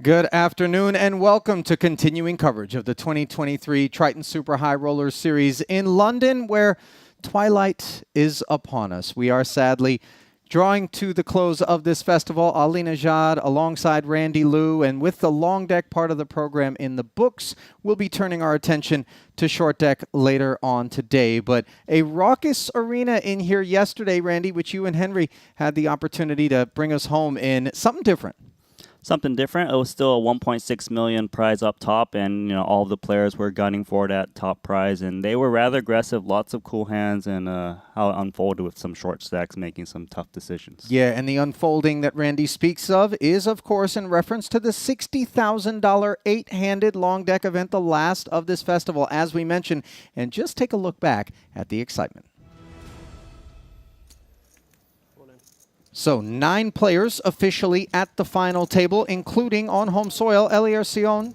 Good afternoon and welcome to continuing coverage of the 2023 Triton Super High Roller Series in London, where twilight is upon us. We are sadly drawing to the close of this festival. Ali Najad alongside Randy Liu, and with the long deck part of the program in the books, we'll be turning our attention to short deck later on today. But a raucous arena in here yesterday, Randy, which you and Henry had the opportunity to bring us home in something different. Something different. It was still a 1.6 million prize up top, and all of the players were gunning for that top prize, and they were rather aggressive. Lots of cool hands, and how it unfolded with some short stacks, making some tough decisions. Yeah, and the unfolding that Randy speaks of is, of course, in reference to the $60,000 eight-handed long deck event, the last of this festival, as we mentioned. And just take a look back at the excitement. So 9 players officially at the final table, including on home soil, Elier Sion,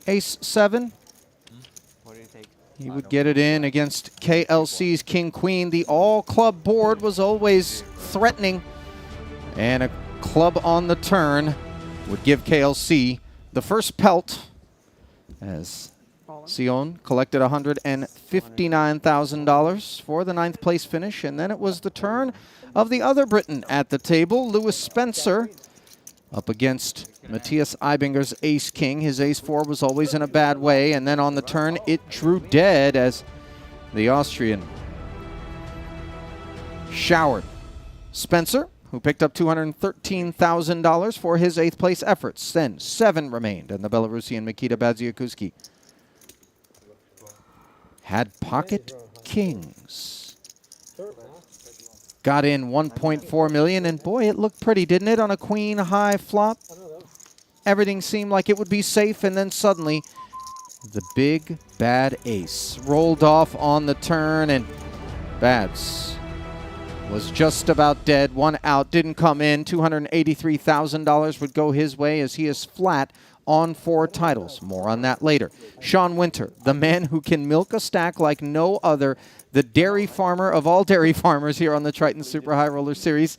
ace-7. He would get it in against KLC's King-Queen. The all-club board was always threatening, and a club on the turn would give KLC the first pelt, as Sion collected $159,000 for the 9th place finish. And then it was the turn of the other Briton at the table, Lewis Spencer, up against Matthias Eibinger's ace-king. His ace-4 was always in a bad way, and then on the turn, it drew dead as the Austrian showered Spencer, who picked up $213,000 for his 8th place efforts. Then 7 remained, and the Belarusian Mikita Badziakuski had pocket kings. Got in 1.4 million, and boy, it looked pretty, didn't it, on a queen high flop? Everything seemed like it would be safe, and then suddenly the big bad ace rolled off on the turn, and Bads was just about dead. 1 out, didn't come in. $283,000 would go his way as he is flat on 4 titles. More on that later. Sean Winter, the man who can milk a stack like no other, the dairy farmer of all dairy farmers here on the Triton Super High Roller Series.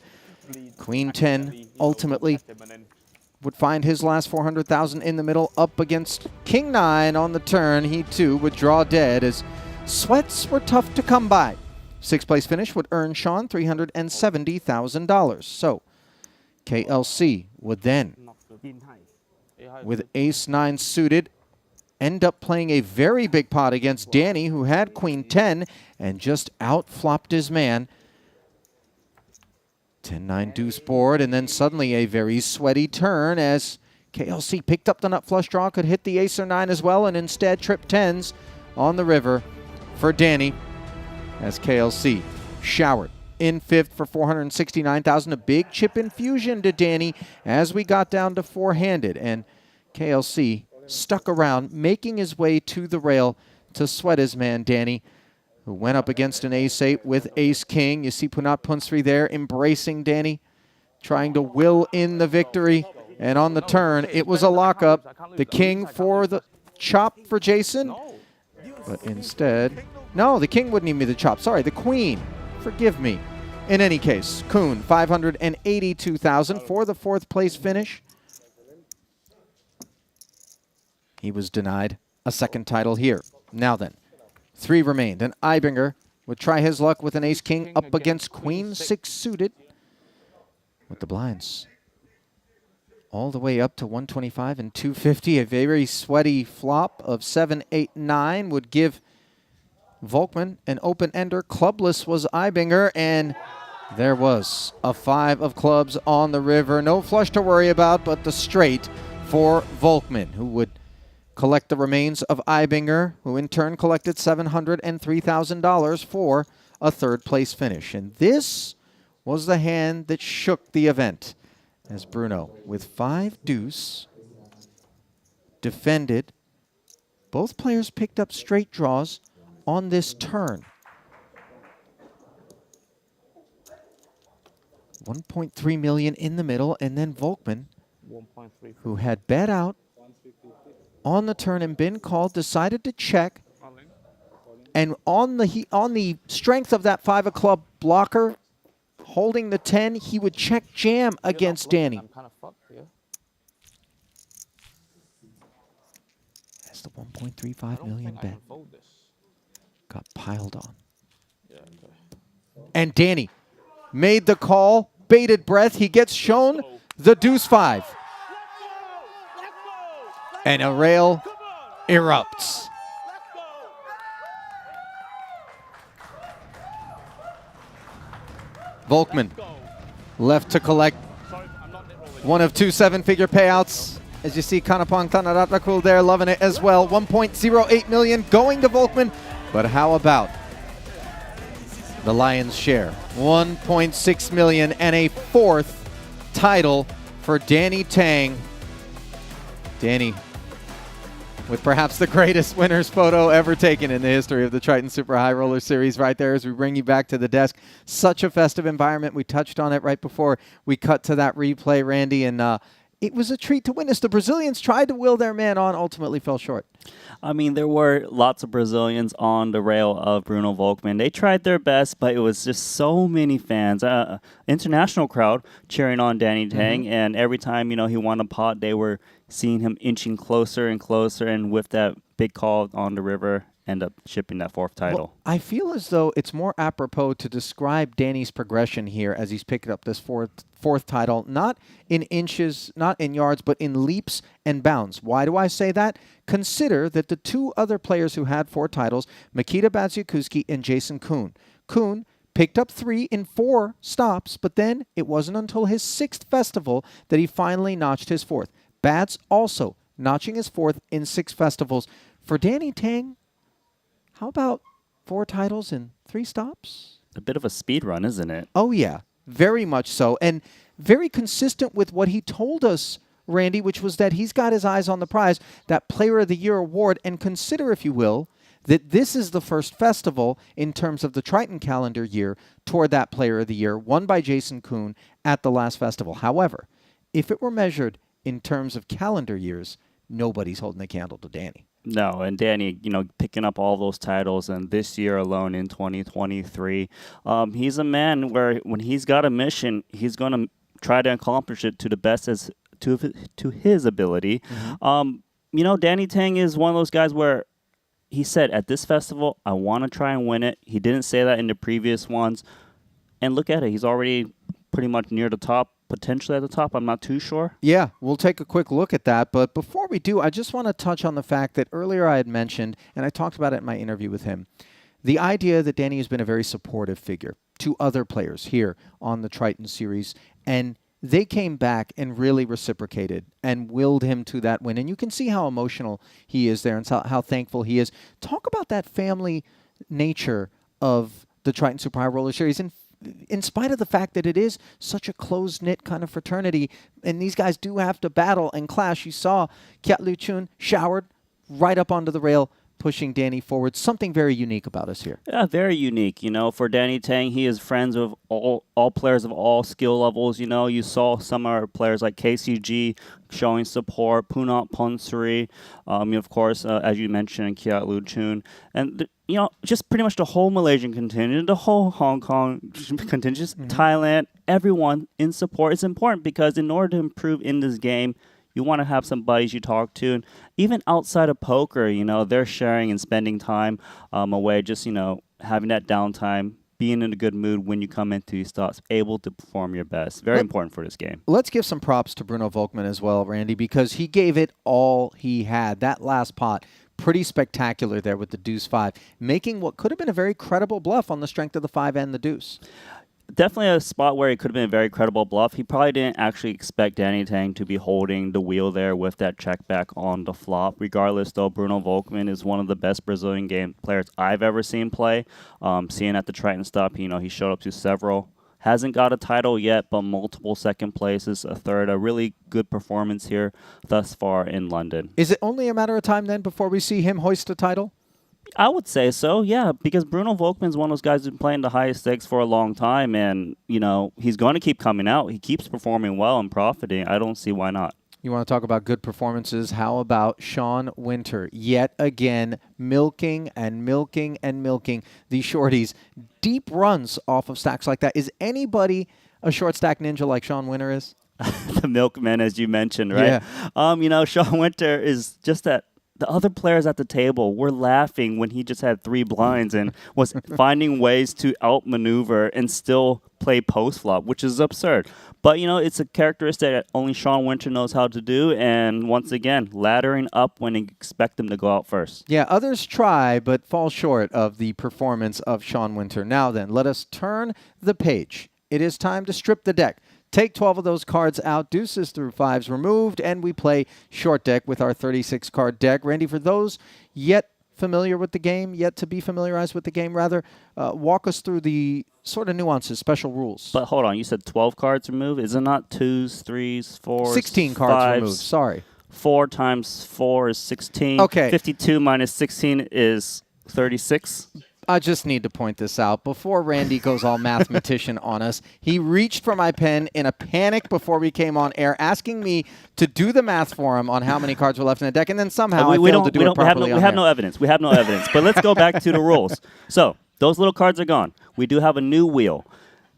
Queen 10 ultimately would find his last $400,000 in the middle, up against King 9 on the turn. He too would draw dead as sweats were tough to come by. 6th place finish would earn Sean $370,000. So KLC would then, with ace-9 suited, end up playing a very big pot against Danny, who had queen 10 and just out-flopped his man. 10-9 deuce board, and then suddenly a very sweaty turn as KLC picked up the nut flush draw, could hit the ace or 9 as well, and instead tripped 10s on the river for Danny as KLC showered in 5th for $469,000. A big chip infusion to Danny as we got down to 4-handed, and KLC stuck around, making his way to the rail to sweat his man Danny, who went up against an ace-8 with ace-king. You see Punat Punsri there embracing Danny, trying to will in the victory And on the turn, it was a lockup. The king for the chop for Jason. But instead, no, the king wouldn't even be the chop. Sorry, the queen. Forgive me. In any case, Kuhn, 582,000 for the 4th place finish. He was denied a 2nd title here. Now then, 3 remained. And Ibinger would try his luck with an ace-king up against queen 6 suited. With the blinds all the way up to 125 and 250. A very sweaty flop of 7, 8, 9 would give Volkman an open-ender. Clubless was Ibinger, and there was a 5 of clubs on the river. No flush to worry about, but the straight for Volkman, who would collect the remains of Ibinger, who in turn collected $703,000 for a 3rd place finish. And this was the hand that shook the event, as Bruno, with 5 deuce, defended. Both players picked up straight draws on this turn. 1.3 million in the middle, and then Volkman, who had bet out on the turn and been called, decided to check. And on the strength of that 5 of club blocker, holding the 10, he would check jam against Danny. As the 1.35 million bet got piled on. And Danny made the call, bated breath. He gets shown the deuce 5. And a rail erupts. Volkman left to collect one of 2 7-figure payouts. As you see, Kanapong Tanaratakul there loving it as well. 1.08 million going to Volkman. But how about the lion's share? 1.6 million and a 4th title for Danny Tang. Danny, with perhaps the greatest winner's photo ever taken in the history of the Triton Super High Roller Series right there as we bring you back to the desk. Such a festive environment. We touched on it right before we cut to that replay, Randy, and it was a treat to witness. The Brazilians tried to will their man on, ultimately fell short. I mean, there were lots of Brazilians on the rail of Bruno Volkman. They tried their best, but it was just so many fans. International crowd cheering on Danny Tang, and every time, he won a pot, they were seeing him inching closer and closer, and with that big call on the river, end up shipping that 4th title. Well, I feel as though it's more apropos to describe Danny's progression here as he's picking up this fourth title, not in inches, not in yards, but in leaps and bounds. Why do I say that? Consider that the 2 other players who had 4 titles, Mikita Badziakuski and Jason Kuhn. Kuhn picked up 3 in 4 stops, but then it wasn't until his 6th festival that he finally notched his 4th. Bads also notching his 4th in 6 festivals. For Danny Tang, how about 4 titles in 3 stops? A bit of a speed run, isn't it? Oh, yeah. Very much so. And very consistent with what he told us, Randy, which was that he's got his eyes on the prize, that Player of the Year award. And consider, if you will, that this is the first festival in terms of the Triton calendar year toward that Player of the Year, won by Jason Kuhn at the last festival. However, if it were measured in terms of calendar years, nobody's holding a candle to Danny. No, and Danny, picking up all those titles, and this year alone in 2023, he's a man where when he's got a mission, he's going to try to accomplish it to the best as to his ability. Danny Tang is one of those guys where he said at this festival, I want to try and win it. He didn't say that in the previous ones, and look at it, he's already pretty much near the top. Potentially at the top, I'm not too sure. Yeah, we'll take a quick look at that. But before we do, I just want to touch on the fact that earlier I had mentioned, and I talked about it in my interview with him, the idea that Danny has been a very supportive figure to other players here on the Triton series. And they came back and really reciprocated and willed him to that win. And you can see how emotional he is there and how thankful he is. Talk about that family nature of the Triton Super High Roller Series. And in spite of the fact that it is such a close-knit kind of fraternity, and these guys do have to battle and clash. You saw Kiat Lu Chun showered right up onto the rail pushing Danny forward. Something very unique about us here. Yeah, very unique. You know, for Danny Tang, he is friends with all players of all skill levels. You know, you saw some of our players like KCG showing support, Punat Ponsuri, of course, as you mentioned, Kiat Luchun, and you know, just pretty much the whole Malaysian contingent, the whole Hong Kong contingent, Thailand, everyone in support is important because in order to improve in this game, you want to have some buddies you talk to, and even outside of poker, you know, they're sharing and spending time away, just, you know, having that downtime, being in a good mood when you come into these stops, able to perform your best. Very important for this game. Let's give some props to Bruno Volkmann as well, Randy, because he gave it all he had. That last pot, pretty spectacular there with the deuce 5, making what could have been a very credible bluff on the strength of the 5 and the deuce. Definitely a spot where it could have been a very credible bluff. He probably didn't actually expect Danny Tang to be holding the wheel there with that check back on the flop. Regardless, though, Bruno Volkmann is one of the best Brazilian game players I've ever seen play. Seeing at the Triton stop, you know, he showed up to several. Hasn't got a title yet, but multiple second places, a third. A really good performance here thus far in London. Is it only a matter of time then before we see him hoist a title? I would say so, yeah, because Bruno Volkmann is one of those guys who's been playing the highest stakes for a long time, and, you know, he's going to keep coming out. He keeps performing well and profiting. I don't see why not. You want to talk about good performances? How about Sean Winter? Yet again, milking and milking and milking the shorties. Deep runs off of stacks like that. Is anybody a short stack ninja like Sean Winter is? The milkman, as you mentioned, right? Yeah. You know, Sean Winter is just that. The other players at the table were laughing when he just had 3 blinds and was finding ways to outmaneuver and still play post-flop, which is absurd. But, you know, it's a characteristic that only Sean Winter knows how to do. And once again, laddering up when you expect him to go out first. Yeah, others try but fall short of the performance of Sean Winter. Now then, let us turn the page. It is time to strip the deck. Take 12 of those cards out, deuces through 5s removed, and we play short deck with our 36-card deck. Randy, for those yet familiar with the game, yet to be familiarized with the game, rather, walk us through the sort of nuances, special rules. But hold on, you said 12 cards removed? Is it not 2s, 3s, 4s, 16 cards 5s? removed, sorry. 4 times 4 is 16. Okay. 52 minus 16 is 36. I just need to point this out. Before Randy goes all mathematician on us, he reached for my pen in a panic before we came on air, asking me to do the math for him on how many cards were left in the deck, and then somehow I failed to do it properly. We have no evidence. We have no evidence. But let's go back to the rules. So those little cards are gone. We do have a new wheel.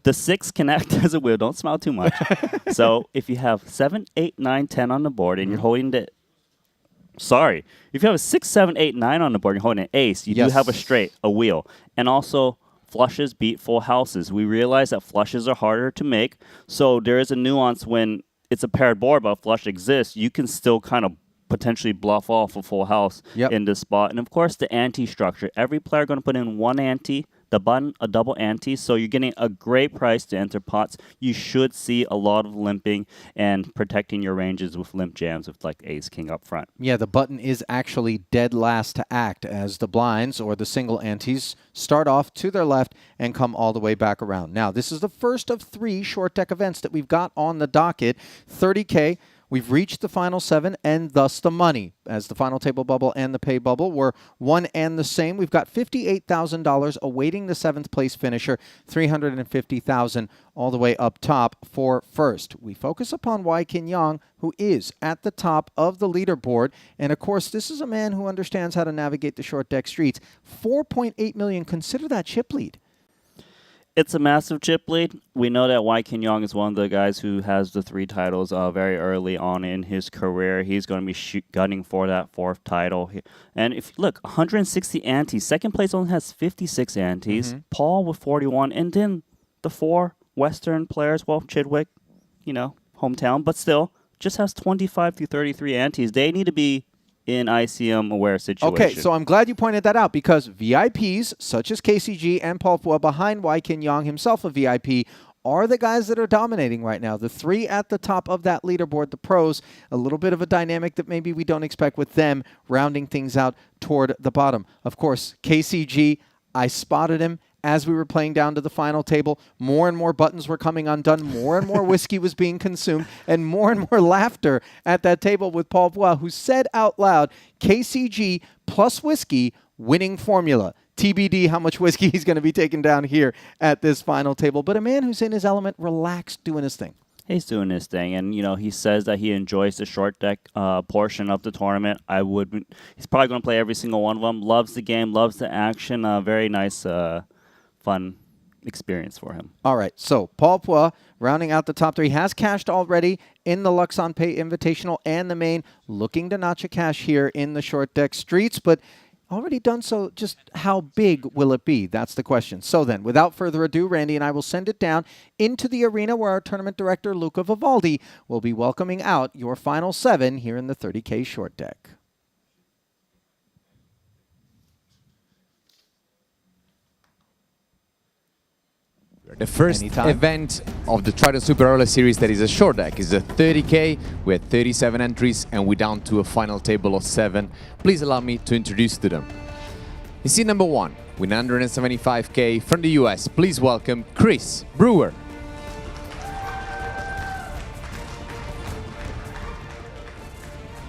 The 6 can act as a wheel. Don't smile too much. So if you have 7, 8, 9, 10 on the board, and you're holding the... Sorry. If you have a 6, 7, 8, 9 on the board, you're holding an ace, you do have a straight, a wheel. And also, flushes beat full houses. We realize that flushes are harder to make, so there is a nuance when it's a paired board, but a flush exists. You can still kind of potentially bluff off a full house in this spot. And, of course, the ante structure. Every player going to put in 1 ante, the button, a double ante, so you're getting a great price to enter pots. You should see a lot of limping and protecting your ranges with limp jams with like ace king up front. Yeah, the button is actually dead last to act as the blinds or the single antes start off to their left and come all the way back around. Now, this is the first of 3 short deck events that we've got on the docket. 30K. We've reached the final 7 and thus the money, as the final table bubble and the pay bubble were one and the same. We've got $58,000 awaiting the 7th place finisher, $350,000 all the way up top for first. We focus upon Wai Kin Yang, who is at the top of the leaderboard. And of course, this is a man who understands how to navigate the short deck streets. 4.8 million, consider that chip lead. It's a massive chip lead. We know that Wai Kin Yang is one of the guys who has the 3 titles very early on in his career. He's going to be gunning for that 4th title. And if look, 160 antes. Second place only has 56 antes. Paul with 41. And then the 4 Western players, well, Chidwick, you know, hometown, but still just has 25 through 33 antes. They need to be in ICM aware situation. Okay, so I'm glad you pointed that out because VIPs such as KCG and Paul Fua behind Wai Kin Yang, himself a VIP, are the guys that are dominating right now. The 3 at the top of that leaderboard, the pros, a little bit of a dynamic that maybe we don't expect with them rounding things out toward the bottom. Of course, KCG, I spotted him as we were playing down to the final table, more and more buttons were coming undone, more and more whiskey was being consumed, and more laughter at that table with Paul Bois, who said out loud, KCG plus whiskey winning formula. TBD how much whiskey he's going to be taking down here at this final table. But a man who's in his element, relaxed, doing his thing. He's doing his thing, and he says that he enjoys the short deck portion of the tournament. He's probably going to play every single one of them. Loves the game, loves the action. Very nice, fun experience for him. All right, so Paul Poix rounding out the top three, has cashed already in the Luxon Pay Invitational and the main, looking to notch a cash here in the short deck streets, but already done so. Just how big will it be? That's the question. So then, without further ado, Randy and I will send it down into the arena where our tournament director, Luca Vivaldi, will be welcoming out your final 7 here in the 30K short deck. The first event of the Triton Super Roller Series that is a short deck is a 30K. We had 37 entries and we're down to a final table of 7. Please allow me to introduce to them. In seat number 1, with 175K from the US, please welcome Chris Brewer.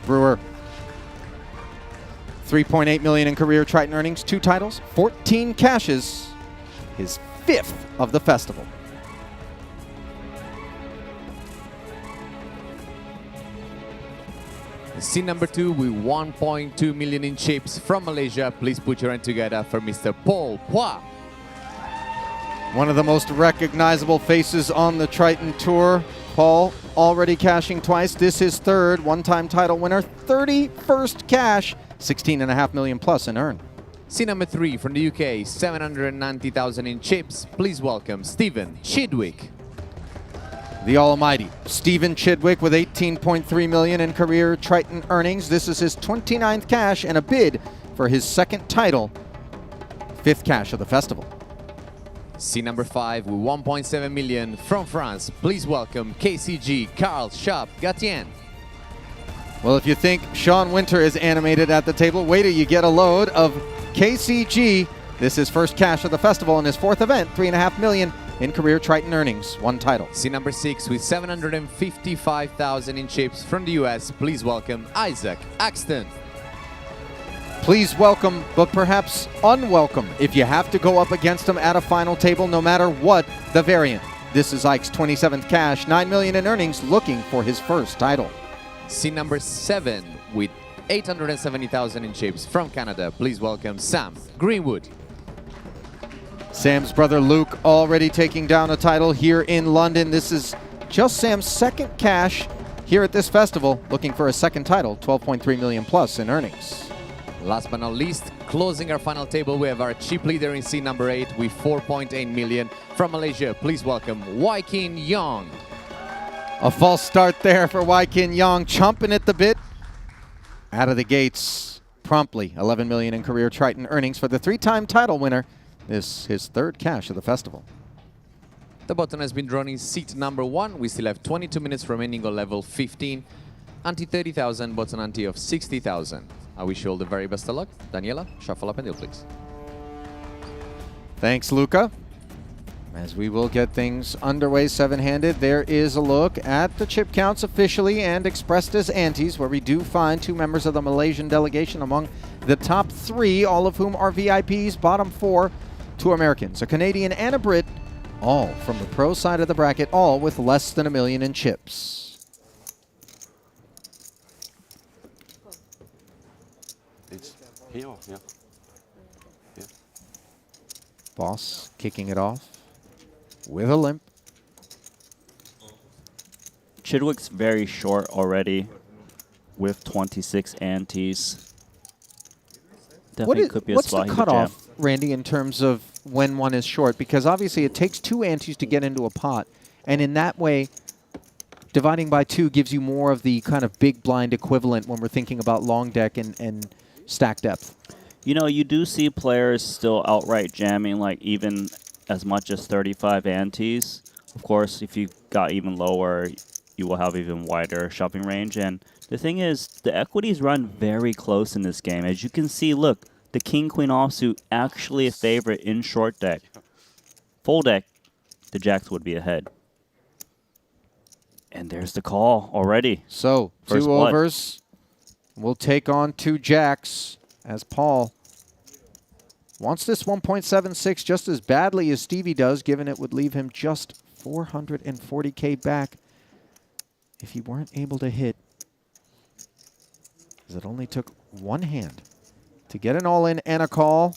Brewer, $3.8 million in career Triton earnings, 2 titles, 14 cashes, his 5th of the festival. Scene number 2 with 1.2 million in chips from Malaysia. Please put your hand together for Mr. Paul Poix. One of the most recognizable faces on the Triton Tour. Paul already cashing twice. This is 3rd, one-time title winner, 31st cash, 16.5 million plus in earn. Scene number 3 from the UK, 790,000 in chips. Please welcome Stephen Chidwick. The almighty Stephen Chidwick with 18.3 million in career Triton earnings. This is his 29th cash and a bid for his 2nd title, 5th cash of the festival. Scene number 5 with 1.7 million from France. Please welcome KCG Carl Schaap Gatien. Well, if you think Sean Winter is animated at the table, wait till you get a load of KCG. This is first cash of the festival in his 4th event, 3.5 million in career Triton earnings, 1 title. Scene number 6 with 755,000 in chips from the US. Please welcome Isaac Axton. Please welcome, but perhaps unwelcome, if you have to go up against him at a final table, no matter what the variant. This is Ike's 27th cash, 9 million in earnings, looking for his 1st title. Scene number 7 with 870,000 in chips from Canada. Please welcome Sam Greenwood. Sam's brother Luke already taking down a title here in London. This is just Sam's 2nd cash here at this festival, looking for a 2nd title, 12.3 million plus in earnings. Last but not least, closing our final table, we have our chip leader in scene number 8 with 4.8 million from Malaysia. Please welcome Waikin Yong. A false start there for Waikin Yong, chomping at the bit. Out of the gates promptly, 11 million in career Triton earnings for the 3-time title winner. This his 3rd cash of the festival. The button has been drawn in seat number 1. We still have 22 minutes remaining on level 15. Ante 30,000, button ante of 60,000. I wish you all the very best of luck. Daniela, shuffle up and deal, please. Thanks, Luca. As we will get things underway 7-handed, there is a look at the chip counts officially and expressed as antes, where we do find 2 members of the Malaysian delegation among the top 3, all of whom are VIPs, bottom 4, 2 Americans, a Canadian and a Brit, all from the pro side of the bracket, all with less than $1 million in chips. It's here, yeah. Boss kicking it off with a limp. Chidwick's very short already with 26 antes. Definitely could be a what's spot the he could jam. cutoff, Randy, in terms of when one is short? Because obviously it takes 2 antes to get into a pot. And in that way, dividing by 2 gives you more of the kind of big blind equivalent when we're thinking about long deck and stack depth. You know, you do see players still outright jamming, like even as much as 35 antes. Of course, if you got even lower, you will have even wider shopping range. And the thing is, the equities run very close in this game. As you can see, look, the King-Queen offsuit actually a favorite in short deck. Full deck, the jacks would be ahead. And there's the call already. So, First two blood. overs will take on two jacks as Paul wants this 1.76 just as badly as Stevie does, given it would leave him just 440K back if he weren't able to hit. As it only took one hand to get an all-in and a call.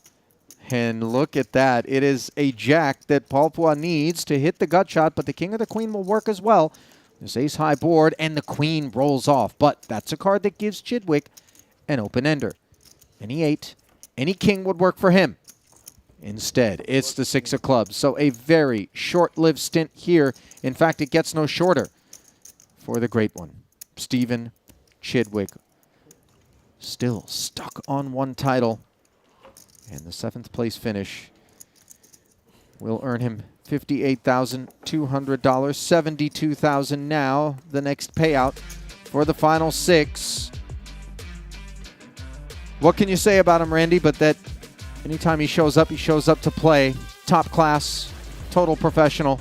And look at that. It is a jack that Paul Poix needs to hit the gut shot, but the king or the queen will work as well. This ace-high board, and the queen rolls off. But that's a card that gives Chidwick an open-ender. Any 8, any king would work for him. Instead, it's the 6 of clubs. So a very short-lived stint here. In fact, it gets no shorter for the great one. Stephen Chidwick, still stuck on one title. And the 7th place finish will earn him $58,200, $72,000 now. The next payout for the final 6. What can you say about him, Randy, but that anytime he shows up to play. Top class, total professional.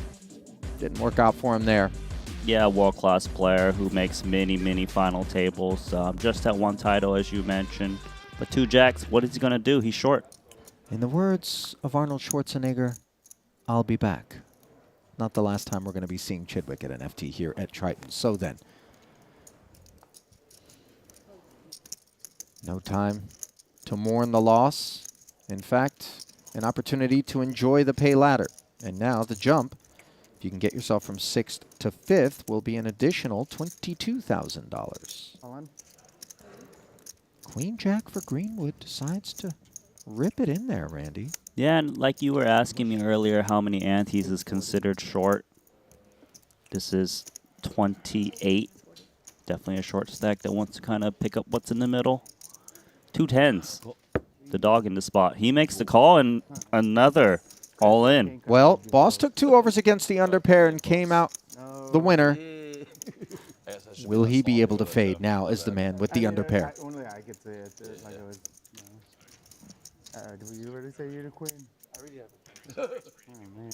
Didn't work out for him there. Yeah, world-class player who makes many final tables. Just at one title, as you mentioned. But 2 jacks, what is he going to do? He's short. In the words of Arnold Schwarzenegger, I'll be back. Not the last time we're going to be seeing Chidwick at an FT here at Triton. So then, no time to mourn the loss. In fact, an opportunity to enjoy the pay ladder. And now the jump, if you can get yourself from 6th to 5th, will be an additional $22,000. Queen Jack for Greenwood decides to rip it in there, Randy. Yeah, and like you were asking me earlier, how many antes is considered short? This is 28. Definitely a short stack that wants to kind of pick up what's in the middle. 2 10s. The dog in the spot. He makes the call and another all in. Well, Boss took 2 overs against the underpair and came out the winner. Will he be able to fade now as the man with the underpair? Only I could say it. Like it was, did you already say you're the queen? I already have. Oh man,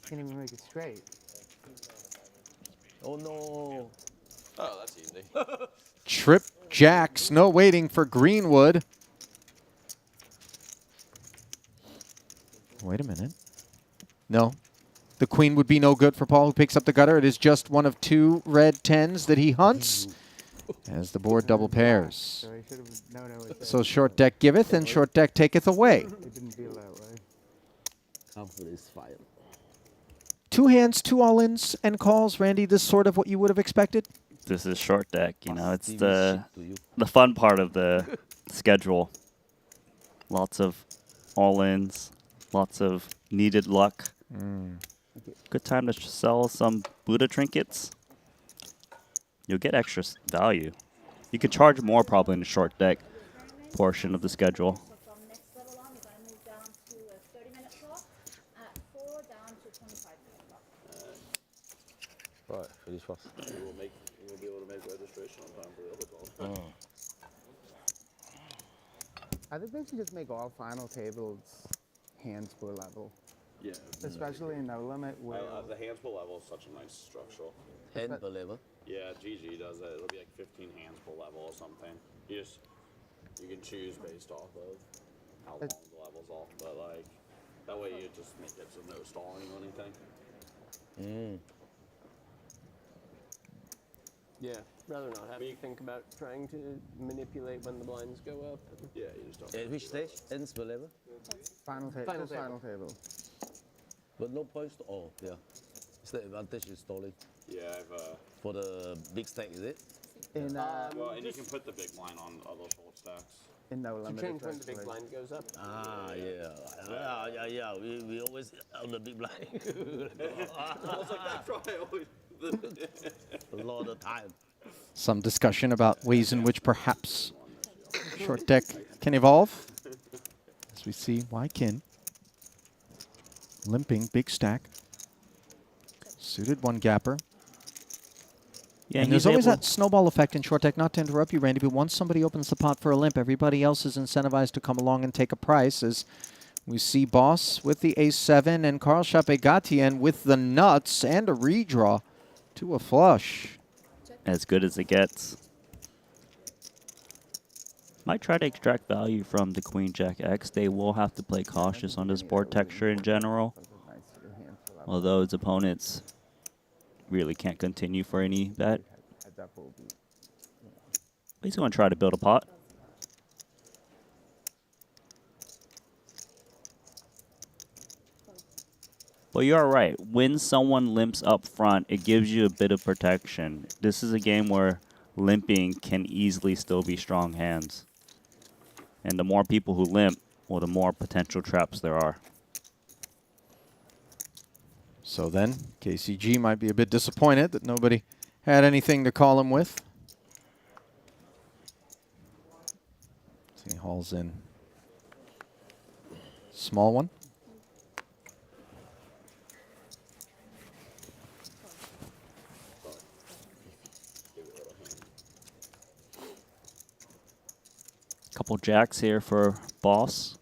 can't even make it straight. Oh no. Oh, that's easy. Trip jacks, no waiting for Greenwood. Wait a minute. No. The queen would be no good for Paul, who picks up the gutter. It is just one of 2 red 10s that he hunts as the board double pairs. So short deck giveth and short deck taketh away. It didn't feel that way. 2 hands, 2 all-ins and calls. Randy, this sort of what you would have expected? This is short deck. You know, it's the fun part of the schedule. Lots of all-ins, lots of needed luck. Good time to sell some Buddha trinkets. You'll get extra value. You could charge more probably in the short deck portion of the schedule. So from next level on, we're going to move down to a 30-minute clock. At 4 down to 25-minute clock. Right, finish fast. You will be able to make registration on time for the other call. I think they should just make all final tables hands per level. Yeah. Especially in no limit where The hands per level is such a nice structural. Hand per level. Yeah, GG does that. It'll be like 15 hands per level or something. You can choose based off of how long the level's off, but like that way you just make it so no stalling or anything. Yeah, rather not have to think about trying to manipulate when the blinds go up. Yeah, you just don't. At which stage? Ends per level? final table. But no points to all, yeah. Is the advantage in stalling? Yeah, I've For the big stack, is it? In well, and you can put the big blind on other short stacks. in no To limit. change when the big especially. blind goes up. Ah, yeah. We always on the big blind. A lot of time. Some discussion about ways in which perhaps short deck can evolve. As we see Wykin limping, big stack. Suited 1 gapper. Yeah, And there's always that snowball effect in short deck, not to interrupt you, Randy, but once somebody opens the pot for a limp, everybody else is incentivized to come along and take a price, as We see Boss with the ace-7 and Carl Chapegatien with the nuts and a redraw to a flush. As good as it gets. Might try to extract value from the Queen Jack X. They will have to play cautious on this board texture in general. Although his opponents really can't continue for any bet. He's going to try to build a pot. But you're right. When someone limps up front, it gives you a bit of protection. This is a game where limping can easily still be strong hands. And the more people who limp, well, the more potential traps there are. So then, KCG might be a bit disappointed that nobody had anything to call him with. He hauls in. Small one. Couple jacks here for Boss.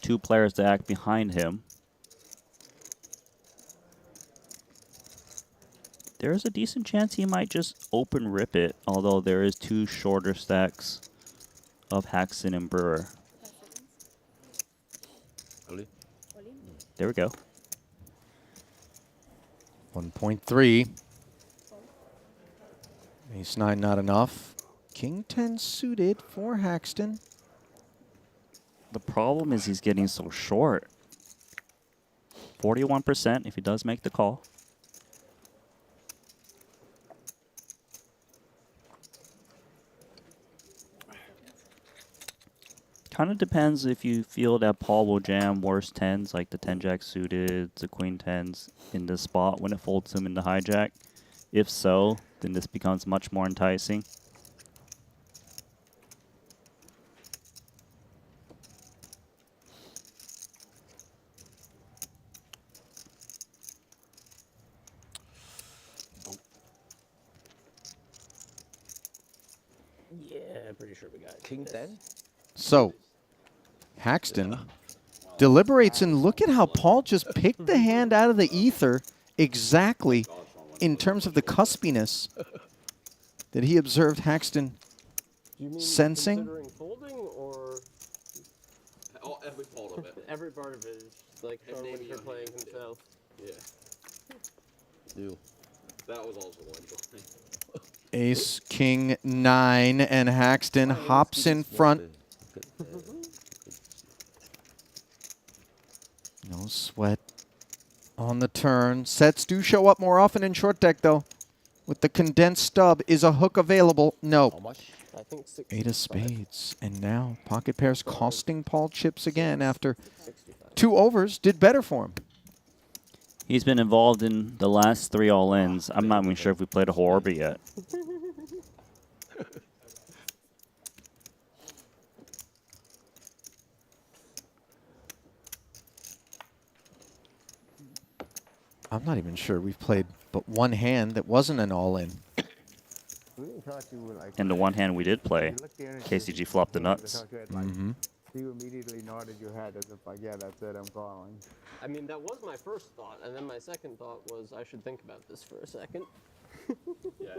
2 players to act behind him. There's a decent chance he might just open rip it, although there is 2 shorter stacks of Haxton and Brewer. There we go. 1.3. Ace-9 not enough. King-10 suited for Haxton. The problem is he's getting so short. 41% if he does make the call. Kind of depends if you feel that Paul will jam worse 10s like the 10-jack suited, the queen 10s in this spot when it folds him into hijack. If so, then this becomes much more enticing. Yeah, pretty sure we got King 10? So, Haxton deliberates, and look at how Paul just picked the hand out of the ether exactly in terms of the cuspiness that he observed Haxton Do you mean sensing. considering folding or Every part of it. every part of it is just like And Sean maybe Winter on playing hand, yeah. himself? Yeah. You. That was also one thing. Ace, King, 9, and Haxton hops in front. No sweat on the turn. Sets do show up more often in short deck, though. With the condensed stub, is a hook available? How No. much? I think 65. 8 of spades. And now pocket pairs costing Paul chips again after 65. 2 overs did better for him. He's been involved in the last 3 all-ins. I'm not even sure if we played a whole orbit yet. I'm not even sure we've played but one hand that wasn't an all-in. Really thought you were like. And the one hand we did play, You looked there and KCG flopped the nuts. Mm-hmm. You immediately nodded your head as if like, yeah, that's it, I'm calling. I mean, that was my first thought, and then my second thought was I should think about this for a second. Yeah,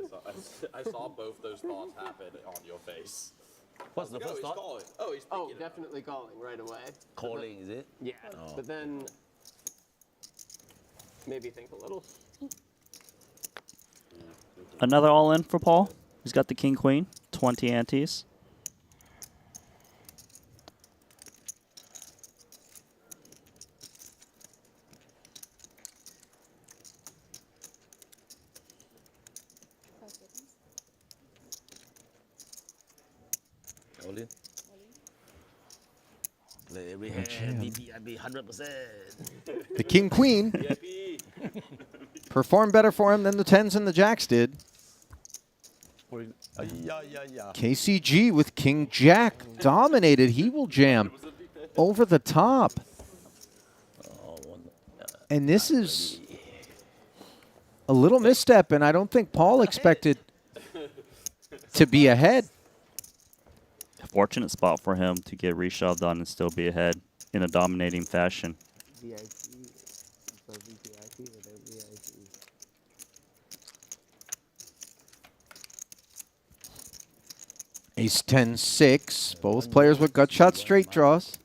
I saw both those thoughts happen on your face. What's the Oh, first he's thought? calling. Oh, he's Oh, picking it up. definitely calling right away. Calling, is it? Yeah, Oh. but then maybe think a little. Another all-in for Paul. He's got the king-queen, 20 antes. All in. Play every hand. BPIB 100%. The king-queen performed better for him than the 10s and the jacks did. Yeah. KCG with king-jack dominated. He will jam over the top. And this is a little misstep, and I don't think Paul expected to be ahead. fortunate spot for him to get reshoved on and still be ahead in a dominating fashion. VIP, so VIP without VIP. Ace 10, 6. Both players with gut shot straight draws.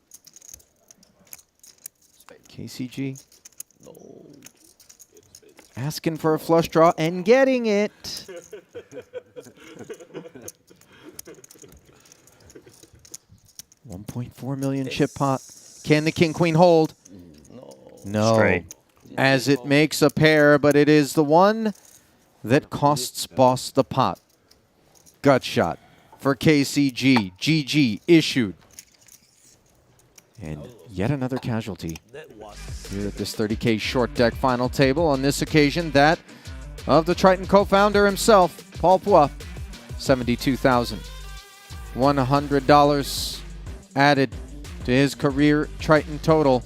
KCG asking for a flush draw and getting it. $1.4 million chip pot. Can the king queen hold? No. Straight. As it makes a pair, but it is the one that costs boss the pot. Gut shot for KCG. GG issued. And yet another casualty here at this 30K short deck final table. On this occasion, that of the Triton co-founder himself, Paul Pua. $72,100 added to his career Triton total.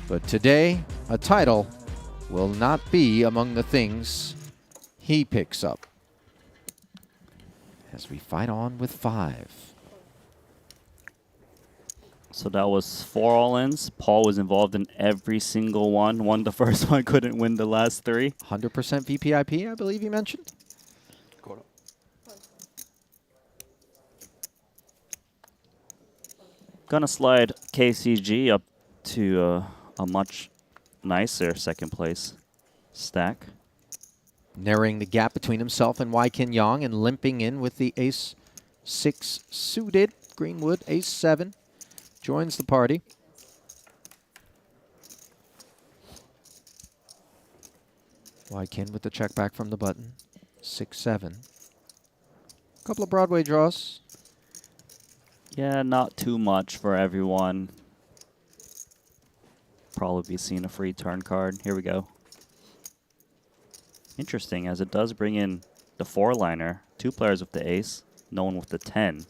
But today, a title will not be among the things he picks up. As we fight on with 5. So that was 4 all-ins. Paul was involved in every single one. Won the first one, couldn't win the last 3. 100% VPIP, I believe you mentioned. Gonna slide KCG up to a much nicer second place stack. Narrowing the gap between himself and Wai-Kin Yong and limping in with the ace 6 suited. Greenwood, ace 7, joins the party. Wai-Kin with the check back from the button. 6-7. Couple of Broadway draws. Yeah, not too much for everyone. Probably be seeing a free turn card. Here we go. Interesting, as it does bring in the 4-liner. 2 players with the ace, no one with the 10.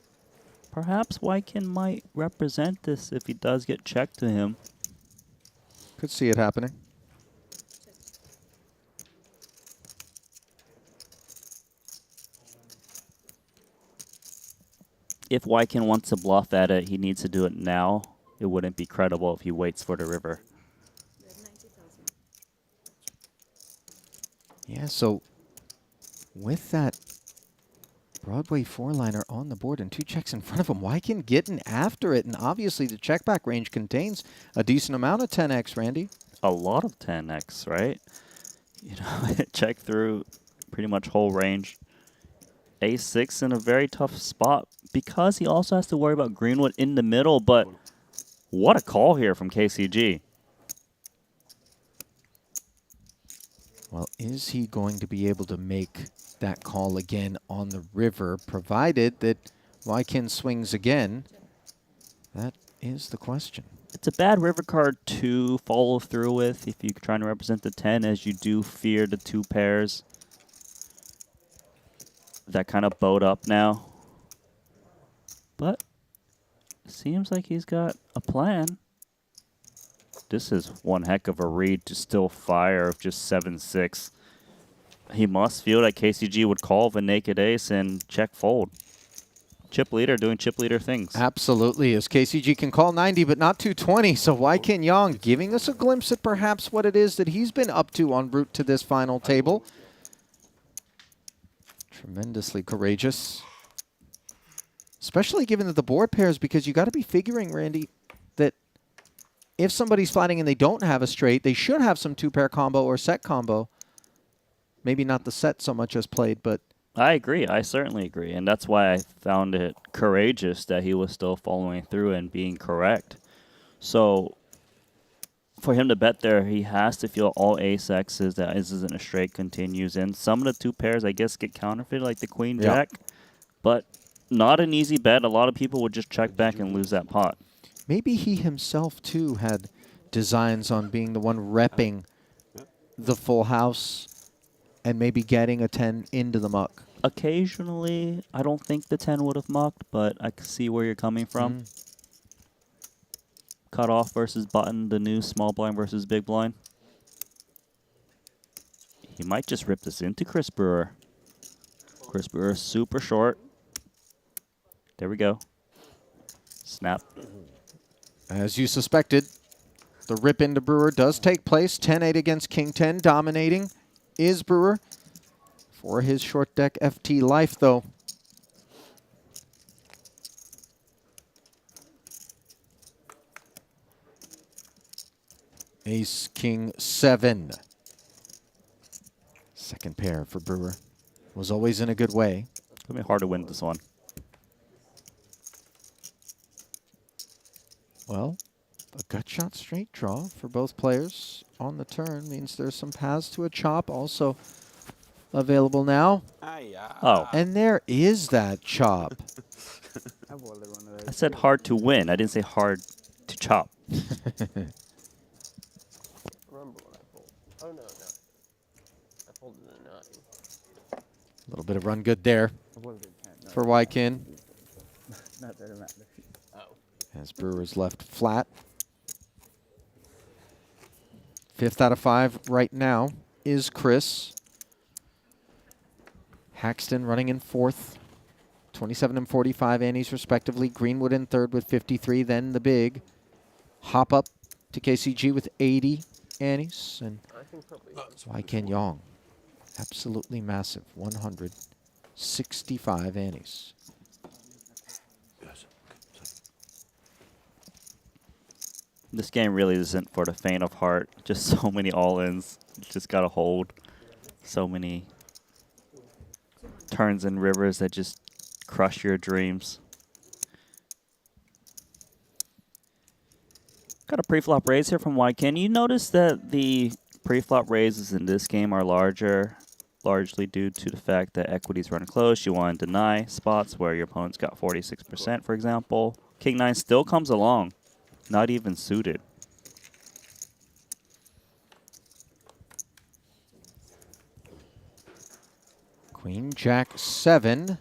Perhaps Wai-Kin might represent this if he does get checked to him. Could see it happening. If Wai-Kin wants to bluff at it, he needs to do it now. It wouldn't be credible if he waits for the river. Yeah, so with that Broadway 4-liner on the board and 2 checks in front of him, Wai-Kin getting after it, and obviously the check back range contains a decent amount of 10x, Randy. A lot of 10x, right? You know, check through pretty much whole range. Ace 6 in a very tough spot because he also has to worry about Greenwood in the middle, but what a call here from KCG. Well, is he going to be able to make that call again on the river, provided that Wai-Kin swings again? That is the question. It's a bad river card to follow through with if you're trying to represent the 10, as you do fear the 2 pairs that kind of bowed up now. But it seems like he's got a plan. This is one heck of a read to still fire of just 7-6. He must feel that KCG would call the naked ace and check fold. Chip leader doing chip leader things. Absolutely, as KCG can call 90 but not 220, so Wai-Kin Yong giving us a glimpse at perhaps what it is that he's been up to en route to this final table. Tremendously courageous. Especially given that the board pairs, because you got to be figuring, Randy, that if somebody's fighting and they don't have a straight, they should have some 2-pair combo or set combo. Maybe not the set so much as played, but... I agree. I certainly agree. And that's why I found it courageous that he was still following through and being correct. So for him to bet there, he has to feel all ace X's, that isn't a straight, continues in. Some of the 2 pairs, I guess, get counterfeited, like the queen jack. But not an easy bet. A lot of people would just check back and lose that pot. Maybe he himself, too, had designs on being the one repping the full house and maybe getting a 10 into the muck. Occasionally, I don't think the 10 would have mucked, but I can see where you're coming from. Cut off versus button, the new small blind versus big blind. He might just rip this into Chris Brewer. Chris Brewer super short. There we go. Snap. As you suspected, the rip into Brewer does take place. 10-8 against King 10. Dominating is Brewer for his short deck FT life, though. Ace, King 7. Second pair for Brewer. Was always in a good way. It's going to be hard to win this one. Well, a gut shot straight draw for both players on the turn means there's some paths to a chop also available now. Oh. And there is that chop. I said hard to win. I didn't say hard to chop. Remember what I pulled. Oh, no, no. I pulled it a 9. A little bit of run good there for Wykin. As Brewer's left flat. 5th out of 5 right now is Chris. Haxton running in 4th. 27 and 45 annies respectively. Greenwood in 3rd with 53. Then the big hop up to KCG with 80 annies. And Wykin Yong, absolutely massive, 165 annies. This game really isn't for the faint of heart. Just so many all-ins. You just got to hold. So many turns and rivers that just crush your dreams. Got a pre-flop raise here from Wykin. You notice that the pre-flop raises in this game are larger, largely due to the fact that equities run close. You want to deny spots where your opponent's got 46%, for example. King 9 still comes along. Not even suited. Queen, Jack 7.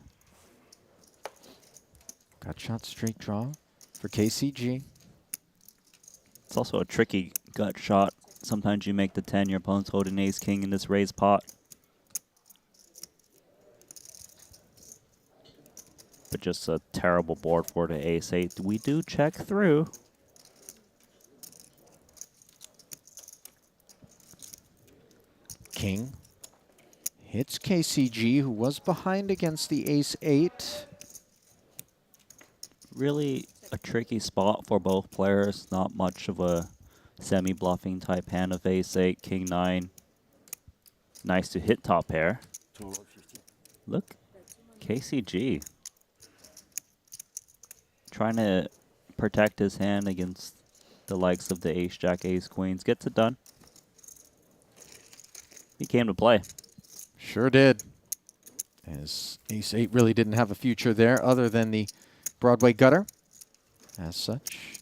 Got shot straight draw for KCG. It's also a tricky gut shot. Sometimes you make the 10, your opponent's holding ace king in this raised pot. But just a terrible board for the ace 8. We do check through. King hits KCG, who was behind against the ace 8. Really a tricky spot for both players. Not much of a semi-bluffing type hand of ace 8, king 9. Nice to hit top pair. Look, KCG. Trying to protect his hand against the likes of the ace, jack, ace, queens. Gets it done. He came to play. Sure did. As ace 8 really didn't have a future there other than the Broadway gutter. As such,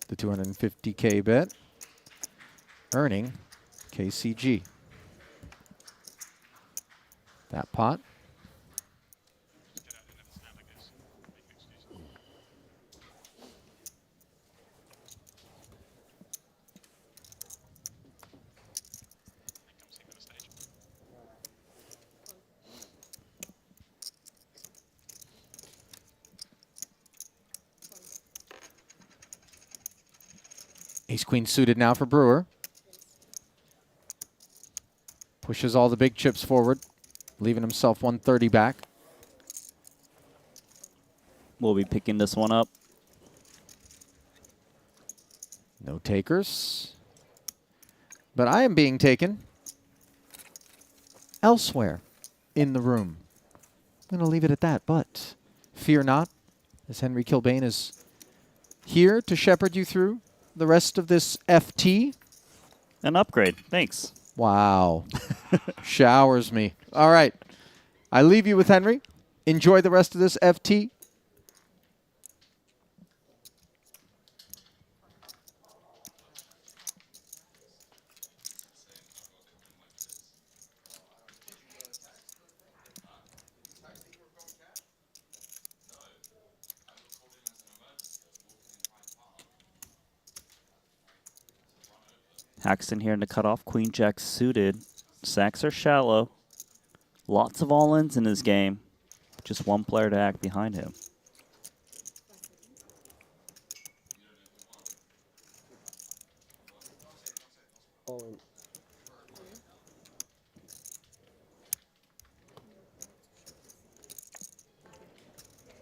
the 250K bet earning KCG that pot. Ace-queen suited now for Brewer. Pushes all the big chips forward, leaving himself 130 back. We'll be picking this one up. No takers. But I am being taken elsewhere in the room. I'm going to leave it at that, but fear not, as Henry Kilbane is here to shepherd you through the rest of this FT. An upgrade. Thanks. Wow. Showers me. All right. I leave you with Henry. Enjoy the rest of this FT. Haxton here in the cutoff. Queen jack suited. Sacks are shallow. Lots of all-ins in this game. Just one player to act behind him.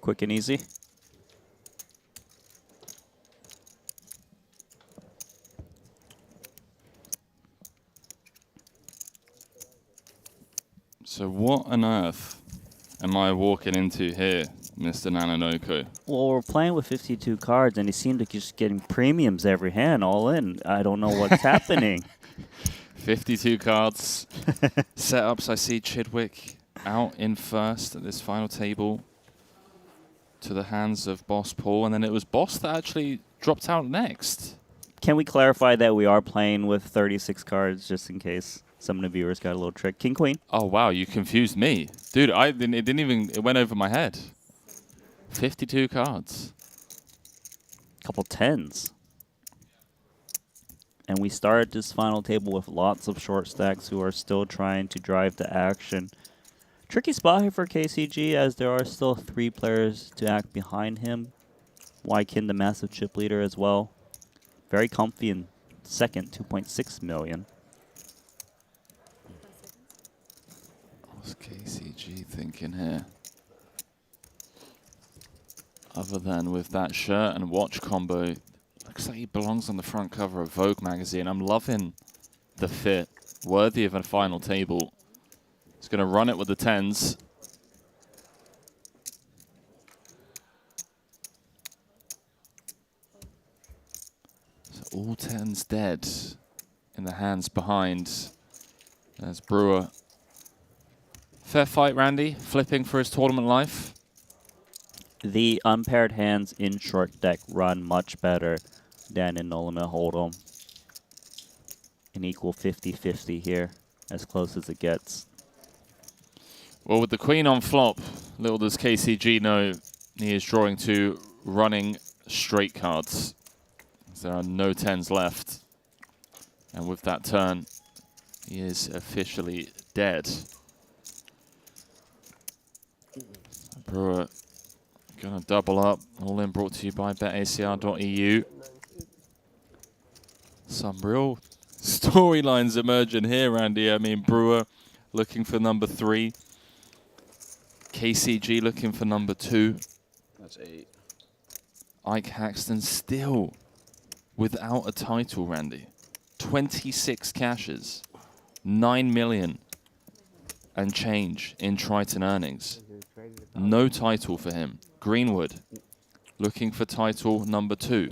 quick and easy. So what on earth am I walking into here, Mr. Nanonoko? Well, we're playing with 52 cards, and he seemed to just getting premiums every hand, all in. I don't know what's happening. 52 cards. Setups, I see Chidwick out in first at this final table to the hands of Boss Paul, and then it was Boss that actually dropped out next. Can we clarify that we are playing with 36 cards, just in case some of the viewers got a little trick? King, Queen. Oh, wow, you confused me. Dude, it went over my head. 52 cards. Couple tens. And we started this final table with lots of short stacks who are still trying to drive the action. Tricky spot here for KCG, as there are still 3 players to act behind him. Wykin, the massive chip leader, as well. Very comfy in second, 2.6 million. What's KCG thinking here? Other than with that shirt and watch combo, looks like he belongs on the front cover of Vogue magazine. I'm loving the fit, worthy of a final table. He's going to run it with the 10s. So all 10s dead in the hands behind. There's Brewer. Fair fight, Randy, flipping for his tournament life. The unpaired hands in short deck run much better than in No Limit Hold'em. An equal 50-50 here, as close as it gets. Well, with the queen on flop, little does KCG know he is drawing 2 running straight cards. There are no 10s left. And with that turn, he is officially dead. Brewer gonna double up. All in brought to you by betacr.eu. Some real storylines emerging here, Randy. I mean, Brewer looking for number 3. KCG looking for number 2. That's 8. Ike Haxton still without a title, Randy. 26 cashes. 9 million and change in Triton earnings. No title for him. Greenwood looking for title number 2.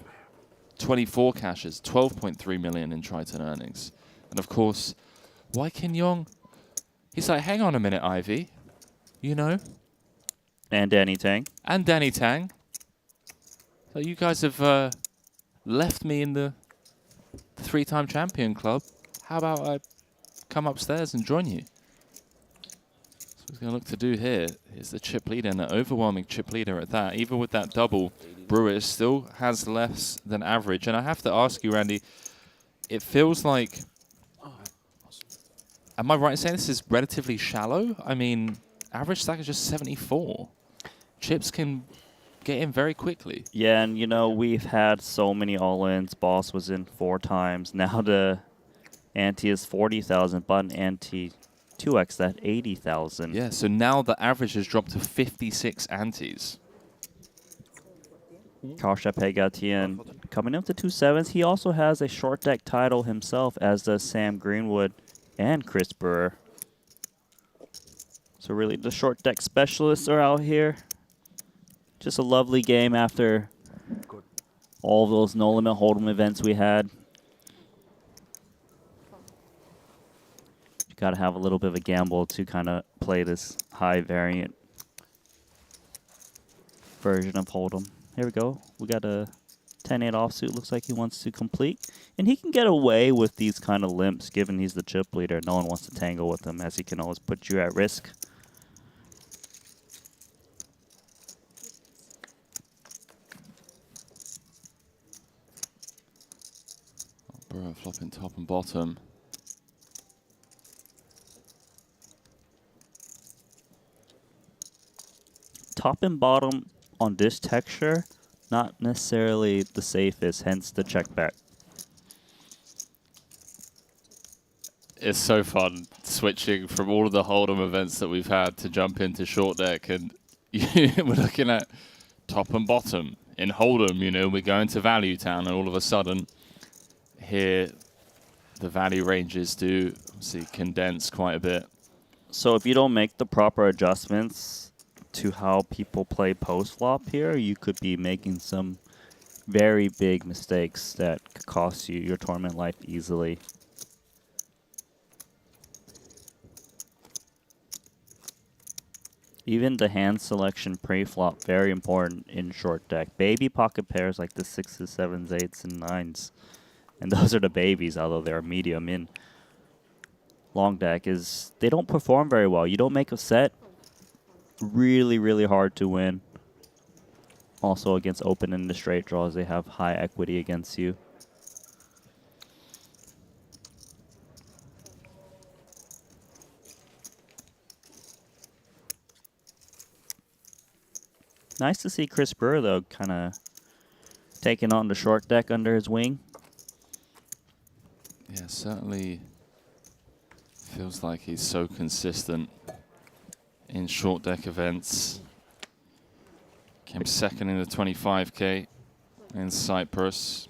24 cashes, 12.3 million in Triton earnings. And of course, Wykin Yong, he's like, hang on a minute, Ivy. You know? And Danny Tang. And Danny Tang. So you guys have left me in the 3-time champion club. How about I come upstairs and join you? So he's going to look to do here is the chip leader, and an overwhelming chip leader at that. Even with that double, Brewer still has less than average. And I have to ask you, Randy, it feels like, am I right in saying this is relatively shallow? I mean, average stack is just 74. Chips can get in very quickly. Yeah, and you know, we've had so many all-ins. Boss was in 4 times. Now the ante is 40,000, but an ante 2x that 80,000. Yeah, so now the average has dropped to 56 antes. Karsha Pegatian coming up to 2/7s. He also has a short deck title himself, as does Sam Greenwood and Chris Brewer. So really, the short deck specialists are out here. Just a lovely game after all of those No Limit Hold'em events we had. You got to have a little bit of a gamble to kind of play this high variant version of Hold'em. Here we go. We got a 10-8 offsuit. Looks like he wants to complete. And he can get away with these kind of limps, given he's the chip leader. No one wants to tangle with him, as he can always put you at risk. Brewer flopping top and bottom. Top and bottom on this texture, not necessarily the safest, hence the check bet. It's so fun switching from all of the Hold'em events that we've had to jump into short deck, and we're looking at top and bottom. In Hold'em, you know, we're going to Value Town, and all of a sudden, here, the value ranges do obviously condense quite a bit. So if you don't make the proper adjustments to how people play post-flop here, you could be making some very big mistakes that could cost you your tournament life easily. Even the hand selection pre-flop, very important in short deck. Baby pocket pairs like the 6s, 7s, 8s, and 9s. And those are the babies, although they're medium in long deck, is they don't perform very well. You don't make a set, really, really hard to win. Also against open and the straight draws, they have high equity against you. Nice to see Chris Brewer, though, kind of taking on the short deck under his wing. Yeah, certainly feels like he's so consistent in short deck events. Came second in the 25K in Cyprus.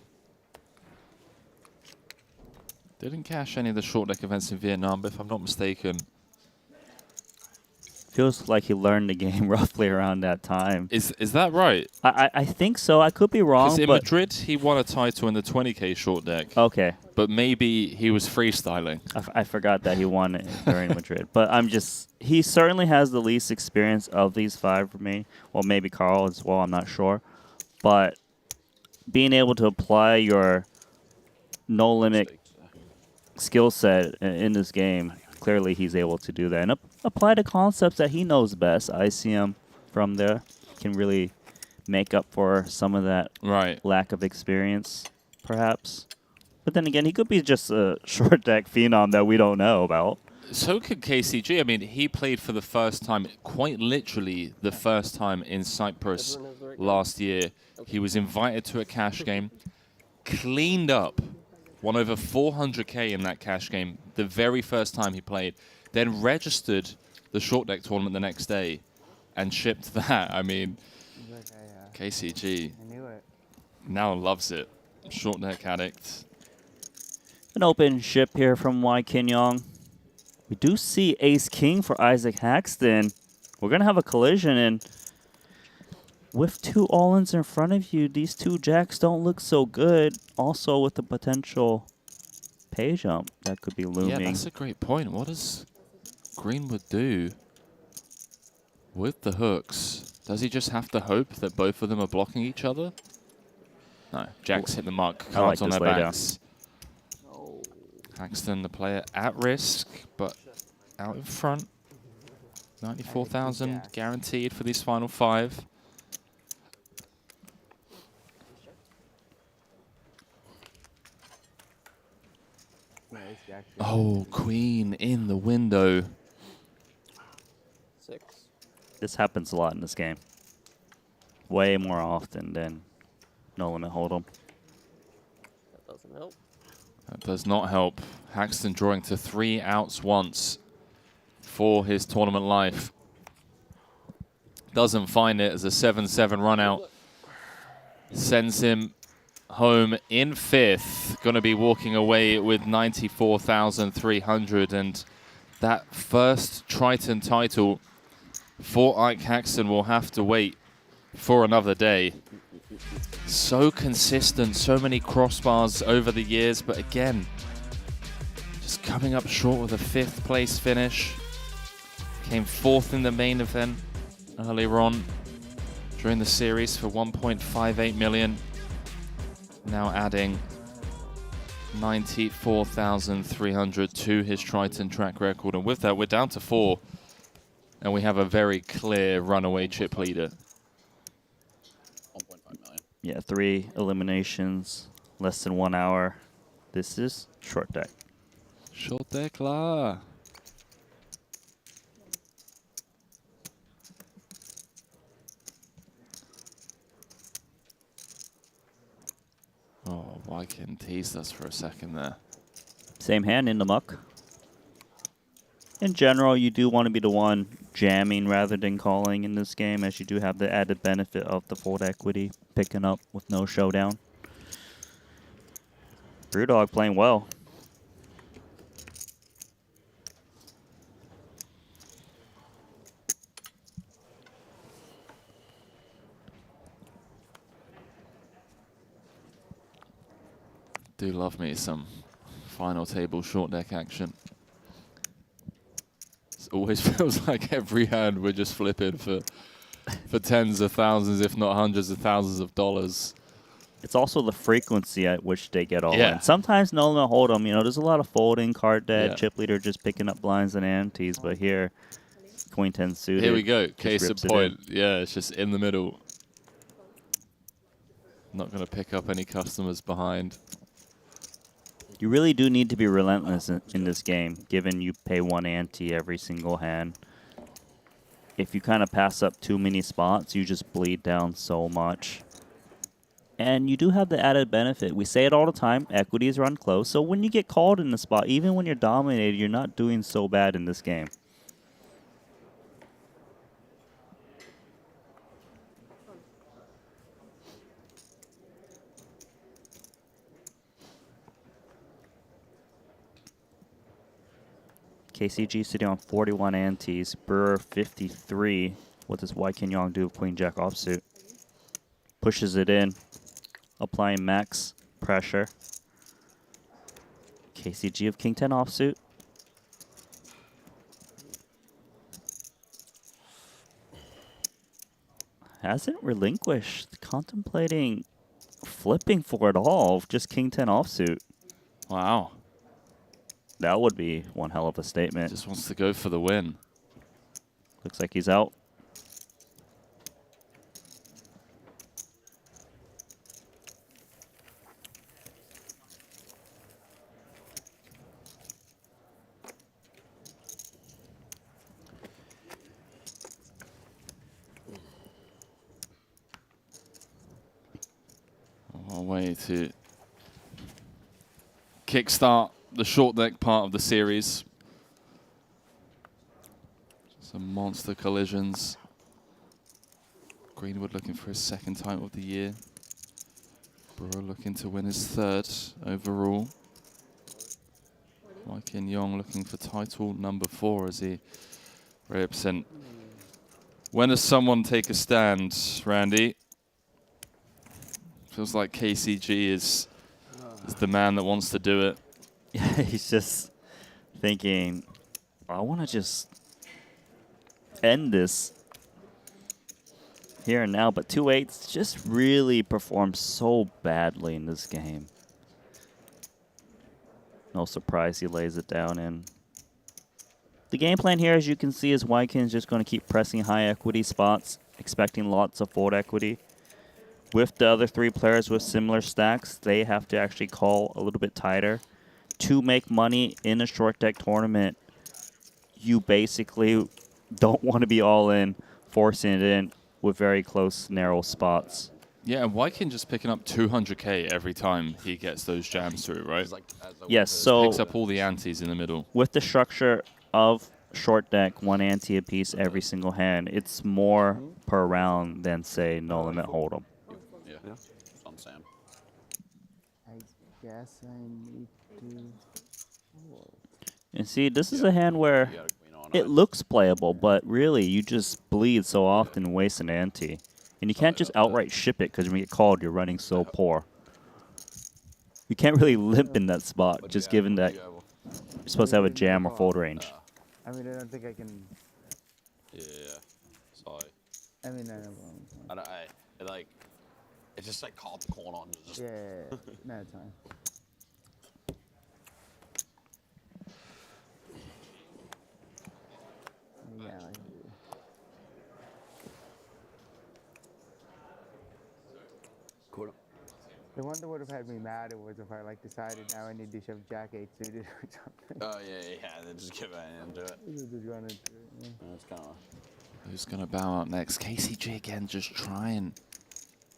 Didn't cash any of the short deck events in Vietnam, but if I'm not mistaken. Feels like he learned the game roughly around that time. Is that right? I think so. I could be wrong. Because in but Madrid, he won a title in the 20K short deck. Okay. But maybe he was freestyling. I forgot that he won it during Madrid. But he certainly has the least experience of these five for me. Well, maybe Carl as well, I'm not sure. But being able to apply your no-limit skill set in this game, clearly he's able to do that. And apply the concepts that he knows best. ICM from there can really make up for some of that lack of experience, perhaps. But then again, he could be just a short deck phenom that we don't know about. So could KCG. I mean, he played for the first time, quite literally the first time in Cyprus last year. He was invited to a cash game, cleaned up, won over 400K in that cash game the very first time he played, then registered the short deck tournament the next day and shipped that. I mean, KCG now loves it. Short deck addict. An open ship here from Y Kin Yong. We do see Ace-King for Isaac Haxton. We're going to have a collision, and with two all-ins in front of you, these two jacks don't look so good. Also with the potential pay jump that could be looming. Yeah, that's a great point. What does Greenwood do with the hooks? Does he just have to hope that both of them are blocking each other? No, jacks hit the mark, cards on their backs. Haxton, the player, at risk, but out in front. 94,000 guaranteed for these final five. Oh, queen in the window. 6. This happens a lot in this game. Way more often than no limit hold'em. That doesn't help. That does not help. Haxton drawing to 3 outs once for his tournament life. Doesn't find it as a 7-7 run out. Sends him home in 5th. Going to be walking away with 94,300. And that first Triton title for Ike Haxton will have to wait for another day. So consistent, so many crossbars over the years, but again, just coming up short with a 5th place finish. Came 4th in the main event earlier on during the series for 1.58 million. Now adding 94,300 to his Triton track record. And with that, we're down to 4. And we have a very clear runaway chip leader. 1.5 million. Yeah, 3 eliminations, less than 1 hour. This is short deck. Short deck la. Oh, Viking teased us for a second there. Same hand in the muck. In general, you do want to be the one jamming rather than calling in this game, as you do have the added benefit of the fold equity picking up with no showdown. Brewdog playing well. Do love me some final table short deck action. It always feels like every hand we're just flipping for tens of thousands, if not hundreds of thousands of dollars. It's also the frequency at which they get all Yeah. in. Sometimes no limit hold'em, you know, there's a lot of folding, card dead, Yeah. chip leader just picking up blinds and antes, but here, Queen 10 suited. Here we go. just Case in rips it point. Yeah, it's just in the middle. Not going to pick up any customers behind. You really do need to be relentless in this game, given you pay one ante every single hand. If you kind of pass up too many spots, you just bleed down so much. And you do have the added benefit. We say it all the time, equities run close. So when you get called in the spot, even when you're dominated, you're not doing so bad in this game. KCG sitting on 41 antes. Brewer 53. What does Wai Kin Yong do with Queen Jack offsuit? Pushes it in, applying max pressure. KCG of King 10 offsuit. Hasn't relinquished. Contemplating flipping for it all. Just King 10 offsuit. Wow. That would be one hell of a statement. Just wants to go for the win. Looks like he's out. A way to kickstart the short deck part of the series. Some monster collisions. Greenwood looking for his second title of the year. Brewer looking to win his third overall. Wai Kin Yong looking for title number 4 as he represent. When does someone take a stand, Randy? Feels like KCG is the man that wants to do it. Yeah, he's just thinking, I want to just end this here and now. But 2-8s just really performed so badly in this game. No surprise he lays it down in. The game plan here, as you can see, is Wai Kin is just going to keep pressing high equity spots, expecting lots of fold equity. With the other 3 players with similar stacks, they have to actually call a little bit tighter. To make money in a short deck tournament, you basically don't want to be all in, forcing it in with very close, narrow spots. Yeah, and Wai Kin just picking up 200k every time he gets those jams through, right? Yes, so Picks up all the antes in the middle. with the structure of short deck, 1 ante a piece every single hand, it's more per round than, say, no limit hold'em. Yeah, that's what I'm saying. I guess I need to. And see, this is a hand where You got a queen on it looks playable, but really you just bleed so often and waste an ante. And you can't just outright ship it because when you get called, you're running so poor. You can't really limp in that spot, just given that you're supposed to have a jam or fold range. I mean, I don't think I can. Yeah, sorry. I mean, I don't. Like, it's just like called the corn on. Just Yeah, no, it's fine. Yeah, I do. Cool. The one that would have had me mad was if I like decided now I need to shove Jack 8 suited or something. Oh yeah, then just give right into it. Just run into it, yeah. That's kind of. Who's going to bow out next? KCG again, just trying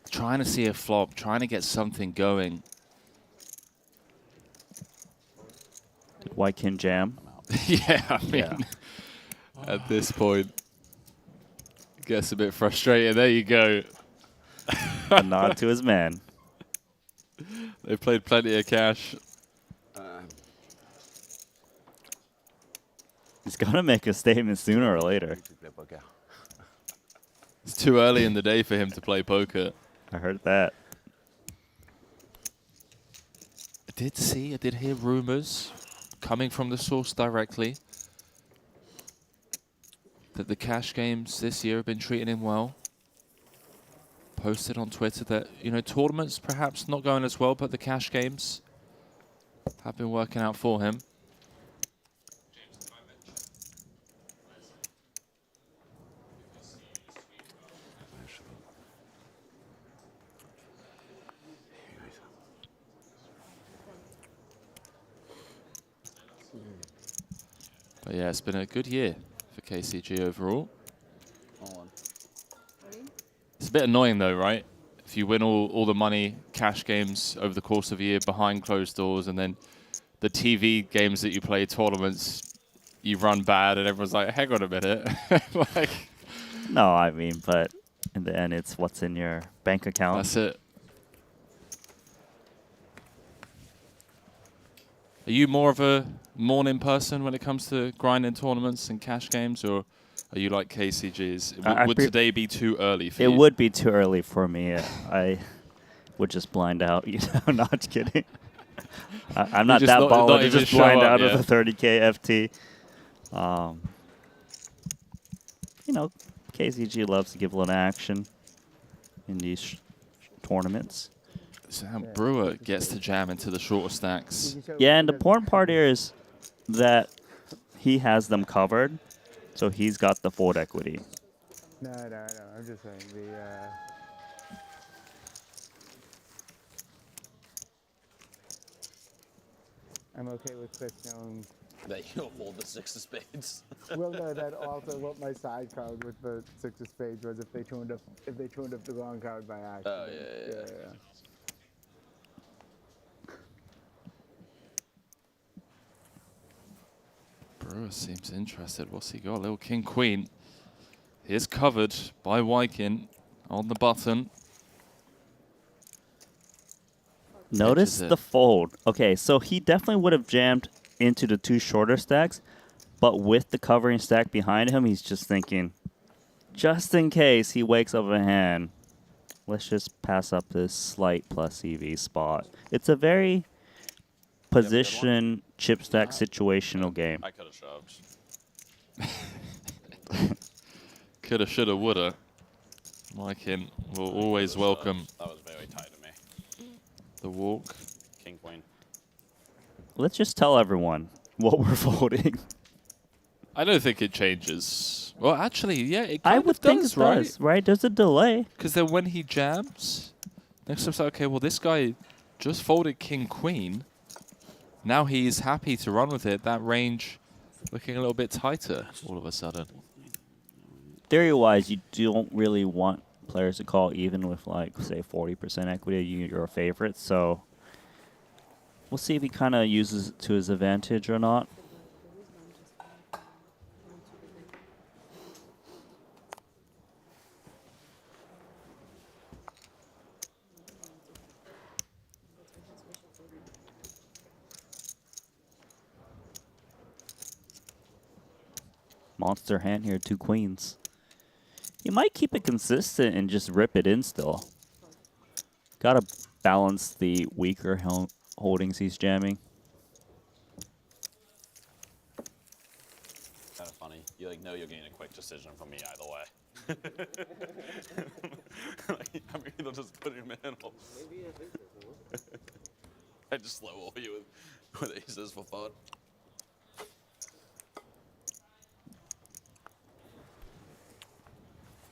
to see a flop, trying to get something going. Did Wai Kin jam? Yeah, I mean, at this point, gets a bit frustrated. There you go. A nod to his man. They played plenty of cash. He's got to make a statement sooner or later. It's too early in the day for him to play poker. I heard that. I did hear rumors coming from the source directly that the cash games this year have been treating him well. Posted on Twitter that, you know, tournaments perhaps not going as well, but the cash games have been working out for him. But yeah, it's been a good year for KCG overall. It's a bit annoying though, right? If you win all the money, cash games over the course of a year behind closed doors, and then the TV games that you play, tournaments, you run bad, and everyone's like, hang on a minute. Like, No, I mean, but in the end, it's what's in your bank account. that's it. Are you more of a morning person when it comes to grinding tournaments and cash games, or are you like KCG's? Would today be too early for you? It would be too early for me. I would just blind out. You know, not kidding. I'm not that baller to just blind out of a 30K FT. You know, KCG loves to give a little action in these tournaments. Sam Brewer gets to jam into the shorter stacks. Yeah, and the important part here is that he has them covered, so he's got the fold equity. No. I'm just saying I'm okay with Chris knowing. That you don't fold the 6 of spades. Well, no, that also what my side card with the 6 of spades was if they tuned up the wrong card by accident. Oh yeah. Brewer seems interested. What's he got? Little King Queen. He is covered by Wykin on the button. Notice the fold. Okay, so he definitely would have jammed into the 2 shorter stacks, but with the covering stack behind him, he's just thinking, just in case he wakes up a hand, let's just pass up this slight plus EV spot. It's a very position chip stack situational game. I could have shoved. Coulda, shoulda, woulda. Wykin will always welcome That was very tight to me. the walk. King, queen. Let's just tell everyone what we're voting. I don't think it changes. Well, actually, yeah, it I kind would of think does, it does, right? There's a delay. Because then when he jams, next time's like, okay, well, this guy just folded King Queen. Now he's happy to run with it. That range looking a little bit tighter all of a sudden. Theory-wise, you don't really want players to call even with, like, say, 40% equity. You're a favorite, so we'll see if he kind of uses it to his advantage or not. Monster hand here, 2 queens. You might keep it consistent and just rip it in still. Gotta balance the weaker holdings he's jamming. Kind of funny. You know you're getting a quick decision from me either way. I'm either just putting him in or... I just slow roll you with aces for fun.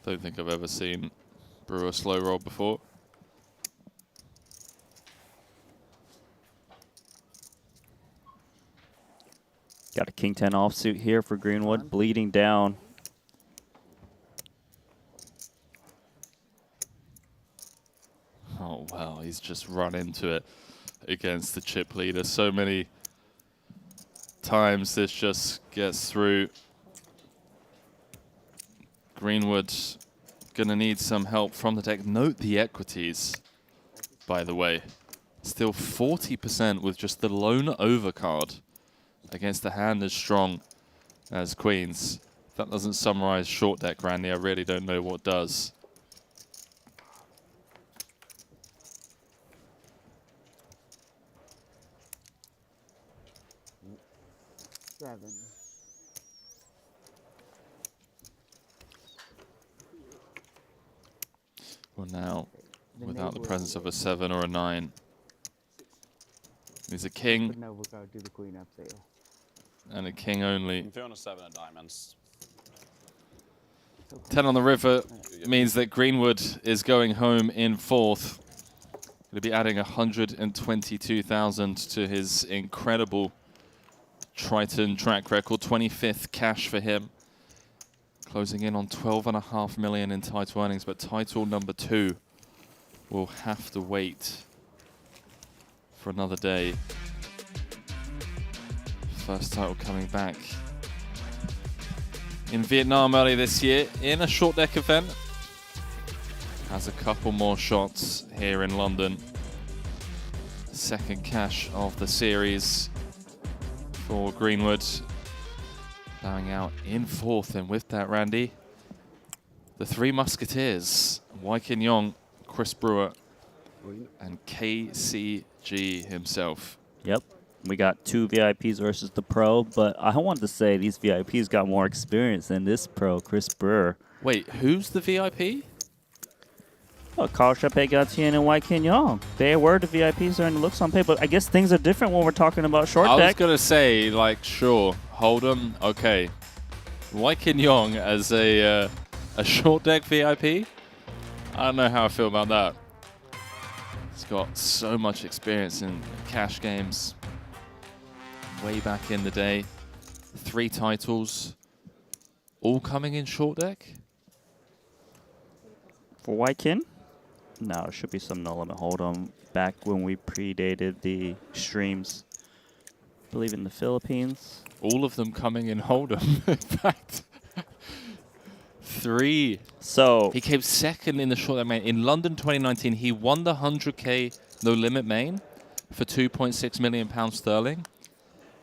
Don't think I've ever seen Brewer slow roll before. Got a King 10 offsuit here for Greenwood, bleeding down. Oh, wow, he's just run into it against the chip leader. So many times this just gets through. Greenwood gonna need some help from the deck. Note the equities, by the way. Still 40% with just the lone overcard against a hand as strong as Queens. If that doesn't summarize short deck, Randy, I really don't know what does. Seven. Well, now, without the presence of a 7 or a 9, he's a king But no, we'll go do the queen up sale. and a king only. If you own a 7 of diamonds, 10 on the river means that Greenwood is going home in 4th. Going to be adding 122,000 to his incredible Triton track record. 25th cash for him. Closing in on 12.5 million in title earnings, but title number 2 will have to wait for another day. First title coming back in Vietnam early this year in a short deck event. Has a couple more shots here in London. Second cash of the series for Greenwood. Bowing out in 4th, and with that, Randy, the 3 Musketeers, Wai Kin Yong, Chris Brewer, and KCG himself. Yep. We got 2 VIPs versus the pro, but I wanted to say these VIPs got more experience than this pro, Chris Brewer. Wait, who's the VIP? Oh, Carl Chape-Gatien and Wai Kin Yong. They were the VIPs during the looks on paper, but I guess things are different when we're talking about short I was deck. going to say, like, sure, Hold'em, okay. Wai Kin Yong as a short deck VIP? I don't know how I feel about that. He's got so much experience in cash games. Way back in the day. 3 titles. All coming in short deck? For Wai Kin? No, it should be some no limit Hold'em back when we predated the streams. I believe in the Philippines. All of them coming in Hold'em. In fact, 3. So he came second in the short deck main. In London 2019, he won the 100k no limit main for £2.6 million sterling,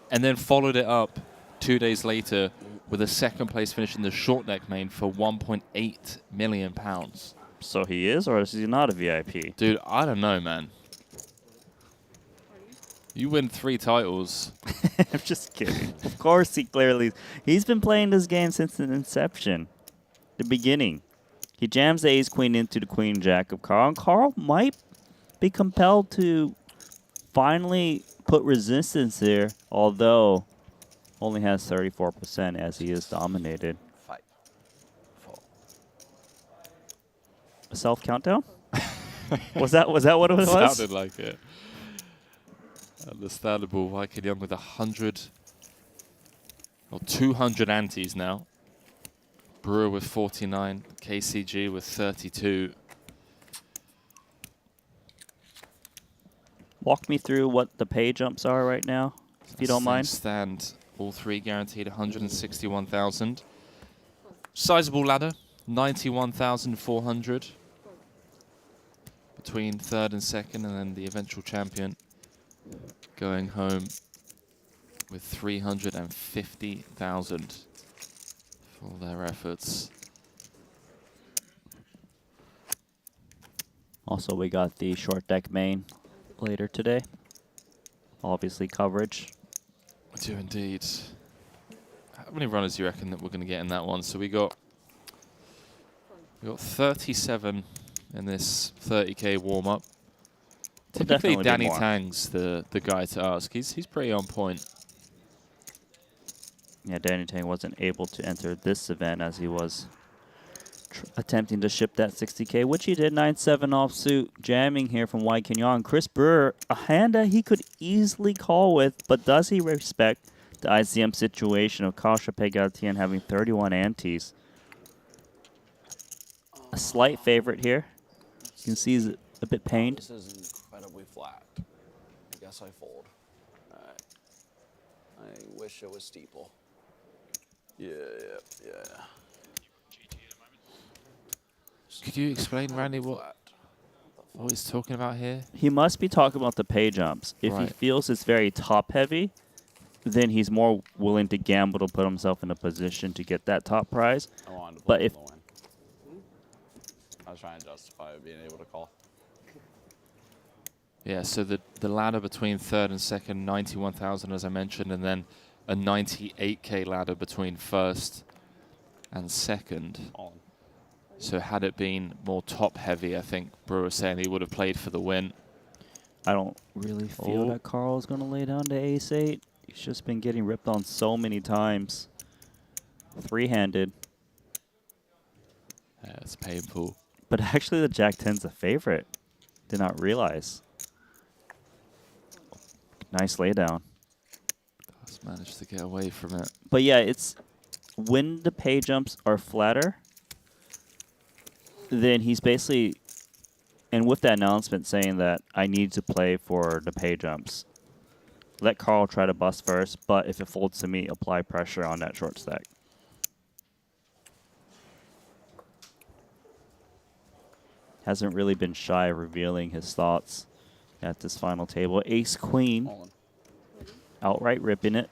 and then followed it up 2 days later with a second place finish in the short deck main for £1.8 million. So he is, or is he not a VIP? Dude, I don't know, man. You win 3 titles. I'm just kidding. Of course, he's been playing this game since the inception, the beginning. He jams the ace queen into the queen jack of Carl, and Carl might be compelled to finally put resistance here, although only has 34% as he is dominated. 5, 4. A self countdown? was that what it was? Sounded like it. Understandable. Wai Kin Yong with 200 antes now. Brewer with 49, KCG with 32. Walk me through what the pay jumps are right now, if you don't mind. Stand, all 3 guaranteed 161,000. Sizable ladder, 91,400. Between 3rd and 2nd, and then the eventual champion going home with 350,000 for their efforts. Also, we got the short deck main later today. Obviously, coverage. We do indeed. How many runners do you reckon that we're going to get in that one? So we got 37 in this 30k warm up. Typically, Danny Tang's the guy to ask. He's pretty on point. Yeah, Danny Tang wasn't able to enter this event as he was attempting to ship that 60k, which he did. 9-7 offsuit, jamming here from Wai Kin Yong. Chris Brewer, a hand that he could easily call with, but does he respect the ICM situation of Carl Chape-Gatien having 31 antes? A slight favorite here. You can see he's a bit pained. This is incredibly flat. I guess I fold. Alright. I wish it was steeple. Yeah. Could you explain, Randy, what he's talking about here? He must be talking about the pay jumps. If he Right. feels it's very top heavy, then he's more willing to gamble to put himself in a position to get that top prize. I wanted to But play if the win. I was trying to justify being able to call. Yeah, so the ladder between third and second, 91,000 as I mentioned, and then a 98K ladder between first and second. All in. So had it been more top heavy, I think Brewer saying he would have played for the win. I don't really feel Oh. that Carl's going to lay down to ace-8. He's just been getting ripped on so many times. Three-handed. Yeah, it's painful. But actually the Jack-10's a favorite. Did not realize. Nice laydown. Just managed to get away from it. But yeah, it's when the pay jumps are flatter, then he's basically, and with that announcement saying that I need to play for the pay jumps, let Carl try to bust first, but if it folds to me, apply pressure on that short stack. Hasn't really been shy of revealing his thoughts at this final table. Ace-Queen, All in. outright ripping it.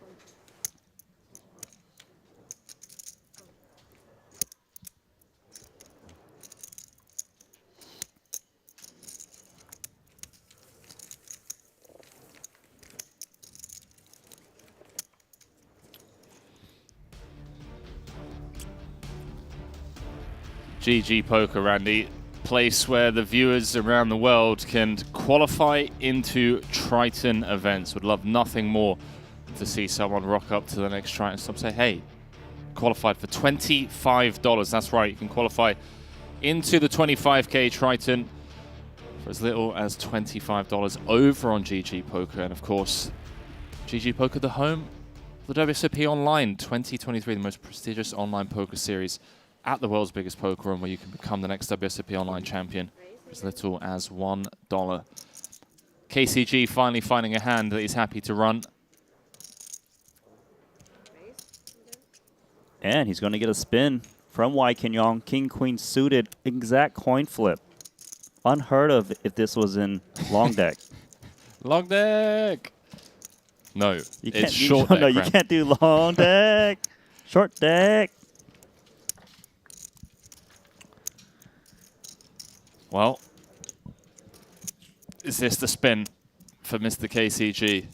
GG Poker, Randy. Place where the viewers around the world can qualify into Triton events. Would love nothing more to see someone rock up to the next Triton stop, say, hey, qualified for $25. That's right, you can qualify into the 25K Triton for as little as $25 over on GG Poker. And of course, GG Poker, the home of the WSOP Online 2023, the most prestigious online poker series at the world's biggest poker room, where you can become the next WSOP Online champion for as little as $1. KCG finally finding a hand that he's happy to run. And he's going to get a spin from Y Kenyon. King, Queen suited. Exact coin flip. Unheard of if this was in long deck. Long deck! No, You it's short deck. No, you can't do long deck. Short deck. Well, is this the spin for Mr. KCG?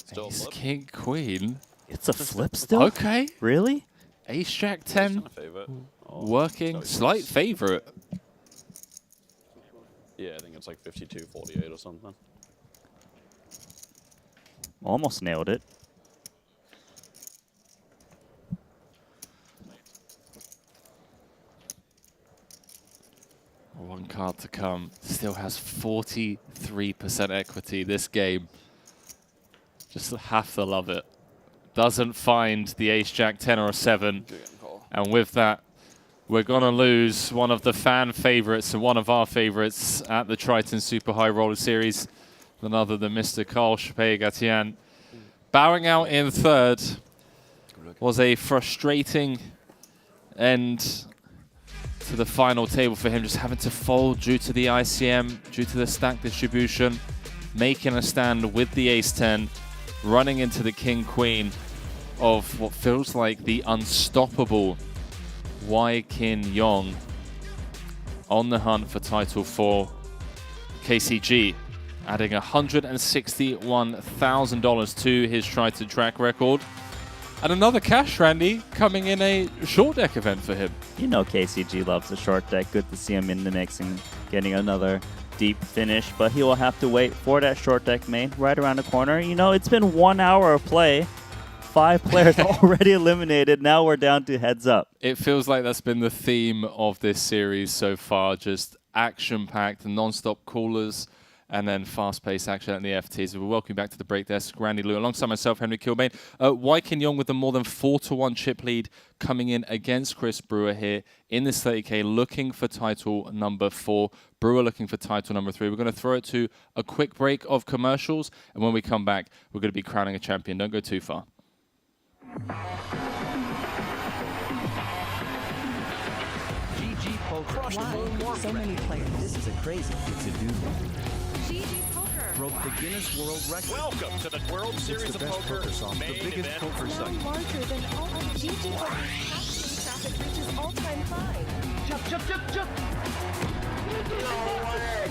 Still a Ace, flip? King, Queen. It's a flip still? Okay. Really? Ace, Jack, 10. Kind of favorite. Working. Slight favorite. Yeah, I think it's like 52-48 or something. Almost nailed it. One card to come. Still has 43% equity this game. Just have to love it. Doesn't find the Ace, Jack, 10 or a 7. And with that, we're going to lose one of the fan favorites and one of our favorites at the Triton Super High Roller Series. None other than Mr. Carl Chapé-Gatian. Bowing out in third was a frustrating end to the final table for him, just having to fold due to the ICM, due to the stack distribution, making a stand with the Ace-10, running into the King-Queen of what feels like the unstoppable Y Kin Yong on the hunt for Title 4. KCG adding $161,000 to his Triton track record. And another cash, Randy, coming in a short deck event for him. You know KCG loves the short deck. Good to see him in the mix and getting another deep finish. But he will have to wait for that short deck main right around the corner. You know, it's been 1 hour of play. 5 players already eliminated. Now we're down to heads up. It feels like that's been the theme of this series so far. Just action-packed, non-stop callers and then fast-paced action at the FT. So we'll welcome you back to the break desk, Randy Liu, alongside myself, Henry Kilbane. Wai Kin Yong with the more than 4-1 chip lead coming in against Chris Brewer here in this 30K, looking for title number 4. Brewer looking for title number 3. We're going to throw it to a quick break of commercials, and when we come back, we're going to be crowning a champion. Don't go too far. Crushed why so many players? This is a crazy. It's a dude. GG Poker broke the Guinness World Record. Welcome to the World Series of Poker site, the biggest poker site. Larger than all other GG Poker. Traffic reaches all-time high. Jump, jump, jump, jump! No way!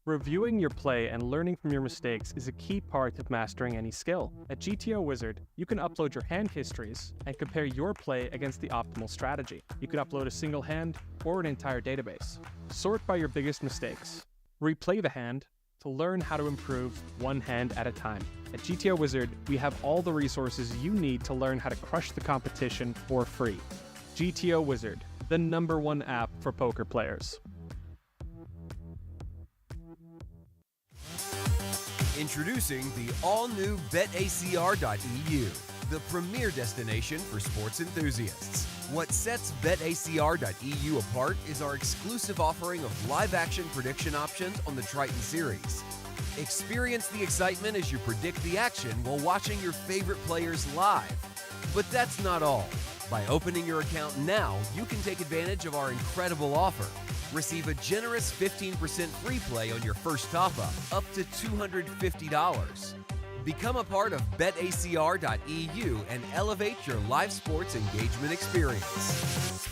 Reviewing your play and learning from your mistakes is a key part of mastering any skill. At GTO Wizard, you can upload your hand histories and compare your play against the optimal strategy. You can upload a single hand or an entire database. Sort by your biggest mistakes. Replay the hand to learn how to improve one hand at a time. At GTO Wizard, we have all the resources you need to learn how to crush the competition for free. GTO Wizard, the #1 app for poker players. Introducing the all-new BetACR.eu, the premier destination for sports enthusiasts. What sets BetACR.eu apart is our exclusive offering of live-action prediction options on the Triton series. Experience the excitement as you predict the action while watching your favorite players live. But that's not all. By opening your account now, you can take advantage of our incredible offer. Receive a generous 15% free play on your first top-up, up to $250. Become a part of BetACR.eu and elevate your live sports engagement experience.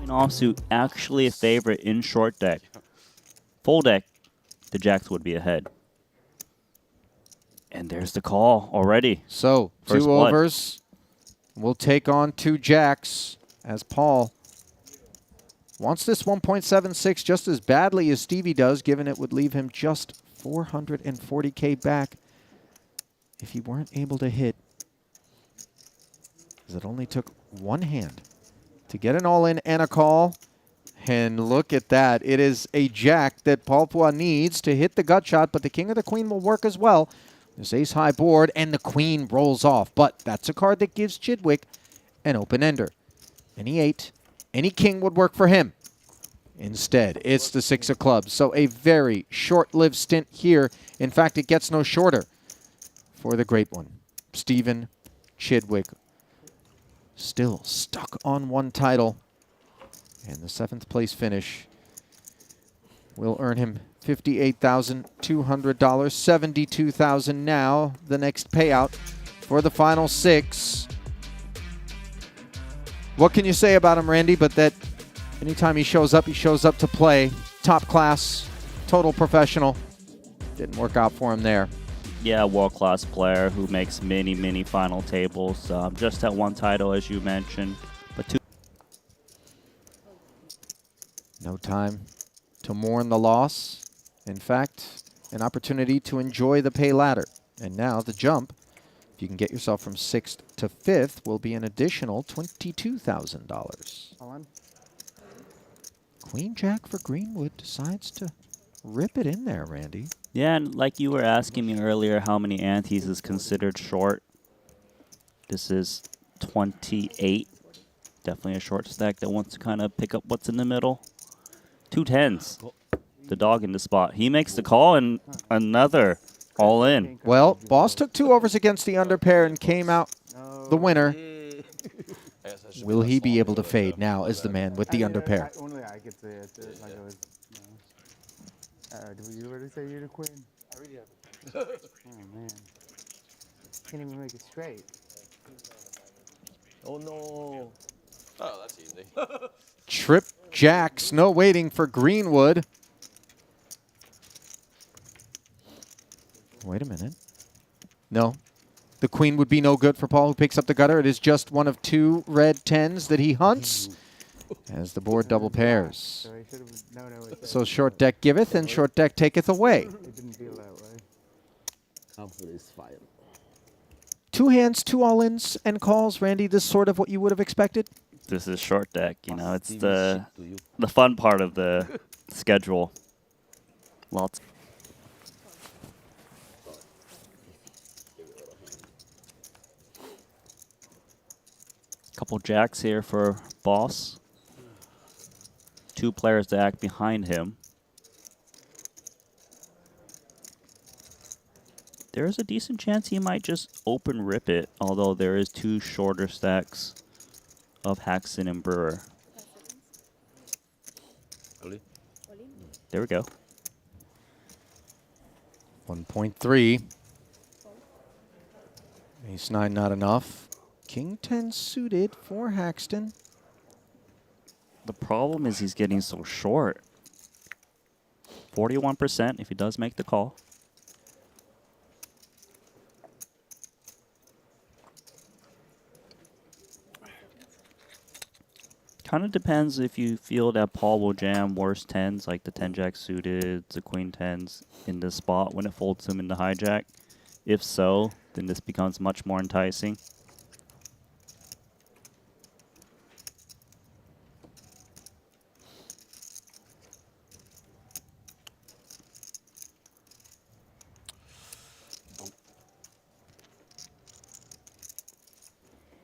Offsuit actually a favorite in short deck. Full deck, the jacks would be ahead. And there's the call already. So, First 2 blood. overs will take on 2 jacks as Paul wants this 1.76 just as badly as Stevie does, given it would leave him just 440K back if he weren't able to hit. Because it only took 1 hand to get an all-in and a call. And look at that. It is a jack that Paul Pua needs to hit the gut shot, but the king or the queen will work as well. There's ace-high board, and the queen rolls off. But that's a card that gives Chidwick an open-ender. Any 8, any king would work for him. Instead, it's the 6 of clubs. So a very short-lived stint here. In fact, it gets no shorter for the great one. Stephen Chidwick still stuck on one title. And the 7th place finish will earn him $58,200, $72,000 now. The next payout for the final 6. What can you say about him, Randy, but that anytime he shows up to play. Top class, total professional. Didn't work out for him there. Yeah, world-class player who makes many final tables. Just at one title, as you mentioned, but 2. No time to mourn the loss. In fact, an opportunity to enjoy the pay ladder. And now the jump, if you can get yourself from 6th to 5th, will be an additional $22,000. Queen Jack for Greenwood decides to rip it in there, Randy. Yeah, and like you were asking me earlier, how many antes is considered short? This is 28. Definitely a short stack that wants to kind of pick up what's in the middle. 2 10s. The dog in the spot. He makes the call and another all in. Well, Boss took 2 overs against the underpair and came out the winner. Will he be able to fade now as the man with the underpair? Only I could say it. Like it was, did you already say you're the queen? I already have. Oh, man. Can't even make it straight. Oh, no. Oh, that's easy. Trip jacks, no waiting for Greenwood. Wait a minute. No. The queen would be no good for Paul, who picks up the gutter. It is just one of 2 red 10s that he hunts as the board double pairs. So short deck giveth and short deck taketh away. It didn't feel that way. 2 hands, 2 all-ins and calls. Randy, this sort of what you would have expected? This is short deck, you know. It's the fun part of the schedule. Lots. Couple jacks here for Boss. 2 players to act behind him. There is a decent chance he might just open rip it, although there is 2 shorter stacks of Haxton and Brewer. There we go. 1.3. Ace 9 not enough. King 10 suited for Haxton. The problem is he's getting so short. 41% if he does make the call. Kind of depends if you feel that Paul will jam worse 10s like the 10 jack suited, the queen 10s in this spot when it folds him in the hijack. If so, then this becomes much more enticing.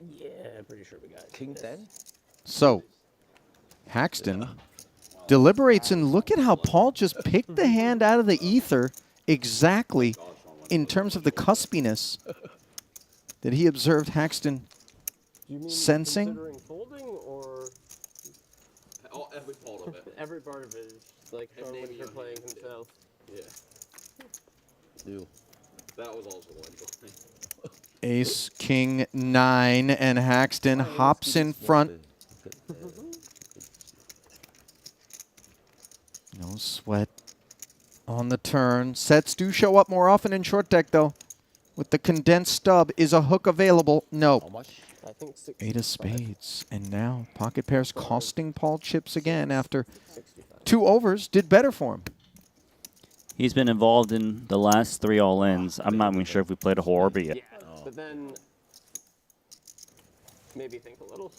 Yeah, pretty sure we got King 10? So, Haxton deliberates, and look at how Paul just picked the hand out of the ether exactly in terms of the cuspiness that he observed Haxton sensing. Folding or every part of it. every part of it is like Charlie for playing himself. Yeah. Deal. That was also one. Ace, King 9, and Haxton hops in front. No sweat on the turn. Sets do show up more often in short deck, though. With the condensed stub, is a hook available? No. How much? I think 65. 8 of spades. And now pocket pairs costing Paul chips again after 2 overs. Did better for him. He's been involved in the last 3 all-ins. I'm not even sure if we played a whole orbit yet. Yeah, but then maybe think a little.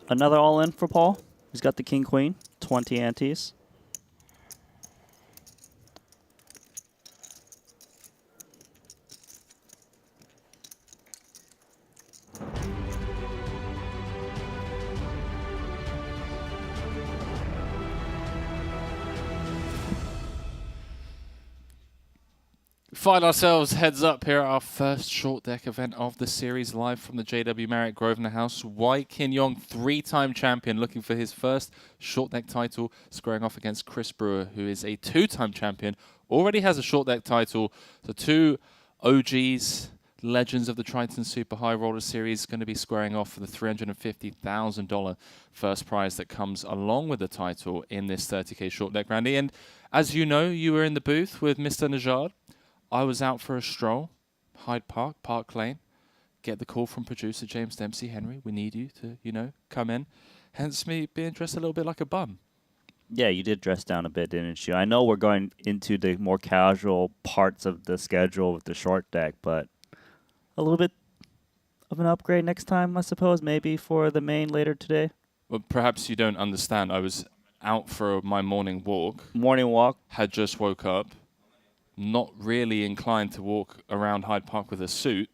Another all-in for Paul. He's got the king-queen, 20 antes. Find ourselves heads up here at our first short deck event of the series, live from the JW Marriott Grosvenor House. Wai Kin-yong, 3-time champion, looking for his first short deck title, squaring off against Chris Brewer, who is a 2-time champion, already has a short deck title. The two OGs, legends of the Triton Super High Roller Series, going to be squaring off for the $350,000 first prize that comes along with the title in this 30K short deck, Randy. And as you know, you were in the booth with Mr. Najad. I was out for a stroll, Hyde Park, Park Lane. Get the call from producer James Dempsey. Henry, we need you to, come in. Hence me being dressed a little bit like a bum. Yeah, you did dress down a bit, didn't you? I know we're going into the more casual parts of the schedule with the short deck, but a little bit of an upgrade next time, I suppose, maybe for the main later today. Well, perhaps you don't understand. I was out for my morning walk. Morning walk. Had just woke up. Not really inclined to walk around Hyde Park with a suit.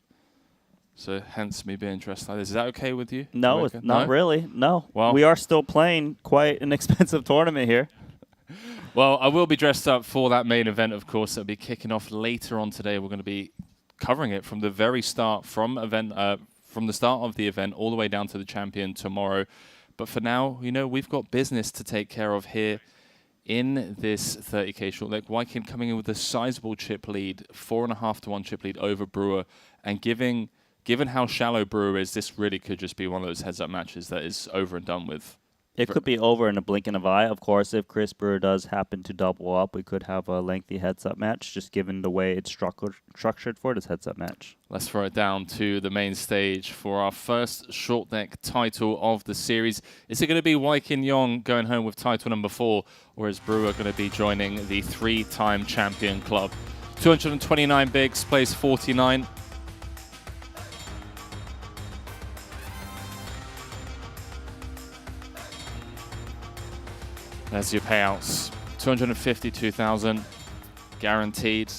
So hence me being dressed like this. Is that okay with you? No, it's not really. No. Well, we are still playing quite an expensive tournament here. Well, I will be dressed up for that main event, of course. That'll be kicking off later on today. We're going to be covering it from the very start, from the start of the event all the way down to the champion tomorrow. But for now, we've got business to take care of here in this 30K short deck. Wai Kin coming in with a sizable chip lead, 4.5 to 1 chip lead over Brewer, and given how shallow Brewer is, this really could just be one of those heads-up matches that is over and done with. It could be over in a blink of an eye. Of course, if Chris Brewer does happen to double up, we could have a lengthy heads-up match, just given the way it's structured for this heads-up match. Let's throw it down to the main stage for our first short deck title of the series. Is it going to be Wai Kin-yong going home with title number 4, or is Brewer going to be joining the 3-time champion club? 229 bigs, place 49. There's your payouts. 252,000 guaranteed.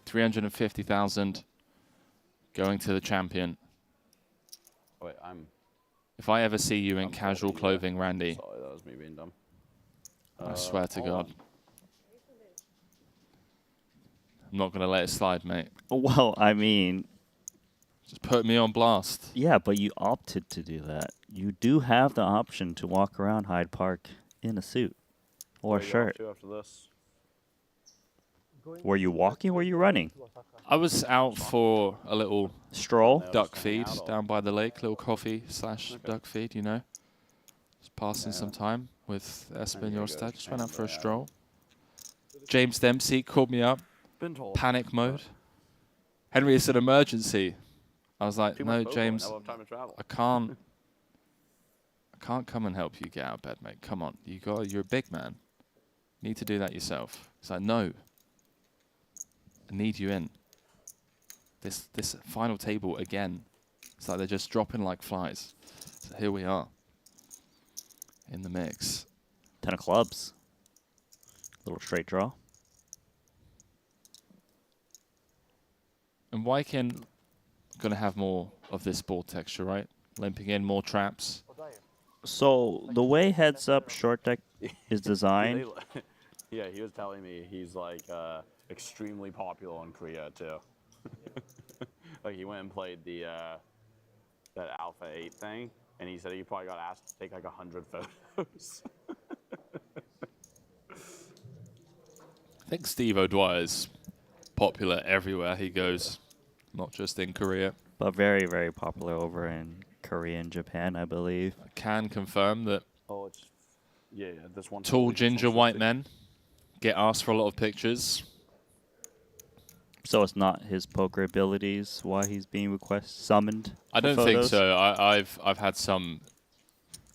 350,000 going to the champion. Wait, if I ever see you in casual clothing, Randy. Sorry, that was me being dumb. I swear to God. I'm not going to let it slide, mate. Well, I mean, just put me on blast. Yeah, but you opted to do that. You do have the option to walk around Hyde Park in a suit or a shirt. After this? Were you walking or were you running? I was out for a little stroll, duck feed down by the lake, little coffee / duck feed, Just passing some time with Espen Jorstad. Just went out for a stroll. James Dempsey called me up. Panic mode. Henry, it's an emergency. I was like, no, James, I can't come and help you get out of bed, mate. Come on, you're a big man. You need to do that yourself. He's like, no, I need you in. This final table again. It's like they're just dropping like flies. So here we are in the mix. 10 of clubs. Little straight draw. And Wai Kin going to have more of this board texture, right? Limping in, more traps. So the way heads up short deck is designed. Yeah, he was telling me he's like extremely popular in Korea too. Like he went and played the that Alpha 8 thing, and he said he probably got asked to take like 100 photos. I think Steve O'Dwyer's popular everywhere he goes, not just in Korea. But very, very popular over in Korea and Japan, I believe. I can confirm that this one tall ginger white men get asked for a lot of pictures. So it's not his poker abilities why he's being summoned. I don't think so. I've had some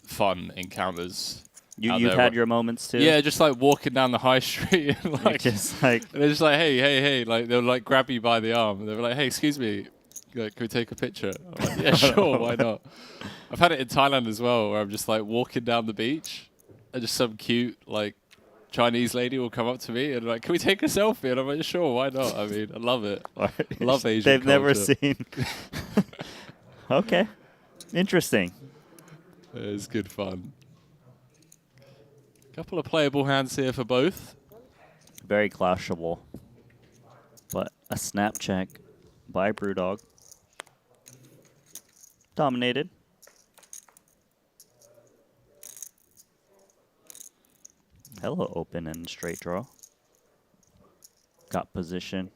fun encounters. You've had your moments too. Yeah, just like walking down the high street, and like, they're just like, hey, like they'll like grab you by the arm, and they're like, hey, excuse me, can we take a picture? I'm like, yeah, sure, why not? I've had it in Thailand as well, where I'm just like walking down the beach, and just some cute like Chinese lady will come up to me and like, can we take a selfie? And I'm like, sure, why not? I mean, I love it. I love Asian They've culture. never seen. Okay, interesting. It's good fun. Couple of playable hands here for both. Very clashable, but A snap check by Brewdog. Dominated. Hello, open and straight draw. Got position.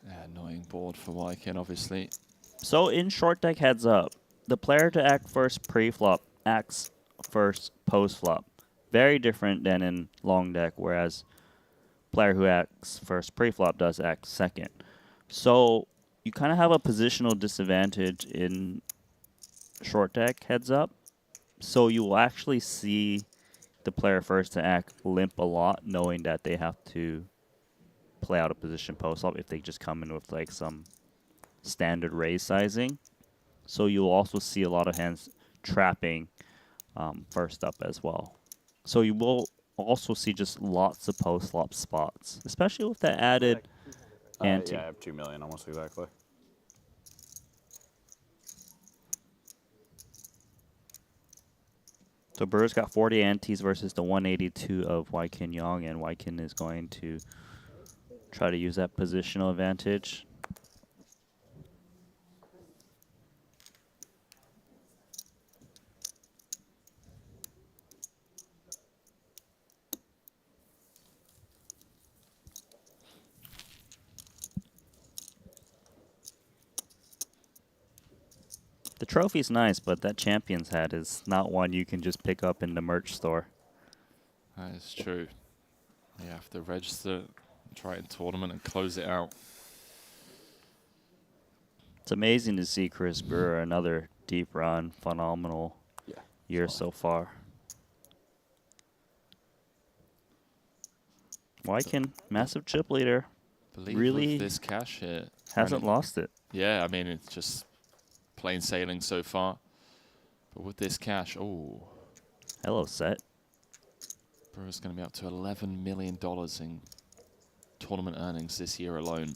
Yeah, annoying board for Wykin, obviously. So in short deck heads up, the player to act first pre-flop acts first post-flop. Very different than in long deck, whereas player who acts first pre-flop does act second. So you kind of have a positional disadvantage in short deck heads up. So you will actually see the player first to act limp a lot, knowing that they have to play out a position post-flop if they just come in with like some standard raise sizing. So you'll also see a lot of hands trapping first up as well. So you will also see just lots of post-flop spots, especially with that added ante. Yeah, I have 2 million almost exactly. So Brewer's got 40 antes versus the 182 of Wykin Young, and Wykin is going to try to use that positional advantage. The trophy's nice, but that champion's hat is not one you can just pick up in the merch store. That is true. You have to register, Triton tournament, and close it out. It's amazing to see Chris Brewer, another deep run, phenomenal year so far. Wykin, massive chip leader. Really with this cash here, hasn't lost it. Yeah, I mean, it's just plain sailing so far. But with this cash, oh. Hello, set. Brewer's going to be up to $11 million in tournament earnings this year alone.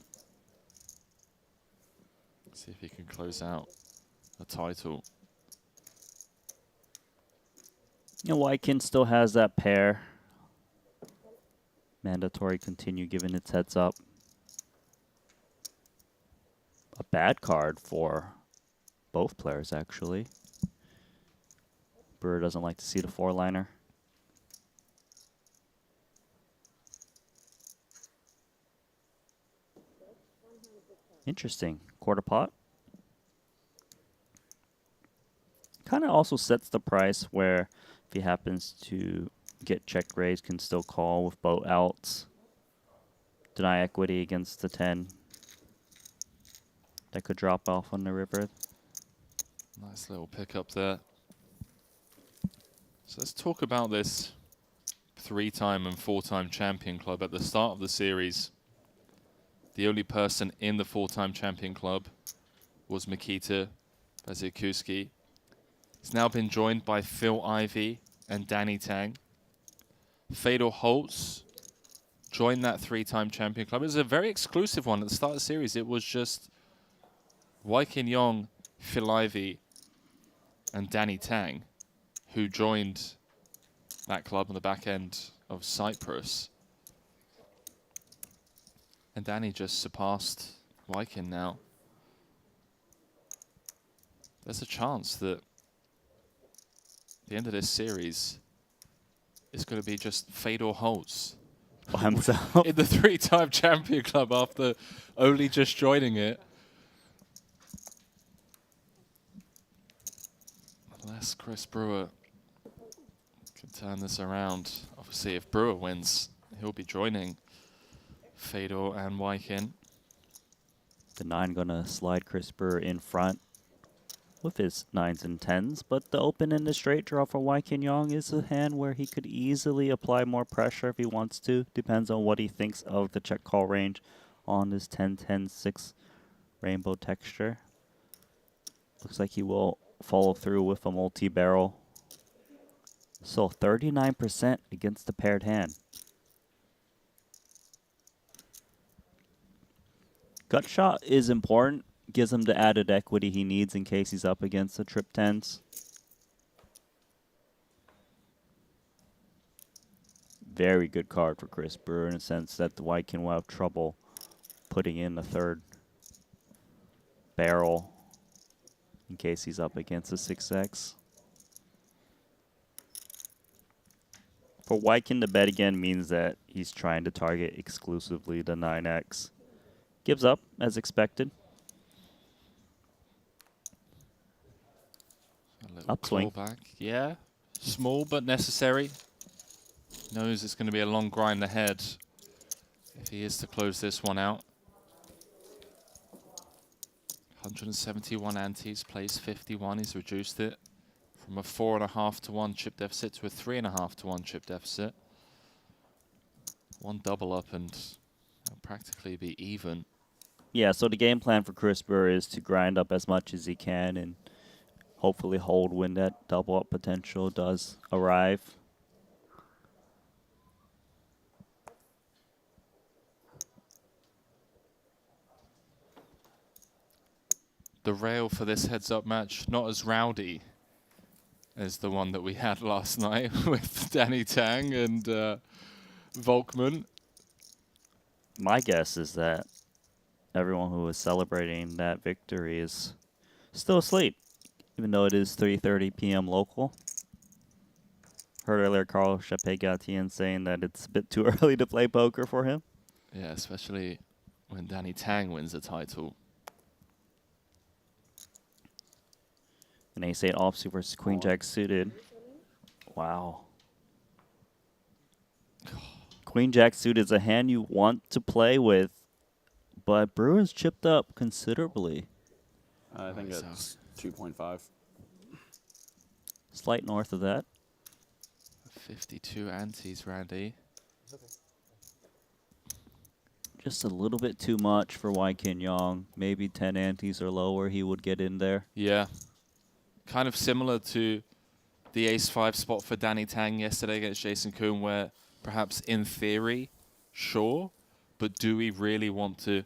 See if he can close out a title. You know, Wykin still has that pair. Mandatory continue giving its heads up. A bad card for both players, actually. Brewer doesn't like to see the four-liner. Interesting. Quarter pot. Kind of also sets the price where if he happens to get check raise, can still call with both outs. Deny equity against the 10. That could drop off on the river. Nice little pickup there. So let's talk about this 3-time and 4-time champion club. At the start of the series, the only person in the 4-time champion club was Mikita Bazikuski. He's now been joined by Phil Ivey and Danny Tang. Fedor Holtz joined that 3-time champion club. It was a very exclusive one. At the start of the series, it was just Wykin Yong, Phil Ivey, and Danny Tang, who joined that club on the back end of Cyprus. And Danny just surpassed Wykin now. There's a chance that the end of this series is going to be just Fedor Holtz by himself in the 3-time champion club after only just joining it. Unless Chris Brewer can turn this around. Obviously, if Brewer wins, he'll be joining Fedor and Wykin. The 9 gonna slide Chris Brewer in front with his 9s and 10s, but the open and the straight draw for Wykin Yong is a hand where he could easily apply more pressure if he wants to. Depends on what he thinks of the check call range on this 10-10-6 rainbow texture. Looks like he will follow through with a multi-barrel. So 39% against the paired hand. Gut shot is important gives him the added equity he needs in case he's up against the trip 10s. Very good card for Chris Brewer in a sense that the Whitekin will have trouble putting in the third barrel in case he's up against a 6X. For Whitekin to bet again means that he's trying to target exclusively the 9X. Gives up, as expected. Upswing. Back. Yeah, small but necessary. Knows it's going to be a long grind ahead if he is to close this one out. 171 antes, plays 51. He's reduced it from a 4.5 to 1 chip deficit to a 3.5 to 1 chip deficit. One double up and it'll practically be even. Yeah, so the game plan for Chris Brewer is to grind up as much as he can and hopefully hold when that double up potential does arrive. The rail for this heads-up match, not as rowdy as the one that we had last night with Danny Tang and Volkman. My guess is that everyone who was celebrating that victory is still asleep, even though it is 3:30 p.m. local. Heard earlier Carl Chappé-Gatien saying that it's a bit too early to play poker for him. Yeah, especially when Danny Tang wins the title. An ace-8 offsuit versus queen-jack suited. Wow. Queen-jack suited is a hand you want to play with, but Brewer's chipped up considerably. I think it's 2.5. Slight north of that. 52 antes, Randy. Just a little bit too much for Wai-Kin Yong. Maybe 10 antes or lower, he would get in there. Yeah. Kind of similar to the ace-5 spot for Danny Tang yesterday against Jason Kuhn, where perhaps in theory, sure, but do we really want to,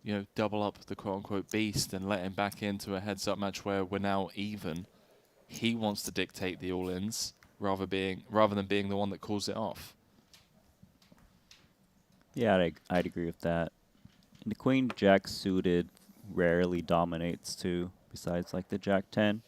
you know, double up the quote-unquote beast and let him back into a heads-up match where we're now even? He wants to dictate the all-ins rather than being the one that calls it off. Yeah, I'd agree with that. And the queen-jack suited rarely dominates too, besides like the jack-10.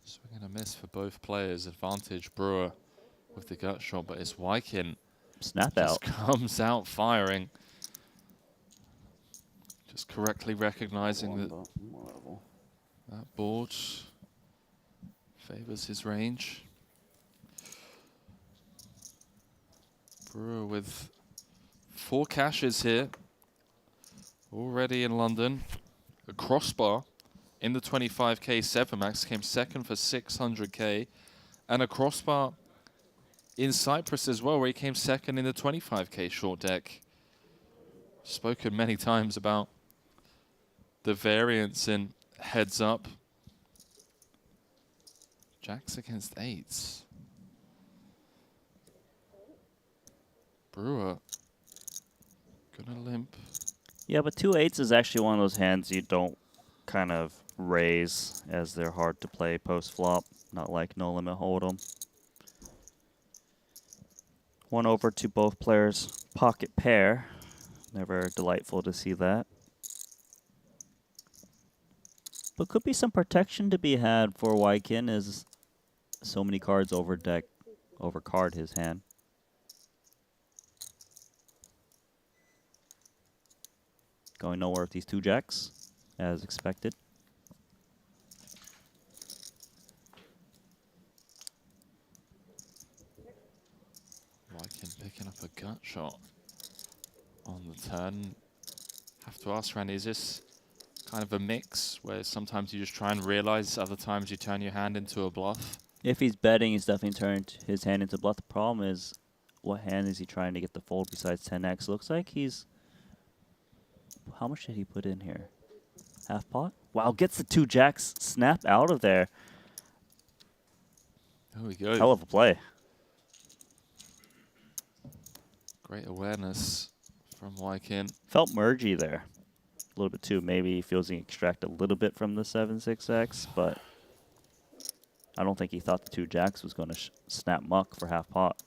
Swing and a miss for both players. Advantage Brewer with the gut shot, but it's Wai-Kin. Snap Just out. comes out firing. Just correctly recognizing that that board favors his range. Brewer with 4 cashes here. Already in London. A crossbar in the 25k 7max, came second for 600k. And a crossbar in Cyprus as well, where he came second in the 25k short deck. Spoken many times about the variance in heads up. Jacks against 8s. Brewer gonna limp. Yeah, but 2 8s is actually one of those hands you don't kind of raise, as they're hard to play post-flop, not like No Limit Hold'em. 1 over to both players' pocket pair. Never delightful to see that. But could be some protection to be had for Wai-Kin, as so many cards overcard his hand. Going nowhere with these 2 jacks, as expected. Wai-Kin picking up a gut shot on the turn. Have to ask Randy, is this kind of a mix where sometimes you just try and realize, other times you turn your hand into a bluff? If he's betting, he's definitely turned his hand into bluff. The problem is, what hand is he trying to get the fold besides 10x? Looks like he's... How much did he put in here? Half pot? Wow, gets the 2 jacks snap out of there. There we go. Hell of a play. Great awareness from Wykin. Felt mergy there. A little bit too. Maybe he feels he can extract a little bit from the 7-6x, but I don't think he thought the 2 jacks was going to snap muck for half pot.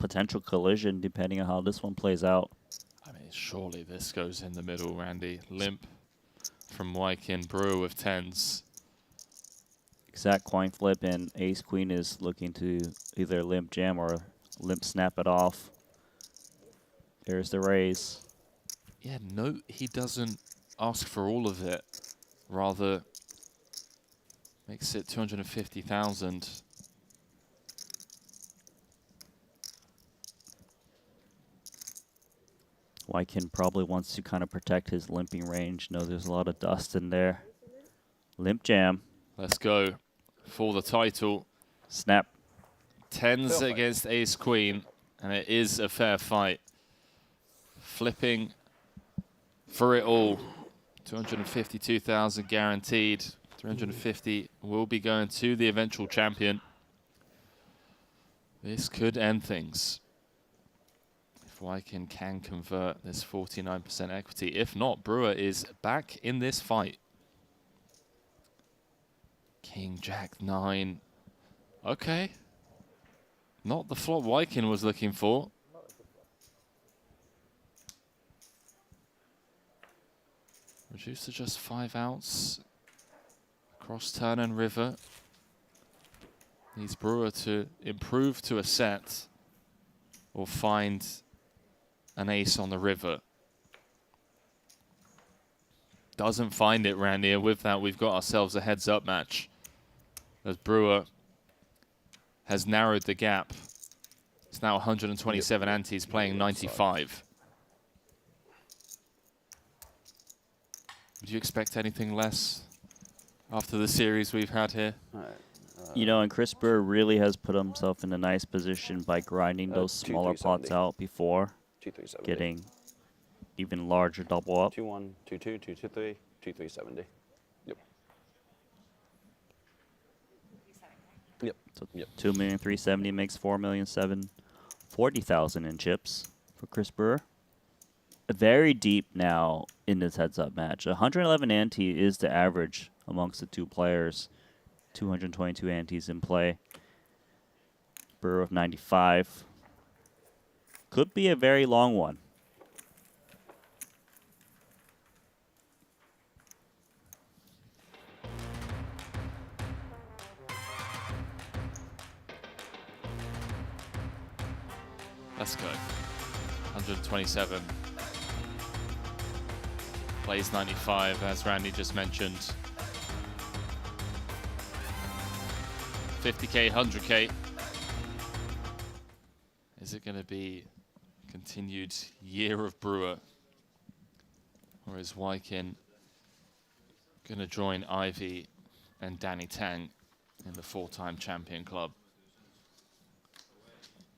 Potential collision depending on how this one plays out. I mean, surely this goes in the middle, Randy. Limp from Wykin, Brewer with 10s. Exact coin flip, and ace queen is looking to either limp jam or limp snap it off. There's the raise. Yeah, note he doesn't ask for all of it. Rather, makes it 250,000. Wykin probably wants to kind of protect his limping range. Know there's a lot of dust in there. Limp jam. Let's go for the title. Snap. 10s against ace queen, and it is a fair fight. Flipping for it all. 252,000 guaranteed. 350 will be going to the eventual champion. This could end things. If Wykin can convert this 49% equity. If not, Brewer is back in this fight. King, Jack, 9. Okay. Not the flop Wykin was looking for. Reduced to just 5 outs. Cross turn and river. Needs Brewer to improve to a set or find an ace on the river. Doesn't find it, Randy. And with that, we've got ourselves a heads-up match. As Brewer has narrowed the gap. It's now 127 ante. He's playing 95. Would you expect anything less after the series we've had here? You know, and Chris Brewer really has put himself in a nice position by grinding those smaller pots out before getting even larger double up. 2-1, 2-2, 2-2-3, 2-3-70. Yep. Yep. So 2,370,000 makes 4,740,000 in chips for Chris Brewer. Very deep now in this heads-up match. 111 ante is the average amongst the two players. 222 antes in play. Brewer of 95. Could be a very long one. Let's go. 127. Plays 95, as Randy just mentioned. 50k, 100k. Is it going to be continued year of Brewer? Or is Wykin going to join Ivy and Danny Tang in the 4-time champion club?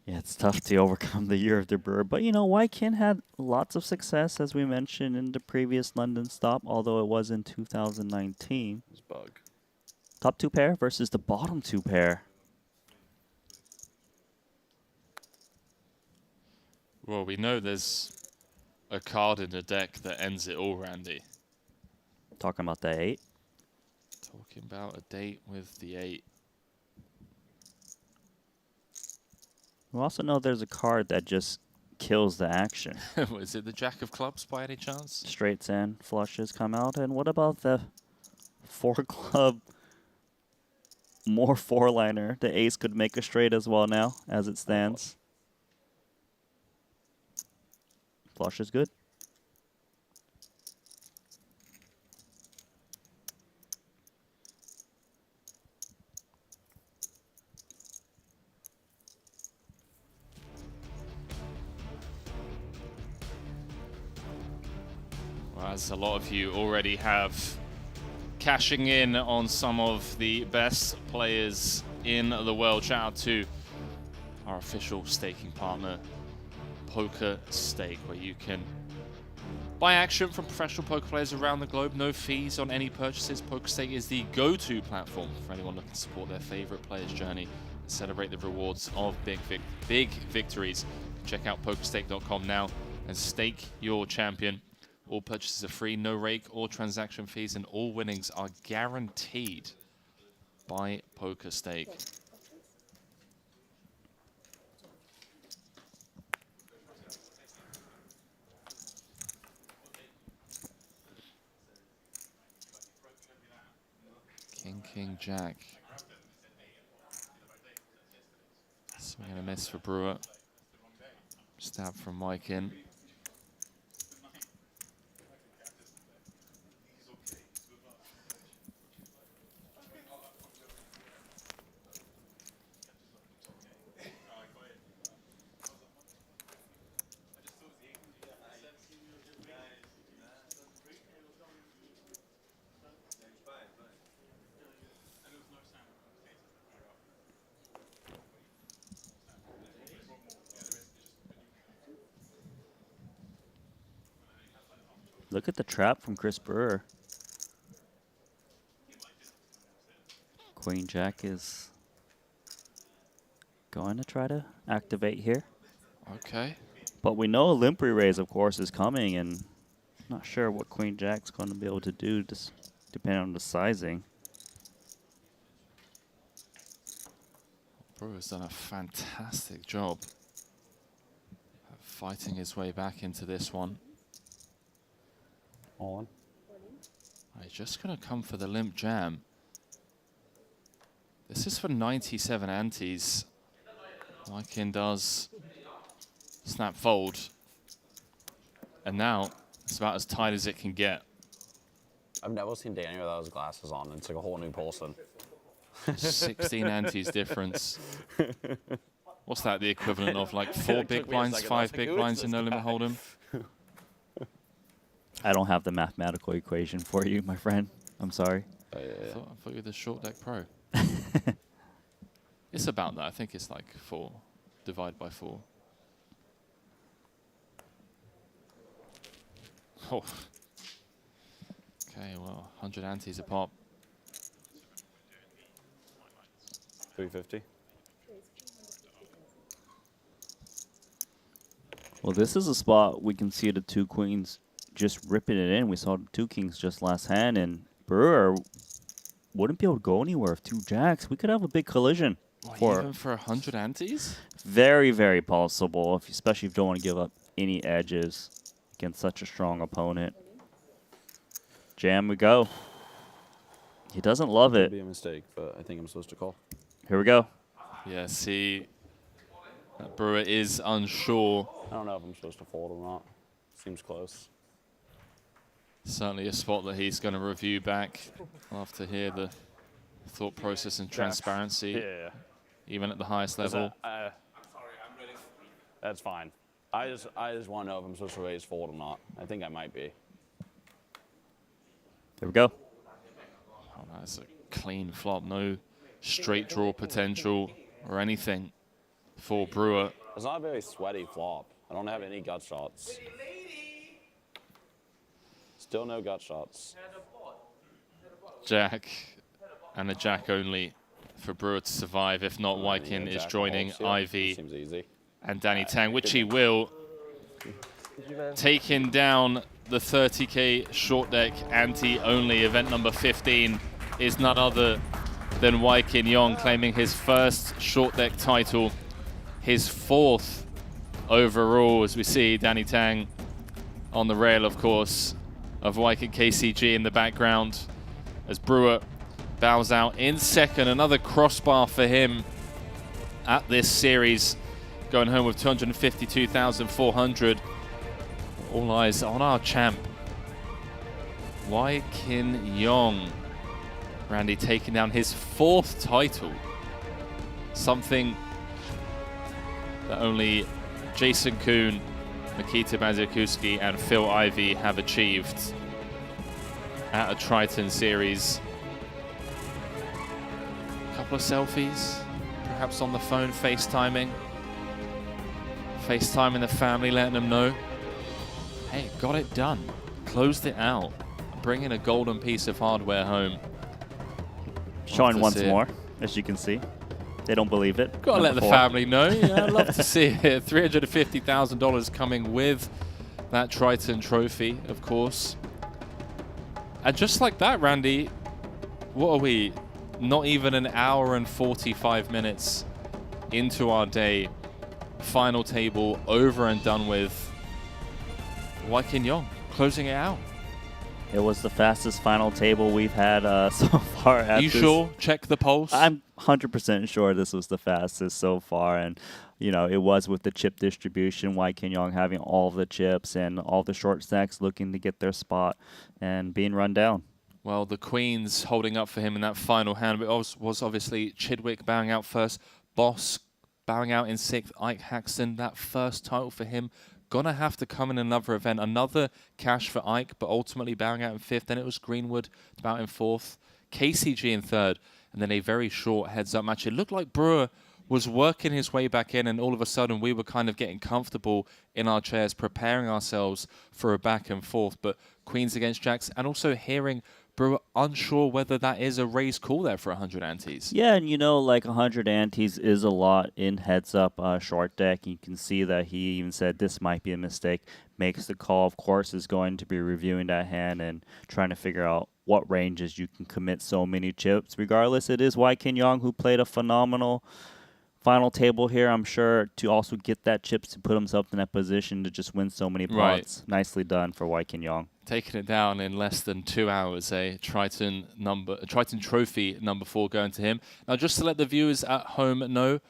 Yeah, it's tough to overcome the year of the Brewer. But, you know, Wykin had lots of success, as we mentioned, in the previous London stop, although it was in 2019. It's bug. Top 2 pair versus the bottom 2 pair. Well, we know there's a card in the deck that ends it all, Randy. Talking about the 8? Talking about a date with the 8. We also know there's a card that just kills the action. Was it the Jack of Clubs by any chance? Straights and flushes come out. And what about the 4-club more 4-liner? The ace could make a straight as well now, as it stands. Flush is good. as a lot of you already have, cashing in on some of the best players in the world. Shout out to our official staking partner, Poker Stake, where you can buy action from professional poker players around the globe. No fees on any purchases. Poker Stake is the go-to platform for anyone looking to support their favorite player's journey and celebrate the rewards of big victories. Check out pokerstake.com now and stake your champion. All purchases are free, no rake or transaction fees, and all winnings are guaranteed by Poker Stake. King, Jack. Swing and a miss for Brewer. Stab from Mike in. Look at the trap from Chris Brewer. Queen Jack is going to try to activate here. Okay. But we know a limp re-raise, of course, is coming, and not sure what Queen Jack's going to be able to do, just depending on the sizing. Brewer's done a fantastic job of fighting his way back into this one. On. He's just going to come for the limp jam. This is for 97 antes. Lycan does snap fold. And now it's about as tight as it can get. I've never seen Danny without his glasses on. It's like a whole new person. 16 antes difference. What's that, the equivalent of like 4 big blinds, 5 big blinds in no limit hold'em? I don't have the mathematical equation for you, my friend. I'm sorry. I thought you were the short deck pro. It's about that. I think it's like 4 divided by 4. Oh. Okay, well, 100 antes a pop. 350. Well, this is a spot we can see the 2 queens just ripping it in. We saw the 2 kings just last hand, and Brewer wouldn't be able to go anywhere with 2 jacks. We could have a big collision. Even for 100 antes? Very, very possible, especially if you don't want to give up any edges against such a strong opponent. Jam we go. He doesn't love it. Could be a mistake, but I think I'm supposed to call. Here we go. Yeah, see, Brewer is unsure. I don't know if I'm supposed to fold or not. Seems close. Certainly a spot that he's going to review back. I'll have to hear the thought process and transparency, Yeah. even at the highest level. That's fine. I just want to know if I'm supposed to raise fold or not. I think I might be. There we go. Oh, that's a clean flop. No straight draw potential or anything for Brewer. It's not a very sweaty flop. I don't have any gut shots. Still no gut shots. Jack and a jack only for Brewer to survive. If not, Wykin is joining Ivy and Danny Tang, which he will. Taking down the 30K short deck Ante-Only. Event number 15 is none other than Wykin Yong, claiming his first short deck title, his 4th overall, as we see Danny Tang on the rail, of course, of Wykin KCG in the background, as Brewer bows out in second. Another crossbar for him at this series, going home with 252,400. All eyes on our champ, Wykin Yong. Randy taking down his 4th title. Something that only Jason Kuhn, Nikita Maziakowski, and Phil Ivey have achieved. at a Triton series. A couple of selfies, perhaps on the phone, FaceTiming the family, letting them know, hey, got it done, closed it out, bringing a golden piece of hardware home. Showing once more, as you can see. They don't believe it. Gotta let the family know. Yeah, I'd love to see it. $350,000 coming with that Triton trophy, of course. And just like that, Randy, what are we? Not even an hour and 45 minutes into our day. Final table over and done with. Wai Kin Yong closing it out. It was the fastest final table we've had so far. Are you sure? Check the pulse. I'm 100% sure this was the fastest so far. And, you know, it was with the chip distribution. Wai Kin Yong having all of the chips and all the short stacks looking to get their spot and being run down. Well, the Queens holding up for him in that final hand. It was obviously Chidwick bowing out first. Boss bowing out in 6th. Ike Haxton, that first title for him. Gonna have to come in another event. Another cash for Ike, but ultimately bowing out in 5th. Then it was Greenwood about in 4th. KCG in 3rd. And then a very short heads-up match. It looked like Brewer was working his way back in, and all of a sudden we were kind of getting comfortable in our chairs, preparing ourselves for a back and forth. But Queens against Jacks, and also hearing Brewer unsure whether that is a raise call there for 100 antes. Yeah, and you know, like 100 antes is a lot in heads-up short deck. You can see that he even said this might be a mistake. Makes the call, of course, is going to be reviewing that hand and trying to figure out what ranges you can commit so many chips. Regardless, it is Wai Kin Yong who played a phenomenal final table here, I'm sure, to also get that chips to put himself in that position to just win so many pots. Right. Nicely done for Wai Kin Yong. Taking it down in less than 2 hours, a Triton trophy number 4 going to him. Now, just to let the viewers at home know,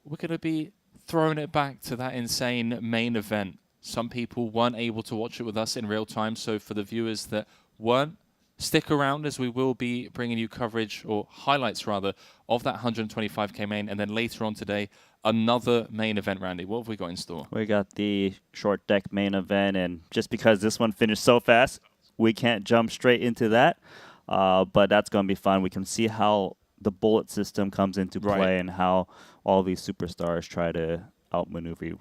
we're going to be throwing it back to that insane main event. Some people weren't able to watch it with us in real time, so for the viewers that weren't, stick around as we will be bringing you coverage, or highlights rather, of that 125k main, and then later on today, another main event. Randy, what have we got in store? We got the short deck main event, and just because this one finished so fast, we can't jump straight into that, but that's going to be fun. We can see how the bullet system comes into play and how all these superstars try to outmaneuver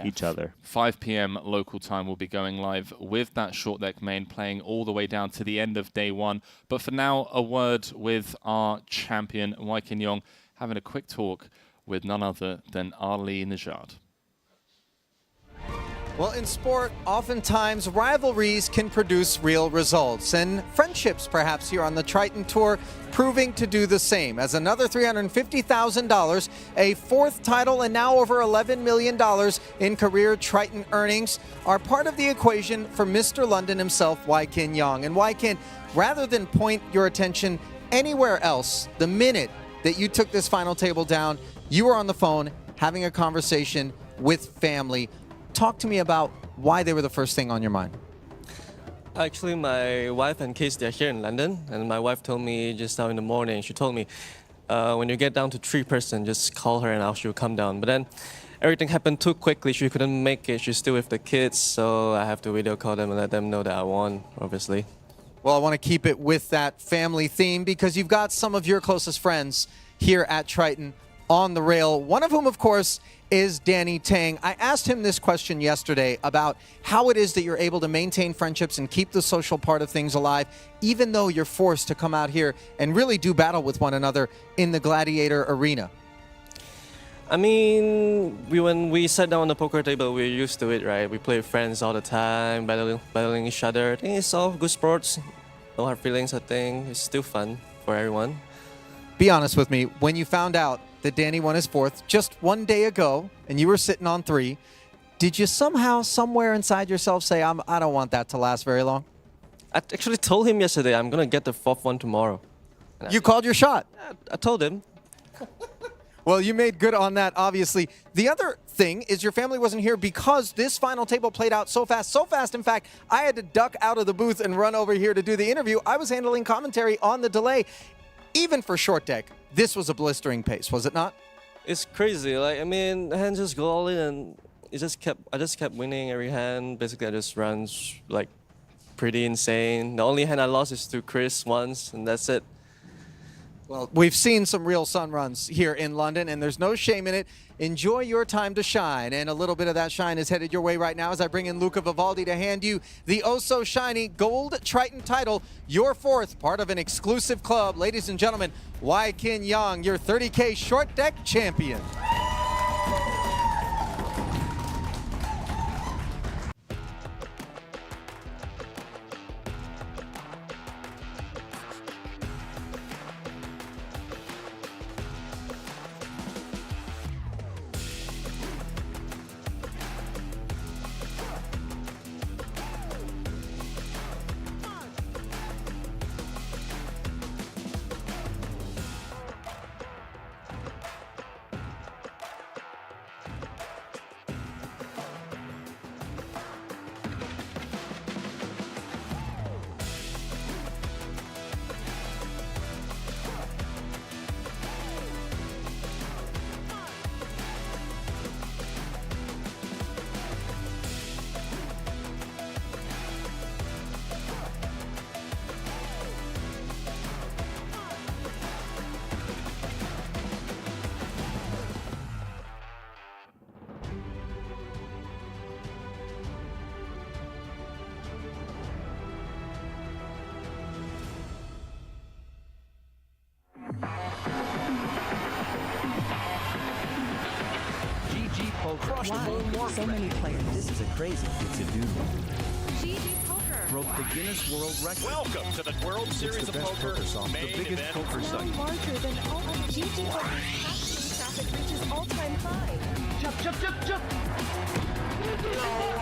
each other. 5 p.m. local time will be going live with that short deck main playing all the way down to the end of day 1. But for now, a word with our champion, Wai Kin Yong, having a quick talk with none other than Ali Nejad. Well, in sport, oftentimes rivalries can produce real results, and friendships perhaps here on the Triton Tour proving to do the same, as another $350,000, a 4th title, and now over $11 million in career Triton earnings are part of the equation for Mr. London himself, Wai Kin Yong. And Wai Kin, rather than point your attention anywhere else, the minute that you took this final table down, you were on the phone having a conversation with family. Talk to me about why they were the first thing on your mind. Actually, my wife and kids, they're here in London, and my wife told me just now in the morning, she told me, when you get down to 3 person, just call her and she'll come down. But then everything happened too quickly, she couldn't make it, she's still with the kids, so I have to video call them and let them know that I won, obviously. Well, I want to keep it with that family theme because you've got some of your closest friends here at Triton on the rail, one of whom, of course, is Danny Tang. I asked him this question yesterday about how it is that you're able to maintain friendships and keep the social part of things alive, even though you're forced to come out here and really do battle with one another in the gladiator arena. I mean, when we sat down on the poker table, we're used to it, right? We play with friends all the time, battling each other. I think it's all good sports. No hard feelings, I think. It's still fun for everyone. Be honest with me, when you found out that Danny won his 4th just one day ago, and you were sitting on 3, did you somehow, somewhere inside yourself say, I don't want that to last very long? I actually told him yesterday I'm going to get the 4th one tomorrow. You called your shot? Yeah, I told him. Well, you made good on that, obviously. The other thing is your family wasn't here because this final table played out so fast, in fact, I had to duck out of the booth and run over here to do the interview. I was handling commentary on the delay. Even for short deck, this was a blistering pace, was it not? It's crazy. Like, I mean, the hands just go all in, and I just kept winning every hand. Basically, I just ran like pretty insane. The only hand I lost is to Chris once, and that's it. Well, we've seen some real sun runs here in London, and there's no shame in it. Enjoy your time to shine, and a little bit of that shine is headed your way right now as I bring in Luca Vivaldi to hand you the oh-so-shiny Gold Triton title, your fourth part of an exclusive club. Ladies and gentlemen, Wai Kin Yang, your 30K short deck champion. Wow, so many players. This is a crazy thing to do. GG Poker Broke the Guinness World Record. Welcome to the World Series of Poker, the biggest poker site. larger than all of GTO Wizard's traffic reaches all-time high. Jump, jump, jump, jump! No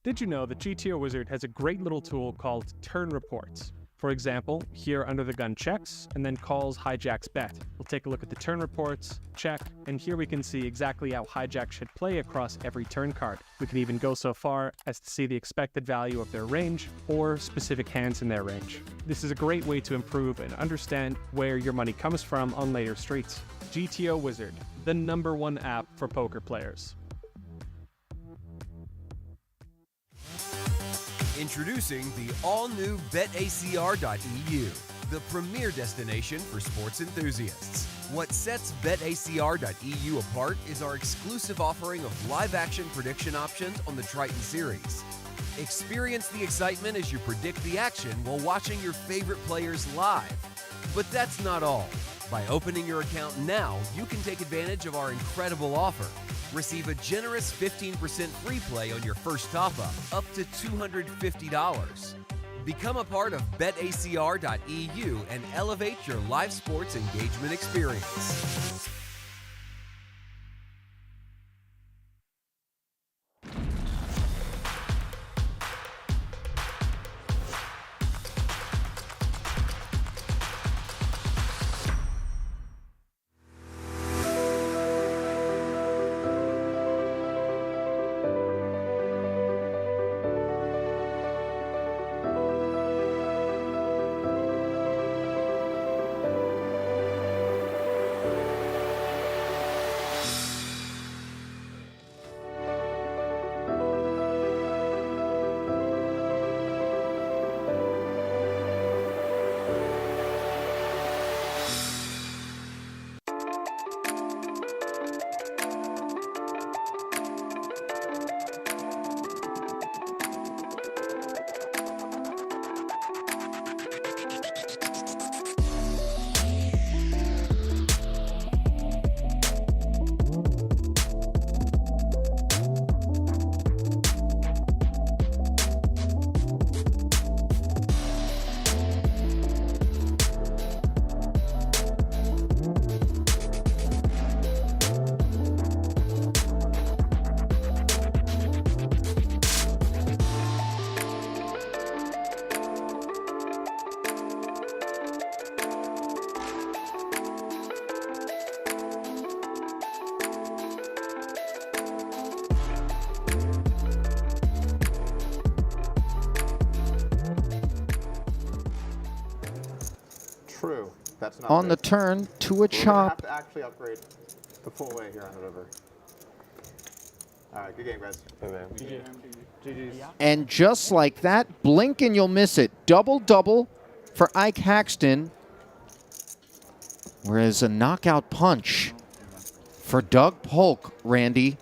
Did you know that GTO Wizard has a great little tool called turn reports? For example, here under the gun checks and then calls hijack's bet. We'll take a look at the turn reports, check, and here we can see exactly how hijack should play across every turn card. We can even go so far as to see the expected value of their range or specific hands in their range. This is a great way to improve and understand where your money comes from on later streets. GTO Wizard, the #1 app for poker players. Introducing the all-new BetACR.eu, the premier destination for sports enthusiasts. What sets BetACR.eu apart is our exclusive offering of live-action prediction options on the Triton series. Experience the excitement as you predict the action while watching your favorite players live. But that's not all. By opening your account now, you can take advantage of our incredible offer. Receive a generous 15% free play on your first top-up, up to $250. Become a part of BetACR.eu and elevate your live sports engagement experience. True. That's not on good. the turn to a We're chop. gonna have to actually upgrade the full way here on the river. All right, good game, guys. GG's. And just like that, blink and you'll miss it. Double-double for Ike Haxton. Whereas a knockout punch for Doug Polk, Randy.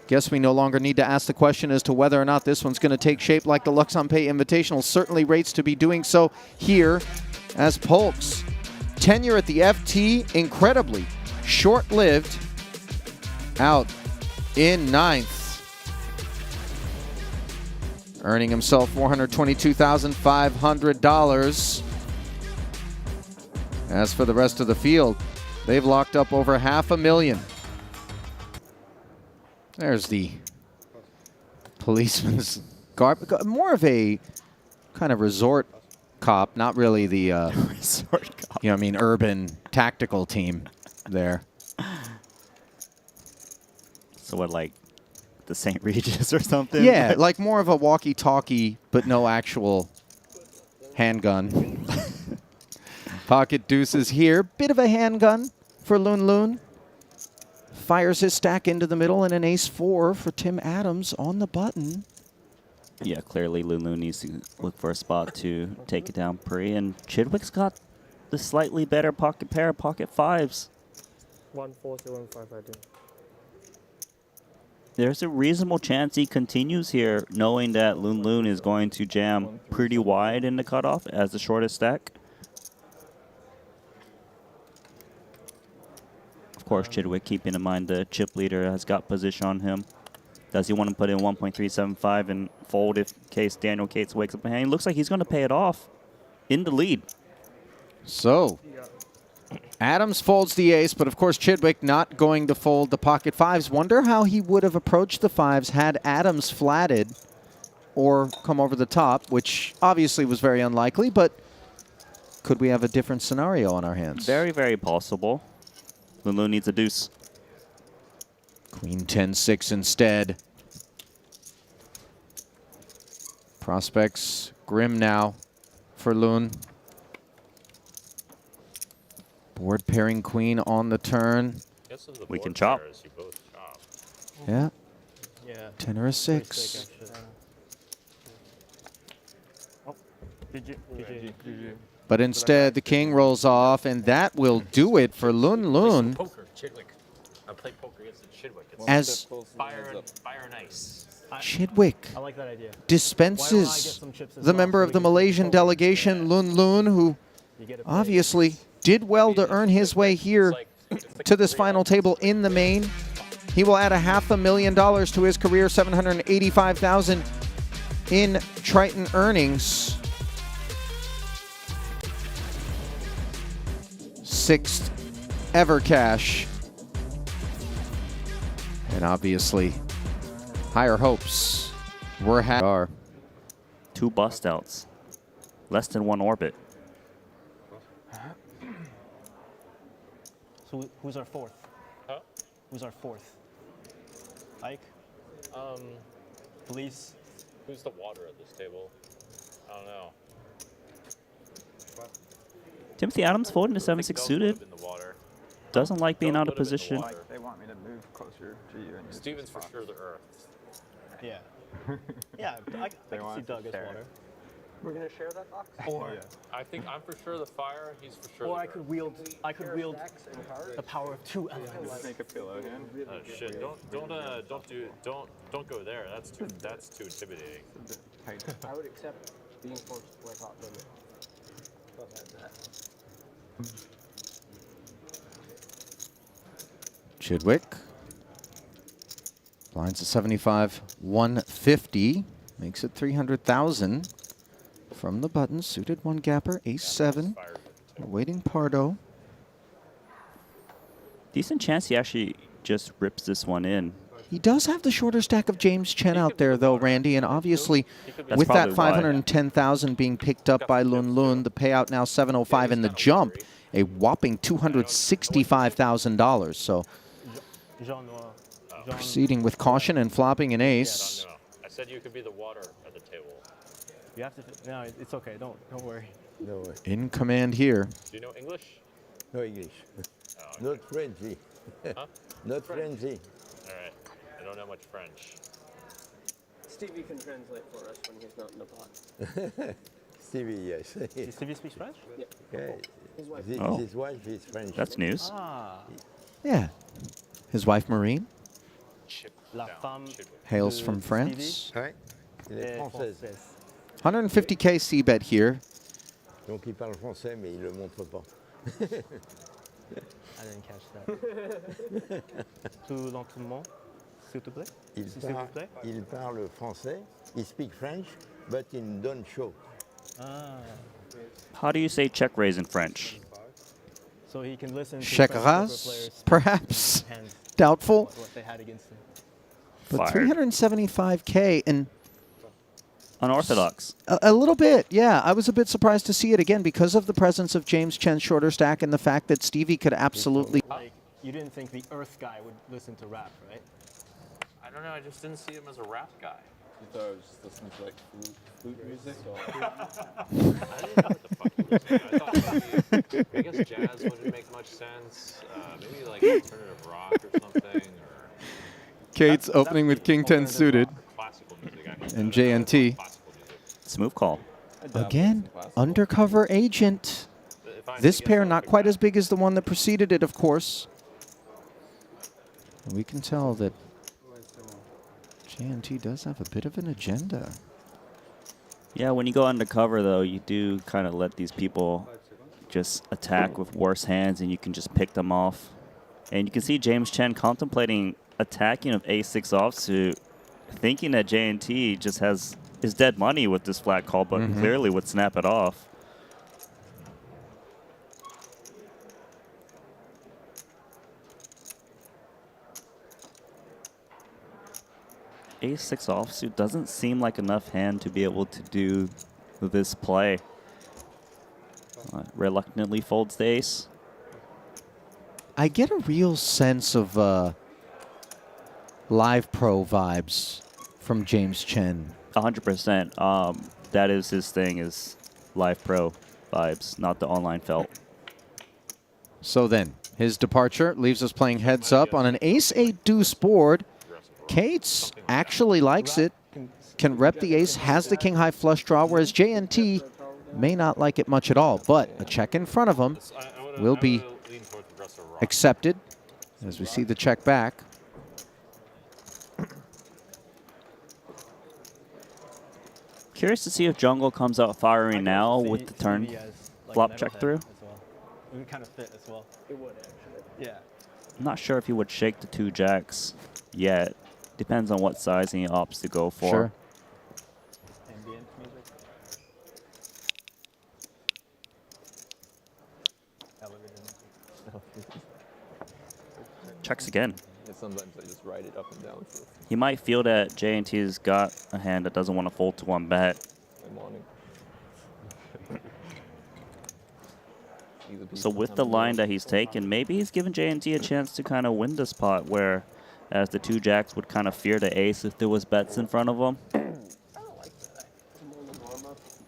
Guess we no longer need to ask the question as to whether or not this one's going to take shape like the Luxon Pay Invitational. Certainly rates to be doing so here, as Polk's tenure at the FT, incredibly short-lived, out in 9th. Earning himself $422,500. As for the rest of the field, they've locked up over $500,000. There's the policeman's garb. More of a kind of resort cop, not really the resort cop. You know what I mean, urban tactical team there. So what, like the St. Regis or something? Yeah, like more of a walkie-talkie, but no actual handgun. Pocket deuces here. Bit of a handgun for Loon Loon. Fires his stack into the middle, and an ace-4 for Tim Adams on the button. Yeah, clearly Lulu needs to look for a spot to take it down pre, and Chidwick's got the slightly better pocket pair, pocket fives. 1-4 to 1-5, I do. There's a reasonable chance he continues here, knowing that Loon Loon is going to jam pretty wide in the cutoff as the shortest stack. Of course, Chidwick keeping in mind the chip leader has got position on him. Does he want to put in 1.375 and fold if case Daniel Cates wakes up behind? Looks like he's going to pay it off in the lead. So, Adams folds the ace, but of course Chidwick not going to fold the pocket fives. Wonder how he would have approached the fives had Adams flatted or come over the top, which obviously was very unlikely, but could we have a different scenario on our hands? Very, very possible. Lulu needs a deuce. Queen 10-6 instead. Prospects grim now for Loon. Board pairing queen on the turn. We can chop. Yeah. Yeah. 10 or a 6. But instead, the king rolls off, and that will do it for Loon Loon. Poker, Chidwick. I play poker against the Chidwick. It's As fire and ice. Chidwick I like that idea. dispenses the member of the Malaysian delegation, Loon Loon, who obviously did well to earn his way here to this final table in the main. He will add $500,000 to his career, $785,000 in Triton earnings. 6th ever cash. And obviously, higher hopes were had. 2 bust outs. Less than 1 orbit. So who's our fourth? Huh? Who's our fourth? Ike? Police? Who's the water at this table? I don't know. Timothy Adams folding to 7-6 suited. Doesn't like being out of position. They want me to move closer to you. And Steven's for sure the earth. Yeah. Yeah, I can see Doug as water. We're gonna share that box. Or I think I'm for sure the fire. He's for sure. or the I could wield the power of 2 elements. Make a pillow hand. Oh shit! Don't go there. That's too intimidating. I would accept being forced to play hot limit. Chidwick blinds to 75, 150, makes it 300,000 from the button. Suited 1 gapper, ace-7, awaiting Pardo. Decent chance he actually just rips this one in. He does have the shorter stack of James Chen out there, though, Randy, and obviously That's with that probably why. 510,000 being picked up by Loon Loon, the payout now 705 in the jump, a whopping $265,000. So proceeding with caution and flopping an ace. No. I said you could be the water at the table. You have to. No, it's okay. Don't worry. No way. In command here. Do you know English? No English. Oh, okay. Not Frenchy. Huh? Not Frenchy. All right. I don't know much French. Stevie can translate for us when he's not in the pot. Stevie, yes. Stevie speaks French? Yeah. Okay. His wife. His wife is French. That's news. Ah. Yeah. His wife, Maureen, La femme hails de from Stevie France. Ouais. Elle est est française. 150K c-bet here. Donc il parle français, mais il le montre pas. I didn't catch that. Tout lentement, s'il te plaît. Il parle français. He speak French, but in don't show. Ah. How do you say check raise in French? So he can listen to Check French poker raise, players perhaps. and Doubtful. what they had against him. But 375K and unorthodox. A little bit, yeah. I was a bit surprised to see it again because of the presence of James Chen's shorter stack and the fact that Stevie could absolutely. Like, you didn't think the Earth guy would listen to rap, right? I don't know. I just didn't see him as a rap guy. You thought I was just listening to like flute music? I didn't know what the fuck he was listening to. I thought maybe, I guess jazz wouldn't make much sense. Maybe like alternative rock or something. Or Kate's opening with King 10 suited. And JNT. Smooth call. Again, undercover agent. This pair not quite as big as the one that preceded it, of course. We can tell that JNT does have a bit of an agenda. Yeah, when you go undercover, though, you do kind of let these people just attack with worse hands, and you can just pick them off. And you can see James Chen contemplating attacking of ace-6 offsuit, thinking that JNT just has his dead money with this flat call, but clearly would snap it off. Ace-6 offsuit doesn't seem like enough hand to be able to do this play. Reluctantly folds the ace. I get a real sense of live pro vibes from James Chen. 100%. That is his thing, is live pro vibes, not the online felt. So then, his departure leaves us playing heads up on an ace-8 deuce board. Kate's actually likes it, can rep the ace, has the king-high flush draw, whereas JNT may not like it much at all. But a check in front of him will be accepted as we see the check back. Curious to see if Jungle comes out firing now with the turn flop check through. It would kind of fit as well. It would, actually. Yeah. I'm not sure if he would shake the 2 jacks yet. Depends on what sizing he opts to go for. Sure. Ambient music. Checks again. Yeah, sometimes I just write it up and down for He might feel that JNT's got a hand that doesn't want to fold to 1 bet. the morning. So with the line that he's taken, maybe he's given JNT a chance to kind of win this pot, where as the 2 jacks would kind of fear the ace if there was bets in front of him.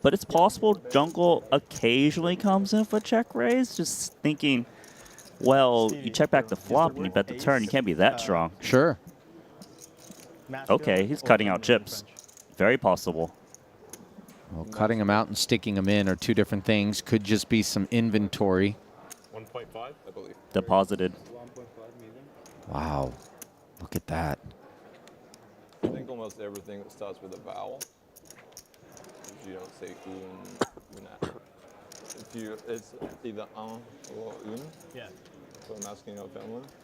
But it's possible Jungle occasionally comes in for check raise, just thinking, well, you check back the flop and you bet the turn. You can't be that strong. Sure. Okay, he's cutting out chips. Very possible. Well, cutting them out and sticking them in are 2 different things. Could just be some inventory. 1.5, I believe. Deposited. 1.5 million. Wow. Look at that. I think almost everything that starts with a vowel. If you don't say una. It's either un or un. Yeah. So I'm asking about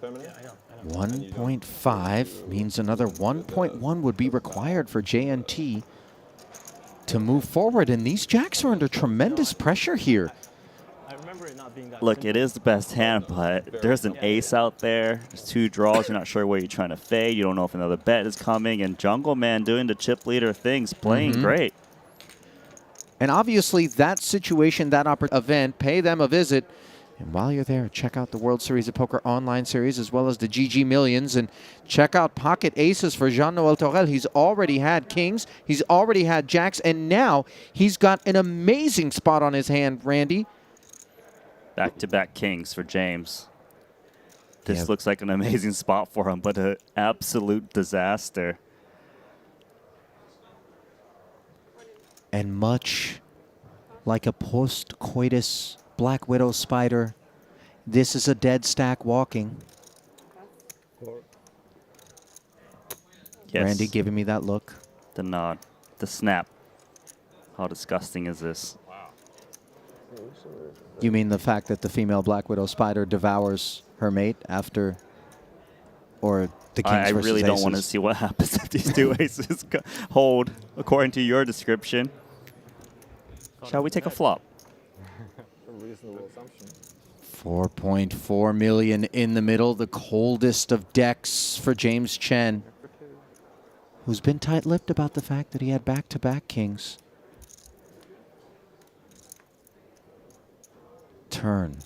feminine. Yeah, I know. 1.5 means another 1.1 would be required for JNT to move forward, and these jacks are under tremendous pressure here. I remember it not being that Look, simple. it is the best hand, but there's an ace out there. There's 2 draws. You're not sure where you're trying to fade. You don't know if another bet is coming. And Jungle Man doing the chip leader things, playing great. And obviously that situation, that event, pay them a visit. And while you're there, check out the World Series of Poker online series as well as the GG Millions. And check out Pocket Aces for Jean-Noel Torel. He's already had kings. He's already had jacks. And now he's got an amazing spot on his hand, Randy. Back-to-back kings for James. This looks like an amazing spot for him, but an absolute disaster. And much like a post-coitus Black Widow spider, this is a dead stack walking. Yes. Randy giving me that look. The nod. The snap. How disgusting is this? You mean the fact that the female Black Widow spider devours her mate after, or the kings I versus really don't aces? want to see what happens if these two aces hold, according to your description. Shall we take a flop? A reasonable assumption. 4.4 million in the middle, the coldest of decks for James Chen, who's been tight-lipped about the fact that he had back-to-back kings. Turn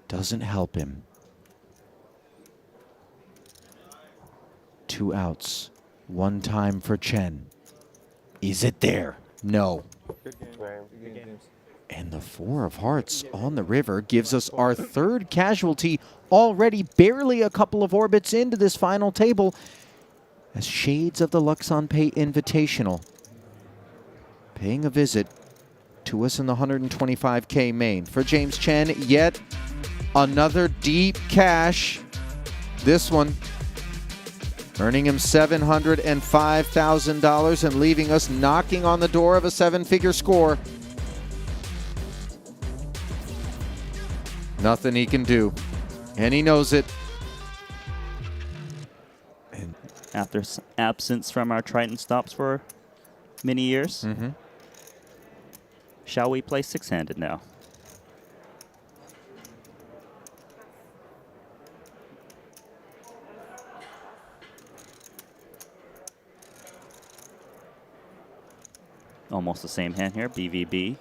doesn't help him. 2 outs, 1 time for Chen. Is it there? No. Good game. Good game. And the 4 of hearts on the river gives us our 3rd casualty, already barely a couple of orbits into this final table, as shades of the Luxon Pay Invitational paying a visit to us in the 125K main. For James Chen, yet another deep cash. This one earning him $705,000 and leaving us knocking on the door of a 7-figure score. Nothing he can do, and he knows it. And after absence from our Triton stops for many years, shall we play 6-handed now? Almost the same hand here, BVB.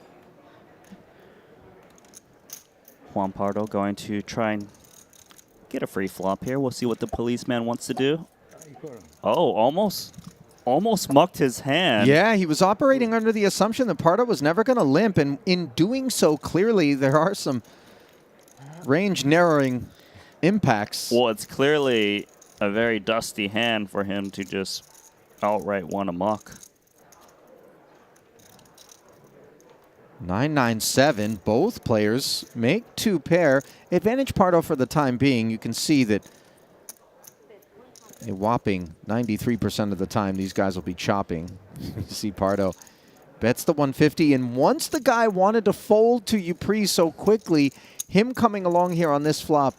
Juan Pardo going to try and get a free flop here. We'll see what the policeman wants to do. Oh, almost mucked his hand. Yeah, he was operating under the assumption that Pardo was never going to limp, and in doing so, clearly there are some range narrowing impacts. Well, it's clearly a very dusty hand for him to just outright want to muck. 9-9-7, both players make 2 pair. Advantage Pardo for the time being. You can see that a whopping 93% of the time these guys will be chopping. You see Pardo bets the 150, and once the guy wanted to fold to Yupri so quickly, him coming along here on this flop,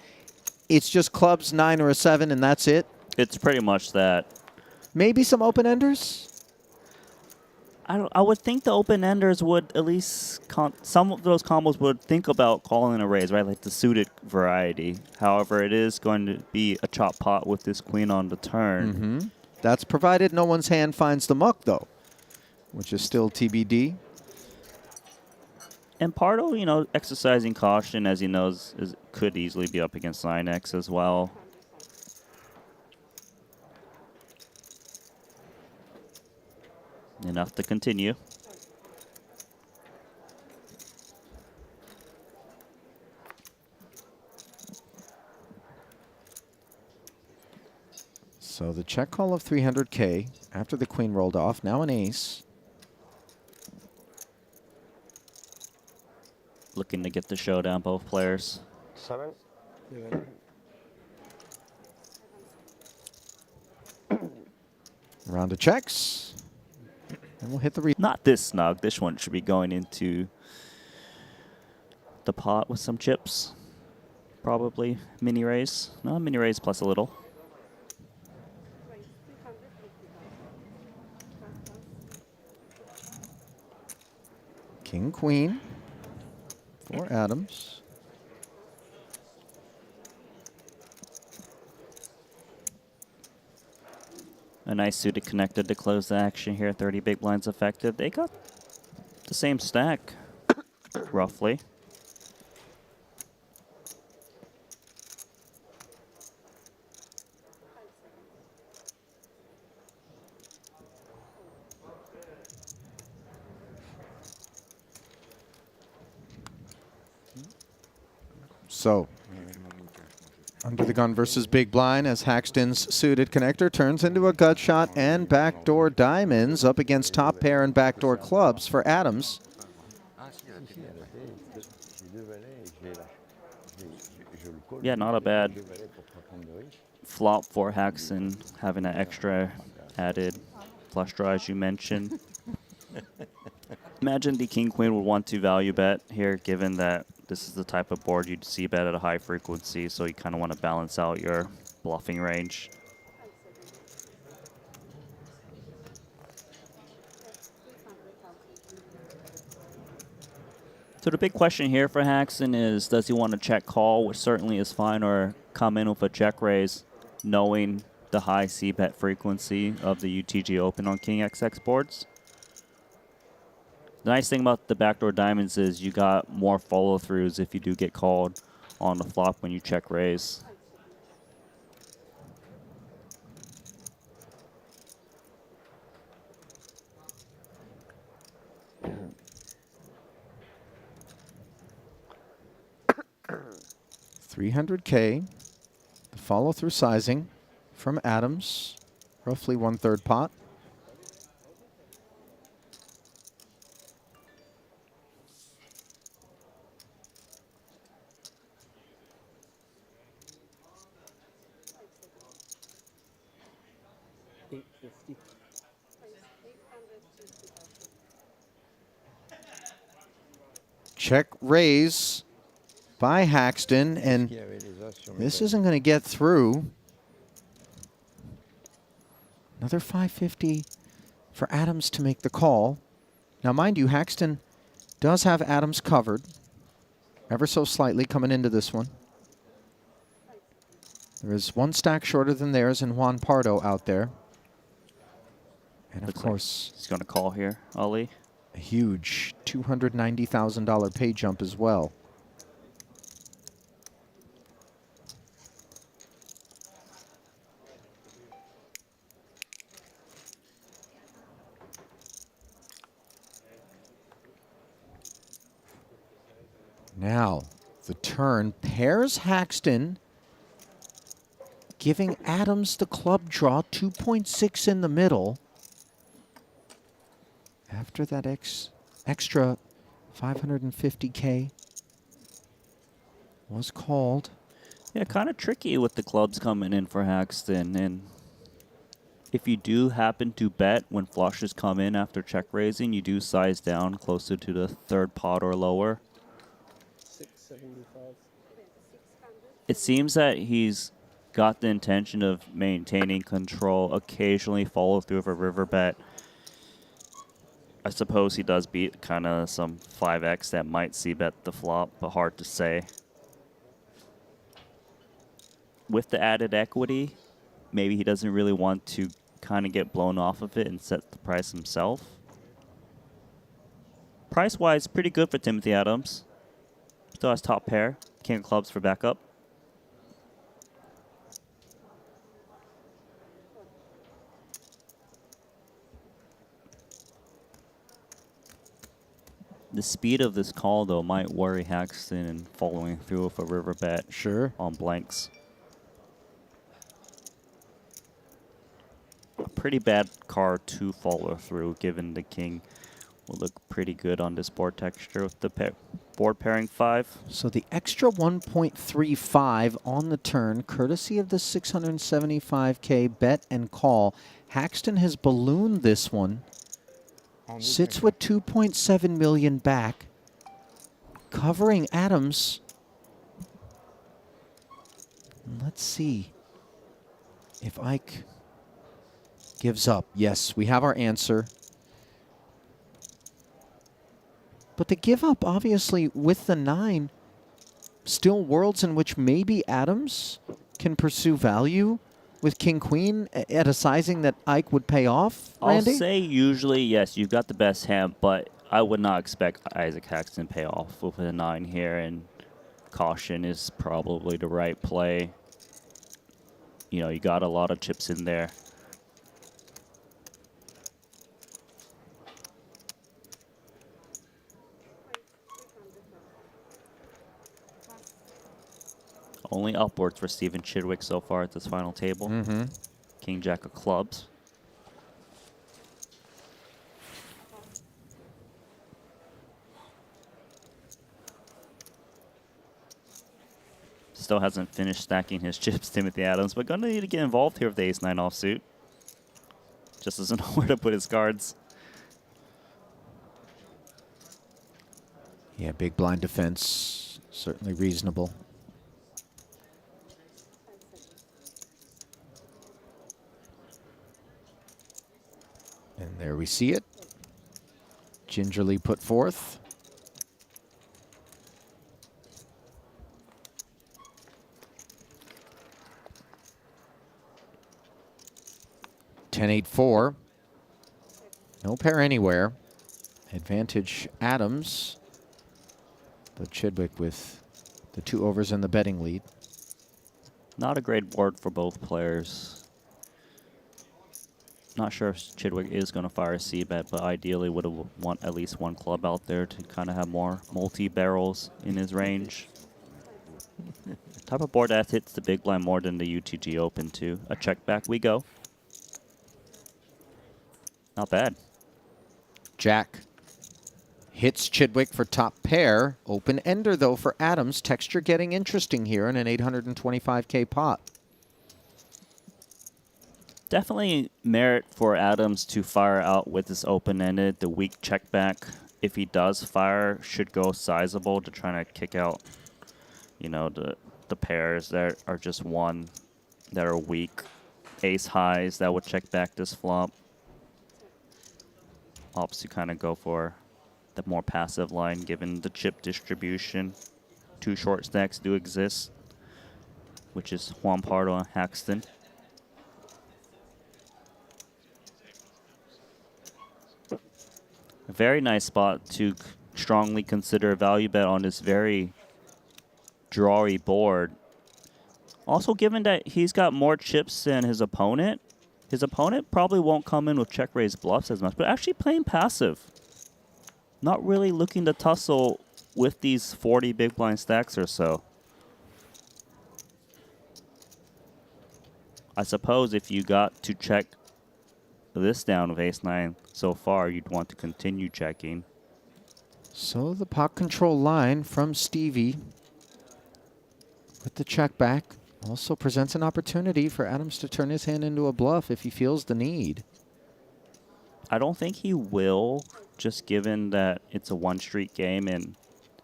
it's just clubs, 9 or a 7, and that's it. It's pretty much that. Maybe some open-enders? I would think the open-enders would at least, some of those combos would think about calling a raise, right? Like the suited variety. However, it is going to be a chop pot with this queen on the turn. That's provided no one's hand finds the muck, though, which is still TBD. And Pardo, you know, exercising caution, as he knows, could easily be up against Line X as well. Enough to continue. So the check call of 300K after the queen rolled off, now an ace. Looking to get the showdown, both players. 7. Round of checks. And we'll hit the Not this snug. This one should be going into the pot with some chips. Probably mini raise. No, mini raise plus a little. King, queen for Adams. A nice suited connected to close the action here. 30 big blinds effective. They got the same stack, roughly. So, under the gun versus big blind as Haxton's suited connector turns into a gut shot and backdoor diamonds up against top pair and backdoor clubs for Adams. Yeah, not a bad flop for Haxton, having an extra added flush draw, as you mentioned. Imagine the king-queen would want to value bet here, given that this is the type of board you'd see bet at a high frequency, so you kind of want to balance out your bluffing range. So the big question here for Haxton is, does he want to check call, which certainly is fine, or come in with a check raise, knowing the high c-bet frequency of the UTG Open on King XX boards? The nice thing about the backdoor diamonds is you got more follow-throughs if you do get called on the flop when you check raise. $300K, the follow-through sizing from Adams, roughly 1/3 pot. Check raise by Haxton, and this isn't going to get through. Another 550 for Adams to make the call. Now, mind you, Haxton does have Adams covered, ever so slightly coming into this one. There is one stack shorter than theirs and Juan Pardo out there. And of course, he's going to call here, Ali. A huge $290,000 pay jump as well. Now, the turn pairs Haxton, giving Adams the club draw, 2.6 in the middle. After that extra 550K was called. Yeah, kind of tricky with the clubs coming in for Haxton. And if you do happen to bet when flushes come in after check raising, you do size down closer to the 3rd pot or lower. 675. It seems that he's got the intention of maintaining control, occasionally follow through with a river bet. I suppose he does beat kind of some 5x that might see bet the flop, but hard to say. With the added equity, maybe he doesn't really want to kind of get blown off of it and set the price himself. Price-wise, pretty good for Timothy Adams. Still has top pair, king of clubs for backup. The speed of this call, though, might worry Haxton in following through with a river bet. Sure. On blanks. A pretty bad card to follow through, given the king will look pretty good on this board texture with the board pairing 5. So the extra 1.35 on the turn, courtesy of the 675K bet and call. Haxton has ballooned this one. Sits with 2.7 million back, covering Adams. Let's see if Ike gives up. Yes, we have our answer. But the give up, obviously, with the 9, still worlds in which maybe Adams can pursue value with king-queen at a sizing that Ike would pay off, Randy? I'll say usually, yes, you've got the best hand, but I would not expect Isaac Haxton to pay off with a 9 here, and caution is probably the right play. You know, you got a lot of chips in there. Only upwards for Stephen Chidwick so far at this final table. King Jack of clubs. Still hasn't finished stacking his chips, Timothy Adams, but gonna need to get involved here with the ace-9 offsuit. Just doesn't know where to put his cards. Yeah, big blind defense, certainly reasonable. And there we see it. Gingerly put forth. (10-8-4). No pair anywhere. Advantage Adams. But Chidwick with the 2 overs and the betting lead. Not a great board for both players. Not sure if Chidwick is going to fire a C-bet, but ideally would have want at least one club out there to kind of have more multi-barrels in his range. Type of board that hits the big blind more than the UTG Open too. A check back we go. Not bad. Jack hits Chidwick for top pair. Open ender, though, for Adams. Texture getting interesting here in an 825K pot. Definitely merit for Adams to fire out with this open-ended. The weak check back, if he does fire, should go sizable to try to kick out, you know, the pairs that are just one that are weak. Ace highs that would check back this flop. Opts to kind of go for the more passive line given the chip distribution. 2 short stacks do exist, which is Juan Pardo and Haxton. A very nice spot to strongly consider a value bet on this very drawy board. Also, given that he's got more chips than his opponent probably won't come in with check raise bluffs as much, but actually playing passive. Not really looking to tussle with these 40 big blind stacks or so. I suppose if you got to check this down with ace-9 so far, you'd want to continue checking. So the pot control line from Stevie with the check back also presents an opportunity for Adams to turn his hand into a bluff if he feels the need. I don't think he will, just given that it's a one-street game and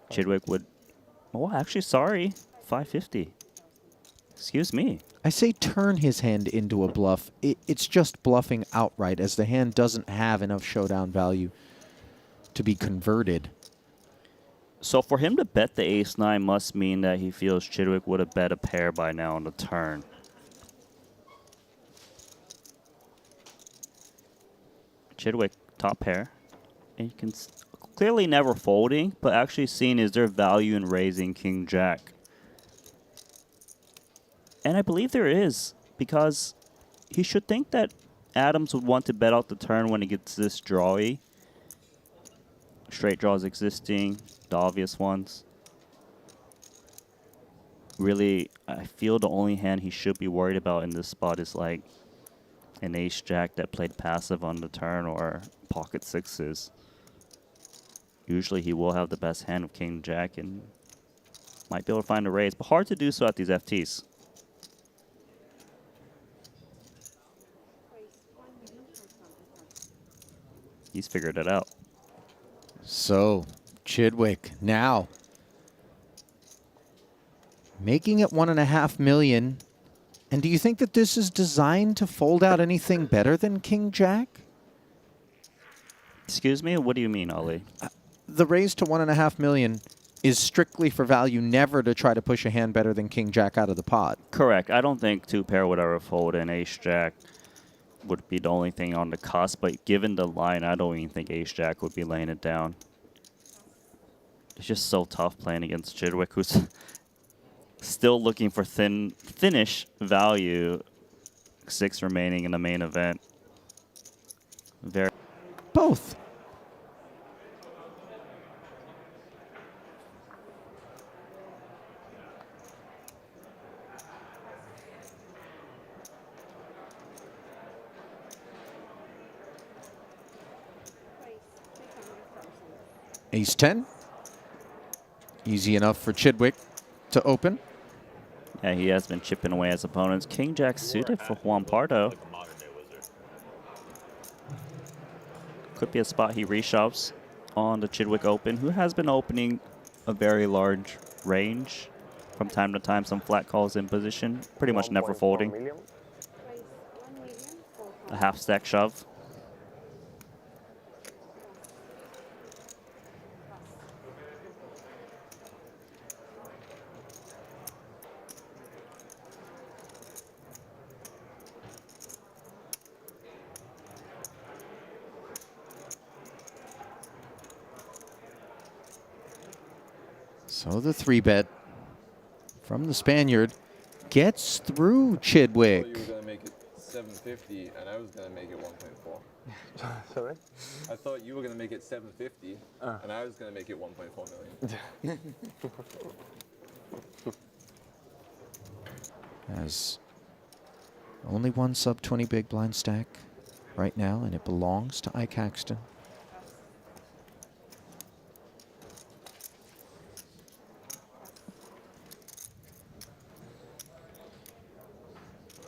Chidwick would... Oh, actually, sorry. 550. Excuse me. I say turn his hand into a bluff. It's just bluffing outright, as the hand doesn't have enough showdown value to be converted. So for him to bet the ace-9 must mean that he feels Chidwick would have bet a pair by now on the turn. Chidwick, top pair. And you can clearly never folding, but actually seeing is there value in raising King Jack. And I believe there is, because he should think that Adams would want to bet out the turn when he gets this drawy. Straight draws existing, the obvious ones. Really, I feel the only hand he should be worried about in this spot is like an ace-jack that played passive on the turn or pocket sixes. Usually he will have the best hand of King Jack and might be able to find a raise, but hard to do so at these FTs. He's figured it out. So, Chidwick now making it $1.5 million. And do you think that this is designed to fold out anything better than King Jack? Excuse me? What do you mean, Ali? The raise to $1.5 million is strictly for value, never to try to push a hand better than King Jack out of the pot. Correct. I don't think 2-pair would ever fold, and ace-jack would be the only thing on the cusp, but given the line, I don't even think ace-jack would be laying it down. It's just so tough playing against Chidwick, who's still looking for thinnish value. 6 remaining in the main event. Both. Ace-10. Easy enough for Chidwick to open. Yeah, he has been chipping away his opponents. King-Jack suited for Juan Pardo. Could be a spot he reshoves on the Chidwick Open, who has been opening a very large range. From time to time, some flat calls in position, pretty much never folding. A half stack shove. So the 3-bet from the Spaniard gets through Chidwick. You were going to make it 750, and I was going to make it 1.4. Sorry? I thought you were going to make it 750, and I was going to make it 1.4 million. Has only one sub-20 big blind stack right now, and it belongs to Ike Haxton.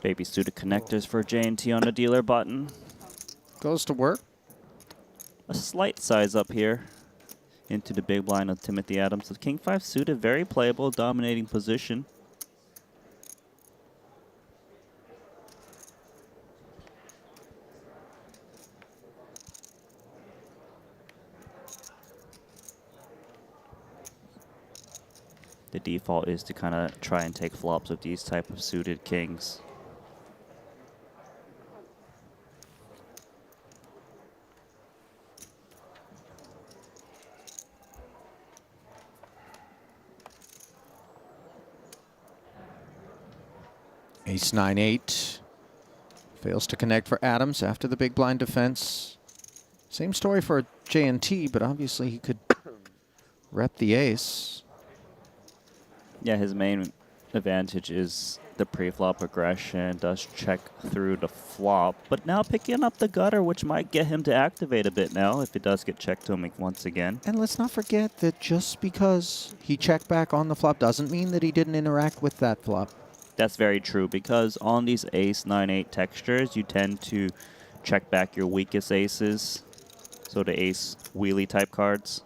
Baby suited connectors for J&T on the dealer button. Goes to work. A slight size up here into the big blind of Timothy Adams. The King 5 suited, very playable, dominating position. The default is to kind of try and take flops with these type of suited kings. Ace-9-8. Fails to connect for Adams after the big blind defense. Same story for J&T, but obviously he could rep the ace. Yeah, his main advantage is the pre-flop aggression, does check through the flop, but now picking up the gutter, which might get him to activate a bit now if it does get checked to him once again. And let's not forget that just because he checked back on the flop doesn't mean that he didn't interact with that flop. That's very true, because on these ace-9-8 textures, you tend to check back your weakest aces, so the ace wheelie type cards.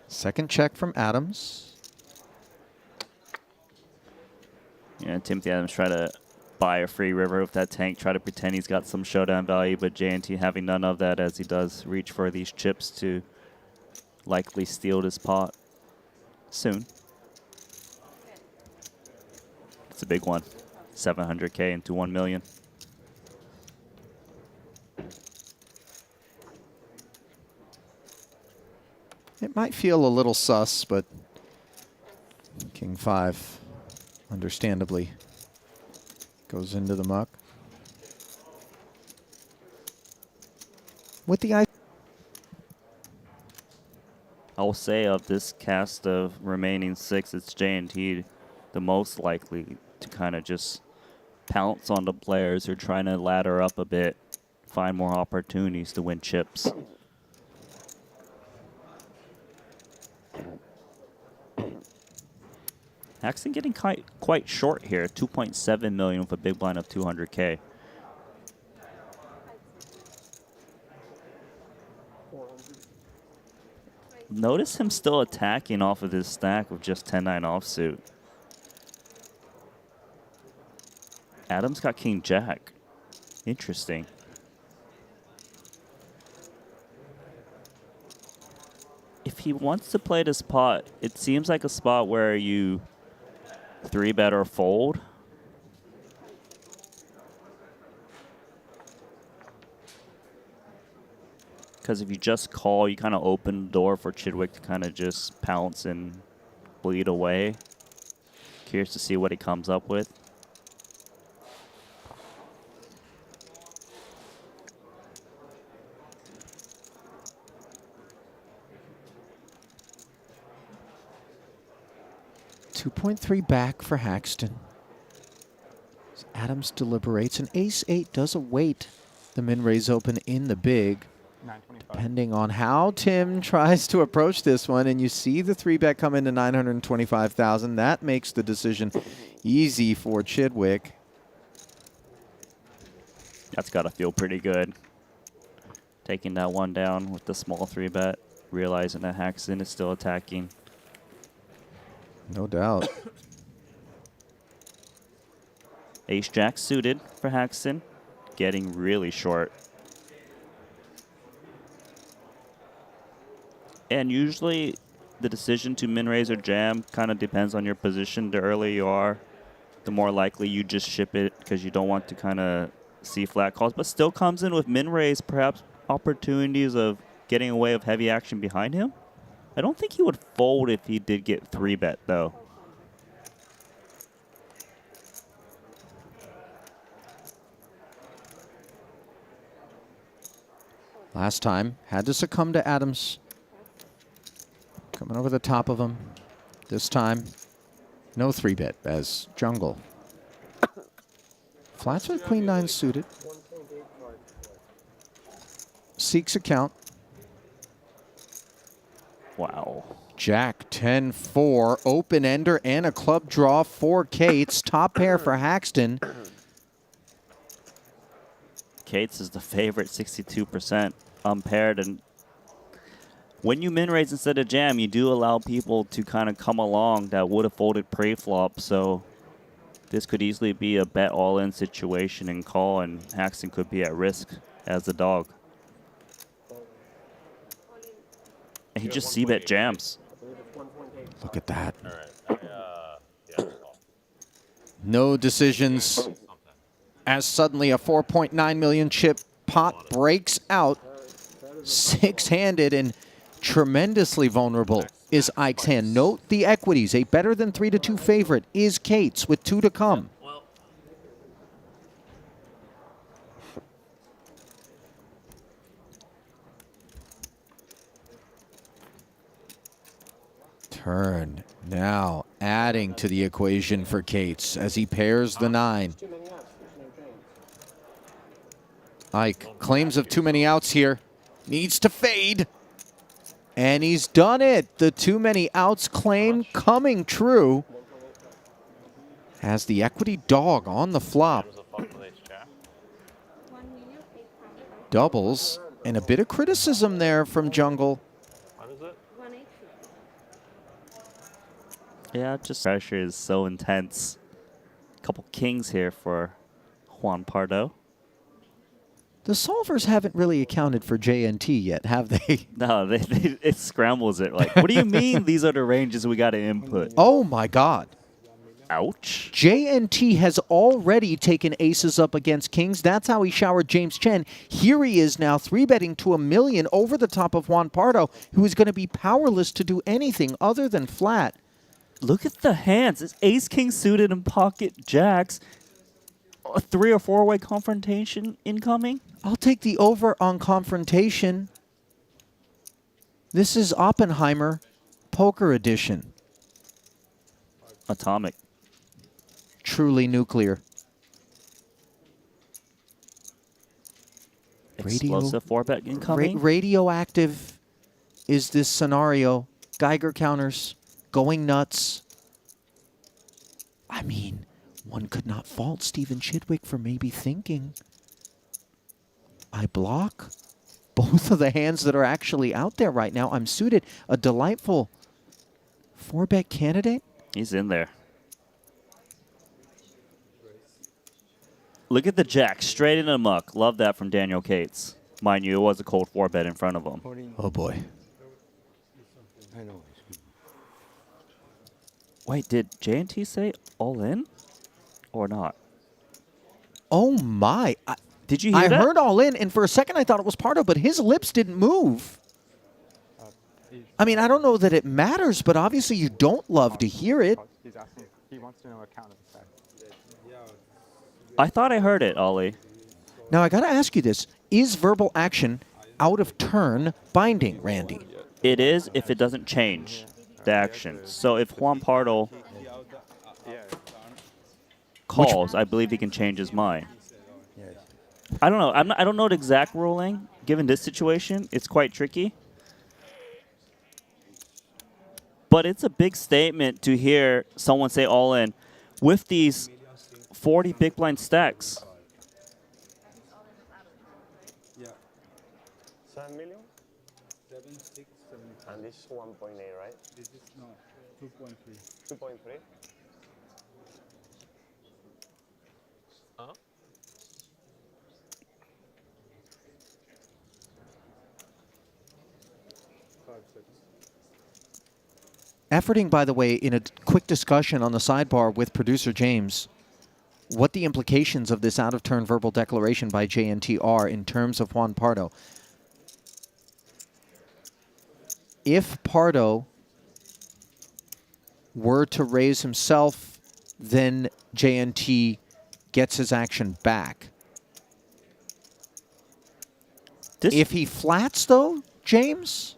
Second check from Adams. Yeah, Timothy Adams try to buy a free river with that tank, try to pretend he's got some showdown value, but J&T having none of that as he does reach for these chips to likely steal this pot soon. It's a big one. 700K into 1 million. It might feel a little sus, but King 5, understandably, goes into the muck. With the I will say of this cast of remaining 6, it's J&T the most likely to kind of just pounce on the players who are trying to ladder up a bit, find more opportunities to win chips. Haxton getting quite short here, 2.7 million with a big blind of 200K. Notice him still attacking off of this stack with just 10-9 offsuit. Adams got King-Jack. Interesting. If he wants to play this pot, it seems like a spot where you 3-bet or fold. Because if you just call, you kind of open the door for Chidwick to kind of just pounce and bleed away. Curious to see what he comes up with. 2.3 back for Haxton. As Adams deliberates, and ace-8 does await the min-raise open in the big. Depending on how Tim tries to approach this one, and you see the 3-bet come into 925,000, that makes the decision easy for Chidwick. That's got to feel pretty good. Taking that one down with the small 3-bet, realizing that Haxton is still attacking. No doubt. Ace-Jack suited for Haxton, getting really short. And usually the decision to min-raise or jam kind of depends on your position. The earlier you are, the more likely you just ship it because you don't want to kind of see flat calls, but still comes in with min-raise, perhaps opportunities of getting away with heavy action behind him. I don't think he would fold if he did get 3-bet, though. Last time, had to succumb to Adams. Coming over the top of him. This time, no 3-bet as jungle. Flats with queen 9 suited. Seeks account. Wow. Jack 10-4, open ender and a club draw for Cates. Top pair for Haxton. Cates is the favorite, 62% unpaired, and when you min-raise instead of jam, you do allow people to kind of come along that would have folded pre-flop, so this could easily be a bet all-in situation and call, and Haxton could be at risk as the dog. And he just c-bet jams. Look at that. No decisions as suddenly a 4.9 million chip pot breaks out. Six-handed and tremendously vulnerable is Ike's hand. Note the equities. A better than 3-2 favorite is Cates with 2 to come. Turn now adding to the equation for Cates as he pairs the 9. Ike claims of too many outs here. Needs to fade. And he's done it. The too many outs claim coming true. Has the equity dog on the flop. Doubles. And a bit of criticism there from Jungle. Yeah, just pressure is so intense. Couple kings here for Juan Pardo. The solvers haven't really accounted for JNT yet, have they? No, it scrambles it. Like, what do you mean these are the ranges we got to input? Oh, my God. Ouch. JNT has already taken aces up against kings. That's how he showered James Chen. Here he is now 3-betting to $1 million over the top of Juan Pardo, who is going to be powerless to do anything other than flat. Look at the hands. It's ace-king suited and pocket jacks. A 3 or 4-way confrontation incoming. I'll take the over on confrontation. This is Oppenheimer Poker Edition. Atomic. Truly nuclear. Explosive 4-bet incoming. Radioactive is this scenario. Geiger counters going nuts. I mean, one could not fault Stephen Chidwick for maybe thinking, I block both of the hands that are actually out there right now. I'm suited. A delightful 4-bet candidate. He's in there. Look at the jack, straight in the muck. Love that from Daniel Cates. Mind you, it was a cold 4-bet in front of him. Oh, boy. Wait, did JNT say all in or not? Oh, my. Did you hear that? I heard all in, and for a second I thought it was Pardo, but his lips didn't move. I mean, I don't know that it matters, but obviously you don't love to hear it. He's asking, he wants to know a count of the side. I thought I heard it, Ollie. Now, I got to ask you this. Is verbal action out of turn binding, Randy? It is if it doesn't change the action. So if Juan Pardo calls, I believe he can change his mind. I don't know. I don't know the exact ruling. Given this situation, it's quite tricky. But it's a big statement to hear someone say all in with these 40 big blind stacks. Yeah. 7 million? 7, 6, 7. And this is 1.8, right? This is, no, 2.3. 2.3? Huh? Efforting, by the way, in a quick discussion on the sidebar with producer James, what the implications of this out-of-turn verbal declaration by JNT are in terms of Juan Pardo. If Pardo were to raise himself, then JNT gets his action back. If he flats, though, James?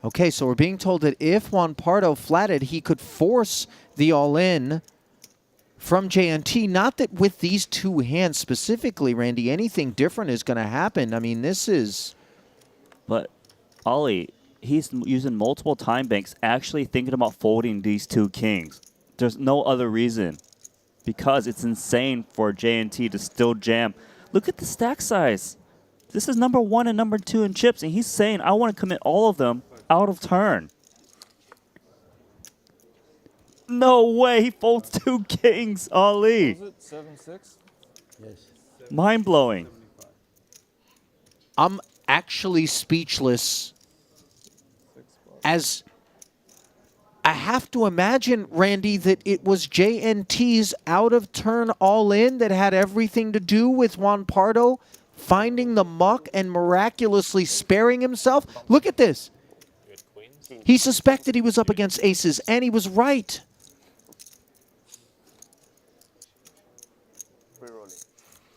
Okay, so we're being told that if Juan Pardo flatted, he could force the all-in from JNT. Not that with these two hands specifically, Randy, anything different is going to happen. I mean, this is... But, Ollie, he's using multiple time banks, actually thinking about folding these two kings. There's no other reason. Because it's insane for JNT to still jam. Look at the stack size. This is number 1 and number 2 in chips, and he's saying, I want to commit all of them out of turn. No way, he folds 2 kings, Ali. Was it 7-6? Yes. Mind-blowing. I'm actually speechless, as I have to imagine, Randy, that it was JNT's out-of-turn all-in that had everything to do with Juan Pardo finding the muck and miraculously sparing himself. Look at this. He suspected he was up against aces, and he was right.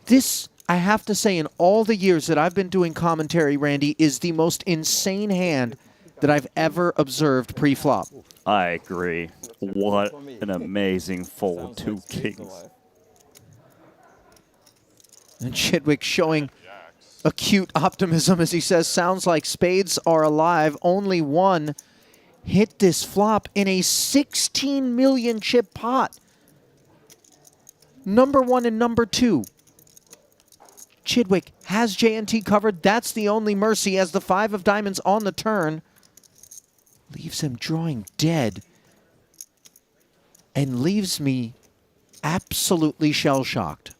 This, I have to say, in all the years that I've been doing commentary, Randy, is the most insane hand that I've ever observed pre-flop. I agree. What an amazing fold. 2 kings. And Chidwick showing acute optimism as he says, sounds like spades are alive. Only one hit this flop in a 16 million chip pot. Number 1 and number 2. Chidwick has JNT covered. That's the only mercy as the 5 of diamonds on the turn leaves him drawing dead and leaves me absolutely shell-shocked.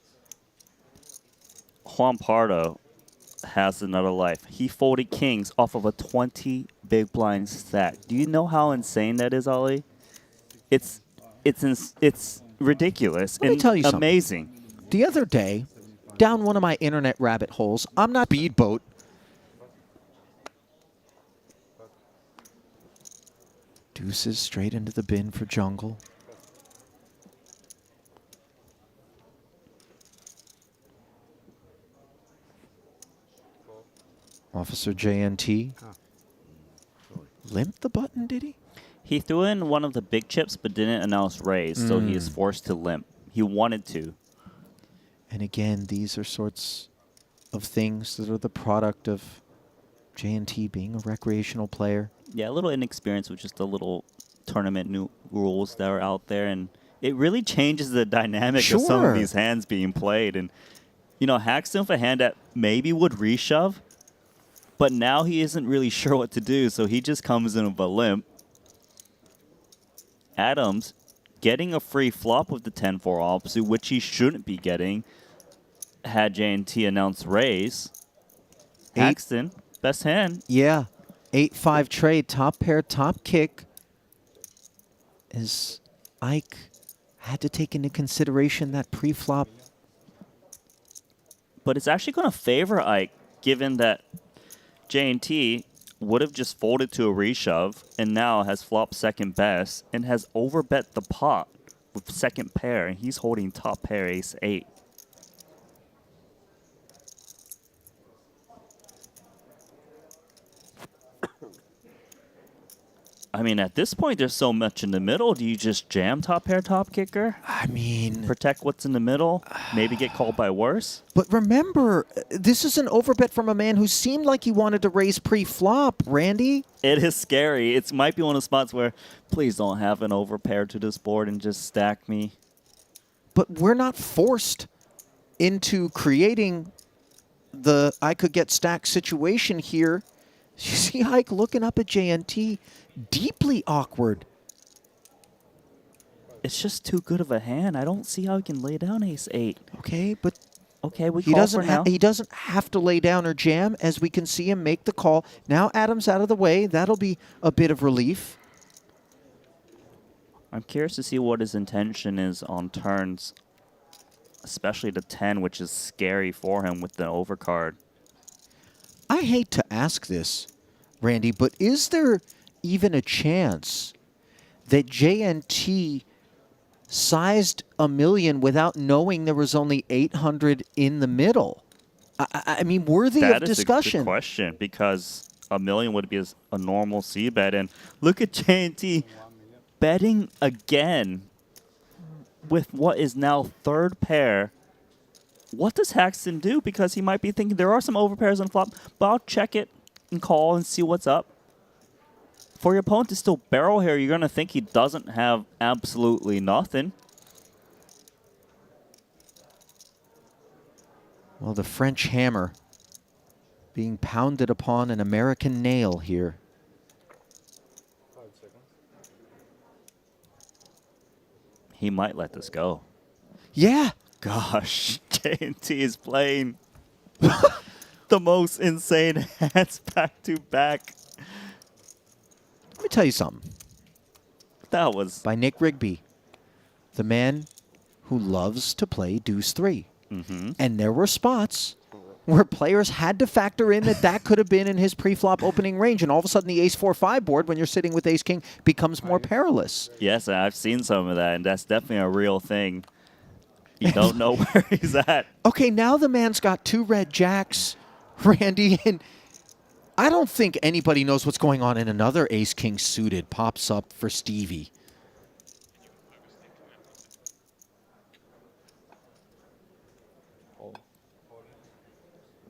Juan Pardo has another life. He folded kings off of a 20 big blind stack. Do you know how insane that is, Ollie? It's ridiculous. Let me tell you something. Amazing. The other day, down one of my internet rabbit holes, I'm not speedboat. Deuces straight into the bin for jungle. Officer JNT limped the button, did he? He threw in one of the big chips but didn't announce raise, so he is forced to limp. He wanted to. And again, these are sorts of things that are the product of JNT being a recreational player. Yeah, a little inexperience with just the little tournament new rules that are out there, and it really changes the dynamic of some of these hands being played. And, you know, Haxton with a hand that maybe would reshove, but now he isn't really sure what to do, so he just comes in with a limp. Adams getting a free flop with the 10-4 offsuit, which he shouldn't be getting had JNT announced raise. Haxton, best hand. Yeah. 8-5 trade, top pair, top kick. As Ike had to take into consideration that pre-flop. But it's actually going to favor Ike, given that JNT would have just folded to a reshove and now has flopped second best and has overbet the pot with second pair, and he's holding top pair ace-8. I mean, at this point, there's so much in the middle. Do you just jam top pair, top kicker? I mean... Protect what's in the middle? Maybe get called by worse? But remember, this is an overbet from a man who seemed like he wanted to raise pre-flop, Randy. It is scary. It might be one of the spots where, please don't have an overpair to this board and just stack me. But we're not forced into creating the I could get stacked situation here. You see Ike looking up at JNT, deeply awkward. It's just too good of a hand. I don't see how he can lay down ace-8. Okay, but okay, we he call doesn't for now. he doesn't have to lay down or jam, as we can see him make the call. Now Adam's out of the way. That'll be a bit of relief. I'm curious to see what his intention is on turns, especially the 10, which is scary for him with the overcard. I hate to ask this, Randy, but is there even a chance that JNT sized a million without knowing there was only 800 in the middle? I mean, worthy of discussion. That is a good question, because a million would be a normal C-bet. And look at JNT betting again with what is now third pair. What does Haxton do? Because he might be thinking there are some overpairs on flop, but I'll check it and call and see what's up. For your opponent to still barrel here, you're going to think he doesn't have absolutely nothing. Well, the French hammer being pounded upon an American nail here. 5 seconds. He might let this go. Yeah. Gosh, JNT is playing the most insane hands back to back. Let me tell you something. That was... By Nick Rigby, the man who loves to play deuce 3. And there were spots where players had to factor in that could have been in his pre-flop opening range, and all of a sudden the ace-4-5 board, when you're sitting with ace-king, becomes more perilous. Yes, I've seen some of that, and that's definitely a real thing. You don't know where he's at. Okay, now the man's got 2 red jacks, Randy, and I don't think anybody knows what's going on in another ace-king suited pops up for Stevie.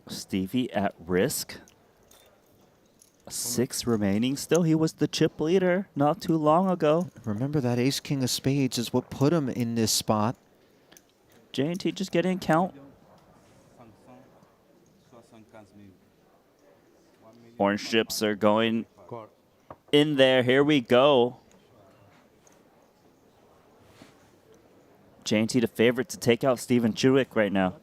Stevie at risk. 6 remaining still. He was the chip leader not too long ago. Remember, that ace-king of spades is what put him in this spot. JNT just getting count. Orange chips are going in there. Here we go. JNT the favorite to take out Steven Chidwick right now.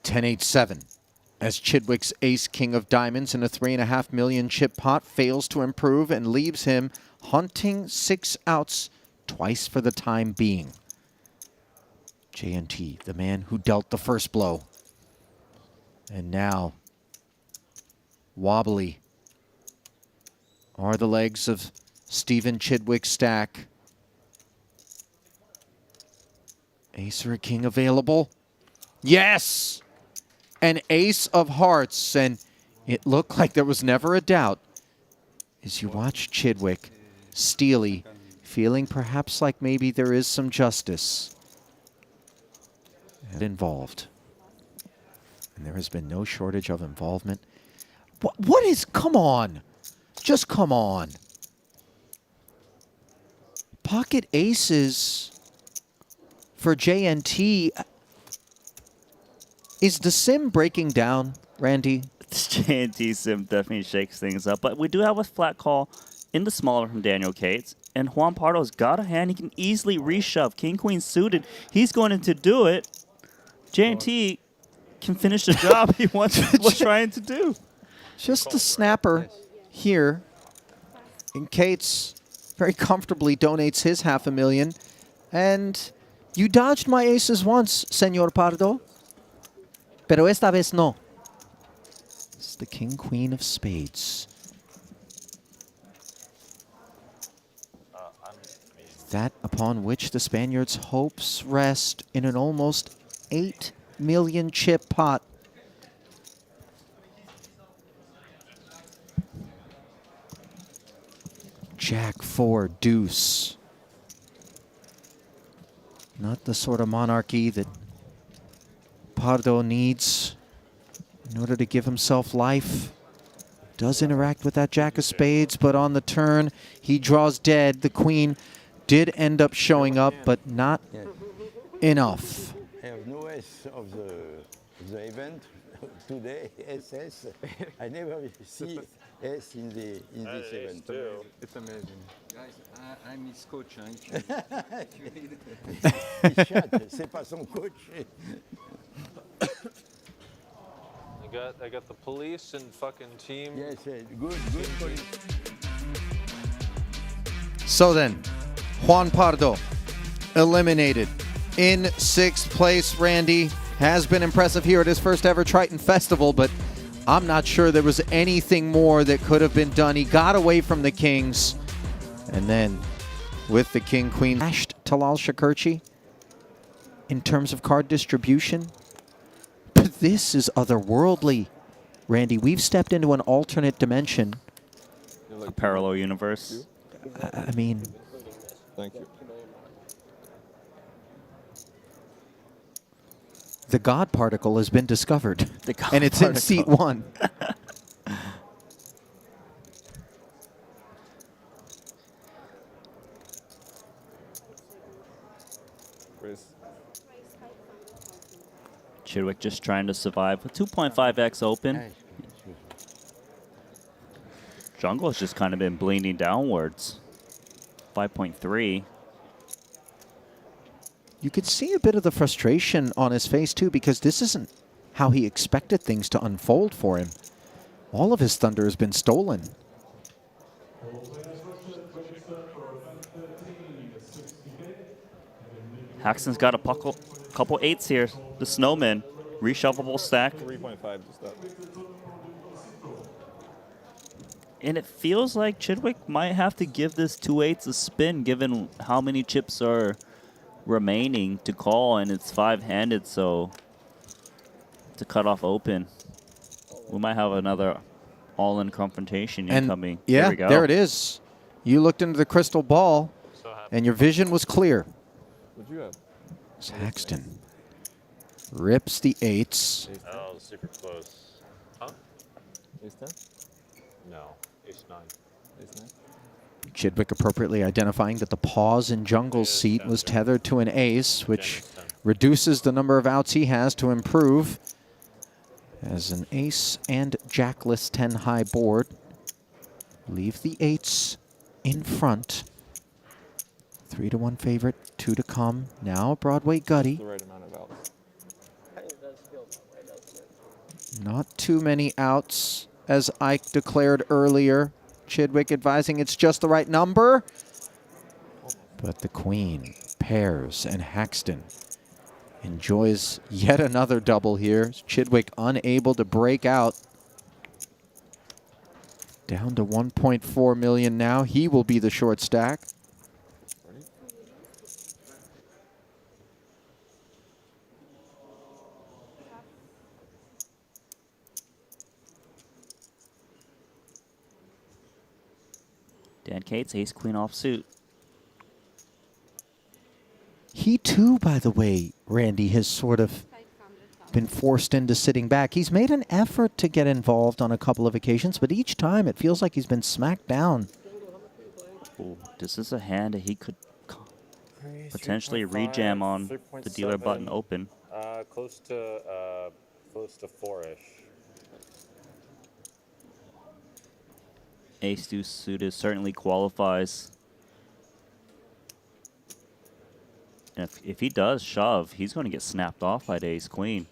$10-8-7 as Chidwick's ace-king of diamonds in a $3.5 million chip pot fails to improve and leaves him hunting 6 outs twice for the time being. JNT, the man who dealt the first blow. And now, wobbly are the legs of Steven Chidwick's stack. Ace or a king available? Yes! An ace of hearts, and it looked like there was never a doubt as you watch Chidwick, steely, feeling perhaps like maybe there is some justice involved. And there has been no shortage of involvement. What is, come on, just come on. Pocket aces for JNT. Is the sim breaking down, Randy? This JNT sim definitely shakes things up, but we do have a flat call in the smaller from Daniel Cates, and Juan Pardo's got a hand he can easily reshove. King-Queen suited. He's going to do it. JNT can finish the job he was trying to do. Just a snapper here. And Cates very comfortably donates his $500,000. And you dodged my aces once, Senor Pardo. Pero esta vez no. It's the king-queen of spades. That upon which the Spaniards' hopes rest in an almost 8 million chip pot. Jack 4 deuce. Not the sort of monarchy that Pardo needs in order to give himself life. Does interact with that Jack of Spades, but on the turn, he draws dead. The Queen did end up showing up, but not enough. I have no S of the event today. SS. I never see S in this event. It's amazing. Guys, I'm his coach. Il chatte, c'est pas son coach. I got the police and fucking team. Yes, good police. So then, Juan Pardo eliminated in 6th place. Randy has been impressive here at his first ever Triton Festival, but I'm not sure there was anything more that could have been done. He got away from the kings, and then with the king-queen, smashed Talal Shakurchi in terms of card distribution. But this is otherworldly, Randy. We've stepped into an alternate dimension. A parallel universe. I mean... Thank you. The God particle has been discovered, and it's particle. in seat 1. Chidwick just trying to survive with 2.5x open. Jungle has just kind of been bleeding downwards. 5.3. You could see a bit of the frustration on his face, too, because this isn't how he expected things to unfold for him. All of his thunder has been stolen. Haxton's got a couple 8s here. The Snowman, reshuffleable stack. 3.5 just up. And it feels like Chidwick might have to give this 2 8s a spin, given how many chips are remaining to call, and it's 5-handed, so to cut off open. We might have another all-in confrontation incoming. Yeah, there we go. there it is. You looked into the crystal ball, and your vision was clear. What'd you have? Saxton rips the 8s. Oh, super close. Huh? Ace 10? No, ace 9. Ace 9? Chidwick appropriately identifying that the pause in Jungle's seat was tethered to an ace, which reduces the number of outs he has to improve. As an ace and jackless 10 high board leave the 8s in front. 3-1 favorite, 2 to come. Now Broadway Gutty. The right amount of outs. Not too many outs, as Ike declared earlier. Chidwick advising it's just the right number. But the Queen, pairs, and Haxton enjoys yet another double here. Chidwick unable to break out. Down to 1.4 million now. He will be the short stack. Dan Cates, ace-queen offsuit. He too, by the way, Randy, has sort of been forced into sitting back. He's made an effort to get involved on a couple of occasions, but each time it feels like he's been smacked down. Ooh, this is a hand that he could potentially rejam on the dealer button open. Close to 4-ish. Ace deuce suited certainly qualifies. And if he does shove, he's going to get snapped off by the ace queen.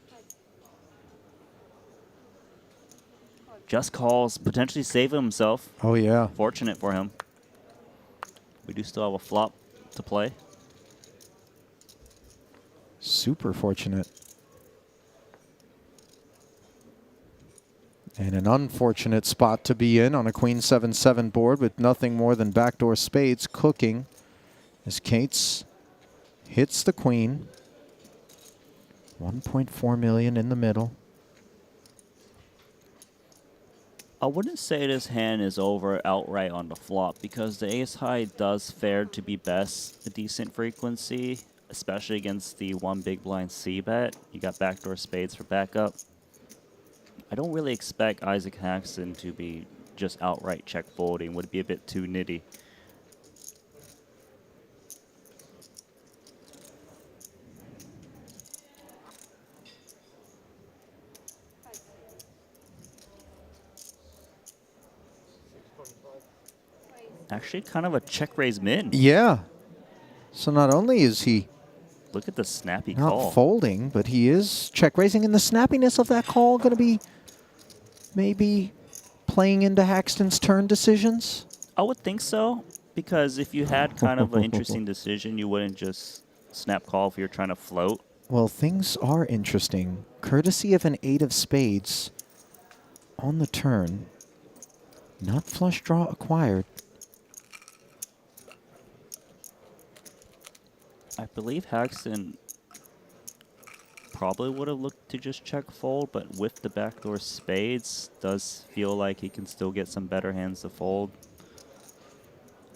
Just calls, potentially saving himself. Oh, yeah. Fortunate for him. We do still have a flop to play. Super fortunate. And an unfortunate spot to be in on a Queen 7-7 board with nothing more than backdoor spades cooking As Cates hits the queen. 1.4 million in the middle. I wouldn't say this hand is over outright on the flop because the ace high does fare to be best a decent frequency, especially against the one big blind C bet. You got backdoor spades for backup. I don't really expect Isaac Haxton to be just outright check folding. Would be a bit too nitty. Actually, kind of a check raise min. Yeah. So not only is he look at the snappy not call. folding, but he is check raising, and the snappiness of that call going to be maybe playing into Haxton's turn decisions. I would think so, because if you had kind of an interesting decision, you wouldn't just snap call if you're trying to float. Well, things are interesting. Courtesy of an 8 of spades on the turn. Not flush draw acquired. I believe Haxton probably would have looked to just check fold, but with the backdoor spades, does feel like he can still get some better hands to fold.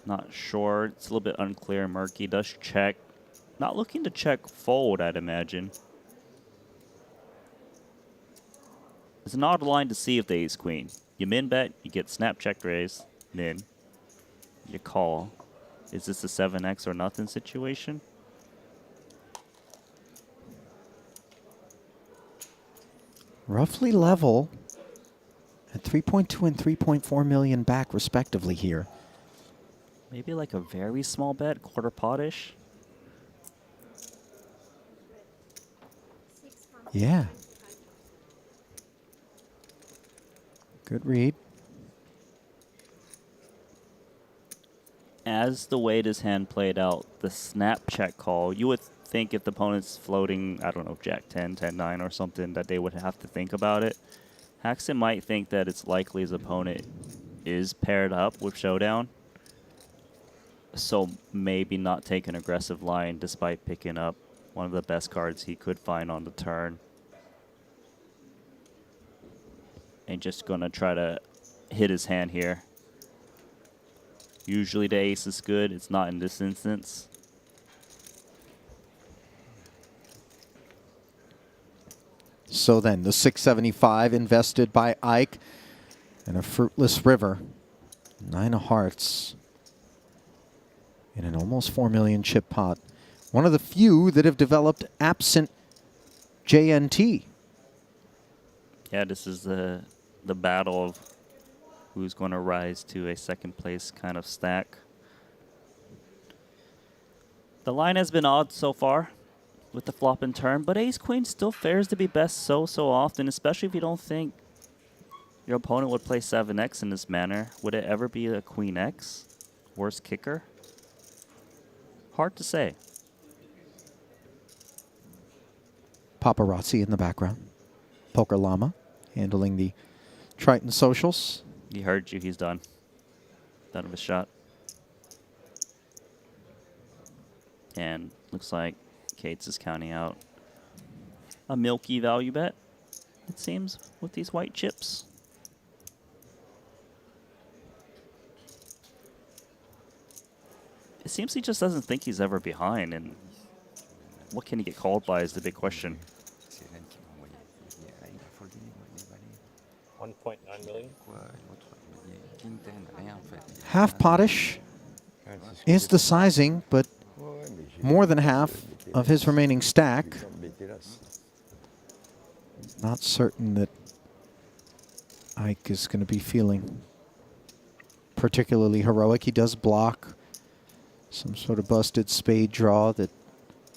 Not sure. It's a little bit unclear. Murky does check. Not looking to check fold, I'd imagine. It's an odd line to see if the ace queen. You min bet, you get snap check raise, min. You call. Is this a 7x or nothing situation? Roughly level at 3.2 and 3.4 million back respectively here. Maybe like a very small bet, quarter pot-ish. Yeah. Good read. As the way this hand played out, the snap check call, you would think if the opponent's floating, I don't know, Jack 10, 10, 9 or something, that they would have to think about it. Haxton might think that it's likely his opponent is paired up with Showdown. So maybe not take an aggressive line despite picking up one of the best cards he could find on the turn. And just gonna try to hit his hand here. Usually the ace is good. It's not in this instance. So then the 675 invested by Ike and a fruitless river. 9 of hearts in an almost 4 million chip pot. One of the few that have developed absent JNT. Yeah, this is the battle of who's going to rise to a second place kind of stack. The line has been odd so far with the flop and turn, but ace-queen still fares to be best so often, especially if you don't think your opponent would play 7x in this manner. Would it ever be a queen x? Worst kicker? Hard to say. Paparazzi in the background. Poker Llama handling the Triton socials. He heard you. He's done. Done with his shot. And looks like Cates is counting out a milky value bet, it seems, with these white chips. It seems he just doesn't think he's ever behind, and what can he get called by is the big question. 1.9 million. Half pottish is the sizing, but more than half of his remaining stack. Not certain that Ike is going to be feeling particularly heroic. He does block some sort of busted spade draw that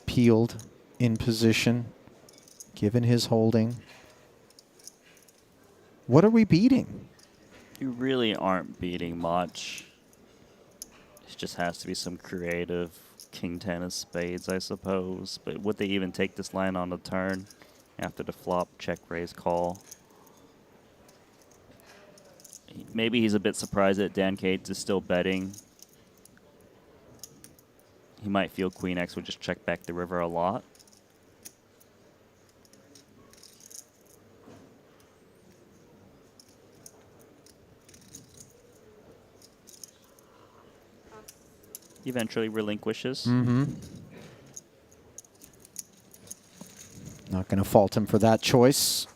peeled in position, given his holding. What are we beating? You really aren't beating much. It just has to be some creative king 10 of spades, I suppose. But would they even take this line on the turn after the flop check raise call? Maybe he's a bit surprised that Dan Cates is still betting he might feel Queen X would just check back the river a lot. Eventually relinquishes. Mm-hmm. Not going to fault him for that choice.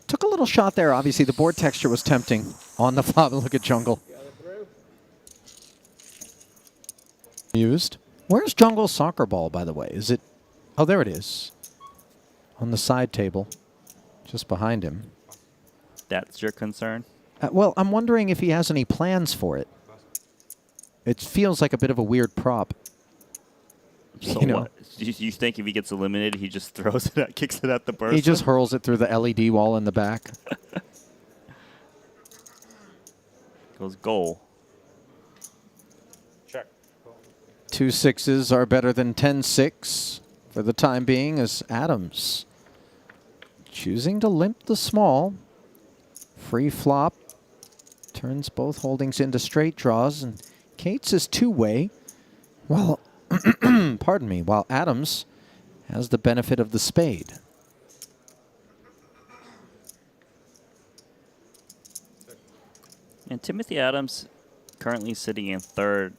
Took a little shot there. Obviously, the board texture was tempting on the flop. Look at Jungle. Used. Where's Jungle's soccer ball, by the way? Is it? Oh, there it is. On the side table, just behind him. That's your concern? Well, I'm wondering if he has any plans for it. It feels like a bit of a weird prop. So you know, what? You think if he gets eliminated, he just throws it at, kicks it at the person? he just hurls it through the LED wall in the back. Goes goal. Check. 2 6s are better than 10-6 for the time being, as Adams choosing to limp the small. Free flop. Turns both holdings into straight draws, and Cates is two-way. Well, pardon me, while Adams has the benefit of the spade. And Timothy Adams currently sitting in third,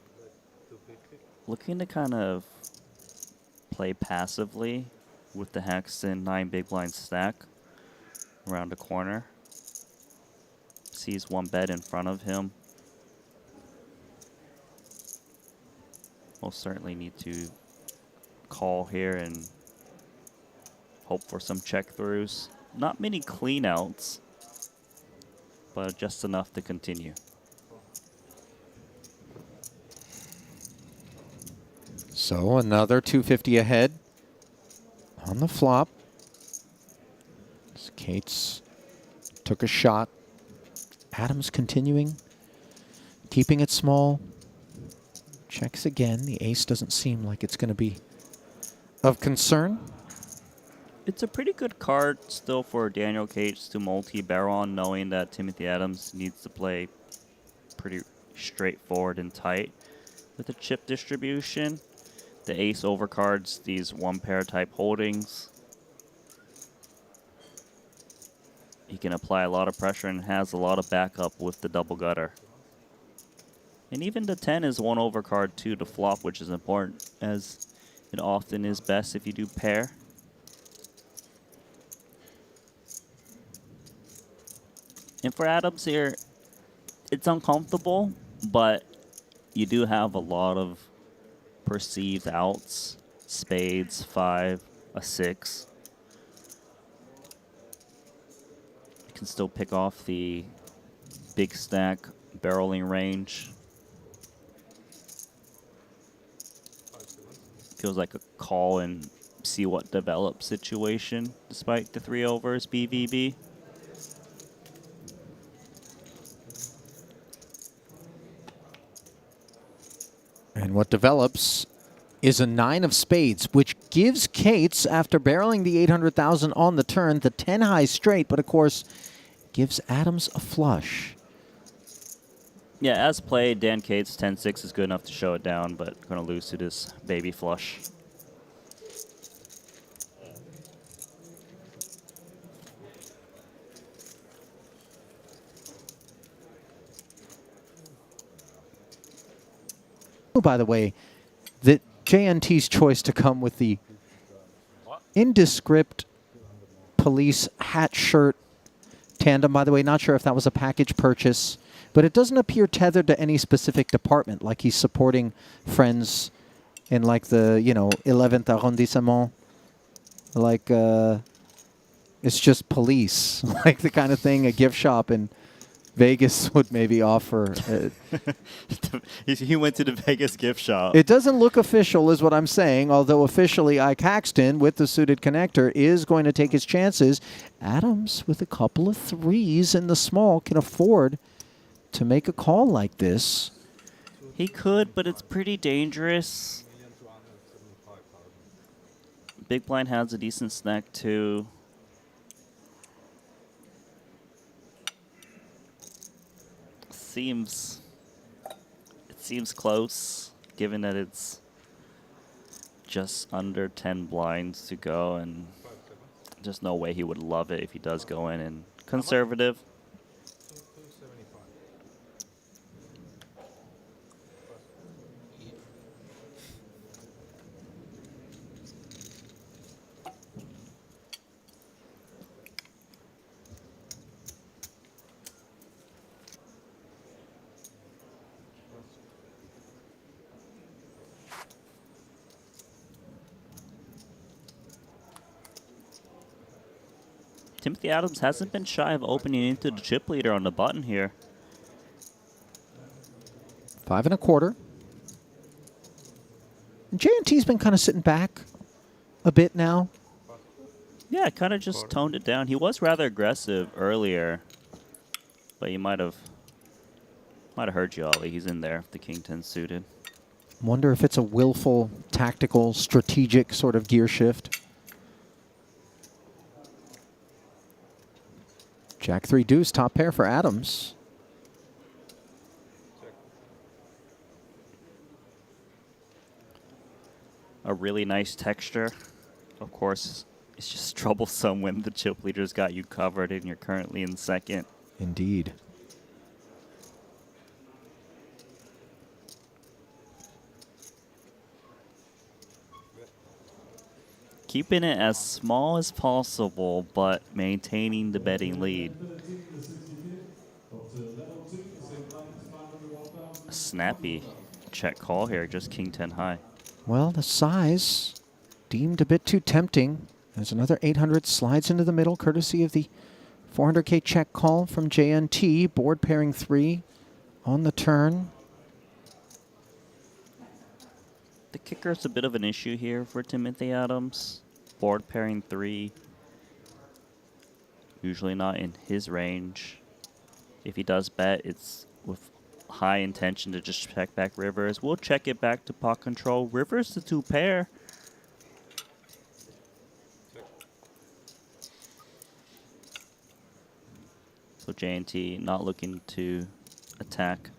looking to kind of play passively with the Hexton 9 big blind stack around the corner. Sees one bet in front of him. Most certainly need to call here and hope for some check throughs. Not many clean outs, but just enough to continue. So another 250 ahead on the flop. As Cates took a shot. Adams continuing, keeping it small. Checks again. The ace doesn't seem like it's going to be of concern. It's a pretty good card still for Daniel Cates to multi-barrel on, knowing that Timothy Adams needs to play pretty straightforward and tight with the chip distribution. The ace overcards these one pair type holdings. He can apply a lot of pressure and has a lot of backup with the double gutter. And even the 10 is one overcard too to flop, which is important, as it often is best if you do pair. And for Adams here, it's uncomfortable, but you do have a lot of perceived outs. Spades, 5, a 6. You can still pick off the big stack barreling range. Feels like a call and see what develops situation, despite the 3 overs BVB. And what develops is a 9 of spades, which gives Cates, after barreling the 800,000 on the turn, the 10 high straight, but of course gives Adams a flush. Yeah, as played, Dan Cates 10-6 is good enough to show it down, but going to lose to this baby flush. Oh, by the way, that JNT's choice to come with the indescript police hat shirt tandem, by the way, not sure if that was a package purchase, but it doesn't appear tethered to any specific department, like he's supporting friends in like the, 11th arrondissement. Like, it's just police, like the kind of thing a gift shop in Vegas would maybe offer. He went to the Vegas gift shop. It doesn't look official is what I'm saying, although officially Ike Haxton with the suited connector is going to take his chances. Adams with a couple of 3s in the small can afford to make a call like this. He could, but it's pretty dangerous. Big blind has a decent stack too. It seems close. given that it's just under 10 blinds to go, and just no way he would love it if he does go in. And conservative. Timothy Adams hasn't been shy of opening into the chip leader on the button here. 5 1/4. And JNT's been kind of sitting back a bit now. Yeah, kind of just toned it down. He was rather aggressive earlier, but he might have heard you, Ollie. He's in there if the King 10 suited. Wonder if it's a willful, tactical, strategic sort of gear shift. Jack 3 deuce, top pair for Adams. A really nice texture. Of course, it's just troublesome when the chip leader's got you covered and you're currently in second. Indeed. Keeping it as small as possible, but maintaining the betting lead. A snappy check call here, just King 10 high. Well, the size deemed a bit too tempting. There's another 800 slides into the middle, courtesy of the 400K check call from JNT. Board pairing 3 on the turn. The kicker's a bit of an issue here for Timothy Adams. Board pairing 3. Usually not in his range. If he does bet, it's with high intention to just check back rivers. We'll check it back to pot control. Rivers to 2 pair. So JNT not looking to attack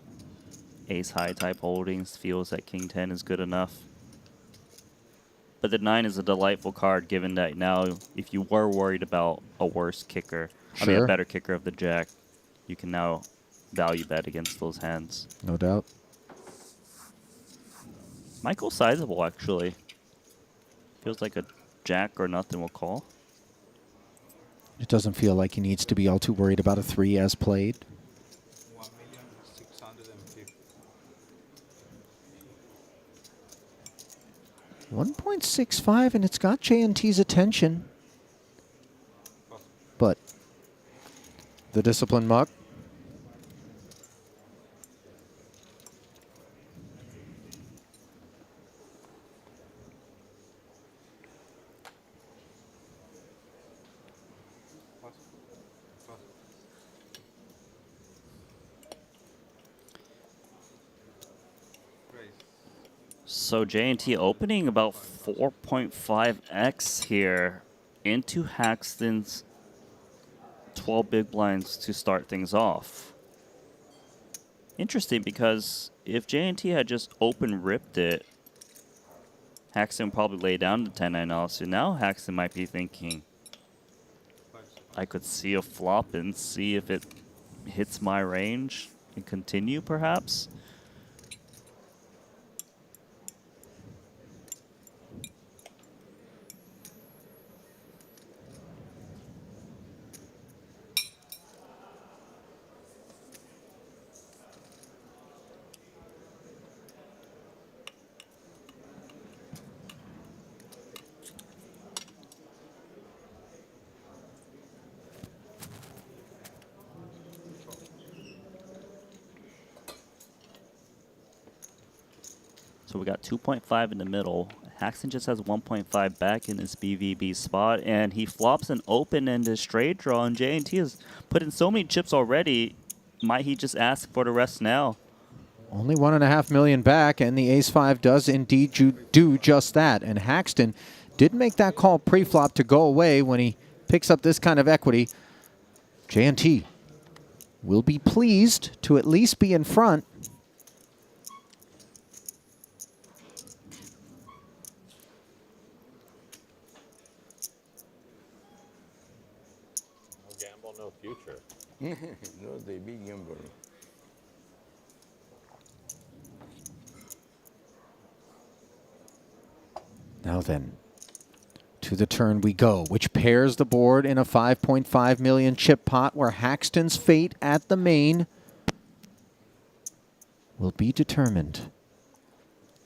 ace high type holdings. Feels that King 10 is good enough. But the 9 is a delightful card, given that now if you were worried about a worse kicker, I mean a better kicker of the Jack, you can now value bet against those hands. No doubt. Michael's sizable, actually. Feels like a Jack or nothing will call. It doesn't feel like he needs to be all too worried about a 3 as played. 1.65, and it's got JNT's attention. But the disciplined muck. So JNT opening about 4.5x here into Haxton's 12 big blinds to start things off. Interesting, because if JNT had just open ripped it, Haxton probably lay down to 10-9 also. Now Haxton might be thinking, I could see a flop and see if it hits my range and continue perhaps. So we got 2.5 in the middle. Haxton just has 1.5 back in his BVB spot, and he flops an open and a straight draw, and JNT has put in so many chips already. Might he just ask for the rest now? Only 1.5 million back, and the ace-5 does indeed do just that. And Haxton did make that call pre-flop to go away when he picks up this kind of equity. JNT will be pleased to at least be in front. No future. No, the big gamble. Now then, to the turn we go, which pairs the board in a 5.5 million chip pot where Haxton's fate at the main will be determined.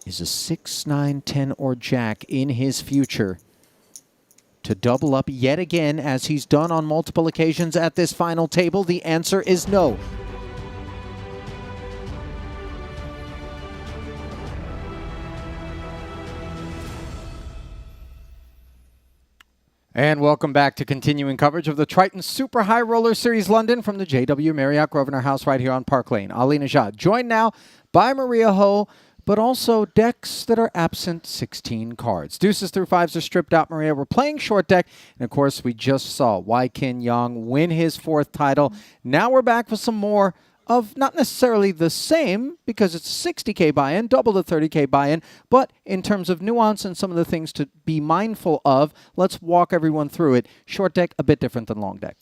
Is a 6, 9, 10, or jack in his future to double up yet again as he's done on multiple occasions at this final table? The answer is no. And welcome back to continuing coverage of the Triton Super High Roller Series London from the JW Marriott Grosvenor House right here on Park Lane. Ali Najad, joined now by Maria Ho, but also decks that are absent 16 cards. Deuces through fives are stripped out, Maria. We're playing short deck. And, of course, we just saw Wai Kin Yang win his 4th title. Now we're back with some more of not necessarily the same, because it's a 60K buy-in, double the 30K buy-in, but in terms of nuance and some of the things to be mindful of, let's walk everyone through it. Short deck, a bit different than long deck.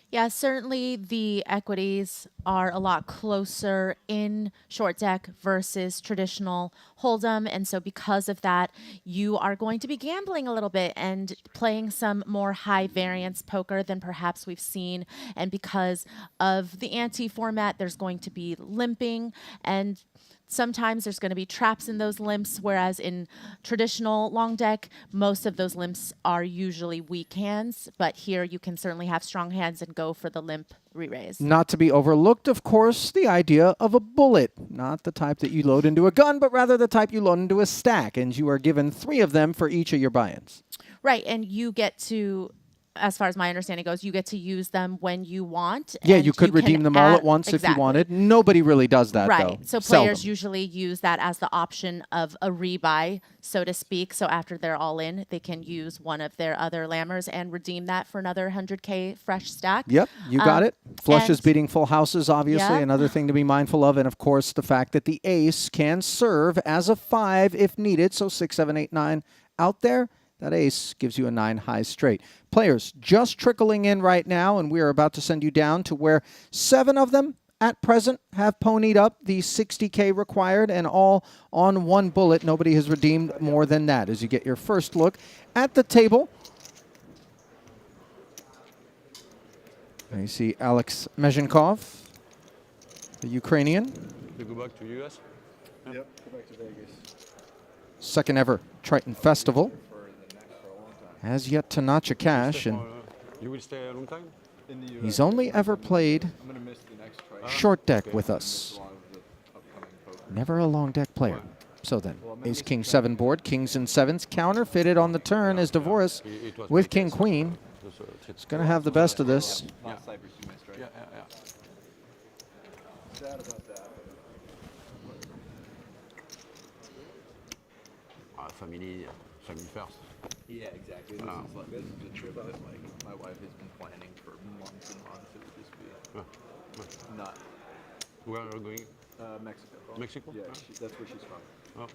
Yeah, certainly the equities are a lot closer in short deck versus traditional hold'em, and so because of that, you are going to be gambling a little bit and playing some more high variance poker than perhaps we've seen. And because of the ante format, there's going to be limping, and sometimes there's going to be traps in those limps, whereas in traditional long deck, most of those limps are usually weak hands. But here you can certainly have strong hands and go for the limp re-raise. Not to be overlooked, of course, the idea of a bullet. Not the type that you load into a gun, but rather the type you load into a stack. And you are given 3 of them for each of your buy-ins. Right, and you get to, as far as my understanding goes, you get to use them when you want. Yeah, you could redeem them all at once if you wanted. Nobody really does that, though. Right, so players usually use that as the option of a rebuy, so to speak. So after they're all in, they can use one of their other lammers and redeem that for another 100K fresh stack. Yep, you got it. Flushes beating full houses, obviously, another thing to be mindful of. And, of course, the fact that the ace can serve as a 5 if needed. So 6, 7, 8, 9 out there. That ace gives you a 9 high straight. Players just trickling in right now, and we are about to send you down to where 7 of them at present have ponied up the 60K required, and all on 1 bullet. Nobody has redeemed more than that. As you get your first look at the table, and you see Alex Mezhenkov, the Ukrainian. You go back to US? Yep, go back to Vegas. Second ever Triton Festival. Has yet to notch a cash, and you will stay a long time? he's only ever played short deck with us. Never a long deck player. So then, ace, king, 7 board, kings and 7s, counterfeited on the turn as Dvoris with king, queen. It's going to have the best of this. Family first. Yeah, exactly. This is a trip that my wife has been planning for months and months. It would just be not. Where are you going? Mexico. Mexico? Yeah, that's where she's from. Oh.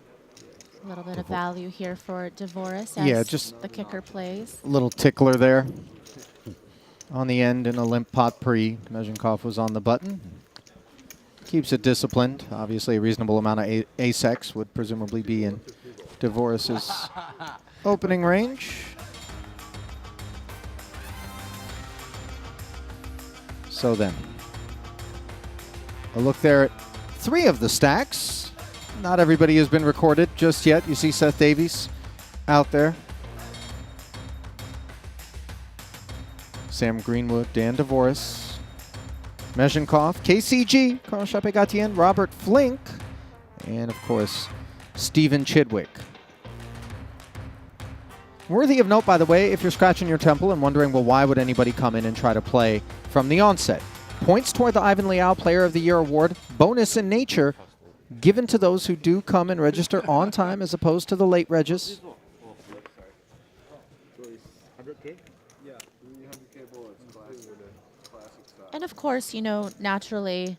A little bit of value here for Dvoris as just the kicker plays. A little tickler there on the end in a limp pot pre. Mezhenkov was on the button. Keeps it disciplined. Obviously, a reasonable amount of ace-X would presumably be in Dvoris's opening range. So then, a look there at 3 of the stacks. Not everybody has been recorded just yet. You see Seth Davies out there. Sam Greenwood, Dan Dvoris, Mezhenkov, KCG, Carl Chape-Gatien, Robert Flink, and of course, Stephen Chidwick. Worthy of note, by the way, if you're scratching your temple and wondering, well, why would anybody come in and try to play from the onset? Points toward the Ivan Liao Player of the Year award, bonus in nature, given to those who do come and register on time as opposed to the late regis. 100K? Yeah, 300K bullets, classic style. And of course, you know, naturally,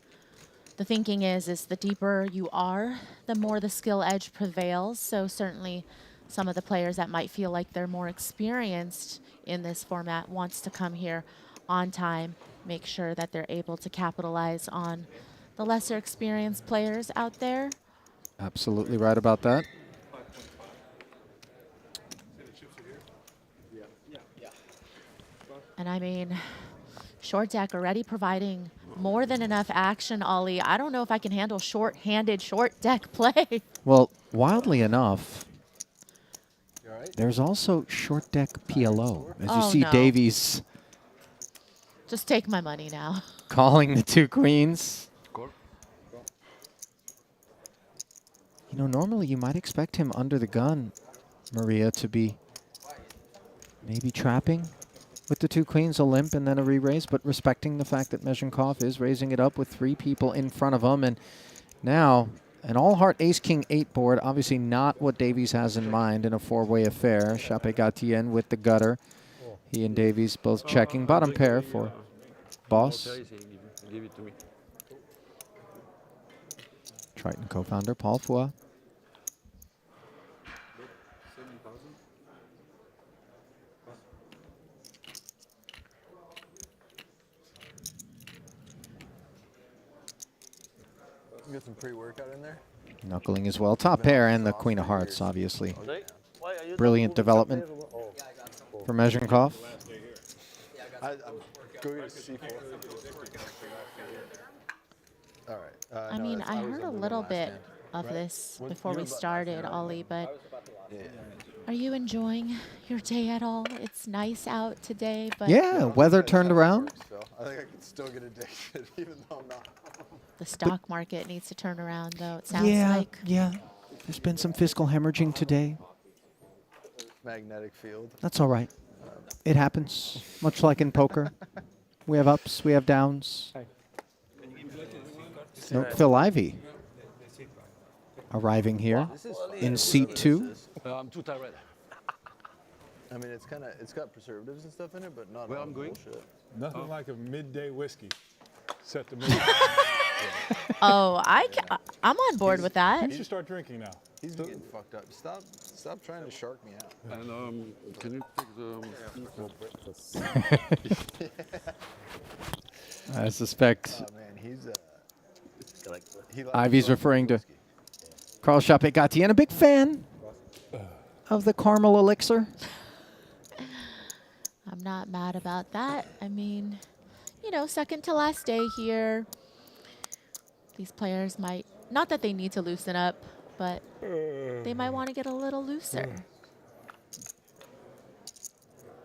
the thinking is the deeper you are, the more the skill edge prevails. So certainly some of the players that might feel like they're more experienced in this format wants to come here on time make sure that they're able to capitalize on the lesser experienced players out there. Absolutely right about that. And I mean, short deck already providing more than enough action, Ollie. I don't know if I can handle short-handed short deck play. Well, wildly enough, there's also short deck PLO. As you see no. Davies Just take my money now. calling the 2 queens. You know, normally you might expect him under the gun, Maria, to be maybe trapping with the 2 queens, a limp, and then a re-raise, but respecting the fact that Mezhenkov is raising it up with 3 people in front of him. And now, an all-heart ace-king 8 board, obviously not what Davies has in mind in a 4-way affair. Chape Gatien with the gutter. He and Davies both checking. Bottom pair for Boss. Give it to me. Triton co-founder Paul Fua. Get some pre-workout in there. Knuckling as well. Top pair and the Queen of Hearts, obviously. Brilliant development for Mezhenkov. I'm going to C4. All right. I mean, I heard a little bit of this before we started, Ollie, but are you enjoying your day at all? It's nice out today, but Yeah, weather turned around. I think I can still get addicted, even though I'm not. the stock market needs to turn around, though, it sounds Yeah, like. yeah. There's been some fiscal hemorrhaging today. Magnetic field. That's all right. It happens, much like in poker. We have ups, we have downs. No, Phil Ivey arriving here in seat 2. I'm too tired. I mean, it's got preservatives and stuff in it, but not all the bullshit. Nothing like a midday whiskey. Set the mood. Oh, I'm on board with that. You should start drinking now. He's getting fucked up. Stop trying to shark me out. And can you take the I suspect Oh man, he's Ivy's referring to Carl Chape Gatien, a big fan of the caramel elixir. I'm not mad about that. I mean, you know, second to last day here. These players might, not that they need to loosen up, but they might want to get a little looser.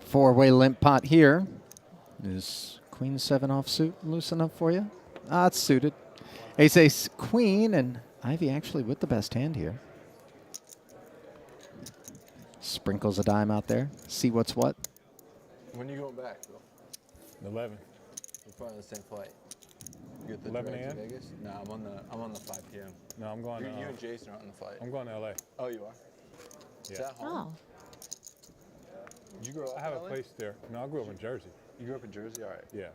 4-way limp pot here. Is Queen 7 offsuit loose enough for you? Ah, it's suited. Ace, ace, queen, and Ivy actually with the best hand here. Sprinkles a dime out there. See what's what. When you going back, Bill? 11. We're probably on the same flight. You get the 11 direct to a.m.? Vegas? No, I'm on the 5 p.m. No, I'm going. You and Jason are on the flight. I'm going to LA. Oh, you are? Is Yeah. that home? Oh. Did you grow up I have in a LA? place there. No, I grew up in Jersey. You grew up in Jersey? All right. Yeah.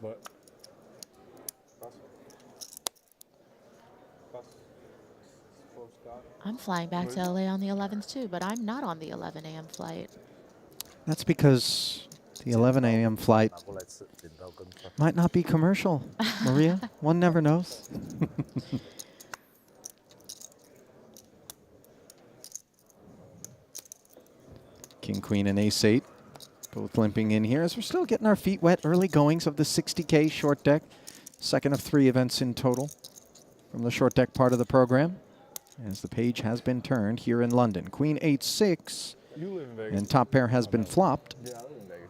But I'm flying back to LA on the 11th too, but I'm not on the 11 a.m. flight. That's because the 11 a.m. flight might not be commercial, Maria. One never knows. King, queen, and ace 8. Both limping in here as we're still getting our feet wet. Early goings of the 60K short deck. Second of 3 events in total from the short deck part of the program. As the page has been turned here in London. Queen 8-6. you live in Vegas. And top pair has been flopped. Yeah, I live in Vegas.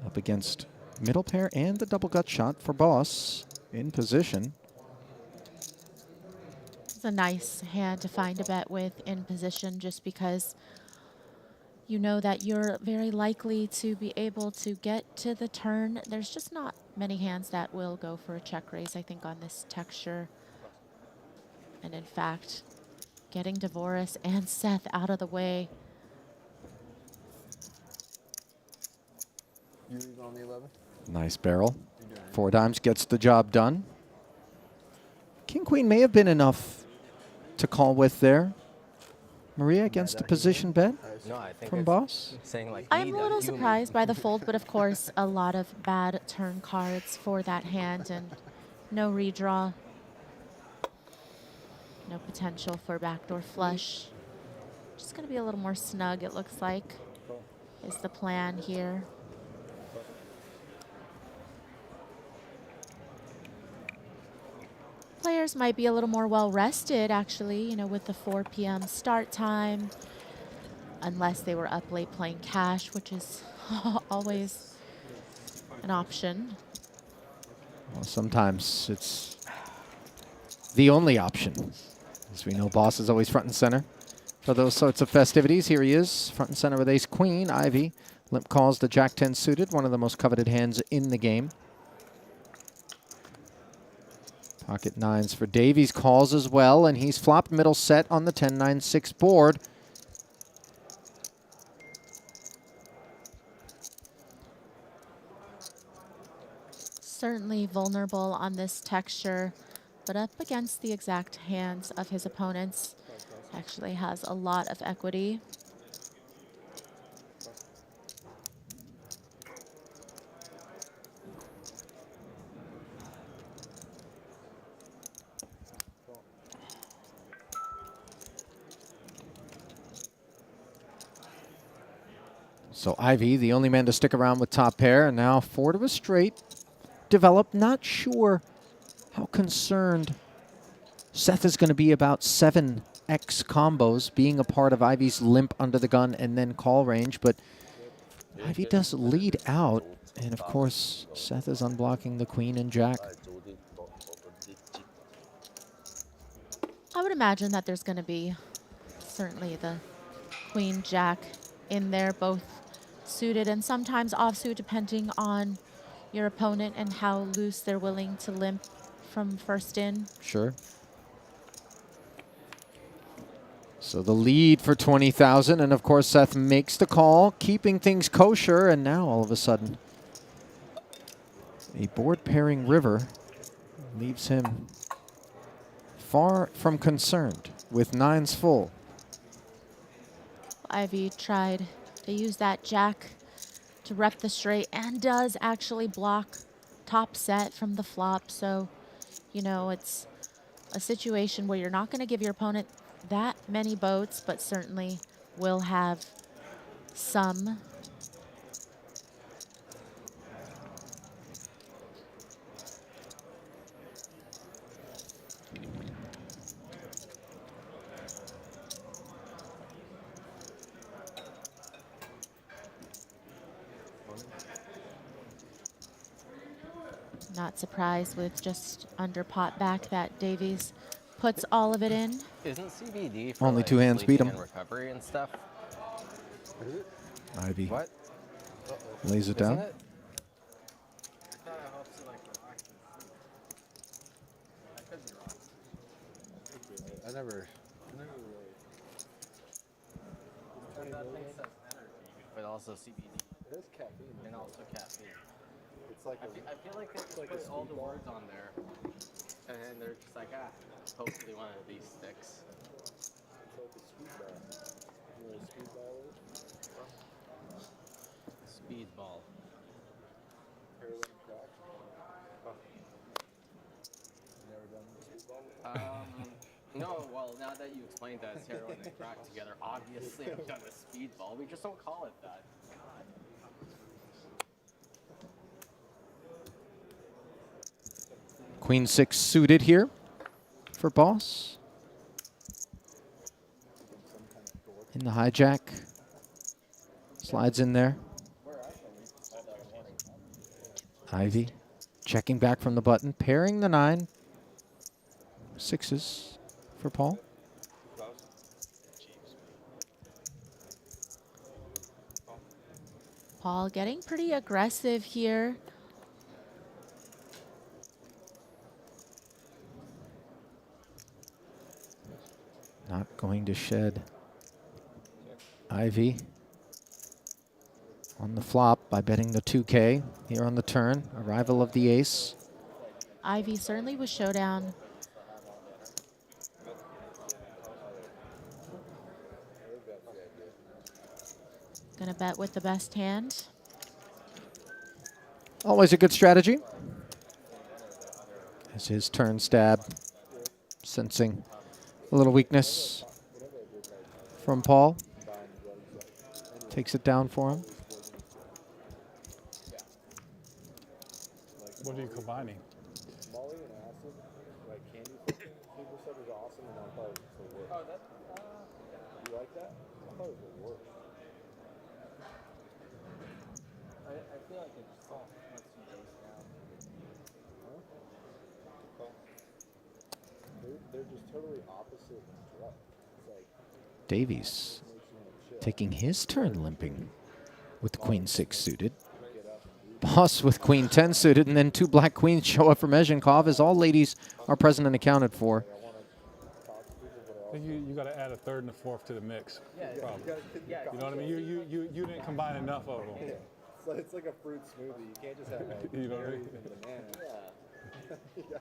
Up against middle pair and the double gut shot for Boss in position. It's a nice hand to find a bet with in position just because you know that you're very likely to be able to get to the turn. There's just not many hands that will go for a check raise, I think, on this texture. And in fact, getting Devoris and Seth out of the way. You leave on the 11? Nice barrel. 4 dimes gets the job done. King, queen may have been enough to call with there. Maria against a position bet. I No, I think from it's Boss? saying like I'm a little surprised by the fold, but of course, a lot of bad turn cards for that hand and no redraw. No potential for backdoor flush. Just going to be a little more snug, it looks like, is the plan here. Players might be a little more well rested, actually, you know, with the 4 p.m. start time, unless they were up late playing cash, which is always an option. Well, sometimes it's the only option. As we know, Boss is always front and center for those sorts of festivities. Here he is, front and center with ace-queen. Ivy limp calls the Jack-10 suited, one of the most coveted hands in the game. Pocket nines for Davies, calls as well, and he's flopped middle set on the 10-9-6 board. Certainly vulnerable on this texture, but up against the exact hands of his opponents. Actually has a lot of equity. So Ivy, the only man to stick around with top pair, and now 4 to a straight. Develop, not sure how concerned Seth is going to be about 7x combos being a part of Ivy's limp under the gun and then call range, but Ivy does lead out, and of course Seth is unblocking the queen and jack. I would imagine that there's going to be certainly the queen jack in there, both suited and sometimes offsuit, depending on your opponent and how loose they're willing to limp from first in. Sure. So the lead for 20,000, and of course Seth makes the call, keeping things kosher, and now all of a sudden a board pairing river leaves him far from concerned with nines full. Ivy tried to use that jack to rep the straight and does actually block top set from the flop. So, you know, it's a situation where you're not going to give your opponent that many boats, but certainly will have some. Not surprised with just under pot back that Davies puts all of it in. Isn't CBD for Only like 2 hands beat sleeping him. and recovery and stuff? Ivy What? lays it down. Isn't it? I never But also CBD. It is caffeine. And also caffeine. It's like I feel like they like put a all the speedball. words on there, and then they're just like, hopefully one of these sticks. It's like a speedball. You know what a speedball is? Speedball. Heroin crack. Never done speedball? No, well, now that you explained that it's heroin and crack together, obviously I've done a speedball. We just don't call it that. Queen 6 suited here for Boss. In the hijack. Slides in there. Ivy checking back from the button, pairing the 9. 6s for Paul. Paul getting pretty aggressive here. Not going to shed Ivy on the flop by betting the 2K here on the turn. Arrival of the ace. Ivy certainly was showdown. Gonna bet with the best hand. Always a good strategy. As his turn stab, sensing a little weakness from Paul. Takes it down for him. What are you combining? Molly and acid, like candy fever stuff is awesome, and I thought it was the worst. Oh, that, you like that? I thought it was the worst. I feel like it just lets you base down. Huh? They're just totally opposite drugs. It's like Davies taking his turn limping with the Queen 6 suited. Boss with Queen 10 suited, and then 2 black queens show up for Mezhenkov as all ladies are present and accounted for. I think you got to add a third and a fourth to the mix. Yeah, you know what I mean? You didn't combine enough of them. Yeah. So it's like a fruit smoothie. You can't just have like You know what I berries mean? and bananas. Yeah.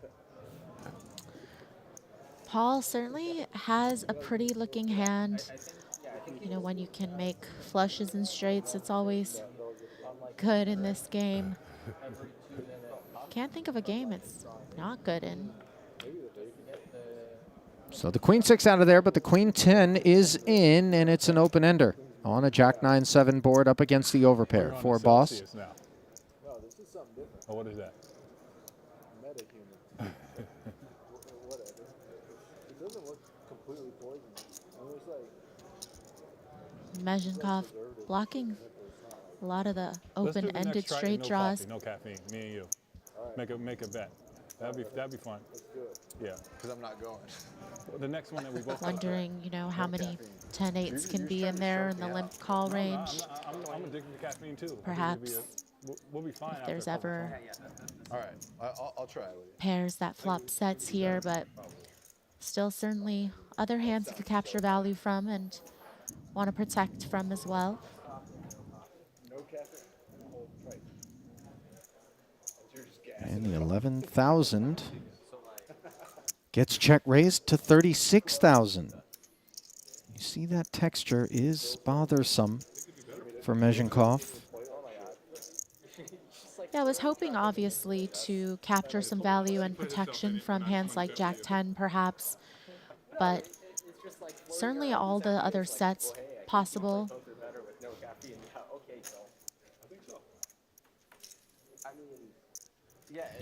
Paul certainly has a pretty looking hand. You know, when you can make flushes and straights, it's always good in this game. Can't think of a game it's not good in. So the Queen 6 out of there, but the Queen 10 is in, and it's an open ender on a Jack 9-7 board up against the overpair for Boss. Now. No, this is something different. Oh, what is that? Metahuman. Whatever. It doesn't look completely poisonous. I mean, it's like Mezhenkov blocking a lot of the Let's do the open-ended next Triton, straight no draws. Coffee, no caffeine. Me and you. Make a bet. That'd be fun. let's do it. Yeah. Because I'm not going. The next one that we both. Wondering, you know, how many 10-8s can be in there in the limp call range. I'm addicted to caffeine too. Perhaps We'll be fine. if there's ever All right, I'll try with you. pairs that flop sets here, but still certainly other hands you could capture value from and want to protect from as well. No caffeine and a whole Triton. You're just gassing. And the 11,000 gets check raised to 36,000. You see that texture is bothersome for Mezhenkov. Yeah, I was hoping, obviously, to capture some value and protection from hands like Jack 10, perhaps. But certainly all the other sets possible.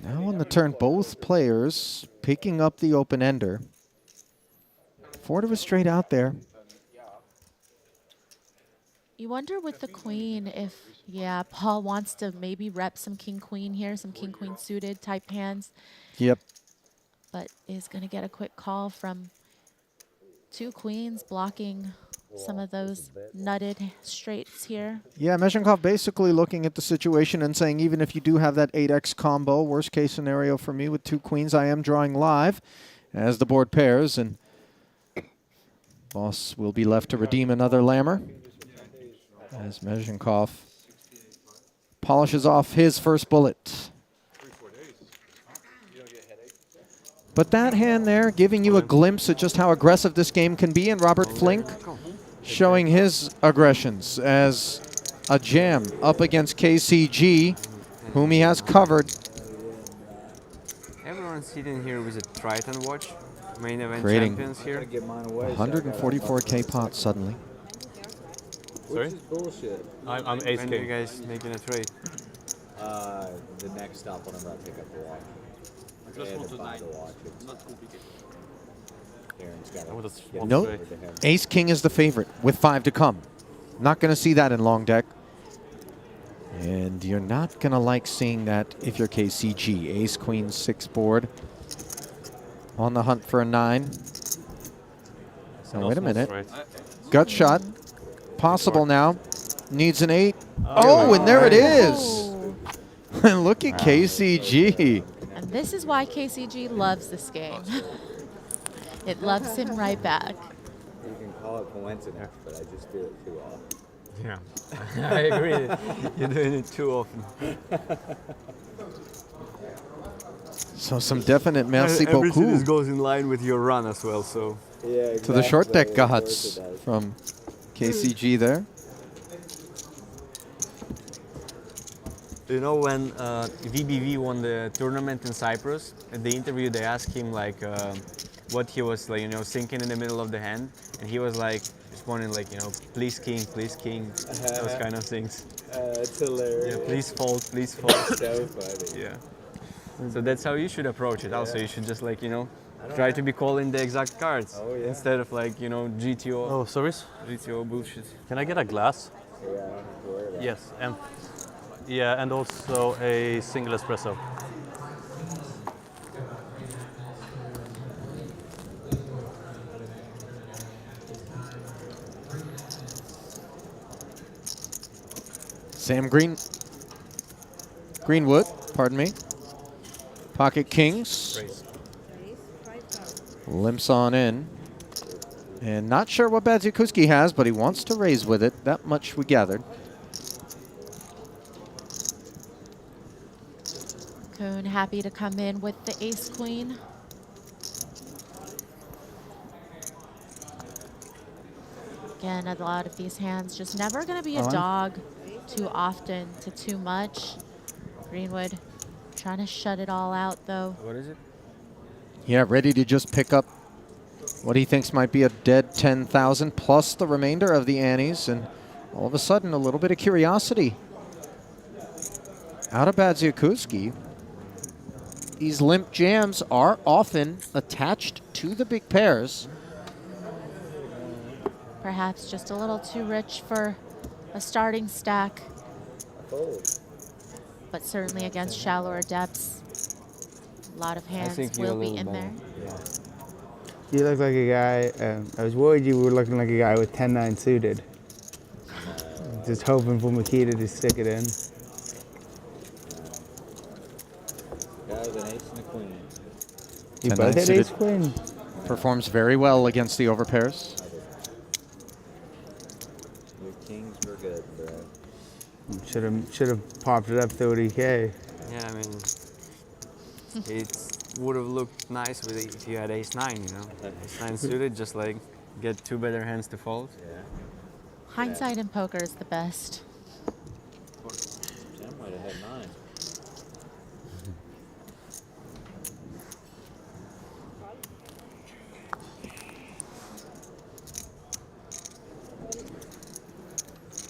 Now on the turn, both players picking up the open ender. 4 to a straight out there. You wonder with the queen if, yeah, Paul wants to maybe rep some king-queen here, some king-queen suited type hands. Yep. But is going to get a quick call from 2 queens blocking some of those nutted straights here. Yeah, Mezhenkov basically looking at the situation and saying, even if you do have that 8x combo, worst case scenario for me with 2 queens, I am drawing live as the board pairs, and Boss will be left to redeem another lammer as Mezhenkov polishes off his first bullet. But that hand there giving you a glimpse at just how aggressive this game can be, and Robert Flink showing his aggressions as a jam up against KCG, whom he has covered. Everyone's sitting here with a Triton watch. Main event Creating champions here. 144K pot suddenly. Sorry? Bullshit. I'm ace When are you guys making a trade? The next stop whenever I pick up the watch. Just want to buy the watch. Not too big. Aaron's got No, Ace King is the favorite with 5 to come. Not going to see that in long deck. And you're not going to like seeing that if you're KCG. Ace Queen 6 board. On the hunt for a 9. Oh, wait a minute. Gut shot. Possible now. Needs an 8. Oh, and there it is. Look at KCG. And this is why KCG loves this game. It loves him right back. You can call it coincidence, but I just do it too often. Yeah, I agree. You're doing it too often. So some definite merci beaucoup. Everything goes in line with your run as well, so. Yeah, exactly. To the short deck gods from KCG there. You know, when VBV won the tournament in Cyprus, at the interview they asked him like what he was like, you know, thinking in the middle of the hand, and he was like responding like, you know, please king, those kind of things. It's hilarious. Yeah, please fold, please fold. So funny. Yeah. So that's how you should approach it. Also, you should just like, you know, try to be calling the exact cards instead of like, you know, GTO. Oh, service? GTO bullshit. Can I get a glass? Yeah, I don't have to worry about Yes, and yeah, and also a single espresso. Sam Greenwood, pardon me. Pocket kings. Limps on in. And not sure what Badziakuski has, but he wants to raise with it. That much we gathered. Kuhn happy to come in with the ace-queen. Again, a lot of these hands just never going to be a dog too often to too much. Greenwood trying to shut it all out, though. What is it? Yeah, ready to just pick up what he thinks might be a dead 10,000 plus the remainder of the antes, and all of a sudden a little bit of curiosity out of Badziakuski. These limp jams are often attached to the big pairs. Perhaps just a little too rich for a starting stack, but certainly against shallower depths, a lot of hands will be in there. You look like a guy, I was worried you were looking like a guy with 10-9 suited. Just hoping for Makita to stick it in. Guy with an ace and a queen. You both had ace queen. Performs very well against the overpairs. Your kings were good, bro. Should have popped it up 30K. Yeah, I mean, it would have looked nice with if you had ace-9, you know. Ace-9 suited, just like get two better hands to fold. Yeah. Hindsight in poker is the best. Sam might have had 9.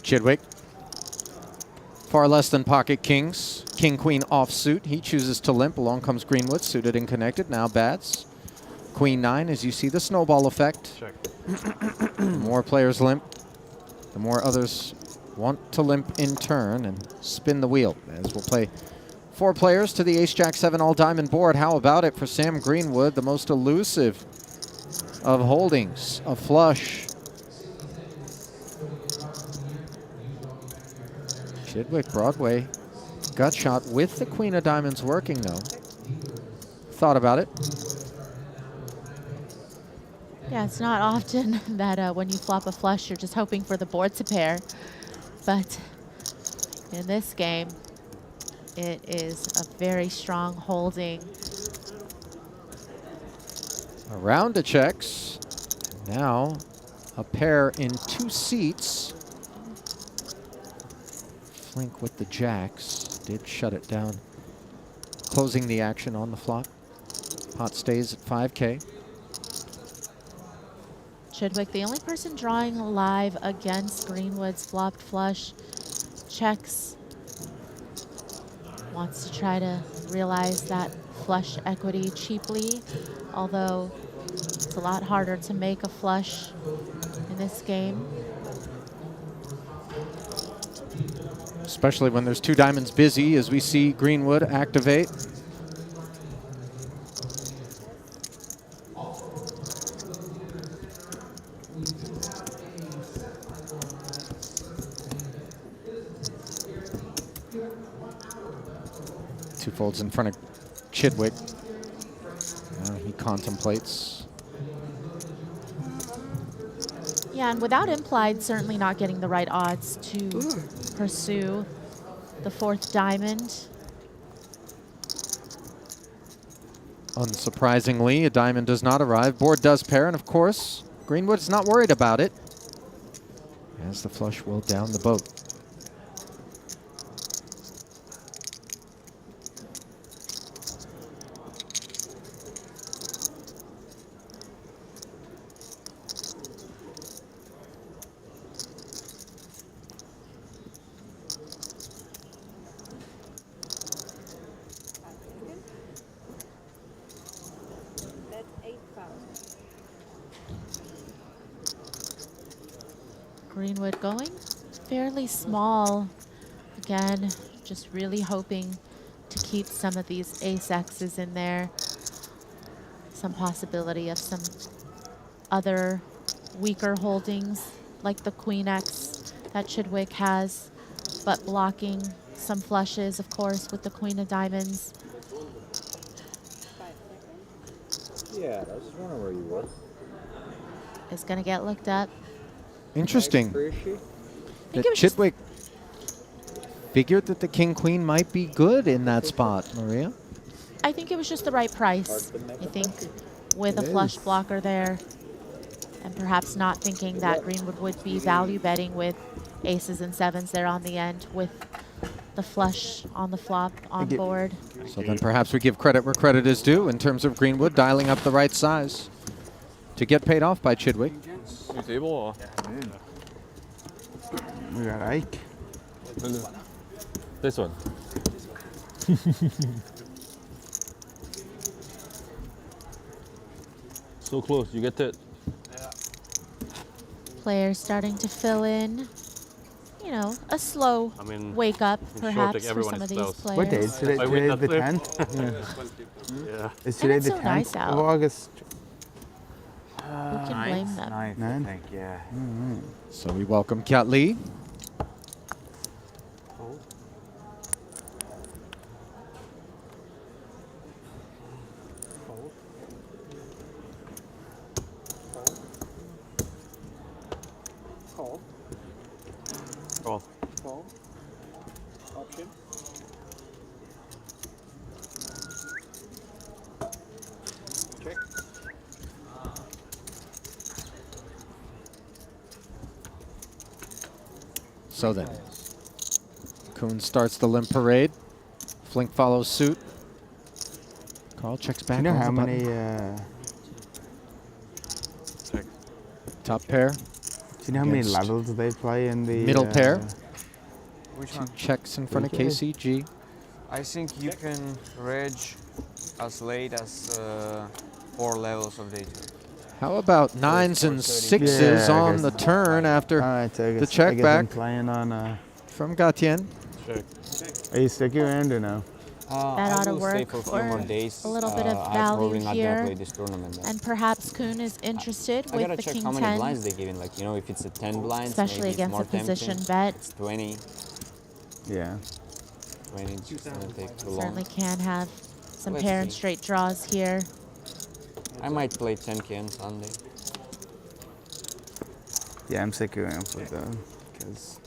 Chidwick, far less than pocket kings. King, queen offsuit. He chooses to limp. Along comes Greenwood, suited and connected. Now Bads. Queen 9, as you see the snowball effect. Check. The more players limp, the more others want to limp in turn and spin the wheel. As we'll play 4 players to the Ace-Jack 7 all-diamond board. How about it for Sam Greenwood, the most elusive of holdings, a flush. Chidwick, Broadway, gut shot with the queen of diamonds working though. Thought about it. Yeah, it's not often that when you flop a flush, you're just hoping for the board to pair. But in this game, it is a very strong holding. A round of checks. Now a pair in 2 seats. Flink with the jacks. Did shut it down. Closing the action on the flop. Pot stays at 5K. Chidwick, the only person drawing live against Greenwood's flopped flush, checks. Wants to try to realize that flush equity cheaply, although it's a lot harder to make a flush in this game. Especially when there's 2 diamonds busy, as we see Greenwood activate. Two folds in front of Chidwick. Now he contemplates. Yeah, and without implied, certainly not getting the right odds to pursue the 4th diamond. Unsurprisingly, a diamond does not arrive. Board does pair, and of course, Greenwood's not worried about it, as the flush will down the boat. Greenwood going fairly small. Again, just really hoping to keep some of these ace-X's in there. Some possibility of some other weaker holdings like the Queen X that Chidwick has, but blocking some flushes, of course, with the Queen of Diamonds. Yeah, I was just wondering where you were. Is going to get looked up. Interesting Where is she? that Chidwick figured that the king-queen might be good in that spot, Maria. I think it was just the right price. I think with a flush blocker there, and perhaps not thinking that Greenwood would be value betting with aces and sevens there on the end with the flush on the flop on board. So then perhaps we give credit where credit is due in terms of Greenwood dialing up the right size to get paid off by Chidwick. New table or? We got Ike. This one. So close, you get it. Players starting to fill in, you know, a slow wake up perhaps for some of these players. What day? Today the 10th? Yeah. Is today it's the so 10th nice out. of August? Who can blame them? Ninth, I think, yeah. So we welcome Kat Lee. Call. Call. Option. Check. So then, Kuhn starts the limp parade. Flink follows suit. Carl checks back. Do you know on how the many top pair? do you know how many against levels they play in the middle pair? Which Two one? checks in front of KCG. I think you can reg as late as 4 levels of data. How about nines and sixes Yeah, I on guess. the turn after Alright, so I the guess, check I guess back I'm playing on. from Gatien? Check. Are you sticking around or no? That I ought to will stay work for a few for more days. a little bit of I'm value probably not here. gonna play this tournament. Though. And perhaps Kuhn is interested I with gotta the check king how many 10, blinds they give in. Like, you know, if it's a 10 blinds, especially maybe it's against more a position tempting. bet. It's 20. Yeah. 20 is just gonna take too long. Certainly can have some Let's pair and see. straight draws here. I might play 10K on Sunday. Yeah, I'm sticking around for them because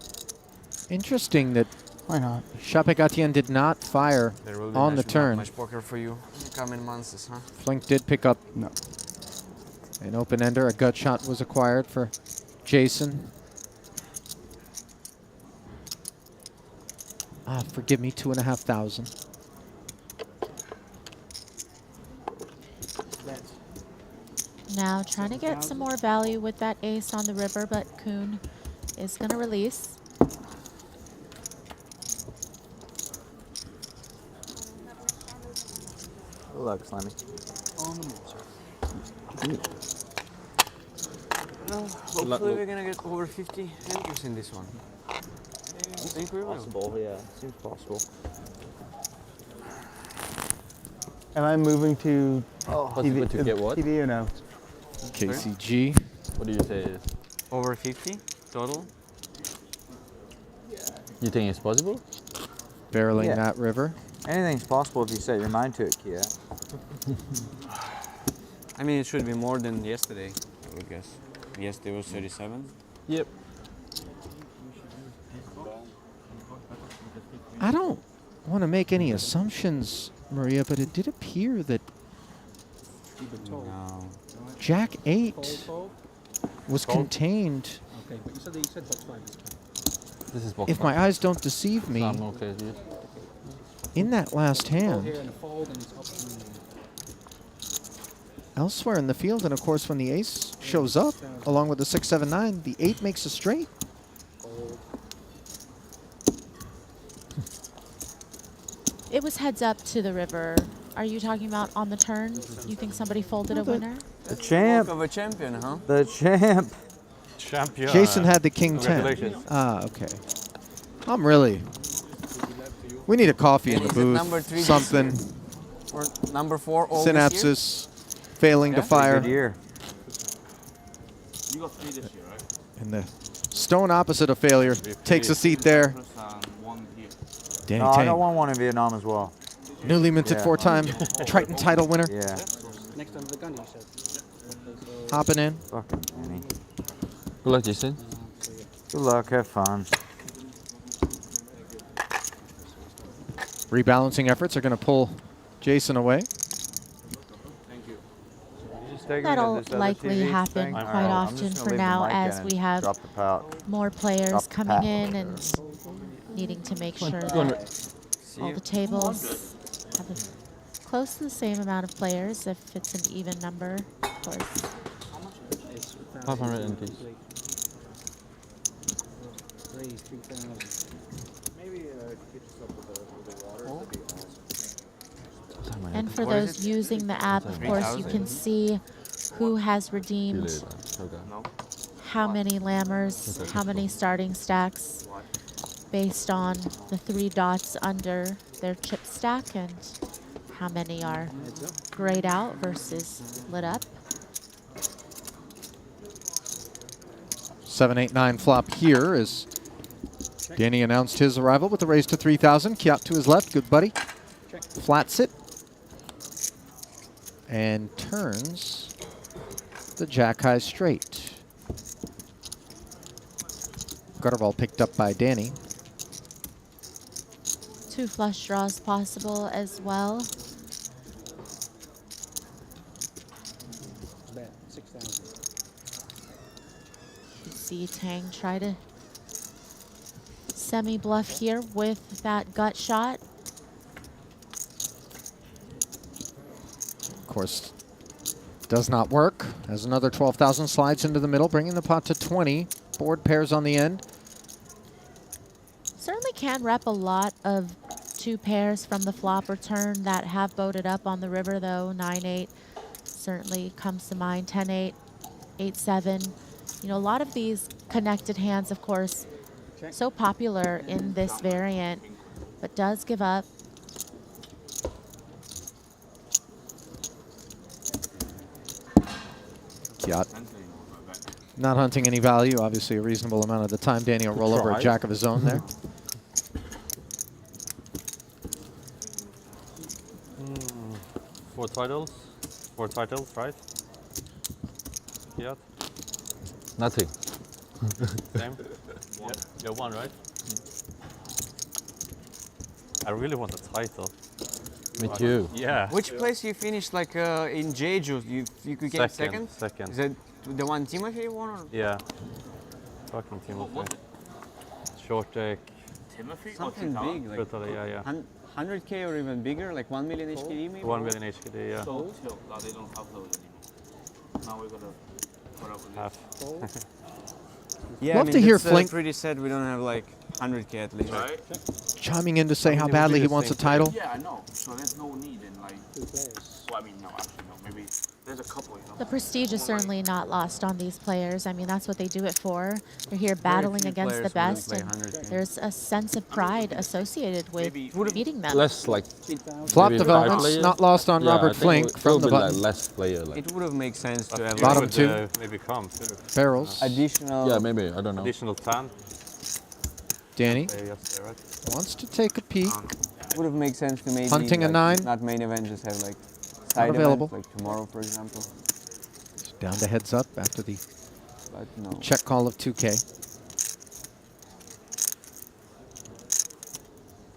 Interesting that why not? Chape Gatien did not fire There will be on the not turn. much poker for you in the coming months, huh? Flink did pick up an open ender. A gut shot was acquired for Jason. Ah, forgive me, 2,500. Now trying to get some more value with that ace on the river, but Kuhn is going to release. Good luck, Slimy. Well, hopefully we're gonna get over 50 entries in this one. I think we will. Possible, yeah. Seems possible. Am I moving to Possible to get what? TV or no? KCG. What do you say is? Over 50 total? You think it's possible? Barreling Yeah. that river. Anything's possible if you set your mind to it, Kia. I mean, it should be more than yesterday, I would guess. Yesterday was 37. Yep. I don't want to make any assumptions, Maria, but it did appear that No. Jack 8 was contained. Okay, but you said box 5 is This is If my eyes don't deceive me, I'm okay, dude. in that last hand, here in the fold and it's up to elsewhere in the field, and of course when the ace shows up, along with the 6, 7, 9, the 8 makes a straight. It was heads up to the river Are you talking about on the turn? You think somebody folded a winner? The champ. Of a champion, huh? The champ. Champion. Jason had the king 10. Congratulations. Ah, okay. I'm really. We need a coffee in the Is it number booth. 3 this Something. year? Or number 4 all this year? Synapses failing to fire. Good year. You got 3 this year, right? And the stone opposite of failure takes a seat there. One here. Danny No, I Tang, got one in Vietnam as well. newly minted Yeah. 4-time Triton title winner, Yeah. Next under the gun, you said. hopping in. Fucking Danny. Good luck, Jason. Good luck. Have fun. Rebalancing efforts are going to pull Jason away. That'll likely happen quite often for now as we have more players coming in and needing to make sure that all the tables have close to the same amount of players if it's an even number, of course. 500 NTs. Raise 3,000. Maybe get yourself with the water. That'd be awesome. And for those using the app, of course, you can see who has redeemed how many lammers, how many starting stacks based on the 3 dots under their chip stack and how many are grayed out versus lit up. 7, 8, 9 flop here as Danny announced his arrival with the raise to 3,000. Kiat to his left, good buddy. Flats it. And turns the jack high straight. Gutter ball picked up by Danny. 2 flush draws possible as well. Bet 6,000. You see Tang try to semi-bluff here with that gut shot. Of course, does not work as another 12,000 slides into the middle, bringing the pot to 20. Board pairs on the end. Certainly can rep a lot of 2 pairs from the flop or turn that have boated up on the river, though. 9-8 certainly comes to mind. 10-8, 8-7. You know, a lot of these connected hands, of course, so popular in this variant, but does give up. Kiat not hunting any value. Obviously, a reasonable amount of the time. Danny will roll over a jack of his own there. Four titles, right? Yeah. Nothing. Same. You're 1, right? I really want a title. Me too. Yeah. Which place you finished, like in Jeju? You could get second? Second. Is that the one Timothy won? Or? Yeah. Fucking Timothy. Short deck. Timothy? Something big, like yeah. 100K or even bigger, like 1 million HKD maybe? 1 million HKD, yeah. So now they don't upload anymore. Now we're gonna put up with Half. Yeah, Love I mean, to hear that's, Flink pretty sad we don't have like 100K at least. Right? chiming in to say how badly he wants a title. Yeah, I know. So there's no need in like. Well, I mean, no, actually, no. Maybe there's a couple. You know. The prestige is certainly not lost on these players. I mean, that's what they do it for. They're here battling against the best, and there's a sense of pride associated with beating them. Less like flop developments not lost on Robert Flink from the button. Like less player. Like. It would have made sense to have bottom like, two. Maybe come too. Barrels. Additional. Yeah, maybe I don't know. Additional 10. Danny wants to take a peek. Would have made sense to maybe hunting like, a 9. Not main event, just have like side available. events, like tomorrow, for example. Down to heads up after the no. check call of 2K.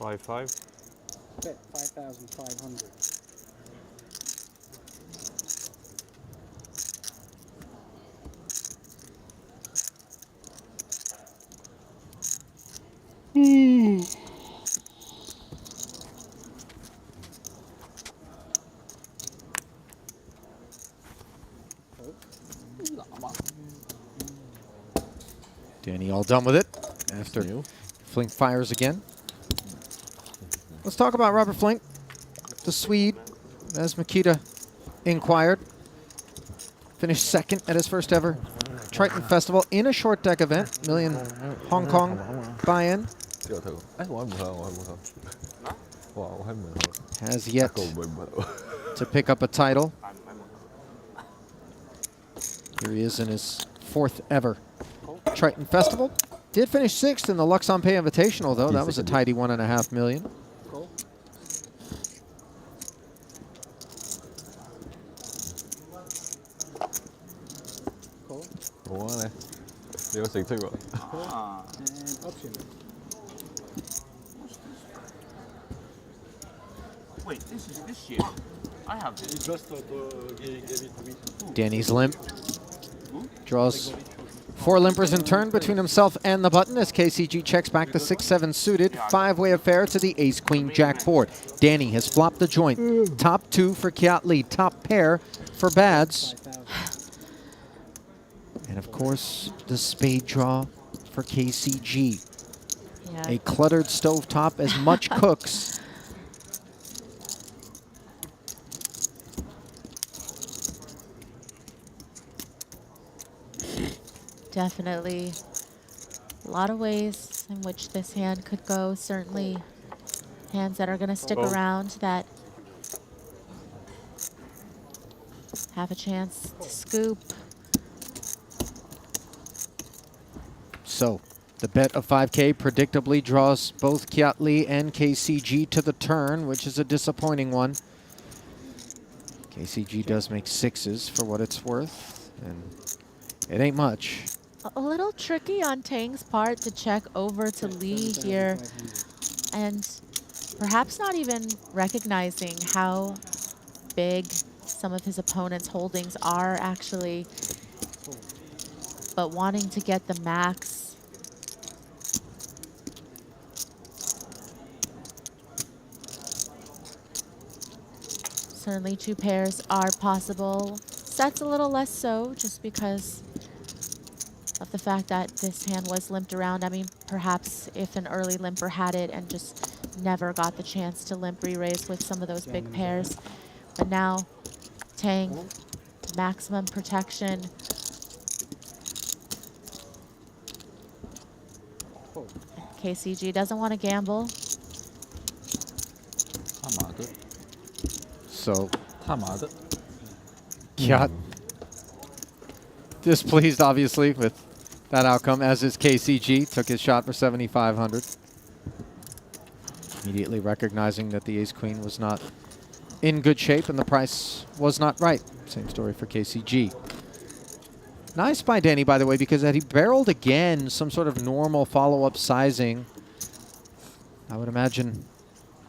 5-5. Bet 5,500. Danny all done with it after Flink fires again. Let's talk about Robert Flink, the Swede. as Makita inquired. Finished second at his first ever Triton Festival in a short deck event. Million Hong Kong buy-in. Has yet to pick up a title. Here he is in his 4th ever Triton Festival. Did finish 6th in the Luxon Pay Invitational, though. That was a tidy 1.5 million. Wait, this is this year. I have this. Just gave it to me. Danny's limp. Draws 4 limpers in turn between himself and the button as KCG checks back the 6-7 suited. 5-way affair to the ace-queen-jack board. Danny has flopped the joint. Top 2 for Kiat Lee. Top pair for Bads. And of course, the spade draw for KCG. Yeah. A cluttered stovetop as much cooks. Definitely a lot of ways in which this hand could go. Certainly hands that are going to stick around, that have a chance to scoop. So the bet of 5K predictably draws both Kiat Lee and KCG to the turn, which is a disappointing one. KCG does make 6s for what it's worth, and it ain't much. A little tricky on Tang's part to check over to Lee here, and perhaps not even recognizing how big some of his opponent's holdings are actually, but wanting to get the max. Certainly 2 pairs are possible. Sets a little less so, just because of the fact that this hand was limped around. I mean, perhaps if an early limper had it and just never got the chance to limp re-raise with some of those big pairs. But now, Tang, maximum protection. KCG doesn't want to gamble. So, Kiat displeased, obviously, with that outcome, as is KCG. Took his shot for 7,500. Immediately recognizing that the ace-queen was not in good shape and the price was not right. Same story for KCG. Nice by Danny, by the way, because had he barreled again some sort of normal follow-up sizing, I would imagine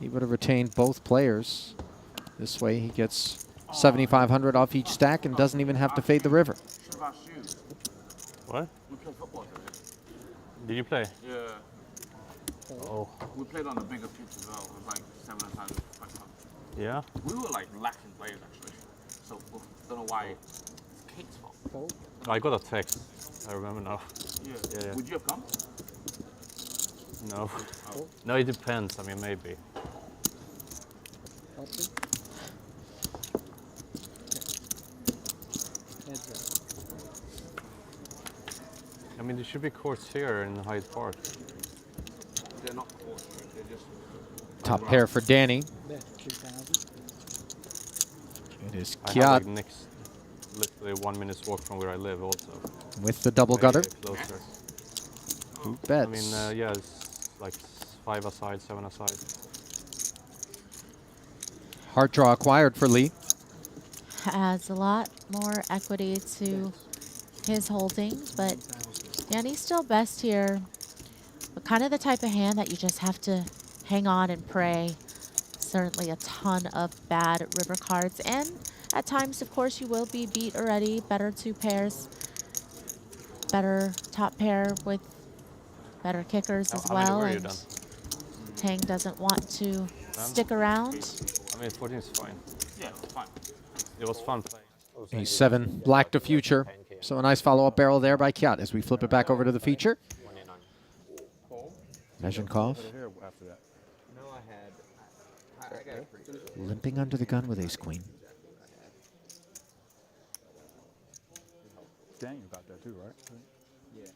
he would have retained both players. This way he gets 7,500 off each stack and doesn't even have to fade the river. What? We played football today. Did you play? Yeah. Oh. We played on the bigger pitch as well. It was like 700, 500. Yeah? We were like lacking players actually. So don't know why it's Kate's fault. I got a text. I remember now. Yeah. Would you have come? No. No, it depends. I mean, maybe. I mean, there should be courts here in Hyde Park. They're not courts, they're just... Top pair for Danny. It is I have Kiat like next, literally 1 minute's walk from where I live also. with the double Maybe gutter. Closer. Who bets? I mean, yeah, it's like 5 aside, 7 aside. Heart draw acquired for Lee. Adds a lot more equity to his holdings, but Danny's still best here. But kind of the type of hand that you just have to hang on and pray. Certainly a ton of bad river cards, and at times, of course, you will be beat already. Better 2 pairs, better top pair with better kickers as well, and Tang doesn't want to stick around. I mean, 14 is fine. Yeah, it was fine. It was fun playing. Ace 7 black to future. So a nice follow-up barrel there by Kiat as we flip it back over to the feature. Mezenkov. After that. No, I Limping under the gun with ace-queen. Daniel got that too, right? Yeah.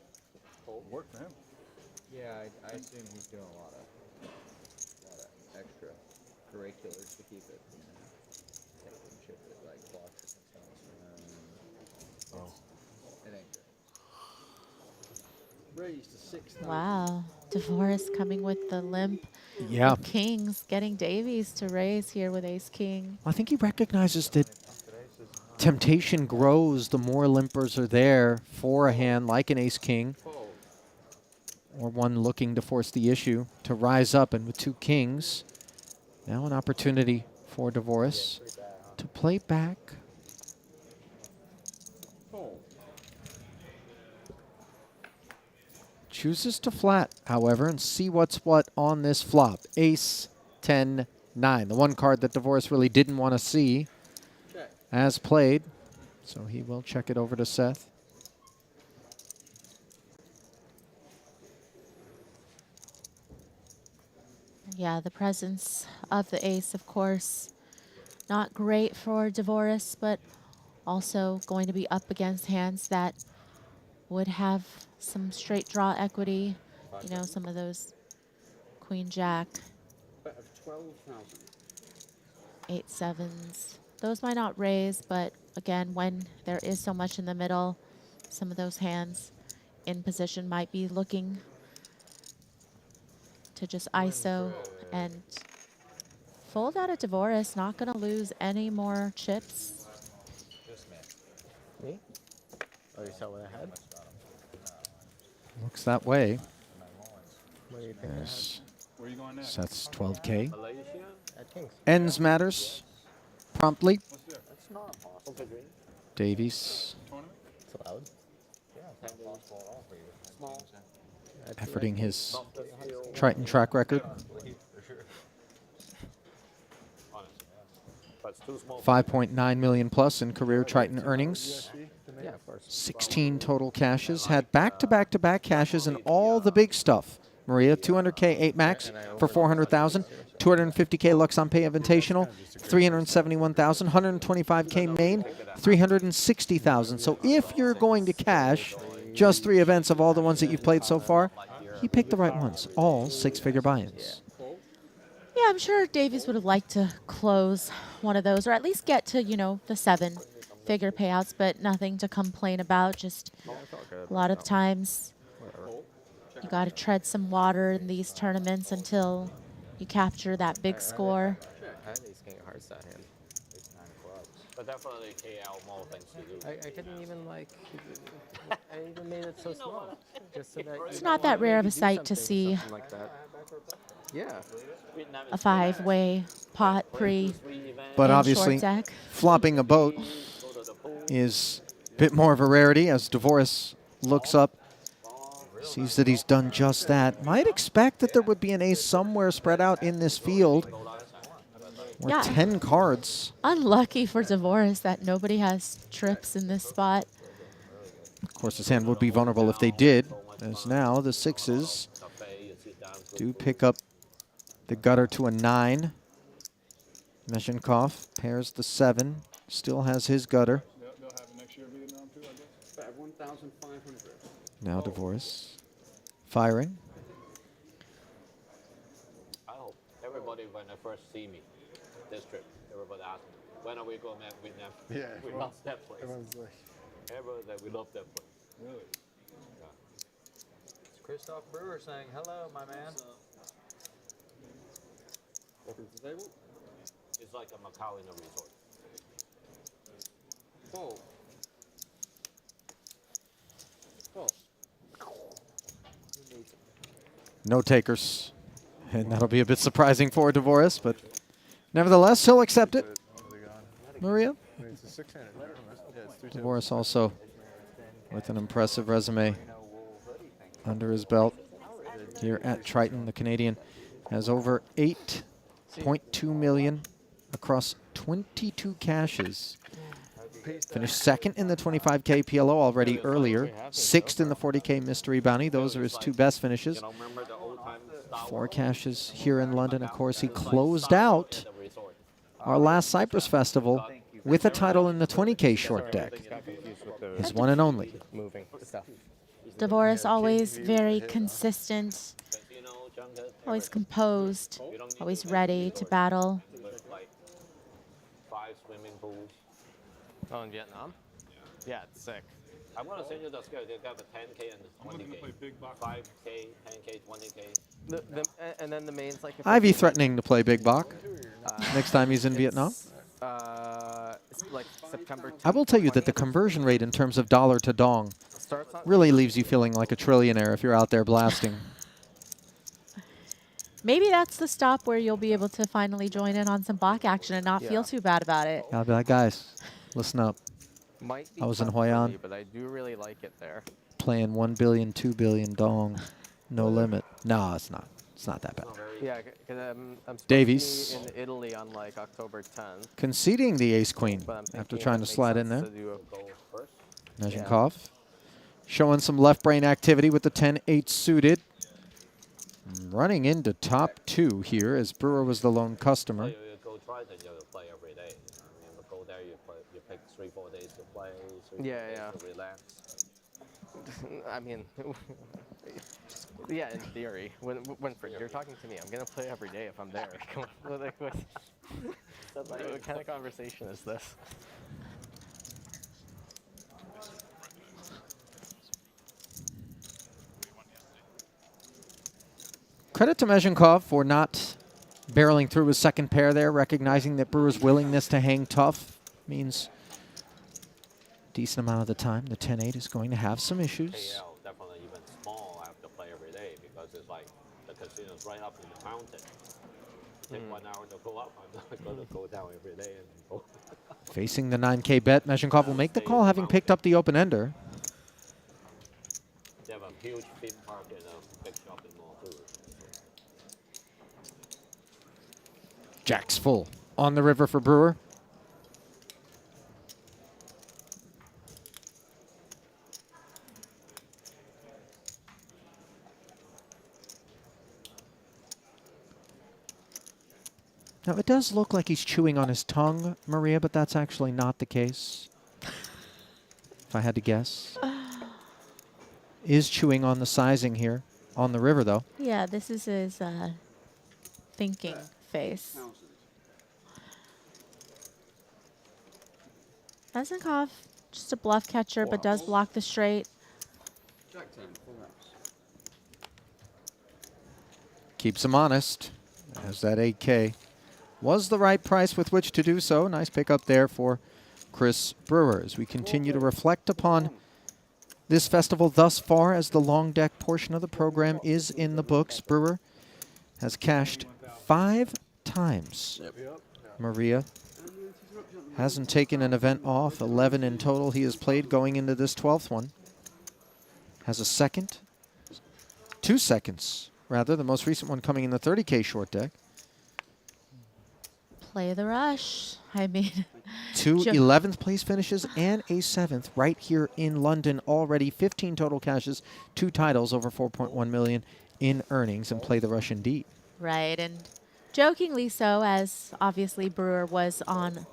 Worked for him. Yeah, I assume he's doing a lot of extra curriculars to keep it, championship it like blocks and stuff. It ain't good. Raised to 6,000. Wow. DeVoris coming with the limp. Yeah. Of kings, getting Davies to raise here with ace-king. I think he recognizes that temptation grows the more limpers are there for a hand like an ace-king, or one looking to force the issue to rise up. And with two kings, now an opportunity for DeVoris to play back. Chooses to flat, however, and see what's what on this flop. Ace, 10, 9. The one card that DeVoris really didn't want to see as played. So he will check it over to Seth. Yeah, the presence of the ace, of course, not great for DeVoris, but also going to be up against hands that would have some straight draw equity. You know, some of those queen jack, 8 sevens. Those might not raise, but again, when there is so much in the middle, some of those hands in position might be looking to just ISO and fold out of DeVoris. Not going to lose any more chips. Me? Oh, you saw what I had? Looks that way. Where do you think There's Where are you going next? Seth's 12K. At Kings. Ends matters promptly. That's not possible. Davies It's allowed. Yeah, it's not possible at all for you. Small. efforting his Triton track record. 5.9 million plus in career Triton earnings. Yeah, of course. 16 total cashes. Had back-to-back-to-back cashes in all the big stuff. Maria, 200K 8 max for 400,000. 250K Lux on Pay Invitational, 371,000. 125K main, 360,000. So if you're going to cash just 3 events of all the ones that you've played so far, he picked the right ones. All 6-figure buy-ins. Yeah, I'm sure Davies would have liked to close one of those, or at least get to, you know, the 7-figure payouts, but nothing to complain about. Just a lot of times you got to tread some water in these tournaments until you capture that big score. I had ace king of hearts that hand. But definitely KL more things to do. I couldn't even like. I even made it so small, just so that. It's not that rare of a sight to see something like that. Yeah. a 5-way pot pre. But and obviously, short deck. flopping a boat is a bit more of a rarity as DeVoris looks up, sees that he's done just that. Might expect that there would be an ace somewhere spread out in this field. Or Yeah. 10 cards. Unlucky for DeVoris that nobody has trips in this spot. Of course, his hand would be vulnerable if they did, as now the 6s do pick up the gutter to a 9. Meshenkov pairs the 7, still has his gutter. They'll have it next year in Vietnam too, I guess. 1,500. Now DeVoris firing. I hope everybody, when they first see me, this trip, everybody asks me, when are we going to Vietnam? Yeah. We love that place. Everyone's like, Everybody that we love that place. Really? Yeah. It's Christoph Brewer saying, hello, my man. Welcome to the table. It's like a Macau in a resort. Fold. Fold. No takers. And that'll be a bit surprising for DeVoris, but nevertheless, he'll accept it. Maria? it's a 6-handed. Yeah, it's 3 DeVoris also with an impressive resume under his belt here at Triton. The Canadian has over 8.2 million across 22 caches. Finished second in the 25K PLO already earlier, 6th in the 40K Mystery Bounty. Those are his 2 best finishes. 4 caches here in London. Of course, he closed out our last Cyprus Festival with a title in the 20K short deck. His one and only. Moving stuff. Dvoris always very consistent, always composed, always ready to battle. Like 5 swimming pools. Oh, in Vietnam? Yeah, it's sick. I'm gonna send you the schedule. They got the 10K and the 20K. 5K, 10K, 20K. And then the main's like. Ivy threatening to play Big Bach next time he's in Vietnam. It's like September. I will tell you that the conversion rate in terms of dollar to dong really leaves you feeling like a trillionaire if you're out there blasting. Maybe that's the stop where you'll be able to finally join in on some Bach action and not feel too bad about it. I'll be like, guys, listen up. Might be I was in tough Hoi for An me, but I do really like it there. playing 1 billion, 2 billion dong, no limit. No, it's not. It's not that bad. Yeah, because I'm supposed Davies. to be in Italy on like October 10th. Conceding the ace-queen But I'm after thinking trying it to makes slide in sense there. to do a- Nezhenkov showing some left brain activity with the 10-8 suited. Running into top 2 here as Brewer was the lone customer. You go Triton, you play every day. I mean, go there, you pick 3-4 days to play, 3-4 days to relax. I mean, yeah, in theory. When you're talking to me, I'm gonna play every day if I'm there. Come on, what kind of conversation is this? Credit to Nezhenkov for not barreling through his second pair there, recognizing that Brewer's willingness to hang tough means a decent amount of the time the 10-8 is going to have some issues. KL, definitely even small, I have to play every day because it's like the casino's right up in the mountain. Take 1 hour to go up, I'm not going to go down every day and go. Facing the 9K bet, Nezhenkov will make the call having picked up the open-ender. They have a huge theme park and a big shopping mall too. Jack's full on the river for Brewer. Now, it does look like he's chewing on his tongue, Maria, but that's actually not the case, if I had to guess. Is chewing on the sizing here on the river, though. Yeah, this is his thinking face. Nezhenkov, just a bluff catcher, but does block the straight. Jack 10, full house. Keeps him honest, as that 8K was the right price with which to do so. Nice pickup there for Chris Brewer as we continue to reflect upon this festival thus far as the long deck portion of the program is in the books. Brewer has cashed 5 times. Maria hasn't taken an event off, 11 in total he has played going into this 12th one. Has a second, 2 seconds, rather, the most recent one coming in the 30K short deck. Play the rush. I mean, 2 11th place finishes and a 7th right here in London already. 15 total cashes, 2 titles, over 4.1 million in earnings, and play the rush indeed. right, and jokingly so, as obviously Brewer was on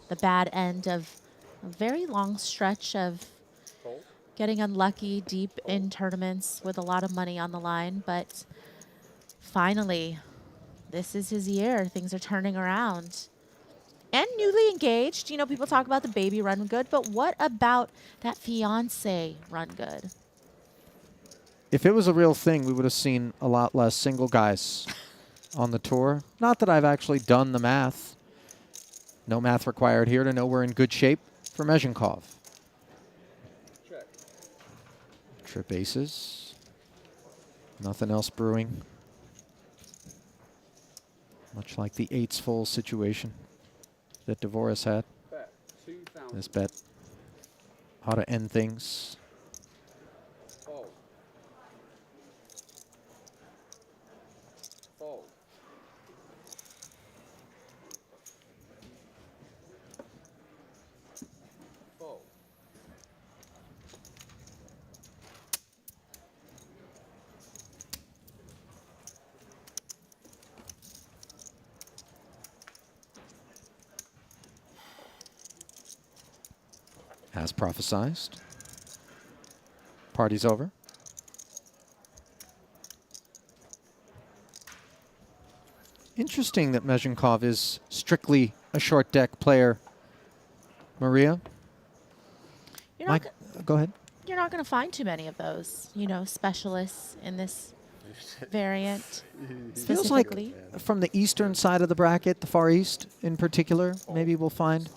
the bad end of a very long stretch of getting unlucky deep in tournaments with a lot of money on the line, but finally, this is his year. Things are turning around. And newly engaged. You know, people talk about the baby run good, but what about that fiance run good? If it was a real thing, we would have seen a lot less single guys on the tour. Not that I've actually done the math. No math required here to know we're in good shape for Nezhenkov. Check. Trip aces. Nothing else brewing. Much like the 8's full situation that Dvoris had. Bet 2,000. This bet ought to end things. Fold. Fold. Fold. As prophesized. Party's over. Interesting that Mezhenkov is strictly a short deck player. Maria? You're not Go ahead. You're not going to find too many of those, you know, specialists in this variant Feels like specifically. from the eastern side of the bracket, the Far East in particular, maybe we'll find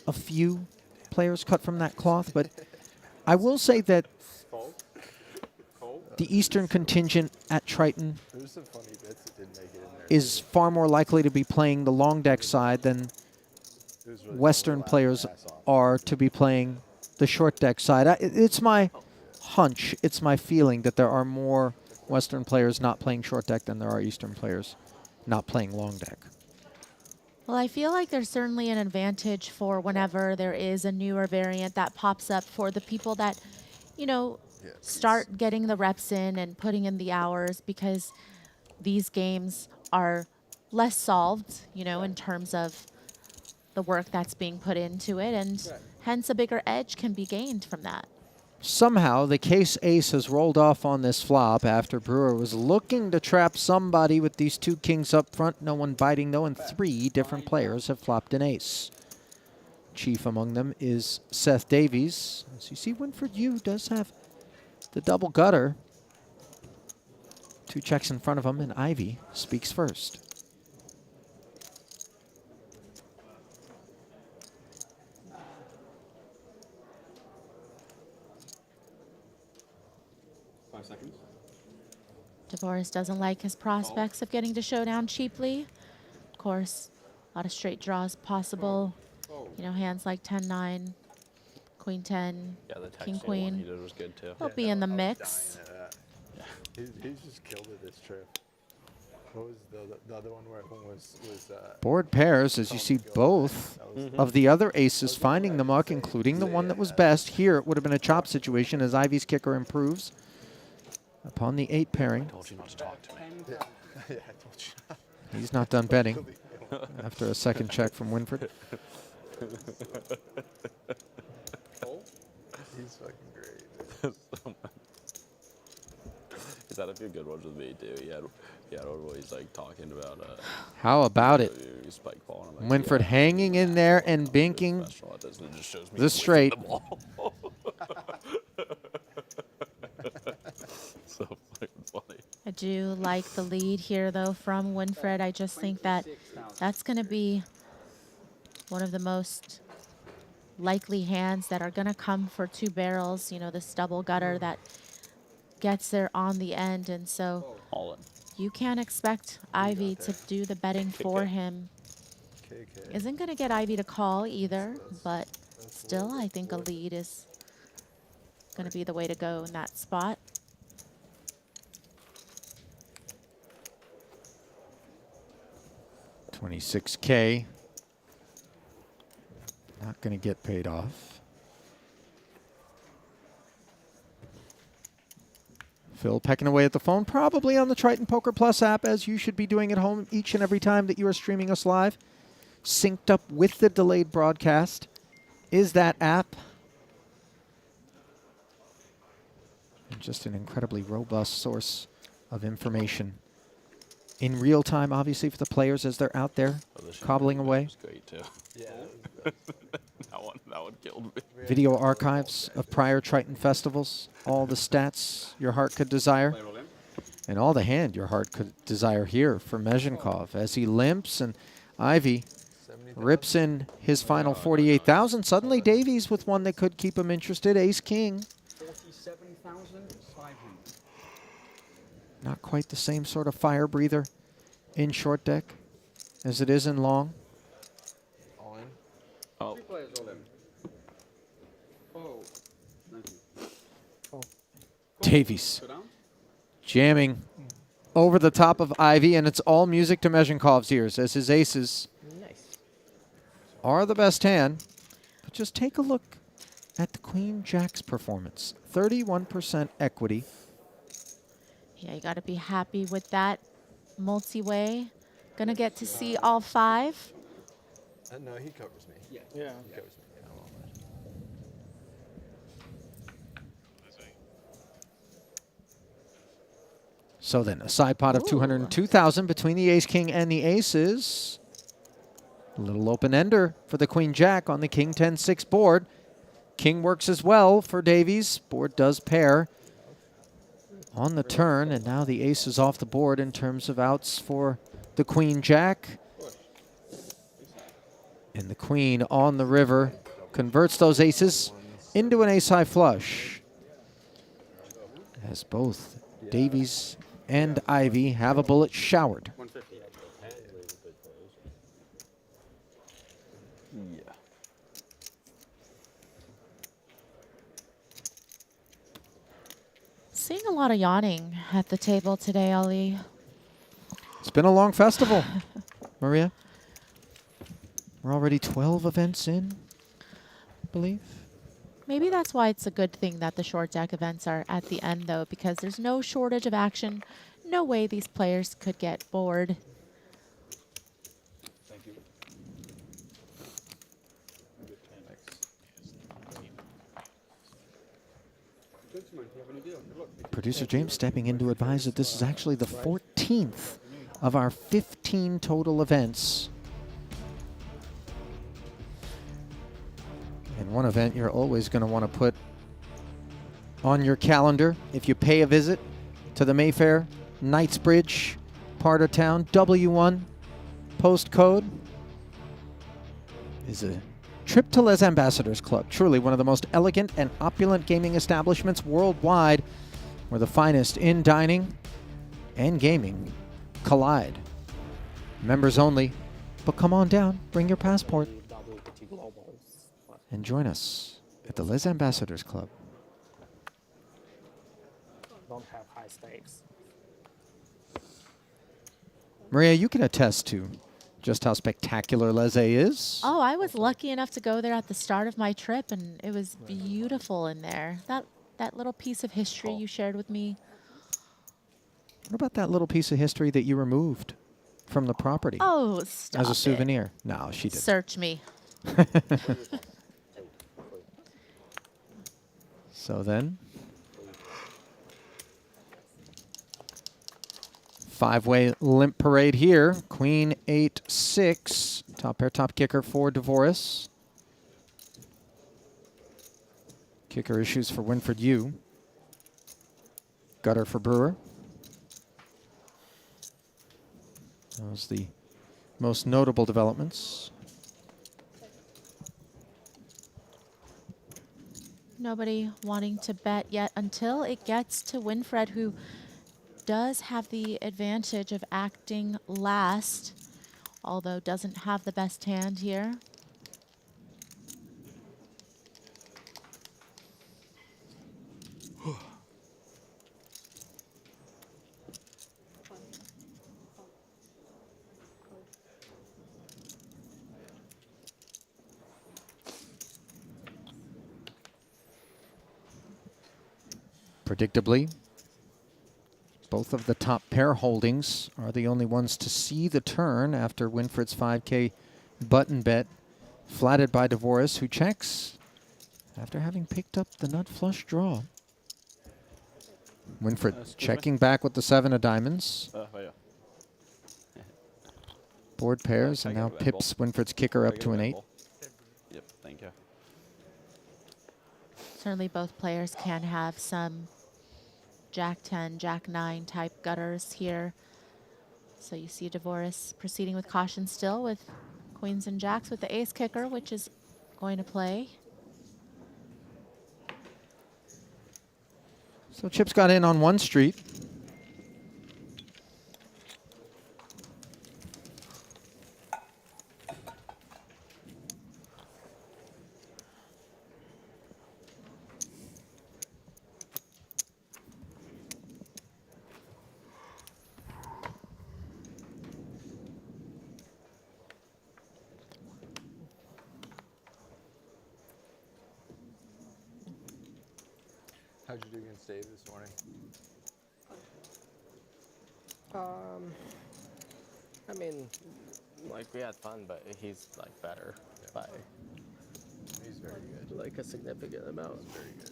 a few players cut from that cloth. But I will say that the eastern contingent at Triton There's some funny bits that didn't make it in there. is far more likely to be playing the long deck side than Western players are to be playing the short deck side. It's my hunch, it's my feeling that there are more Western players not playing short deck than there are Eastern players not playing long deck. Well, I feel like there's certainly an advantage for whenever there is a newer variant that pops up for the people that, you know, start getting the reps in and putting in the hours, because these games are less solved, you know, in terms of the work that's being put into it, and hence a bigger edge can be gained from that. Somehow, the case ace has rolled off on this flop after Brewer was looking to trap somebody with these two kings up front. No one biting, though, and 3 different players have flopped an ace. Chief among them is Seth Davies. As you see, Winford Yu does have the double gutter. 2 checks in front of him, and Ivy speaks first. DeVoris doesn't like his prospects of getting to showdown cheaply. Of course, a lot of straight draws possible. You know, hands like 10-9, Queen 10, Yeah, the King texting one Queen. he did was good too. He'll be in the mix. He's just killed it this trip. What was the other one where everyone was Board pairs, as you see both of the other aces finding the muck, including the one that was best. Here, it would have been a chop situation as Ivy's kicker improves upon the 8 pairing. I told you not to talk to me. Yeah, I told you. He's not done betting after a second check from Winford. He's fucking great. He's had a few good ones with me too. He had one where he's like talking about How about it? spike ball. And I'm like, Winford hanging in there and binking the straight. So fucking funny. I do like the lead here, though, from Winfred. I just think that that's going to be one of the most likely hands that are going to come for 2 barrels. You know, this double gutter that gets there on the end. And so you can't expect Ivy to do the betting for him. Isn't going to get Ivy to call either, but still, I think a lead is going to be the way to go in that spot. $26K. Not going to get paid off. Phil pecking away at the phone, probably on the Triton Poker Plus app, as you should be doing at home each and every time that you are streaming us live. Synced up with the delayed broadcast is that app. And just an incredibly robust source of information in real time, obviously, for the players as they're out there cobbling away. Was great too. Yeah. that one killed me. Video archives of prior Triton festivals, all the stats your heart could desire, and all the hand your heart could desire here for Mezhenkov as he limps and Ivy rips in his final 48,000. Suddenly Davies with one that could keep him interested, ace-king. 47,500. Not quite the same sort of fire breather in short deck as it is in long. All in? Oh. 3 players all in. Oh, 19. Oh. Davies jamming over the top of Ivy, and it's all music to Mezhenkov's ears as his aces are the best hand. But just take a look at the Queen Jack's performance. 31% equity. Yeah, you got to be happy with that multi-way. Gonna get to see all 5. No, he covers me. Yeah. He covers me. Yeah, I'm all right. So then a side pot of 202,000 between the ace king and the aces. A little open ender for the queen jack on the king 10-6 board. King works as well for Davies. Board does pair on the turn, and now the ace is off the board in terms of outs for the queen jack. And the queen on the river converts those aces into an ace-high flush, as both Davies and Ivy have a bullet showered. Yeah. Seeing a lot of yawning at the table today, Ollie. It's been a long festival, Maria. We're already 12 events in, I believe. Maybe that's why it's a good thing that the short deck events are at the end, though, because there's no shortage of action. No way these players could get bored. Thank you. Producer James stepping in to advise that this is actually the 14th of our 15 total events. And one event you're always going to want to put on your calendar if you pay a visit to the Mayfair Knightsbridge part of town. W1 postcode is a trip to Les Ambassadors Club. Truly one of the most elegant and opulent gaming establishments worldwide, where the finest in dining and gaming collide. Members only, but come on down, bring your passport, and join us at the Les Ambassadors Club. Don't have high stakes. Maria, you can attest to just how spectacular Les is. Oh, I was lucky enough to go there at the start of my trip, and it was beautiful in there. That little piece of history you shared with me. What about that little piece of history that you removed from the property? Oh, stop as a it. souvenir? No, she didn't. Search me. So then, five-way limp parade here. Queen 8-6. Top pair, top kicker for Dvoris. Kicker issues for Winfred Yu. Gutter for Brewer. Those the most notable developments. Nobody wanting to bet yet until it gets to Winfred, who does have the advantage of acting last, although doesn't have the best hand here. Predictably, both of the top pair holdings are the only ones to see the turn after Winfred's 5K button bet, flatted by Dvoris, who checks after having picked up the nut flush draw. Winfred checking back with the 7 of diamonds. Board pairs, and now pips Winfred's kicker up to an 8. Yep, thank you. Certainly both players can have some Jack 10, Jack 9 type gutters here. So you see Dvoris proceeding with caution still with queens and jacks with the ace kicker, which is going to play. So Chips got in on one street. How'd you do against Dave this morning? I mean, like, we had fun, but he's like better by He's very good. like a significant amount. Very good.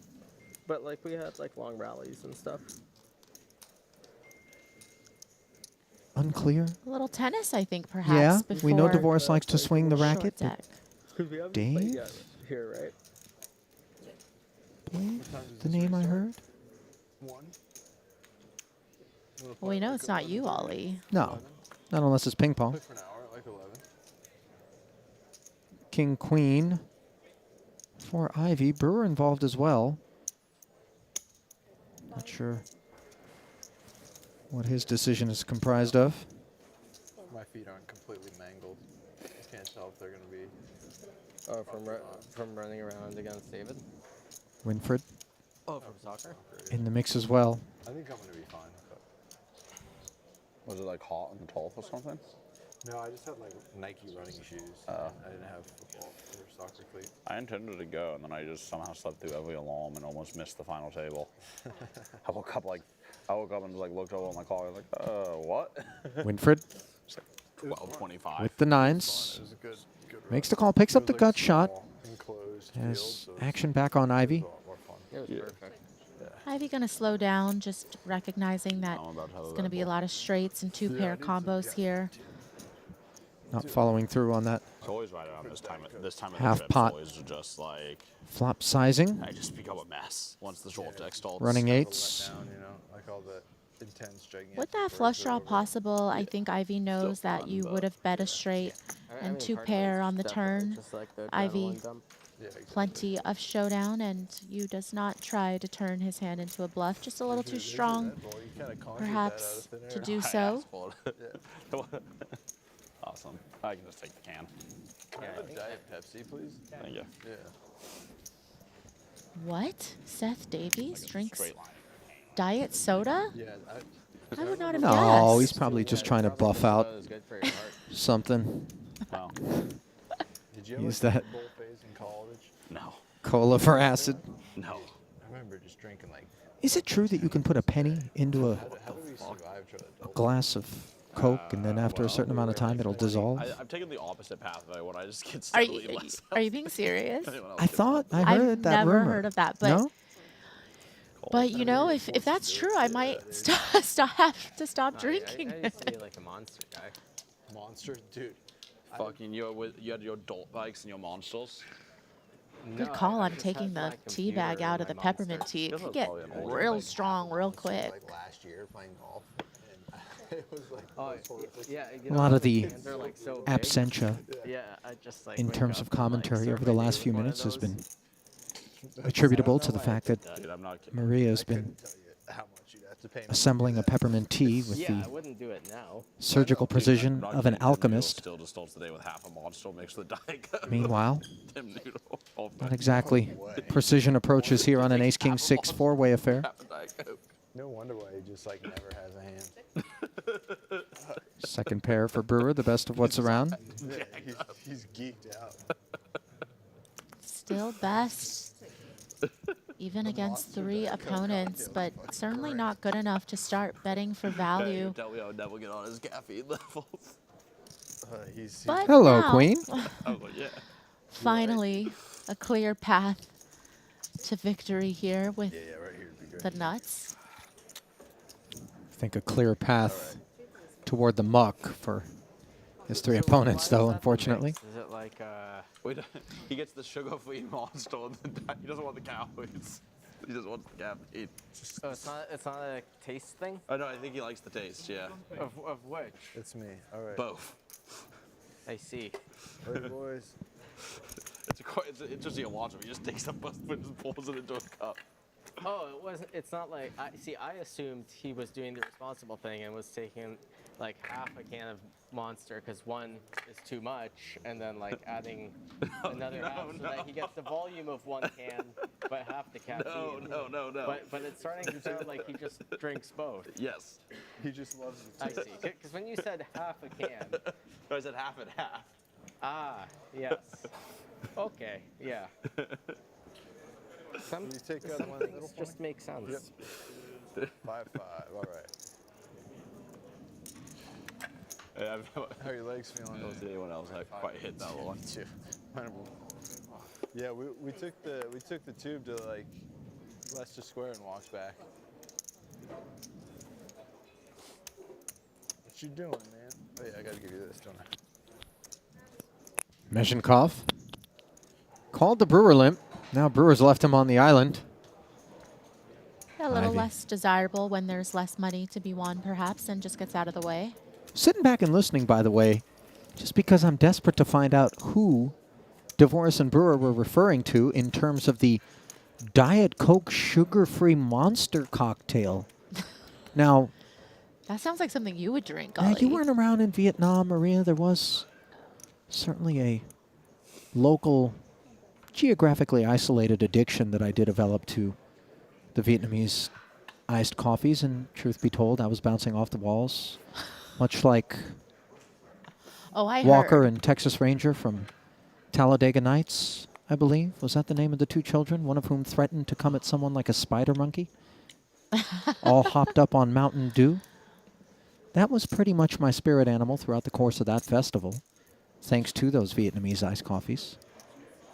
But like we had like long rallies and stuff. Unclear. A little tennis, I think, perhaps. Yeah, we know before DeVoris likes to swing the short racket. deck. Because we haven't Dave? played yet here, right? Believe the name I heard? One. Well, we know it's not you, Ollie. No, not unless it's ping pong. Play for an hour at like 11. King, queen for Ivy. Brewer involved as well. Not sure what his decision is comprised of. My feet aren't completely mangled. I can't tell if they're going to be. Oh, from running around against David? Winfred Oh, from soccer? in the mix as well. I think I'm going to be fine. But Was it like hot on the top or something? no, I just had like Nike running shoes. I didn't have football or soccer cleats. I intended to go, and then I just somehow slept through every alarm and almost missed the final table. I woke up and like looked over at my car. I was like, what? Winfred It's like 12:25. with the nines. It was a good Makes the call, picks up the gut shot. enclosed Has field, so action back on Ivy. It was perfect. Ivy going to slow down, just recognizing that I'm about to have it's a going to Red be a Bull. lot of straights and two-pair combos here. Not following through on that. It's always right around this time. This time of Half the trip, pot. always just like Flop sizing. I just become a mess once the short deck starts. Running let eights. down, you know, like all the intense gigantic. With that flush draw possible, I think Ivy knows that you would have bet a straight and two-pair on the turn. Just like the Ivy, adrenaline dump. plenty of showdown, and you does not try to turn his hand into a bluff. Just a little too strong, perhaps, to do so. Awesome. I can just take the can. Can I have a Diet Pepsi, please? Thank you. Yeah. What? Seth Davies drinks Straight line. diet soda? Yeah. I would not have No, guessed. he's probably just trying to buff out something. Wow. Did you ever Use have that a bowl phase in college? No. cola for acid. No. I remember just drinking like. Is it true that you can put a penny into How do we survive trying a glass of Coke and then after a certain amount of time it'll dissolve? I've taken the opposite pathway when I just get Are steadily you, less. are you being serious? I thought I I've heard that never rumor. heard of that, but No? but you know, if that's true, I might have to stop drinking. I used to be like a monster guy. Monster, dude. Fucking you had your adult bikes and your monsters. Good call on taking the tea bag out of the peppermint tea. It could get real strong real quick. Like last year playing golf. And it was like Yeah, A lot of the they're like so big. absentia Yeah, I just like in wake terms up of and, like, commentary start over the my day last with few one of minutes has those. been attributable to the fact that Dude, I'm not kidding. Maria's been how much you'd have to pay me. assembling a peppermint tea with Yeah, I the wouldn't do it now. surgical precision Not of an kidding, Tim Noodle alchemist. Still just starts the day with half a monster mixed with Diet Coke. Meanwhile, Tim Noodle. Oh, not exactly precision approaches here on an ace-king-6 four-way affair. half a Diet Coke. No wonder why he just like never has a hand. Second pair for Brewer, the best of what's around. Yeah, he's geeked out. Still best, even against 3 opponents, but certainly not good enough to start betting for value. Tell me I would never get on his caffeine levels. But Hello, now, Queen. I was like, yeah. finally, a clear path to victory here with right here would be great. the nuts. I think a clear path toward the muck for his 3 opponents, though, unfortunately. Is it like Wait, he gets the sugar-free monster. And he doesn't want the calories. He just wants the caffeine. oh, it's not a taste thing? Oh no, I think he likes the taste. Yeah. Of which? It's me. All right. Both. I see. All right, boys. It's interesting to watch him. He just takes up both and just pours it into a cup. Oh, it's not like I assumed he was doing the responsible thing and was taking like half a can of Monster because 1 is too much, and then like adding another half so that he gets the volume of 1 can but half the caffeine. No. But it's starting to sound like he just drinks both. Yes. He just loves it. I see. Because when you said half a can. I said half and half. Ah, yes. Okay, yeah. Some, you take out some one in the things middle for just make sense. Yep. 5-5. All right. How are your legs feeling? I don't see anyone else quite hit that one. Too. Yeah, we took the tube to like Leicester Square and walked back. what you doing, man? Oh yeah, I gotta give you this, don't I? Meshenkov called the Brewer limp. Now Brewer's left him on the island. A little Ivy. less desirable when there's less money to be won, perhaps, and just gets out of the way. Sitting back and listening, by the way, just because I'm desperate to find out who DeVoris and Brewer were referring to in terms of the Diet Coke sugar-free monster cocktail. Now, That sounds like something you would drink, yeah, Ollie. you weren't around in Vietnam, Maria. There was certainly a local, geographically isolated addiction that I did develop to the Vietnamese iced coffees, and truth be told, I was bouncing off the walls, much like Oh, I Walker heard. and Texas Ranger from Talladega Nights, I believe. Was that the name of the two children, one of whom threatened to come at someone like a spider monkey, all hopped up on Mountain Dew? That was pretty much my spirit animal throughout the course of that festival, thanks to those Vietnamese iced coffees,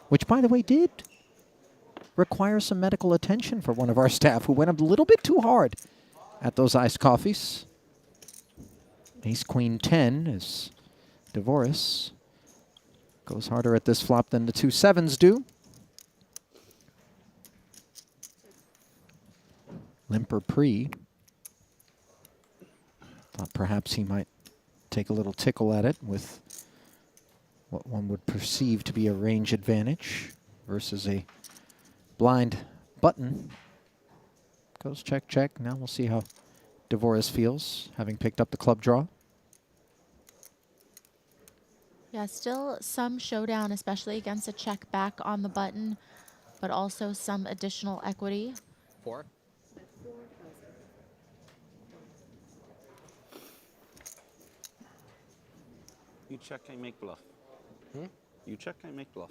which, by the way, did require some medical attention for one of our staff who went a little bit too hard at those iced coffees. Ace Queen 10 as DeVoris goes harder at this flop than the 2 sevens do. Limper pre. Thought perhaps he might take a little tickle at it with what one would perceive to be a range advantage versus a blind button. Goes check, check. Now we'll see how DeVoris feels, having picked up the club draw. Yeah, still some showdown, especially against a check back on the button, but also some additional equity. 4. You check, I make bluff. You check, I make bluff.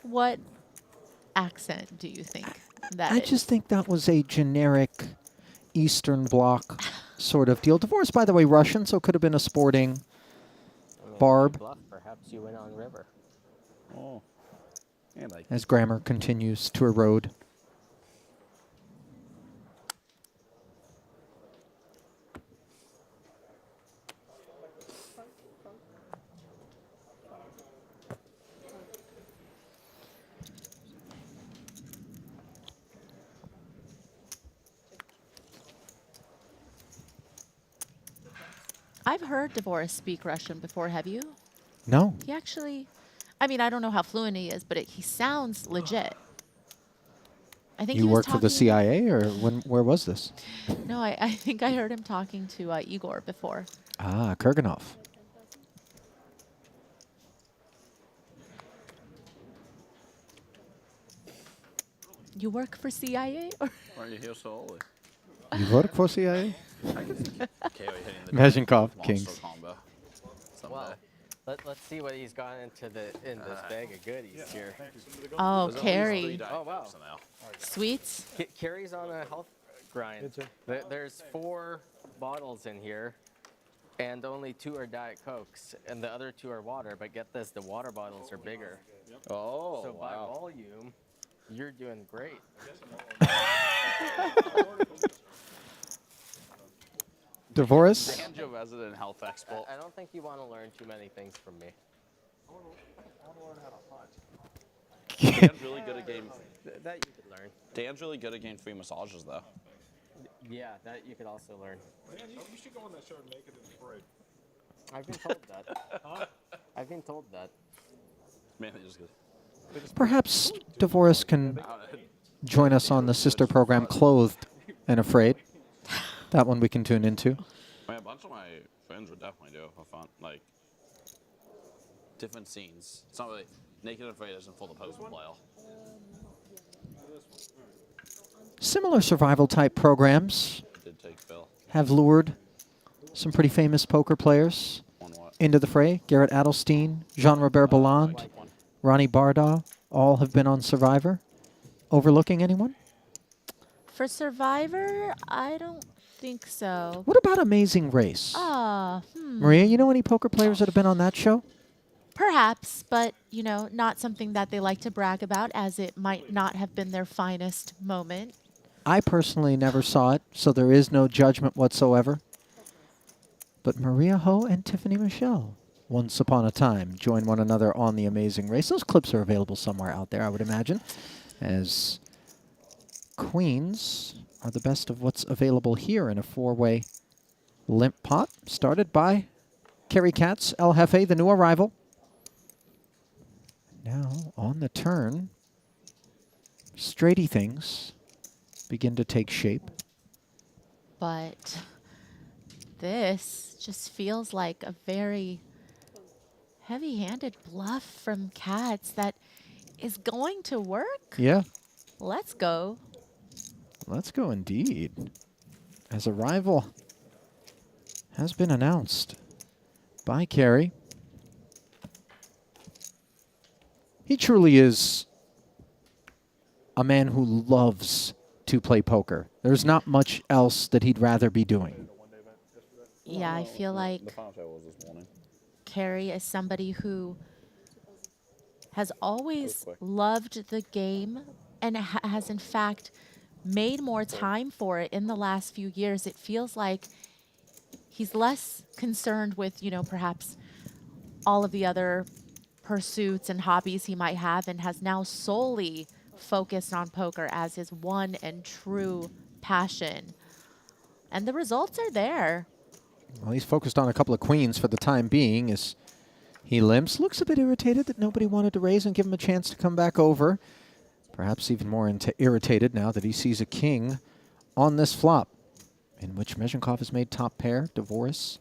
What accent do you think that I is? just think that was a generic Eastern Bloc sort of deal. DeVoris, by the way, Russian, so it could have been a sporting barb. Bluff, perhaps you win on river. Oh. And I As grammar continues to erode. I've heard DeVoris speak Russian before, have you? No. He actually, I mean, I don't know how fluent he is, but he sounds legit. I think You he was worked for the talking- CIA, or where was this? No, I think I heard him talking to Igor before. Ah, Kurganov. You work for CIA? Or Why are you here so early? You work for CIA? I can see KO hitting the Meshenkov, monster kings. combo someday. Well, let's see what he's got into in this bag of goodies here. Oh, There's at least Carrie. 3 Diet Oh, wow. Cokes in there. Sweets? Carrie's on a health grind. There's 4 bottles in here, and only 2 are Diet Cokes, and the other 2 are water. But get this, the water bottles are bigger. Oh, So by wow. volume, you're doing great. DeVoris? Banjo resident health expert. I don't think you want to learn too many things from me. I want to learn how to hunt. Dan's really good at getting. That you could learn. Dan's really good at getting free massages, though. Yeah, that you could also learn. Man, you should go on that show naked and afraid. I've been told that. I've been told that. Man, they just. Perhaps DeVoris can join us on the sister program, Clothed and Afraid. That one we can tune into. I mean, a bunch of my friends would definitely do it for fun. Like, different scenes. It's not really. Naked and Afraid isn't full of post player. Similar survival type programs Did take Phil. have lured some pretty famous poker players into the fray. Garrett Adelstein, Jean-Robert Balland, Ronnie Bardaw, all have been on Survivor. Overlooking anyone? For Survivor, I don't think so. What about Amazing Race? Maria, you know any poker players that have been on that show? Perhaps, but, you know, not something that they like to brag about, as it might not have been their finest moment. I personally never saw it, so there is no judgment whatsoever. But Maria Ho and Tiffany Michelle, once upon a time, joined one another on The Amazing Race. Those clips are available somewhere out there, I would imagine, as queens are the best of what's available here in a four-way limp pot, started by Kerry Katz, El Jefe, the new arrival. Now, on the turn, straighty things begin to take shape. But this just feels like a very heavy-handed bluff from Katz that is going to work. Yeah. Let's go. Let's go indeed. As a rival has been announced by Kerry. He truly is a man who loves to play poker. There's not much else that he'd rather be doing. Yeah, I feel like The final show was this morning. Kerry is somebody who has always loved the game and has in fact made more time for it in the last few years. It feels like he's less concerned with, you know, perhaps all of the other pursuits and hobbies he might have, and has now solely focused on poker as his one and true passion. And the results are there. Well, he's focused on a couple of queens for the time being as he limps. Looks a bit irritated that nobody wanted to raise and give him a chance to come back over. Perhaps even more irritated now that he sees a king on this flop, in which Mezhenkov has made top pair. Dvoris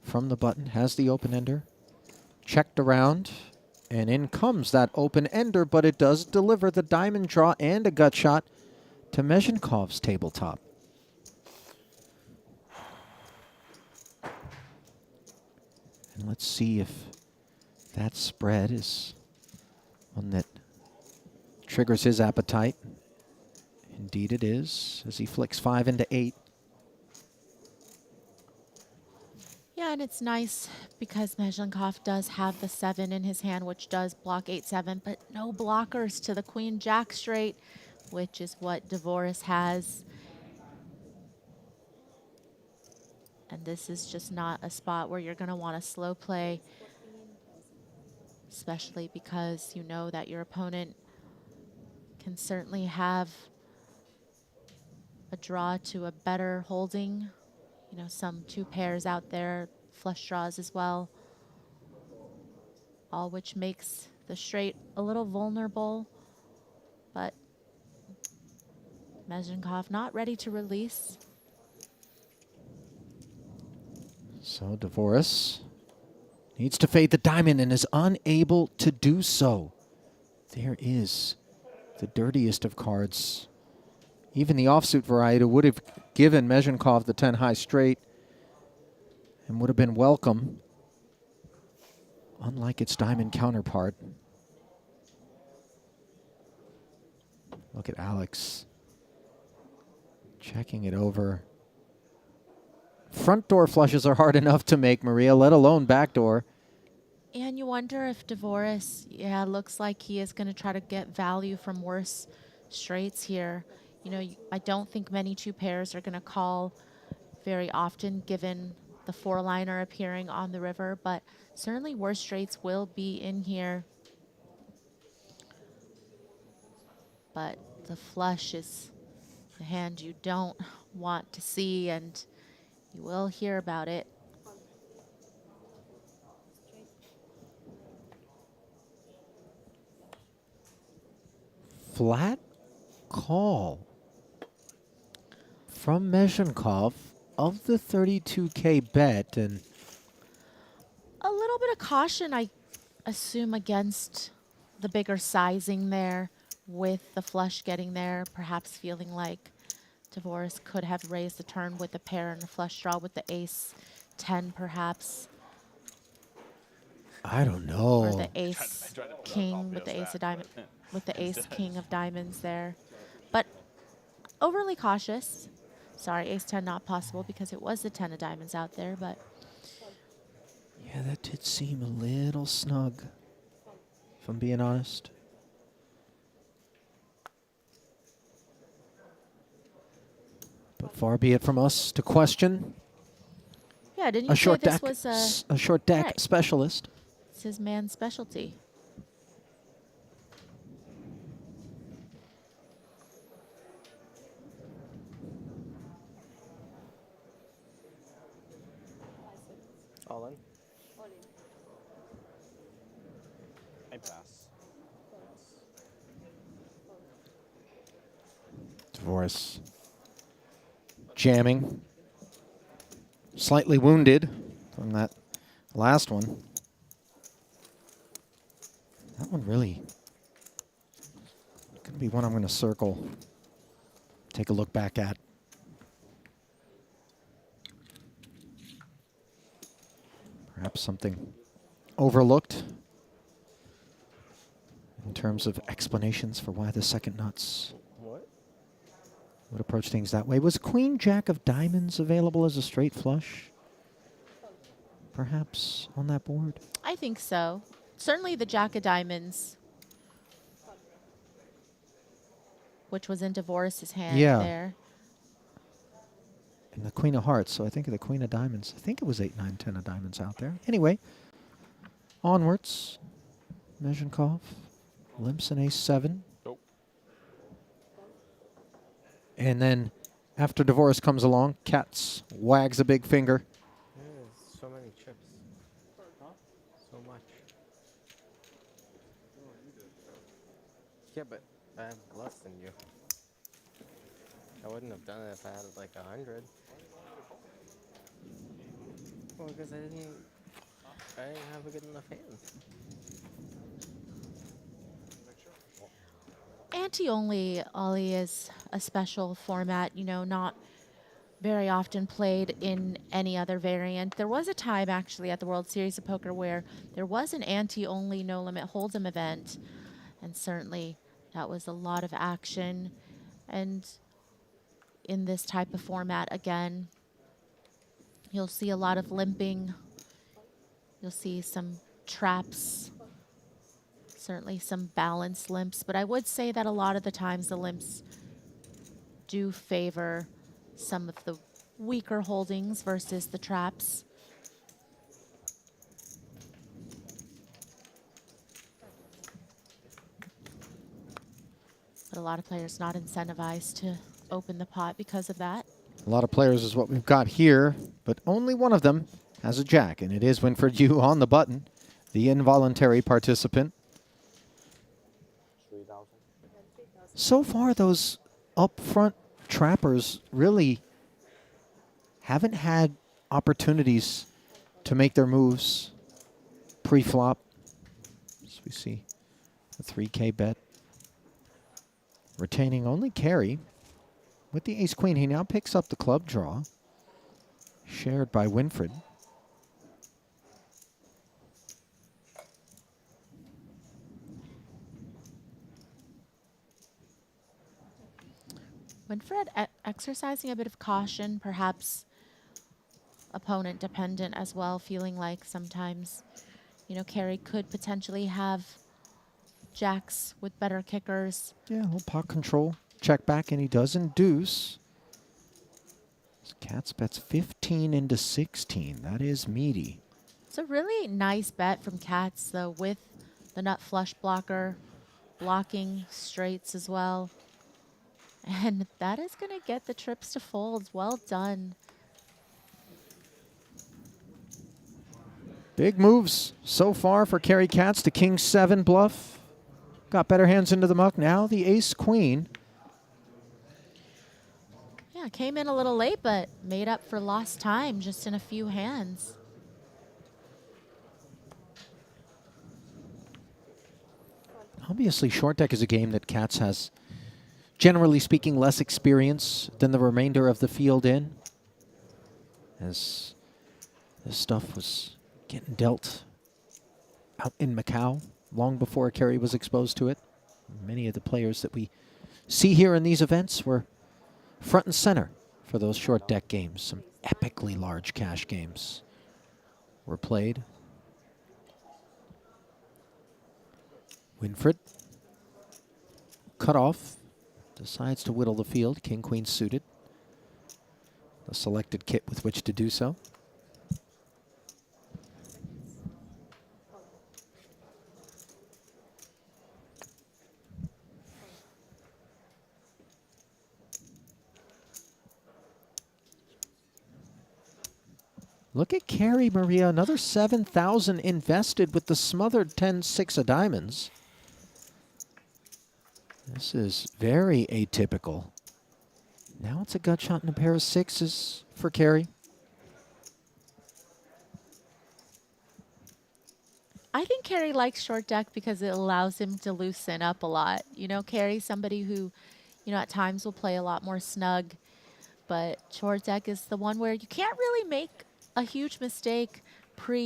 from the button has the open ender. Checked around, and in comes that open ender, but it does deliver the diamond draw and a gut shot to Mezhenkov's tabletop. And let's see if that spread is one that triggers his appetite. Indeed it is, as he flicks 5 into 8. Yeah, and it's nice because Mezhenkov does have the 7 in his hand, which does block 8-7, but no blockers to the queen jack straight, which is what Dvoris has. And this is just not a spot where you're going to want to slow play, especially because you know that your opponent can certainly have a draw to a better holding. You know, some 2 pairs out there, flush draws as well, all which makes the straight a little vulnerable, but Mezhenkov not ready to release. So Dvoris needs to fade the diamond and is unable to do so. There is the dirtiest of cards. Even the offsuit variety would have given Mezhenkov the 10 high straight and would have been welcome, unlike its diamond counterpart. Look at Alex checking it over. Front door flushes are hard enough to make, Maria, let alone back door. And you wonder if Dvoris, yeah, looks like he is going to try to get value from worse straights here. You know, I don't think many 2 pairs are going to call very often given the 4-liner appearing on the river, but certainly worse straights will be in here. But the flush is the hand you don't want to see, and you will hear about it. Flat call from Mezhenkov of the 32K bet, and A little bit of caution, I assume, against the bigger sizing there with the flush getting there, perhaps feeling like Dvoris could have raised the turn with a pair and a flush draw with the ace 10 perhaps. I don't know. Or the ace king with the ace of diamond, with the ace king of diamonds there. But overly cautious. Sorry, ace 10 not possible because it was the 10 of diamonds out there, but yeah, that did seem a little snug, if I'm being honest. But far be it from us to question Yeah, didn't a you short say this deck, was a short deck right. specialist. It's his man's specialty. All in. I pass. Dvoris jamming. Slightly wounded from that last one. That one really going to be one I'm going to circle. Take a look back at. Perhaps something overlooked in terms of explanations for why the second nuts would approach things that way. Was Queen Jack of Diamonds available as a straight flush? Perhaps on that board? I think so. Certainly the Jack of Diamonds, which was in Dvoris's hand there. And the Queen of Hearts, so I think of the Queen of Diamonds. I think it was 8, 9, 10 of Diamonds out there. Anyway, onwards. Mezhenkov, limps an ace-7. Nope. And then after Dvoris comes along, Katz wags a big finger. So many chips. So much. Yeah, but I have less than you. I wouldn't have done it if I had like 100. Well, because I didn't have a good enough hand. Ante-Only, Ollie, is a special format, you know, not very often played in any other variant. There was a time, actually, at the World Series of Poker where there was an Ante-Only No Limit Hold'em event, and certainly that was a lot of action. And in this type of format, again, you'll see a lot of limping. You'll see some traps, certainly some balanced limps, but I would say that a lot of the times the limps do favor some of the weaker holdings versus the traps. But a lot of players not incentivized to open the pot because of that. A lot of players is what we've got here, but only one of them has a jack, and it is Winfred Yu on the button, the involuntary participant. So far, those up-front trappers really haven't had opportunities to make their moves pre-flop. As we see a 3K bet. Retaining only carry. With the ace-queen, he now picks up the club draw, shared by Winfred. Winfred exercising a bit of caution, perhaps opponent dependent as well, feeling like sometimes, you know, Kerry could potentially have jacks with better kickers. Yeah, a little pot control. Check back, and he does induce. Katz bets 15 into 16. That is meaty. It's a really nice bet from Katz, though, with the nut flush blocker, blocking straights as well. And that is going to get the trips to fold. Well done. Big moves so far for Kerry Katz to King 7 bluff. Got better hands into the muck now. The ace-queen. Yeah, came in a little late, but made up for lost time just in a few hands. Obviously, short deck is a game that Katz has, generally speaking, less experience than the remainder of the field in. As this stuff was getting dealt out in Macau long before Kerry was exposed to it. Many of the players that we see here in these events were front and center for those short deck games. Some epically large cash games were played. Winfred, cut off, decides to whittle the field. King, queen suited. a selected kit with which to do so. Look at Carey, Maria, another 7,000 invested with the smothered 10-6 of diamonds. This is very atypical. Now it's a gut shot and a pair of sixes for Carey. I think Carey likes short deck because it allows him to loosen up a lot. You know, Carey's somebody who, you know, at times will play a lot more snug, but short deck is the one where you can't really make a huge mistake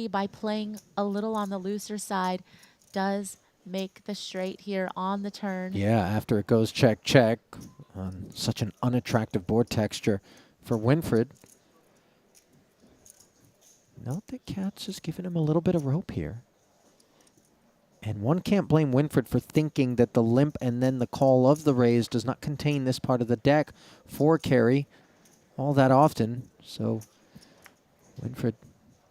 by playing a little on the looser side. Does make the straight here on the turn. Yeah, after it goes check, check on such an unattractive board texture for Winfried. Note that Katz is giving him a little bit of rope here. And one can't blame Winfried for thinking that the limp and then the call of the raise does not contain this part of the deck for Carey all that often. So Winfried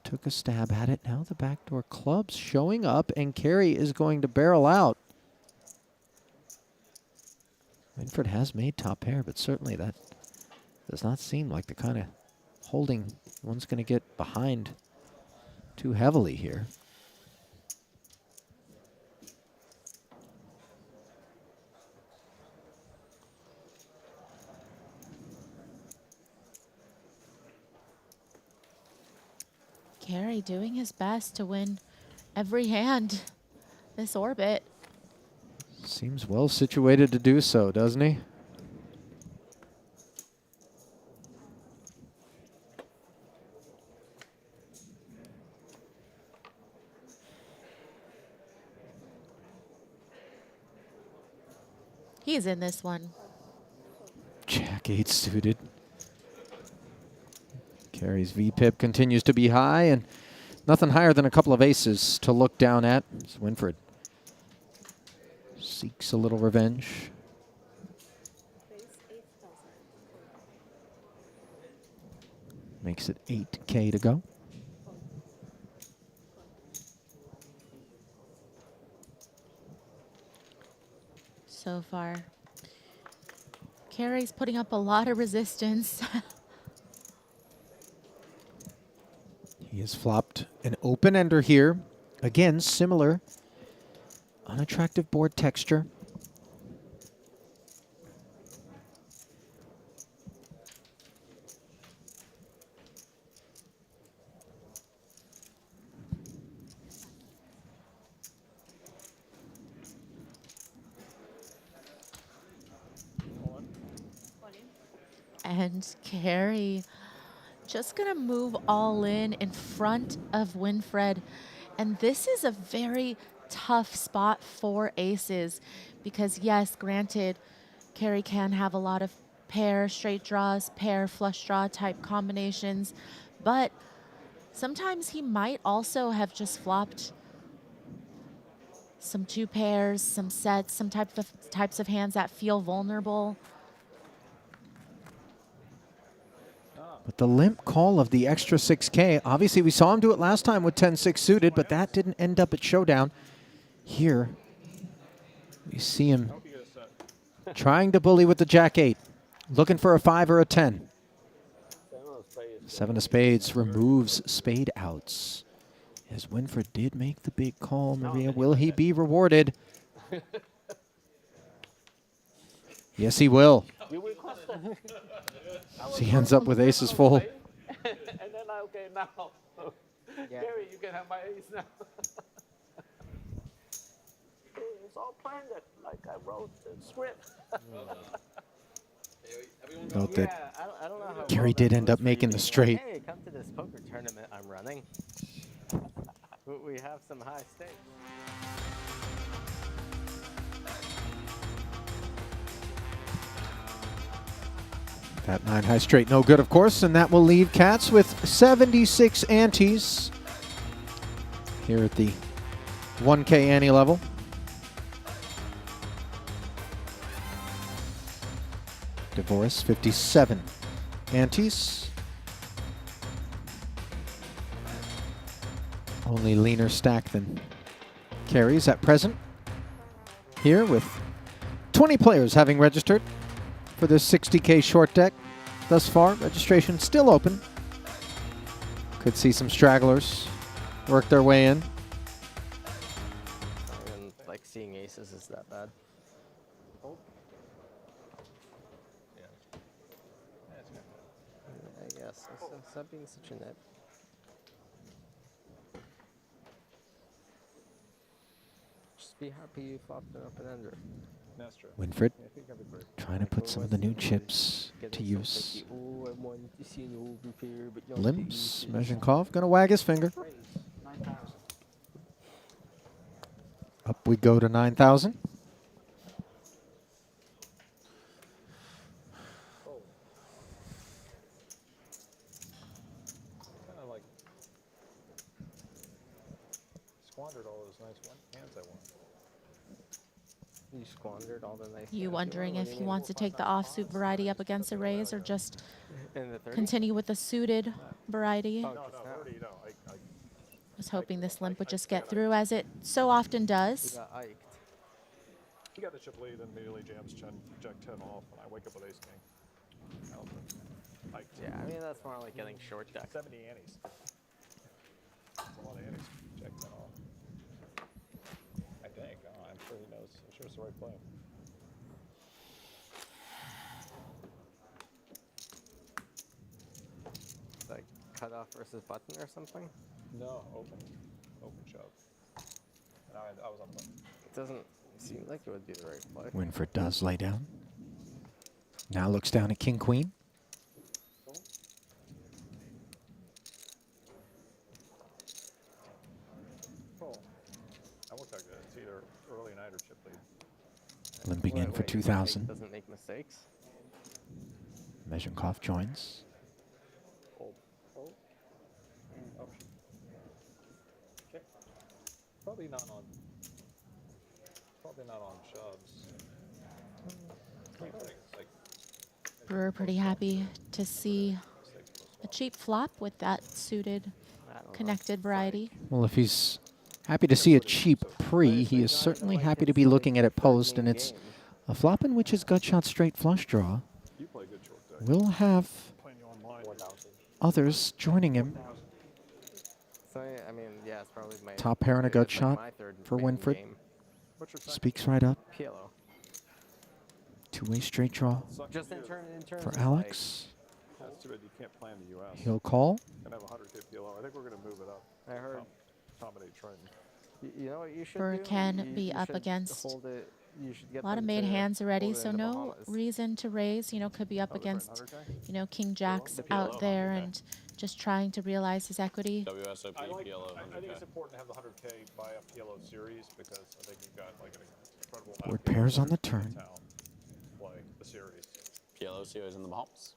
took a stab at it. Now the backdoor clubs showing up, and Carey is going to barrel out. Winfried has made top pair, but certainly that does not seem like the kind of holding one's going to get behind too heavily here. Carey doing his best to win every hand this orbit. Seems well situated to do so, doesn't he? He's in this one. Jack 8 suited. Carey's VPIP continues to be high, and nothing higher than a couple of aces to look down at. As Winfried seeks a little revenge. Makes it 8K to go. So far, Carey's putting up a lot of resistance. He has flopped an open ender here. Again, similar unattractive board texture. And Carey just gonna move all in front of Winfried. And this is a very tough spot for aces because yes, granted, Carey can have a lot of pair straight draws, pair flush draw type combinations, but sometimes he might also have just flopped some two pairs, some sets, some types of hands that feel vulnerable. But the limp call of the extra 6K, obviously we saw him do it last time with 10-6 suited, but that didn't end up at showdown. Here, we see him trying to bully with the Jack 8, looking for a 5 or a 10. 7 of spades removes spade outs. As Winfried did make the big call, Maria, will he be rewarded? Yes, he will. He ends up with aces full. And then okay, now, Carey, you can have my ace now. It's all planned, like I wrote the script. Note that I don't know how Carey did end up making the straight. Hey, come to this poker tournament I'm running. We have some high stakes. That 9 high straight, no good, of course, and that will leave Katz with 76 antes here at the 1K ante level. Divorce, 57 antes. Only leaner stack than carries at present. Here with 20 players having registered for this 60K short deck thus far. Registration still open. Could see some stragglers work their way in. Not even like seeing aces is that bad. I guess. Stop being such a nit. Just be happy you flopped it up and under. That's true. Winfred trying to put some of the new chips to use. Limps, Mezhenkov gonna wag his finger. Up we go to 9,000. Kind of like squandered all those nice hands I won. You squandered all the nice. You wondering if he wants to take the offsuit variety up against a raise or just continue with the suited variety? No, 30, no. Was hoping this limp would just get through, as it so often does. He got the chip lead and immediately jams jack 10 off, and I wake up with ace king. Yeah, I mean that's more like getting short deck. 70 antes. That's a lot of antes. Jack 10 off. I think. Oh, I'm sure he knows. I'm sure it's the right play. Like cutoff versus button or something? No, open shove. And I was on button. It doesn't seem like it would be the right play. Winfred does lay down. Now looks down at king queen. Oh, that looks like it's either early night or chip lead. Limping in for 2,000. Doesn't make mistakes. Mezhenkov joins. Probably not on shoves. Brewer pretty happy to see a cheap flop with that suited connected variety. Well, if he's happy to see a cheap pre, he is certainly happy to be looking at it post, and it's a flop in which his gut shot straight flush draw will have others joining him. So, I mean, yeah, it's probably my Top pair and a gut it's like shot my third for main Winfred. game. Speaks right up. PLO. Two-way straight draw Just in terms for of Alex. That's too bad you can't plan the U.S. He'll call. Gonna have a 100K PLO. I think we're gonna move it up. I heard. Accommodate Triton. You know what you should Brewer do? can You be up should against hold it. You should get a lot of them made to hands already, hold it so in the no Bahamas. reason to raise. You know, could be up against, you know, king jacks The out PLO, there 100K. and just trying to realize his equity. WSOP I PLO. think it's important to have the 100K buy a PLO series because I think you've got like an incredible. Board pairs on the turn. Play the series. PLO series in the Bahamas.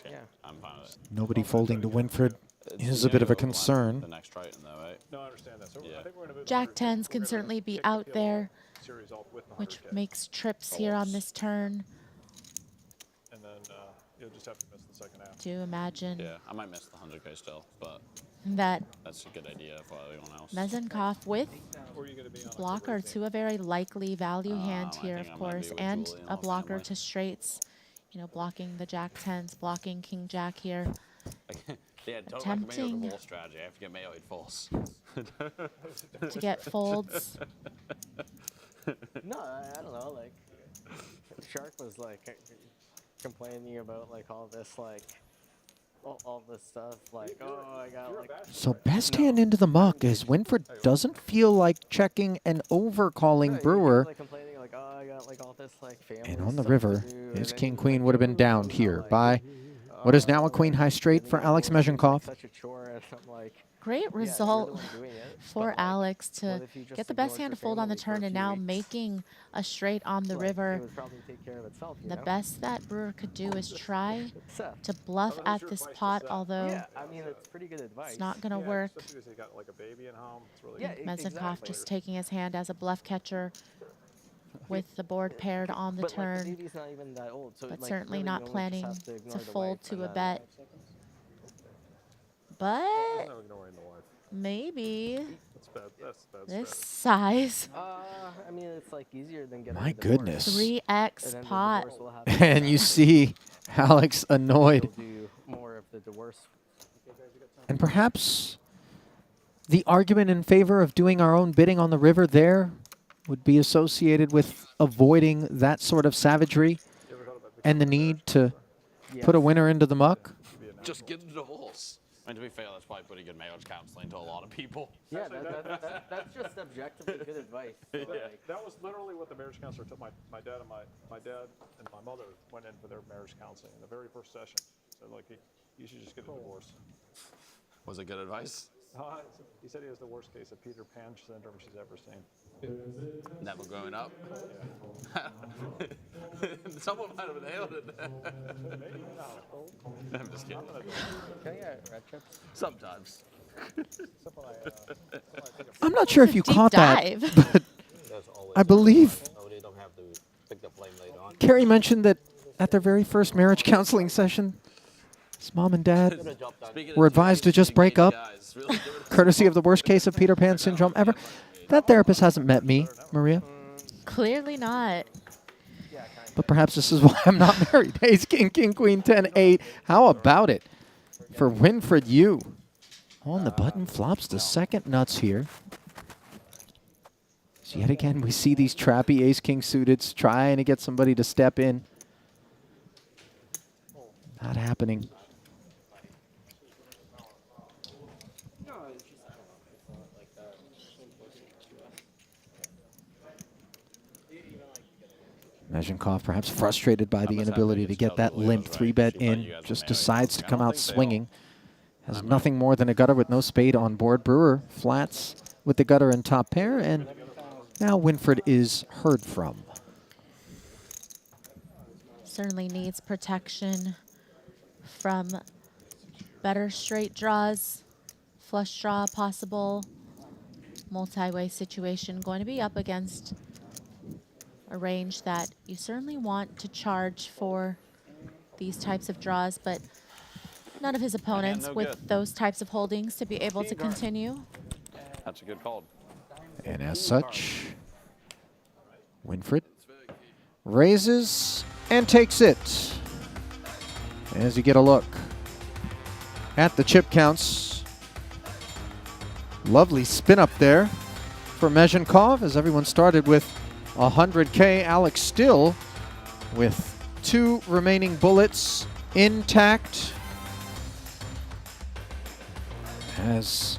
Yeah. I'm fine with it. Nobody folding to Winfred is a bit of a concern. The next Triton, though, right? No, I understand that. So Yeah. I think we're gonna move. Jack tens can certainly be out there, series off with the which 100K. makes trips here on this turn. And then you'll just have to miss the second half. Do imagine Yeah, I might miss the 100K still, but that that's a good idea for everyone else. Mezhenkov with Or you gonna be on a blocker to a very likely value hand I here, think of I'm gonna course, be with and Julian a off blocker family. to straights. You know, blocking the jack tens, blocking king jack here. Yeah, don't Attempting- recommend your strategy. I have to get Mayo 8 false. To get folds. No, I don't know. Like, Shark was like complaining about like all this all this stuff. Like, oh, I got like. So best hand into the muck as Winfred doesn't feel like checking and overcalling Brewer. Like complaining like, oh, I got like all this like family. And on the stuff river, to do, and his then king he's queen like, would have been downed here by what is now a queen high straight for Alex Mezhenkov. Such a chore, and I'm like. Great Yeah, you're the result one doing it, for but, like, Alex what to if you just get the best ignored hand to your fold on the family for a turn and few now weeks? making a straight on the Like, river. It would probably take care of itself, you The know? best that Brewer could do is try Set. to bluff at this pot, although Yeah, I mean, it's pretty good advice. it's not going to work. Especially because they got like a baby at home. It's really Yeah, good. Mezhenkov just taking his hand as a bluff catcher with the board paired on the But, like, turn, baby's not even that old, so but like, certainly really, not you only planning just have to ignore the fold wife to and a then- bet. But No ignoring the wife. maybe That's bad. That's this size. I mean, it's like easier than getting My a divorce. goodness. 3x And then the pot. divorce will have And you see Alex annoyed. He'll do more of the divorce. And perhaps the argument in favor of doing our own bidding on the river there would be associated with avoiding that sort of savagery and the need to put a winner into the muck. Just get a divorce. And to be fair, that's probably pretty good marriage counseling to a lot of people. Yeah, that's just objectively good advice. Like, That was literally what the marriage counselor told my dad and my dad and my mother went in for their marriage counseling in the very first session. So like, you should just get a divorce. Was it good advice? He said he has the worst case of Peter Pan syndrome she's ever seen. Never growing up. Someone might have nailed it. Maybe not. I'm just kidding. Can I get red chips? Sometimes. I'm not sure if you Deep caught dive. that, but I believe They don't have to pick the flame later on. Carrie mentioned that at their very first marriage counseling session, his mom and dad were advised to just break up, courtesy of the worst case of Peter Pan syndrome ever. That therapist hasn't met me, Maria, Clearly not. but perhaps this is why I'm not married. Ace, King, King, Queen, 10, 8. How about it for Winfred Yu? On the button flops the second nuts here. So yet again, we see these trappy Ace-King suiteds trying to get somebody to step in. Not happening. Mezhenkov perhaps frustrated by the inability to get that limp 3-bet in, just decides to come out swinging. Has nothing more than a gutter with no spade on board. Brewer flats with the gutter and top pair, and now Winfred is heard from. Certainly needs protection from better straight draws, flush draw possible, multi-way situation. Going to be up against a range that you certainly want to charge for these types of draws, but none of his opponents with those types of holdings to be able to continue. That's a good call. And as such, Winfred raises and takes it. As you get a look at the chip counts, lovely spin up there for Mezhenkov as everyone started with 100K. Alex still with 2 remaining bullets intact, as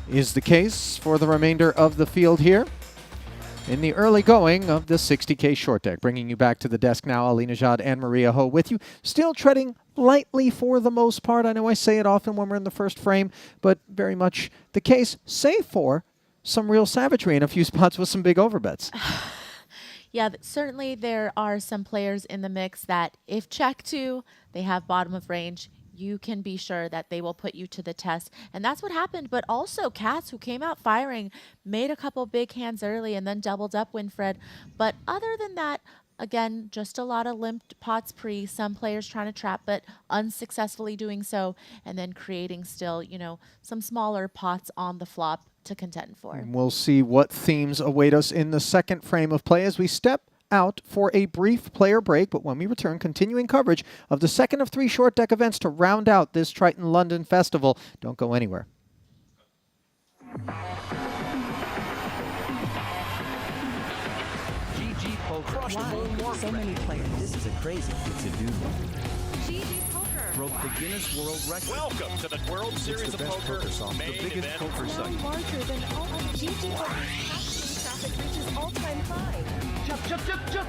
is the case for the remainder of the field here in the early going of the 60K short deck. Bringing you back to the desk now, Ali Nejad and Maria Ho with you. Still treading lightly for the most part. I know I say it often when we're in the first frame, but very much the case, save for some real savagery in a few spots with some big overbets. Yeah, certainly there are some players in the mix that if check to, they have bottom of range. You can be sure that they will put you to the test. And that's what happened. But also Katz, who came out firing, made a couple big hands early and then doubled up Winfred. But other than that, again, just a lot of limped pots pre, some players trying to trap, but unsuccessfully doing so, and then creating still, you know, some smaller pots on the flop to contend for. And we'll see what themes await us in the second frame of play as we step out for a brief player break, but when we return, continuing coverage of the second of 3 short deck events to round out this Triton London Festival. Don't go anywhere. GG Poker. Wow, so many players. This is a crazy thing to do. GG Poker broke the Guinness World Record. Welcome to the World Series of Poker, the biggest poker site. Larger than all of GG Poker. Traffic reaches all-time high. Jump, jump, jump, jump.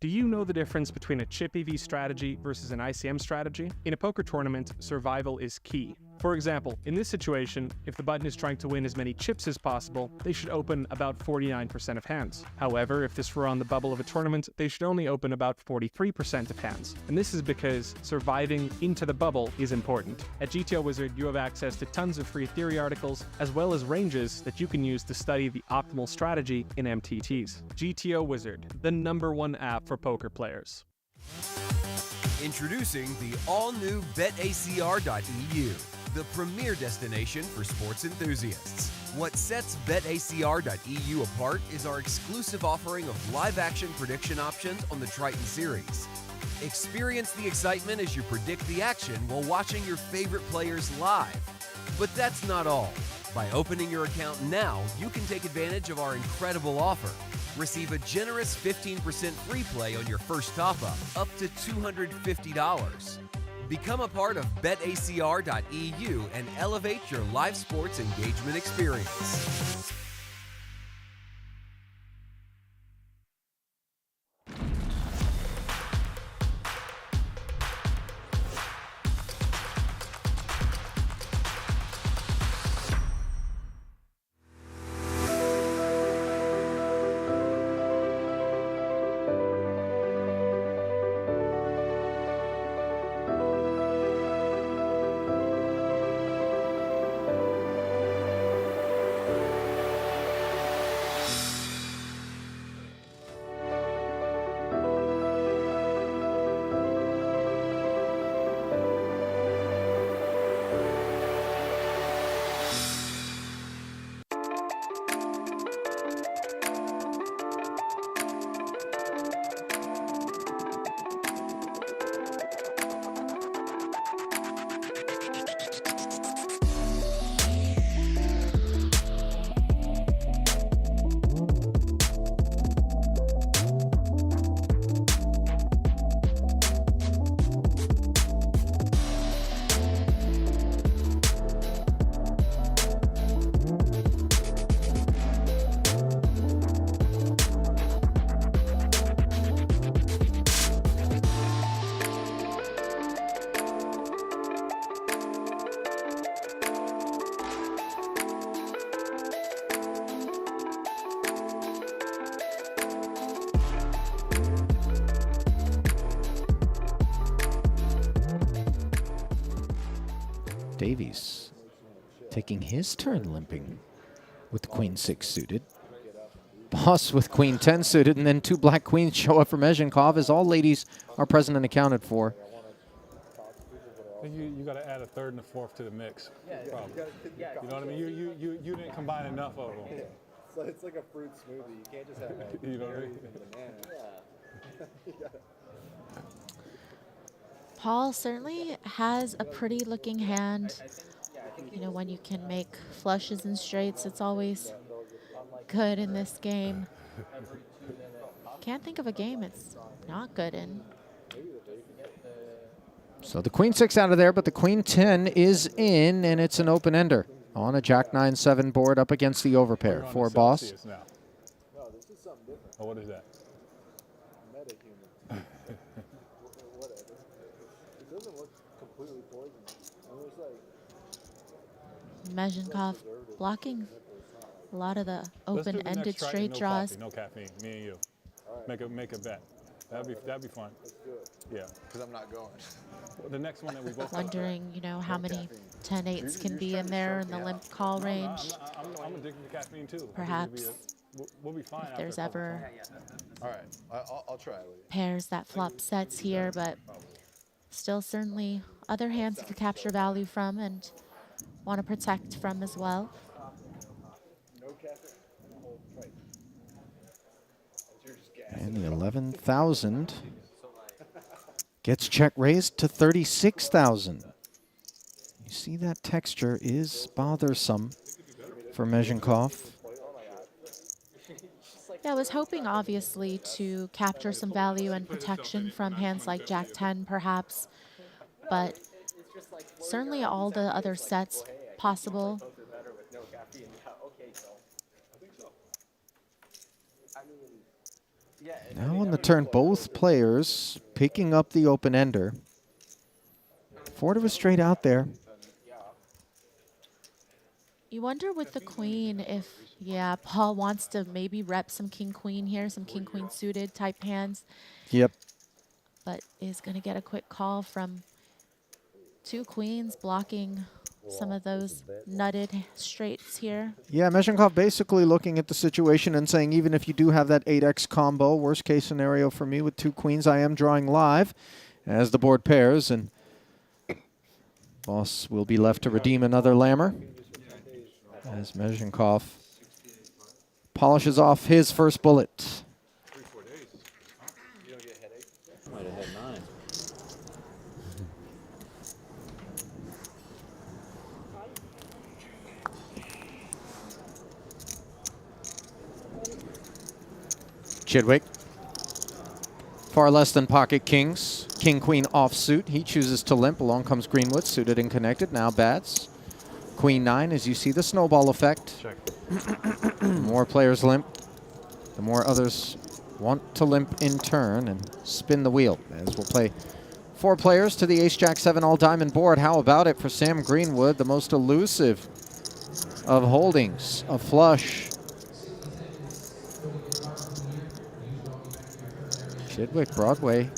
Do you know the difference between a chip EV strategy versus an ICM strategy? In a poker tournament, survival is key. For example, in this situation, if the button is trying to win as many chips as possible, they should open about 49% of hands. However, if this were on the bubble of a tournament, they should only open about 43% of hands. And this is because surviving into the bubble is important. At GTO Wizard, you have access to tons of free theory articles, as well as ranges that you can use to study the optimal strategy in MTTs. GTO Wizard, the #1 app for poker players. Introducing the all-new BetACR.eu, the premier destination for sports enthusiasts. What sets BetACR.eu apart is our exclusive offering of live-action prediction options on the Triton series. Experience the excitement as you predict the action while watching your favorite players live. But that's not all. By opening your account now, you can take advantage of our incredible offer. Receive a generous 15% free play on your first top-up, up to $250. Become a part of BetACR.eu and elevate your live sports engagement experience. Davies taking his turn limping with the queen 6 suited. Boss with queen 10 suited, and then 2 black queens show up for Mezhenkov as all ladies are present and accounted for. I think you got to add a third and a fourth to the mix. Probably. You know what I mean? You didn't combine enough of them. Yeah. So it's like a fruit smoothie. You can't just have like you know what I mean? Banana. Yeah. Paul certainly has a pretty looking hand. You know, when you can make flushes and straights, it's always good in this game. Can't think of a game it's not good in. So the queen 6 out of there, but the queen 10 is in, and it's an open ender on a jack 9-7 board up against the overpair for Boss. No, this is something different. Oh, what is that? Meta-human. Whatever. It doesn't look completely poisonous. And there's like Mezhenkov blocking a lot of the Let's do the open-ended next Triton, straight no draws. Coffee, no caffeine, me and you. Make a bet. That'd be fun. Let's do it. Yeah. Because I'm not going. Well, the next one that we both Wondering, you know, how many 10-8s can be in there in the limp call range. I'm addicted to caffeine too. Perhaps we'll be fine if there's ever All right, I'll try it with you. pairs that flop sets here, but still certainly other hands you could capture value from and want to protect from as well. no caffeine. And the 11,000 gets check raised to 36,000. You see that texture is bothersome for Mezhenkov. Yeah, I was hoping, obviously, to capture some value and protection from hands like Jack 10, perhaps, but certainly all the other sets possible. Now on the turn, both players picking up the open-ender. 4 to a straight out there. You wonder with the queen if, yeah, Paul wants to maybe rep some king-queen here, some king-queen suited type hands. Yep. But is going to get a quick call from 2 queens blocking some of those nutted straights here. Yeah, Meshenkov basically looking at the situation and saying, even if you do have that 8x combo, worst case scenario for me with 2 queens, I am drawing live as the board pairs, and Boss will be left to redeem another lammer as Meshenkov polishes off his first bullet. Might have had 9. Chidwick, far less than pocket kings. King-queen offsuit. He chooses to limp. Along comes Greenwood, suited and connected. Now bats. Queen-9, as you see the snowball effect. The more players limp, the more others want to limp in turn and spin the wheel. As we'll play 4 players to the Ace-Jack-7 all-diamond board. How about it for Sam Greenwood, the most elusive of holdings, a flush. Chidwick, Broadway,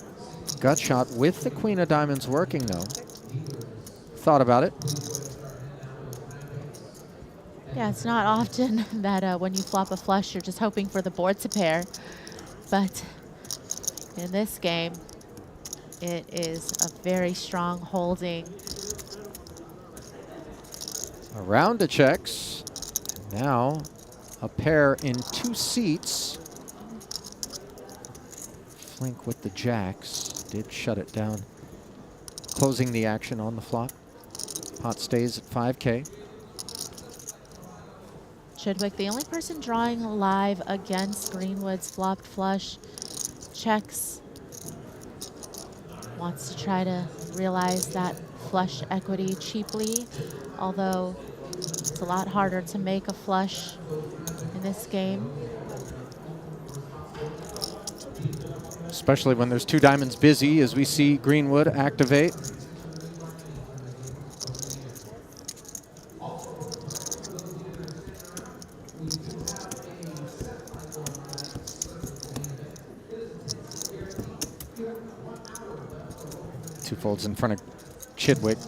gut shot with the queen of diamonds working though. Thought about it. Yeah, it's not often that when you flop a flush, you're just hoping for the board to pair. But in this game, it is a very strong holding. A round of checks. Now a pair in 2 seats. Flink with the jacks. Did shut it down. Closing the action on the flop. Pot stays at 5K. Chidwick, the only person drawing live against Greenwood's flopped flush. Checks. Wants to try to realize that flush equity cheaply, although it's a lot harder to make a flush in this game. Especially when there's 2 diamonds busy, as we see Greenwood activate. Two folds in front of Chidwick.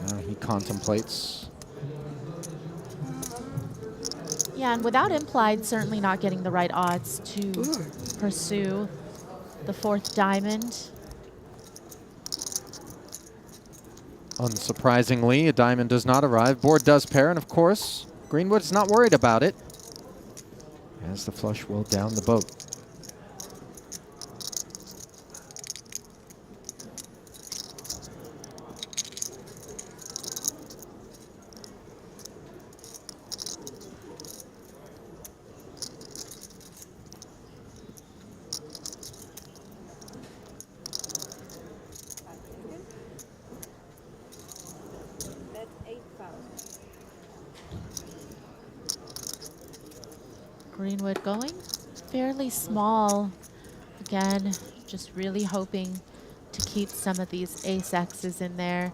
Now he contemplates. Yeah, and without implied, certainly not getting the right odds to pursue the 4th diamond. Unsurprisingly, a diamond does not arrive. Board does pair, and of course, Greenwood's not worried about it, as the flush will down the boat. Greenwood going fairly small. Again, just really hoping to keep some of these ace-X's in there.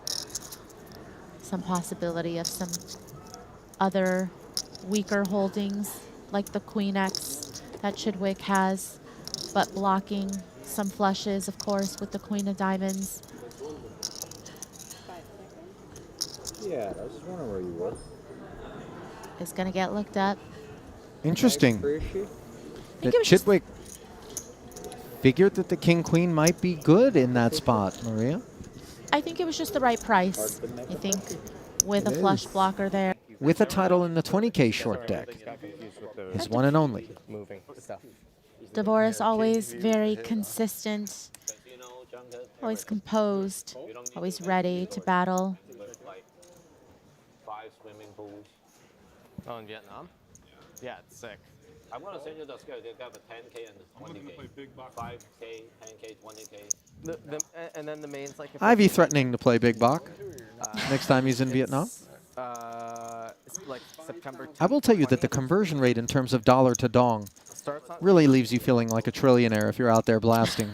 Some possibility of some other weaker holdings, like the Queen X that Chidwick has, but blocking some flushes, of course, with the Queen of Diamonds. Yeah, I was just wondering where you were. Is going to get looked up. Interesting that Chidwick figured that the king-queen might be good in that spot, Maria. I think it was just the right price. I think with a flush blocker there. With a title in the 20K short deck, his one and only. Dvoris always very consistent, always composed, always ready to battle. 5 swimming pools. Oh, in Vietnam? Yeah, it's sick. I'm going to send you the scale. They got the 10K and the 20K. 5K, 10K, 20K. And then the main's like... Ivy threatening to play Big Bach next time he's in Vietnam. It's like September 10th. I will tell you that the conversion rate in terms of dollar to dong Starts on really leaves you feeling like a trillionaire if you're out there blasting.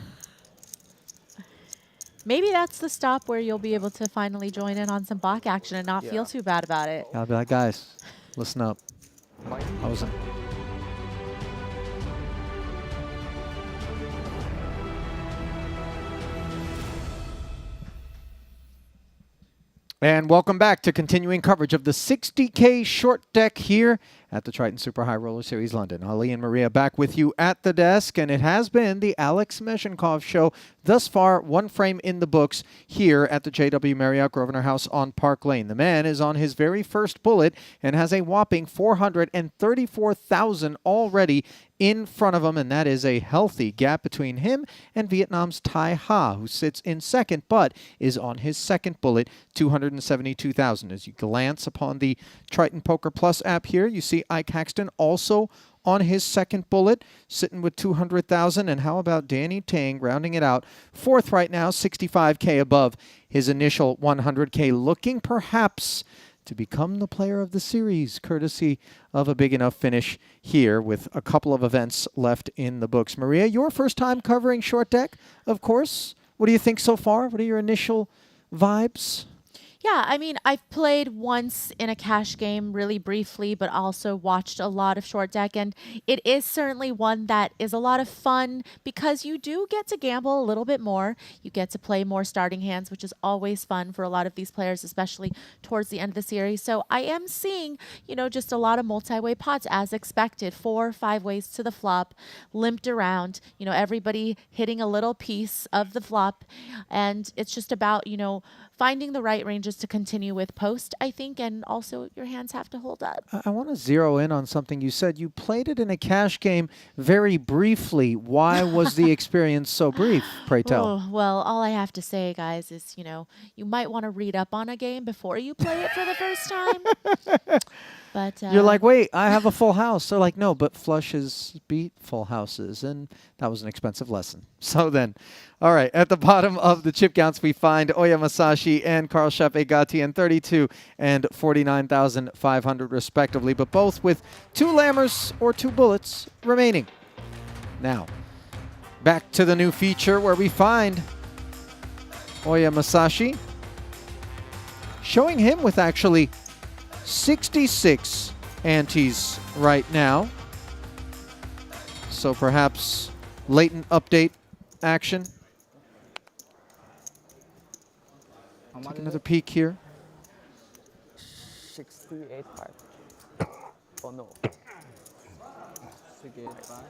Maybe that's the stop where you'll be able to finally join in on some Bach action and not feel too bad about it. I'll be like, guys, listen up. I wasn't. And welcome back to continuing coverage of the 60K short deck here at the Triton Super High Roller Series London. Ali and Maria back with you at the desk, and it has been the Alex Meshenkov show thus far, one frame in the books here at the JW Marriott Grosvenor House on Park Lane. The man is on his very first bullet and has a whopping 434,000 already in front of him, and that is a healthy gap between him and Vietnam's Tai Ha, who sits in second but is on his second bullet, 272,000. As you glance upon the Triton Poker Plus app here, you see Ike Haxton also on his second bullet, sitting with 200,000. And how about Danny Tang rounding it out? Fourth right now, 65K above his initial 100K, looking perhaps to become the player of the series, courtesy of a big enough finish here with a couple of events left in the books. Maria, your first time covering short deck, of course. What do you think so far? What are your initial vibes? Yeah, I mean, I've played once in a cash game really briefly, but also watched a lot of short deck, and it is certainly one that is a lot of fun because you do get to gamble a little bit more. You get to play more starting hands, which is always fun for a lot of these players, especially towards the end of the series. So I am seeing, you know, just a lot of multi-way pots as expected. 4 or 5 ways to the flop, limped around, you know, everybody hitting a little piece of the flop, and it's just about, you know, finding the right ranges to continue with post, I think, and also your hands have to hold up. I want to zero in on something you said. You played it in a cash game very briefly. Why was the experience so brief, pray tell? Oh, well, all I have to say, guys, is, you know, you might want to read up on a game before you play it for the first time. But you're like, wait, I have a full house. They're like, no, but flushes beat full houses. And that was an expensive lesson. So then, all right, at the bottom of the chip counts, we find Oya Masashi and Carl Shap-Egati and 32 and 49,500 respectively, but both with 2 lammers or 2 bullets remaining. Now, back to the new feature where we find Oya Masashi, showing him with actually 66 antes right now. So perhaps latent update action. Take another peek here. 68.5. Oh no. 68.5.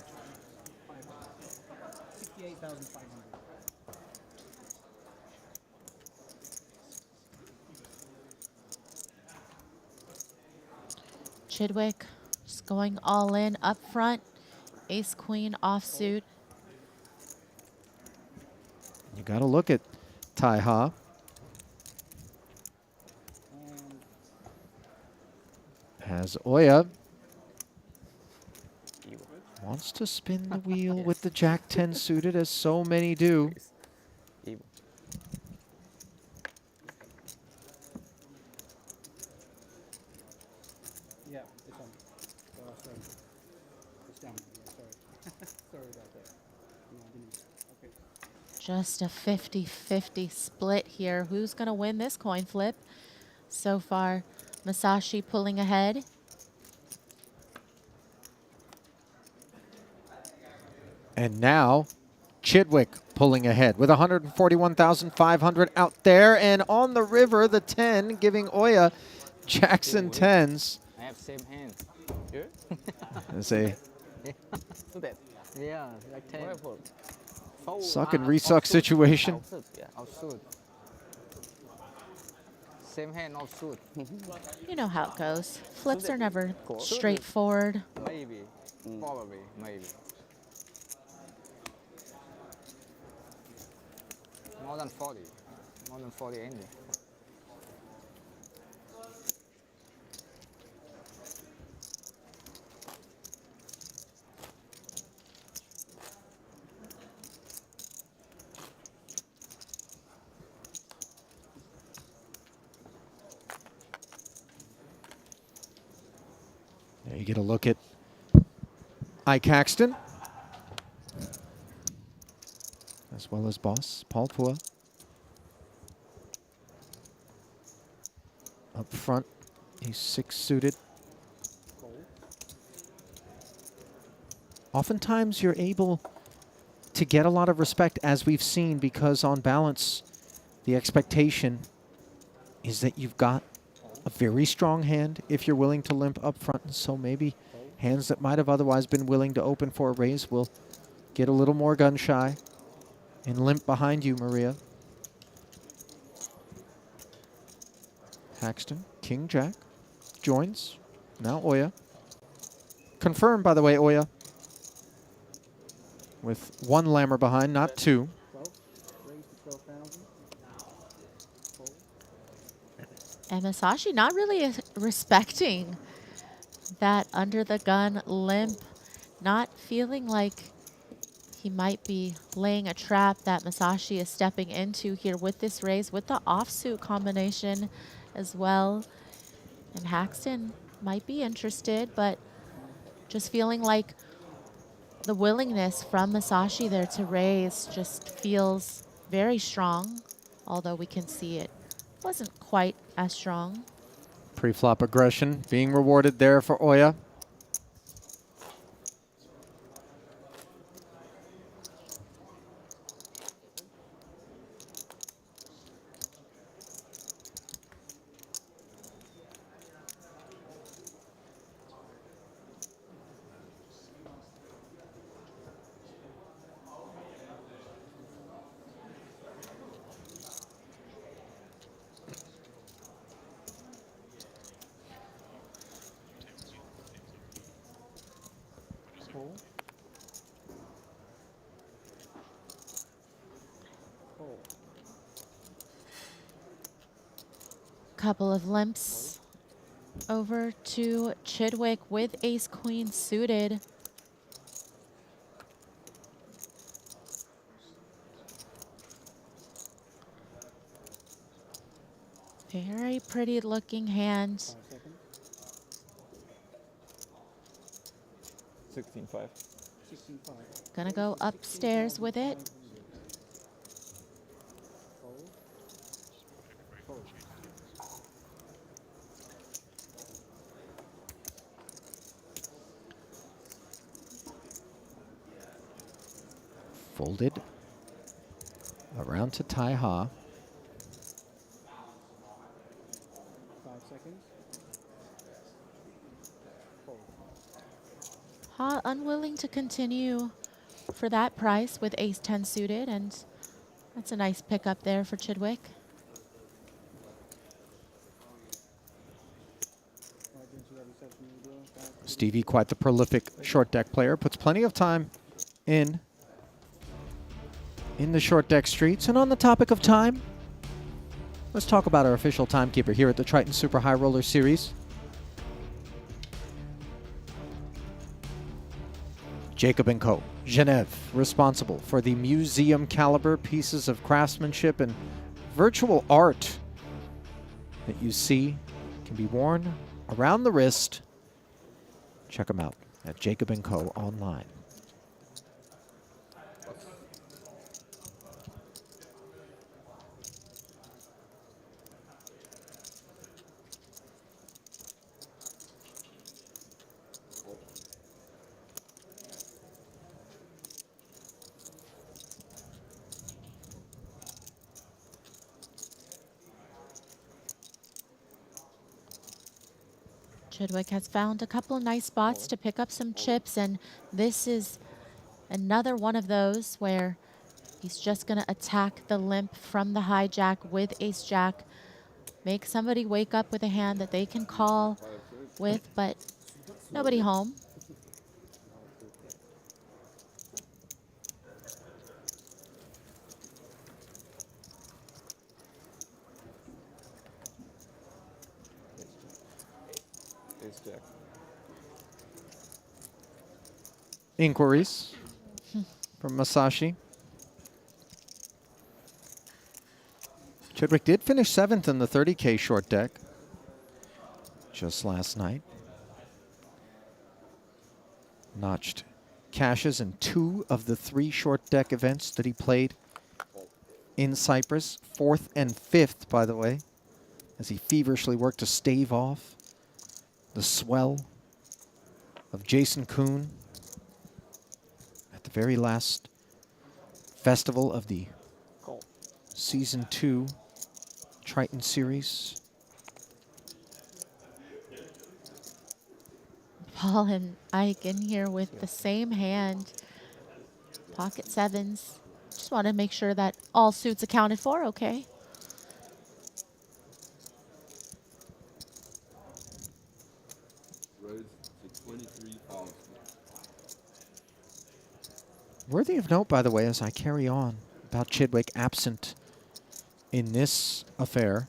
68,500. Chidwick just going all in up front. Ace Queen offsuit. You got to look at Tai Ha. As Oya wants to spin the wheel with the Jack 10 suited, as so many do. Yeah, it's on. Oh, sorry. It's down. Yeah, sorry. Sorry about that. No, I didn't. Okay. Just a 50-50 split here. Who's going to win this coin flip? So far, Masashi pulling ahead. And now, Chidwick pulling ahead with 141,500 out there. And on the river, the 10 giving Oya Jackson 10s. I have same hand. You? As a Yeah, like 10. suck and resuck situation. Yeah, outsuit. Same hand, outsuit. You know how it goes. Flips are never straightforward. Maybe. Probably. Maybe. More than 40. More than 40 anyway. There you get a look at Ike Caxton, as well as boss Paul Pua. Up front, he's 6 suited. Oftentimes you're able to get a lot of respect, as we've seen, because on balance, the expectation is that you've got a very strong hand if you're willing to limp up front. And so maybe hands that might have otherwise been willing to open for a raise will get a little more gun shy and limp behind you, Maria. Haxton, King Jack, joins. Now Oya. Confirmed, by the way, Oya. With 1 lammer behind, not 2. And Masashi not really respecting that under the gun limp, not feeling like he might be laying a trap that Masashi is stepping into here with this raise, with the offsuit combination as well. And Haxton might be interested, but just feeling like the willingness from Masashi there to raise just feels very strong, although we can see it wasn't quite as strong. Pre-flop aggression being rewarded there for Oya. Couple of limps over to Chidwick with ace-queen suited. Very pretty looking hand. 16-5. Gonna go upstairs with it. Folded around to Tai Ha. 5 seconds. Ha unwilling to continue for that price with ace-10 suited, and that's a nice pickup there for Chidwick. Stevie, quite the prolific short deck player, puts plenty of time in the short deck streets. And on the topic of time, let's talk about our official timekeeper here at the Triton Super High Roller Series. Jacob & Co. Genève, responsible for the museum caliber pieces of craftsmanship and virtual art that you see can be worn around the wrist. Check them out at Jacob & Co. online. Chidwick has found a couple of nice spots to pick up some chips, and this is another one of those where he's just going to attack the limp from the hijack with ace-jack, make somebody wake up with a hand that they can call with, but nobody home. Inquiries from Masashi. Chidwick did finish 7th in the 30K short deck just last night. Notched cashes in 2 of the 3 short deck events that he played in Cyprus. 4th and 5th, by the way, as he feverishly worked to stave off the swell of Jason Kuhn at the very last festival of the Season 2 Triton Series. Paul and Ike in here with the same hand. Pocket sevens. Just want to make sure that all suits accounted for, okay? Worthy of note, by the way, as I carry on about Chidwick absent in this affair,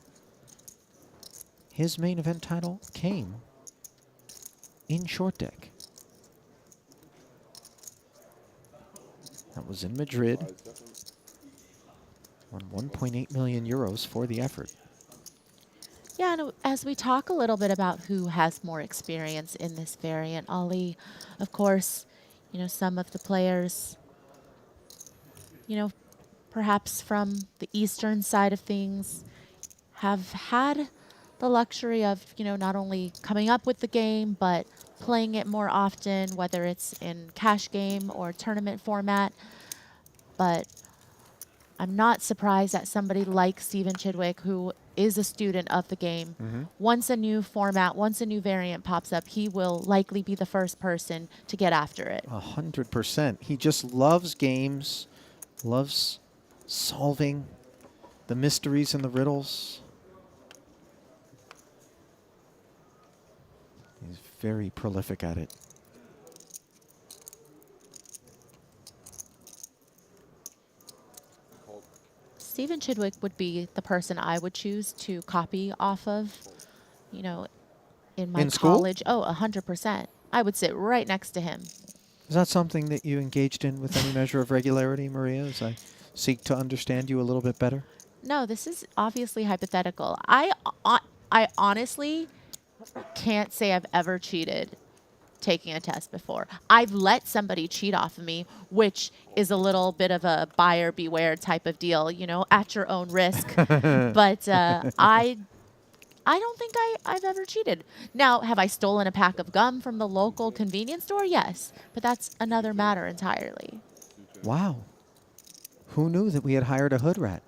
his main event title came in short deck. That was in Madrid. Won 1.8 million euros for the effort. Yeah, and as we talk a little bit about who has more experience in this variant, Ollie, of course, you know, some of the players, you know, perhaps from the eastern side of things, have had the luxury of, you know, not only coming up with the game, but playing it more often, whether it's in cash game or tournament format. But I'm not surprised that somebody like Stephen Chidwick, who is a student of the game, once a new format, once a new variant pops up, he will likely be the first person to get after it. 100%. He just loves games, loves solving the mysteries and the riddles. He's very prolific at it. Stephen Chidwick would be the person I would choose to copy off of, you know, in my In school? college. Oh, 100%. I would sit right next to him. Is that something that you engaged in with any measure of regularity, Maria, as I seek to understand you a little bit better? No, this is obviously hypothetical. I honestly can't say I've ever cheated taking a test before. I've let somebody cheat off of me, which is a little bit of a buyer beware type of deal, you know, at your own risk. But I don't think I've ever cheated. Now, have I stolen a pack of gum from the local convenience store? Yes, but that's another matter entirely. Wow. Who knew that we had hired a hood rat?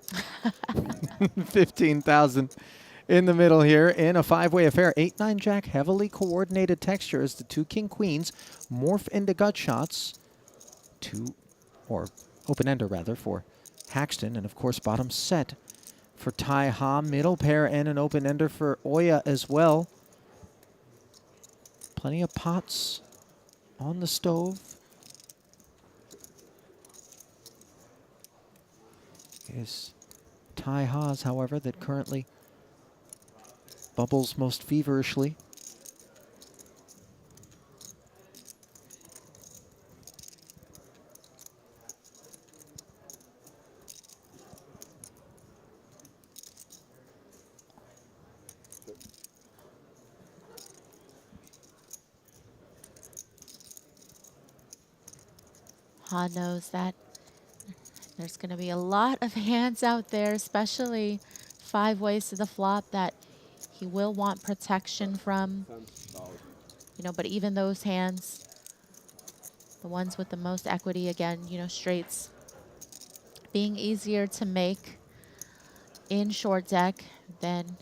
15,000 in the middle here in a 5-way affair. 8-9 jack, heavily coordinated texture as the 2 king queens morph into gut shots. Or open-ender rather, for Haxton, and of course bottom set for Tai Ha. Middle pair and an open-ender for Oya as well. Plenty of pots on the stove. It is Tai Ha's, however, that currently bubbles most feverishly. Ha knows that there's going to be a lot of hands out there, especially 5 ways to the flop, that he will want protection from. You know, but even those hands, the ones with the most equity, again, you know, straights being easier to make in short deck than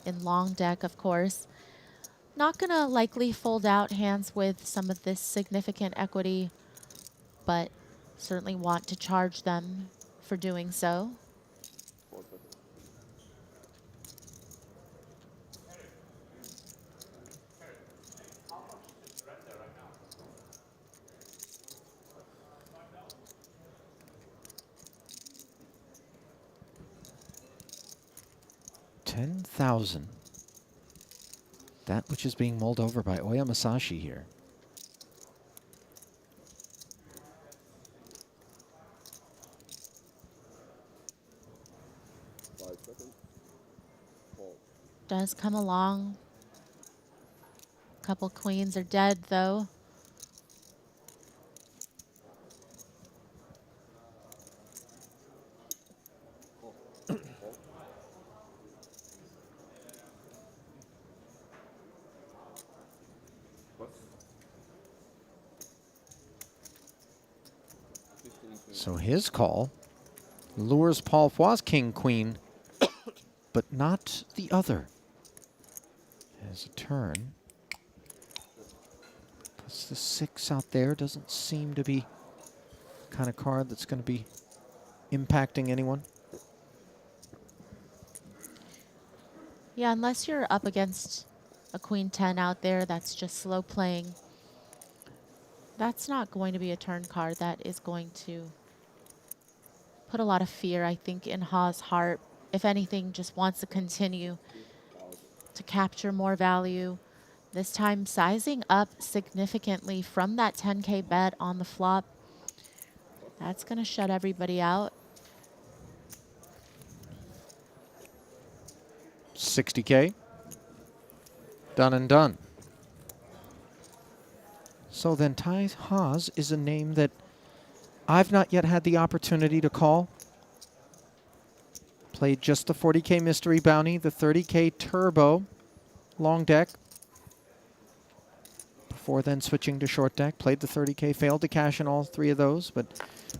in long deck, of course. Not going to likely fold out hands with some of this significant equity, but certainly want to charge them for doing so. $10,000. That which is being mulled over by Oya Masashi here. Does come along. Couple queens are dead, though. So his call lures Paul Foy's king, queen, but not the other. As a turn. Plus the 6 out there doesn't seem to be the kind of card that's going to be impacting anyone. Yeah, unless you're up against a queen 10 out there that's just slow playing, that's not going to be a turn card that is going to put a lot of fear, I think, in Ha's heart. If anything, just wants to continue to capture more value. This time sizing up significantly from that 10K bet on the flop. That's going to shut everybody out. 60K. Done and done. So then Ty Haas is a name that I've not yet had the opportunity to call. Played just the 40K Mystery Bounty, the 30K Turbo long deck. Before then switching to short deck. Played the 30K, failed to cash in all 3 of those, but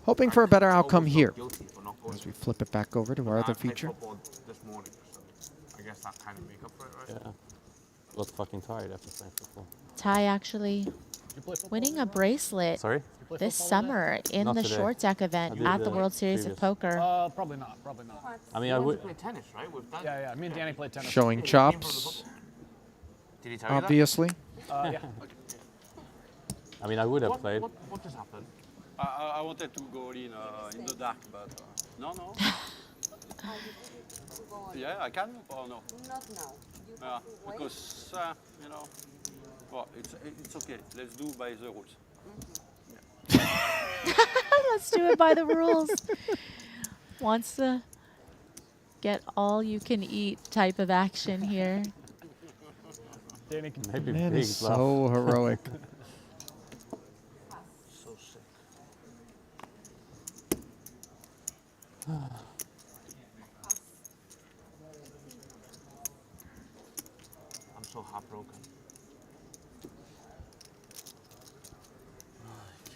hoping for a better outcome here. As we flip it back over to our other feature. This morning, so I guess that kind of make up for it, right? Yeah. Was fucking tired after playing football. Ty actually winning a bracelet this summer in Not the today. short deck event at the World Series of Poker. Probably not. Probably not. I mean, I would play tennis, right? With that? Yeah, yeah. Me and Danny played tennis. Showing chops, Did he tell you that? obviously. Yeah. I mean, I would have played. What just happened? I wanted to go in the dark, but no. Yeah, I can or no? Not now. Yeah, because you know, well, it's okay. Let's do by the rules. Let's do it by the rules. Wants to get all you can eat type of action here. Danny can Maybe Man big is so heroic. So sick. I'm so heartbroken.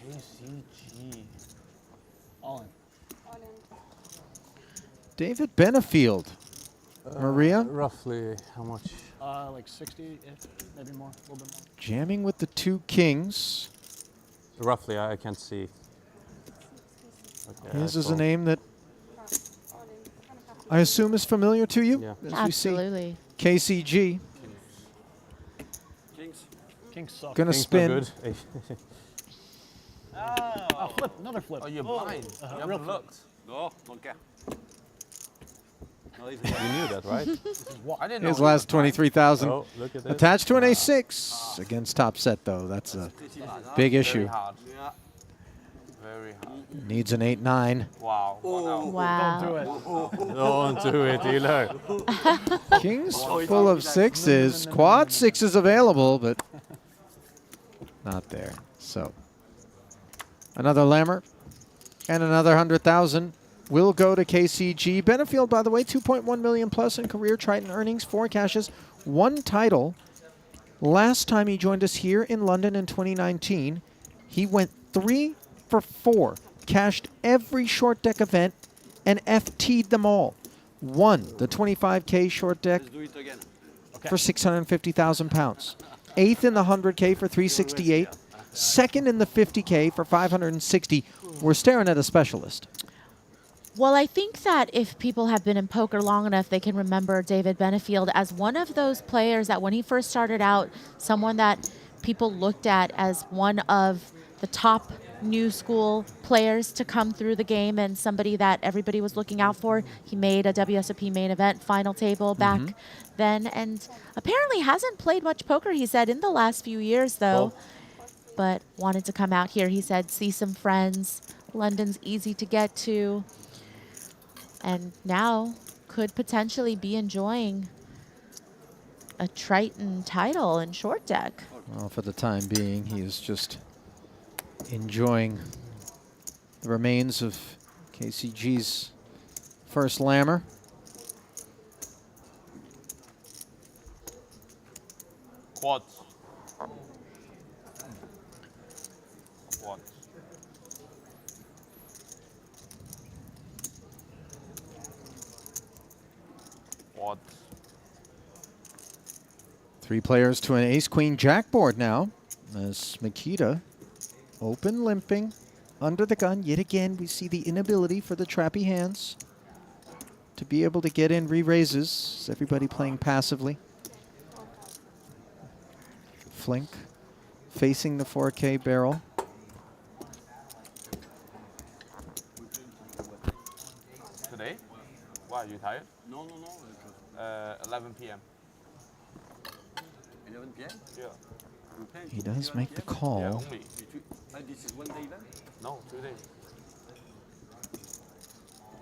KCG. all in. David Benefield. Maria? Roughly how much? Like 60, maybe more, a little bit more. Jamming with the 2 kings. Roughly, I can't see. Okay, His I is a saw. name that I assume is familiar to you. Yeah. As Absolutely. we see KCG. Kings suck. Gonna King's spin. not good. Oh, flip, another flip. Oh, you're blind. You real haven't flip. looked. No, don't care. You knew that, right? I didn't know. His he last was blind. 23,000. Oh, look at this. Attached to an A6 against top set, though. That's a big issue. Very hard. Yeah. Very hard. Needs an 8-9. Wow. Wow. Don't do it. Don't do it, Eli. Kings full of 6s. Quad 6s available, but not there. So another Lammer and another 100,000 will go to KCG. Benefield, by the way, 2.1 million plus in career Triton earnings, 4 cashes, 1 title. Last time he joined us here in London in 2019, he went 3 for 4, cashed every short deck event, and FT'd them all. Won the 25K short deck for 650,000 pounds. 8th in the 100K for 368. 2nd in the 50K for 560. We're staring at a specialist. Well, I think that if people have been in poker long enough, they can remember David Benefield as one of those players that when he first started out, someone that people looked at as one of the top new school players to come through the game and somebody that everybody was looking out for. He made a WSOP main event final table back then and apparently hasn't played much poker, he said, in the last few years, though. But wanted to come out here, he said, see some friends. London's easy to get to. And now could potentially be enjoying a Triton title in short deck. Well, for the time being, he is just enjoying the remains of KCG's first Lammer. Quads. What? What? 3 players to an ace-queen jack board now, as Makita open limping under the gun. Yet again, we see the inability for the trappy hands to be able to get in re-raises. Everybody playing passively. Flink facing the 4K barrel. Today? Why, are you tired? No. 11 p.m. 11 p.m. Yeah. He does make the call. Yeah, only. This is 1 day event? No, 2 days.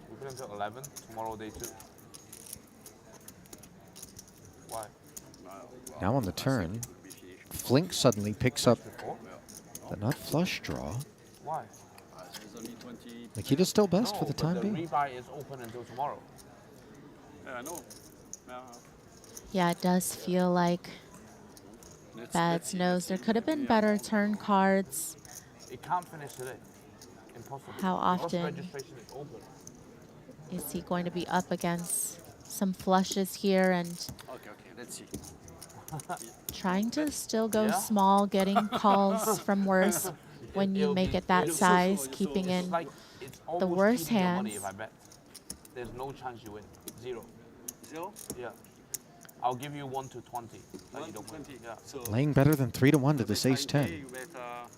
We play until 11, tomorrow day 2. Why? Now on the turn, Flink suddenly picks up the nut flush draw. Why? Makita's still best for the time but being. the rebuy is open until tomorrow. Yeah, I know. Yeah, it does feel like Bads knows there could have been better turn cards. It can't finish today. Impossible. How Because often registration is open. is he going to be up against some flushes here and Okay, let's see. trying to still go Yeah. small, getting calls from worse when you make it that size, keeping in It's the almost worst keeping your money hands. if I bet. There's no chance you win. 0. 0? Yeah. I'll give you 1 to 20. That you don't win. Yeah. Laying better than 3 to 1 to this ace-10.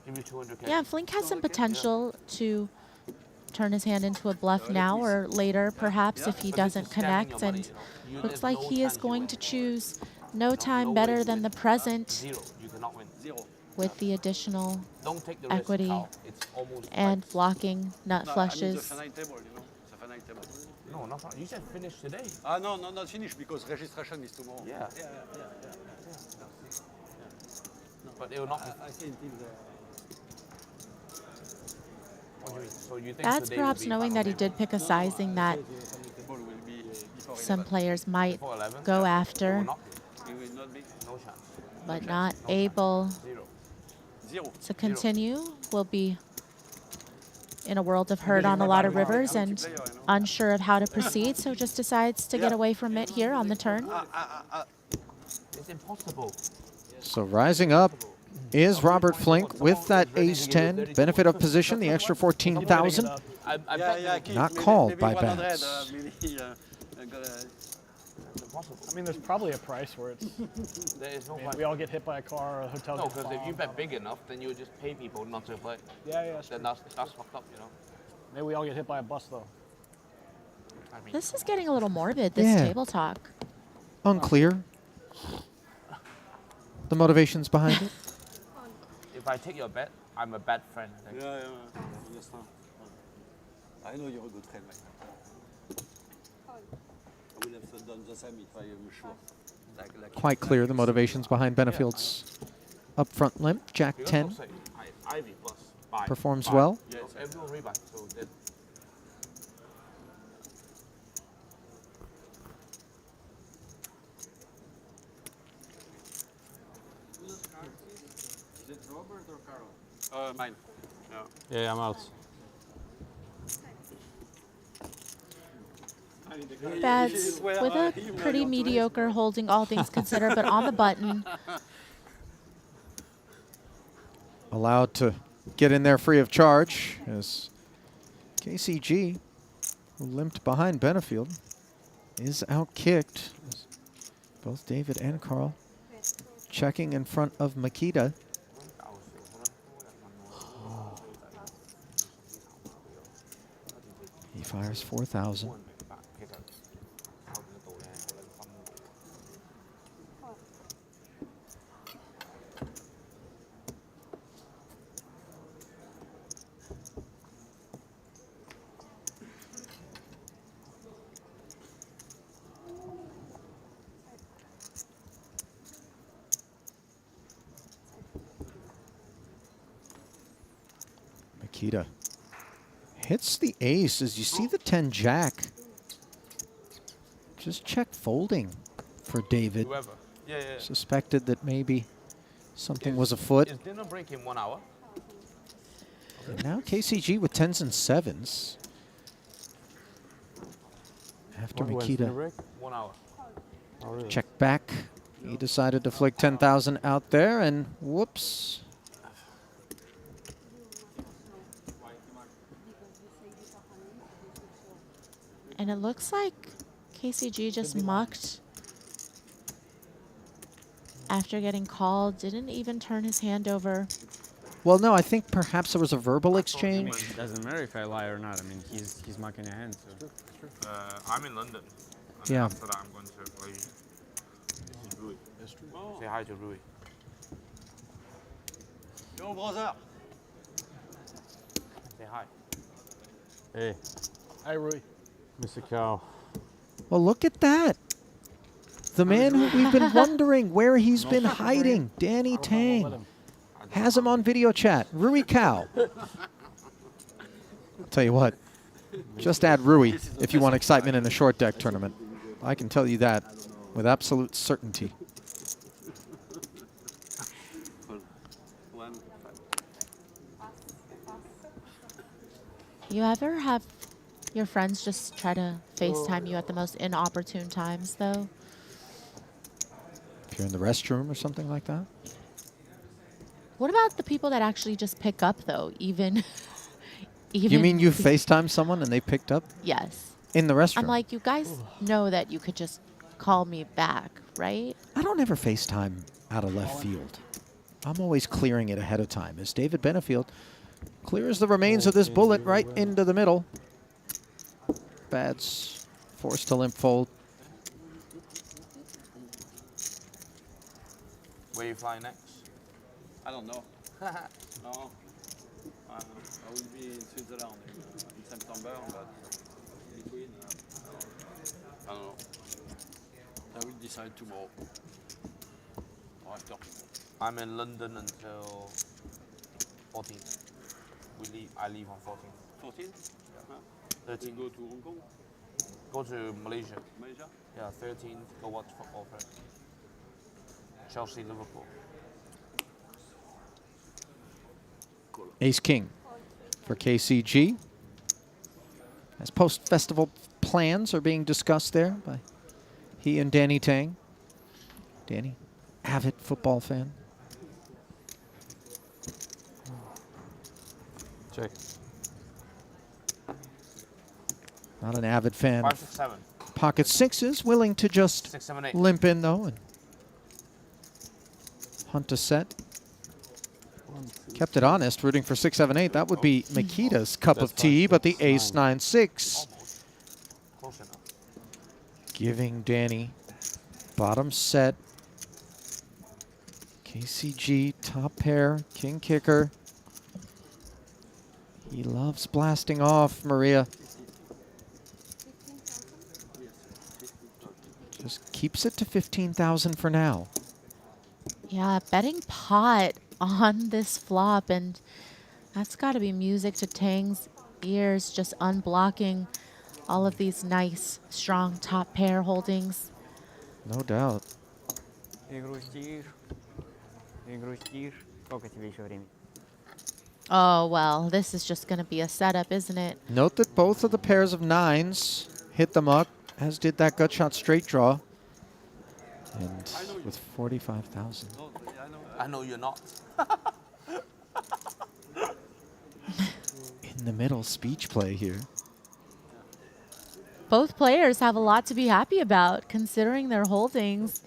Give me 200K. Yeah, Flink has some potential to turn his hand into a bluff now or later, perhaps, if he doesn't connect. And looks like he is going to choose no time better than the present 0. You cannot win. 0. with the additional Don't take the risk, equity Carl. It's almost and blocking nut No, flushes. I mean the finite table, It's a finite table. No, not you said finish today. No, not finished because registration is tomorrow. Yeah. But it will not. I say until the. What do you mean? So you think That's today perhaps will be knowing that he did pick a sizing that some players might before 11? go It will after, not be. It will not be. No chance. but not able 0. to continue. Will be in a world of hurt on a lot of rivers and unsure of how to proceed, so just decides to get away from it here on the turn. It's impossible. So rising up is Robert Flink with that ace-10. Benefit of position, the extra 14,000. Not called by Bads. I mean, there's probably a price where it's. There is no we all get hit by a car, or a hotel. No, gets because if you bombed. bet big enough, then you would just pay people not to play. Yeah. Then that's fucked up, you know. Maybe we all get hit by a bus though. This is getting a little morbid, this Yeah. table talk. Unclear. The motivations behind it. If I take your bet, I'm a bad friend. I think. I understand. I know you're a good friend, mate. I will have done the same if I am sure. Quite clear the motivations behind Benefield's upfront limp. Jack Because 10 they'll say, Ivy plus buy. performs buy. well. Yeah, so everyone rebuy. So that. Is it Robert or Carol? Mine. Yeah, I'm out. Bads with a pretty mediocre holding, all things considered, but on the button. Allowed to get in there free of charge as KCG, who limped behind Benefield, is outkicked. Both David and Carl checking in front of Makita. He fires 4,000. Makita hits the ace as you see the 10 jack. Just check folding for David. Whoever. Yeah. Suspected that maybe something was afoot. Is dinner break in 1 hour? And now KCG with 10s and 7s. After Makita 1 hour. Oh, really? checked back, he decided to flick 10,000 out there, and whoops. And it looks like KCG just mucked after getting called, didn't even turn his hand over. Well, no, I think perhaps there was a verbal I mean, exchange. it doesn't matter if I lie or not. I mean, he's mucking a hand. So. I'm in London. And Yeah. after that, I'm going to play. This is Rui. Say hi to Rui. Yo, brother. Say hi. Hey. Hi, Rui. Mr. Cow. Well, look at that. The man who we've been wondering where he's been hiding, Danny Tang, has him on video chat. Rui Cow. I'll tell you what, just add Rui if you want excitement in a short deck tournament. I can tell you that with absolute certainty. You ever have your friends just try to FaceTime you at the most inopportune times, though? If you're in the restroom or something like that. What about the people that actually just pick up, though, even... You mean you FaceTime someone and they picked up? Yes. In the restroom? I'm like, you guys know that you could just call me back, right? I don't ever FaceTime out of left field. I'm always clearing it ahead of time. As David Benefield clears the remains of this bullet right into the middle. Bats forced to limp fold. Where you flying next? I don't know. No. I will be in Switzerland in September, but between, I don't know. I will decide tomorrow. Or after tomorrow. I'm in London until 14th. I leave on 14th. 14th? Yeah. Huh? 13th. Go to Hong Kong? Go to Malaysia. Malaysia? Yeah, 13th. Go watch football first. Chelsea, Liverpool. Ace-King for KCG. As post-festival plans are being discussed there by he and Danny Tang. Danny, avid football fan. Check. Not an avid fan. 5, 6, 7. Pocket sixes, willing to just 6, 7, 8. limp in though and hunt a set. Kept it honest, rooting for 6, 7, 8. That would be Makita's cup of tea, but the ace 9, 6. Close enough. Giving Danny bottom set. KCG top pair, king kicker. He loves blasting off, Maria. Just keeps it to 15,000 for now. Yeah, betting pot on this flop, and that's got to be music to Tang's ears, just unblocking all of these nice, strong top pair holdings. No doubt. Oh, well, this is just going to be a setup, isn't it? Note that both of the pairs of 9s hit them up, as did that gut shot straight draw. And with 45,000. I know you're not. In the middle, speech play here. Both players have a lot to be happy about, considering their holdings.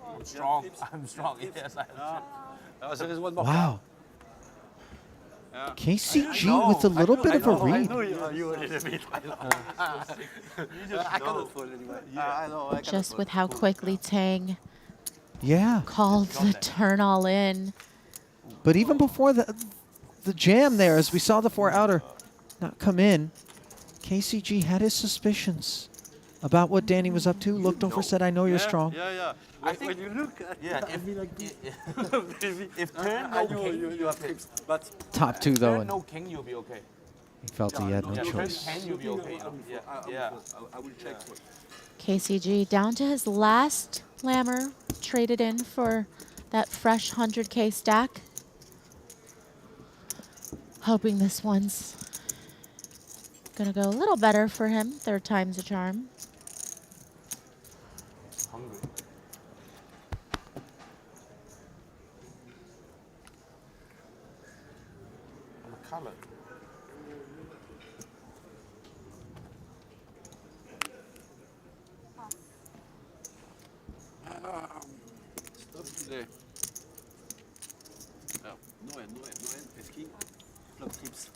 I'm strong. I'm strong. Yes, I am. There is one more. Wow. Yeah. KCG with a little bit of a read. I know you a little bit. I cannot fold anyway. I know. I Just with how quickly Tang Yeah. called the turn all in. But even before the jam there, as we saw the 4 outer not come in, KCG had his suspicions about what Danny was up to. Looked over, said, I know you're strong. Yeah, yeah. I think when you look at if turn no king, you have fixed. But Top 2 though, turn and no king, you'll be okay. he felt he had no Yeah, turn choice. 10, you'll be okay. Yeah, yeah. I will check for KCG down to his last lammer, traded in for that fresh 100K stack. Hoping this one's gonna go a little better for him. Third time's a charm. Hungry. I'm a color. Stop today. Alors, Noël, esquí, flop tips.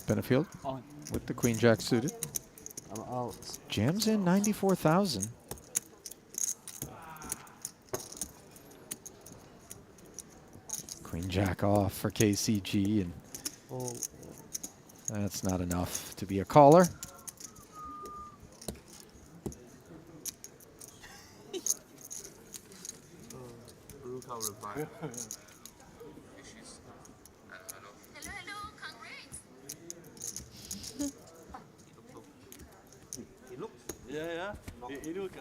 Benefield with the queen jack suited. I'm out. Jams in 94,000. Queen jack off for KCG, and that's not enough to be a caller. Yeah. He look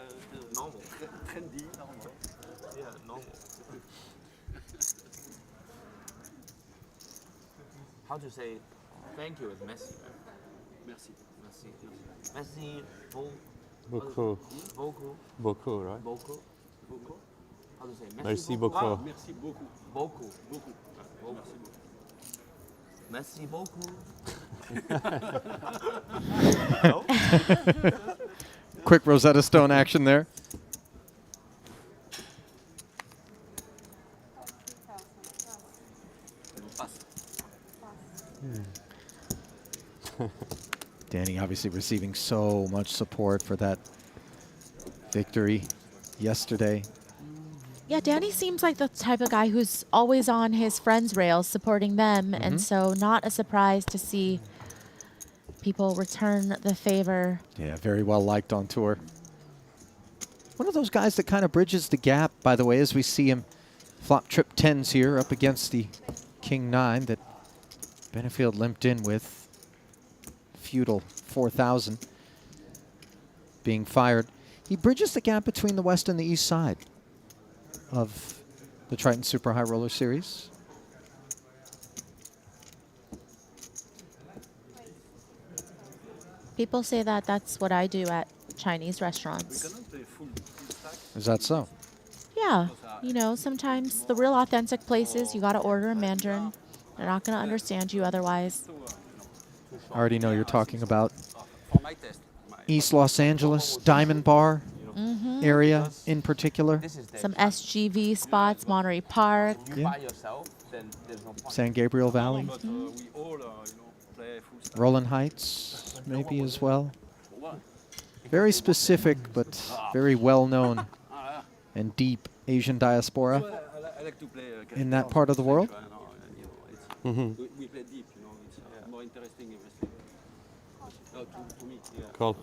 normal. Trendy, normal. Yeah, normal. How to say thank you with Messi? Merci. Messi, Beaucoup. beaucoup. Beaucoup, right? Beaucoup. Beaucoup. How to say Merci beaucoup. Merci beaucoup. Beaucoup. Beaucoup. Merci beaucoup. Quick Rosetta Stone action there. Danny obviously receiving so much support for that victory yesterday. Yeah, Danny seems like the type of guy who's always on his friends' rails supporting them, and so not a surprise to see people return the favor. Yeah, very well liked on tour. One of those guys that kind of bridges the gap, by the way, as we see him flop trip 10s here up against the King 9 that Benefield limped in with. Feudal 4,000 being fired. He bridges the gap between the west and the east side of the Triton Super High Roller Series. People say that that's what I do at Chinese restaurants. Is that so? Yeah, you know, sometimes the real authentic places, you gotta order in Mandarin. They're not gonna understand you otherwise. I already know you're talking about East Los Angeles, Diamond Bar area in particular. Some SGV spots, Monterey Park. Yeah. San Gabriel Valley. Roland Heights, maybe as well. Very specific, but very well-known and deep Asian diaspora in that part of the world. We play deep, you know. It's more interesting to me. Yeah. Cool.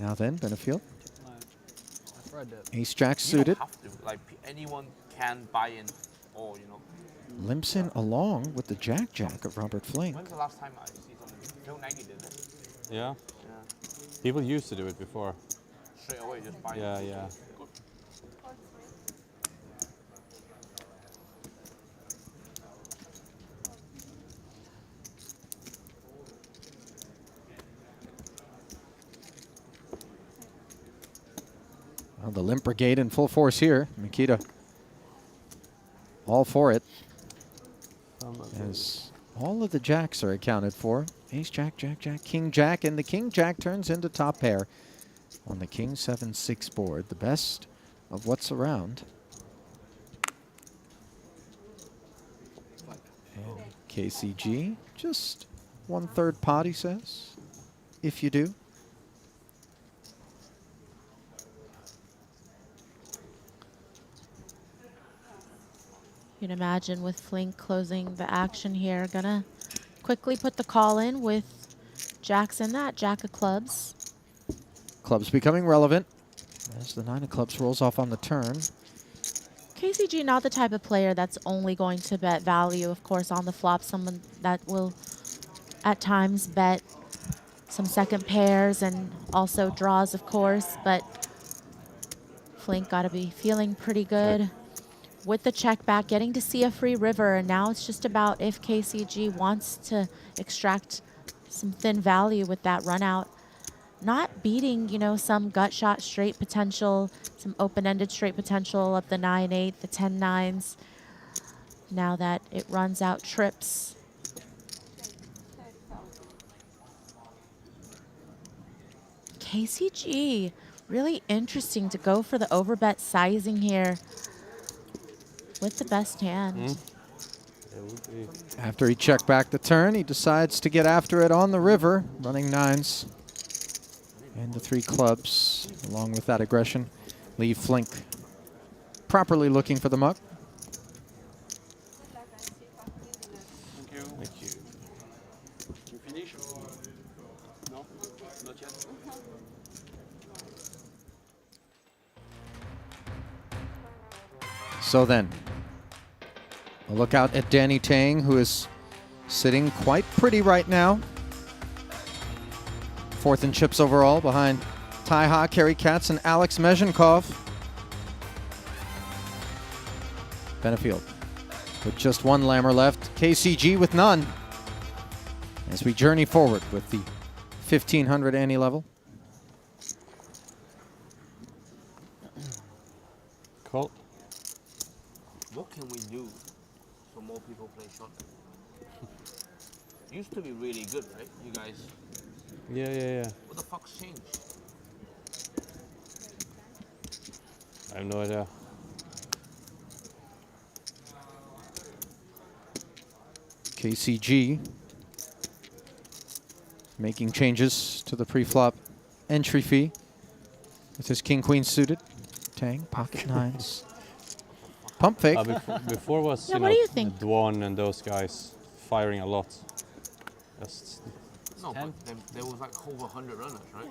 Now then, Benefield. I've read that. Ace Jack You suited. don't have to. Like anyone can buy in, or you know. Limps in along with the Jack of Robert Flink. When's the last time I see something? Phil Nagy did it. Yeah? Yeah. People used to do it before. Straight away, just buy Yeah, it. yeah. Well, the limp brigade in full force here. Mikita all for it. As all of the jacks are accounted for. Ace Jack, King Jack, and the King Jack turns into top pair on the King 7-6 board. The best of what's around. And KCG, just 1/3 pot, he says, if you do. You can imagine with Flink closing the action here, gonna quickly put the call in with jacks in that, Jack of clubs. Clubs becoming relevant as the 9 of clubs rolls off on the turn. KCG not the type of player that's only going to bet value, of course, on the flop. Someone that will at times bet some second pairs and also draws, of course, but Flink got to be feeling pretty good with the check back, getting to see a free river, and now it's just about if KCG wants to extract some thin value with that run out. Not beating, you know, some gut shot straight potential, some open-ended straight potential of the 9-8, the 10-9s, now that it runs out trips. KCG, really interesting to go for the overbet sizing here with the best hand. After he checked back the turn, he decides to get after it on the river, running 9s. And the 3 clubs, along with that aggression, leave Flink properly looking for the muck. Thank you. Thank you. You finish? No? Not yet? So then, a look out at Danny Tang, who is sitting quite pretty right now. 4th in chips overall behind Tai Ha, Kerry Katz, and Alex Mezhenkov. Benefield with just 1 lammer left. KCG with none. As we journey forward with the 1500 ante level. Cool. What can we do so more people play shotgun? Used to be really good, right? You guys. Yeah. What the fuck's changed? I have no idea. KCG making changes to the pre-flop entry fee with his king-queen suited. Tang, pocket 9s. Pump fake. Before was, Yeah, what do you think? Dwan and those guys firing a lot. Just No, but there was like over 100 runners, right?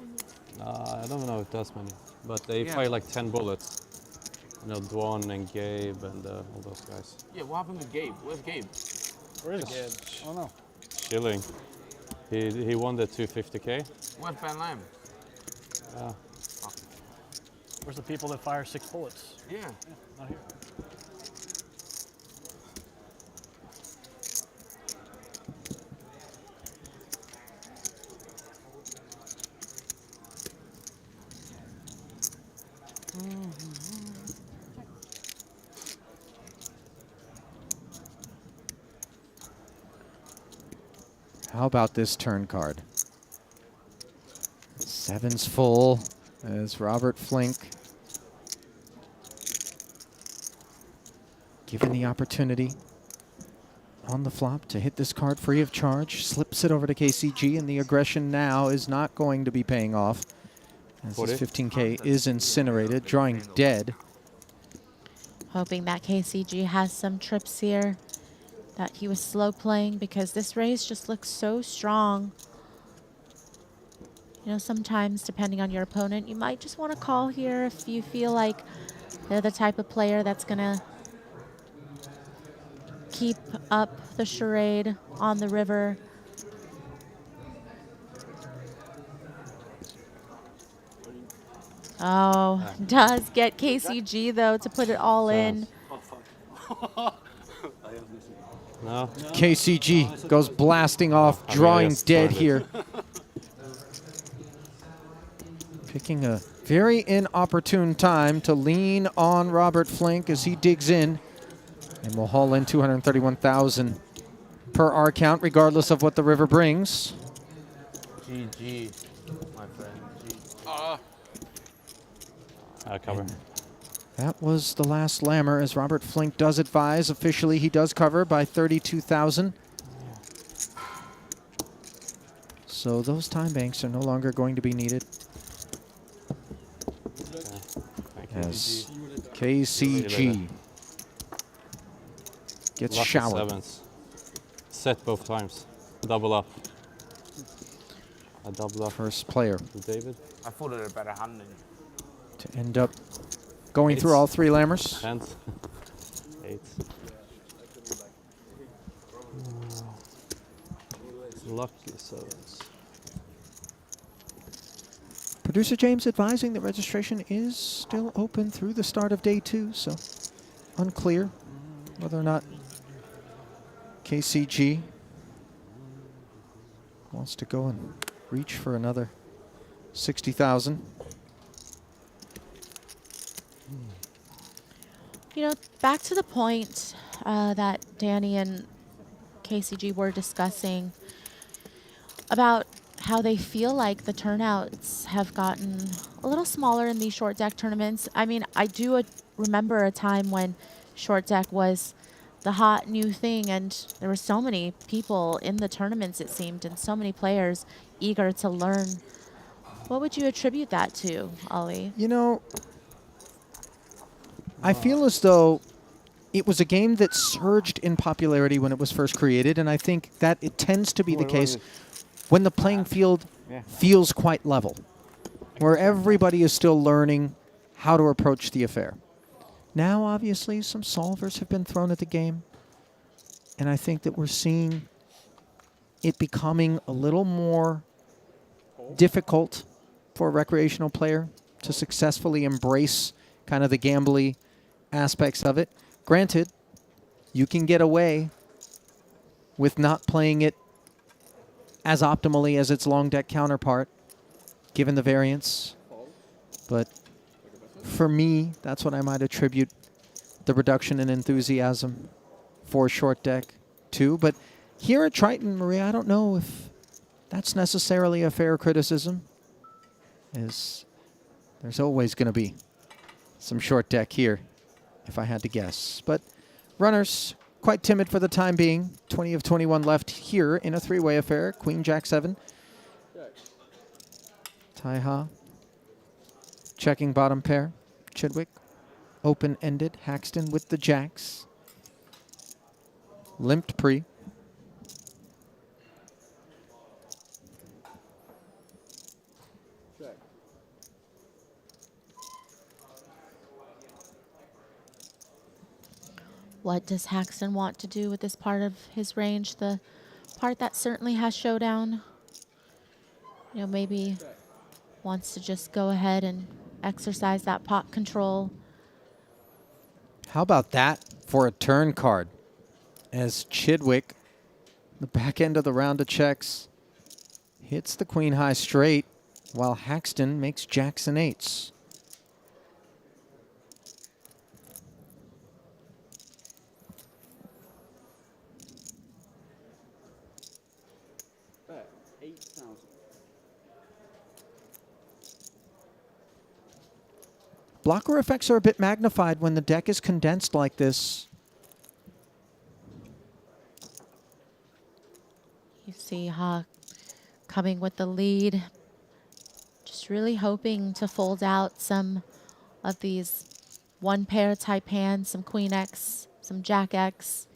I don't know if that's many, but they Yeah. fire like 10 bullets. You know, Dwan and Gabe and all those guys. Yeah, what happened to Gabe? Where's Gabe? Where is Gabe? Oh no. Chilling. He won the 250K. Where's Ben Lamb? Yeah. Where's the people that fire 6 bullets? Yeah. Not here. How about this turn card? 7's full as Robert Flink, given the opportunity on the flop to hit this card free of charge, slips it over to KCG, and the aggression now is not going to be paying off as this 15K is incinerated, drawing dead. Hoping that KCG has some trips here, that he was slow playing, because this raise just looks so strong. You know, sometimes depending on your opponent, you might just want to call here if you feel like they're the type of player that's gonna keep up the charade on the river. Oh, does get KCG though to put it all in. No. KCG goes blasting off, drawing dead here. Picking a very inopportune time to lean on Robert Flink as he digs in. And will haul in 231,000 per our count, regardless of what the river brings. GG, my friend. Cover. That was the last lammer, as Robert Flink does advise. Officially, he does cover by 32,000. So those time banks are no longer going to be needed. As KCG gets Lucky showered. 7s. Set both times. Double up. A double up. First player To David. I thought it was a better hand than you. to end up going through all 3 lammers. Hands. 8. Lucky 7s. Producer James advising that registration is still open through the start of day 2, so unclear whether or not KCG wants to go and reach for another 60,000. You know, back to the point that Danny and KCG were discussing about how they feel like the turnouts have gotten a little smaller in these short deck tournaments. I mean, I do remember a time when short deck was the hot new thing, and there were so many people in the tournaments, it seemed, and so many players eager to learn. What would you attribute that to, Ollie? You know, I feel as though it was a game that surged in popularity when it was first created, and I think that it tends to be the case when the playing field feels quite level, where everybody is still learning how to approach the affair. Now, obviously, some solvers have been thrown at the game, and I think that we're seeing it becoming a little more difficult for a recreational player to successfully embrace kind of the gambly aspects of it. Granted, you can get away with not playing it as optimally as its long deck counterpart, given the variance. But for me, that's what I might attribute the reduction in enthusiasm for short deck to. But here at Triton, Maria, I don't know if that's necessarily a fair criticism, as there's always going to be some short deck here, if I had to guess. But runners, quite timid for the time being. 20 of 21 left here in a three-way affair. Queen, Jack 7. Taiha checking bottom pair. Chidwick open-ended. Haxton with the jacks. Limped pre. What does Haxton want to do with this part of his range? The part that certainly has showdown. You know, maybe wants to just go ahead and exercise that pot control. How about that for a turn card? As Chidwick, the back end of the round of checks, hits the queen high straight, while Haxton makes jacks and eights. Bet 8,000. Blocker effects are a bit magnified when the deck is condensed like this. You see Ha coming with the lead. Just really hoping to fold out some of these one pair type hands, some Queen X, some Jack X.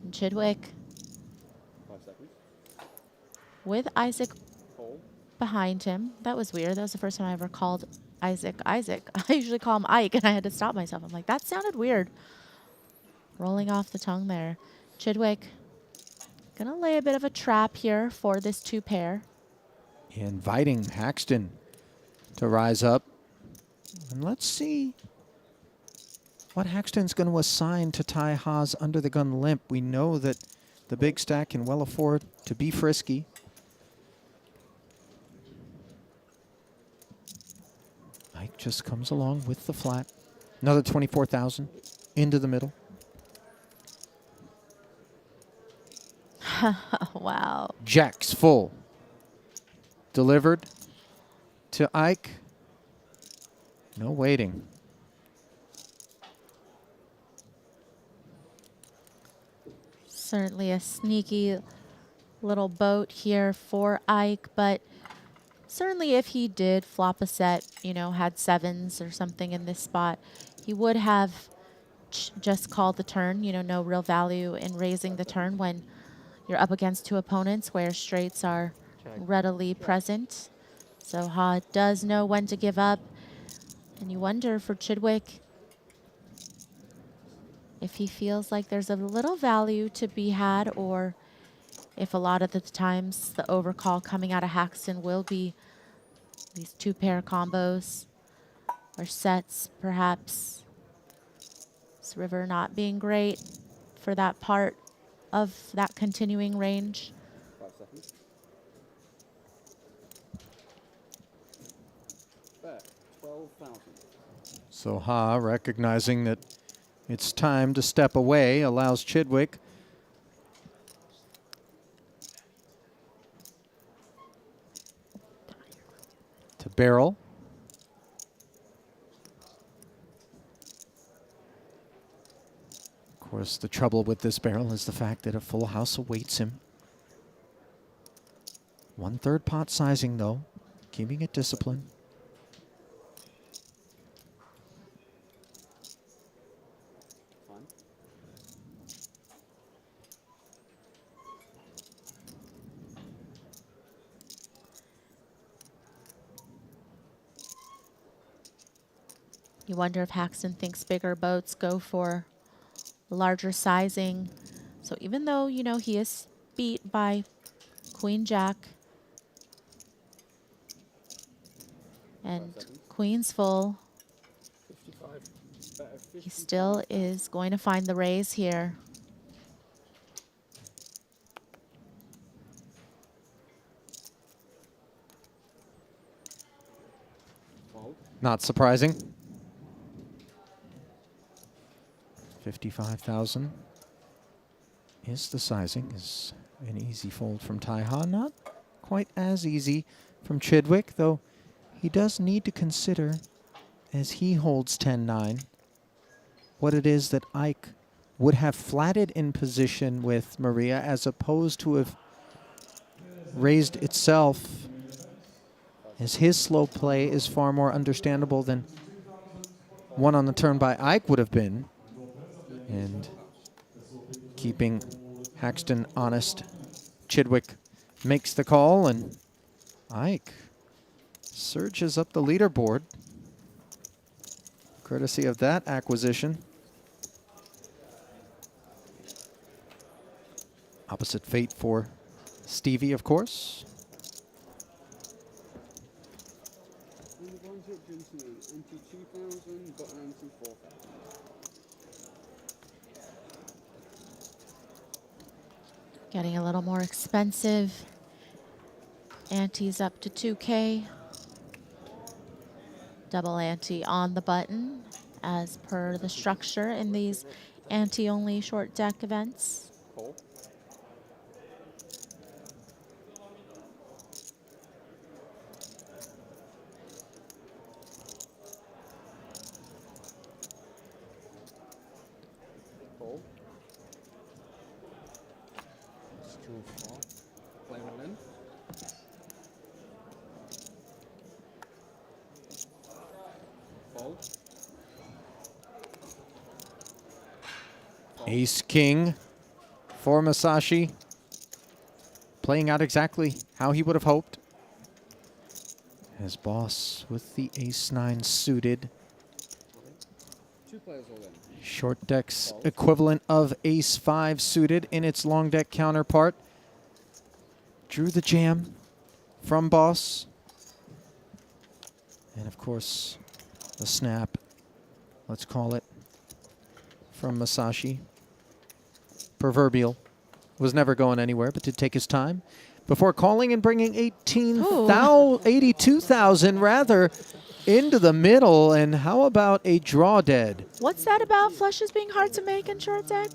And Chidwick 5 seconds. with Isaac Fold. behind him. That was weird. That was the first time I ever called Isaac. I usually call him Ike, and I had to stop myself. I'm like, that sounded weird. Rolling off the tongue there. Chidwick gonna lay a bit of a trap here for this two pair. Inviting Haxton to rise up. And let's see what Haxton's going to assign to Taiha's under the gun limp. We know that the big stack can well afford to be frisky. Ike just comes along with the flat. Another 24,000 into the middle. Wow. Jacks full. Delivered to Ike. No waiting. Certainly a sneaky little boat here for Ike, but certainly if he did flop a set, you know, had sevens or something in this spot, he would have just called the turn. You know, no real value in raising the turn when you're up against two opponents where straights are readily present. So Ha does know when to give up. And you wonder for Chidwick if he feels like there's a little value to be had, or if a lot of the times the overcall coming out of Haxton will be These two pair combos or sets, perhaps. This river not being great for that part of that continuing range. 5 seconds. Bet 12,000. So Ha, recognizing that it's time to step away, allows Chidwick to barrel. Of course, the trouble with this barrel is the fact that a full house awaits him. 1/3 pot sizing, though, keeping it disciplined. Fine. You wonder if Haxton thinks bigger boats go for larger sizing. So even though, you know, he is beat by Queen Jack and Queen's full, 55. Bet of he still is going to find the raise here. Not surprising. 55,000 is the sizing. Is an easy fold from Taihan. Not quite as easy from Chidwick, though he does need to consider, as he holds 10-9, what it is that Ike would have flatted in position with Maria as opposed to have raised itself, as his slow play is far more understandable than one on the turn by Ike would have been. And keeping Haxton honest, Chidwick makes the call, and Ike surges up the leaderboard, courtesy of that acquisition. Opposite fate for Stevie, of course. Ante 2,000, got an Ante 4,000. Getting a little more expensive. Ante's up to 2K. Double ante on the button as per the structure in these ante-only short deck events. Cool. Cool. It's 2-4. Play one in. Fold. Ace King for Masashi, playing out exactly how he would have hoped. His boss with the Ace-9 suited. 2 players all in. Short deck's equivalent of Ace-5 suited in its long deck counterpart. Drew the jam from boss. And of course, the snap, let's call it, from Masashi. Proverbial. Was never going anywhere, but did take his time before calling and bringing 82,000 rather into the middle. And how about a draw dead? What's that about flushes being hard to make in short deck?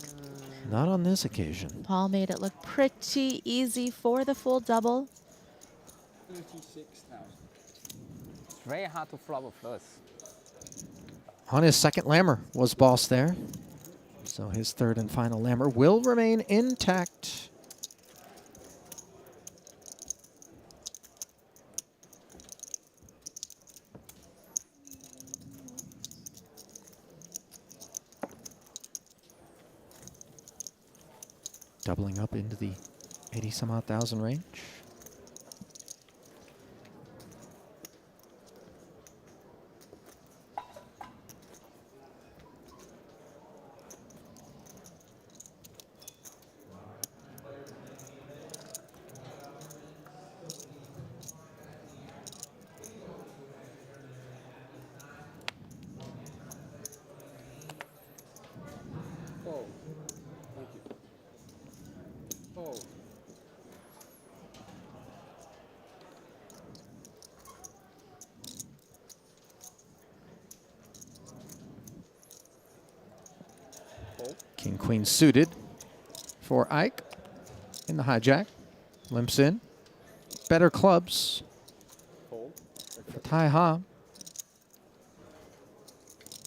Not on this occasion. Paul made it look pretty easy for the full double. 36,000. It's very hard to flop a flush. On his second lammer was boss there. So his third and final lammer will remain intact. Doubling up into the 80-some-odd thousand range. King Queen suited for Ike in the hijack. Limps in. Better clubs for Tai Ha.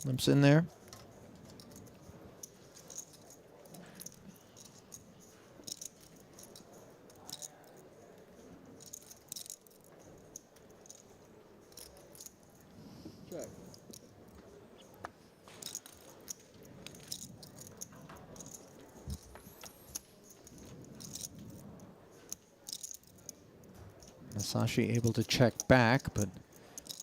Limps in there. Check. Masashi able to check back, but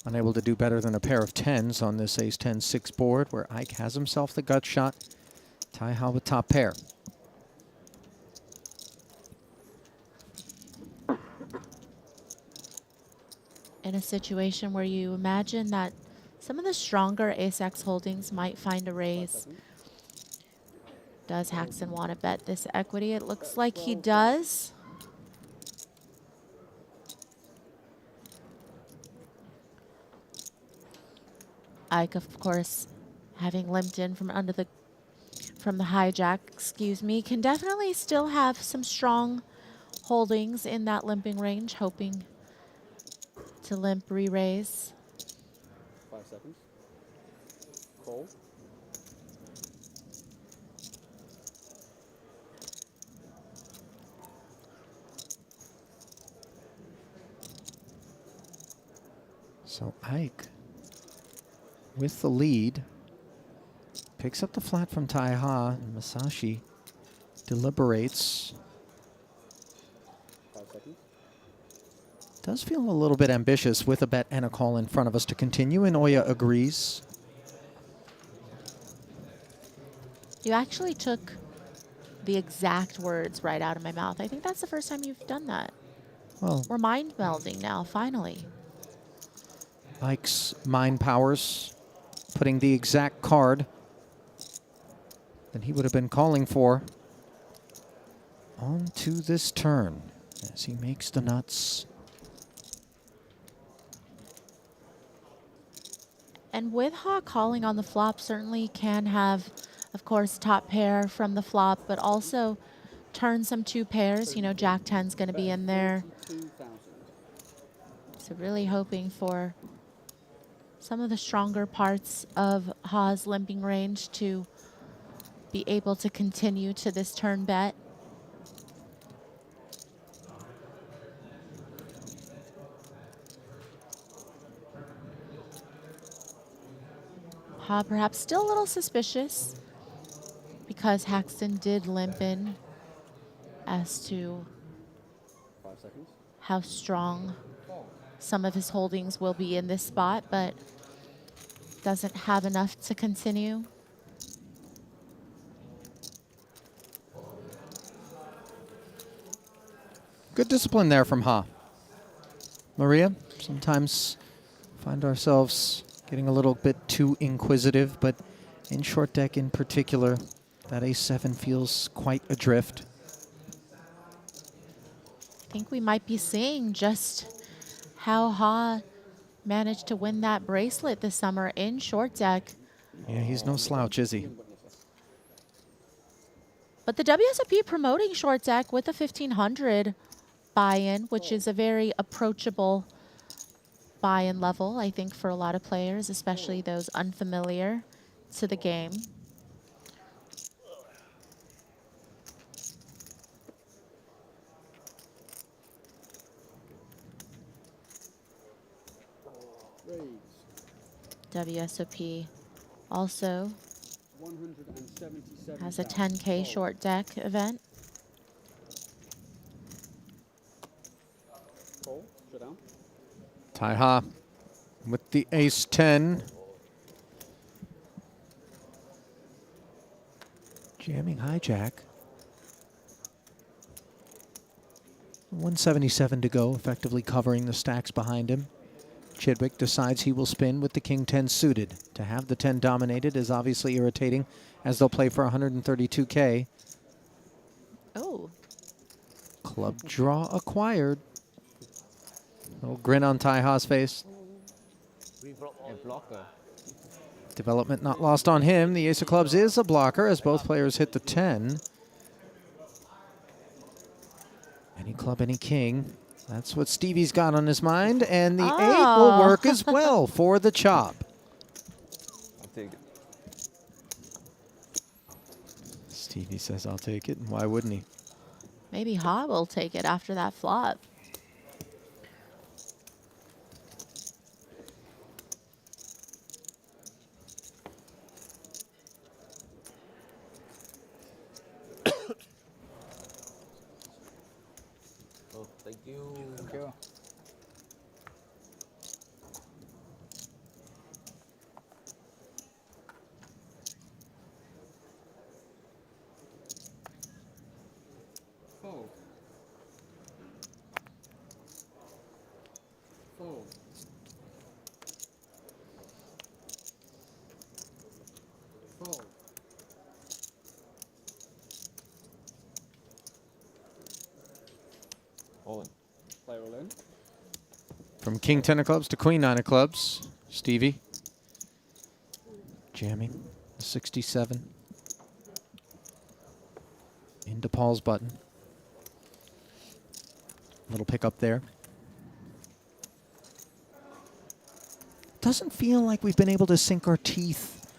unable to do better than a pair of 10s on this ace-10-6 board, where Ike has himself the gut shot. Tai Ha with top pair. In a situation where you imagine that some of the stronger ace-x holdings might find a raise. Does Haxton want to bet this equity? It looks like he does. Ike, of course, having limped in from the hijack, excuse me, can definitely still have some strong holdings in that limping range, hoping to limp re-raise. 5 seconds. Fold. So Ike, with the lead, picks up the flat from Tai Ha, and Masashi deliberates. 5 seconds. Does feel a little bit ambitious with a bet and a call in front of us to continue, and Oya agrees. You actually took the exact words right out of my mouth. I think that's the first time you've done that. Well, we're mind melding now, finally. Ike's mind powers, putting the exact card that he would have been calling for onto this turn as he makes the nuts. And with Ha calling on the flop, certainly can have, of course, top pair from the flop, but also turn some 2 pairs. You know, Jack 10's going to be in there. So really hoping for some of the stronger parts of Ha's limping range to be able to continue to this turn bet. Ha perhaps still a little suspicious because Haxton did limp in as to 5 seconds. how strong some of his holdings will be in this spot, but doesn't have enough to continue. Good discipline there from Ha. Maria, sometimes find ourselves getting a little bit too inquisitive, but in short deck in particular, that ace-7 feels quite adrift. I think we might be seeing just how Ha managed to win that bracelet this summer in short deck. Yeah, he's no slouch, is he? But the WSOP promoting short deck with a 1500 buy-in, which is a very approachable buy-in level, I think, for a lot of players, especially those unfamiliar to the game. WSOP also has a 10K short deck event. Tai Ha with the ace-10. Jamming hijack. 177 to go, effectively covering the stacks behind him. Chidwick decides he will spin with the king 10 suited. To have the 10 dominated is obviously irritating, as they'll play for 132K. Oh. Club draw acquired. Little grin on Tai Ha's face. A blocker. Development not lost on him. The ace of clubs is a blocker as both players hit the 10. Any club, any king. That's what Stevie's got on his mind. And the 8 will work as well for the chop. I'll take it. Stevie says, I'll take it. And why wouldn't he? Maybe Ha will take it after that flop. Oh, thank you. Thank you. Fold. Fold. Fold. All in. Play all in. From king 10 of clubs to queen 9 of clubs. Stevie. Jamming. 67. Into Paul's button. Little pickup there. Doesn't feel like we've been able to sink our teeth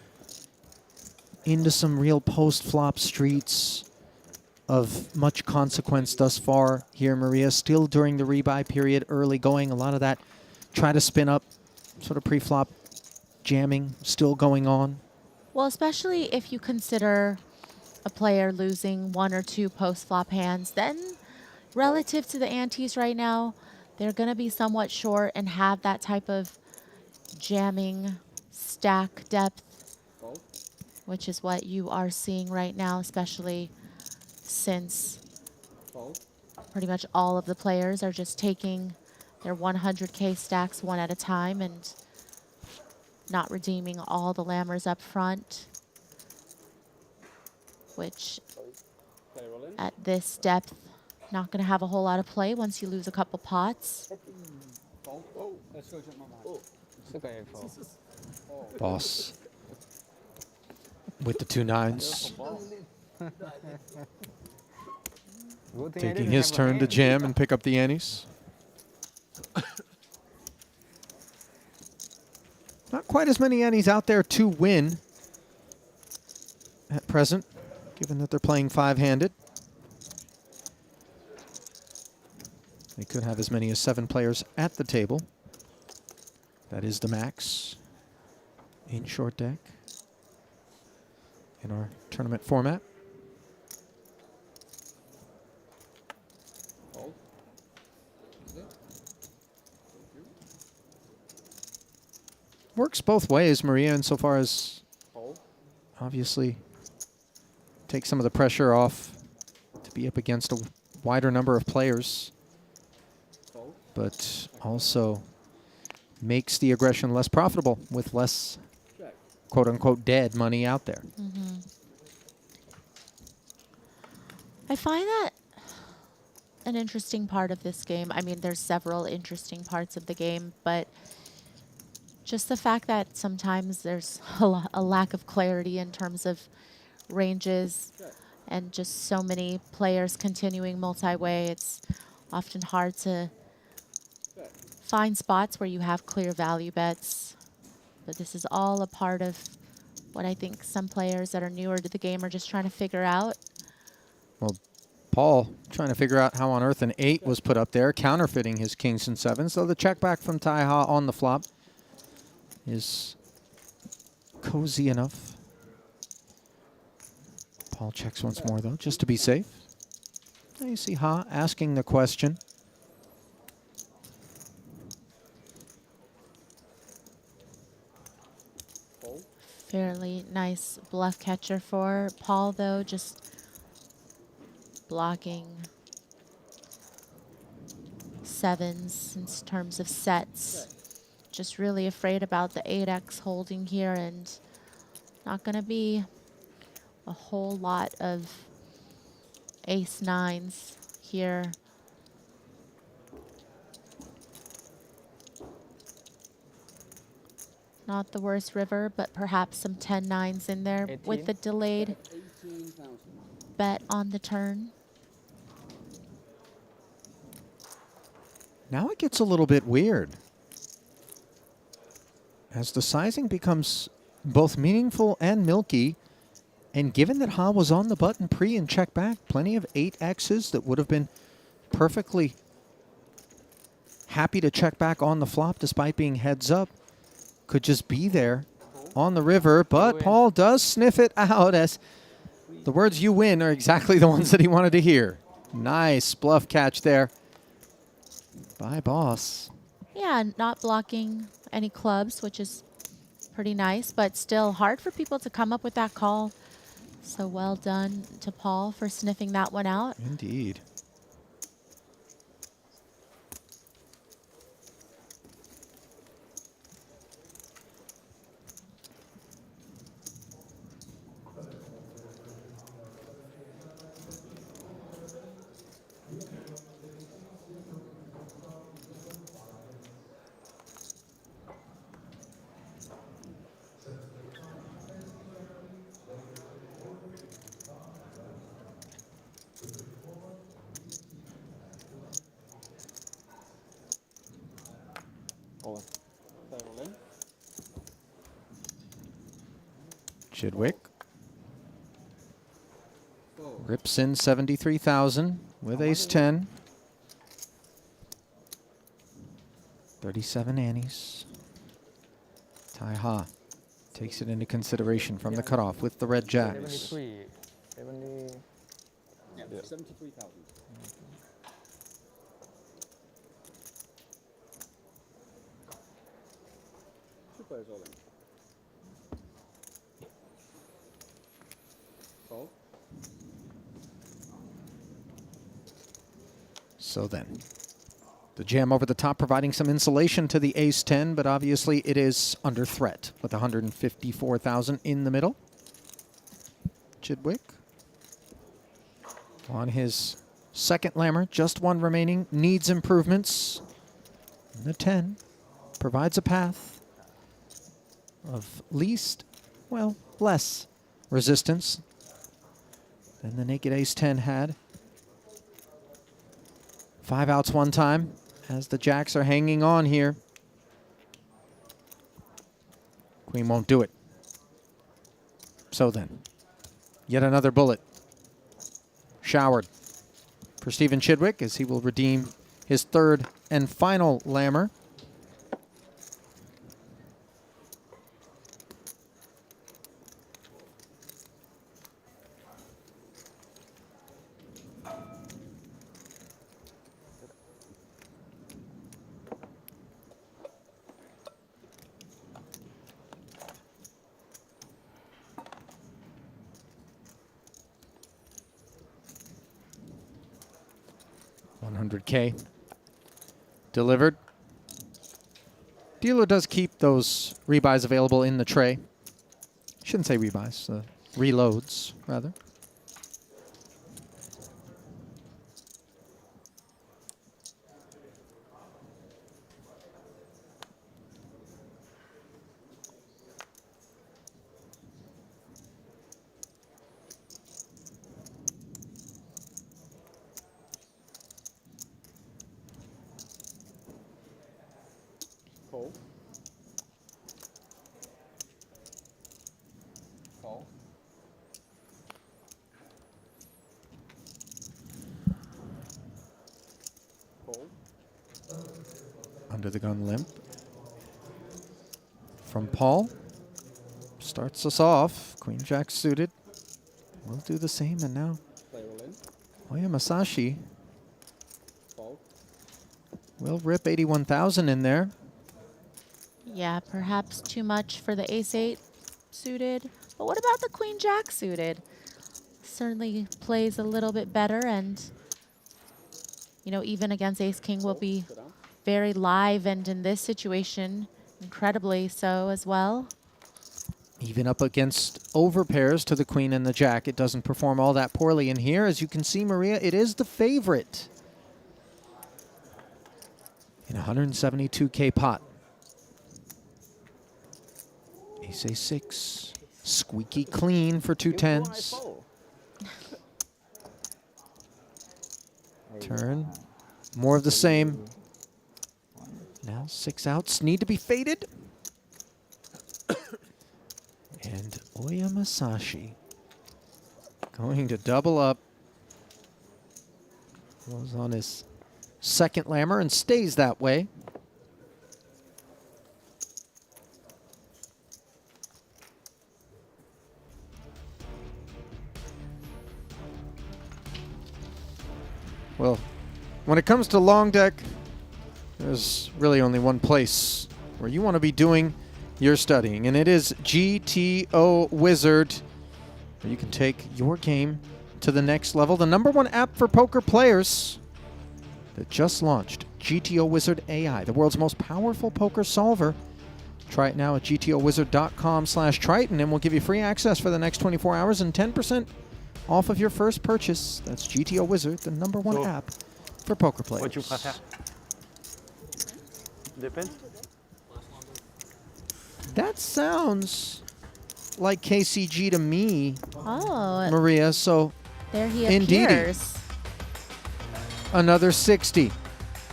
into some real post-flop streets of much consequence thus far here, Maria. Still during the rebuy period, early going. A lot of that try to spin up, sort of pre-flop jamming still going on. Well, especially if you consider a player losing 1 or 2 post-flop hands, then relative to the antes right now, they're going to be somewhat short and have that type of jamming stack depth, which is what you are seeing right now, especially since pretty much all of the players are just taking their 100K stacks one at a time and not redeeming all the lammers up front, which at this depth, not going to have a whole lot of play once you lose a couple pots. Let's go jump my mind. Boss. With the 2 9s. Taking his turn to jam and pick up the antes. Not quite as many antes out there to win at present, given that they're playing 5-handed. They could have as many as 7 players at the table. That is the max in short deck in our tournament format. Works both ways, Maria, insofar as obviously take some of the pressure off to be up against a wider number of players, but also makes the aggression less profitable with less quote-unquote dead money out there. I find that an interesting part of this game. I mean, there's several interesting parts of the game, but just the fact that sometimes there's a lack of clarity in terms of ranges and just so many players continuing multi-way, it's often hard to find spots where you have clear value bets. But this is all a part of what I think some players that are newer to the game are just trying to figure out. Well, Paul trying to figure out how on earth an 8 was put up there, counterfeiting his kings and 7s. So the check back from Tai Ha on the flop is cozy enough. Paul checks once more, though, just to be safe. Now you see Ha asking the question. Fairly nice bluff catcher for Paul, though, just blocking 7s in terms of sets. Just really afraid about the 8x holding here, and not going to be a whole lot of ace 9s here Not the worst river, but perhaps some 10-9s in there with 18? the delayed 18,000. bet on the turn. Now it gets a little bit weird. As the sizing becomes both meaningful and milky, and given that Ha was on the button pre and check back, plenty of 8Xs that would have been perfectly happy to check back on the flop despite being heads up, could just be there on the river, but Paul does sniff it out as the words "you win" are exactly the ones that he wanted to hear. Nice bluff catch there by Boss. Yeah, not blocking any clubs, which is pretty nice, but still hard for people to come up with that call. So well done to Paul for sniffing that one out. Indeed. Chidwick rips in 73,000 with ace-10. 37 annies. Tai Ha takes it into consideration from the cutoff with the red jacks. 73. 70. Yeah, 73,000. Two players all in. Call. So then, the jam over the top providing some insulation to the ace-10, but obviously it is under threat with 154,000 in the middle. Chidwick on his second lammer, just one remaining, needs improvements. And the 10 provides a path of least, well, less resistance than the naked ace-10 had. 5 outs one time as the jacks are hanging on here. Queen won't do it. So then, yet another bullet showered for Stephen Chidwick as he will redeem his third and final lammer. $100K delivered. Dealer does keep those rebuys available in the tray. Shouldn't say rebuys, reloads, rather. Call. Call. Call. Under the gun limp from Paul. Starts us off. Queen Jack suited. We'll do the same, and now Play all in. Oya Masashi Call. will rip 81,000 in there. Yeah, perhaps too much for the ace-8 suited. But what about the queen jack suited? Certainly plays a little bit better, and you know, even against ace-king will be very live, and in this situation, incredibly so as well. Even up against overpairs to the queen and the jack, it doesn't perform all that poorly. And here, as you can see, Maria, it is the favorite in a 172K pot. Ace A6. Squeaky clean for 2 tens. Turn. More of the same. Now 6 outs need to be faded. And Oya Masashi going to double up. Was on his second lammer and stays that way. Well, when it comes to long deck, there's really only one place where you want to be doing your studying, and it is GTO Wizard, where you can take your game to the next level. The #1 app for poker players that just launched, GTO Wizard AI, the world's most powerful poker solver. Try it now at gtowizard.com/Triton, and we'll give you free access for the next 24 hours and 10% off of your first purchase. That's GTO Wizard, the #1 app for poker players. What you prefer? Depends. That sounds like KCG to me, Oh, Maria. So there he indeed, appears. another 60.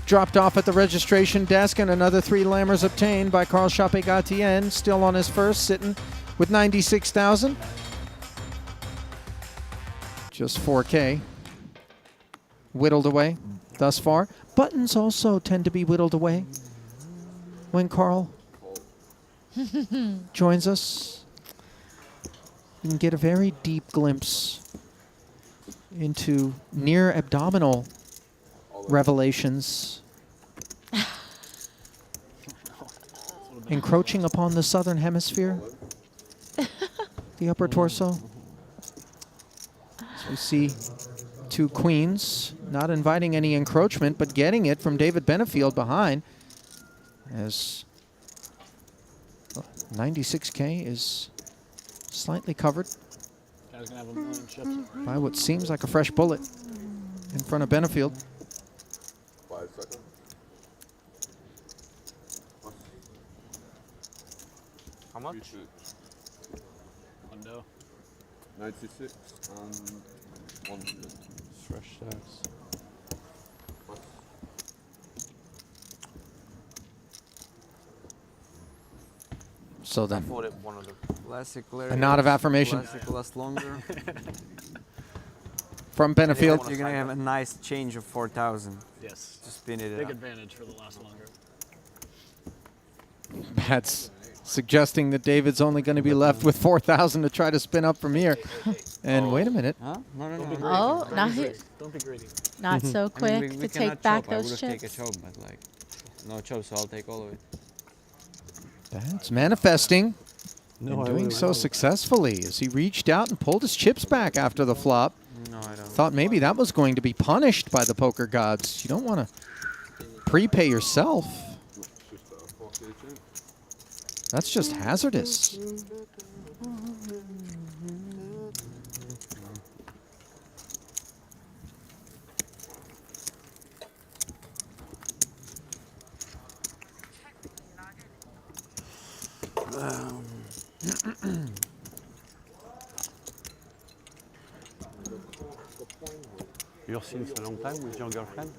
Dropped off at the registration desk, and another 3 lammers obtained by Carl Chape-Gatien, still on his first, sitting with 96,000. Just 4K whittled away thus far. Buttons also tend to be whittled away when Carl joins us. You can get a very deep glimpse into near abdominal revelations encroaching upon the southern hemisphere, the upper torso. So we see 2 queens, not inviting any encroachment, but getting it from David Benefield behind, as 96K is slightly covered Guy's gonna have a million chips already. by what seems like a fresh bullet in front of Benefield. 5 seconds. How much? 96 and 100. Fresh stacks. So then, One of them. Classic a nod of affirmation Classic lasts longer. from Benefield. You're gonna have a nice change of 4,000. Yes. Just spin it Big up. advantage for the last longer. That's suggesting that David's only going to be left with 4,000 to try to spin up from here. And wait a minute. Huh? No, no, Don't no. be Oh, greedy. not, Don't be greedy. not so quick I mean, we to cannot take back chop. I those would have taken a chips. chop, but like, no chop, so I'll take all of it. That's manifesting No, and I doing would've- so successfully as he reached out and pulled his chips back after the flop. No, I don't. Thought maybe that was going to be punished by the poker gods. You don't want to prepay yourself. That's just hazardous. You're since a long time with your girlfriend?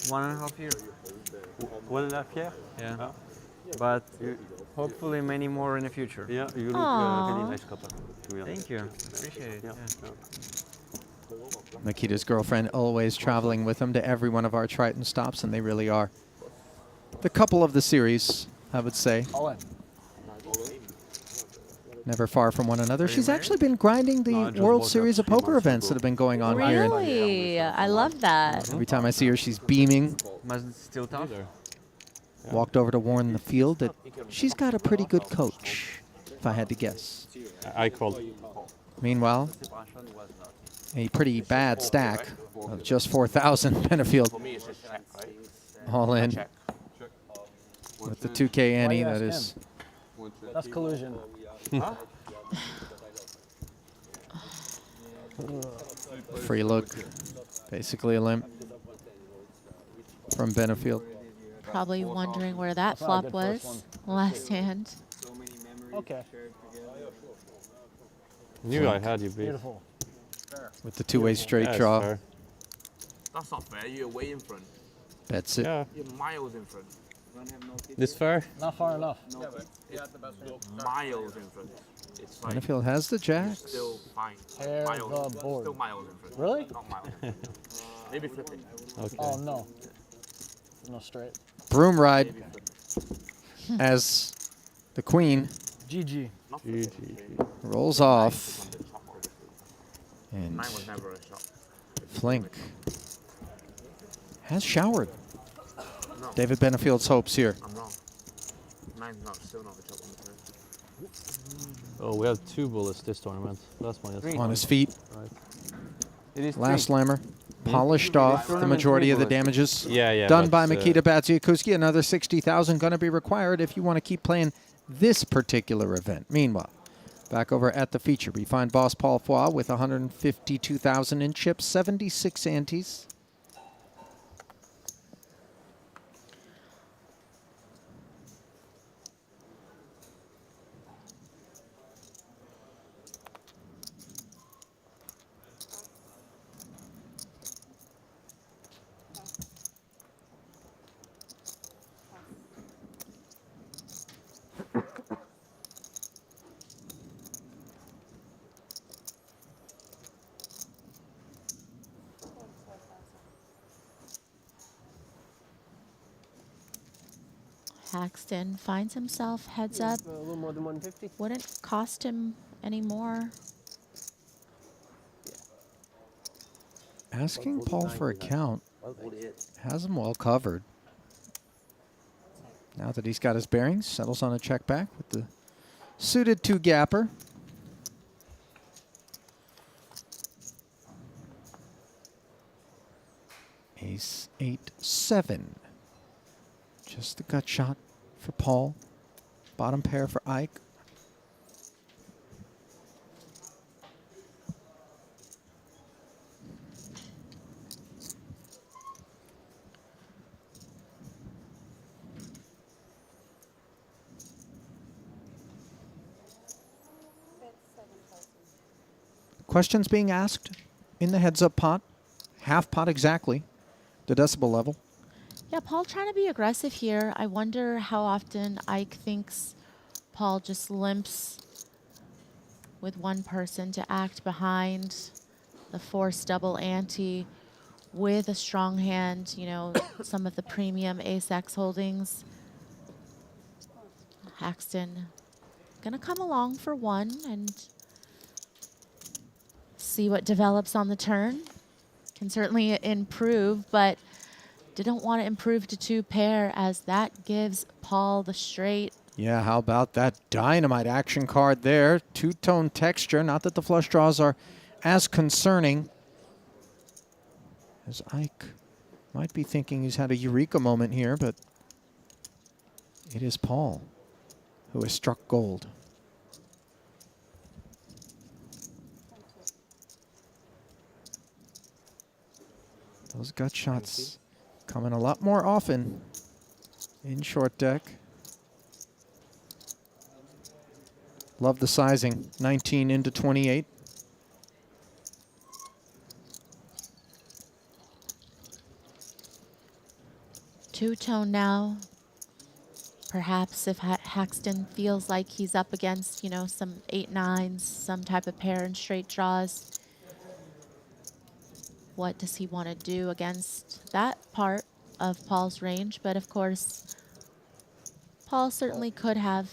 1.5 years. 1.5 year? Yeah. Ah. But hopefully many more in the future. Yeah, you look Aw. really nice couple. To be honest. Thank you. Appreciate it. Yeah. Yeah. Makita's girlfriend always traveling with him to every one of our Triton stops, and they really are the couple of the series, I would say. Never far from one another. She's actually been grinding the No, I just World woke up Series of 3 Poker months events ago. that have been going on here. And Really? I love that. every time I see her, she's beaming. Must still tough. Walked over to warn the field that she's got a pretty good coach, if I had to guess. I called. Meanwhile, a pretty bad stack of just 4,000 Benefield For me, it's a check, right? all in Check. with the 2K ante. That is That's collusion. Huh? free look, basically a limp from Benefield. Probably wondering where that flop was last hand. Okay. Knew I had you beat. Beautiful. With the two-way straight Yeah, it's draw. fair. That's not fair. You're way in front. Bets it. Yeah. You're miles in front. This fair? Not far enough. Miles in front. It's like Benefield has the jacks. still fine. Pair Miles. the board. Still miles in front. Really? Not miles. Maybe flip it. Okay. Oh no. No straight. Broom ride as the queen GG. rolls off. And Mine was never a shot. Flink has showered No. David Benefield's hopes here. I'm wrong. Mine's not still not a shot on the turn. Oh, we have 2 bullets this tournament. That's my On his feet. Right. It is Last three. slammer polished off the majority of the damages. Yeah, Done but, by Mikita Badziakuski. Another 60,000 going to be required if you want to keep playing this particular event. Meanwhile, back over at the feature, we find Boss Paul Foy with 152,000 in chips, 76 antes. Haxton finds himself heads up. A little more than 150. Wouldn't cost him any more. Asking Paul for a count has him well covered. Now that he's got his bearings, settles on a check back with the suited 2-gapper. Ace 8-7. Just the gut shot for Paul. Bottom pair for Ike. Questions being asked in the heads-up pot. Half pot exactly. The decibel level. Yeah, Paul trying to be aggressive here. I wonder how often Ike thinks Paul just limps with one person to act behind the forced double ante with a strong hand, you know, some of the premium ace-X holdings. Haxton gonna come along for one and see what develops on the turn. Can certainly improve, but didn't want to improve to 2-pair as that gives Paul the straight. Yeah, how about that dynamite action card there? Two-tone texture. Not that the flush draws are as concerning as Ike might be thinking he's had a eureka moment here, but it is Paul who has struck gold. Those gut shots coming a lot more often in short deck. Love the sizing, 19 into 28. Two-tone now. Perhaps if Haxton feels like he's up against, you know, some 8-9s, some type of pair and straight draws. What does he want to do against that part of Paul's range? But of course, Paul certainly could have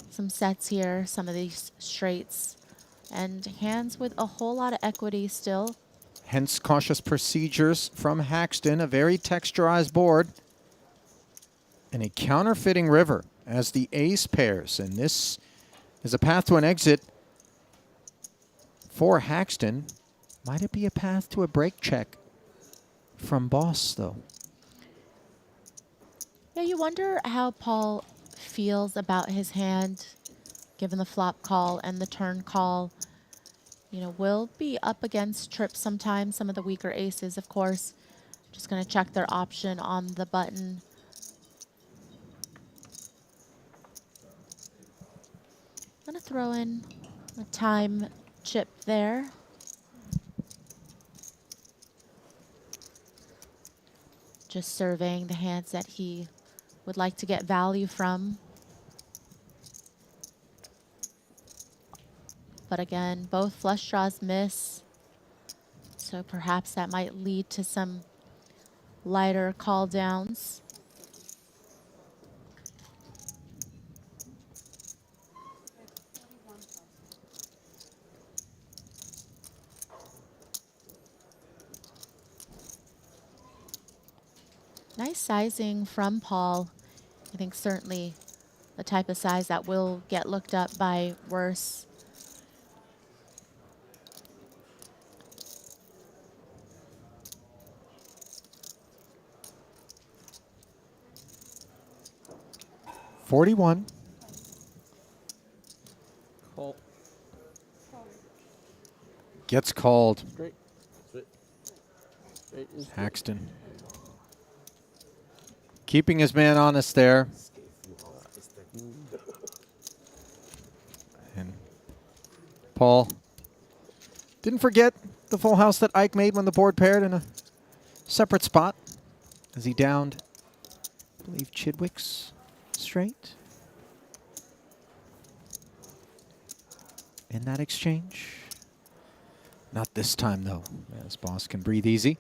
some sets here, some of these straights, and hands with a whole lot of equity still. Hence cautious procedures from Haxton, a very texturized board. And a counterfeiting river as the ace pairs. And this is a path to an exit for Haxton. Might it be a path to a break check from Boss, though? Yeah, you wonder how Paul feels about his hand, given the flop call and the turn call. You know, will be up against trips sometimes, some of the weaker aces, of course. Just going to check their option on the button. I'm going to throw in a time chip there. Just surveying the hands that he would like to get value from. But again, both flush draws miss. So perhaps that might lead to some lighter call downs. Nice sizing from Paul. I think certainly the type of size that will get looked up by worse. $41. Call. Gets called. Straight. Straight. Straight is straight. Haxton. Keeping his man honest there. And Paul didn't forget the full house that Ike made when the board paired in a separate spot as he downed, I believe, Chidwick's straight in that exchange. Not this time, though, as Boss can breathe easy.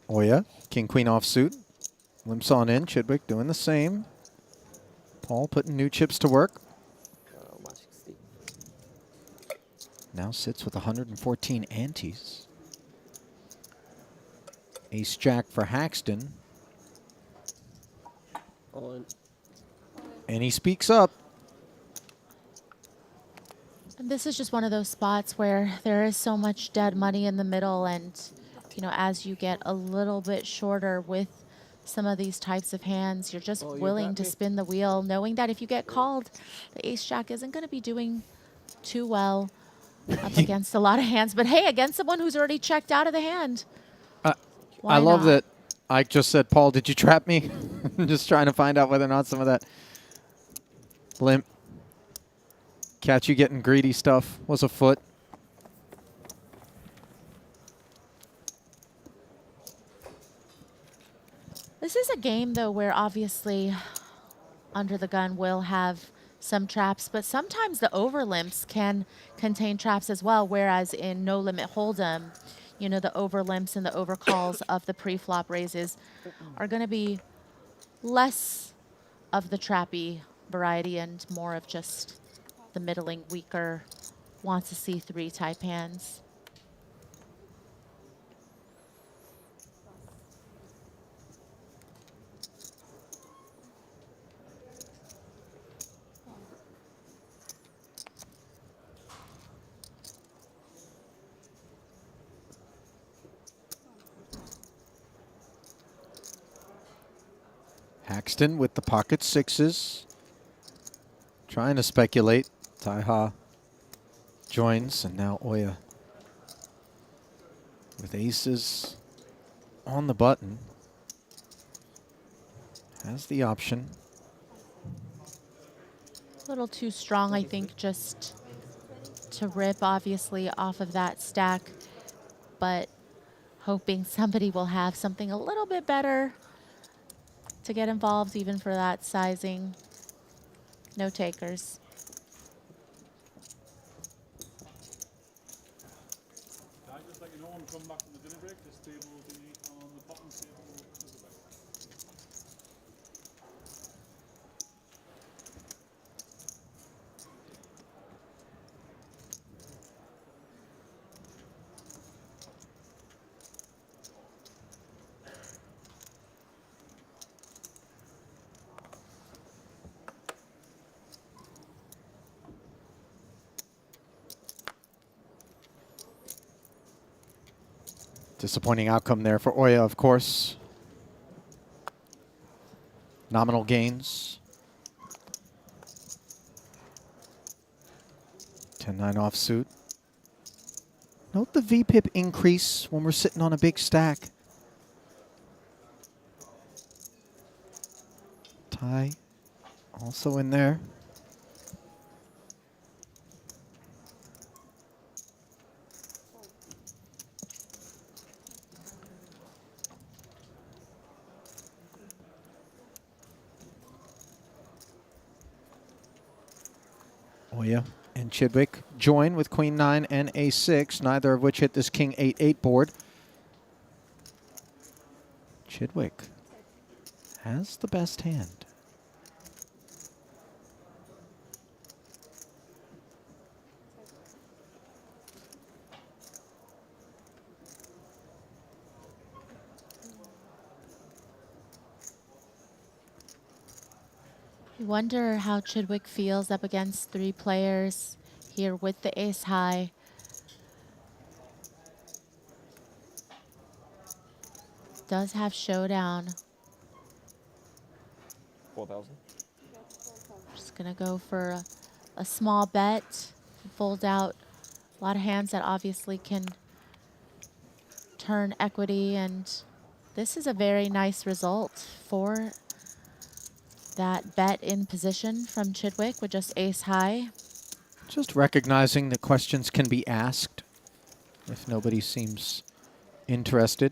Oya, king-queen offsuit. Limps on in. Chidwick doing the same. Paul putting new chips to work. Now sits with 114 antes. Ace-jack for Haxton. All in. And he speaks up. And this is just one of those spots where there is so much dead money in the middle, and you know, as you get a little bit shorter with some of these types of hands, you're just willing to spin the wheel, knowing that if you get called, the ace-jack isn't going to be doing too well up against a lot of hands. But hey, against someone who's already checked out of the hand. I love that Ike just said, Paul, did you trap me? Just trying to find out whether or not some of that limp, catch you getting greedy stuff was afoot. This is a game, though, where obviously under the gun will have some traps, but sometimes the over limps can contain traps as well, whereas in no limit hold'em, you know, the over limps and the over calls of the pre-flop raises are going to be less of the trappy variety and more of just the middling, weaker, wants to see 3 type hands. Haxton with the pocket sixes. Trying to speculate. Taiha joins, and now Oya with aces on the button. Has the option. A little too strong, I think, just to rip, obviously, off of that stack, but hoping somebody will have something a little bit better to get involved, even for that sizing. No takers. Can I just let you know I'm coming back from the dinner break? This table will be on the bottom table to the right. Disappointing outcome there for Oya, of course. Nominal gains. 10-9 offsuit. Note the VPIP increase when we're sitting on a big stack. Tie also in there. Oya and Chidwick join with Queen 9 and A6, neither of which hit this King 8-8 board. Chidwick has the best hand. I wonder how Chidwick feels up against 3 players here with the ace high. Does have showdown. 4,000. Just gonna go for a small bet, fold out a lot of hands that obviously can turn equity, and this is a very nice result for that bet in position from Chidwick with just ace high. Just recognizing that questions can be asked if nobody seems interested.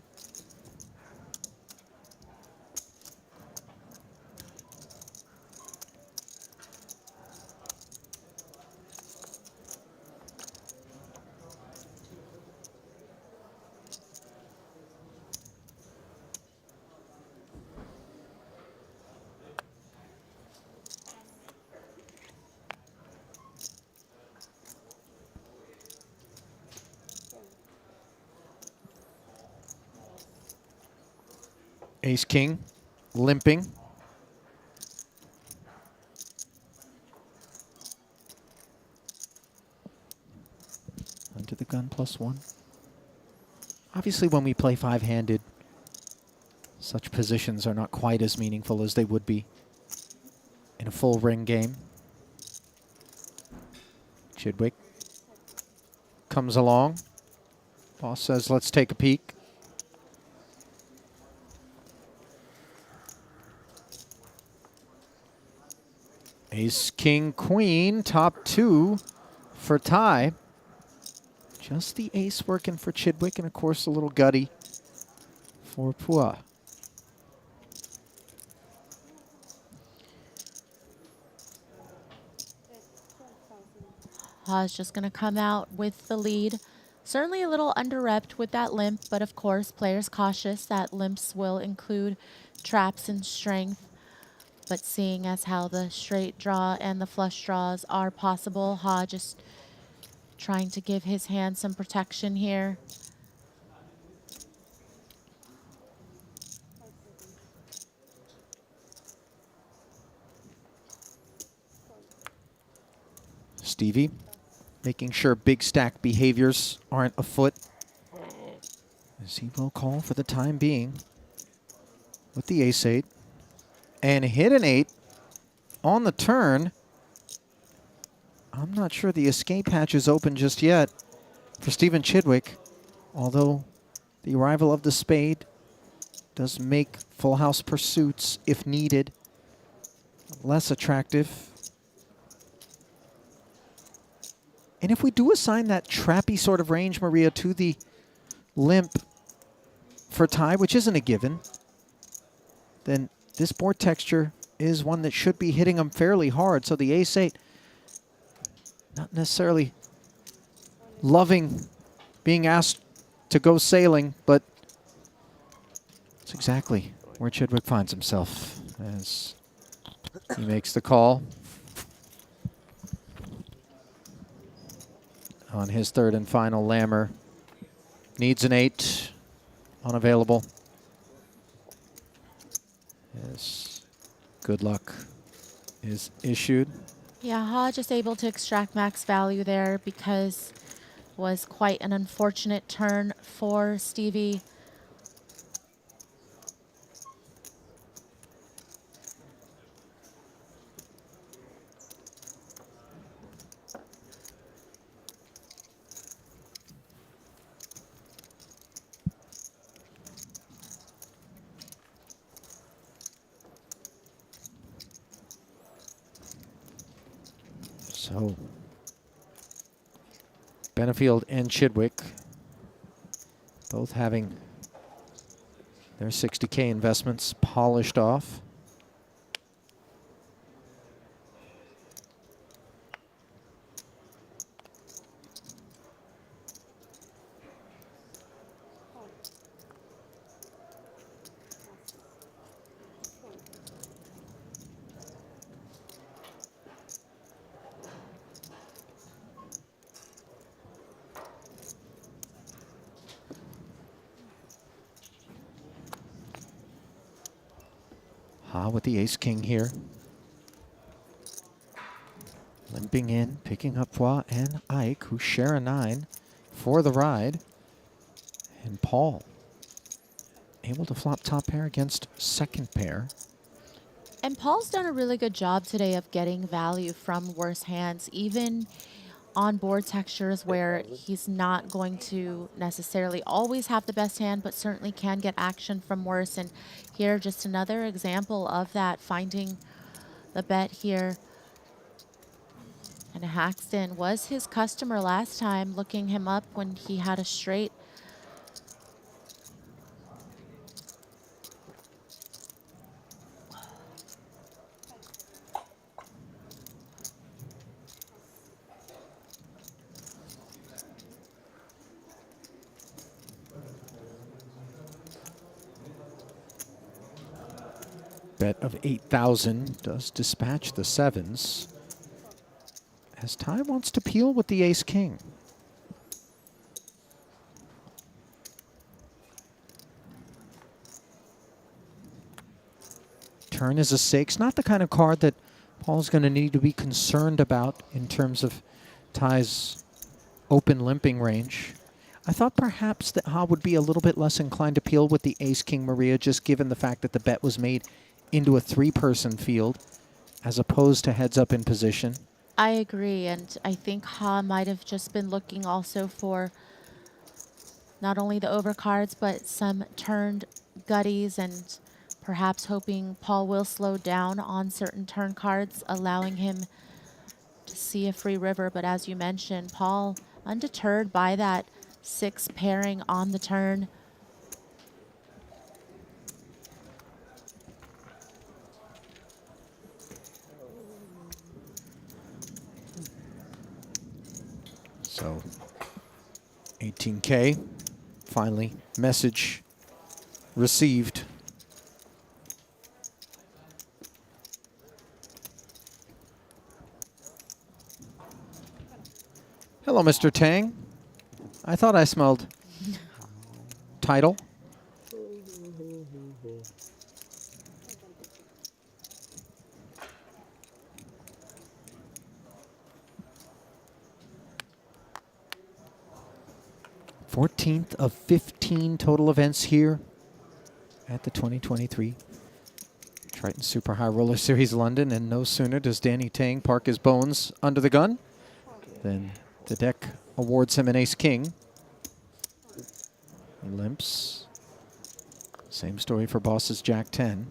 Ace-King, limping. Under the gun +1. Obviously, when we play 5-handed, such positions are not quite as meaningful as they would be in a full ring game. Chidwick comes along. Boss says, let's take a peek. Ace, King, Queen, top 2 for tie. Just the ace working for Chidwick, and of course a little gutty for Pua. Ha's just gonna come out with the lead. Certainly a little under-repped with that limp, but of course players cautious that limps will include traps and strength. But seeing as how the straight draw and the flush draws are possible, Ha just trying to give his hand some protection here. Stevie making sure big stack behaviors aren't afoot, as he will call for the time being with the ace-8. And hit an 8 on the turn. I'm not sure the escape hatch is open just yet for Stephen Chidwick, although the arrival of the spade does make full house pursuits, if needed, less attractive. And if we do assign that trappy sort of range, Maria, to the limp for tie, which isn't a given, then this board texture is one that should be hitting them fairly hard. So the ace-8, not necessarily loving being asked to go sailing, but it's exactly where Chidwick finds himself as he makes the call on his third and final lammer. Needs an 8, unavailable. Yes, good luck is issued. Yeah, Ha just able to extract max value there because Was quite an unfortunate turn for Stevie. So Benefield and Chidwick both having their 60K investments polished off. Ha with the ace-king here. Limping in, picking up Foy and Ike, who share a 9 for the ride. And Paul able to flop top pair against second pair. And Paul's done a really good job today of getting value from worse hands, even on board textures where he's not going to necessarily always have the best hand, but certainly can get action from worse. And here, just another example of that, finding the bet here. And Haxton was his customer last time, looking him up when he had a straight. Bet of 8,000 does dispatch the sevens, as Ty wants to peel with the ace-king. Turn is a 6, not the kind of card that Paul's going to need to be concerned about in terms of Ty's open limping range. I thought perhaps that Ha would be a little bit less inclined to peel with the ace-king Maria, just given the fact that the bet was made into a 3-person field as opposed to heads up in position. I agree, and I think Ha might have just been looking also for not only the overcards, but some turned gutties, and perhaps hoping Paul will slow down on certain turn cards, allowing him to see a free river. But as you mentioned, Paul undeterred by that 6 pairing on the turn. So 18K, finally, message received. Hello, Mr. Tang. I thought I smelled title. 14th of 15 total events here at the 2023 Triton Super High Roller Series London, and no sooner does Danny Tang park his bones under the gun than the deck awards him an ace-king. He limps. Same story for Boss's Jack-10.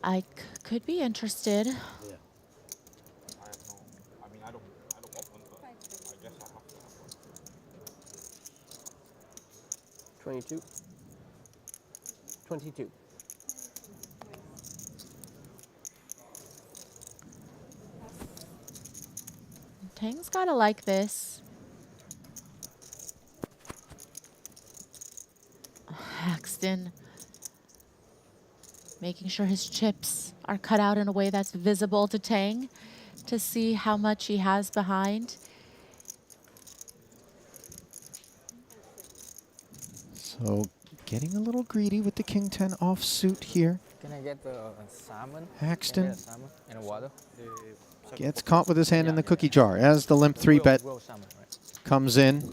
I could be interested. Yeah. I mean, I don't want one, but I guess I have to have one. 22. 22. Tang's gotta like this. Haxton making sure his chips are cut out in a way that's visible to Tang to see how much he has behind. So Getting a little greedy with the King 10 offsuit here. Can I get the salmon? Haxton. Can I get a salmon in the water? Gets caught with his hand in the cookie jar as the limp 3-bet Real salmon, right? comes in.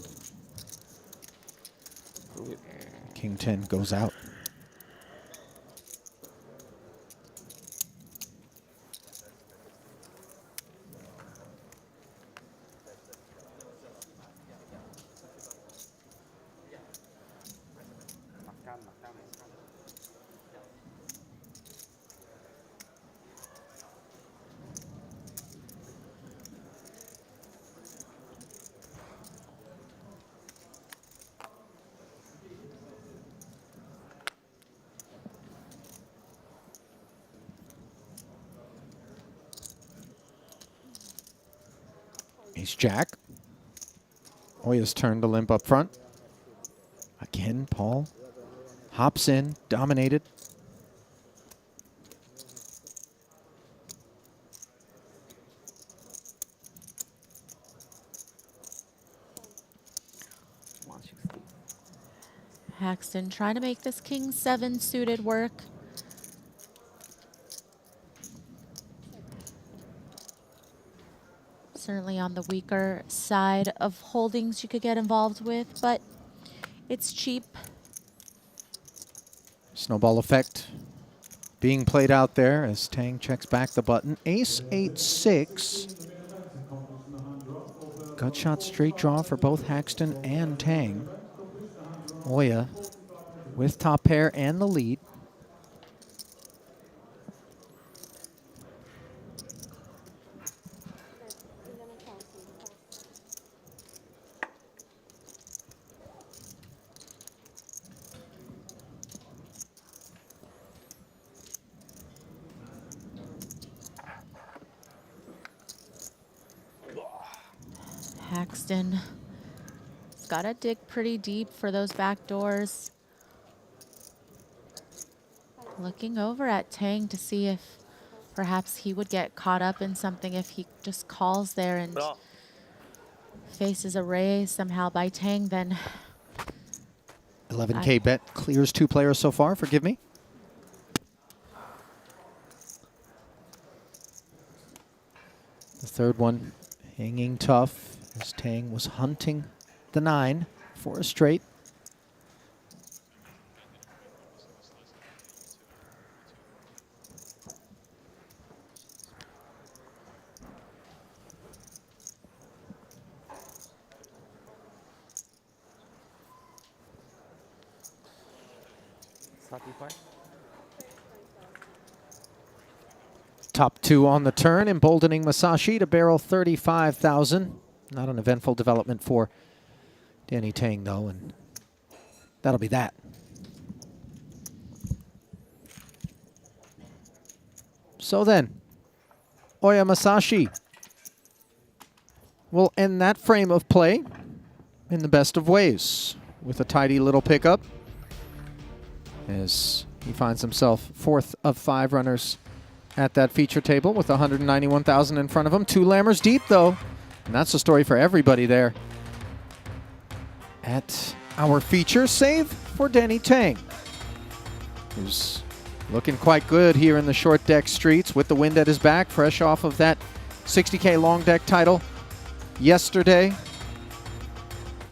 King 10 goes out. Ace-Jack. Oya's turn to limp up front. Again, Paul hops in, dominated. Haxton trying to make this King 7 suited work. Certainly on the weaker side of holdings you could get involved with, but it's cheap. Snowball effect being played out there as Tang checks back the button. Ace 8-6. Gut shot straight draw for both Haxton and Tang. Oya with top pair and the lead. Haxton has got to dig pretty deep for those back doors. Looking over at Tang to see if perhaps he would get caught up in something if he just calls there and faces a raise somehow by Tang, then 11K bet clears 2 players so far, forgive me. The third one hanging tough as Tang was hunting the 9 for a straight. Top 2 on the turn, emboldening Masashi to barrel 35,000. Not an eventful development for Danny Tang, though, and that'll be that. So then, Oya Masashi will end that frame of play in the best of ways with a tidy little pickup as he finds himself 4th of 5 runners at that feature table with 191,000 in front of him. 2 lammers deep, though. And that's the story for everybody there at our feature, save for Danny Tang, who's looking quite good here in the short deck streets with the wind at his back, fresh off of that 60K long deck title yesterday.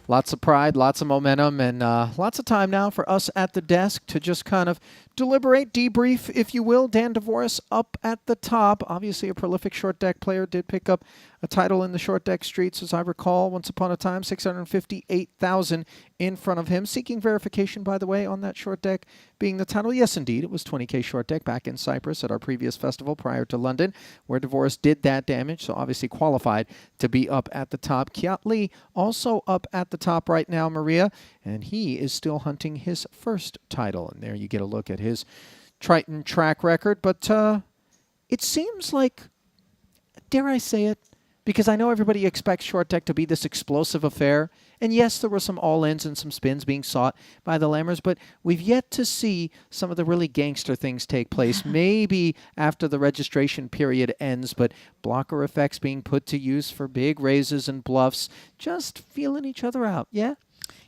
Lots of pride, lots of momentum, and lots of time now for us at the desk to just kind of deliberate, debrief, if you will. Dan DeVoris up at the top. Obviously a prolific short deck player. Did pick up a title in the short deck streets, as I recall, once upon a time. 658,000 in front of him. Seeking verification, by the way, on that short deck being the title. Yes, indeed. It was 20K short deck back in Cyprus at our previous festival prior to London, where DeVoris did that damage, so obviously qualified to be up at the top. Kiat Lee also up at the top right now, Maria, and he is still hunting his first title. And there you get a look at his Triton track record. But it seems like, dare I say it, because I know everybody expects short deck to be this explosive affair. And yes, there were some all-ins and some spins being sought by the Lammers, but we've yet to see some of the really gangster things take place. Maybe after the registration period ends, but blocker effects being put to use for big raises and bluffs, just feeling each other out, yeah?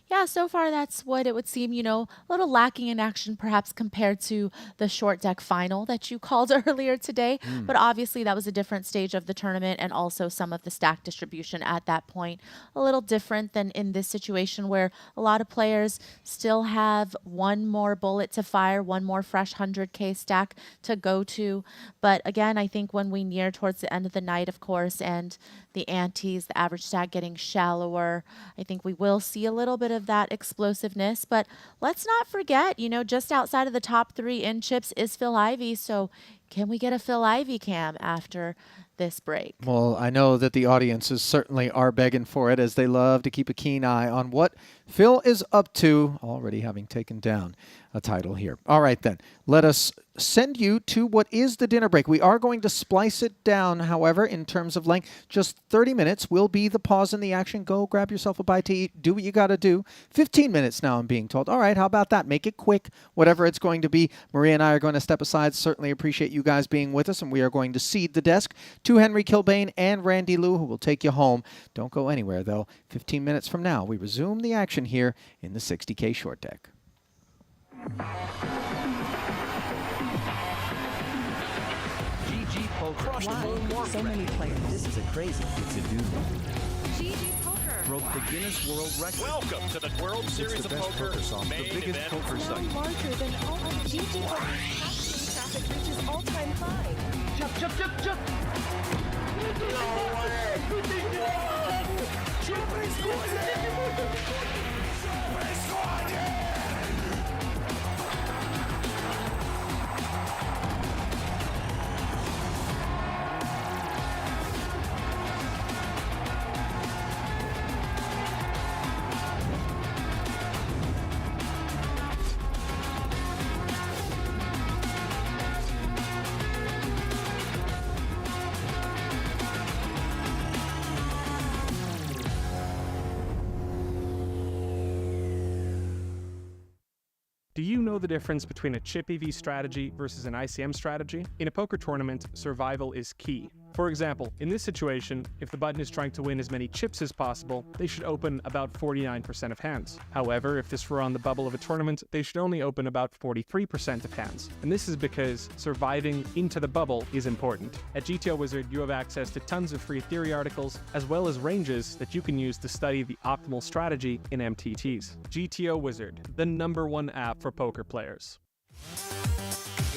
Yeah, so far that's what it would seem, you know, a little lacking in action perhaps compared to the short deck final that you called earlier today. Mm. But obviously that was a different stage of the tournament and also some of the stack distribution at that point. A little different than in this situation where a lot of players still have one more bullet to fire, one more fresh 100K stack to go to. But again, I think when we near towards the end of the night, of course, and the antes, the average stack getting shallower, I think we will see a little bit of that explosiveness. But let's not forget, you know, just outside of the top 3 in chips is Phil Ivey. So can we get a Phil Ivey cam after this break? Well, I know that the audiences certainly are begging for it, as they love to keep a keen eye on what Phil is up to, already having taken down a title here. All right, then. Let us send you to what is the dinner break. We are going to splice it down, however, in terms of length. Just 30 minutes will be the pause in the action. Go grab yourself a bite to eat. Do what you got to do. 15 minutes now, I'm being told. All right, how about that? Make it quick, whatever it's going to be. Maria and I are going to step aside. Certainly appreciate you guys being with us, and we are going to cede the desk to Henry Kilbane and Randy Liu, who will take you home. Don't go anywhere, though. 15 minutes from now, we resume the action here in the 60K short deck. GG Poker. Why so many players? This is a crazy thing to do. GG Poker Broke the Guinness World Record. Welcome to the World Series of Poker site, main the biggest event. poker site. larger than all of GTO Wizard's traffic reaches all-time high. Jump, jump, jump, jump! Do you know the difference between a chip EV strategy versus an ICM strategy? In a poker tournament, survival is key. For example, in this situation, if the button is trying to win as many chips as possible, they should open about 49% of hands. However, if this were on the bubble of a tournament, they should only open about 43% of hands. And this is because surviving into the bubble is important. At GTO Wizard, you have access to tons of free theory articles, as well as ranges that you can use to study the optimal strategy in MTTs. GTO Wizard, the #1 app for poker players.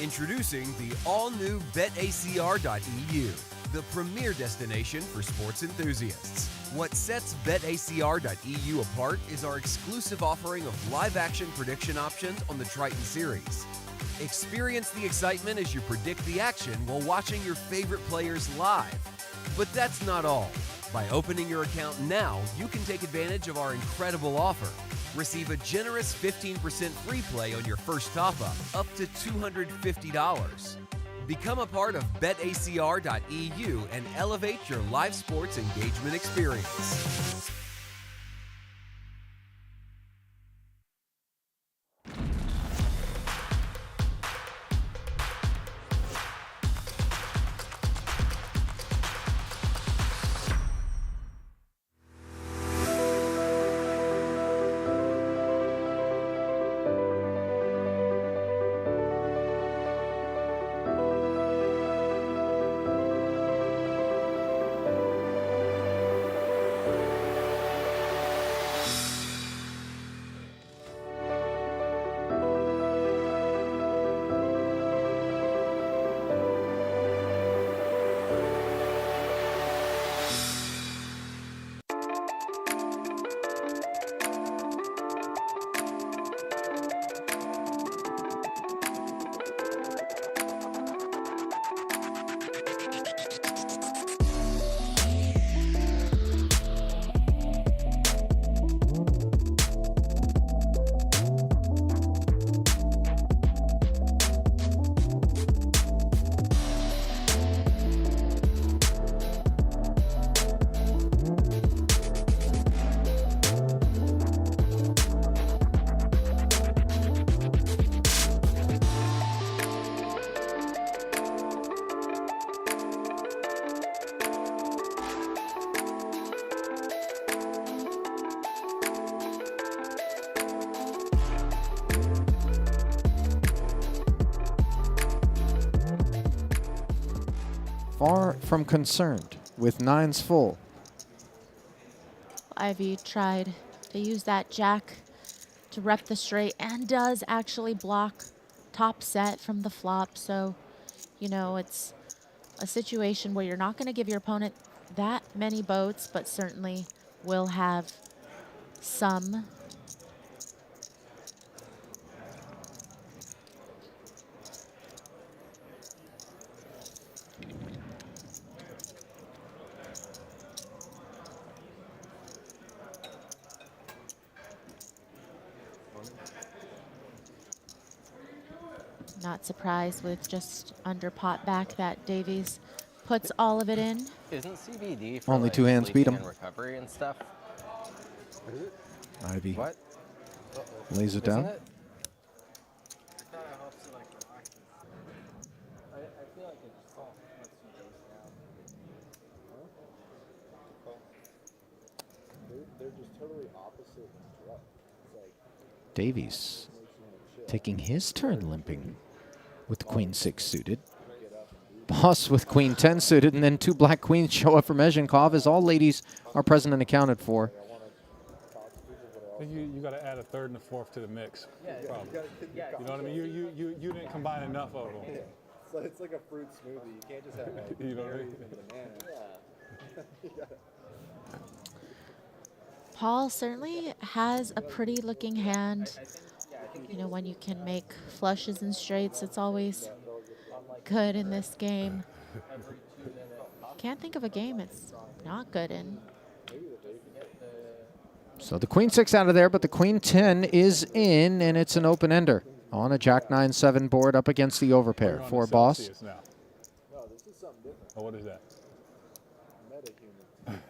Introducing the all-new BetACR.eu, the premier destination for sports enthusiasts. What sets BetACR.eu apart is our exclusive offering of live-action prediction options on the Triton series. Experience the excitement as you predict the action while watching your favorite players live. But that's not all. By opening your account now, you can take advantage of our incredible offer. Receive a generous 15% free play on your first top-up, up to $250. Become a part of BetACR.eu and elevate your live sports engagement experience. far from concerned with nines full. Ivy tried to use that jack to rep the straight and does actually block top set from the flop. So, you know, it's a situation where you're not going to give your opponent that many boats, but certainly will have some. Not surprised with just under pot back that Davies puts all of it in. Isn't CBD for Only like, two hands beat sleeping him. and recovery and stuff? Is it? Ivy What? lays it Isn't down. it? I feel like it just lets you go down. They're just totally opposite strut. It's like Davies taking his turn limping with queen 6 suited. Boss with queen 10 suited, and then two black queens show up for Mezhenkov as all ladies are present and accounted for. I think you got to add a third and a fourth to the mix. Yeah, Probably. you You know what I mean? You didn't combine enough of them. Yeah. So it's like a fruit smoothie. You can't just have like You know what I berries mean? and bananas. Yeah. You gotta- Paul certainly has a pretty looking hand. You know, when you can make flushes and straights, it's always good in this game. Can't think of a game it's not good in. So the queen 6 out of there, but the queen 10 is in, and it's an open ender on a jack 9-7 board up against the overpair for Boss. Now. No, this is something different. Oh, what is that? Meta human.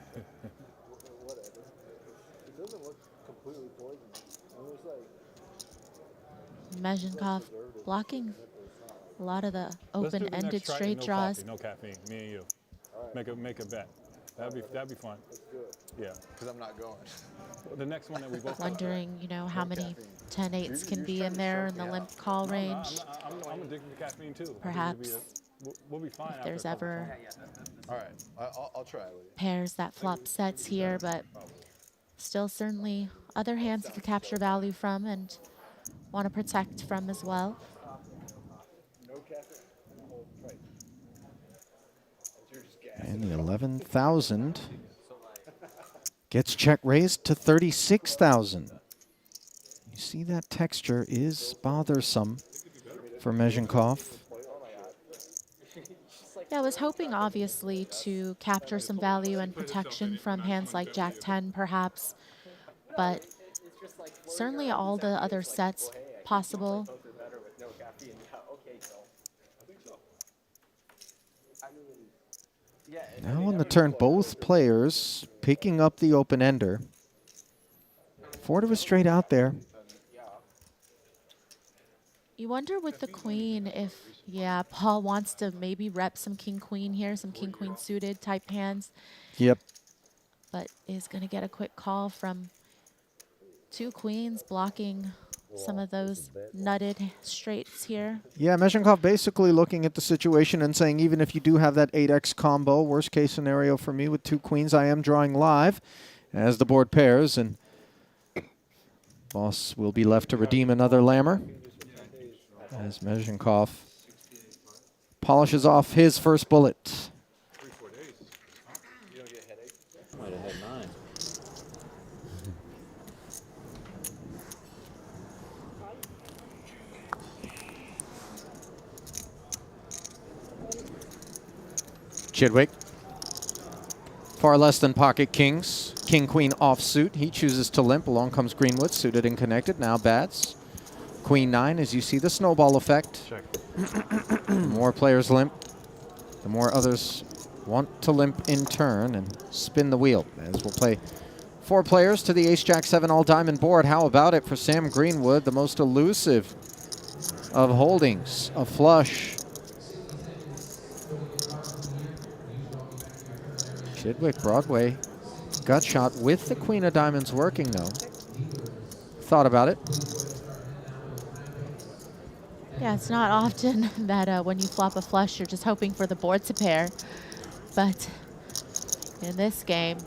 Whatever. It doesn't look completely poisonous. And there's like Mezhenkov blocking a lot of the Let's do the open-ended next Triton, straight no draws. coffee, no caffeine. Me and you. Make a bet. That'd be fun. Let's do it. Yeah. Because I'm not going. The next one that we both Wondering, you know, how many 10-8s can be in there in the limp call range. I'm addicted to caffeine too. I think Perhaps we'll be fine. if there's ever All right, I'll try with you. pairs that flop sets here, but still certainly other hands you could capture value from and want to protect from as well. no caffeine. Right. And the 11,000 gets check raised to 36,000. You see that texture is bothersome for Mezhenkov. Yeah, I was hoping obviously to capture some value and protection from hands like Jack 10 perhaps, but certainly all the other sets possible. Now on the turn, both players picking up the open ender. 4 to a straight out there. You wonder with the queen if, yeah, Paul wants to maybe rep some king-queen here, some king-queen suited type hands, Yep. but is going to get a quick call from two queens blocking some of those nutted straights here. Yeah, Mezhenkov basically looking at the situation and saying, even if you do have that 8x combo, worst case scenario for me with two queens, I am drawing live as the board pairs, and Boss will be left to redeem another lammer as Mezhenkov polishes off his first bullet. Might have had mine. Chidwick, far less than pocket kings. King, queen offsuit. He chooses to limp. Along comes Greenwood, suited and connected. Now bats. Queen 9, as you see the snowball effect. Check. The more players limp, the more others want to limp in turn and spin the wheel. As we'll play 4 players to the Ace-Jack-7 all-diamond board. How about it for Sam Greenwood, the most elusive of holdings, a flush. Chidwick, Broadway, gut shot with the queen of diamonds working though. Thought about it. Yeah, it's not often that when you flop a flush, you're just hoping for the board to pair. But in this game,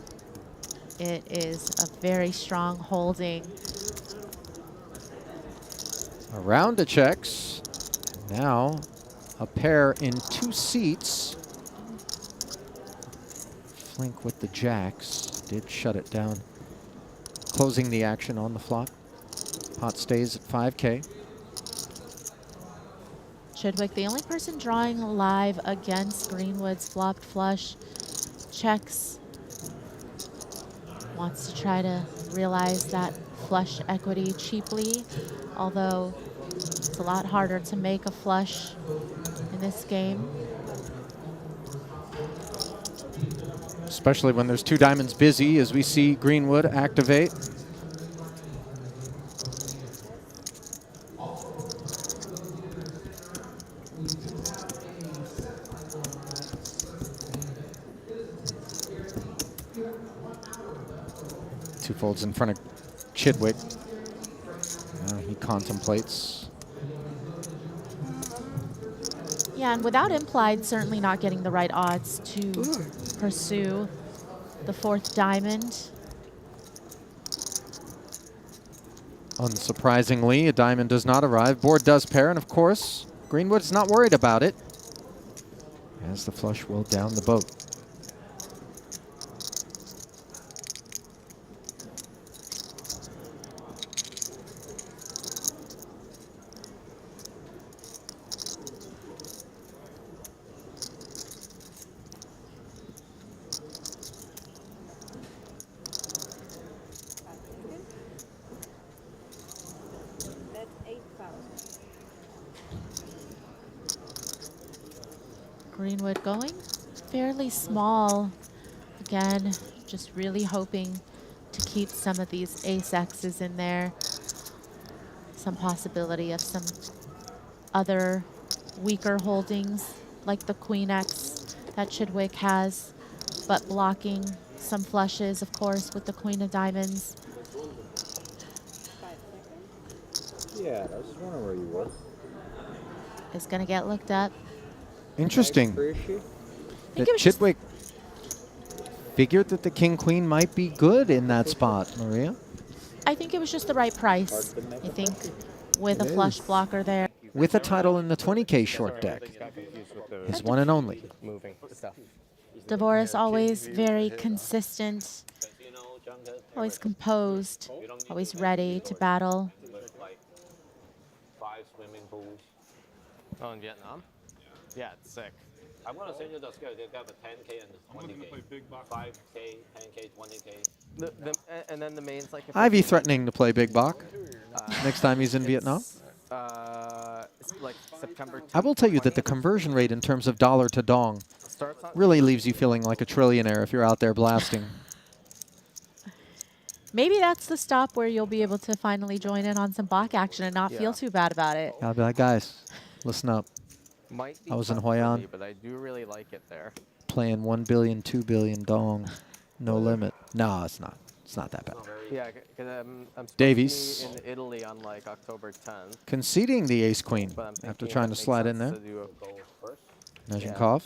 it is a very strong holding. A round of checks. Now a pair in 2 seats. Flink with the jacks did shut it down. Closing the action on the flop. Pot stays at 5K. Chidwick, the only person drawing live against Greenwood's flopped flush, checks. Wants to try to realize that flush equity cheaply, although it's a lot harder to make a flush in this game. Especially when there's 2 diamonds busy, as we see Greenwood activate. Two folds in front of Chidwick. Now he contemplates. Yeah, and without implied, certainly not getting the right odds to pursue the 4th diamond. Unsurprisingly, a diamond does not arrive. Board does pair, and of course, Greenwood's not worried about it, as the flush will down the boat. Greenwood going fairly small. Again, just really hoping to keep some of these ace-X's in there. Some possibility of some other weaker holdings, like the Queen-X that Chidwick has, but blocking some flushes, of course, with the Queen of Diamonds. Yeah, I was just wondering where you were. Is going to get looked up. Interesting Where is she? that Chidwick figured that the king-queen might be good in that spot, Maria. I think it was just the right price. I think with a flush blocker there. With a title in the 20K short deck. His one and only. Moving stuff. Devoris always very consistent, always composed, always ready to battle. Like 5 swimming pools. Oh, in Vietnam? Yeah, it's sick. I'm gonna send you the scale. They got the 10K and the 20K. 5K, 10K, 20K. And then the main's like. Ivy threatening to play Big Bach next time he's in Vietnam. It's like September 10th. I will tell you that the conversion rate in terms of dollar to dong really leaves you feeling like a trillionaire if you're out there blasting. Maybe that's the stop where you'll be able to finally join in on some Bach action and not feel too bad about it. I'll be like, guys, listen up. Might be I was in tough for Hoi An me, but I do really like it there. playing 1 billion, 2 billion dong, no limit. No, it's not. It's not that bad. Yeah, because I'm supposed Davies. to be in Italy on like October 10th. Conceding the ace-queen But I'm after thinking trying it to makes slide in sense there. to do a Nezhenkov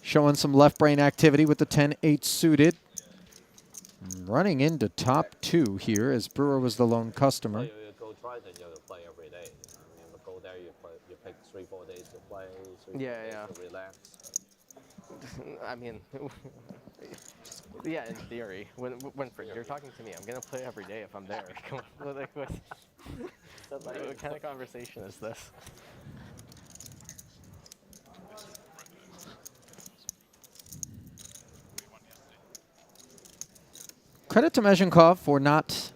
showing some left brain activity with the 10-8 suited. Running into top 2 here as Brewer was the lone customer. You go Triton, you have to play every day. I mean, go there, you pick 3-4 days to play, 3-4 days to relax. I mean, yeah, in theory. Winfred, you're talking to me. I'm gonna play every day if I'm there. Come on, like, what kind of conversation is this? Credit to Nezhenkov for not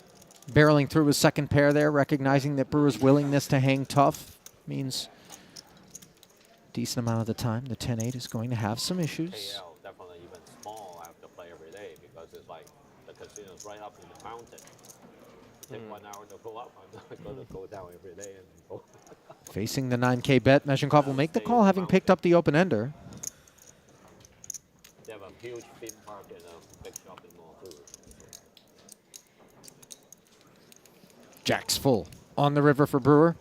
barreling through his second pair there, recognizing that Brewer's willingness to hang tough means a decent amount of the time the 10-8 is going to have some issues. KL, definitely even small, I have to play every day because it's like the casino's right up in the mountain. Take 1 hour to go up, I'm not going to go down every day and go. Facing the 9K bet, Nezhenkov will make the call having picked up the open-ender. They have a huge theme park and a big shopping mall too. Jack's full on the river for Brewer.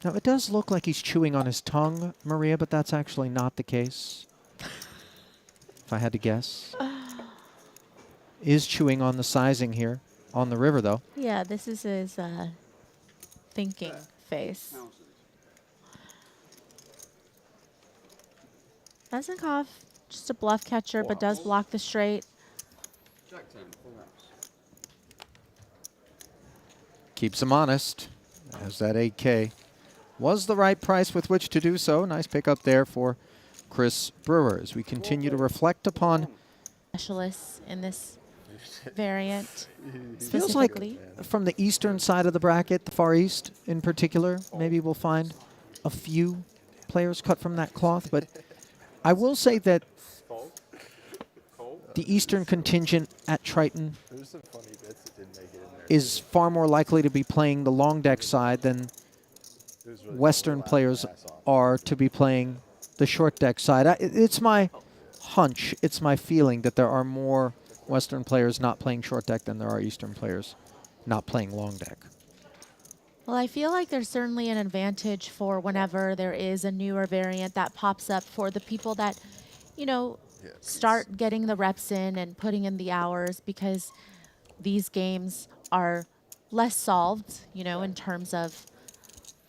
Now, it does look like he's chewing on his tongue, Maria, but that's actually not the case. If I had to guess. Is chewing on the sizing here on the river, though. Yeah, this is his thinking face. Vesenkov, just a bluff catcher, but does block the straight. Jack 10, full house. Keeps him honest, as that 8K was the right price with which to do so. Nice pickup there for Chris Brewer as we continue to reflect upon Specialists in this variant feels like specifically. from the eastern side of the bracket, the Far East in particular, maybe we'll find a few players cut from that cloth, but I will say that the eastern contingent at Triton is far more likely to be playing the long deck side than Western players are to be playing the short deck side. It's my hunch, it's my feeling that there are more Western players not playing short deck than there are Eastern players not playing long deck. Well, I feel like there's certainly an advantage for whenever there is a newer variant that pops up for the people that, you know, start getting the reps in and putting in the hours, because these games are less solved, you know, in terms of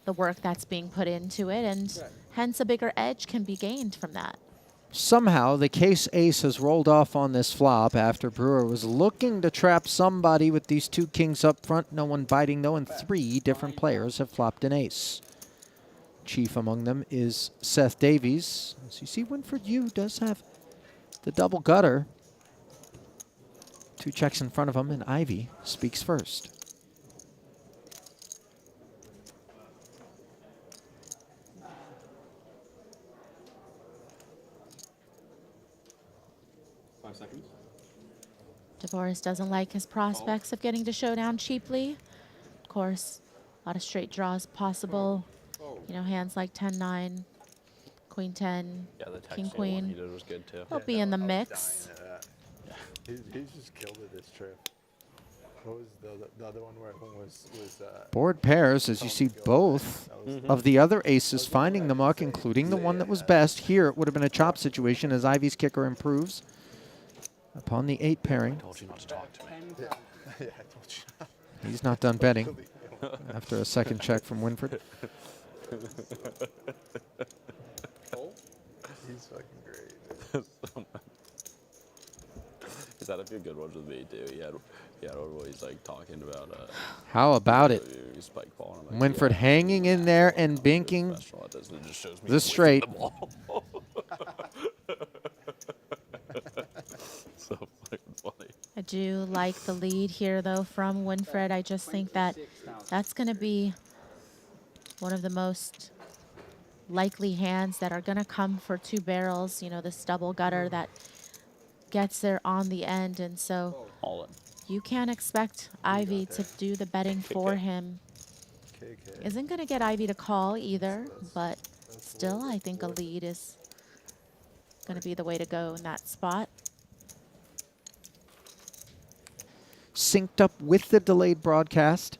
the work that's being put into it, and hence a bigger edge can be gained from that. Somehow, the case ace has rolled off on this flop after Brewer was looking to trap somebody with these two kings up front. No one biting, though, and 3 different players have flopped an ace. Chief among them is Seth Davies. As you see, Winford Yu does have the double gutter. 2 checks in front of him, and Ivy speaks first. Seconds. DeVoris doesn't like his prospects of getting to showdown cheaply. Of course, a lot of straight draws possible. You know, hands like 10-9, Queen 10, Yeah, the King texting one he Queen. did was good too. He'll be in the mix. He's just killed it this trip. What was the other one where everyone was Board pairs, as you see both of the other aces finding the muck, including the one that was best. Here, it would have been a chop situation as Ivy's kicker improves upon the 8 pairing. I told you not to talk to me. Yeah, I told you. He's not done betting after a second check from Winford. He's fucking great. He's had a few good ones with me too. He had one where he's like talking about How about it? spike ball. And I'm like, Winford hanging in there and binking the straight. So fucking funny. I do like the lead here, though, from Winfred. I just think that that's going to be one of the most likely hands that are going to come for 2 barrels. You know, this double gutter that gets there on the end. And so you can't expect Ivy to do the betting for him. Isn't going to get Ivy to call either, but still, I think a lead is going to be the way to go in that spot. Synced up with the delayed broadcast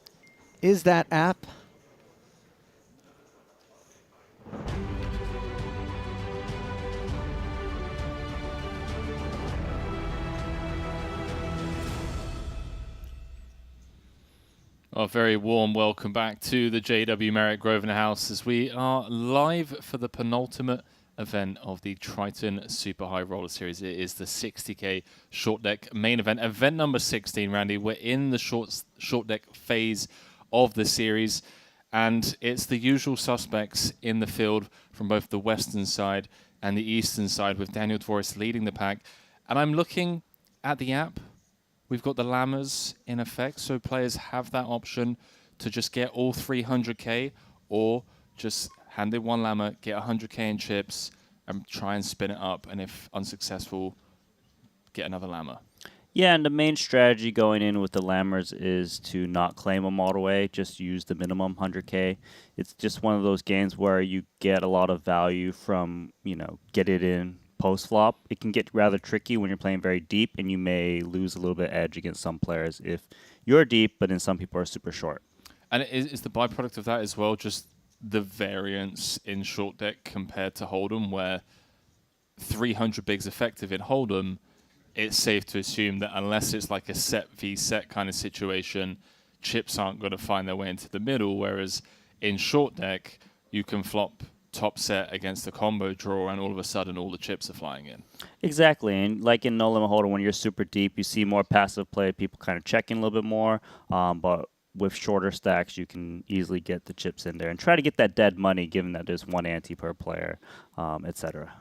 is that app. A very warm welcome back to the JW Marriott Grosvenor House as we are live for the penultimate event of the Triton Super High Roller Series. It is the 60K short deck main event, event number 16, Randy. We're in the short deck phase of the series, and it's the usual suspects in the field from both the western side and the eastern side, with Daniel Dvoris leading the pack. And I'm looking at the app. We've got the Lammers in effect, so players have that option to just get all 300K, or just hand in 1 Lammer, get 100K in chips, and try and spin it up, and if unsuccessful, get another Lammer. Yeah, and the main strategy going in with the Lammers is to not claim them all the way, just use the minimum 100K. It's just one of those games where you get a lot of value from, you know, get it in post-flop. It can get rather tricky when you're playing very deep, and you may lose a little bit of edge against some players if you're deep, but then some people are super short. And is the byproduct of that as well just the variance in short deck compared to Hold'em, where 300 bigs effective in Hold'em, it's safe to assume that unless it's like a set v set kind of situation, chips aren't going to find their way into the middle, whereas in short deck, you can flop top set against the combo draw, and all of a sudden all the chips are flying in. Exactly, and like in No Limit Hold'em, when you're super deep, you see more passive play, people kind of checking a little bit more, but with shorter stacks, you can easily get the chips in there and try to get that dead money, given that there's one ante per player, etc.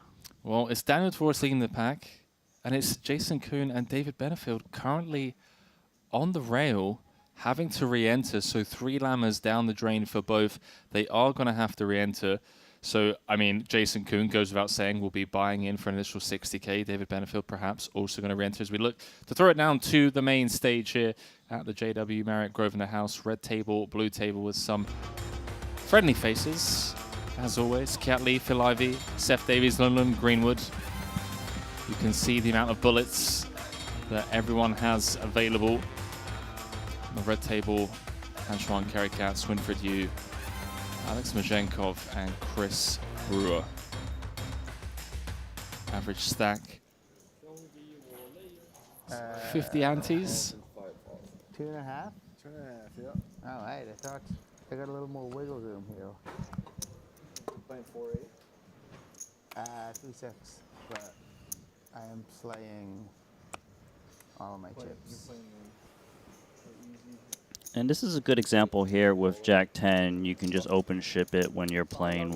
Well, it's Daniel Torres leading the pack, and it's Jason Kuhn and David Benefield currently on the rail, having to re-enter. So 3 lammers down the drain for both. They are going to have to re-enter. So, I mean, Jason Kuhn goes without saying will be buying in for an initial 60k. David Benefield perhaps also going to re-enter as we look to throw it down to the main stage here at the JW Marriott Grosvenor House. Red table, blue table with some friendly faces. As always, Kiat Lee, Phil Ivey, Seth Davies, Lundlund, Greenwood. You can see the amount of bullets that everyone has available. On the red table, Antoine Karikat, Swinford Yu, Alex Majenkov, and Chris Brewer. Average stack, 50 antes. 2.5? 2.5, yeah. Oh, hey, I thought I got a little more wiggle room here. Playing 4-8? 3-6, but I am slaying all of my chips. And this is a good example here with Jack 10. You can just open ship it when you're playing,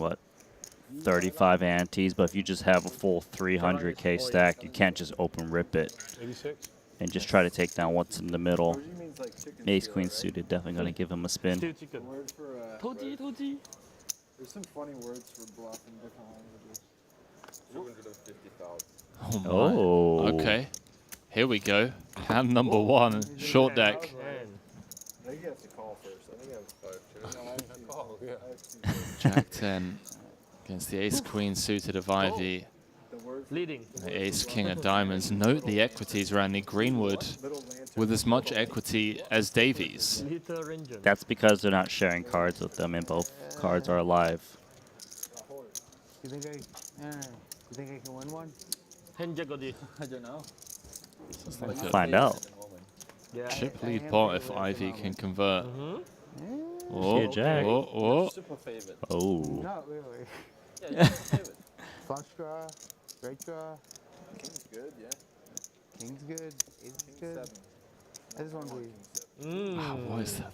35 antes, but if you just have a full 300k stack, you can't just open rip it 86? and just try to take down what's in the middle. Ace Queen suited, definitely going to give him a spin. Word for, there's some funny words for bluff in different languages. 250,000. Oh my. Okay. Here we go. Hand number 1, short deck. I think you have to call first. I think I have 5 call, yeah. Jack 10 against the Ace Queen suited of Ivy. Leading. The Ace King of Diamonds. Note the equities around the Greenwood with as much equity as Davies. That's because they're not sharing cards with them and both cards are alive. You think I can win one? I don't know. Like Find out. Chip lead pot if Ivy can convert. Oh, Here, Jack. oh. Super favorite. Oh. Not really. Yeah, you're favorite. Flush draw, great draw. King's good, yeah. King's good, ace is good. 7. I just want to be. Wow, what is that?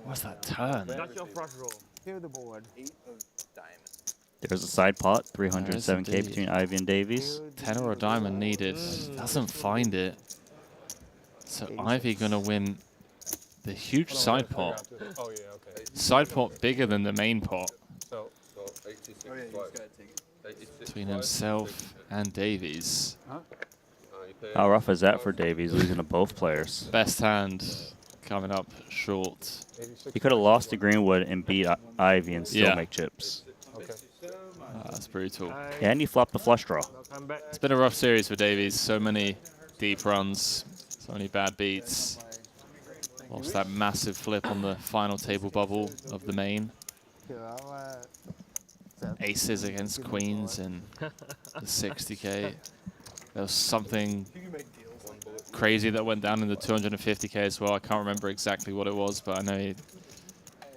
What's that turn? That's your flush roll. Clear the board. 8 of diamonds. There's a side pot, 307k indeed. between Ivy and Davies. 10 or a diamond needed. Doesn't find it. So Ivy gonna win the huge side pot. Oh, yeah, okay. Side pot bigger than the main pot So, 86. Oh, yeah, you just gotta take it. between himself and Davies. Huh? How rough is that for Davies, losing to both players? Best hand coming up short. He could have lost to Greenwood and beat Ivy and still make chips. okay. That's brutal. Yeah, and he flopped the flush draw. It's been a rough series for Davies. So many deep runs, so many bad beats. Lost that massive flip on the final table bubble of the main. Aces against queens in the 60k. There was something crazy that went down in the 250k as well. I can't remember exactly what it was, but I know,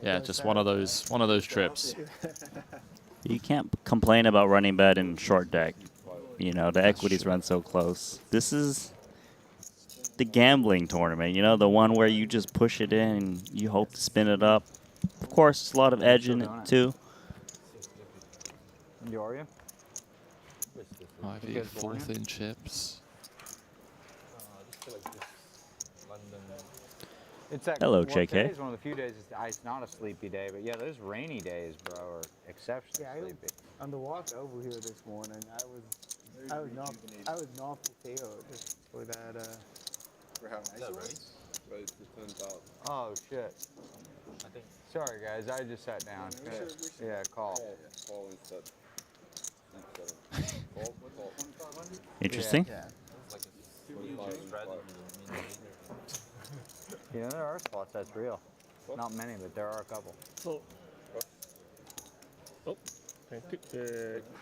yeah, just one of those trips. You can't complain about running bad in short deck. You know, the equities run so close. This is the gambling tournament, you know, the one where you just push it in and you hope to spin it up. Of course, there's a lot of edge in it too. You are you? Ivy 4th in chips. It's that Hello, well, JK. Today's one of the few days it's not a sleepy day, but yeah, those rainy days, bro, are exceptionally sleepy. On the walk over here this morning, I was not prepared for that. For how nice it was? But it turns out. Oh shit. Sorry guys, I just sat down. Yeah, call. Call instead. Interesting. Yeah. Yeah, there are spots that's real. Not many, but there are a couple. Oh,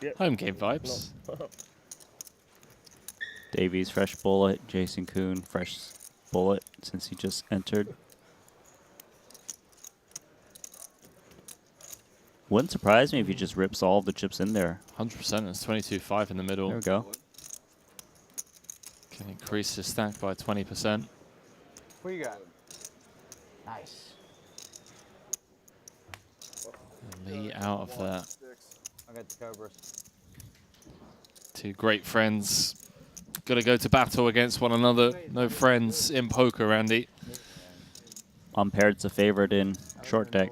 yeah. Home game vibes. No. Davies, fresh bullet. Jason Kuhn, fresh bullet since he just entered. Wouldn't surprise me if he just rips all of the chips in there. 100%. It's 22-5 in the middle. There we go. Can increase his stack by 20%. What you got? Nice. Lee out of there. I got the Cobras. Two great friends. Got to go to battle against one another. No friends in poker, Andy. Unpaired's a favorite in short deck.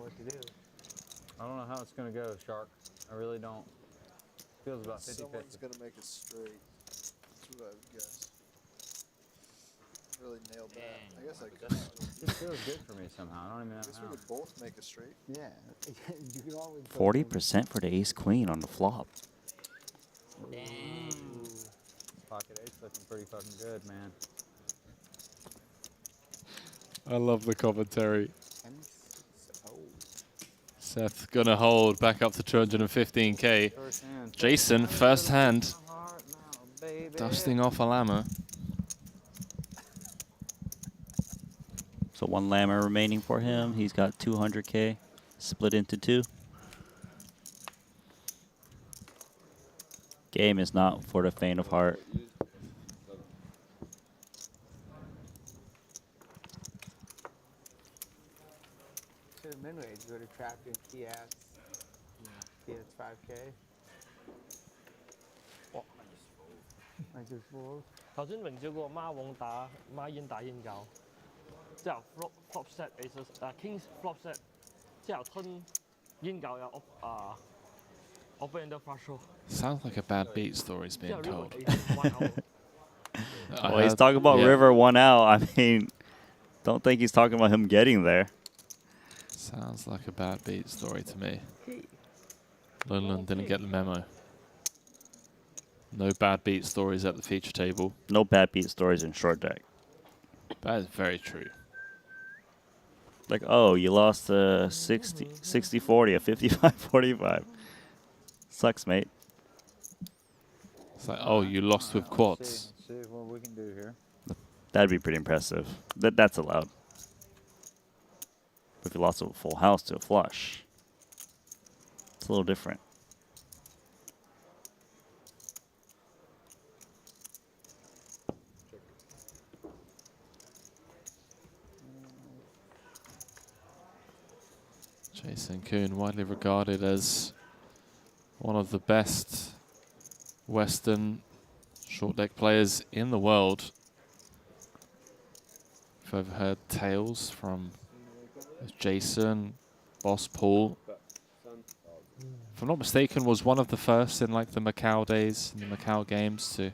I don't know how it's going to go, Shark. I really don't. Feels about 50-50. Someone's going to make it straight. That's what I would guess. Really nailed that. I guess I could. It feels good for me somehow. I don't even know I guess how. we could both make it straight. Yeah. You can always 40% for the ace queen on the flop. Pocket ace looking pretty fucking good, man. I love the commentary. Seth gonna hold back up to 215k. Jason, first hand, dusting off a lammer. So one lammer remaining for him. He's got 200k, split into two. Game is not for the faint of heart. To the min range, go to Trapped in TS. TS 5K. I just fold. 頭先榮照個孖王打孖煙打煙餃，之後 flop set aces kings flop set，之後吞煙餃有open the flush draw。 Sounds like a bad beat story's being told. Well, he's talking about River 1 out. I mean, don't think he's talking about him getting there. Sounds like a bad beat story to me. Lundlund didn't get the memo. No bad beat stories at the feature table. No bad beat stories in short deck. That is very true. Like, oh, you lost a 60-40, a 55-45. Sucks, mate. It's like, oh, you lost with quads. See what we can do here. That'd be pretty impressive. That's allowed. But if you lost a full house to a flush, it's a little different. Jason Kuhn, widely regarded as one of the best Western short deck players in the world. If I've heard tales from Jason, Boss Paul, if I'm not mistaken, was one of the first in like the Macau days, in the Macau games, to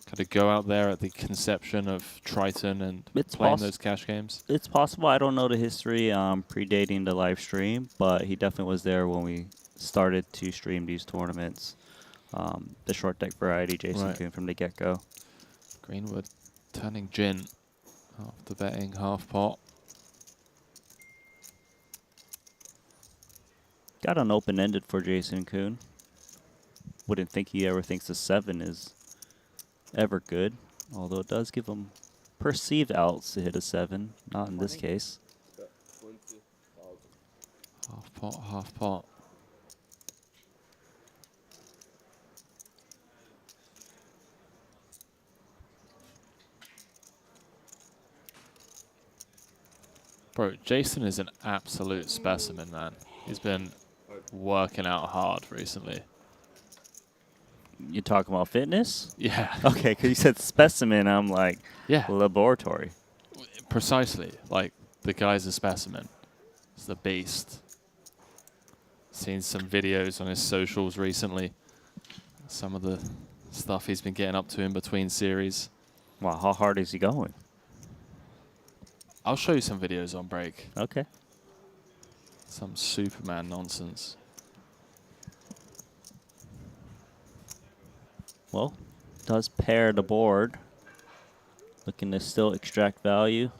kind of go out there at the conception of Triton and playing those cash games. It's possible. I don't know the history predating the live stream, but he definitely was there when we started to stream these tournaments. The short deck variety, Jason Kuhn from the get-go. Greenwood turning gin after betting half pot. Got an open-ended for Jason Kuhn. Wouldn't think he ever thinks a 7 is ever good, although it does give him perceived outs to hit a 7. Not in this case. Half pot, half pot. Bro, Jason is an absolute specimen, man. He's been working out hard recently. You talking about fitness? Yeah. Okay, because you said specimen, I'm like, yeah, laboratory. Precisely. Like, the guy's a specimen. He's the beast. Seen some videos on his socials recently. Some of the stuff he's been getting up to in between series. Wow, how hard is he going? I'll show you some videos on break. Okay. Some Superman nonsense. Well, does pair the board. Looking to still extract value.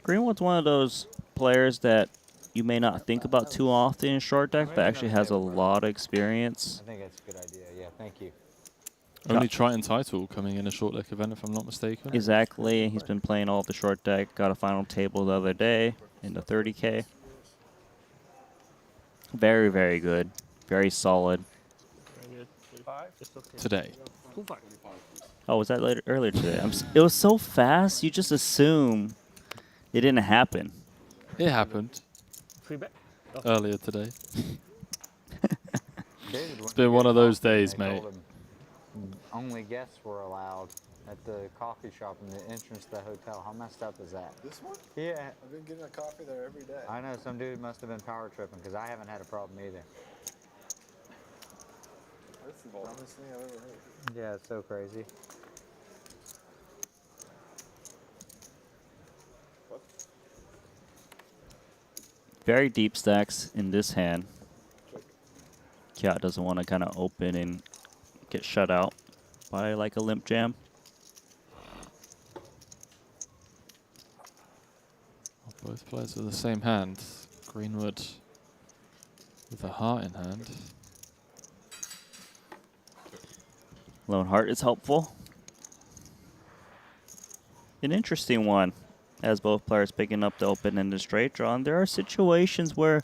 Greenwood's one of those players that you may not think about too often in short deck, but actually has a lot of experience. I think that's a good idea. Yeah, thank you. Only Triton title coming in a short deck event, if I'm not mistaken. Exactly. He's been playing all of the short deck. Got a final table the other day in the 30K. Very, very good. Very solid. Today. Oh, was that later earlier today? It was so fast. You just assume it didn't happen. It happened. Earlier today. It's been one of those days, mate. Only guests were allowed at the coffee shop in the entrance to the hotel. How messed up is that? This one? Yeah. I've been getting a coffee there every day. I know, some dude must have been power tripping because I haven't had a problem either. That's the dumbest thing I've ever heard. Yeah, it's so crazy. Very deep stacks in this hand. Kiat doesn't want to kind of open and get shut out by like a limp jam. Both players with the same hand. Greenwood with a heart in hand. Lone Heart is helpful. An interesting one, as both players picking up the open and the straight draw. And there are situations where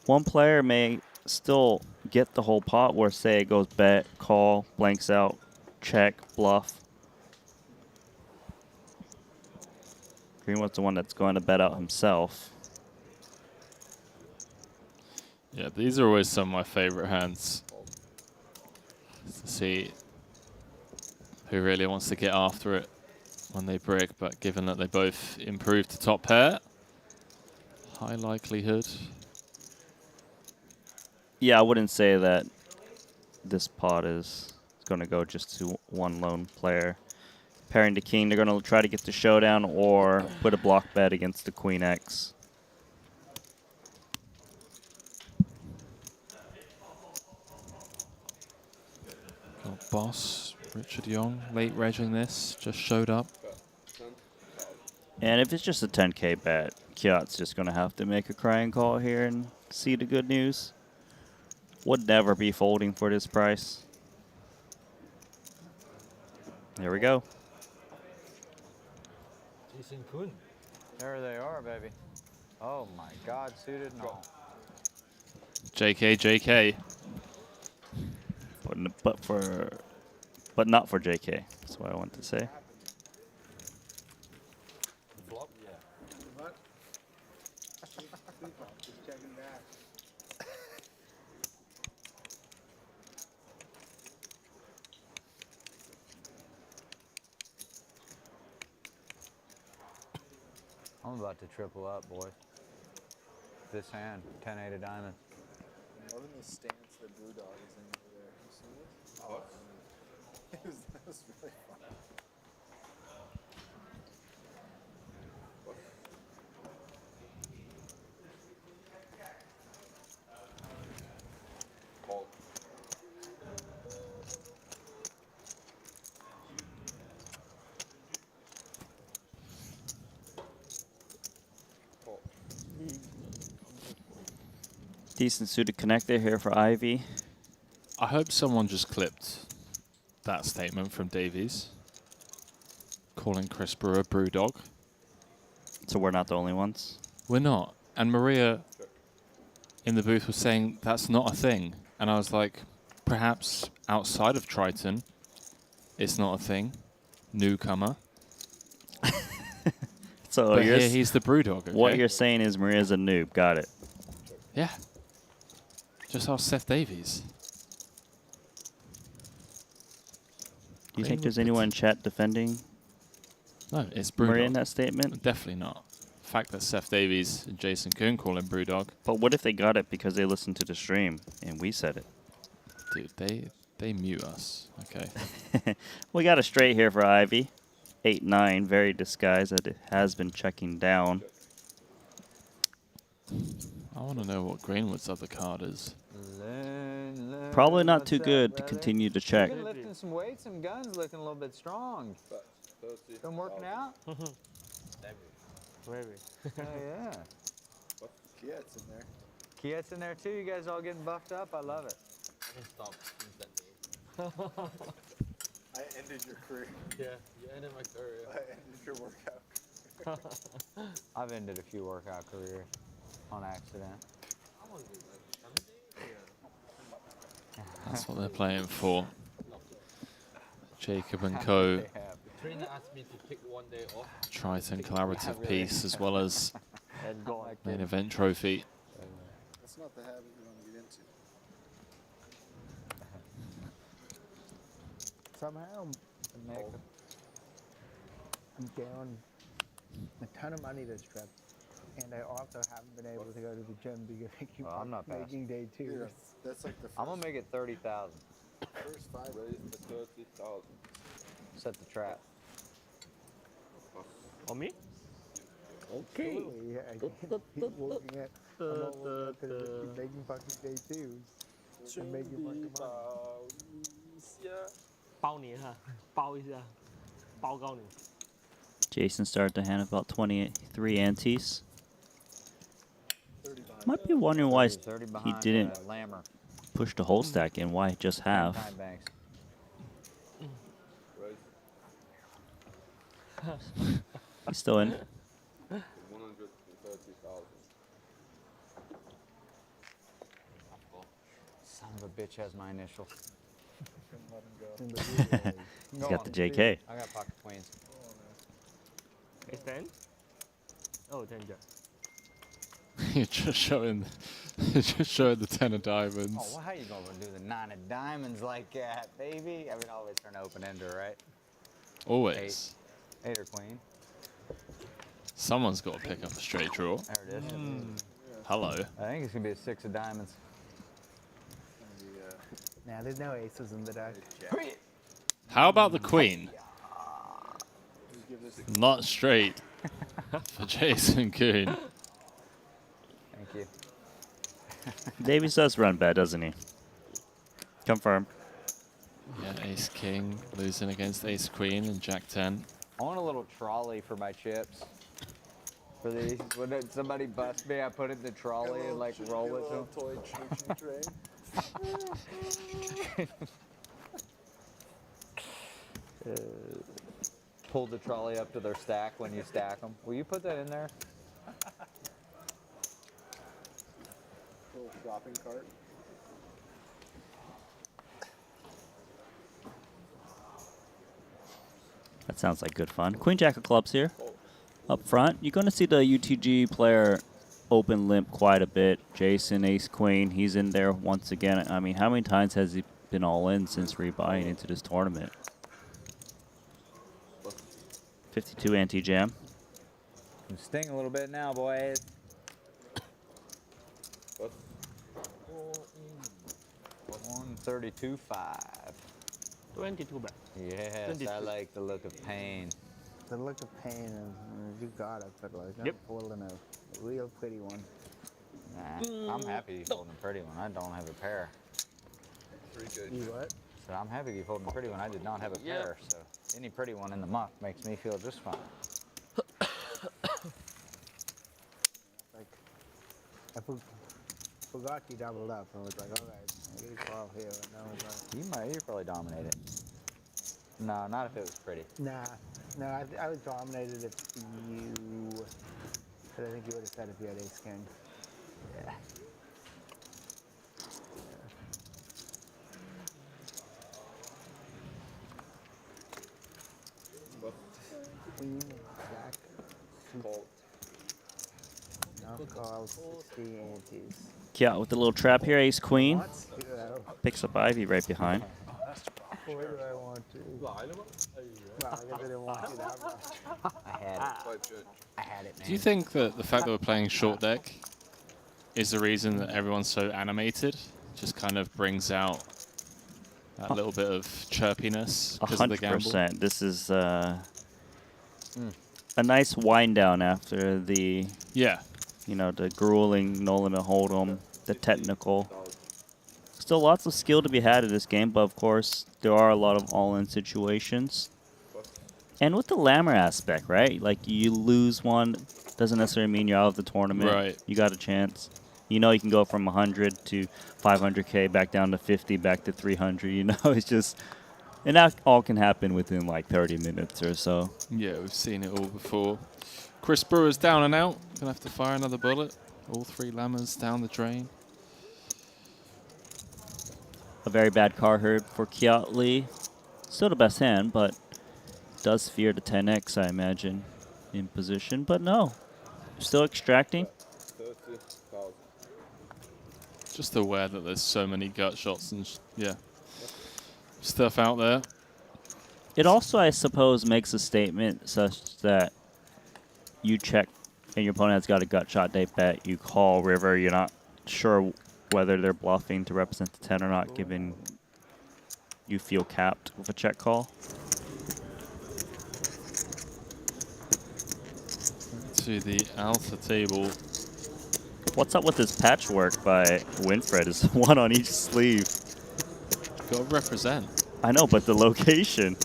one player may still get the whole pot, where say it goes bet, call, blanks out, check, bluff. Greenwood's the one that's going to bet out himself. Yeah, these are always some of my favorite hands. To see who really wants to get after it when they brick, but given that they both improved to top pair, high likelihood. Yeah, I wouldn't say that this pot is going to go just to one lone player. Pairing to king, they're going to try to get the showdown or put a block bet against the queen X. Got boss, Richard Young, late regging this, just showed up. And if it's just a 10K bet, Kiat's just going to have to make a crying call here and see the good news. Would never be folding for this price. There we go. Jason Kun. There they are, baby. Oh my God, suited and all. JK, JK. But not for JK. That's what I want to say. Flop? Yeah. What? Just checking back. I'm about to triple up, boys. This hand, 10-8 of diamonds. I'm loving the stance that Blue Dog is in over there. You see this? Oh, that was really fun. Call. Decent suited connector here for Ivy. I hope someone just clipped that statement from Davies, calling Chris Brewer Brewdog. So we're not the only ones? We're not. And Maria in the booth was saying that's not a thing. And I was like, perhaps outside of Triton, it's not a thing. Newcomer. So but here he's the Brewdog. Okay? What you're saying is Maria's a noob. Got it. Yeah. Just ask Seth Davies. Do you think there's anyone in chat defending No, it's Maria Brewdog. in that statement? Definitely not. The fact that Seth Davies and Jason Kuhn call him Brewdog. But what if they got it because they listened to the stream and we said it? Dude, they mute us. Okay. We got a straight here for Ivy. 8-9, very disguised that it has been checking down. I want to know what Greenwood's other card is. Probably not too good to continue to check. You've been lifting some weights, some guns looking a little bit strong. Been working out? Maybe. Oh, yeah. Kiet's in there. Kiet's in there too. You guys all getting buffed up. I love it. I can stop instantly. I ended your career. Yeah, you ended my career. I ended your workout. I've ended a few workout careers on accident. I want to do like 7 days. That's what they're playing for. Jacob and Co. Trainer asked me to pick 1 day off. Triton collaborative piece as well as main event trophy. That's not the habit you want to get into. Somehow, I'm down a ton of money this trip, and I also haven't been able to go to the gym because I keep making day 2. Yeah, that's like the first, I'm gonna make it 30,000. first 5 Raise to 30,000. Set the trap. On me? Okay. Yeah, I keep looking at. I'm not looking at because I keep making fucking day 2s. And making fucking money. 包你哈，包一下，包高你。 Jason started to hand about 23 antes. Might be wondering why he didn't push the whole stack in. Why just half? He's still in. 130,000. Son of a bitch has my initial. He's got the JK. I got pocket queens. It's 10? Oh, 10 jack. You're just showing the 10 of diamonds. Oh, well, how you gonna do the 9 of diamonds like that, baby? I mean, always turn open ender, right? Always. 8 or queen. Someone's got to pick up a straight draw. There it is. Hello. I think it's gonna be a 6 of diamonds. Nah, there's no aces in the deck. How about the queen? Not straight for Jason Kuhn. Thank you. Davies does run bad, doesn't he? Confirm. Yeah, ace king losing against ace queen and jack 10. I want a little trolley for my chips. For these, when somebody busts me, I put it in the trolley and like roll it to them. Toy choo-choo train. Pull the trolley up to their stack when you stack them. Will you put that in there? Little shopping cart. That sounds like good fun. Queen Jack of clubs here. Up front, you're going to see the UTG player open limp quite a bit. Jason, ace queen, he's in there once again. I mean, how many times has he been all in since rebuying into this tournament? 52 anti-jam. I'm sting a little bit now, boys. 132.5. 22 back. Yes, 22. I like the look of pain. The look of pain, and you got it, but like Yep. I'm holding a real pretty one. Nah, I'm happy he's holding a pretty one. I don't have a pair. You what? So I'm happy he's holding a pretty one. I did not have a pair, so any pretty one in the muck makes me feel just fine. Like, I forgot you doubled up, and I was like, all right, I get a call here, and I was like, You probably dominated. No, not if it was pretty. nah, no, I was dominated if you, because I think you would have said if you had ace king. Yeah. Queen, jack, Call. no calls, 60 antes. Yeah, with the little trap here, ace queen. Picks up Ivy right behind. Where do I want to? Well, I guess I didn't want you that much. I had it. I had it, man. Do you think that the fact that we're playing short deck is the reason that everyone's so animated? Just kind of brings out that little bit of chirpiness because of the gamble? 100%. This is a nice wind down after the you know, the grueling no limit hold'em, the technical. Still lots of skill to be had in this game, but of course there are a lot of all-in situations. And with the Lammer aspect, right? Like you lose one, Doesn't necessarily mean you're out of the tournament. Right. You got a chance. You know, you can go from 100 to 500K, back down to 50, back to 300. You know, it's just, and that all can happen within like 30 minutes or so. Yeah, we've seen it all before. Chris Brewer's down and out. Gonna have to fire another bullet. All 3 Lammers down the drain. A very bad card herd for Kiat Lee. Still the best hand, but does fear the 10x, I imagine, in position. But no, still extracting. Just aware that there's so many gut shots and yeah, stuff out there. It also, I suppose, makes a statement such that you check and your opponent has got a gut shot, they bet, you call river, you're not sure whether they're bluffing to represent the 10 or not, given you feel capped with a check call. To the alpha table. What's up with this patchwork by Winfred? Is one on each sleeve. Got to represent. I know, but the location.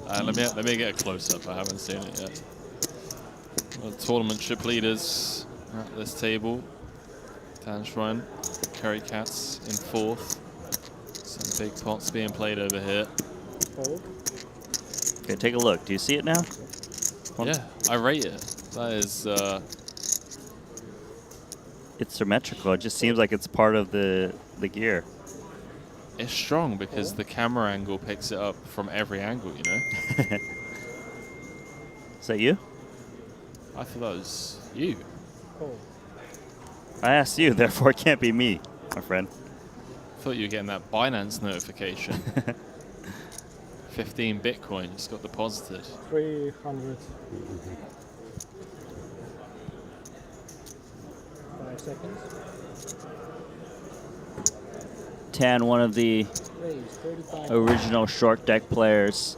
Let me get a close up. I haven't seen it yet. Well, tournament ship leaders at this table. Dan Schrein, Kerry Katz in 4th. Some big pots being played over here. Okay, take a look. Do you see it now? Yeah, I rate it. That is. It's symmetrical. It just seems like it's part of the gear. It's strong because the camera angle picks it up from every angle, you know? Is that you? I thought that was you. I asked you, therefore it can't be me, my friend. I thought you were getting that Binance notification. 15 Bitcoin just got deposited. 300. 5 seconds. Tan, one of the original short deck players,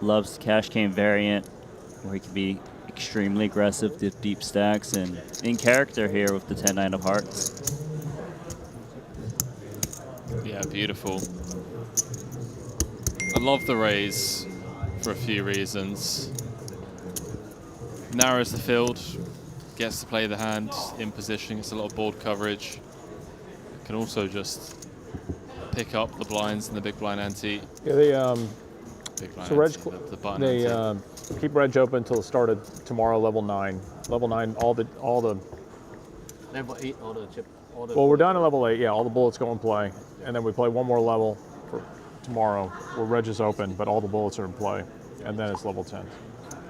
loves the Cash Cane variant, where he can be extremely aggressive with deep stacks, and in character here with the 10-9 of hearts. Yeah, beautiful. I love the raise for a few reasons. Narrows the field, gets to play the hand in position, gets a lot of board coverage. Can also just pick up the blinds and the big blind ante. Yeah, they big blind so Reg, ante, the button they ante. keep Reg open until the start of tomorrow, level 9. Level 9, all the Level 8, all the chip. All the well, we're down to level 8. Yeah, all the bullets go in play, and then we play one more level for tomorrow where Reg is open, but all the bullets are in play, and then it's level 10.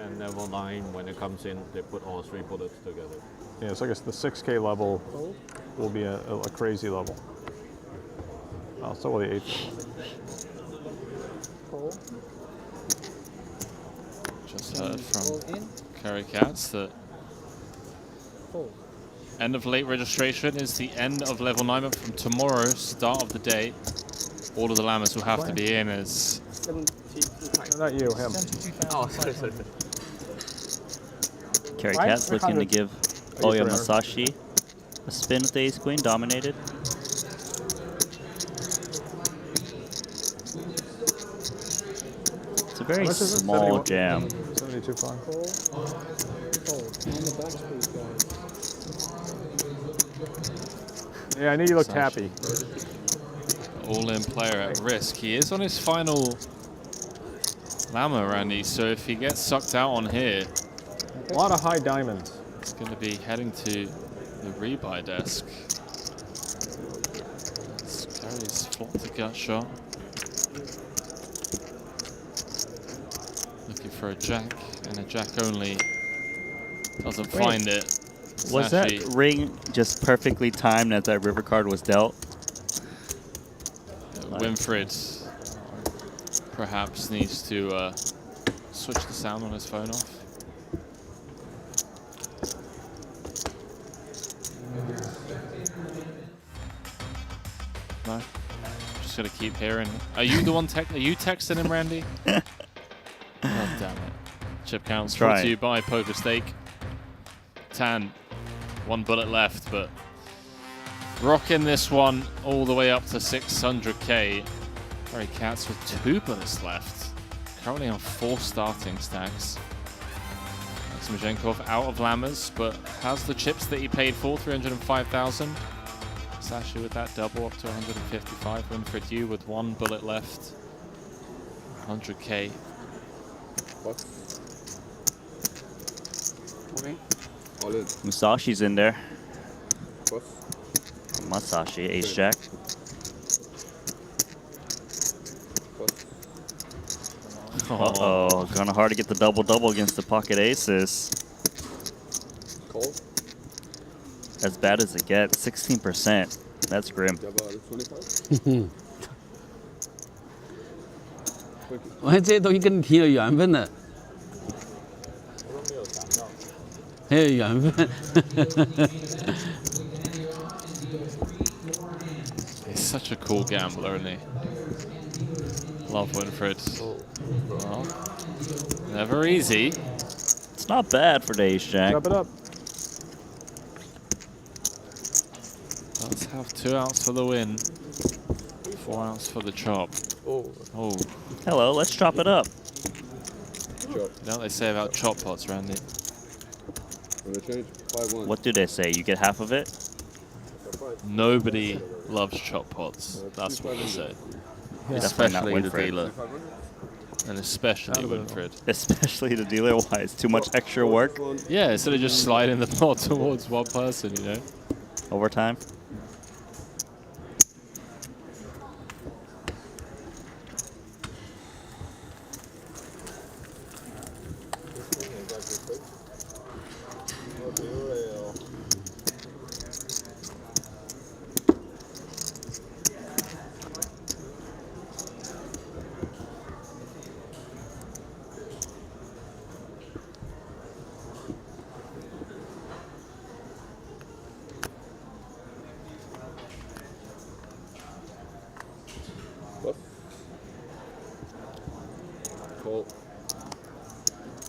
And level 9, when it comes in, they put all 3 bullets together. Yeah, so I guess the 6K level will be a crazy level. Oh, so will the 8th. Just heard from Kerry Katz that end of late registration is the end of level 9, but from tomorrow, start of the day, all of the Lammers will have to be in as... Not you, him. Oh, sorry. Kerry Katz looking to give Oya Masashi a spin with the ace queen, dominated. It's a very small jam. 72 fine. Yeah, I knew you looked happy. All-in player at risk. He is on his final Lammer, Randy, so if he gets sucked out on here... A lot of high diamonds. It's going to be heading to the rebuy desk. Kerry's flopped the gut shot. Looking for a jack, and a jack only. Doesn't find it. Was that ring just perfectly timed as that river card was dealt? Winfred perhaps needs to switch the sound on his phone off. No, just gotta keep hearing. Are you the one? Are you texting him, Randy? Oh damn it! Chip counts brought to you by Poker Steak. Tan, 1 bullet left, but rocking this one all the way up to 600k. Kerry Katz with 2 bullets left. Currently on 4 starting stacks. Maximenkov out of Lammers, but has the chips that he paid for, 305,000. Sasha with that double up to 155. Winfried Yu with 1 bullet left. 100k. What? Musashi's in there. What? Musashi, ace jack. Uh-oh, kind of hard to get the double-double against the pocket aces. Call? As bad as it gets, 16%. That's grim. 我看这些东西跟你挺有缘分的，很有缘分。 He's such a cool gambler, isn't he? Love Winfried. Well, never easy. It's not bad for the ace jack. Chop it up. Let's have 2 outs for the win. 4 outs for the chop. Oh. Hello, let's chop it up. You know what they say about chop pots, Randy? What do they say? You get half of it? Nobody loves chop pots. That's what they say. Yeah. Especially the Winfried. dealer. And especially Winfried. Especially the dealer. Why? It's too much extra work? Yeah, instead of just sliding the pot towards one person, you know? Overtime?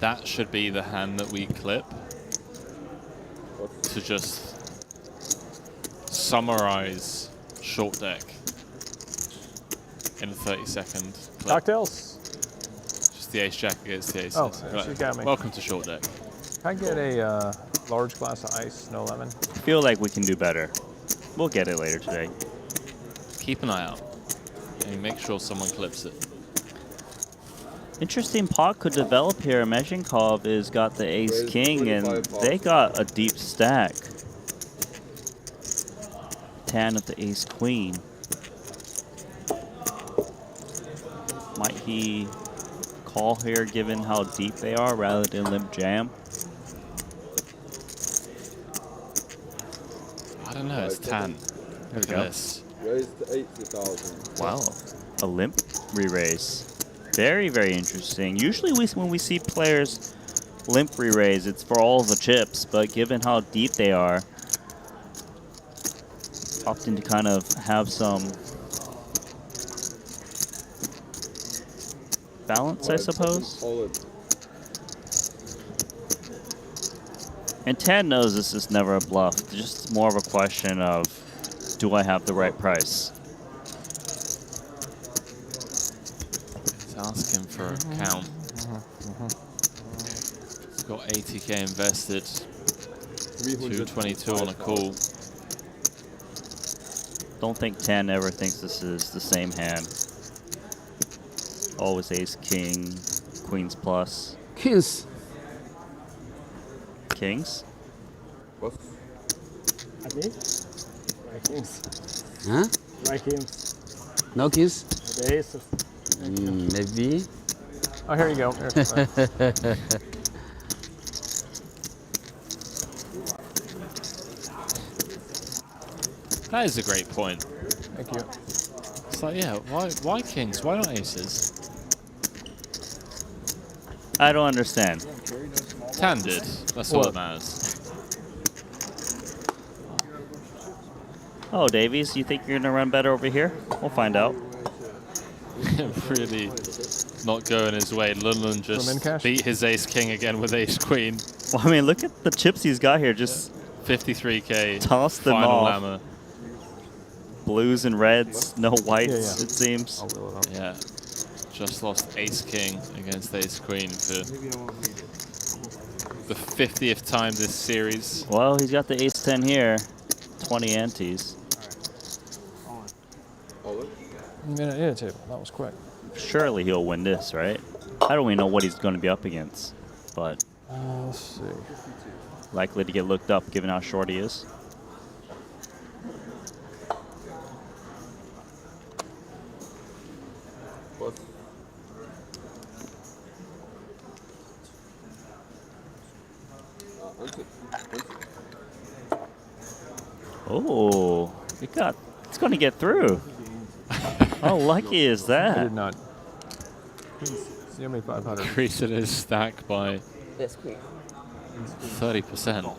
That should be the hand that we clip to just summarize short deck in a 30-second clip. Cocktails. Just the ace jack against the aces. Oh, she got me. Welcome to short deck. Can I get a large glass of ice, no lemon? I feel like we can do better. We'll get it later today. Keep an eye out and make sure someone clips it. Interesting pot could develop here. Mezinkov has got the ace king and they got a deep stack. 10 of the ace queen. Might he call here given how deep they are rather than limp jam? I don't know, it's 10. There we go. Raise to 80,000. Wow, a limp re-raise. Very, very interesting. Usually when we see players limp re-raise, it's for all the chips, but given how deep they are, opting to kind of have some balance, I suppose. And 10 knows this is never a bluff, it's just more of a question of, do I have the right price? Ask him for a count. He's got 80k invested. 222 on a call. Don't think 10 ever thinks this is the same hand. Always ace, king, queens plus. Kings. Kings? What? I think. Right kings. Huh? Right kings. No kings? The ace of... Maybe. Oh, here you go. Here. That is a great point. Thank you. It's like, yeah, why kings? Why not aces? I don't understand. 10 did. That's all that matters. Oh, Davies, you think you're gonna run better over here? We'll find out. Really not going his way. Lundlund just beat his ace king again with ace queen. Well, I mean, look at the chips he's got here. Just 53k. Toss them final off. Lammer. Blues and reds, no whites, it seems. Yeah. Just lost ace king against ace queen for the 50th time this series. Well, he's got the ace-10 here. 20 antes. Yeah, table. That was quick. Surely he'll win this, right? I don't even know what he's going to be up against, but Let's see. likely to get looked up given how short he is. Oh, it's going to get through. How lucky is that? I did not. See how many 500. Increasing his stack by 30%.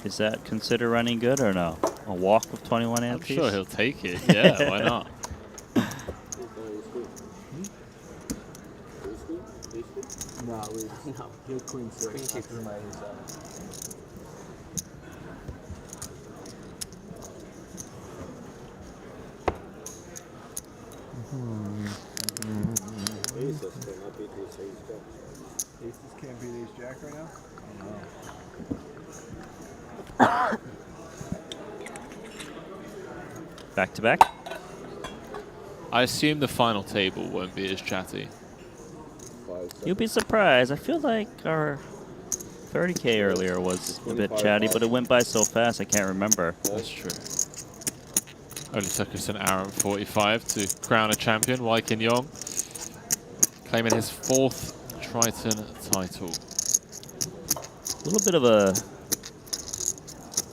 Is that considered running good or no? A walk of 21 I'm antes? sure he'll take it. Yeah, why not? No, he'll queen six. After my ace out. Aces cannot beat this ace jack. Aces can't beat ace jack right now? Oh, Back to back? I assume the final table won't be as chatty. You'll be surprised. I feel like our 30K earlier was a bit chatty, but it went by so fast I can't remember. That's true. Only took us an hour and 45 to crown a champion, Wai Kin Yong, claiming his 4th Triton title. A little bit of a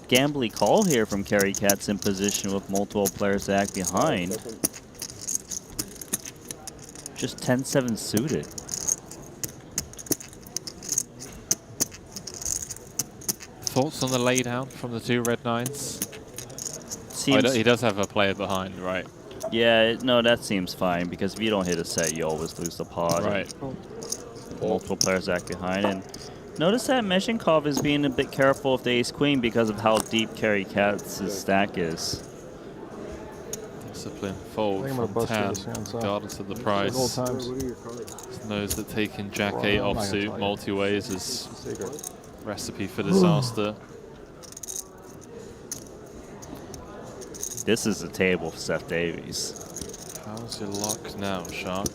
gambly call here from Kerry Katz in position with multiple players to act behind. Just 10-7 suited. Thoughts on the laydown from the 2 red nines? Seems he does have a player behind, right? Yeah, no, that seems fine because if you don't hit a set, you always lose the pod. Right. Multiple players act behind. And notice that Meshenkov is being a bit careful with the ace-queen because of how deep Kerry Katz's stack is. Discipline fold from Tan, regardless of the price. Knows that taking Jack 8 offsuit multi-ways is recipe for disaster. This is a table for Seth Davies. How's your luck now, Shark?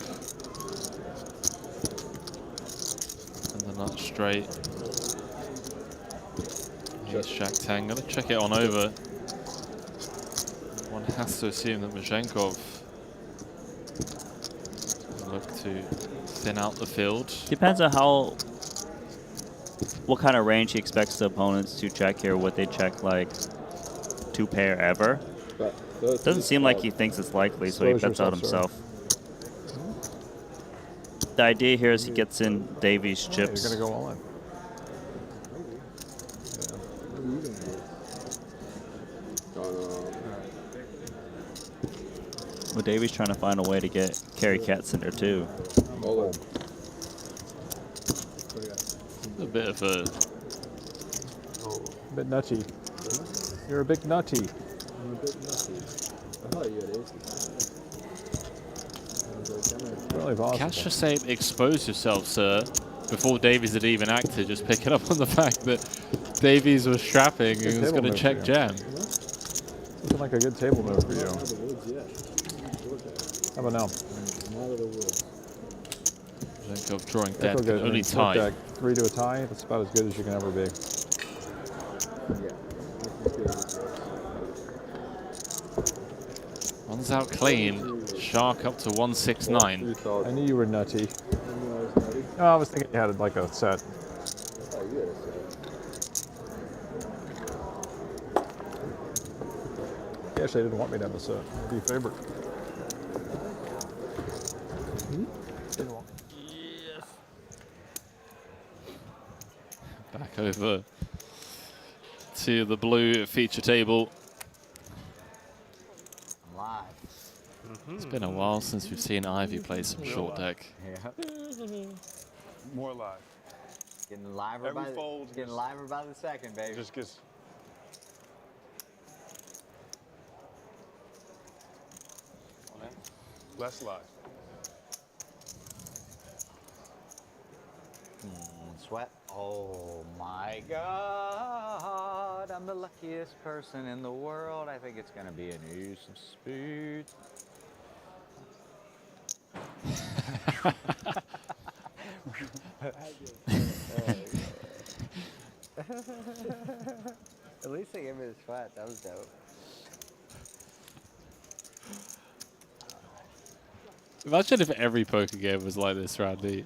And the nut straight. Here's Jack 10. Gonna check it on over. One has to assume that Meshenkov will look to thin out the field. Depends on what kind of range he expects the opponents to check here. Would they check like 2 pair ever? Doesn't seem like he thinks it's likely, so he bets out himself. The idea here is he gets in Davies' chips. You're going to go all in. Well, Davies trying to find a way to get Kerry Katz in there too. A bit of a bit nutty. You're a bit nutty. I'm a bit nutty. I thought you had aces. Catch just say expose yourself, sir, before Davies had even acted, just picking up on the fact that Davies was strapping and he was going to check jam. Looking like a good table move for you. How about now? Meshenkov drawing dead, can only tie. 3 to a tie, that's about as good as you can ever be. One's out clean. Shark up to 169. I knew you were nutty. No, I was thinking you had like a set. He actually didn't want me to have a set. It'd be a favorite. Yes. Back over to the blue feature table. Live. It's been a while since we've seen Ivy play some short deck. Yeah. More live. Getting liver by the second, baby. Just gets. Less live. Sweat. Oh my God. I'm the luckiest person in the world. I think it's going to be an ace of spades. At least they gave me the sweat. That was dope. Imagine if every poker game was like this, Randy.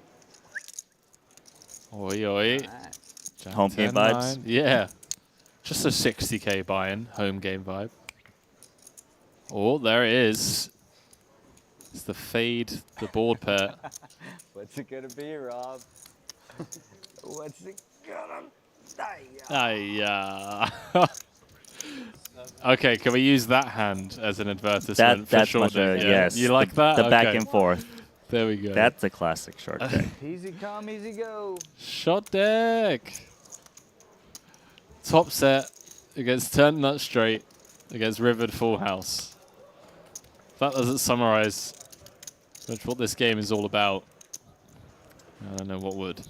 Oi, oi. Jack Home game 10, vibes? 9. Yeah. Just a 60k buy-in, home game vibe. Oh, there it is. It's the fade, the board pair. What's it going to be, Rob? What's it going Aiyah. Okay, can we use that hand as an advertisement for That's short much deck? yes. You like that? The back Okay. and forth. There we go. That's a classic short deck. Easy come, easy go. Shot deck. Top set against turn nut straight against rivered full house. That doesn't summarize much what this game is all about. I don't know what would.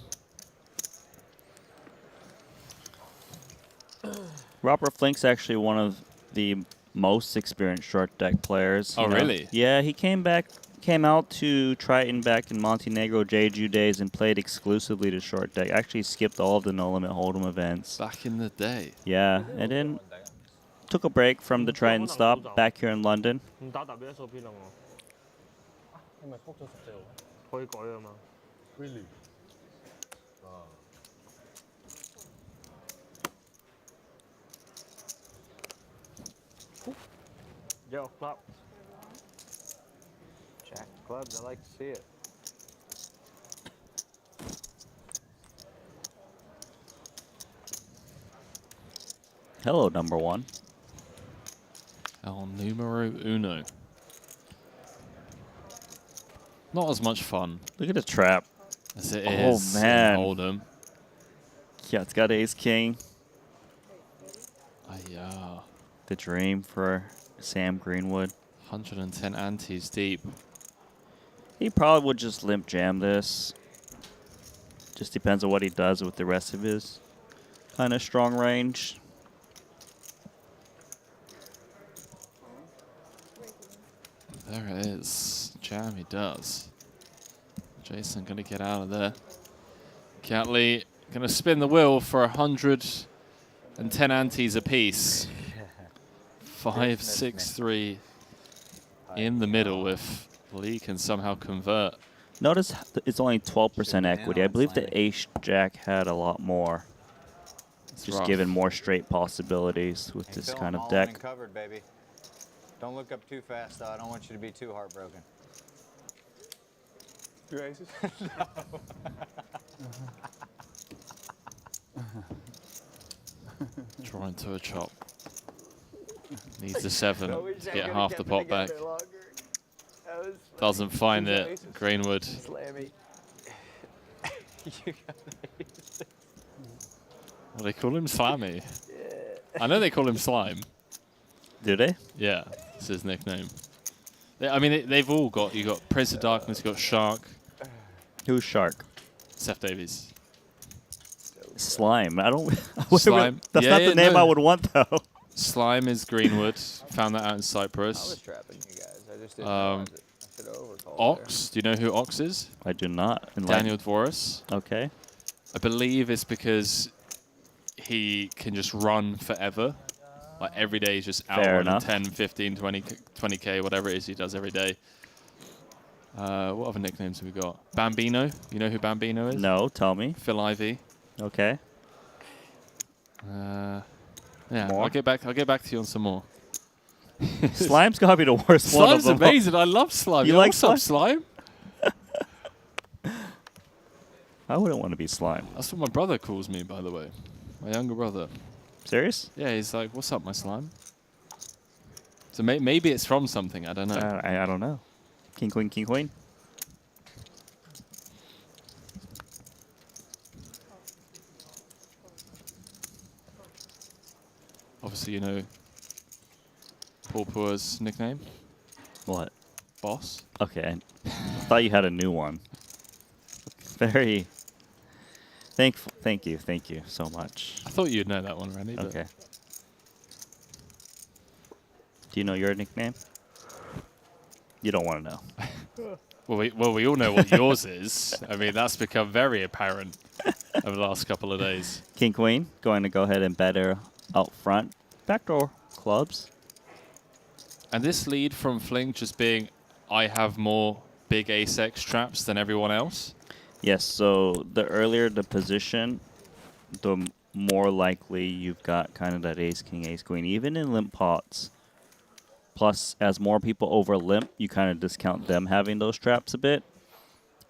Robert Flink's actually one of the most experienced short deck players. Oh, you know. really? Yeah, he came out to Triton back in Montenegro Jeju days and played exclusively to short deck. Actually skipped all of the No Limit Hold'em events. Back in the day. Yeah, and then took a break from the Triton stop back here in London. 唔打 WSOP 啦我。係咪 book 咗10隻喎？可以改啊嘛。Really？Yo, club. Jack clubs, I like to see it. Hello, number one. El numero uno. Not as much fun. Look at the trap. As it Oh, is. man. Hold'em. Yeah, it's got ace king. Aiyah. The dream for Sam Greenwood. 110 antes deep. He probably would just limp jam this. Just depends on what he does with the rest of his kind of strong range. There it is. Jam he does. Jason gonna get out of there. Catley gonna spin the wheel for 110 antes apiece. 5, 6, 3 in the middle if Lee can somehow convert. Notice it's only 12% equity. I believe the ace jack had a lot more. Just rough. given more straight possibilities with Hey, this Phil, kind I'm of all in deck. and covered, baby. Don't look up too fast, though. I don't want you to be too heartbroken. Two aces? Drawing to a chop. Needs a 7 to get half the pot back. Doesn't find it. Greenwood. Slammy. Well, they call him Slammy. I know they call him Slime. Do they? Yeah, it's his nickname. I mean, they've all got. You got Prince of Darkness. You got Shark. Who's Shark? Seth Davies. Slime. I don't. Slime. That's Yeah, not yeah, the name no. I would want, though. Slime is Greenwood. Found that out in I was Cyprus. trapping you guys. I just didn't realize it. I should have overcalled Ox. Do you know who Ox is? I do not. Daniel Dvoris. Okay. I believe it's because he can just run forever. Like every day he's just out Fair on enough. 10, 15, 20k, whatever it is he does every day. What other nicknames have we got? Bambino. You know who Bambino is? No, tell me. Phil Ivey. Okay. Yeah, More? I'll get back to you on some more. Slime's gotta be the worst one of Slime's them. amazing. I love Slime. You like what's up, Slime? I wouldn't want to be Slime. That's what my brother calls me, by the way. My younger brother. Serious? Yeah, he's like, "What's up, my slime?" So maybe it's from something. I don't know. I don't know. King, queen, king, queen. Obviously, you know Paul Poor's nickname. What? Boss. Okay. I thought you had a new one. Very. Thank you so much. I thought you'd know that one, Randy. But Okay. Do you know your nickname? You don't want to know. Well, we all know what yours is. I mean, that's become very apparent over the last couple of days. King Queen going to go ahead and bet her out front. Backdoor clubs. And this lead from Fling just being, I have more big ace-X traps than everyone else. Yes, so the earlier the position, the more likely you've got kind of that ace-king, ace-queen, even in limp pots. Plus, as more people over limp, you kind of discount them having those traps a bit.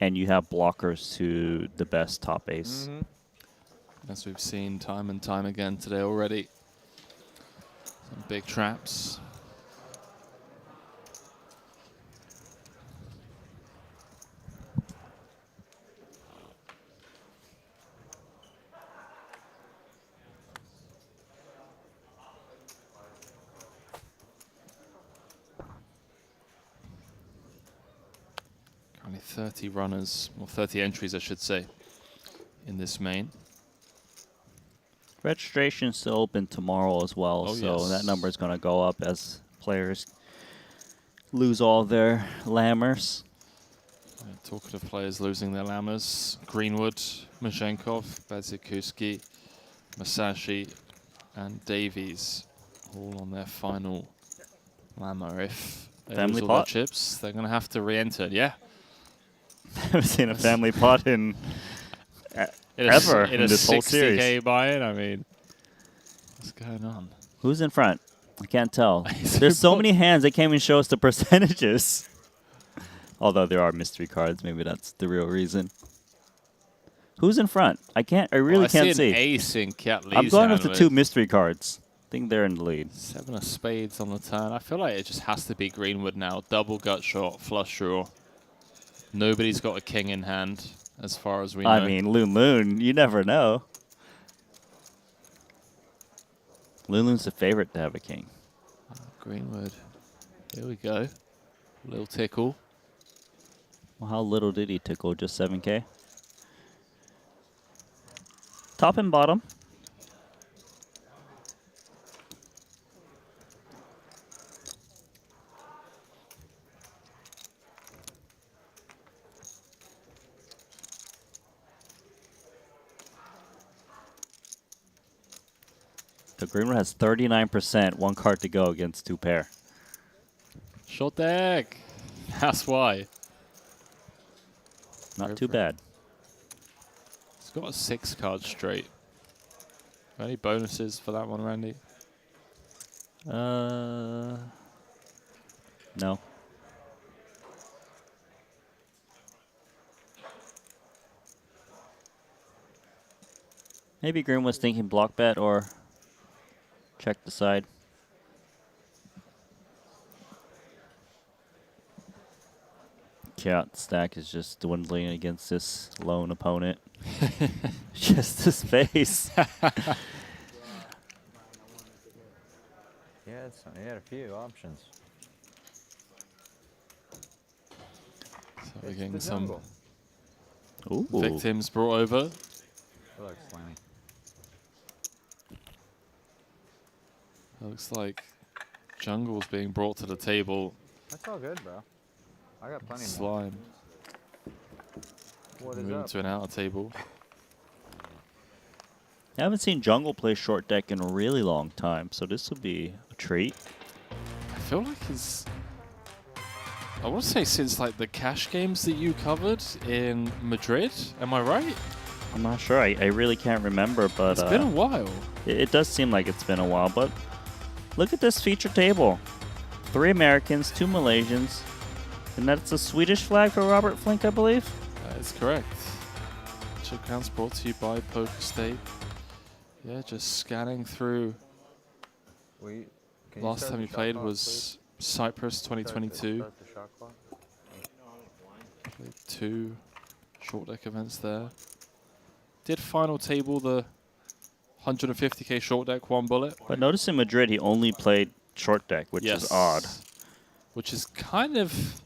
And you have blockers to the best top ace. As we've seen time and time again today already. Some big traps. Only 30 runners, or 30 entries, I should say, in this main. Registration's still open tomorrow as well, Oh, so yes. that number is going to go up as players lose all their lammers. Talkative players losing their lammers. Greenwood, Mashenkov, Bezikuski, Masashi, and Davies all on their final lammer. If they Family lose all their pot? chips, they're going to have to re-enter. Yeah. I've seen a family pot in ever in this whole series. 60K buy-in, I mean, what's going on? Who's in front? I can't tell. There's so many hands, they can't even show us the percentages. Although there are mystery cards, maybe that's the real reason. Who's in front? I really can't I see. an ace in Cat Lee's I'm going with hand the two mystery cards. I think they're in the lead. 7 of spades on the turn. I feel like it just has to be Greenwood now. Double gut shot, flush draw. Nobody's got a king in hand, as far as we know. I mean, Loon, you never know. Loon's the favorite to have a king. Greenwood. Here we go. Little tickle. Well, how little did he tickle? Just 7K? Top and bottom. The Greenwood has 39%, one card to go against two pair. Short deck. That's why. Not too bad. It's got a 6 card straight. Any bonuses for that one, Randy? No. Maybe Green was thinking block bet or check the side. Cat stack is just dwindling against this lone opponent. Just his face. Yeah, he had a few options. So we're getting some Ooh. victims brought over. That looks slimy. It looks like jungle's being brought to the table. That's all good, bro. I got plenty more. Slime. What is Moving up? to an outer table. I haven't seen Jungle play short deck in a really long time, so this will be a treat. I feel like it's... I want to say since like the cash games that you covered in Madrid. Am I right? I'm not sure. I really can't remember, but... It's been a while. It does seem like it's been a while, but look at this feature table. 3 Americans, 2 Malaysians, and that's a Swedish flag for Robert Flink, I believe? That is correct. Chip counts brought to you by Poker State. Yeah, just scanning through. Last time you played was Cyprus 2022. Played 2 short deck events there. Did final table the 150k short deck, 1 bullet. But notice in Madrid he only played short deck, which is odd. Which is kind of...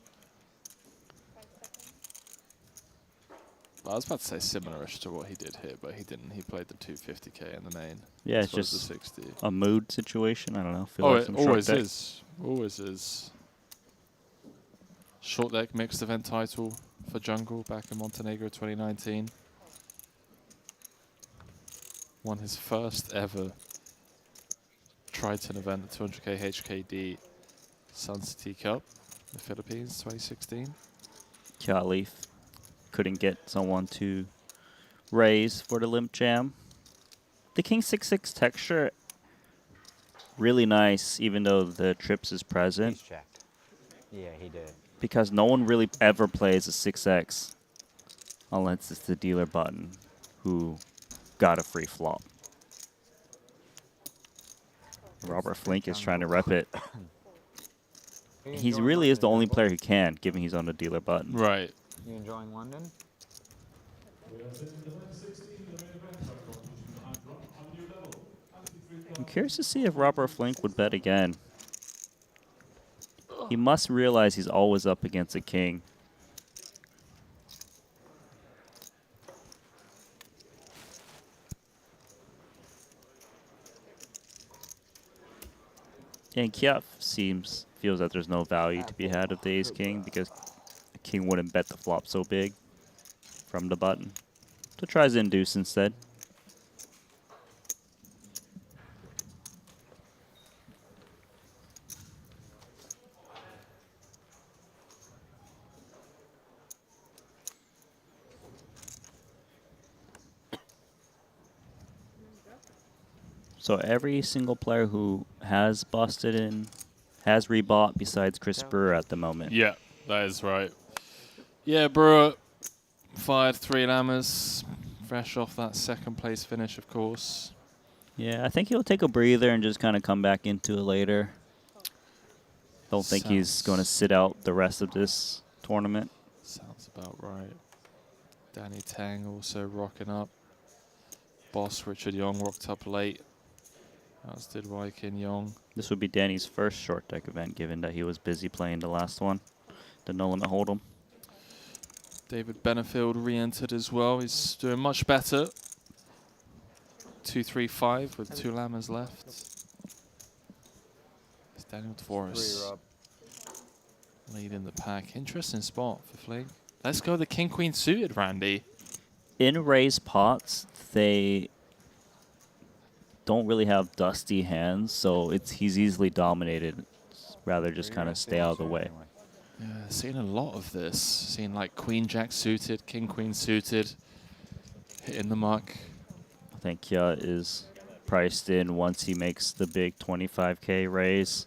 I was about to say similarish to what he did here, but he didn't. He played the 250k in the main. Yeah, as it's opposed just to 60. a mood situation. I don't know. Feel Oh, like it some short always deck. is. Always is. Short deck mixed event title for Jungle back in Montenegro 2019. Won his first ever Triton event, the 200k HKD Sun City Cup, the Philippines 2016. Leaf couldn't get someone to raise for the limp jam. The King 6/6 texture, really nice, even though the trips is present. He's checked. Yeah, he did. Because no one really ever plays a 6x unless it's the dealer button who got a free flop. Robert Flink is trying to rep it. He really is the only player who can, given he's on the dealer button. Right. You enjoying London? I'm curious to see if Robert Flink would bet again. He must realize he's always up against a king. And Kiaf feels that there's no value to be had of the ace king because the king wouldn't bet the flop so big from the button. So tries to induce instead. So every single player who has busted in has rebought besides Chris Brewer at the moment. Yeah, that is right. Yeah, Brewer fired 3 lammers, fresh off that second place finish, of course. Yeah, I think he'll take a breather and just kind of come back into it later. Don't think he's going to sit out the rest of this tournament. Sounds about right. Danny Tang also rocking up. Boss Richard Young rocked up late, as did Waikin Young. This would be Danny's first short deck event, given that he was busy playing the last one, the No Limit Hold'em. David Benefield re-entered as well. He's doing much better. 2-3-5 with 2 lammers left. It's Daniel Tavoris leading the pack. Interesting spot for Flink. Let's go the King Queen suited, Randy. In raised pots, they don't really have dusty hands, so he's easily dominated. Rather just kind of stay out of the way. Yeah, seen a lot of this. Seen like Queen Jack suited, King Queen suited, hitting the muck. I think Kya is priced in once he makes the big 25k raise.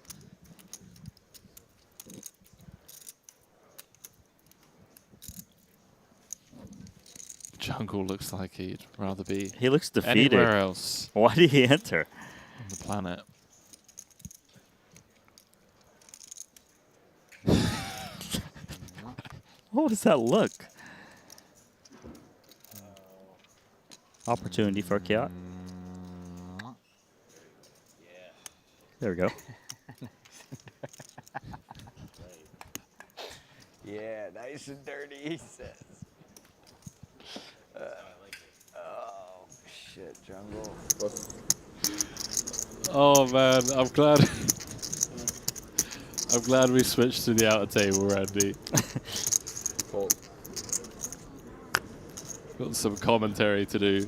Jungle looks like he'd rather be. He looks defeated. Anywhere else. Why did he enter? On the planet. What does that look? Opportunity for Kiat. There we go. Yeah, nice and dirty, he says. Oh, shit, Jungle. Oh man, I'm glad. I'm glad we switched to the outer table, Randy. Got some commentary to do.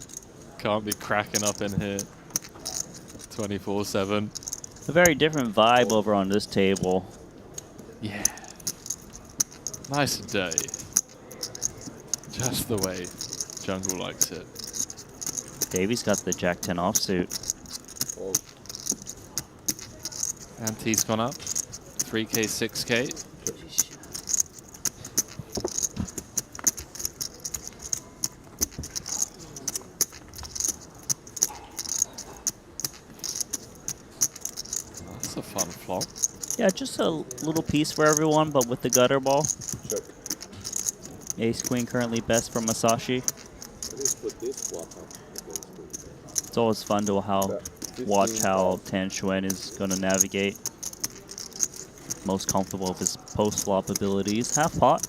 Can't be cracking up in here 24/7. A very different vibe over on this table. Yeah. Nice and dirty. Just the way Jungle likes it. Davy's got the Jack 10 offsuit. Ante's gone up. 3K, 6K. That's a fun flop. Yeah, just a little piece for everyone, but with the gutter ball. Ace Queen currently best for Masashi. It's always fun to watch how Tan Xuan is going to navigate. Most comfortable with his post-flop abilities. Half pot.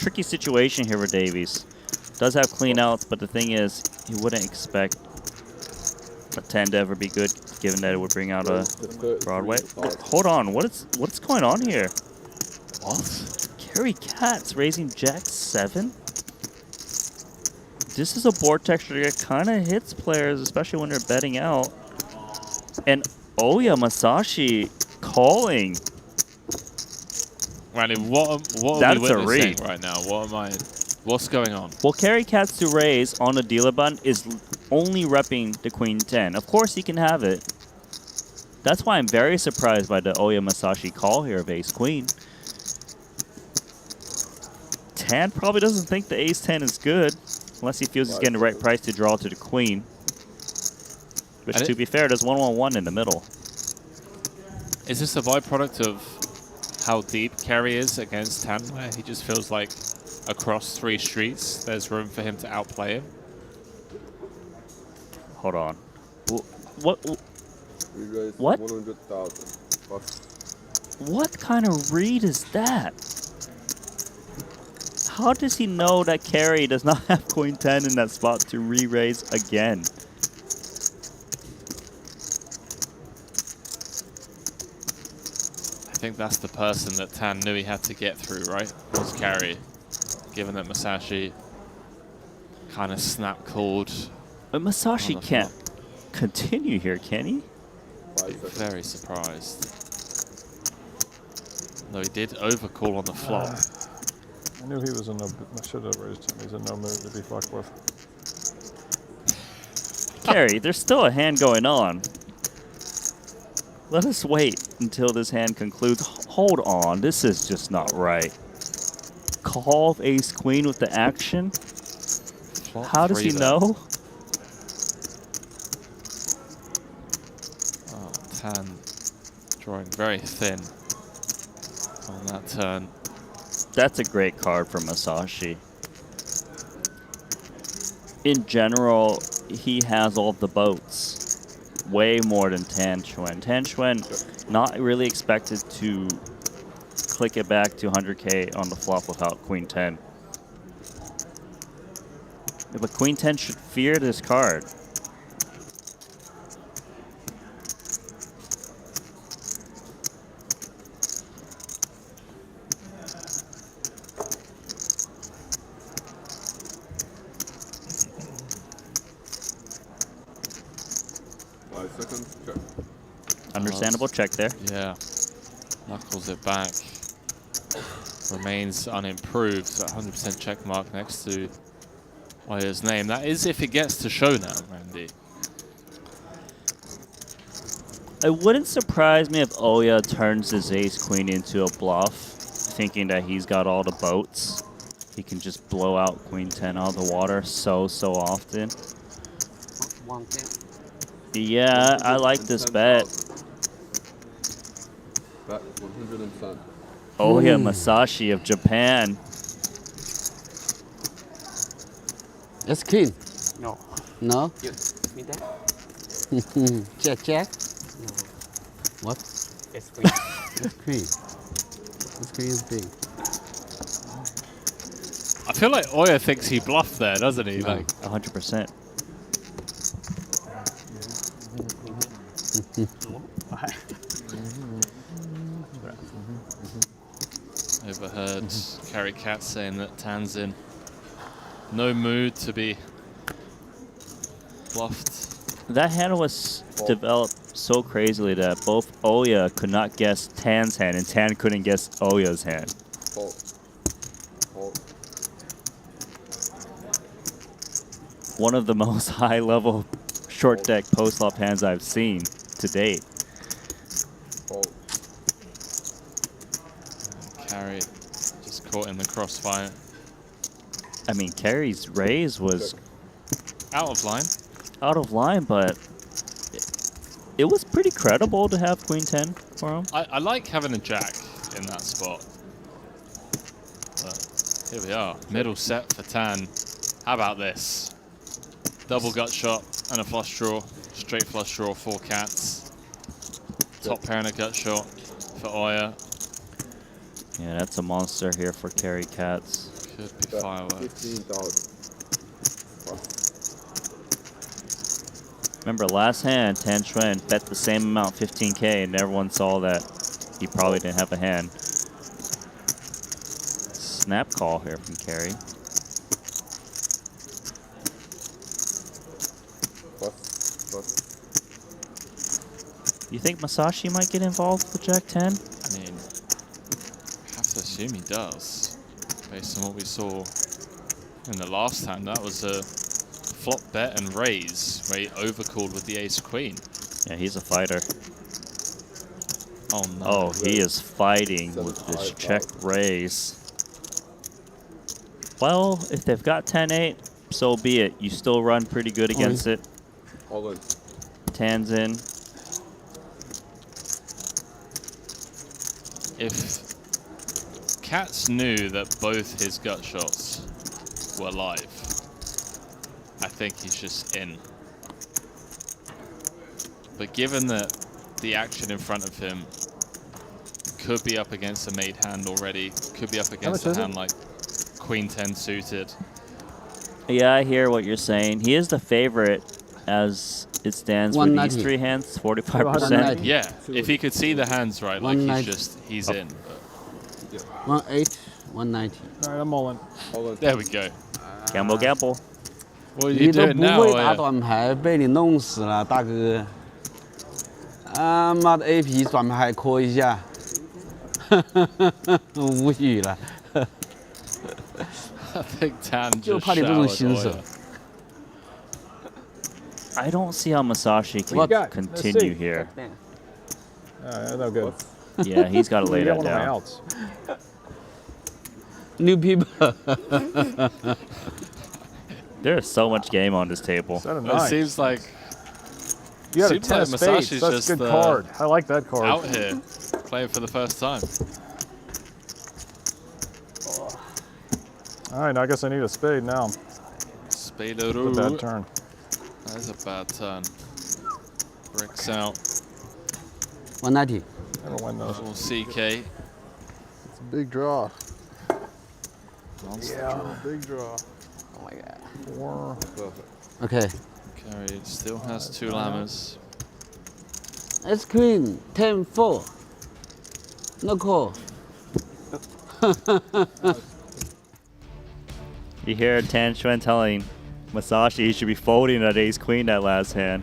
tricky situation here for Davies. Does have clean outs, but the thing is, he wouldn't expect a 10 to ever be good, given that it would bring out a Broadway. Hold on, what's going on here? What? Carry Cats raising Jack 7? This is a board texture that kind of hits players, especially when they're betting out. And Oya Masashi calling. Randy, what are That's we a witnessing read right now? What's going on? Well, carry Cats to raise on the dealer button is only repping the Queen 10. Of course he can have it. That's why I'm very surprised by the Oya Masashi call here of Ace Queen. Tan probably doesn't think the Ace 10 is good, unless he feels he's getting the right price to draw to the Queen. Which, to be fair, there's 1-1-1 in the middle. Is this a byproduct of how deep Kerry is against Tan, where he just feels like across 3 streets there's room for him to outplay him? Hold on. What? 100,000. What kind of read is that? How does he know that Kerry does not have Queen 10 in that spot to re-raise again? I think that's the person that Tan knew he had to get through, right? Was Kerry, given that Masashi kind of snap called. But Masashi can't continue here, can he? Very surprised. Though he did overcall on the flop. I knew he was in no. I should have raised him. He's in no mood to be fucked with. Kerry, there's still a hand going on. Let us wait until this hand concludes. Hold on, this is just not right. Call of Ace Queen with the action? How does he know? Oh, Tan drawing very thin on that turn. That's a great card for Masashi. In general, he has all the boats. Way more than Tan Xuan. Tan Xuan not really expected to click it back to 100K on the flop without Queen 10. But Queen 10 should fear this card. Understandable check there. Yeah. Knuckles it back. Remains unimproved. 100% check mark next to Oya's name. That is if it gets to show now, Randy. It wouldn't surprise me if Oya turns his ace queen into a bluff, thinking that he's got all the boats. He can just blow out Queen 10 out of the water so often. Yeah, I like this bet. Bet 110. Oya Masashi of Japan. That's queen. No. No? You mean that? Check. No. What? It's queen. It's queen. This queen is big. I feel like Oya thinks he bluffed there, doesn't he? Like 100%. Overheard Carry Cat saying that Tan's in no mood to be bluffed. That hand was developed so crazily that both Oya could not guess Tan's hand and Tan couldn't guess Oya's hand. One of the most high-level short deck post-flop hands I've seen to date. Carry just caught in the crossfire. I mean, Carry's raise was Out of line. out of line, but it was pretty credible to have Queen 10 for him. I like having a jack in that spot. But here we are, middle set for Tan. How about this? Double gut shot and a flush draw. Straight flush draw, 4 cats. Top pair and a gut shot for Oya. Yeah, that's a monster here for Carry Cats. Could be fireworks. Remember last hand, Tan Xuan bet the same amount, 15K, and everyone saw that he probably didn't have a hand. Snap call here from Kerry. You think Masashi might get involved with Jack 10? I mean, I have to assume he does, based on what we saw in the last hand. That was a flop bet and raise, where he overcalled with the ace queen. Yeah, he's a fighter. Oh no. Oh, he is fighting with this check raise. Well, if they've got 10-8, so be it. You still run pretty good against it. Tan's in. If Katz knew that both his gut shots were live, I think he's just in. But given that the action in front of him could be up against a made hand already, could be up against a hand like Queen 10 suited. Yeah, I hear what you're saying. He is the favorite as it stands for these three hands, 45%. Yeah, if he could see the hands right, like he's in. 180, 190. All right, I'm all in. There we go. Gamble, gamble. What are 你 you 都 doing 不 now? 会打短牌，被你弄死了，大哥！啊妈的 ，AP 短牌还扣一下，无语了。 I think Tan 就 just 怕你这种 showered 新手。 oil. I don't see how Masashi can continue here. No good. Yeah, he's got to lay that One of my down. outs. New people. There's so much game on this table. It seems like You had a seems 10 like of spades. Masashi's That's just a good card. I like that card. out here playing for the first time. All right, I guess I need a spade now. Spade-a-doo. It's a bad turn. That is a bad turn. Bricks out. 190. Never win those. Little CK. It's a big draw. Yeah. Big draw. Oh my god. 4. Okay. Kerry still has 2 lammers. Ace queen 10-4. No call. You hear Tan Xuan telling Masashi he should be folding that ace queen that last hand.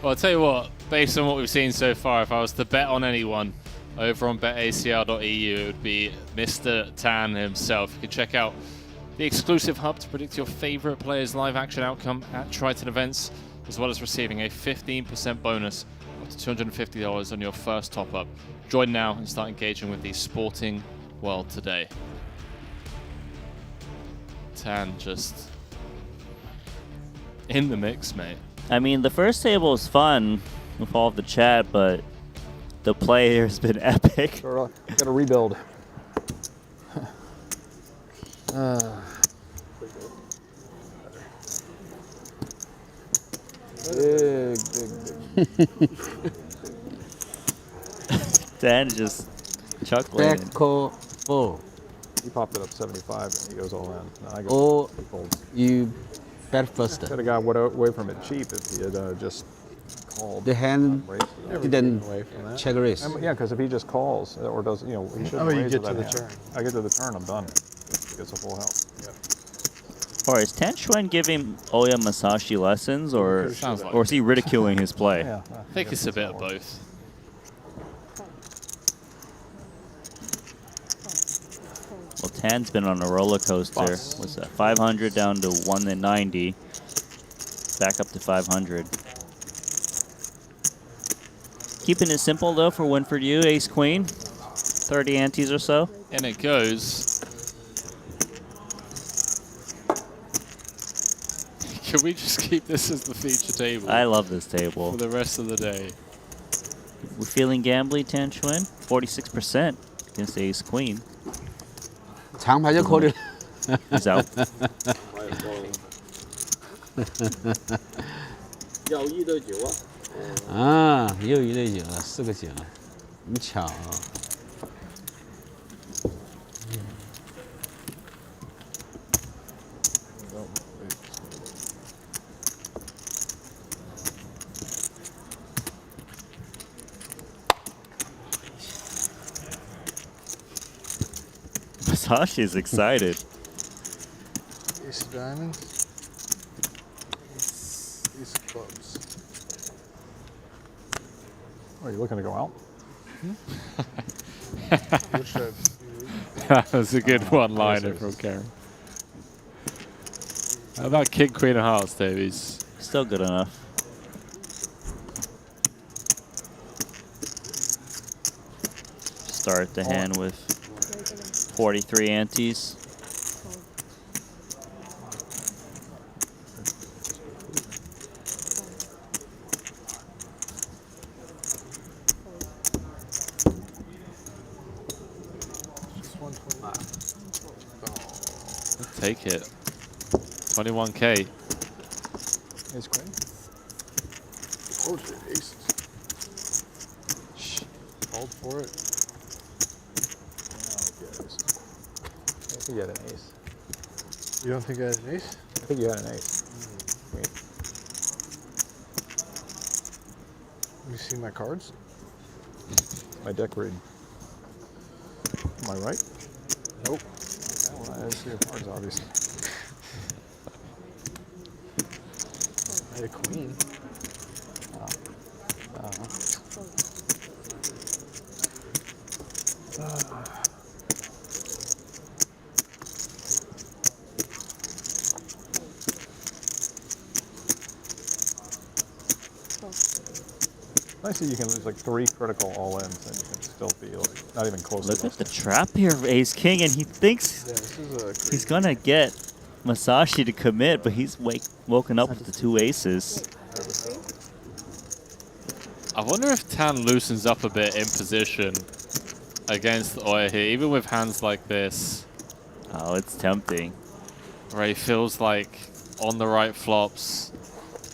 Well, I'll tell you what, based on what we've seen so far, if I was to bet on anyone over on betacr.eu, it would be Mr. Tan himself. You can check out the exclusive hub to predict your favorite player's live action outcome at Triton events, as well as receiving a 15% bonus up to $250 on your first top up. Join now and start engaging with the sporting world today. Tan just in the mix, mate. I mean, the first table was fun with all of the chat, but the play here has been epic. Got to rebuild. Big. Dan just chuckling. Back call 4. He popped it up 75 and he goes all in. No, I Or he folds. you bet first. Could have got away from it cheap if he had just called. The hand didn't check raise. Yeah, because if he just calls or does, he shouldn't How about you raise get with to that the hand. turn? I get to the turn, I'm done. Gets a full house. Or is Tan Xuan giving Oya Masashi lessons, or is he ridiculing his play? Yeah, I think it's a bit of both. Well, Tan's been on a roller coaster. What's that? 500 down to 190. Back up to 500. Keeping it simple though for Winford U, ace queen. 30 antes or so. And it goes. Can we just keep this as the feature table? I love this table. For the rest of the day. We're feeling gambly, Tan Xuan. 46% against ace queen. 长牌就扣了。 He's out. 要1对9啊。啊，又1对9了，4个9了，很巧啊。Masashi is excited. Ace of diamonds. Ace of clubs. Are you looking to go out? Which side? That was a good one-liner from Karen. How about King, Queen of Hearts, Davies? Still good enough. Start the hand with 43 antes. Take it. 21K. Ace queen. Oh, shit, aces. Called for it. I think you had an ace. You don't think I had an ace? I think you had an ace. Wait. Let me see my cards. My deck read. Am I right? Nope. Well, I didn't see your cards, obviously. I had a queen. I see you can lose like 3 critical all-ins and you can still be like not even close. Look at the trap here of Ace King, and he thinks he's gonna get Masashi to commit, but he's woken up with the 2 aces. I wonder if Tan loosens up a bit in position against Oya here, even with hands like this. Oh, it's tempting. Where he feels like on the right flops,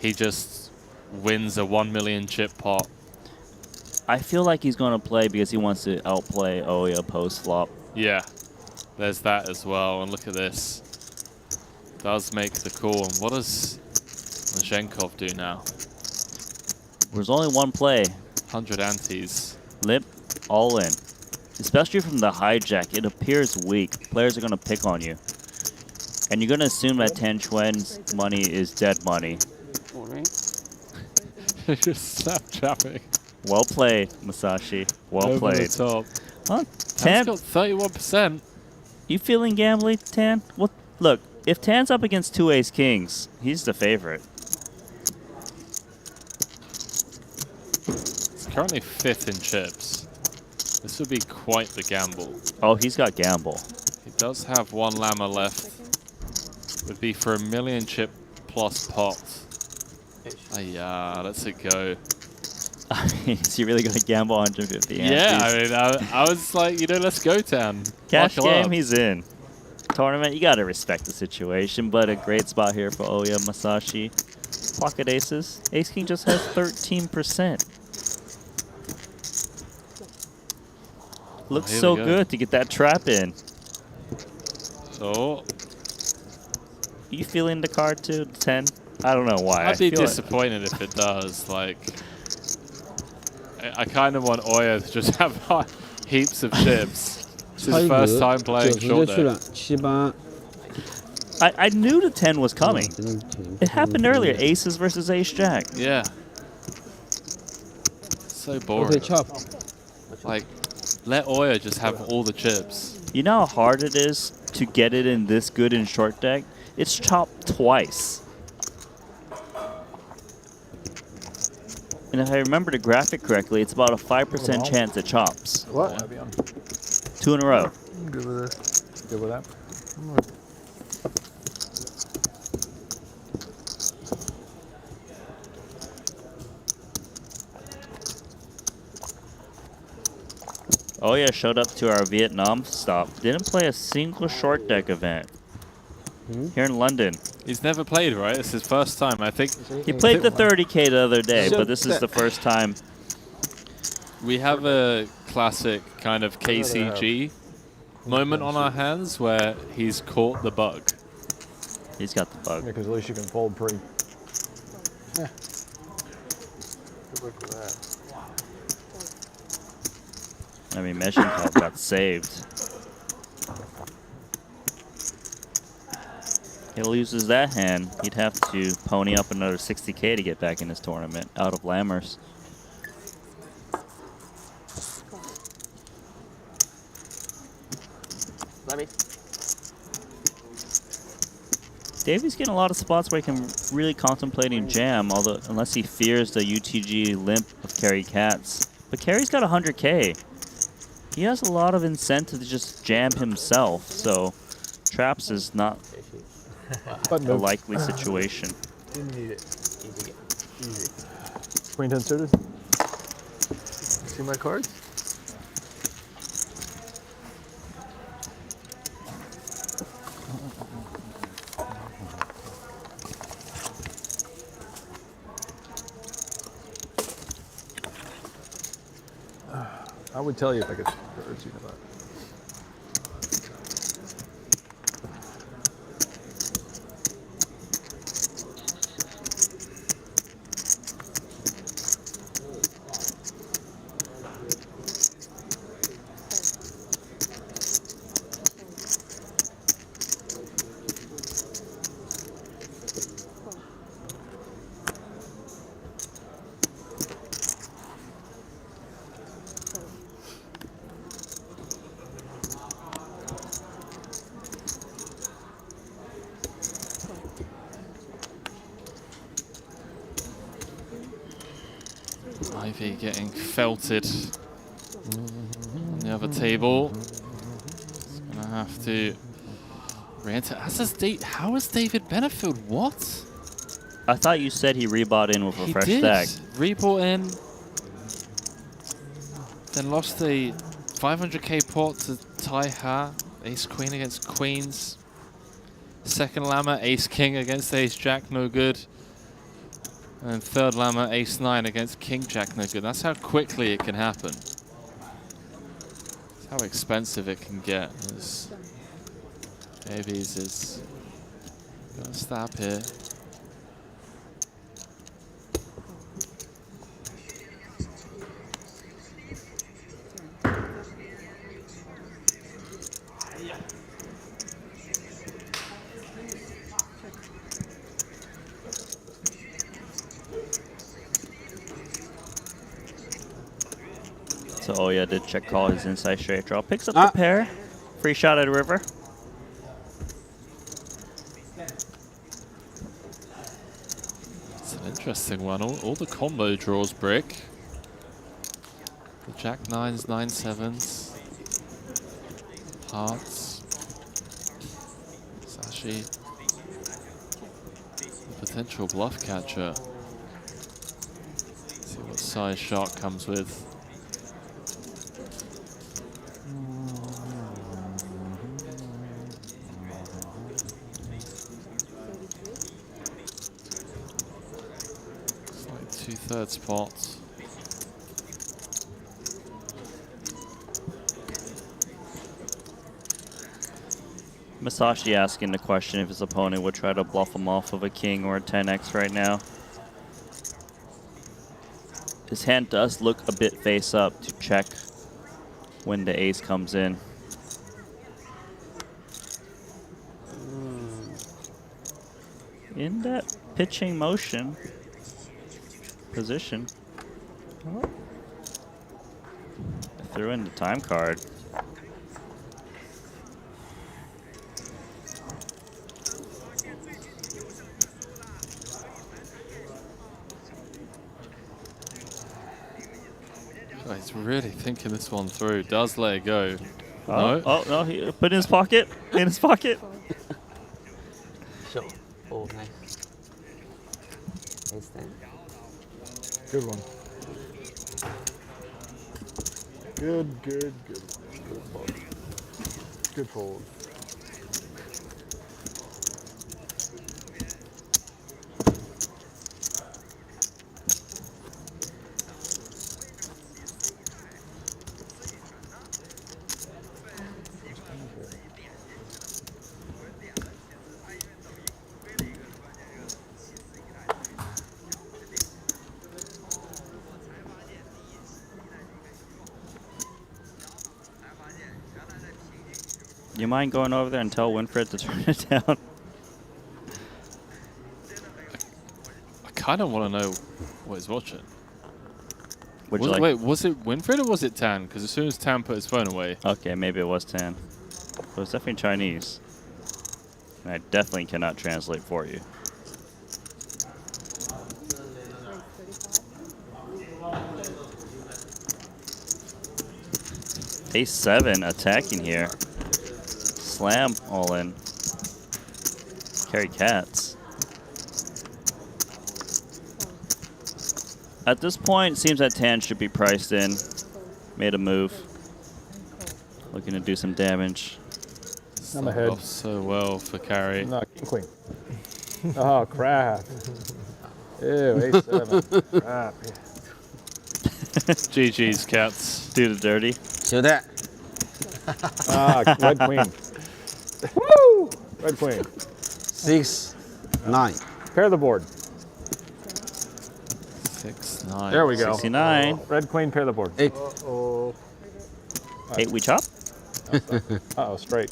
he just wins a 1 million chip pot. I feel like he's going to play because he wants to outplay Oya post-flop. Yeah, there's that as well. And look at this. Does make the call. And what does Mazhenkov do now? There's only one play. 100 antes. Limp, all in. Especially from the hijack, it appears weak. Players are going to pick on you. And you're going to assume that Tan Chuan's money is dead money. Just snap trapping. Well played, Masashi. Well Over played. the top. Huh? Tan's Tan, got 31%. you feeling gambly, Tan? What? Look, if Tan's up against 2 ace kings, he's the favorite. He's currently 5th in chips. This would be quite the gamble. Oh, he's got gamble. He does have 1 llama left. Would be for a 1 million chip plus pot. Yeah, let's it go. I mean, is he really going to gamble 150 antes? Yeah, I mean, I was like, you know, let's go, Tan. Cash Buckle game, up. he's in. Tournament, you got to respect the situation, but a great spot here for Oya Masashi. Pocket aces. Ace King just has 13%. Looks Here so we go. good to get that trap in. So, You feeling the card too, 10? I don't know why. I'd be feel like- disappointed if it does. Like, I kind of want Oya to just have heaps of chips. It's his first time playing short deck. I knew the 10 was coming. It happened earlier, aces versus ace-jack. Yeah. So boring. chop. Like, let Oya just have all the chips. You know how hard it is to get it in this good in short deck? It's chopped twice. And if I remember the graphic correctly, it's about a 5% chance it chops. What? 2 in a row. I'm good with this. Good with that? Oh yeah, showed up to our Vietnam stop. Didn't play a single short deck event. Here in London. He's never played, right? It's his first time, I think. He played the 30K the other day, but this is the first time. We have a classic kind of KCG moment on our hands where he's caught the bug. He's got the bug. Because at least you can fold pre. Good luck with that. I mean, Mazhenkov got saved. He loses that hand, he'd have to pony up another 60K to get back in his tournament out of Lammers. Let me. Davey's getting a lot of spots where he can really contemplating jam, although unless he fears the UTG limp of Kerry Katz. But Kerry's got 100K. He has a lot of incentive to just jam himself, so traps is not a likely situation. Didn't need it. Easy. Queen 10 suited. See my cards? I would tell you if I could cards, you know that. Ivy getting felted on the other table. He's gonna have to re-enter. How has David Benefield? What? I thought you said he rebought in with a fresh stack. Rebought in, then lost the 500k pot to Tai Ha. Ace Queen against Queens. Second Lammer, Ace King against Ace Jack, no good. And third Lammer, Ace 9 against King Jack, no good. That's how quickly it can happen. That's how expensive it can get. Davies is gonna stop here. So Oya did check call his inside straight draw. Picks up the pair. Free shot at river. It's an interesting one. All the combo draws brick. The Jack 9s, 9-7s. Hearts. Sashi. The potential bluff catcher. See what size shot comes with. It's like 2/3 pot. Masashi asking the question if his opponent would try to bluff him off of a king or a 10x right now. His hand does look a bit face up to check when the ace comes in. In that pitching motion position. I threw in the time card. Oh, he's really thinking this one through. Does let it go. Oh, No. oh no, he put it in his pocket. In his pocket. Sure. Oh, nice. Ace 10. Good one. Good fold. Good fold. You mind going over there and tell Winfred to turn it down? kind of want to know what he's watching. Wait, was it Winfried or was it Tan? Because as soon as Tan put his phone away. Okay, maybe it was Tan. But it was definitely Chinese. And I definitely cannot translate for you. Ace 7 attacking here. Slam all in. Carry cats. At this point, it seems that Tan should be priced in. Made a move. Looking to do some damage. I'm ahead. Off so well for carry. No, king queen. Oh, crap. Ew, ace 7. Crap. GG's, cats. Do the dirty. Show that. Red queen. Woo! Red queen. 6, 9. Pair the board. 6, 9. There we go. 69. Red queen, pair the board. 8. Uh-oh. 8 we chop? Uh-oh, straight.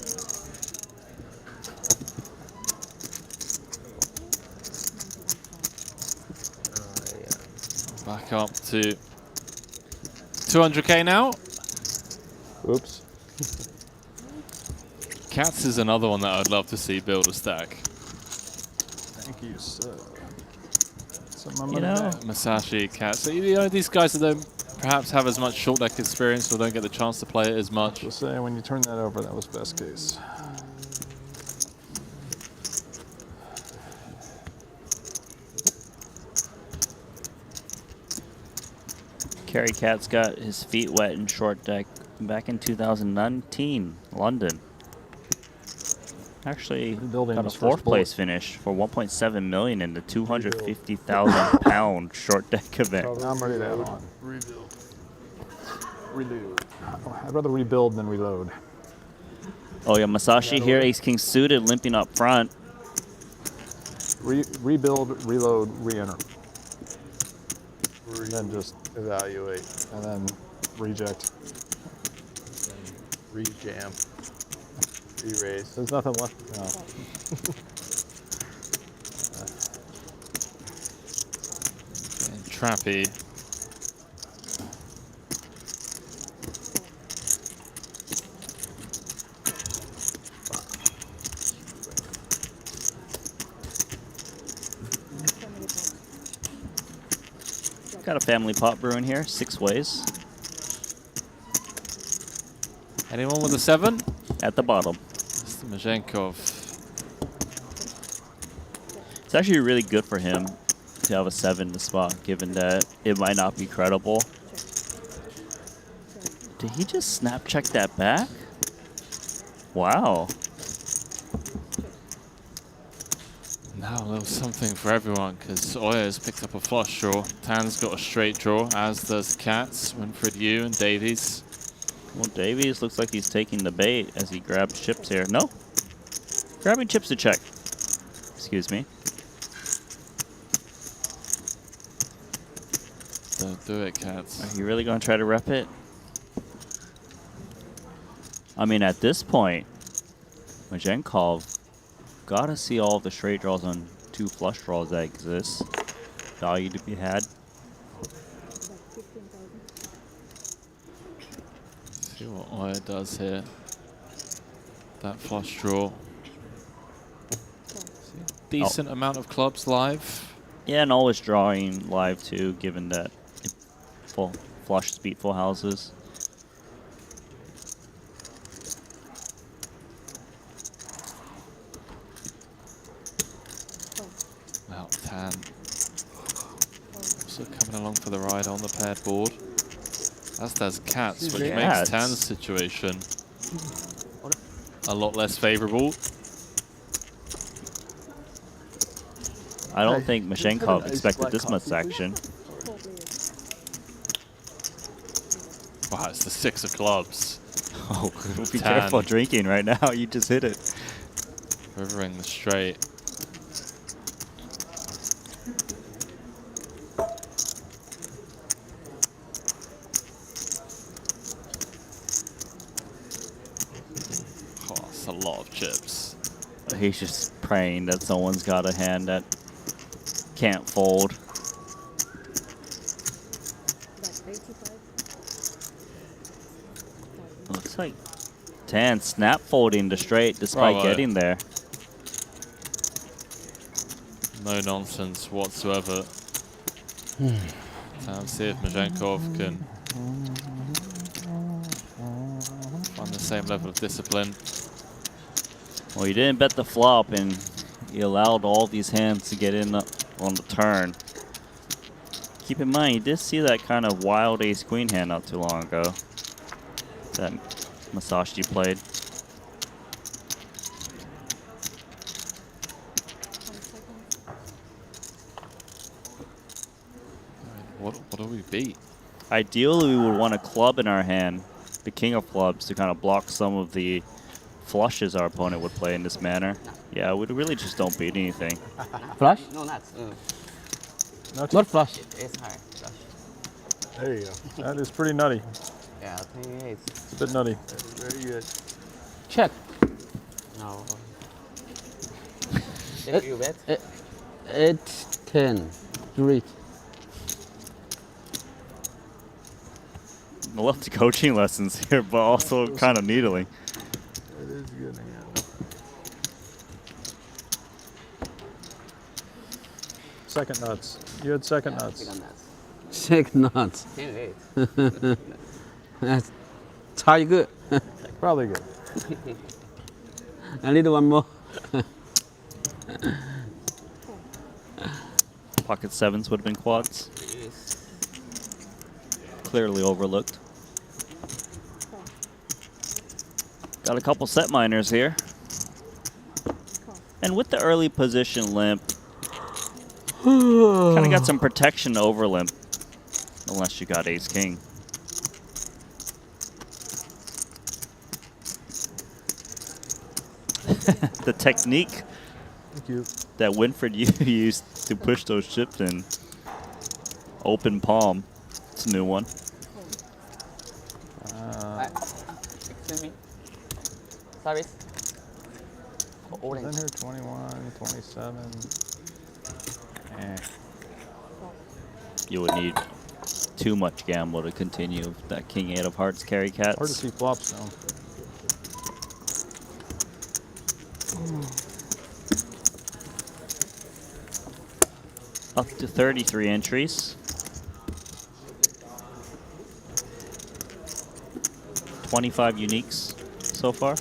Back up to 200k now. Oops. Cats is another one that I'd love to see build a stack. Thank you, sir. You know, Masashi, Cats. So, you know, these guys that don't perhaps have as much short deck experience or don't get the chance to play it as much. Just say when you turn that over, that was best case. Carry Cat's got his feet wet in short deck back in 2019, London. Actually, got a fourth place finish for 1.7 million in the 250,000 pound short deck event. I'm ready to add on. Rebuild. Reload. I'd rather rebuild than reload. Oh yeah, Masashi here, ace king suited, limping up front. Rebuild, reload, re-enter. And then just evaluate, and then reject. Re-jam. Re-raise. There's nothing left. No. Trappy. Got a family pot brewing here, 6 ways. Anyone with a 7? At the bottom. Mr. Mazhenkov. It's actually really good for him to have a 7 in the spot, given that it might not be credible. Did he just snap check that back? Wow. Now a little something for everyone, because Oya's picked up a flush draw. Tan's got a straight draw, as does Cats, Winfried, you, and Davies. Well, Davies looks like he's taking the bait as he grabs chips here. No. Grabbing chips to check. Excuse me. Don't do it, Cats. Are you really going to try to rep it? I mean, at this point, Mazhenkov gotta see all of the straight draws on 2 flush draws that exist. Value to be had. See what Oya does here. That flush draw. Decent amount of clubs live. Yeah, and always drawing live too, given that full flush beat full houses. Wow, Tan. Also coming along for the ride on the paired board. As does Cats, which makes Tan's situation a lot less favorable. I don't think Mazhenkov expected this much action. Wow, it's the 6 of clubs. Oh, be careful drinking right now. You just hit it. Rivering the straight. Oh, that's a lot of chips. He's just praying that someone's got a hand that can't fold. Looks like Tan snap folding to straight despite Bravo. getting there. No nonsense whatsoever. Let's see if Mazhenkov can find the same level of discipline. Well, you didn't bet the flop, and you allowed all these hands to get in on the turn. Keep in mind, you did see that kind of wild ace-queen hand not too long ago that Masashi played. What do we beat? Ideally, we would want a club in our hand, the king of clubs, to kind of block some of the flushes our opponent would play in this manner. Yeah, we really just don't beat anything. Flush? No, nuts. Not flush. It's high. Flush. There you go. That is pretty nutty. Yeah, I think It's a bit nutty. very good. Check. No. If you bet. 8, 10, 3. I love the coaching lessons here, but also kind of needling. It is good. Second nuts. You had second nuts. Second nuts. 10, 8.差一个. Probably good. I need one more. Pocket sevens would have been quads. Clearly overlooked. Got a couple set miners here. And with the early position limp, kind of got some protection over limp, unless you got ace king. The technique that Winfred used to push those chips in. Open palm. It's a new one. Excuse me. Service. In here 21, 27. You would need too much gamble to continue with that king 8 of hearts carry cats. Hard to see flops now. Up to 33 entries. 25 uniques so far.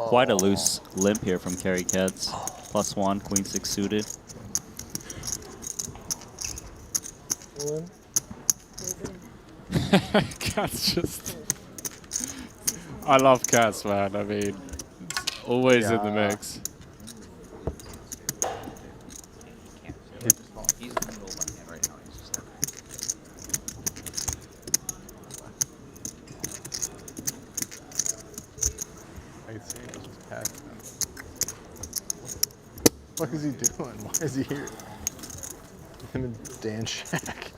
Quite a loose limp here from carry cats. +1, queen 6 suited. Cats just... I love cats, man. I mean, it's always in the mix. He's in the middle of my hand right now. He's just I can see it just passed him. What is he doing? Why is he here? Him and Dan Shack.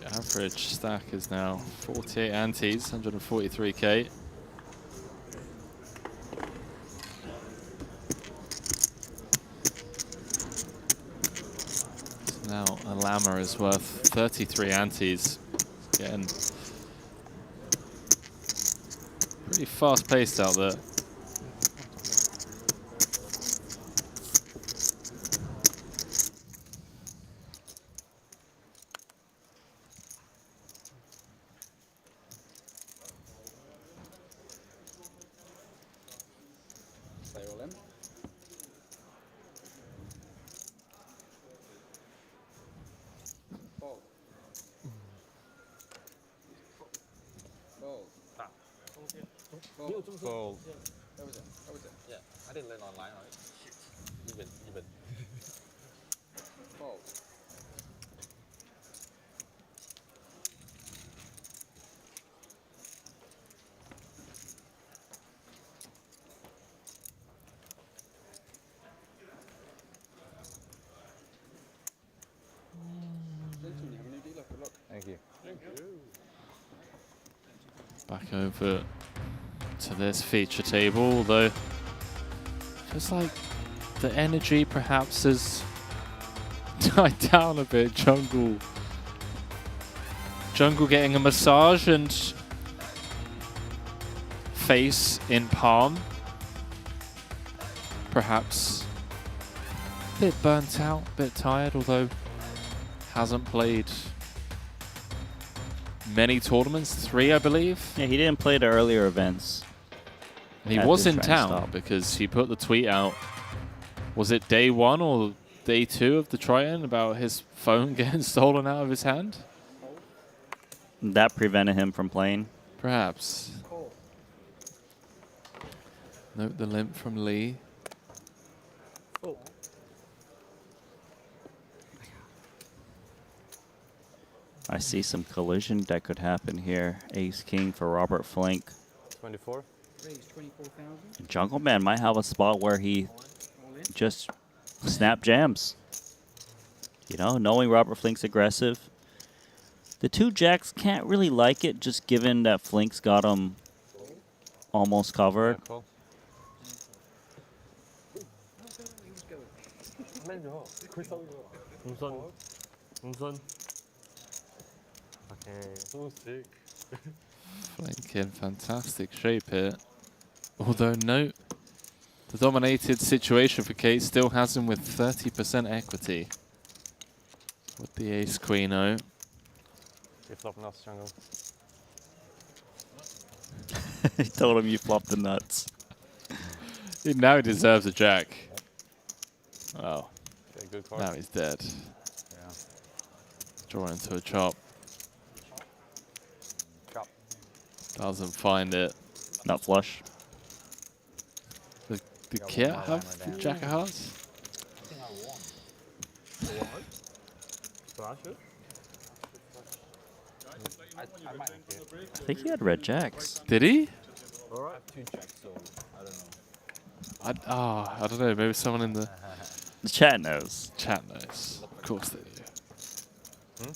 The average stack is now 48 antes, 143k. Now a llama is worth 33 antes. Again, pretty fast paced out there. Fold. Yeah, I didn't learn online, right? Even. Fold. Thank you. Thank you. Back over to this feature table, although feels like the energy perhaps has died down a bit. Jungle getting a massage and face in palm. Perhaps a bit burnt out, a bit tired, although hasn't played many tournaments, 3 I believe. Yeah, he didn't play the earlier events. And he was in town because he put the tweet out. Was it day 1 or day 2 of the Triton about his phone getting stolen out of his hand? That prevented him from playing. Perhaps. Note the limp from Lee. I see some collision that could happen here. Ace King for Robert Flink. 24. Jungle Man might have a spot where he just snap jams. You know, knowing Robert Flink's aggressive. The 2 jacks can't really like it, just given that Flink's got him almost covered. Okay, so sick. Flink in fantastic shape here. Although note, the dominated situation for Kate still has him with 30% equity. With the ace queen o. You flop nuts, Jungle. He told him you flopped the nuts. Now he deserves a jack. Oh. Okay, good card. Now he's dead. Yeah. Draw into a chop. Chop. Doesn't find it. Not flush. Did Kit have the jack of hearts? I think he had red jacks. Did he? I have 2 jacks, so I don't know. I don't know. Maybe someone in the chat knows. Chat knows. Of course they do. Hmm?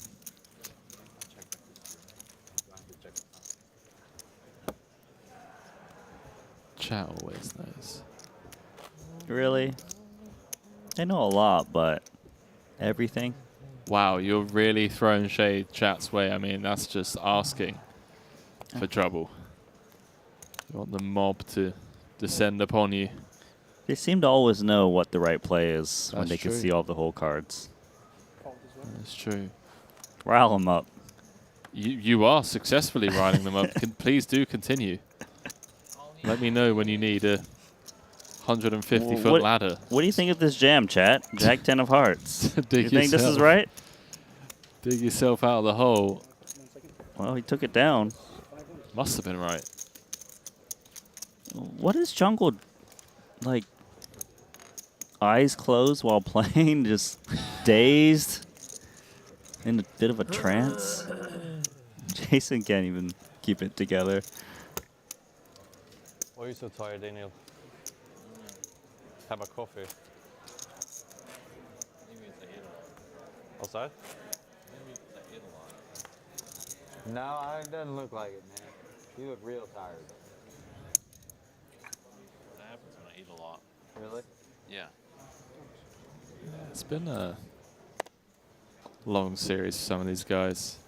Chat always knows. Really? They know a lot, but everything? Wow, you're really throwing shade chat's way. I mean, that's just asking for trouble. You want the mob to descend upon you. They seem to always know what the right play is when That's they can true. see all the whole cards. That's true. Rile them up. You are successfully riling them up. Please do continue. Let me know when you need a 150-foot ladder. What do you think of this jam, chat? Jack 10 of hearts. Do you think this is yourself. right? Dig yourself out of the hole. Well, he took it down. Must have been right. What is Jungle, like, eyes closed while playing, just dazed, in a bit of a trance? Jason can't even keep it together. Why are you so tired, Daniel? Have a coffee. Outside? No, it doesn't look like it, man. You look real tired. That happens when I eat a lot. Really? Yeah. It's been a long series for some of these guys.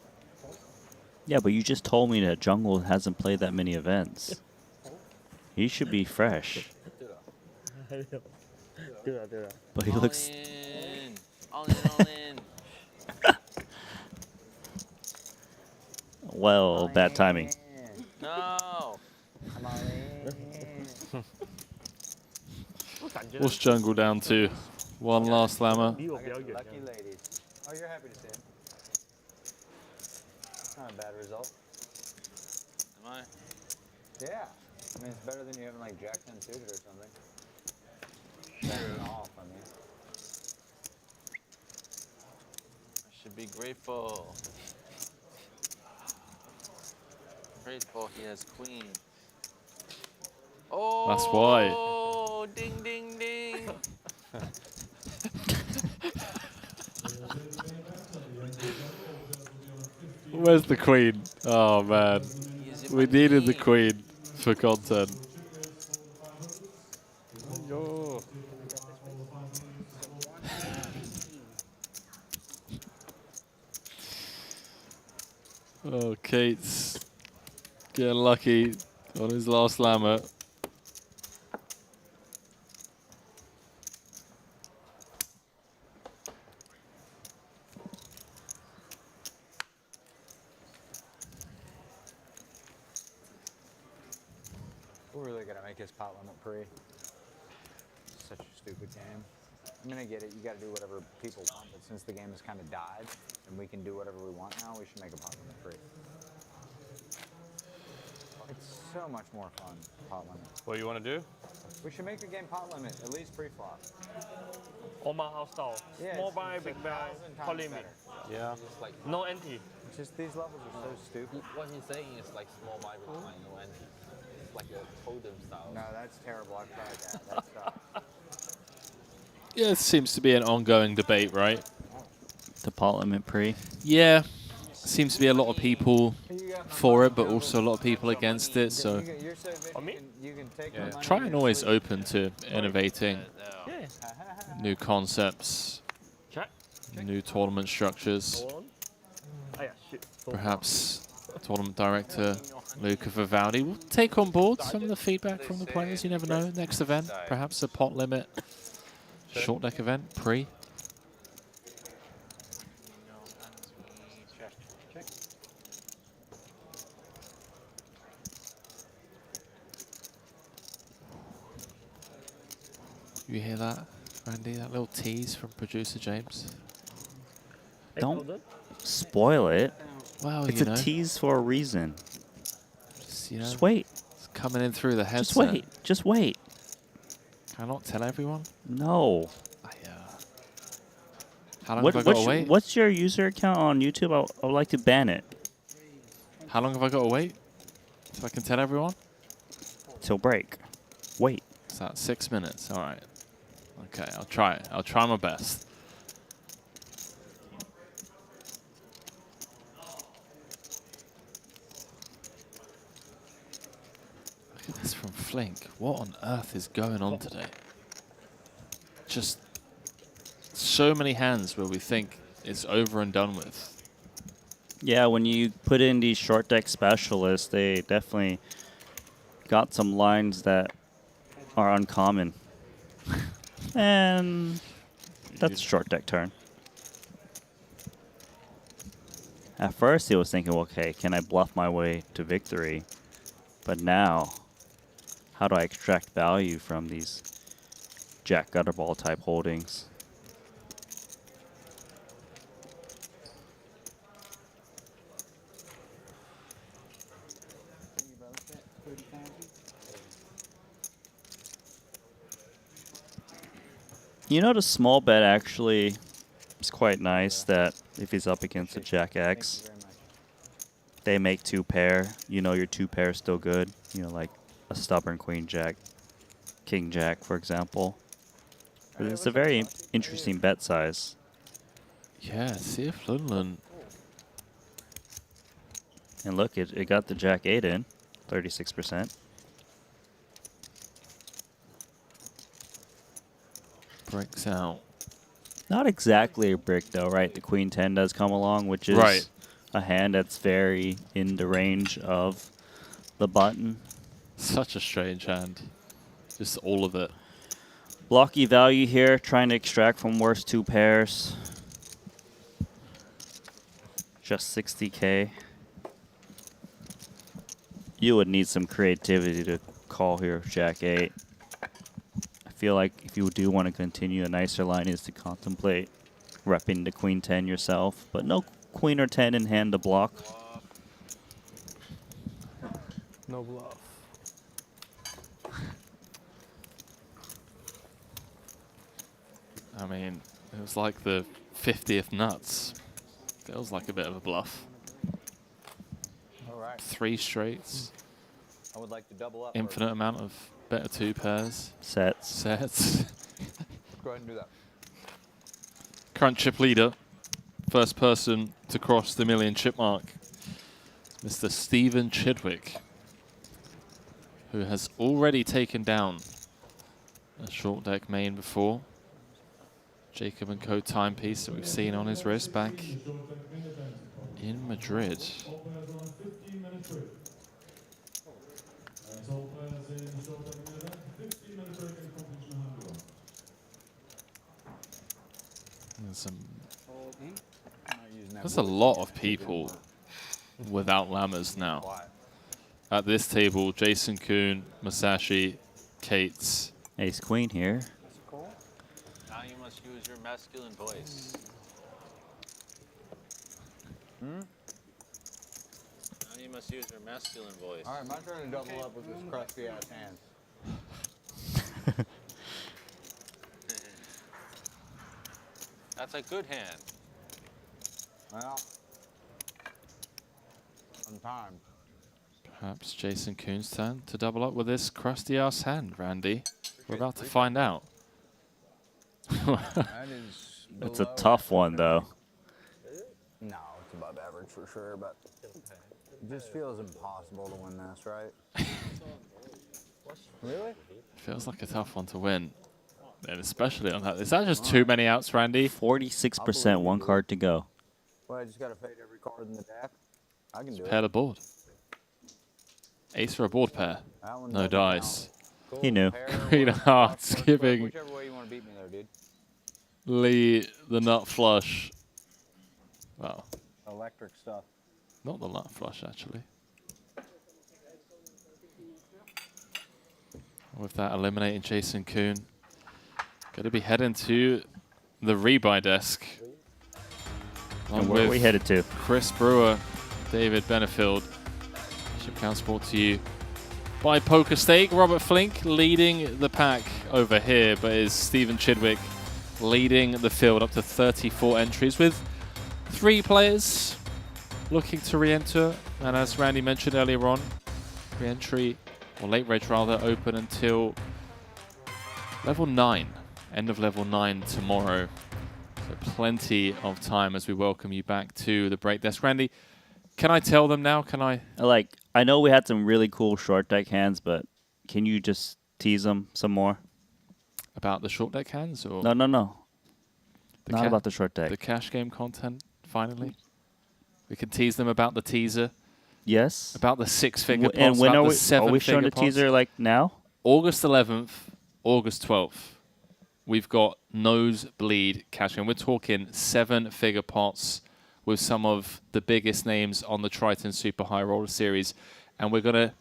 Yeah, but you just told me that Jungle hasn't played that many events. He should be fresh. But he looks... All in. Well, bad timing. No. What's Jungle down to? One last slammer. Lucky ladies. Oh, you're happy to see him. Not a bad result. Am I? Yeah. I mean, it's better than you having like Jack 10 suited or something. Shutting off, I mean. I should be grateful. Grateful he has queen. Oh, That's why. Oh, ding, ding, ding. Where's the queen? Oh man, we needed the queen for content. Yo. Oh, Kate's getting lucky on his last lammer. We're really gonna make his pot limit pre. Such a stupid game. I mean, I get it. You got to do whatever people want, but since the game has kind of died and we can do whatever we want now, we should make a pot limit free. It's so much more fun, pot limit. What you want to do? We should make a game pot limit, at least pre-flop. Oma house style. Yeah, Small it's buy, like big buy, 1,000 pot times limit. better. Yeah. Just like No anti. Just these levels are so stupid. What he's saying is like small buy with blind, no entry. It's like a totem style. No, that's terrible. I've tried that. That sucks. Yeah, it seems to be an ongoing debate, right? The pot limit pre. Yeah, seems to be a lot of people for it, but also a lot of people against it. So Yeah. Triton always open to innovating new concepts, new tournament structures. Perhaps tournament director Luca Vivaldi will take on board some of the feedback from the players. You never know. Next event, perhaps a pot limit short deck event pre. You hear that, Randy? That little tease from producer James. Don't spoil it. Well, it's you a know. tease for a reason. You know, Just wait. It's coming in through the headset. Just wait. Just wait. Can I not tell everyone? No. How long have I got to wait? What's your user account on YouTube? I would like to ban it. How long have I got to wait? So I can tell everyone? Till break. Wait. Is that 6 minutes? All right. Okay, I'll try it. I'll try my best. Look at this from Flink. What on earth is going on today? Just so many hands where we think it's over and done with. Yeah, when you put in these short deck specialists, they definitely got some lines that are uncommon. And that's short deck turn. At first he was thinking, okay, can I bluff my way to victory? But now, how do I extract value from these Jack Gutterball type holdings? You know, the small bet actually is quite nice that if he's up against a Jack X, they make 2 pair. You know your 2 pair is still good. You know, like a stubborn Queen Jack, King Jack, for example. But it's a very interesting bet size. Yeah, see if Lunlun. And look, it got the Jack 8 in, 36%. Breaks out. Not exactly a brick though, right? The Queen 10 does come along, which is a hand that's very in the range of the button. Such a strange hand. Just all of it. Blocky value here, trying to extract from worst 2 pairs. Just 60K. You would need some creativity to call here, Jack 8. I feel like if you do want to continue, a nicer line is to contemplate repping the Queen 10 yourself, but no Queen or 10 in hand to block. No bluff. I mean, it was like the 50th nuts. Feels like a bit of a bluff. All right. 3 straights. I would like to double up. Infinite amount of better 2 pairs. Sets. Go ahead and do that. Current chip leader. First person to cross the million chip mark. Mr. Stephen Chidwick, who has already taken down a short deck main before. Jacob & Co. timepiece that we've seen on his wrist back in Madrid. There's a lot of people without lammers now. At this table, Jason Kuhn, Masashi, Cates. Ace Queen here. Now you must use your masculine voice. Hmm? Now you must use your masculine voice. All right, my turn to double up with this crusty ass hand. That's a good hand. Well, on time. Perhaps Jason Kuhn's turn to double up with this crusty ass hand, Randy. We're about to find out. That is It's a tough one, though. No, it's above average for sure, but it just feels impossible to win this, right? Really? Feels like a tough one to win. And especially on that. Is that just too many outs, Randy? 46%, 1 card to go. Well, I just got to fade every card in the deck. I can do Pair it. the board. Ace for a board pair. No dice. He knew. Green hearts giving Whichever way you want to beat me there, dude. Lee the nut flush. Well, Electric stuff. not the nut flush, actually. With that, eliminating Jason Kuhn. Going to be heading to the rebuy desk. And where are we headed to? Chris Brewer, David Benefield. Chip Count brought to you by Poker Stake. Robert Flink leading the pack over here, but is Stephen Chidwick leading the field up to 34 entries with 3 players looking to re-enter. And as Randy mentioned earlier on, re-entry, or late reg rather, open until level 9. End of level 9 tomorrow. So plenty of time as we welcome you back to the break desk. Randy, can I tell them now? Can I? Like, I know we had some really cool short deck hands, but can you just tease them some more? About the short deck hands? Or No. Not ca- about the short deck. The cash game content, finally. We can tease them about the teaser. Yes. About the 6-figure pots, And when about are the we 7-figure showing the pots. teaser, like, now? August 11th, August 12th. We've got nosebleed cash game. We're talking 7-figure pots with some of the biggest names on the Triton Super High Roller Series. And we're going to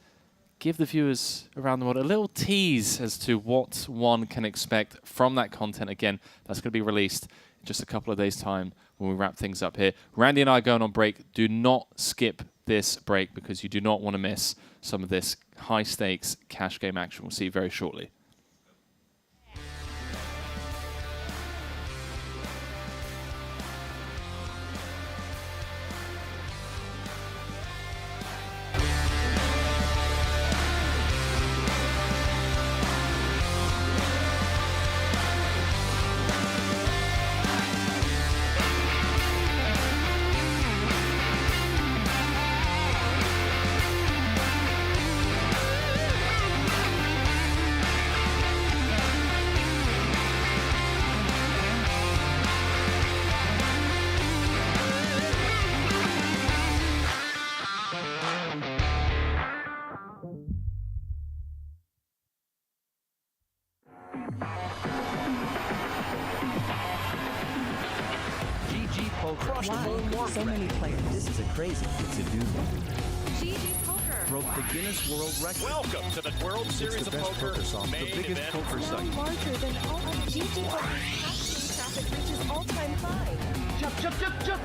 give the viewers around the world a little tease as to what one can expect from that content. Again, that's going to be released in just a couple of days' time when we wrap things up here. Randy and I are going on break. Do not skip this break because you do not want to miss some of this high-stakes cash game action. We'll see you very shortly. So many players. This is a crazy thing to do. GG Poker. Broke the Guinness World Record. Welcome to the World Series of Poker the biggest poker site. Larger than all of GG Poker's casting traffic reaches all-time high. Jump, jump, jump, jump.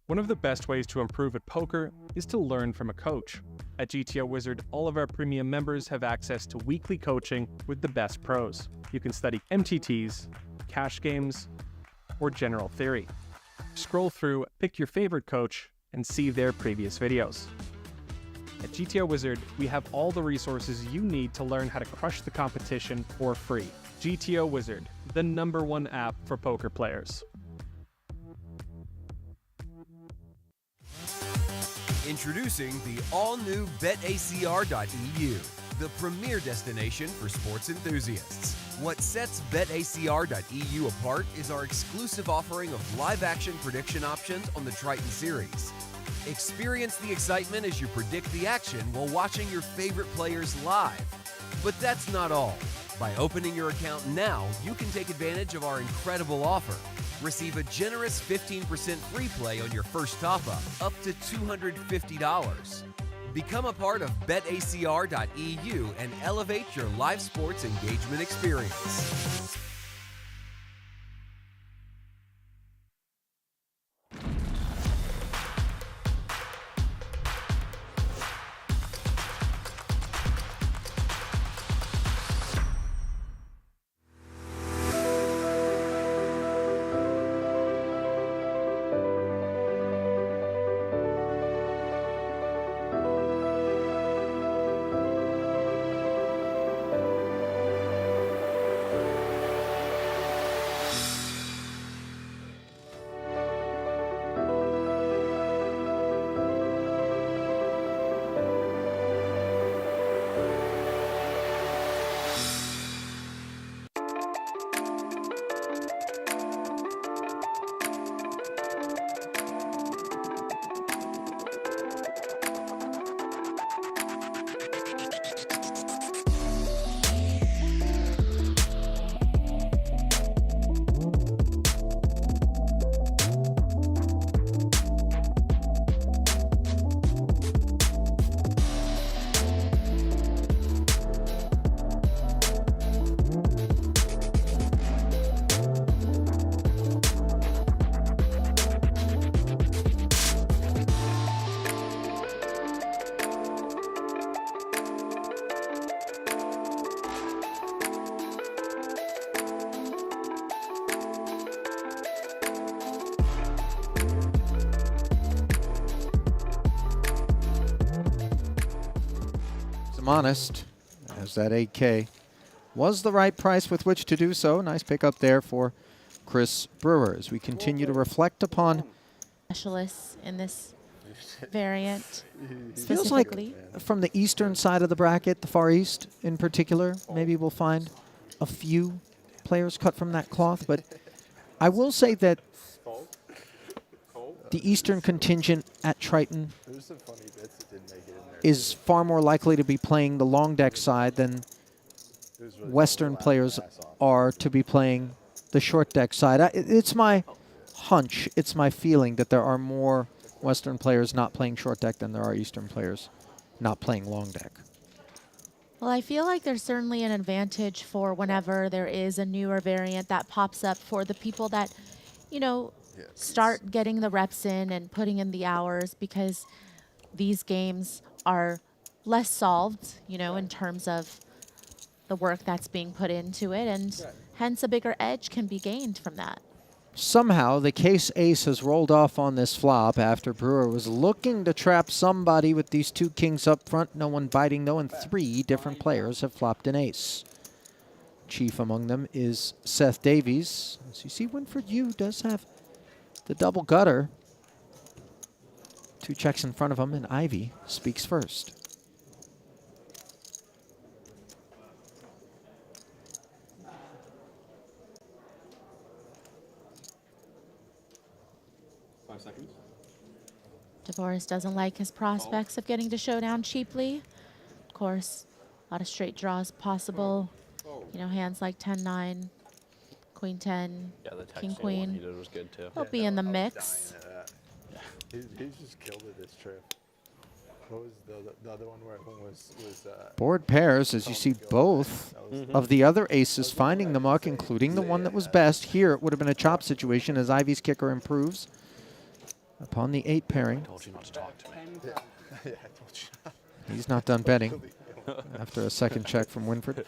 One of the best ways to improve at poker is to learn from a coach. At GTO Wizard, all of our premium members have access to weekly coaching with the best pros. You can study MTTs, cash games, or general theory. Scroll through, pick your favorite coach, and see their previous videos. At GTO Wizard, we have all the resources you need to learn how to crush the competition for free. GTO Wizard, the #1 app for poker players. Introducing the all-new BetACR.eu, the premier destination for sports enthusiasts. What sets BetACR.eu apart is our exclusive offering of live-action prediction options on the Triton series. Experience the excitement as you predict the action while watching your favorite players live. But that's not all. By opening your account now, you can take advantage of our incredible offer. Receive a generous 15% free play on your first top-up, up to $250. Become a part of BetACR.eu and elevate your live sports engagement experience. I'm honest, as that 8K was the right price with which to do so. Nice pickup there for Chris Brewer as we continue to reflect upon Specialists in this variant feels like specifically. from the eastern side of the bracket, the Far East in particular, maybe we'll find a few players cut from that cloth, but I will say that the eastern contingent at Triton is far more likely to be playing the long deck side than Western players are to be playing the short deck side. It's my hunch, it's my feeling that there are more Western players not playing short deck than there are Eastern players not playing long deck. Well, I feel like there's certainly an advantage for whenever there is a newer variant that pops up for the people that, you know, start getting the reps in and putting in the hours, because these games are less solved, you know, in terms of the work that's being put into it, and hence a bigger edge can be gained from that. Somehow the case ace has rolled off on this flop after Brewer was looking to trap somebody with these two kings up front, no one biting though, and three different players have flopped an ace. Chief among them is Seth Davies. As you see, Winford Yu does have the double gutter. Two checks in front of him, and Ivy speaks first. DeVoris doesn't like his prospects of getting to showdown cheaply. Of course, a lot of straight draws possible. You know, hands like 10-9, Queen 10, King Queen. He did was good too. He'll be in the mix. He's just killed it this trip. What was the other one where everyone was Board pairs, as you see both of the other aces finding the muck, including the one that was best. Here it would have been a chop situation as Ivy's kicker improves. upon the 8 pairing. I told you not to talk to me. Yeah, I told you. He's not done betting after a second check from Winford.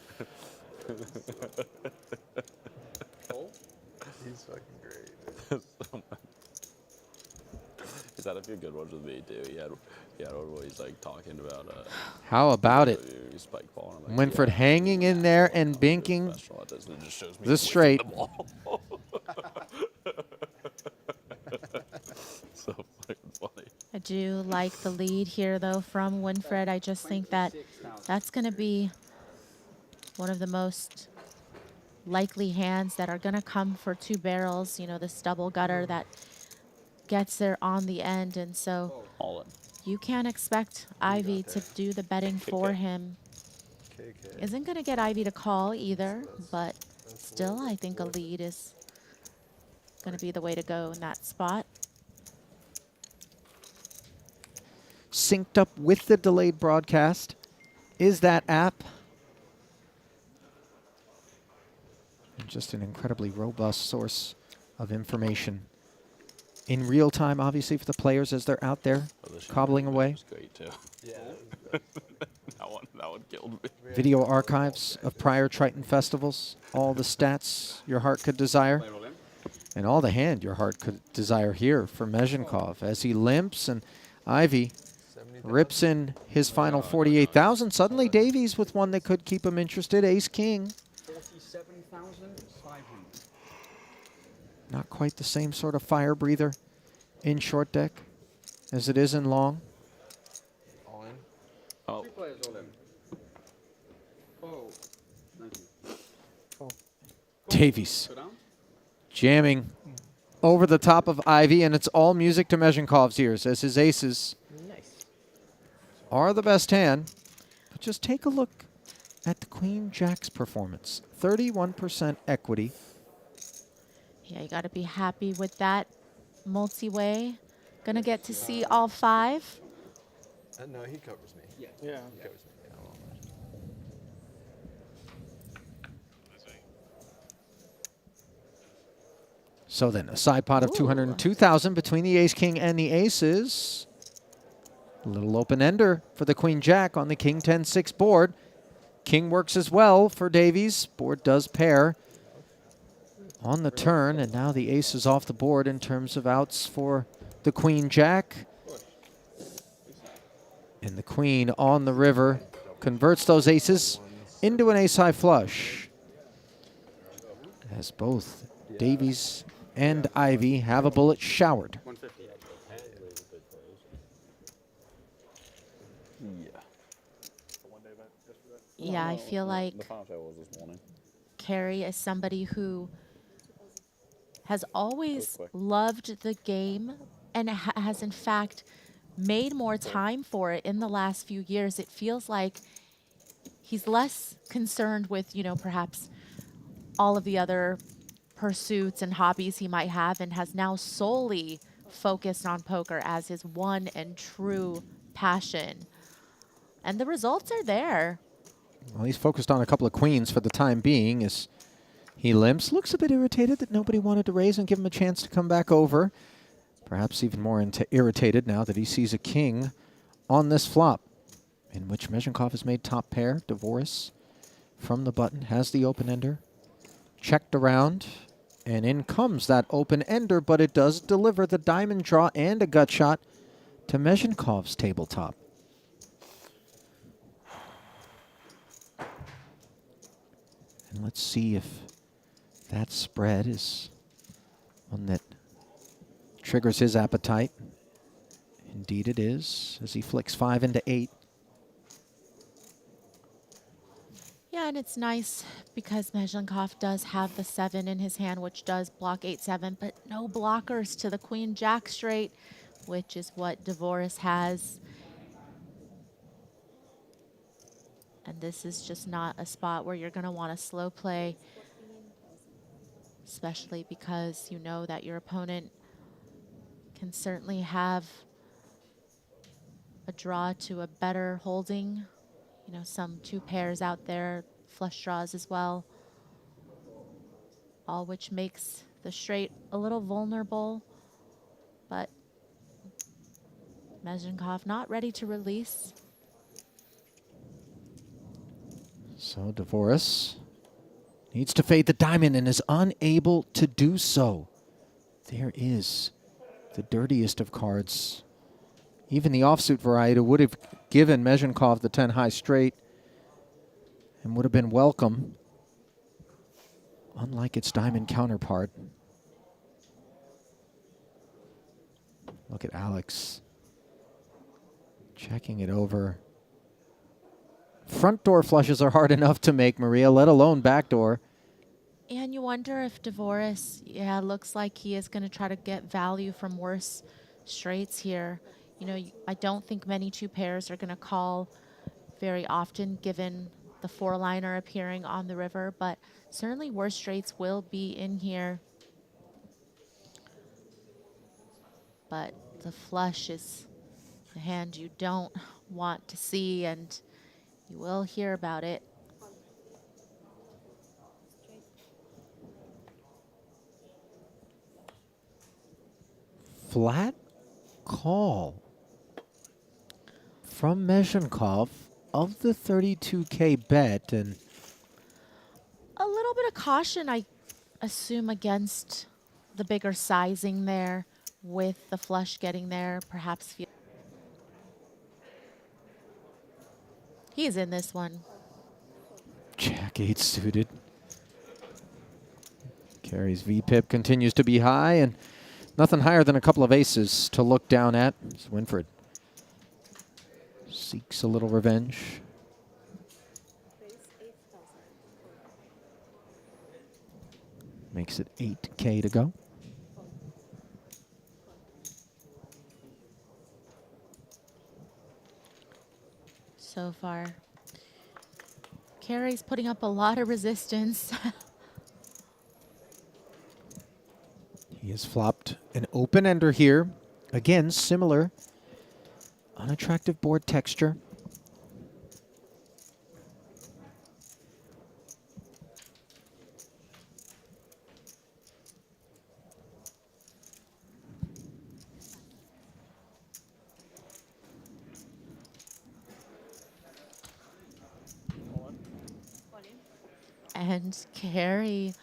He's fucking great. He's had a few good ones with me too. He had one where he's like talking about How about it? spike ball. And I'm like, Winford hanging in there and binking the straight. So fucking funny. I do like the lead here, though, from Winfred. I just think that that's going to be one of the most likely hands that are going to come for 2 barrels. You know, this double gutter that gets there on the end. And so you can't expect Ivy to do the betting for him. Isn't going to get Ivy to call either, but still, I think a lead is going to be the way to go in that spot. Synced up with the delayed broadcast is that app. And just an incredibly robust source of information in real time, obviously, for the players as they're out there cobbling away. Great too. Yeah. that one killed me. Video archives of prior Triton festivals, all the stats your heart could desire, and all the hand your heart could desire here for Mezhenkov as he limps and Ivy rips in his final 48,000. Suddenly Davies with one that could keep him interested, ace-king. 47,500. Not quite the same sort of fire breather in short deck as it is in long. All in? Oh. 3 players all in. Oh, 19. Davies jamming over the top of Ivy, and it's all music to Mezhenkov's ears as his aces are the best hand. But just take a look at the Queen Jack's performance. 31% equity. Yeah, you got to be happy with that multi-way. Gonna get to see all 5. No, he covers me. Yeah. He covers me. Yeah, I'm all So then a side pot of 202,000 between the ace-king and the aces. A little open-ender for the Queen Jack on the King 10-6 board. King works as well for Davies. Board does pair on the turn, and now the ace is off the board in terms of outs for the Queen Jack. And the Queen on the river converts those aces into an ace-high flush. As both Davies and Ivy have a bullet showered. Yeah, I feel like Carrie is somebody who has always loved the game and has, in fact, made more time for it in the last few years. It feels like he's less concerned with, you know, perhaps all of the other pursuits and hobbies he might have, and has now solely focused on poker as his one and true passion. And the results are there. Well, he's focused on a couple of queens for the time being as he limps. Looks a bit irritated that nobody wanted to raise and give him a chance to come back over. Perhaps even more irritated now that he sees a king on this flop, in which Mezhenkov has made top pair. Dvoris from the button has the open-ender. Checked around, and in comes that open-ender, but it does deliver the diamond draw and a gut shot to Mezhenkov's tabletop. And let's see if that spread is one that triggers his appetite. Indeed it is, as he flicks 5 into 8. Yeah, and it's nice because Mezhenkov does have the 7 in his hand, which does block 8-7, but no blockers to the Queen Jack straight, which is what Dvoris has. And this is just not a spot where you're going to want to slow play, especially because you know that your opponent can certainly have a draw to a better holding. You know, some 2 pairs out there, flush draws as well, all which makes the straight a little vulnerable. But Mezhenkov not ready to release. So Dvoris needs to fade the diamond and is unable to do so. There is the dirtiest of cards. Even the offsuit variety would have given Mezhenkov the 10 high straight and would have been welcome, unlike its diamond counterpart. Look at Alex checking it over. Front door flushes are hard enough to make, Maria, let alone back door. And you wonder if Dvoris, yeah, looks like he is going to try to get value from worse straights here. You know, I don't think many two pairs are going to call very often given the four-liner appearing on the river, but certainly worse straights will be in here. But the flush is the hand you don't want to see, and you will hear about it. Flat call from Mezhenkov of the 32K bet, and A little bit of caution, I assume, against the bigger sizing there with the flush getting there. Perhaps he's in this one. Jack 8 suited. Carries V-pip, continues to be high, and nothing higher than a couple of aces to look down at. As Winfred seeks a little revenge. Makes it 8K to go. So far, Carey's putting up a lot of resistance. He has flopped an open ender here. Again, similar unattractive board texture. And Carey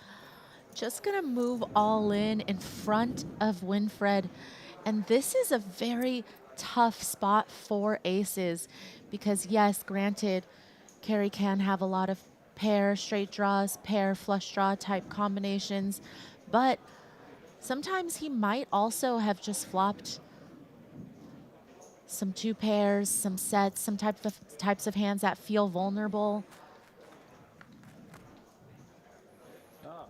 just gonna move all in front of Winfred. And this is a very tough spot for aces because yes, granted, Carey can have a lot of pair straight draws, pair flush draw type combinations, but sometimes he might also have just flopped some two pairs, some sets, some types of hands that feel vulnerable.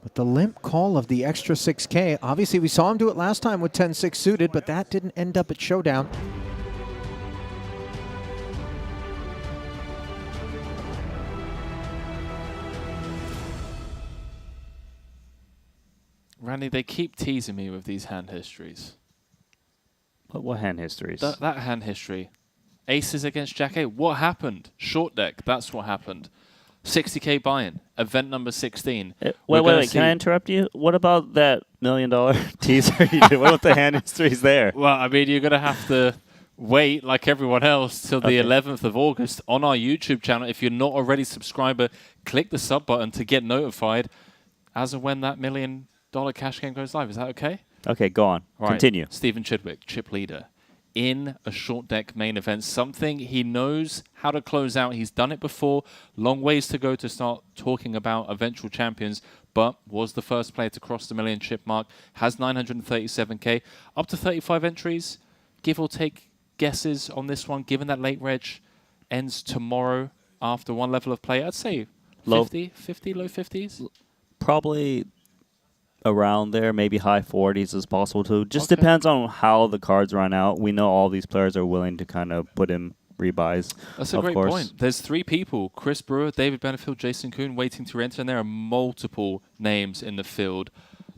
But the limp call of the extra 6K, obviously we saw him do it last time with 10-6 suited, but that didn't end up at showdown. Randy, they keep teasing me with these hand histories. What hand histories? That hand history. Aces against Jack 8. What happened? Short deck. That's what happened. 60K buy-in. Event number 16. Wait. Can I interrupt you? What about that $1 million teaser you did? What about the hand histories there? Well, I mean, you're going to have to wait, like everyone else, till the 11th of August on our YouTube channel. If you're not already a subscriber, click the sub button to get notified as and when that $1 million cash game goes live. Is that okay? Okay, go on. Right. Continue. Stephen Chidwick, chip leader, in a short deck main event. Something he knows how to close out. He's done it before. Long ways to go to start talking about eventual champions, but was the first player to cross the $1 million chip mark. Has 937K. Up to 35 entries. Give or take guesses on this one, given that late reg ends tomorrow after one level of play. I'd say 50, low 50s? Probably around there, maybe high 40s is possible too. Just depends on how the cards run out. We know all these players are willing to kind of put in rebuys. That's a great point. There's 3 people, Chris Brewer, David Benefield, Jason Kuhn, waiting to enter, and there are multiple names in the field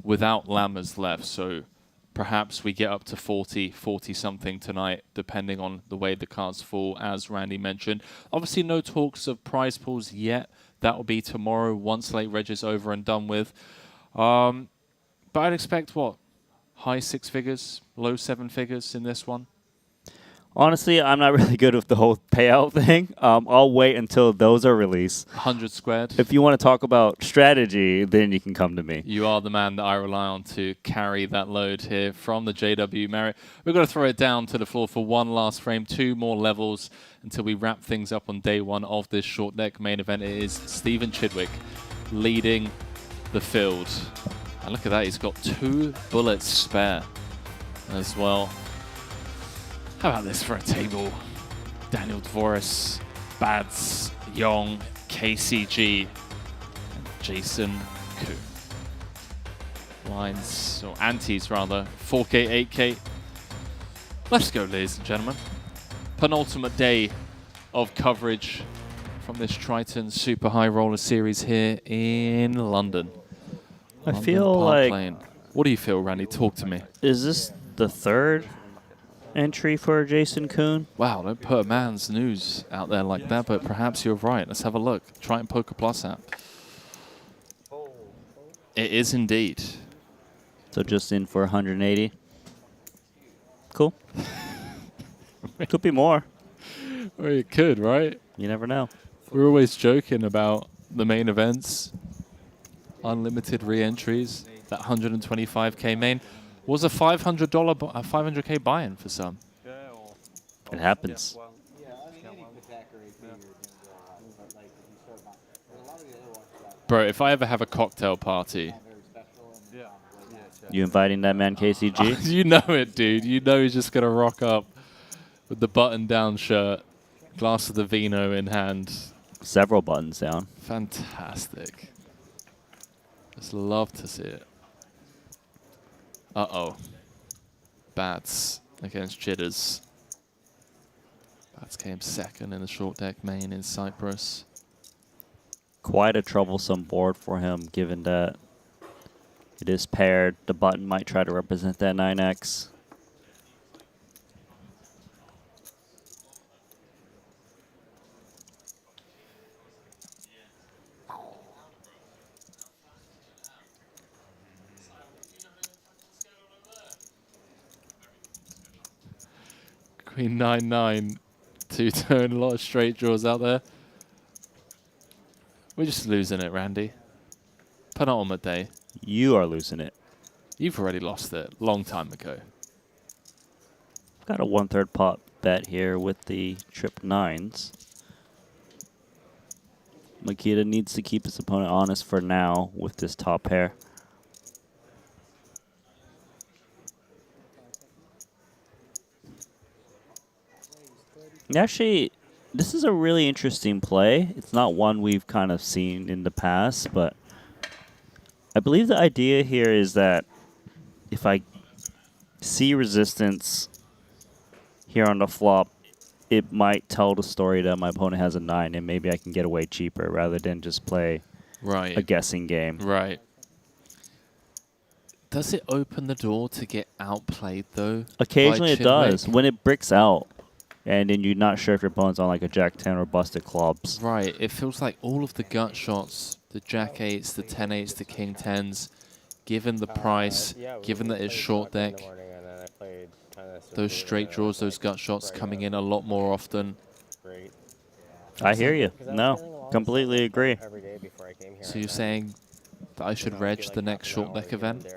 without Lammers left. So perhaps we get up to 40-something tonight, depending on the way the cards fall, as Randy mentioned. Obviously, no talks of prize pools yet. That will be tomorrow once late reg is over and done with. But I'd expect, what, high 6 figures, low 7 figures in this one? Honestly, I'm not really good with the whole payout thing. I'll wait until those are released. 100 squared. If you want to talk about strategy, then you can come to me. You are the man that I rely on to carry that load here from the JW Marriott. We're going to throw it down to the floor for one last frame, 2 more levels until we wrap things up on day 1 of this short deck main event. It is Stephen Chidwick leading the field. And look at that, he's got 2 bullets spare as well. How about this for a table? Daniel Dvoris, Bads, Yong, KCG, and Jason Koo. Lines, or antes rather, 4K, 8K. Let's go, ladies and gentlemen. Penultimate day of coverage from this Triton Super High Roller Series here in London. I London feel Park like... Lane. What do you feel, Randy? Talk to me. Is this the 3rd entry for Jason Kuhn? Wow, don't put a man's news out there like that, but perhaps you're right. Let's have a look. Triton Poker Plus app. It is indeed. So just in for 180. Cool. Could be more. Well, it could, right? You never know. We're always joking about the main events. Unlimited re-entries. That 125K main. Was a $500K buy-in for some. It happens. Bro, if I ever have a cocktail party... You inviting that man KCG? You know it, dude. You know he's just going to rock up with the button-down shirt, glass of the vino in hand. Several buttons down. Fantastic. Just love to see it. Uh-oh. Bats against Jitters. Bats came 2nd in the short deck main in Cyprus. Quite a troublesome board for him, given that it is paired. The button might try to represent that 9x. Queen 9-9, 2-tone, a lot of straight draws out there. We're just losing it, Randy. Penultimate day. You are losing it. You've already lost it long time ago. Got a 1/3 pot bet here with the trip 9s. Makita needs to keep his opponent honest for now with this top pair. Actually, this is a really interesting play. It's not one we've kind of seen in the past, but I believe the idea here is that if I see resistance here on the flop, it might tell the story that my opponent has a 9 and maybe I can get away cheaper rather than just play a guessing game. Right. Does it open the door to get outplayed, though? Occasionally it Chidwick? does. When it bricks out, and then you're not sure if your opponent's on like a Jack 10 or busted clubs. Right. It feels like all of the gut shots, the Jack 8s, the 10 8s, the King 10s, given the price, given that it's short deck, those straight draws, those gut shots coming in a lot more often. I hear you. No, completely agree. So you're saying that I should reg the next short deck event?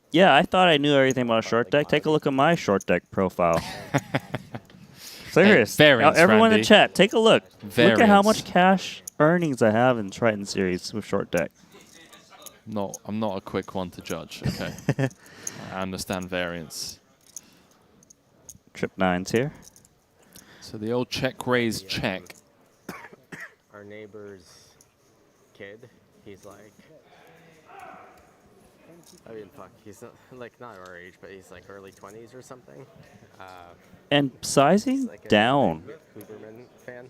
Yeah, I thought I knew everything about a short deck. Take a look at my short deck profile. Serious. Hey, variance, everyone in Randy. the chat, take a look. Look at how Variance. much cash earnings I have in Triton series with short deck. No, I'm not a quick one to judge, okay? I understand variance. Trip 9s here. So the old check raise check. Our neighbor's kid, he's like, I mean, fuck, he's like not our age, but he's like early 20s or something. And sizing he's like a down. Huberman fan.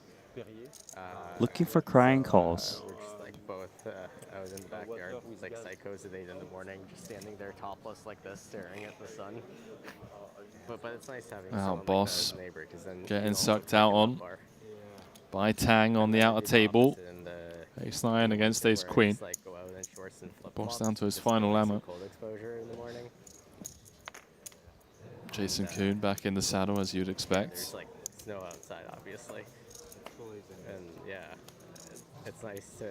Looking for crying calls. We're just like both out in the backyard, it's like psychos at 8 in the morning, just standing there topless like this, staring at the sun. But it's nice having someone Boss like that as a neighbor, 'cause then getting you know, sucked like out a on bar. by Tang on the outer table. Ace 9 against Ace Queen. Like go out in shorts and Boss flip-flops, down to his just final get some lammer. cold exposure in the morning. Jason Kuhn back in the saddle, as you'd expect. There's like snow outside, obviously. And yeah, it's nice to.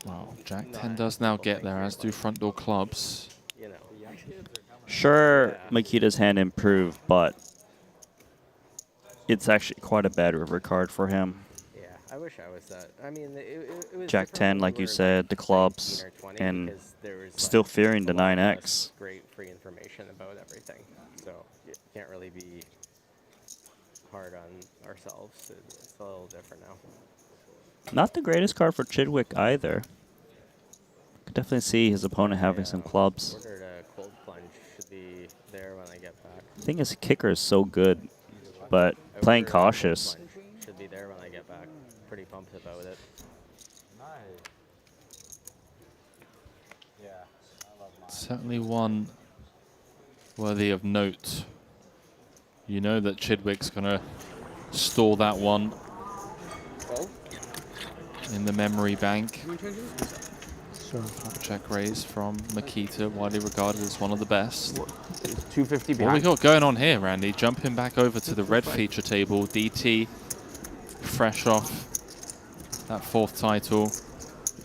Well, Jack 10 does now get there, as do front door clubs. You know. Sure, Makita's hand improved, but it's actually quite a bad river card for him. Yeah, I wish I was that. I mean, it was Jack 10, like you said, the clubs, and still fearing the 9x. Great free information about everything, so you can't really be hard on ourselves. It's a little different now. Not the greatest card for Chidwick either. Could definitely see his opponent having some clubs. Ordered a cold plunge, should be there when I get back. I think his kicker is so good, but playing cautious. Should be there when I get back. Pretty pumped about it. Certainly one worthy of note. You know that Chidwick's going to store that one in the memory bank. Check raise from Makita, widely regarded as one of the best. 250 behind. What we got going on here, Randy? Jumping back over to the red feature table. DT, fresh off that 4th title.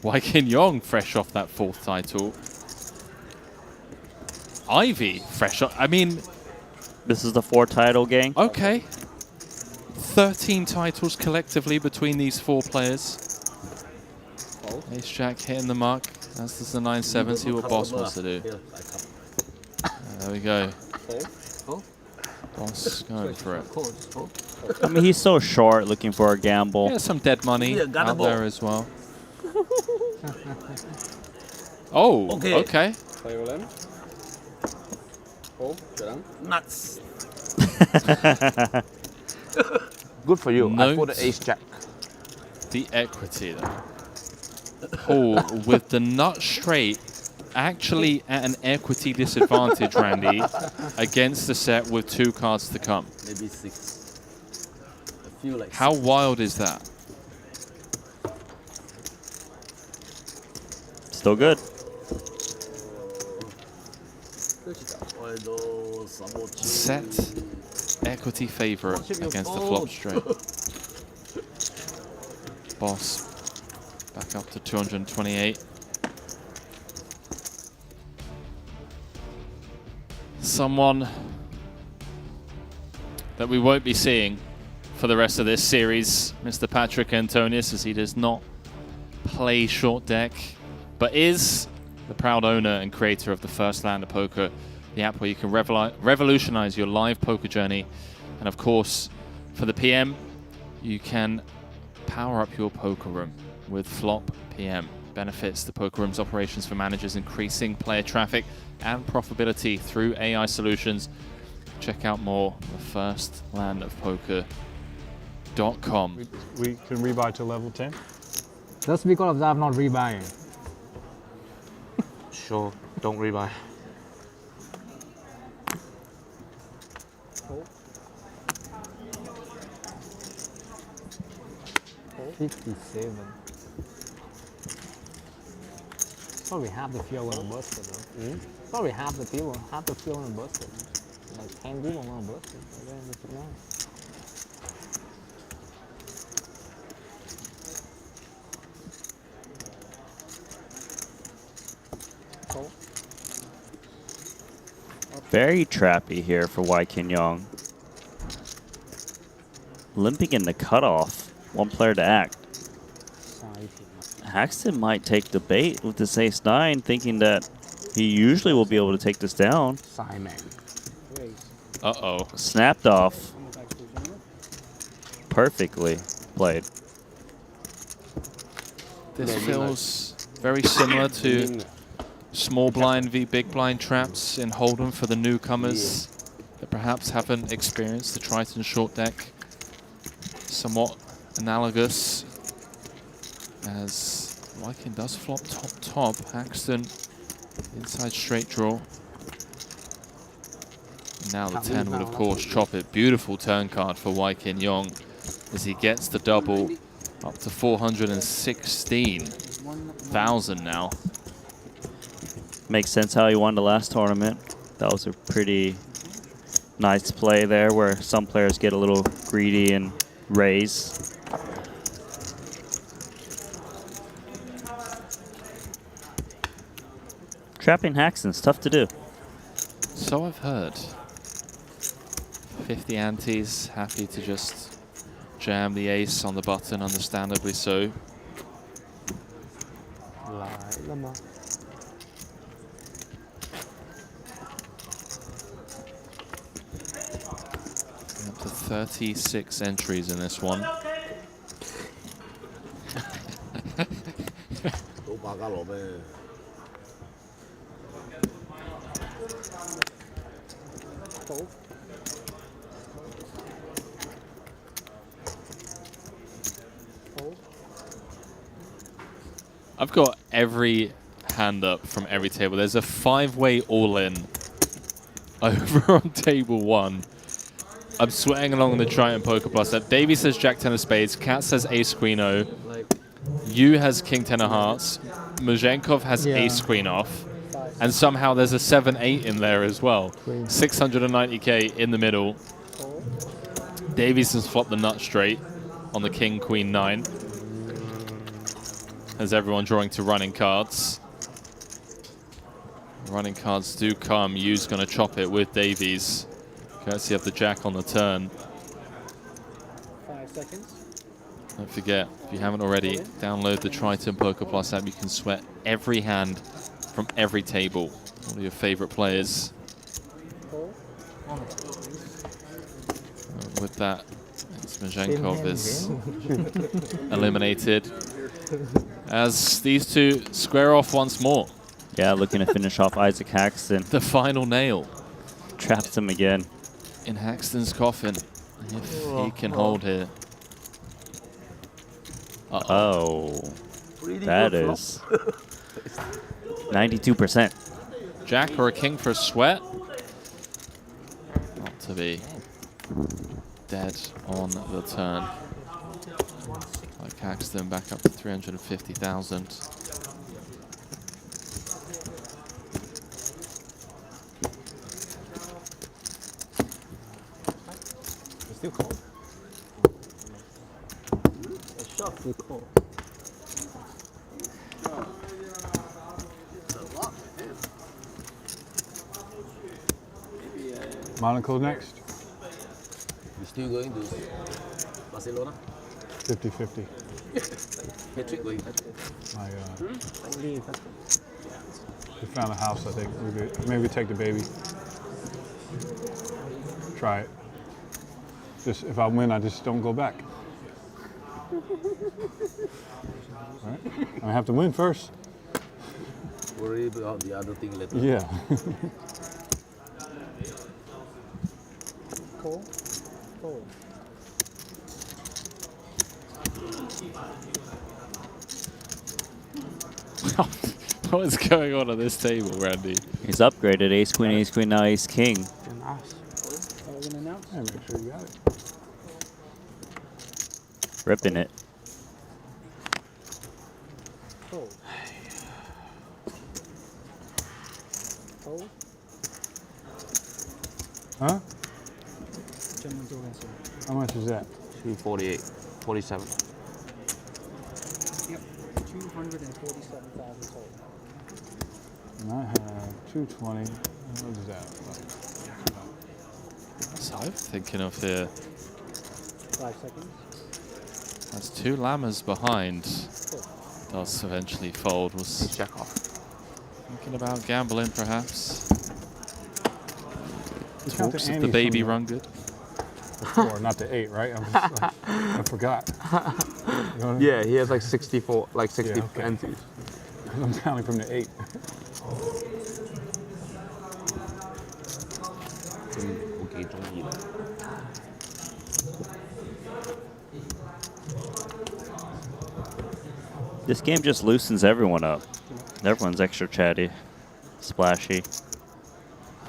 Waikin Yong, fresh off that 4th title. Ivy, fresh off. I mean, this is the 4th title gang. Okay. 13 titles collectively between these 4 players. Ace Jack hitting the mark, as does the 9-7. See what Boss wants to do. There we go. Boss going for it. I mean, he's so short, looking for a gamble. Yeah, some dead money out there as well. Oh, okay. Play all in. Oh, nuts. Good for you. I put the ace jack. The equity though. Oh, with the nut straight, actually at an equity disadvantage, Randy, against the set with 2 cards to come. Maybe 6. I feel like How wild is that? Still good. Set equity favorite against the flop straight. Boss back up to 228. Someone that we won't be seeing for the rest of this series, Mr. Patrick Antonius, as he does not play short deck, but is the proud owner and creator of the First Land of Poker, the app where you can revolutionize your live poker journey. And of course, for the PM, you can power up your poker room with Flop PM. Benefits the poker room's operations for managers, increasing player traffic and profitability through AI solutions. Check out more at firstlandofpoker.com. We can rebuy to level 10. Just because of that, I'm not rebuying. Sure, don't rebuy. Oh. 57. Probably half the field want to bust it though. Probably half the field want to bust it. Like 10 people want to bust it. But then it's not. Very trappy here for Waikin Yong. Limping in the cutoff. 1 player to act. Haxton might take the bait with this ace-9, thinking that he usually will be able to take this down. Simon. Uh-oh. Snapped off. Perfectly played. This feels very similar to small blind v big blind traps in Hold'em for the newcomers that perhaps haven't experienced the Triton short deck. Somewhat analogous, as Waikin does flop top. Haxton inside straight draw. Now the 10 would of course chop it. Beautiful turn card for Waikin Yong as he gets the double up to 416,000 now. Makes sense how he won the last tournament. That was a pretty Nice play there where some players get a little greedy and raise. Trapping Haxton's tough to do. So I've heard. 50 antes, happy to just jam the ace on the button, understandably so. Up to 36 entries in this one. I've got every hand up from every table. There's a 5-way all-in over on table 1. I'm sweating along the Triton Poker Plus. Davey says Jack 10 of spades. Kat says Ace Queen O. Yu has King 10 of hearts. Muzenkov has Ace Queen off. And somehow there's a 7-8 in there as well. 690k in the middle. Davieson's flopped the nut straight on the King Queen 9. As everyone drawing to running cards. Running cards do come. Yu's going to chop it with Davies. Courtesy of the Jack on the turn. 5 seconds. Don't forget, if you haven't already, download the Triton Poker Plus app. You can sweat every hand from every table. One of your favorite players. With that, Smozenkov is eliminated. As these two square off once more. Yeah, looking to finish off Isaac Haxton. The final nail. Traps him again. In Haxton's coffin. If he can hold here. Uh-oh. That is 92%. Jack or a king for a sweat? Not to be dead on the turn. Like Haxton back up to 350,000. It's still cold. It's still cold. Monaco next. You still going to Barcelona? 50-50. Hat-trick going. We found a house, I think. Maybe take the baby. Try it. Just if I win, I just don't go back. Right? I have to win first. Worry about the other thing later. Yeah. Cool. Cool. What is going on this table, Randy? He's upgraded Ace Queen, now Ace King. Yeah, make sure you got it. Ripping it. Cool. Cool. Huh? How much is that? 248, 47. Yep, 247,000 total. And I have 220. What is that? So I'm thinking of here. 5 seconds. That's 2 lammers behind. Does eventually fold. Was check off. Thinking about gambling, perhaps. You count Talks the of the antes baby from run good. 4, not the 8, right? I forgot. You know Yeah, he has like 64, like 60 Yeah, okay. antes. I'm counting from the 8. This game just loosens everyone up. Everyone's extra chatty, splashy.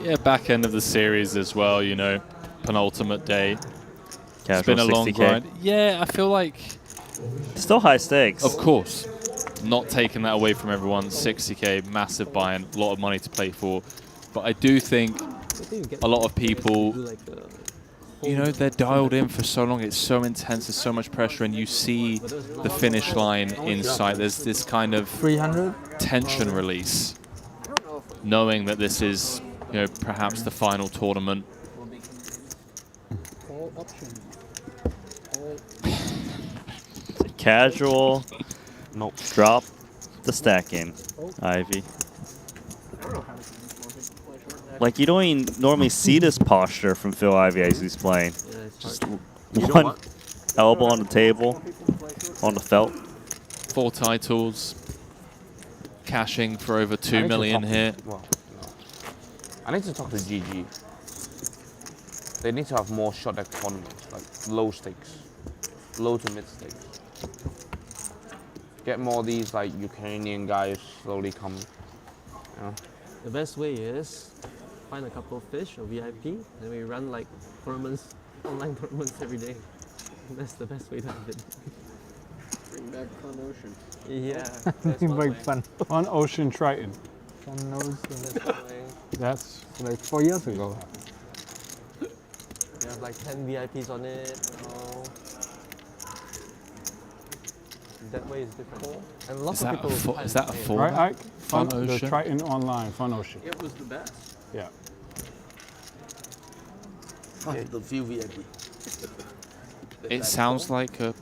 Yeah, back end of the series as well, you know. Penultimate day. Casual It's been a long 60K. grind. Yeah, I feel like... Still high stakes. Of course. Not taking that away from everyone. 60k, massive buy-in, a lot of money to play for. But I do think a lot of people, you know, they're dialed in for so long. It's so intense. There's so much pressure, and you see the finish line in sight. There's this kind of 300 tension release, knowing that this is, you know, perhaps the final tournament. Casual. Nope. Drop the stack in, Ivy. Like, you don't even normally see this posture from Phil Ivey as he's playing. Just one elbow on the table, on the felt. 4 titles, cashing for over 2 million here. I need to talk to GG. They need to have more short deck tournaments, like low stakes, low to mid stakes. Get more of these like Ukrainian guys slowly come. You know? The best way is find a couple of fish or VIP, and we run like tournaments, online tournaments every day. That's the best way to have it. Bring back Fun Ocean. Yeah. Fun Ocean Triton. Fun Ocean. That's like 4 years ago. We have like 10 VIPs on it. That way is different. And lots of people. Is that a full? Right, Ike? Fun The Ocean? Triton Online, Fun Ocean. It was the best. Yeah. The few VIP. It sounds like a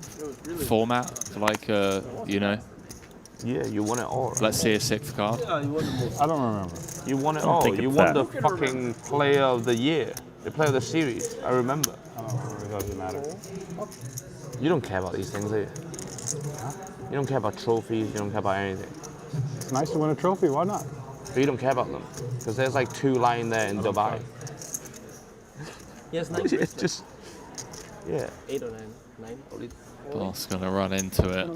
format for like a, you know. Yeah, you won it all. Right? Let's see a 6th card. I don't remember. You won it I don't all. think You it's won that. the fucking player of the year, the player of the series. I remember. I don't remember. It doesn't matter. You don't care about these things, do you? You don't care about trophies. You don't care about anything. It's nice to win a trophy. Why not? But you don't care about them because there's like 2 lying there in Dubai. Yes, 9 It's just, yeah. 8 or 9. 9. Boss gonna run into it.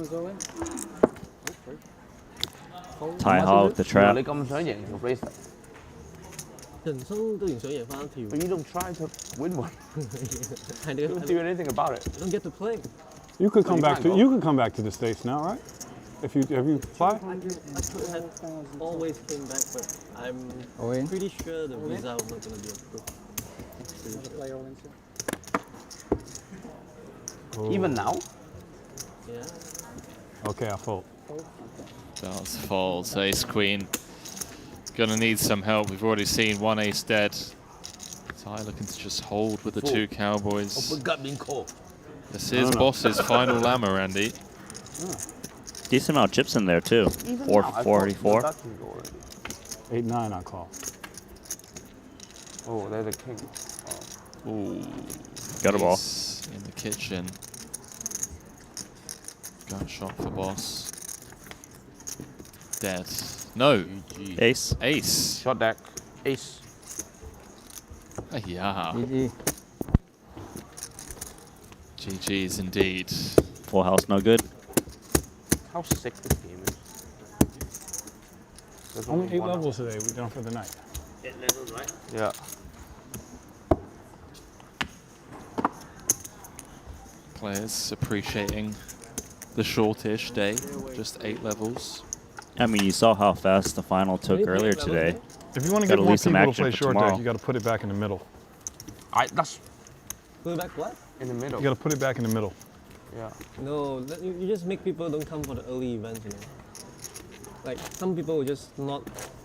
Tie hard with the trap. 你咁想贏條 bracelet， 人生都唔想贏翻一條。 but you don't try to win one. I You don't do anything about it. I don't get to play. You could come you back can't to go. you could come back to the States now, right? If you fly. I could have always came back, but I'm pretty sure the visa was not going to be approved. Pretty sure. Even now? Yeah. Okay, I fold. That's folds. Ace Queen. Gonna need some help. We've already seen 1 ace dead. Ty looking to just hold with the 2 cowboys. This is Boss's final lammer, Andy. Decent amount of chips in there too. 444. 8-9 on call. Oh, there's a king. Ooh. Got a ball. Ace in the kitchen. Gun shot for Boss. Dead. No. Ace. Ace. Shot deck. Ace. Yeah. GG. GG's indeed. Full house, no good. How sick this game is. There's Only 8 one levels today. We're done for the night. 8 levels, right? Yeah. Players appreciating the shortish day. Just 8 levels. I mean, you saw how fast the final took earlier today. If you want to Gotta get more leave some people to action play for short tomorrow. deck, you got to put it back in the middle. That's Put it back what? in the middle. You got to put it back in the middle. Yeah. No, you just make people don't come for the early events, you know. Like, some people will just not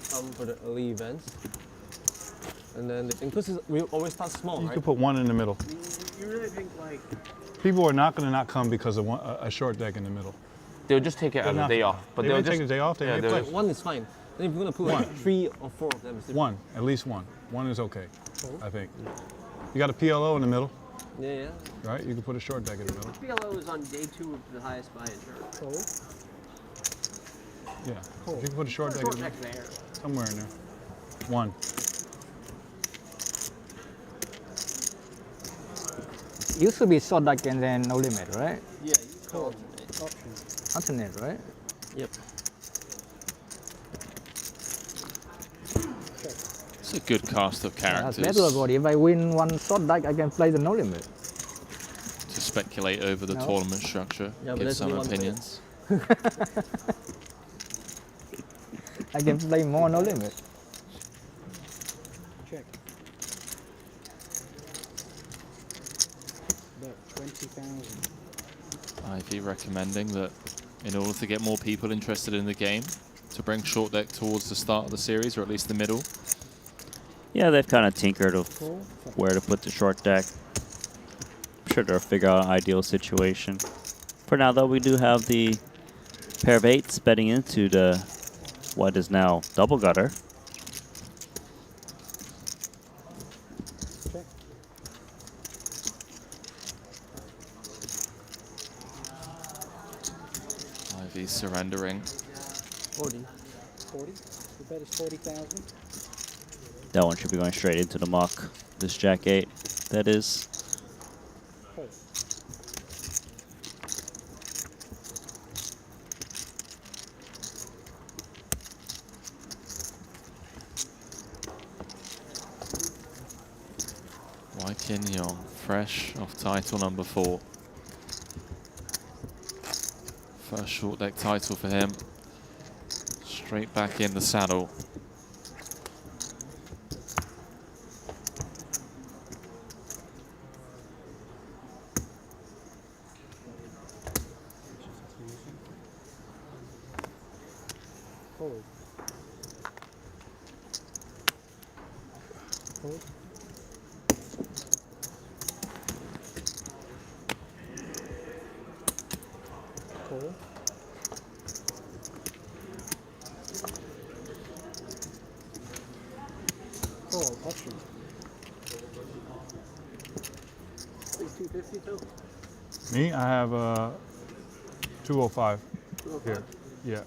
come for the early events. And then, because we always start small, You right? could put 1 in the middle. You really think like People are not going to not come because of a short deck in the middle. They'll just take it as a day off. But they they'll may just take a day off. They may they'll play. just- 1 is fine. Then if you're going to put like 3 or 4 of them, it's different. 1, at least 1. 1 is okay, I think. You got a PLO in the middle, Yeah, yeah. right? You can put a short deck in the middle. PLO is on day 2 of the highest buy-in chart. Yeah. If you can put a short deck Short in deck there, there. somewhere in there. 1. Used to be short deck and then no limit, right? Yeah, you call option. Alternate, right? Yep. It's a good cast of That's characters better, but if I win 1 short deck, I can play the no limit. to speculate over the No. tournament structure. Yeah, but Give there's some only one player. opinions. I can play more no limit. Check. 50,000. Ivy recommending that in order to get more people interested in the game, to bring short deck towards the start of the series, or at least the middle. Yeah, they've kind of tinkered of where to put the short deck. I'm sure they'll figure out an ideal situation. For now, though, we do have the pair of 8s betting into the what is now double gutter. Ivy surrendering. 40. 40? The bet is 40,000. That one should be going straight into the muck. This Jack 8, that is. Wykin Young, fresh off title number 4. First short deck title for him. Straight back in the saddle. Forward. Forward. Forward. Forward, option. Is 250 too? Me, I have 205 here. 205? Yeah.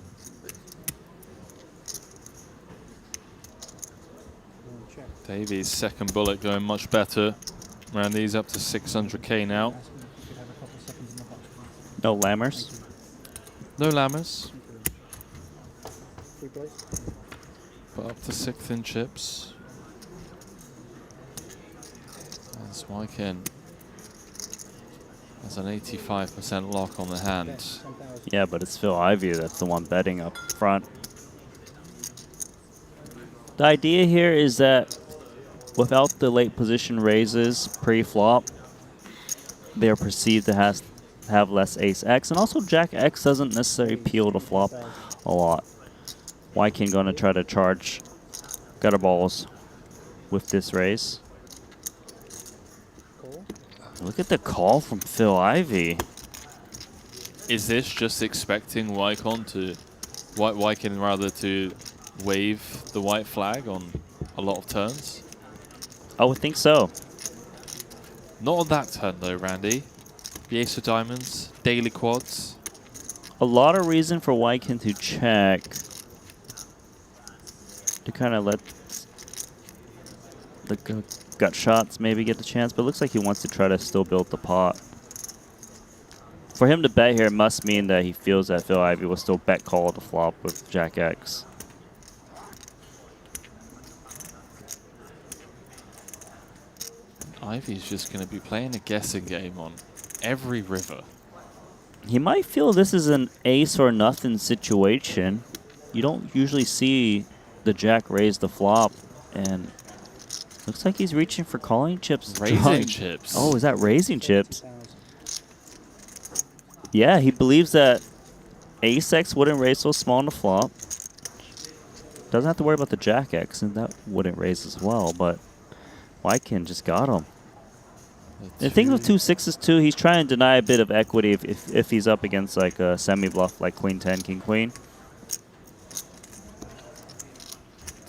Davies' second bullet going much better. Round these up to 600k now. No lammers. No lammers. Replay. But up to 6th in chips. That's Wykin. There's an 85% lock on the hand. Yeah, but it's Phil Ivey that's the one betting up front. The idea here is that without the late position raises pre-flop, they are perceived to have less ace-x, and also jack-x doesn't necessarily peel the flop a lot. Wykin going to try to charge gutter balls with this raise. Look at the call from Phil Ivey. Is this just expecting Wykin to wave the white flag on a lot of turns? I would think so. Not on that turn though, Randy. The ace of diamonds, daily quads. A lot of reason for Wykin to check. To kind of let the gut shots maybe get the chance, but it looks like he wants to try to still build the pot. For him to bet here must mean that he feels that Phil Ivey will still bet call the flop with Jack X. Ivy's just going to be playing a guessing game on every river. He might feel this is an ace or nothing situation. You don't usually see the Jack raise the flop, and looks like he's reaching for calling chips. Raising chips. Oh, is that raising chips? Yeah, he believes that ace-x wouldn't raise so small on the flop. Doesn't have to worry about the Jack-X, and that wouldn't raise as well, but Wykin just got him. The thing with 2 6s too, he's trying to deny a bit of equity if he's up against like a semi-bluff like Queen 10, King Queen.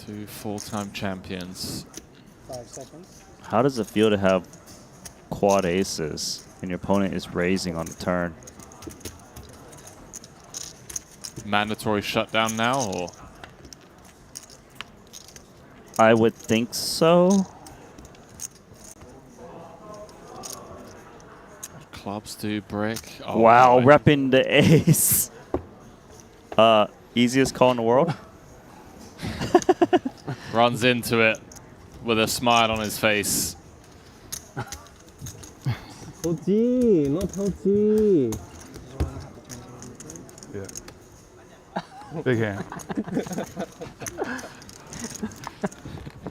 2 full-time champions. 5 seconds. How does it feel to have quad aces and your opponent is raising on the turn? Mandatory shutdown now, or? I would think so. Clubs do brick. Oh, wow, boy. repping the ace. Easiest call in the world. Runs into it with a smile on his face. OG, not OG. Yeah. Big hand.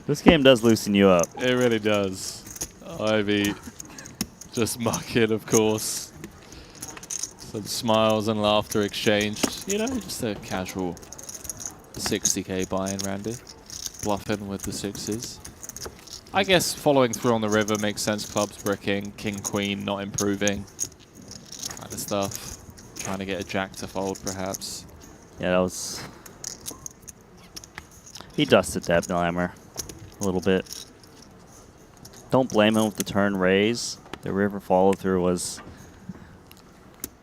This game does loosen you up. It really does. Ivy Just mucking, of course. Some smiles and laughter exchanged. You know, just a casual 60k buy-in, Randy. Bluffing with the sixes. I guess following through on the river makes sense. Clubs bricking, king, queen not improving. Kind of stuff. Trying to get a jack to fold, perhaps. Yeah, that was... He dusted that Lammer a little bit. Don't blame him with the turn raise. The river follow-through was...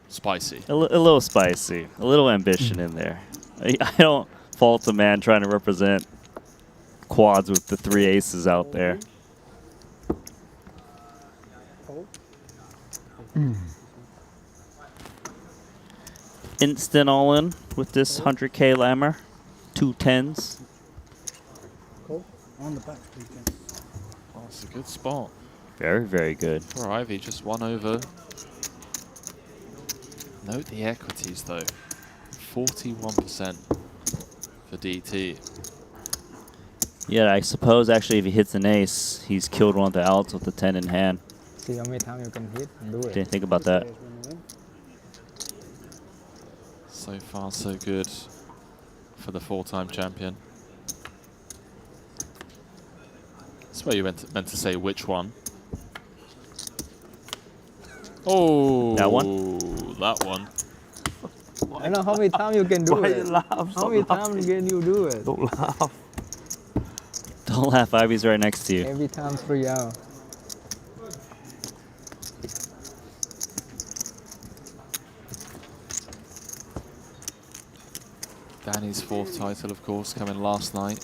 Spicy. A little spicy. A little ambition in there. I don't fault the man trying to represent quads with the 3 aces out there. Instant all-in with this 100k Lammer. 2 10s. On the back, Oh, it's a good spot. Very, very good. For Ivy, just 1 over. Note the equities, though. 41% for DT. Yeah, I suppose actually if he hits an ace, he's killed one of the outs with the 10 in hand. See how many times you can hit and do it. Didn't think about that. So far, so good for the 4-time champion. That's where you meant to say which one. Oh, that one? That one. I know how many times you can do Why it. you laugh? How Stop many laughing. times can you do it? Don't laugh. Don't laugh, Ivy's right next to you. Every time 3 out. Danny's 4th title, of course, coming last night.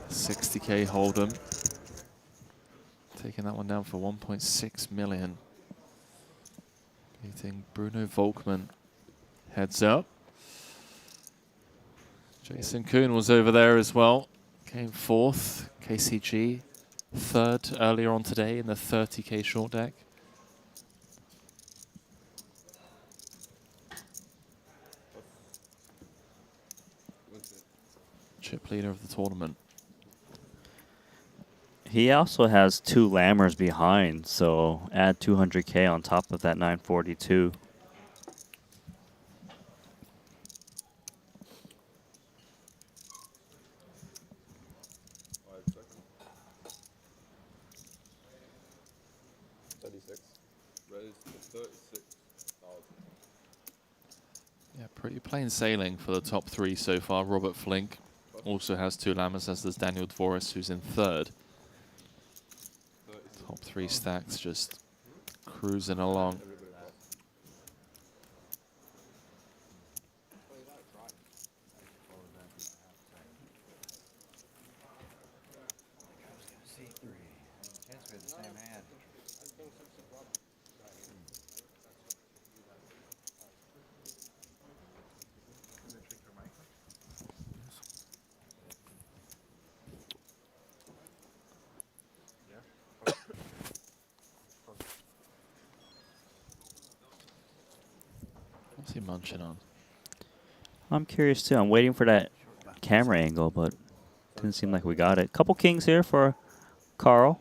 60k Hold'em. Taking that one down for 1.6 million. Beating Bruno Volkmann. Heads up. Jason Kuhn was over there as well. Came 4th. KCG 3rd earlier on today in the 30k short deck. Chip leader of the tournament. He also has 2 Lammers behind, so add 200k on top of that 942. Yeah, pretty plain sailing for the top 3 so far. Robert Flink also has 2 Lammers, as does Daniel Dvoris, who's in 3rd. Top 3 stacks just cruising along. What's he munching on? I'm curious too. I'm waiting for that camera angle, but didn't seem like we got it. Couple kings here for Carl.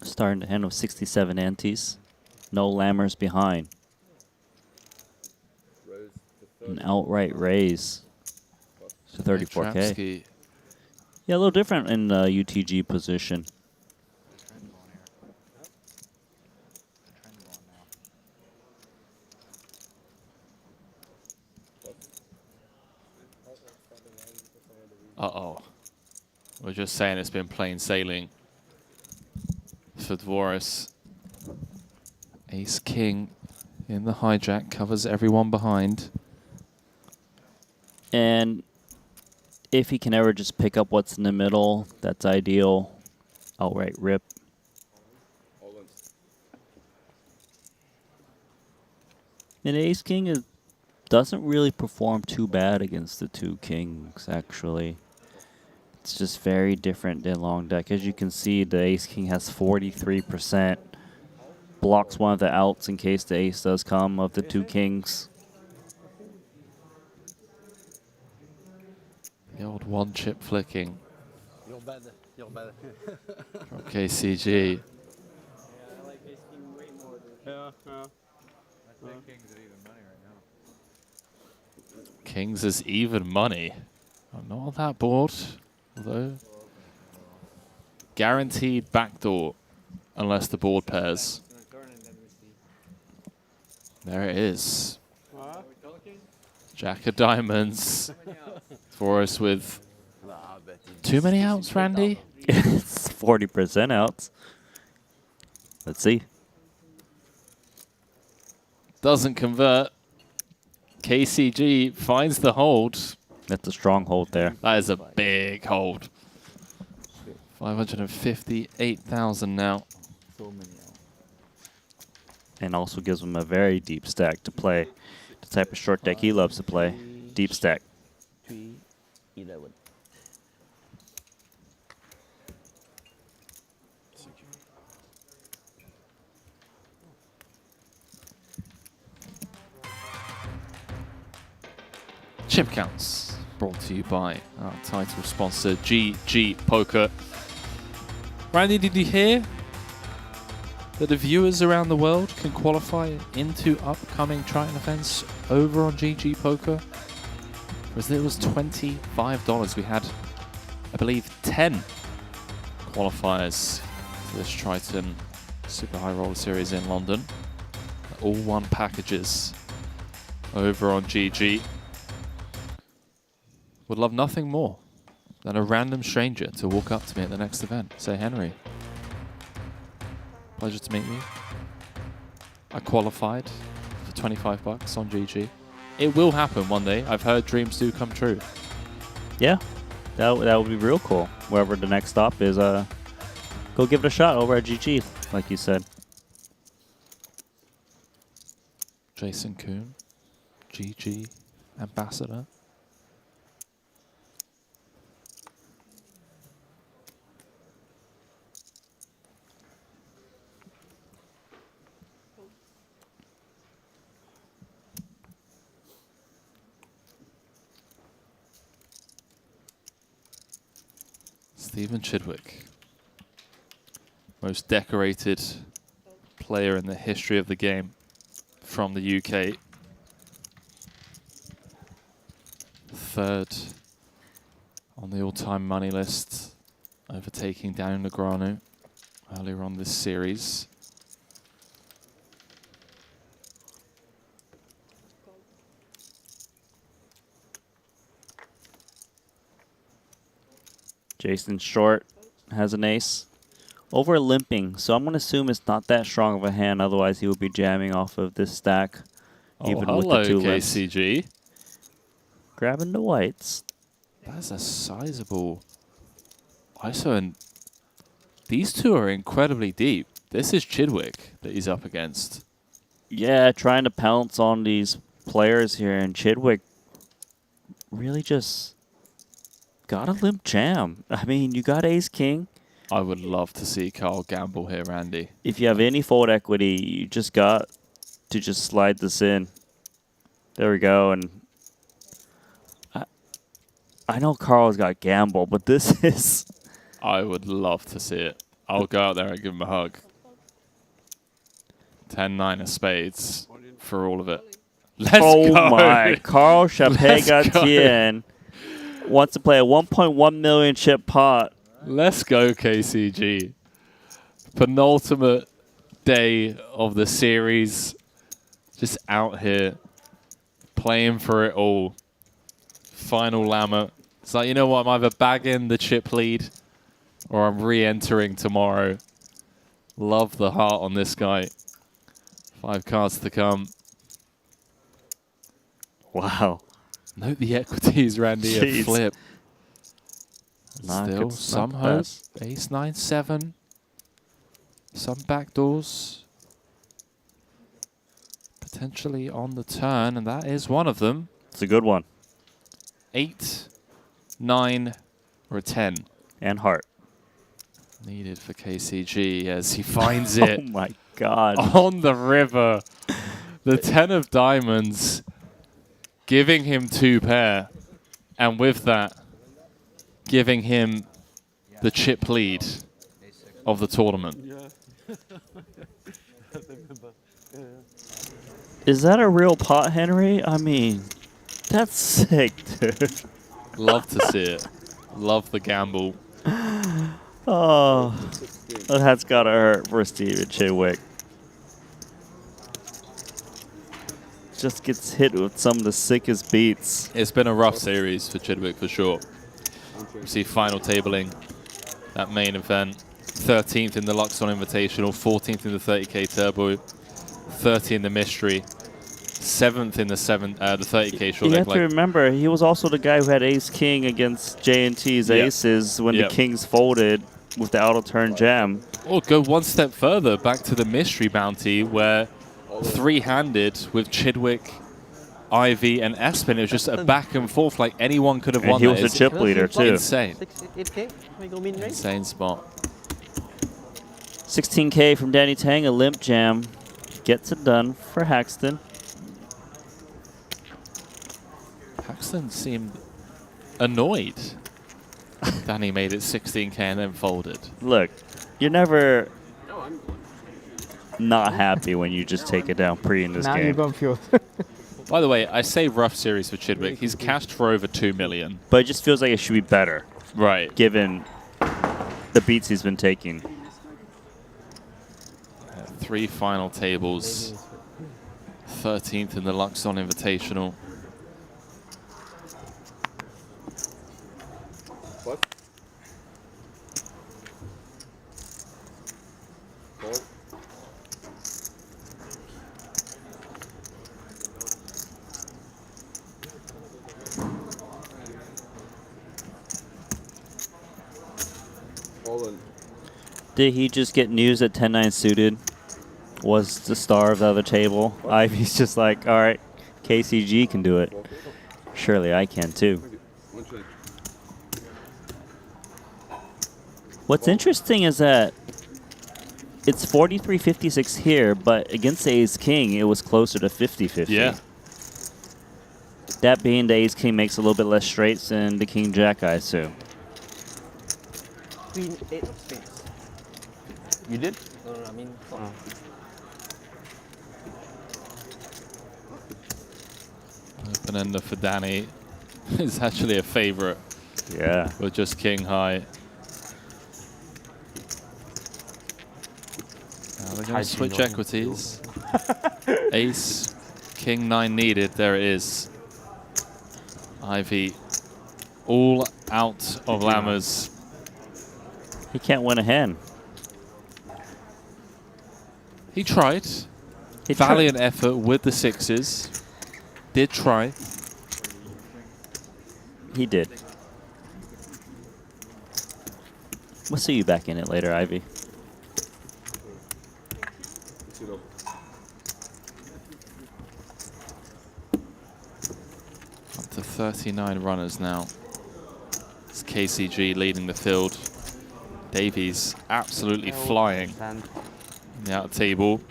Starting to hand with 67 antes. No Lammers behind. An outright raise to 34k. Trapsky. Yeah, a little different in the UTG position. Uh-oh. We're just saying it's been plain sailing for Dvoris. Ace King in the hijack covers everyone behind. And if he can ever just pick up what's in the middle, that's ideal. Outright rip. And Ace King doesn't really perform too bad against the 2 kings, actually. It's just very different than long deck. As you can see, the Ace King has 43%. Blocks one of the outs in case the ace does come of the 2 kings. The old one chip flicking You're better. You're better. from KCG. I like this team way more. Yeah. I think Kings are even money right now. Kings is even money. I'm not on that board, although guaranteed backdoor unless the board pairs. There it is. Jack of diamonds for us with too many outs, Randy? It's 40% outs. Let's see. Doesn't convert. KCG finds the hold. That's a strong hold there. That is a big hold. 558,000 now. And also gives him a very deep stack to play. The type of short deck he loves to play. Deep stack. 311. Chip counts brought to you by our title sponsor, GG Poker. Randy, did you hear that the viewers around the world can qualify into upcoming Triton events over on GG Poker? For as little as $25, we had, I believe, 10 qualifiers for this Triton Super High Roller Series in London. All one packages over on GG. Would love nothing more than a random stranger to walk up to me at the next event. Say, Henry, pleasure to meet you. I qualified for 25 bucks on GG. It will happen one day. I've heard dreams do come true. Yeah, that would be real cool. Wherever the next stop is, go give it a shot over at GG, like you said. Jason Kuhn, GG ambassador. Stephen Chidwick, most decorated player in the history of the game from the UK. Third on the all-time money list, overtaking Daniel Negreanu earlier on this series. Jason Short has an ace. Over limping, so I'm going to assume it's not that strong of a hand, otherwise he will be jamming off of this stack. Even with the two KCG. Grabbing the whites. That's a sizable ISO, and these two are incredibly deep. This is Chidwick that he's up against. Yeah, trying to pounce on these players here, and Chidwick really just got a limp jam. I mean, you got ace king. I would love to see Carl gamble here, Randy. If you have any fold equity, you just got to just slide this in. There we go. And I know Carl's got gamble, but this is... I would love to see it. I'll go out there and give him a hug. 10-9 of spades for all of it. Let's go. Oh my, Carl Chapegatien wants to play a 1.1 million chip pot. Let's go, KCG. Penultimate day of the series. Just out here playing for it all. Final lammer. It's like, you know what? I'm either bagging the chip lead or I'm re-entering tomorrow. Love the heart on this guy. 5 cards to come. Wow. Note the equities, Randy. Jeez. A flip. Nah, Still good some stuff, hope. guys. Ace 9, 7. Some backdoors. Potentially on the turn, and that is one of them. It's a good one. 8, 9, or a 10. And heart. Needed for KCG as he finds it. Oh my God. On the river. The 10 of diamonds giving him 2 pair. And with that, giving him the chip lead of the tournament. Is that a real pot, Henry? I mean, that's sick, dude. Love to see it. Love the gamble. Oh, that's gotta hurt for Steven Chidwick. Just gets hit with some of the sickest beats. It's been a rough series for Chidwick for sure. We see final tabling, that main event. 13th in the Luxon Invitational, 14th in the 30K Turbo, 30 in the Mystery, 7th in the 30K short You leg. have to remember, he was also the guy who had Ace King against J&T's Aces when the Kings folded with the auto turn jam. Or go one step further, back to the Mystery Bounty, where three-handed with Chidwick, Ivy, and Espen. It was just a back and forth, like anyone could have won. He was a chip leader too. Insane. Insane spot. 16K from Danny Tang, a limp jam. Gets it done for Haxton. Haxton seemed annoyed. Danny made it 16K and then folded. Look, you're never not happy when you just take it down pre in this now game. you're confused. By the way, I say rough series for Chidwick. He's cashed for over 2 million. But it just feels like it should be better. Right. Given the beats he's been taking. 3 final tables. 13th in the Luxon Invitational. What? Did he just get news that 10-9 suited was the star of the other table? Ivy's just like, all right, KCG can do it. Surely I can too. What's interesting is that it's 43-56 here, but against the Ace King, it was closer to 50-50. Yeah. That being the Ace King makes a little bit less straights than the King Jack, I assume. Queen 8 of spades. You did? No, I mean, Open ender for Danny is actually a favorite. Yeah. With just king high. Now they're going to switch equities. Ace, king 9 needed. There it is. Ivy all out of Lammers. He can't win a hand. He tried. Valiant effort with the 6s. Did try. He did. We'll see you back in it later, Ivy. Up to 39 runners now. It's KCG leading the field. Davies absolutely flying in the out table.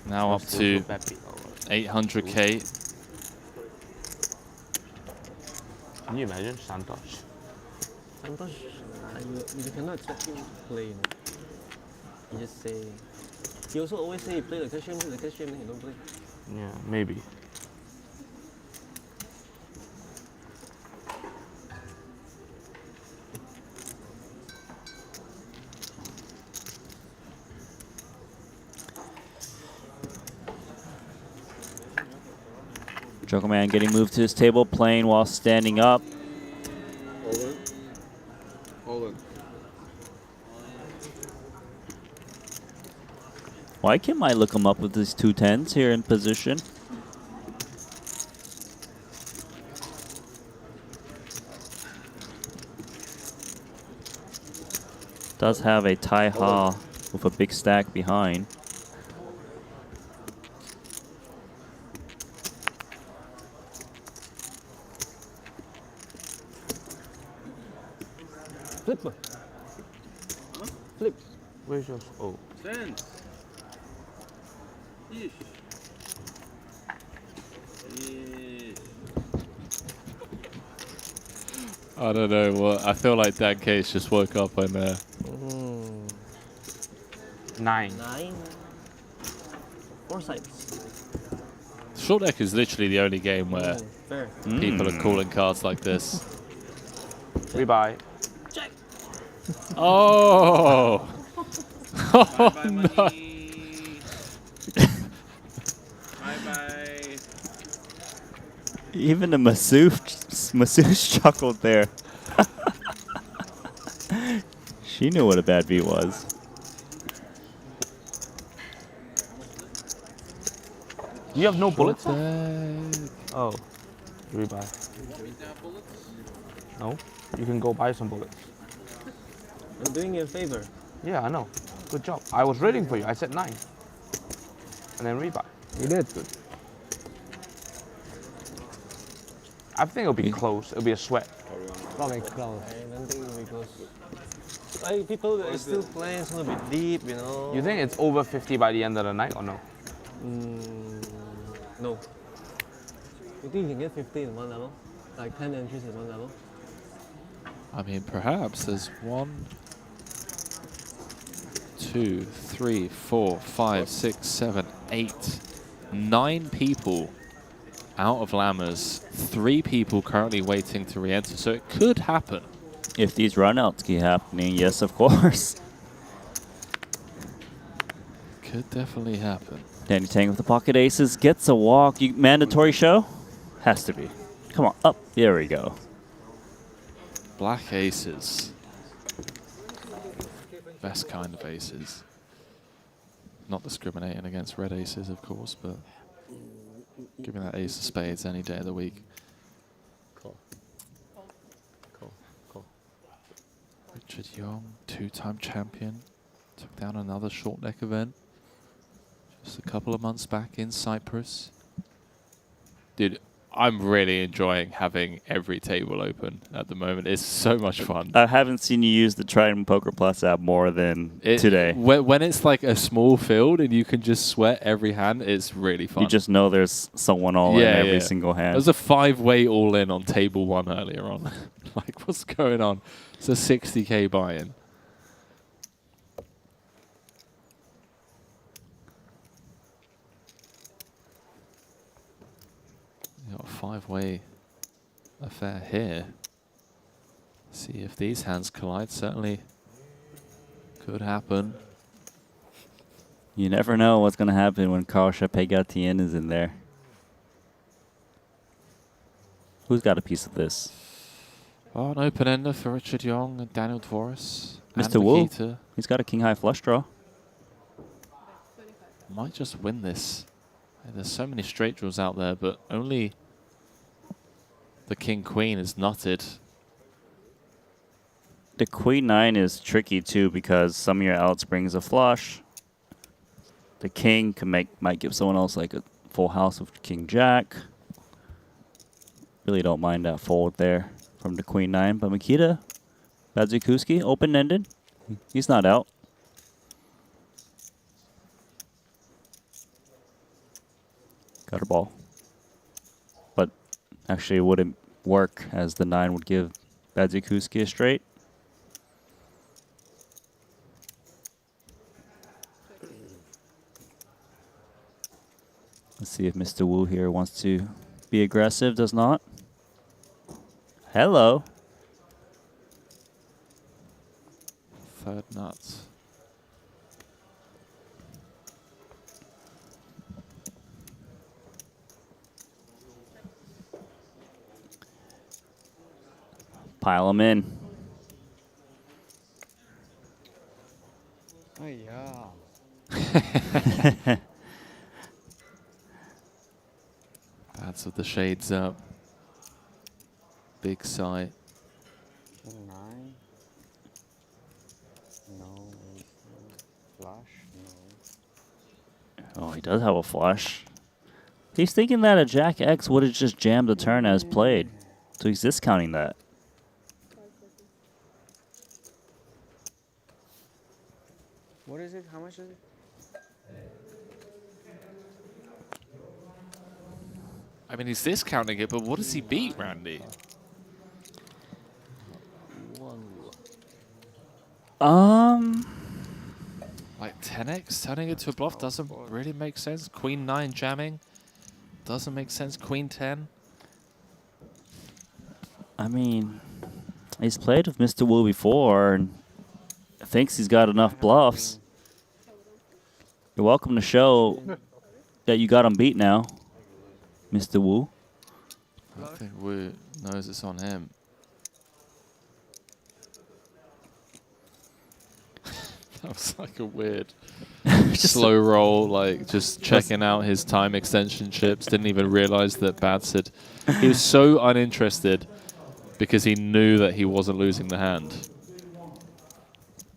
Now up to 800K. Can you imagine Santosh? Santosh, you cannot expect him to play, you know. He just say... He also always say he play the cash game, then he don't play. Yeah, maybe. Jokerman getting moved to his table, playing while standing up. Hold on. Hold on. Why can't I look him up with his 2 10s here in position? Does have a tie ha with a big stack behind. Flip. Flip. Where's yours? Oh. Send. Ish. I don't know what. I feel like Dan Case just woke up on there. 9. 9. 4 sides. Short deck is literally the only game where fair. people are calling cards like this. Rebuy. Check. Oh! Oh no! Bye-bye. Even the masseuse chuckled there. She knew what a bad beat was. You have no bullets? Oh. Rebuy. No. You can go buy some bullets. I'm doing you a favor. Yeah, I know. Good job. I was reading for you. I said 9. And then rebuy. You did. Good. I think it'll be close. It'll be a sweat. Probably close. I don't think it'll be close. Like, people that are still playing, it's gonna be deep, you know. You think it's over 50 by the end of the night or no? No. You think you can get 50 in one level? Like 10 entries in one level? I mean, perhaps there's 1, 2, 3, 4, 5, 6, 7, 8, 9 people out of Lammers. 3 people currently waiting to re-enter, so it could happen. If these runouts keep happening, yes, of course. Could definitely happen. Danny Tang with the pocket aces gets a walk. Mandatory show? Has to be. Come on, up. There we go. Black aces. Best kind of aces. Not discriminating against red aces, of course, but give me that ace of spades any day of the week. Cool. Cool. Cool. Richard Young, 2-time champion. Took down another short deck event just a couple of months back in Cyprus. Dude, I'm really enjoying having every table open at the moment. It's so much fun. I haven't seen you use the Triton Poker Plus app more than today. When it's like a small field and you can just sweat every hand, it's really fun. You just know there's someone all in every single hand. There's a 5-way all-in on table 1 earlier on. Like, what's going on? It's a 60k buy-in. Got a 5-way affair here. See if these hands collide. Certainly could happen. You never know what's going to happen when Carl Chapegatien is in there. Who's got a piece of this? Oh, an open-ender for Richard Young and Daniel Dvoris. Mr. Wu. He's got a king-high flush draw. Might just win this. There's so many straight draws out there, but only the king-queen is knotted. The queen-9 is tricky too because some of your outs brings a flush. The king might give someone else like a full house of king-jack. Really don't mind that fold there from the queen-9. But Mikita Badzikuski, open-ended. He's not out. Got a ball. But actually it wouldn't work as the 9 would give Badzikuski a straight. Let's see if Mr. Wu here wants to be aggressive. Does not. Hello. Third nuts. Pile them in. Oh, yeah. Bats with the shades up. Big sight. 9. No. Flush. No. Oh, he does have a flush. He's thinking that a Jack X would have just jammed the turn as played. So he's discounting that. What is it? How much is it? I mean, he's discounting it, but what does he beat, Randy? Like 10x, turning it to a bluff doesn't really make sense. Queen 9 jamming doesn't make sense. Queen 10. I mean, he's played with Mr. Wu before and thinks he's got enough bluffs. You're welcome to show that you got him beat now, Mr. Wu. I think Wu knows it's on him. That was like a weird slow roll, like just checking out his time extension chips. Didn't even realize that Bats had. He was so uninterested because he knew that he wasn't losing the hand.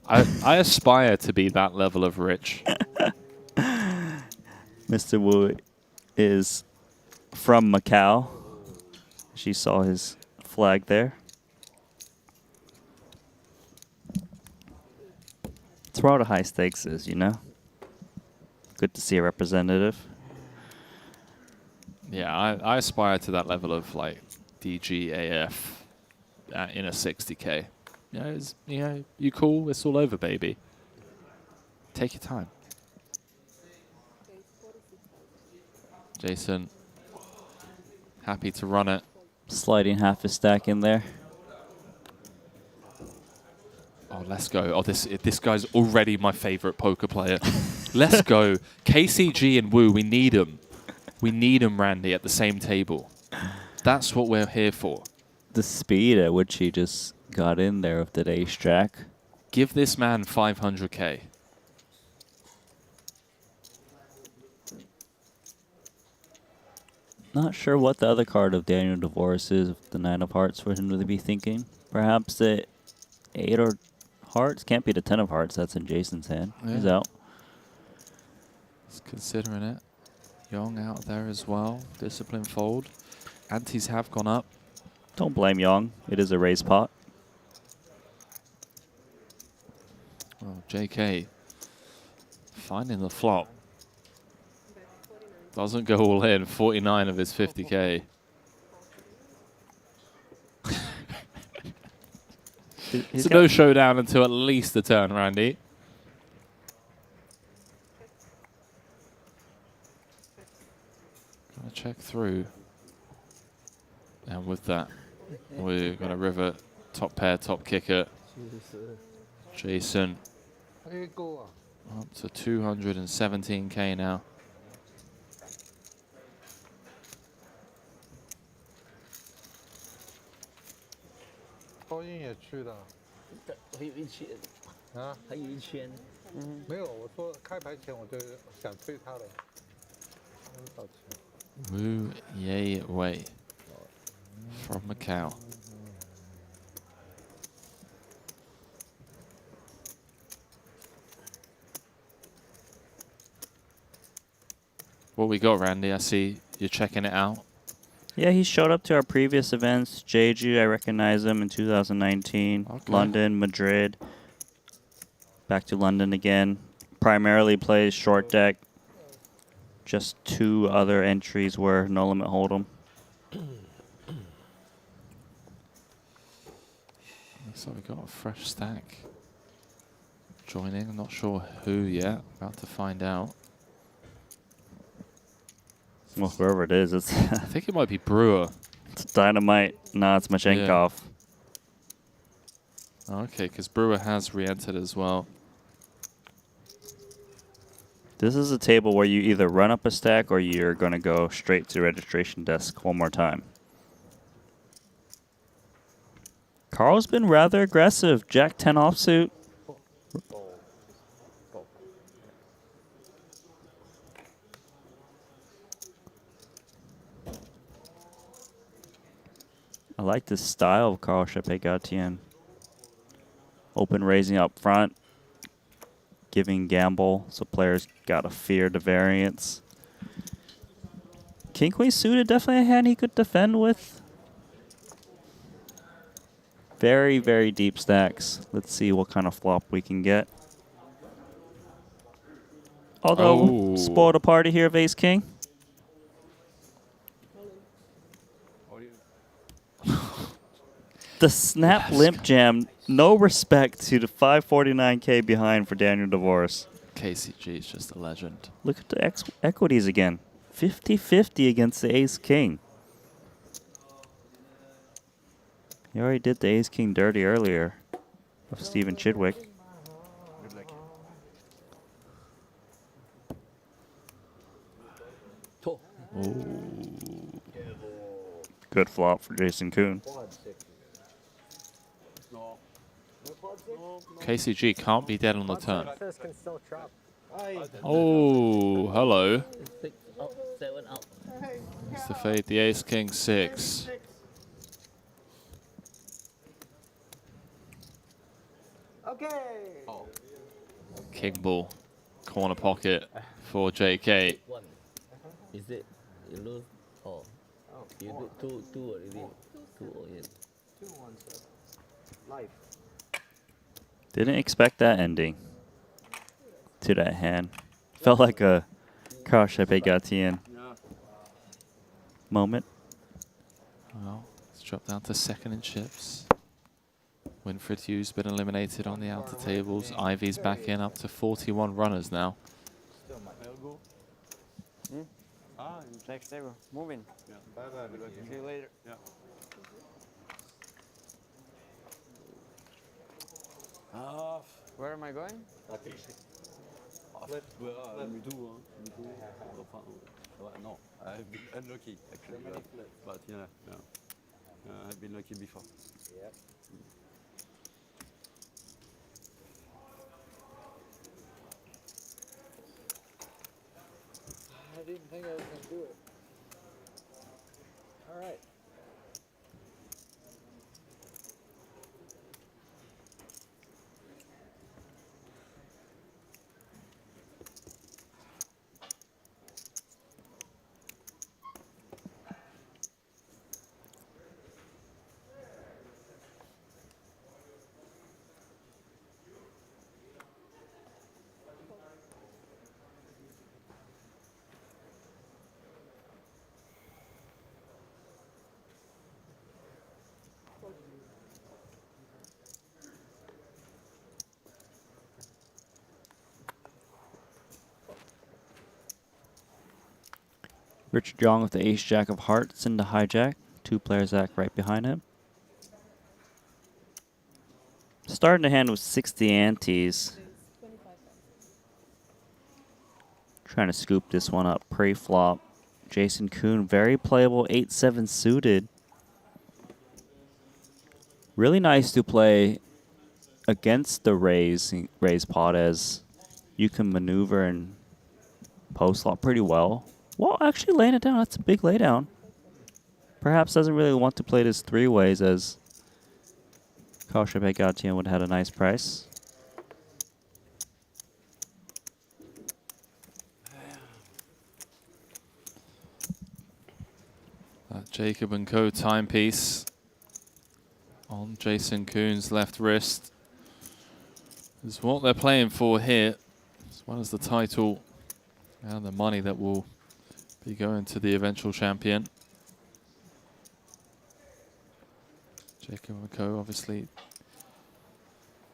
I aspire to be that level of rich. Mr. Wu is from Macau. She saw his flag there. It's where all the high stakes is, you know? Good to see a representative. Yeah, I aspire to that level of like DGAF in a 60K. You cool, it's all over, baby. Take your time. Jason, happy to run it. Sliding half his stack in there. Oh, let's go. Oh, this guy's already my favorite poker player. Let's go. KCG and Wu, we need him. We need him, Randy, at the same table. That's what we're here for. The speed at which he just got in there with that ace jack. Give this man 500K. Not sure what the other card of Daniel Divorce is, the 9 of hearts for him to be thinking. Perhaps the 8 of hearts? Can't be the 10 of hearts, that's in Jason's hand. Yeah. He's out. He's considering it. Young out there as well. Discipline fold. Antes have gone up. Don't blame Young. It is a raise pot. Well, JK finding the flop. Doesn't go all in. 49 of his 50K. It's a no showdown until at least the turn, Randy. Gonna check through. And with that, we're gonna river top pair, top kicker. Jason up to 217K now.高音也去了，还有一圈啊，还有一圈。没有，我说开牌前我就想推他了。抱歉。Wu Ye Wei from Macau. What we got, Randy? I see you're checking it out. Yeah, he showed up to our previous events. Jeju, I recognize him in 2019. Okay. London, Madrid. Back to London again. Primarily plays short deck. Just 2 other entries were no limit hold'em. Looks like we got a fresh stack joining. I'm not sure who yet. About to find out. Well, whoever it is, it's I think it might be Brewer. It's Dynamite. No, it's Machenkov. Yeah. Okay, because Brewer has re-entered as well. This is a table where you either run up a stack or you're going to go straight to registration desk one more time. Carl's been rather aggressive. Jack 10 offsuit. I like this style of Carl Chappé-Gatien. Open raising up front, giving gamble, so players gotta fear the variance. King Queen suited, definitely a hand he could defend with. Very, very deep stacks. Let's see what kind of flop we can get. Although, spoiled a party here of Ace King. The snap limp jam, no respect to the 549K behind for Daniel Divorce. KCG is just a legend. Look at the equities again. 50-50 against the ace-king. He already did the ace-king dirty earlier of Stephen Chidwick. Good luck. Ooh. Good flop for Jason Kuhn. KCG can't be dead on the turn. Can still chop. Oh, hello. Oh, 7 up. It's the fade, the ace, king, 6. Okay. King ball, corner pocket for JK. One. Is it you lose? Oh, you do two already. Two all in. 2-1, life. Didn't expect that ending to that hand. Felt like a Carl-Shepard-Gatien moment. Well, let's drop down to second in chips. Winfried Hughes been eliminated on the outer tables. Ivy's back in, up to 41 runners now. Still my elbow. Next table. Moving. Yeah. Bye bye. See you later. Yeah. Where am I going? Me too, me too. Enfin, no, I've been unlucky actually, but yeah, I've been lucky before. Yep. I didn't think I was going to do it. All right. Richard Young with the ace-jack of hearts into hijack. 2 players act right behind him. Starting the hand with 60 antes. Trying to scoop this one up pre-flop. Jason Kuhn, very playable 8-7 suited. Really nice to play against the raise pot, as you can maneuver and post flop pretty well. Well, actually laying it down, that's a big laydown. Perhaps doesn't really want to play this 3 ways, as Carl-Shepard-Gatien would have had a nice price. That Jacob & Co. timepiece on Jason Kuhn's left wrist is what they're playing for here, as well as the title and the money that will be going to the eventual champion. Jacob & Co. obviously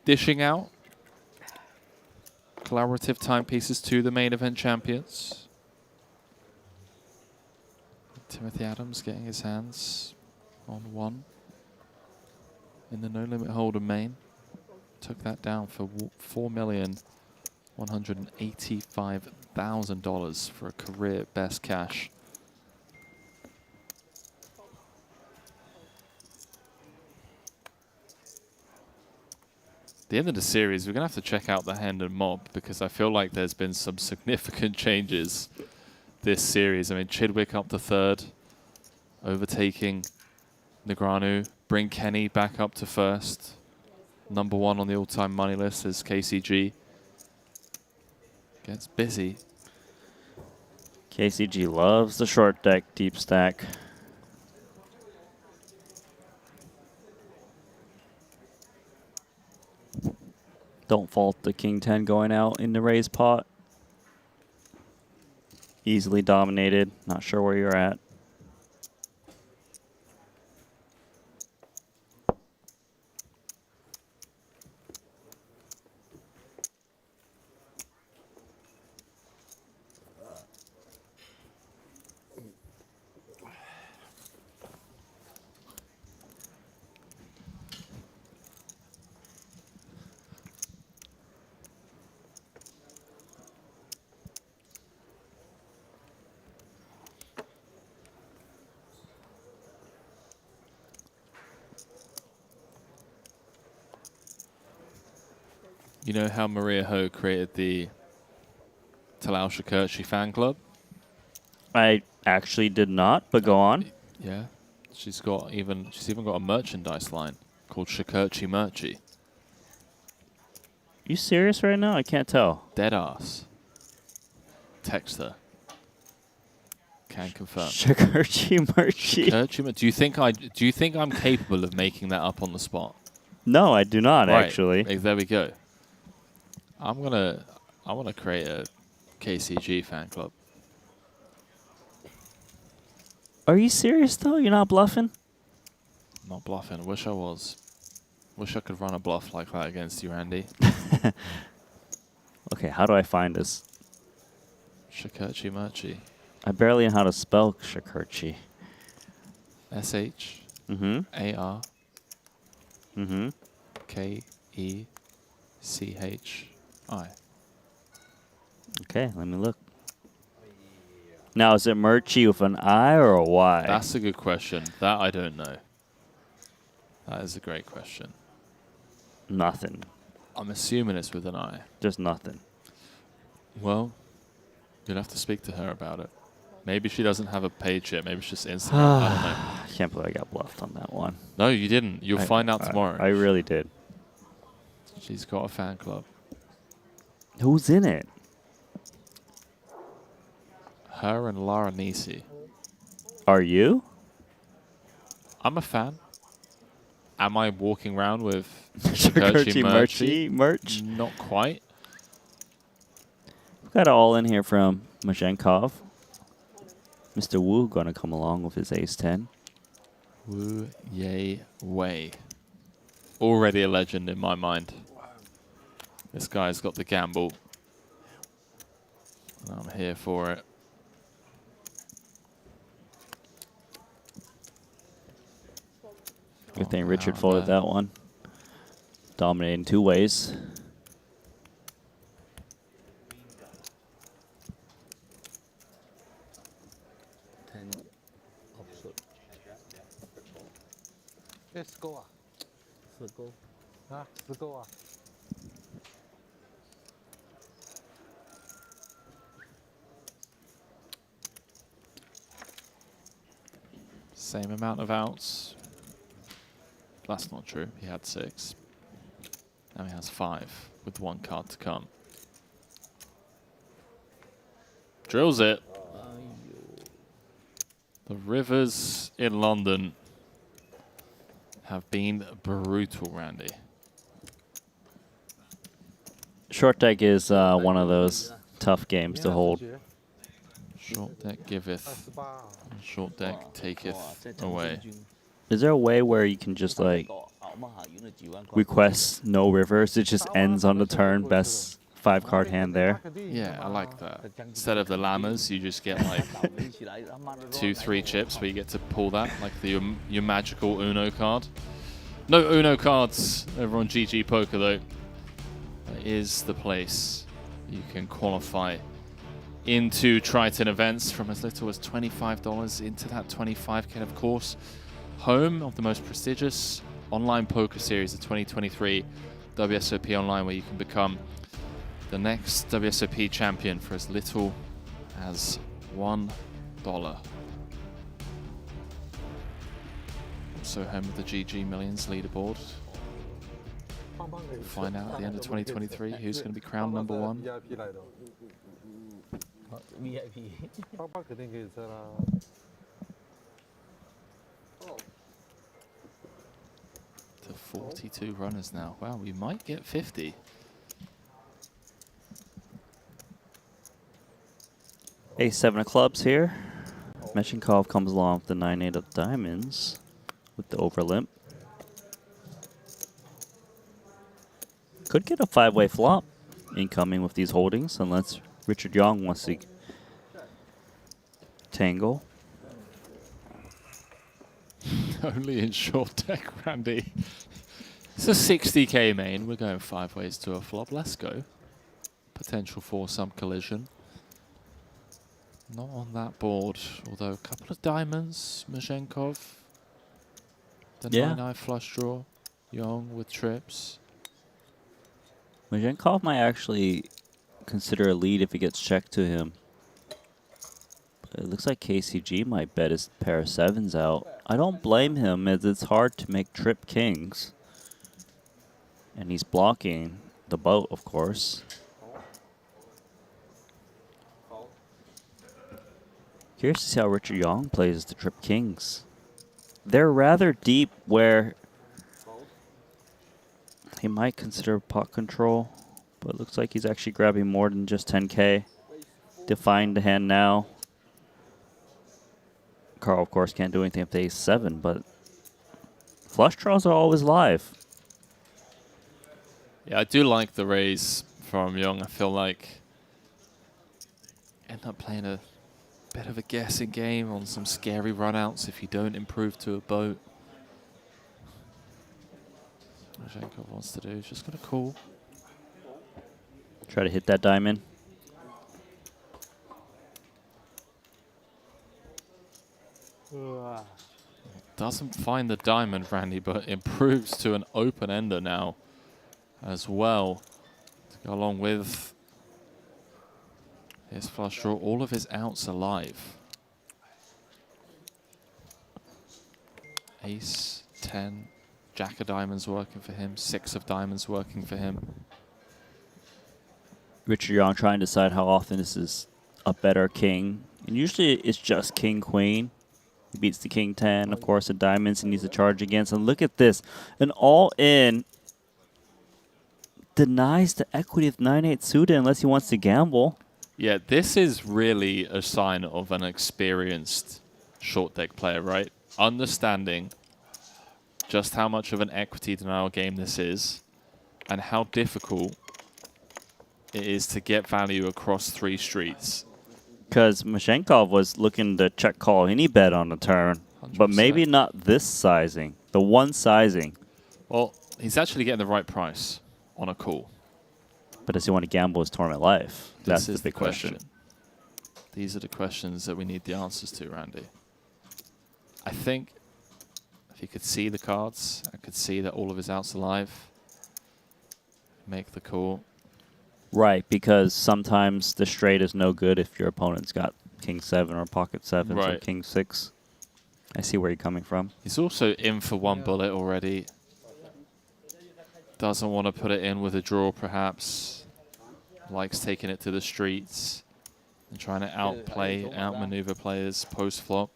dishing out collaborative timepieces to the main event champions. Timothy Adams getting his hands on 1 in the No Limit Hold'em main. Took that down for $4,185,000 for a career best cash. At the end of the series, we're going to have to check out the hand and mob, because I feel like there's been some significant changes this series. I mean, Chidwick up to 3rd, overtaking Negreanu. Bring Kenny back up to 1st. Number 1 on the all-time money list is KCG. Gets busy. KCG loves the short deck, deep stack. Don't fault the King 10 going out in the raise pot. Easily dominated. Not sure where you're at. You know how Maria Ho created the Talal Shakurchi fan club? I actually did not, but go on. Yeah. She's even got a merchandise line called Shakurchi Merchy. You serious right now? I can't tell. Dead ass. Text her. Can confirm. Shakurchi Merchy. Do you think I'm capable of making that up on the spot? No, I do not Right. actually. There we go. I wanna create a KCG fan club. Are you serious though? You're not bluffing? Not bluffing. I wish I was. Wish I could run a bluff like that against you, Andy. Okay, how do I find this? Shakurchi Merchy. I barely know how to spell Shakurchi. SH. AR. KECHI. Okay, let me look. Now, is it Merchy with an I or a Y? That's a good question. That I don't know. That is a great question. Nothing. I'm assuming it's with an I. Just nothing. Well, you'll have to speak to her about it. Maybe she doesn't have a page yet. Maybe it's just Instagram. I don't know. I can't believe I got bluffed on that one. No, you didn't. You'll find out tomorrow. I really did. She's got a fan club. Who's in it? Her and Lara Nisi. Are you? I'm a fan. Am I walking around with Shakurchi Merchy merch? Not quite. We've got it all in here from Mazhenkov. Mr. Wu going to come along with his ace-10. Wu Ye Wei. Already a legend in my mind. This guy's got the gamble. And I'm here for it. Good thing Richard folded that one. Dominating two ways. Let's go. Circle. Let's go. Same amount of outs. That's not true. He had 6. Now he has 5 with 1 card to come. Drills it. The rivers in London have been brutal, Randy. Short deck is one of those tough games to hold. Short deck giveth, short deck taketh away. Is there a way where you can just like request no rivers? It just ends on the turn. Best 5-card hand there. Yeah, I like that. Instead of the llamas, you just get like 2-3 chips where you get to pull that, like your magical Uno card. No Uno cards over on GG Poker though. That is the place you can qualify into Triton events from as little as $25 into that $25K, of course. Home of the most prestigious online poker series of 2023, WSOP Online, where you can become the next WSOP champion for as little as $1. Also home of the GG Millions leaderboard. We'll find out at the end of 2023 who's going to be crowned number 1. VIP. To 42 runners now. Wow, we might get 50. Ace-7 of clubs here. Mazhenkov comes along with the 9-8 of diamonds with the overlimp. Could get a 5-way flop incoming with these holdings, unless Richard Young wants to tangle. Only in short deck, Randy. It's a 60K main. We're going 5 ways to a flop. Let's go. Potential for some collision. Not on that board, although a couple of diamonds. Mazhenkov. The Yeah. 9-9 flush draw. Young with trips. Majenkov might actually consider a lead if he gets checked to him. But it looks like KCG might bet his pair of sevens out. I don't blame him, as it's hard to make trip kings. And he's blocking the boat, of course. Curious to see how Richard Young plays the trip kings. They're rather deep where he might consider pot control, but it looks like he's actually grabbing more than just 10K. Define the hand now. Carl, of course, can't do anything if they ace-7, but flush draws are always live. Yeah, I do like the raise from Young. I feel like end up playing a bit of a guessing game on some scary runouts if you don't improve to a boat. What Majenkov wants to do is just gonna call. Try to hit that diamond. Doesn't find the diamond, Randy, but improves to an open ender now as well to go along with his flush draw. All of his outs are live. Ace, 10, Jack of diamonds working for him, 6 of diamonds working for him. Richard Young trying to decide how often this is a better king. And usually it's just king, queen. He beats the king 10, of course, the diamonds he needs to charge against. And look at this. An all-in denies the equity of 9-8 suited unless he wants to gamble. Yeah, this is really a sign of an experienced short deck player, right? Understanding just how much of an equity denial game this is and how difficult it is to get value across 3 streets. Because Majenkov was looking to check call any bet on the turn, 100%. But maybe not this sizing, the one sizing. Well, he's actually getting the right price on a call. But does he want to gamble his tournament life? That's the big question. These are the questions that we need the answers to, Randy. I think if he could see the cards and could see that all of his outs are live, make the call. Right, because sometimes the straight is no good if your opponent's got king 7 or pocket 7 or king 6. I see where you're coming from. He's also in for 1 bullet already. Doesn't want to put it in with a draw, perhaps. Likes taking it to the streets and trying to outplay, outmaneuver players post-flop.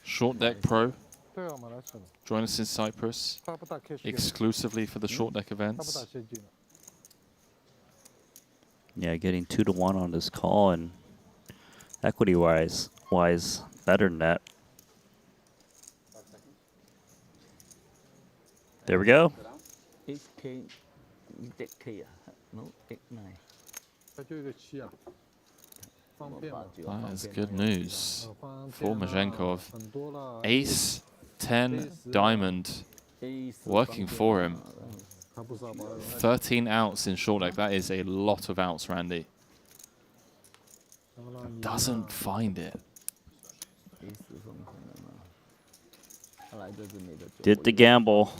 Short Deck Pro. Join us in Cyprus exclusively for the short deck events. Yeah, getting 2-1 on this call, and equity-wise, better than that. There we go. 8K, 8K, no, 8-9. That is good news for Majenkov. Ace, 10, diamond, working for him. 13 outs in short deck. That is a lot of outs, Randy. Doesn't find it. Did the gamble.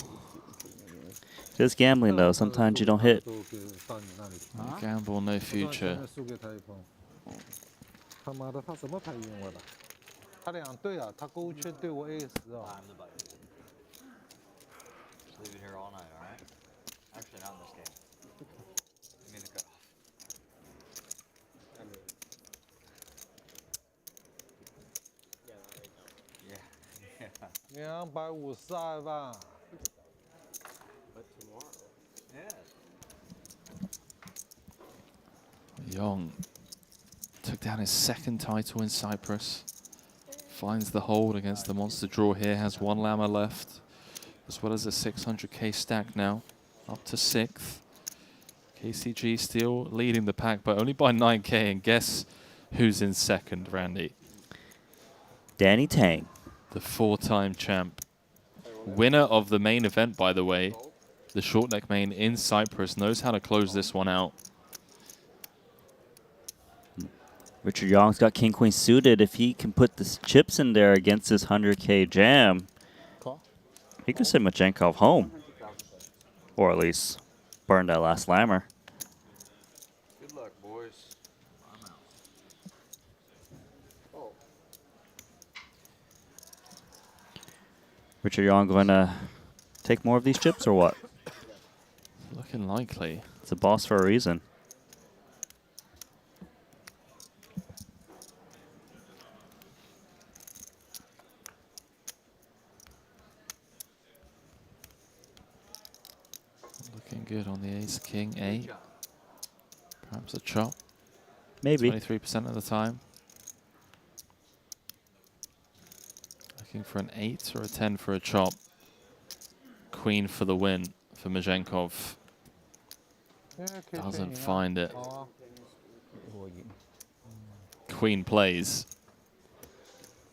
Just gambling, though. Sometimes you don't hit. Gamble, no future. Leave it here all night, all right? Actually, not in this game. Give me the cutoff. Yeah. 252万。But tomorrow. Yeah. Young took down his 2nd title in Cyprus. Finds the hold against the monster draw here. Has 1 llama left, as well as a 600k stack now, up to 6th. KCG still leading the pack, but only by 9k. And guess who's in 2nd, Randy? Danny Tang. The 4-time champ. Winner of the main event, by the way. The short deck main in Cyprus. Knows how to close this one out. Richard Young's got king queen suited. If he can put the chips in there against this 100k jam, he could send Majenkov home. Or at least burn that last lammer. Good luck, boys. I'm out. Oh. Richard, you're going to take more of these chips or what? Looking likely. It's a boss for a reason. Looking good on the ace, king, 8. Perhaps a chop. Maybe. 23% of the time. Looking for an 8 or a 10 for a chop. Queen for the win for Mazhenkov. Doesn't find it. Queen plays.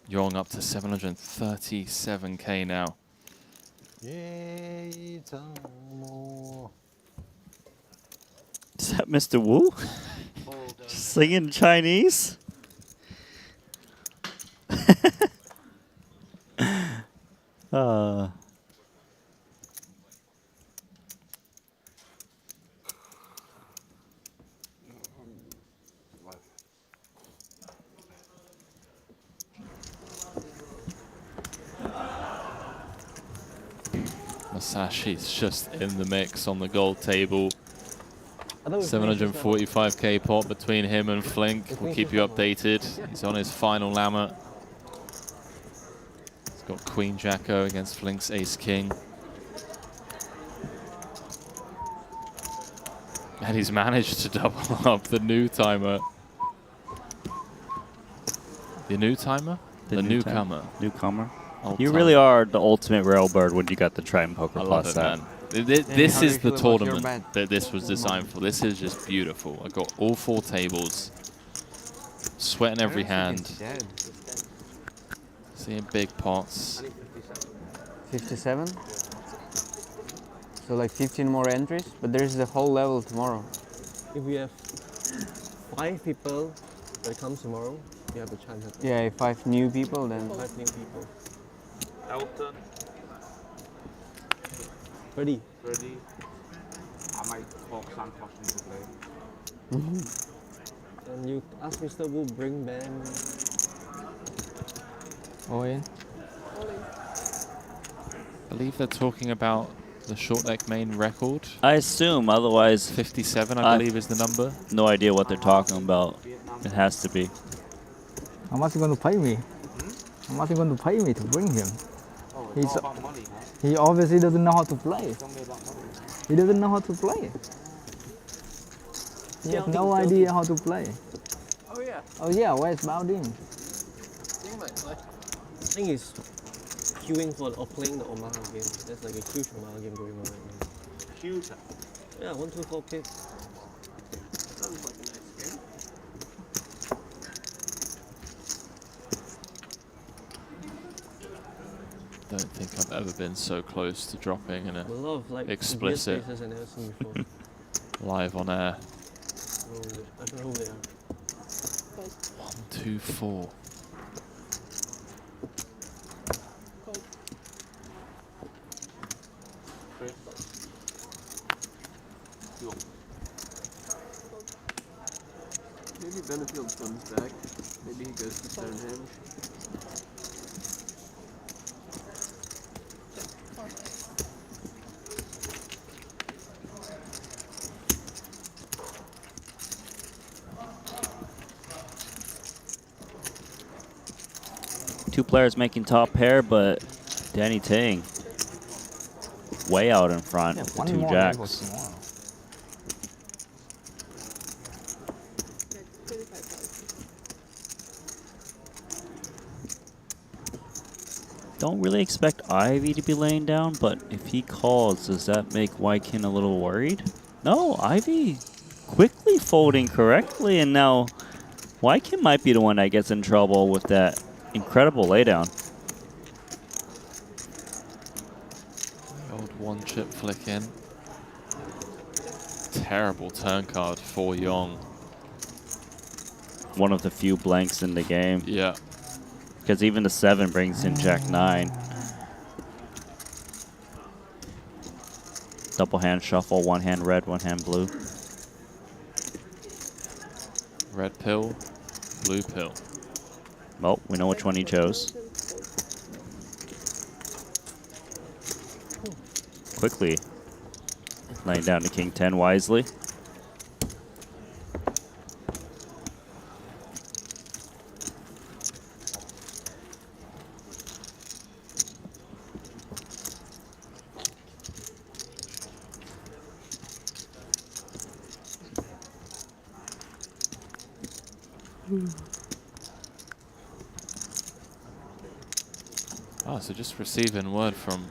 Yong up to 737k now. Is that Mr. Wu? Singing Chinese? Masashi's just in the mix on the gold table. 745k pot between him and Flink. We'll keep you updated. He's on his final lammer. He's got Queen Jacko against Flink's Ace King. And he's managed to double up the new timer. The new timer? The newcomer. Newcomer. Old You timer. really are the ultimate railbird when you got the Triton Poker I Plus love it, set. man. This is the tournament that this was designed for. This is just beautiful. I got all 4 tables. Sweating every hand. Seeing big pots. 57. So like 15 more entries, but there's the whole level tomorrow. If we have 5 people that come tomorrow, you have a chance at Yeah, if 5 new people, then 5 new people. Elton. Ready? Ready. I might talk Santos into play. And you ask Mr. Wu bring them. all in. I believe they're talking about the short deck main record. I assume, otherwise... 57, I believe, is the number. No idea what they're talking about. It has to be. How much you going to pay me? How much you going to pay me to bring him? He obviously doesn't know how to play. He doesn't know how to play. He has no idea how to play. Oh yeah. Oh yeah, where's Baudin? I think he's queuing for or playing the Omaha game. There's like a huge Omaha game going on right now. Huge. Yeah, 124 pick. Sounds like a nice game. Don't think I've ever been so close to dropping in a A lot of like explicit weird faces I've never seen before. live on air. I don't know who they are. 1, 2, 4. Maybe Benefield comes back. Maybe he goes to Stonehenge. Two players making top pair, but Danny Ting way out in front with the 2 jacks. Don't really expect Ivy to be laying down, but if he calls, does that make Wykin a little worried? No, Ivy quickly folding correctly, and now Wykin might be the one that gets in trouble with that incredible laydown. Old 1 chip flick in. Terrible turn card for Yong. One of the few blanks in the game. Yeah. Because even the 7 brings in Jack 9. Double hand shuffle, one hand red, one hand blue. Red pill, blue pill. Well, we know which one he chose. Quickly laying down to king 10 wisely. Oh, so just receiving word from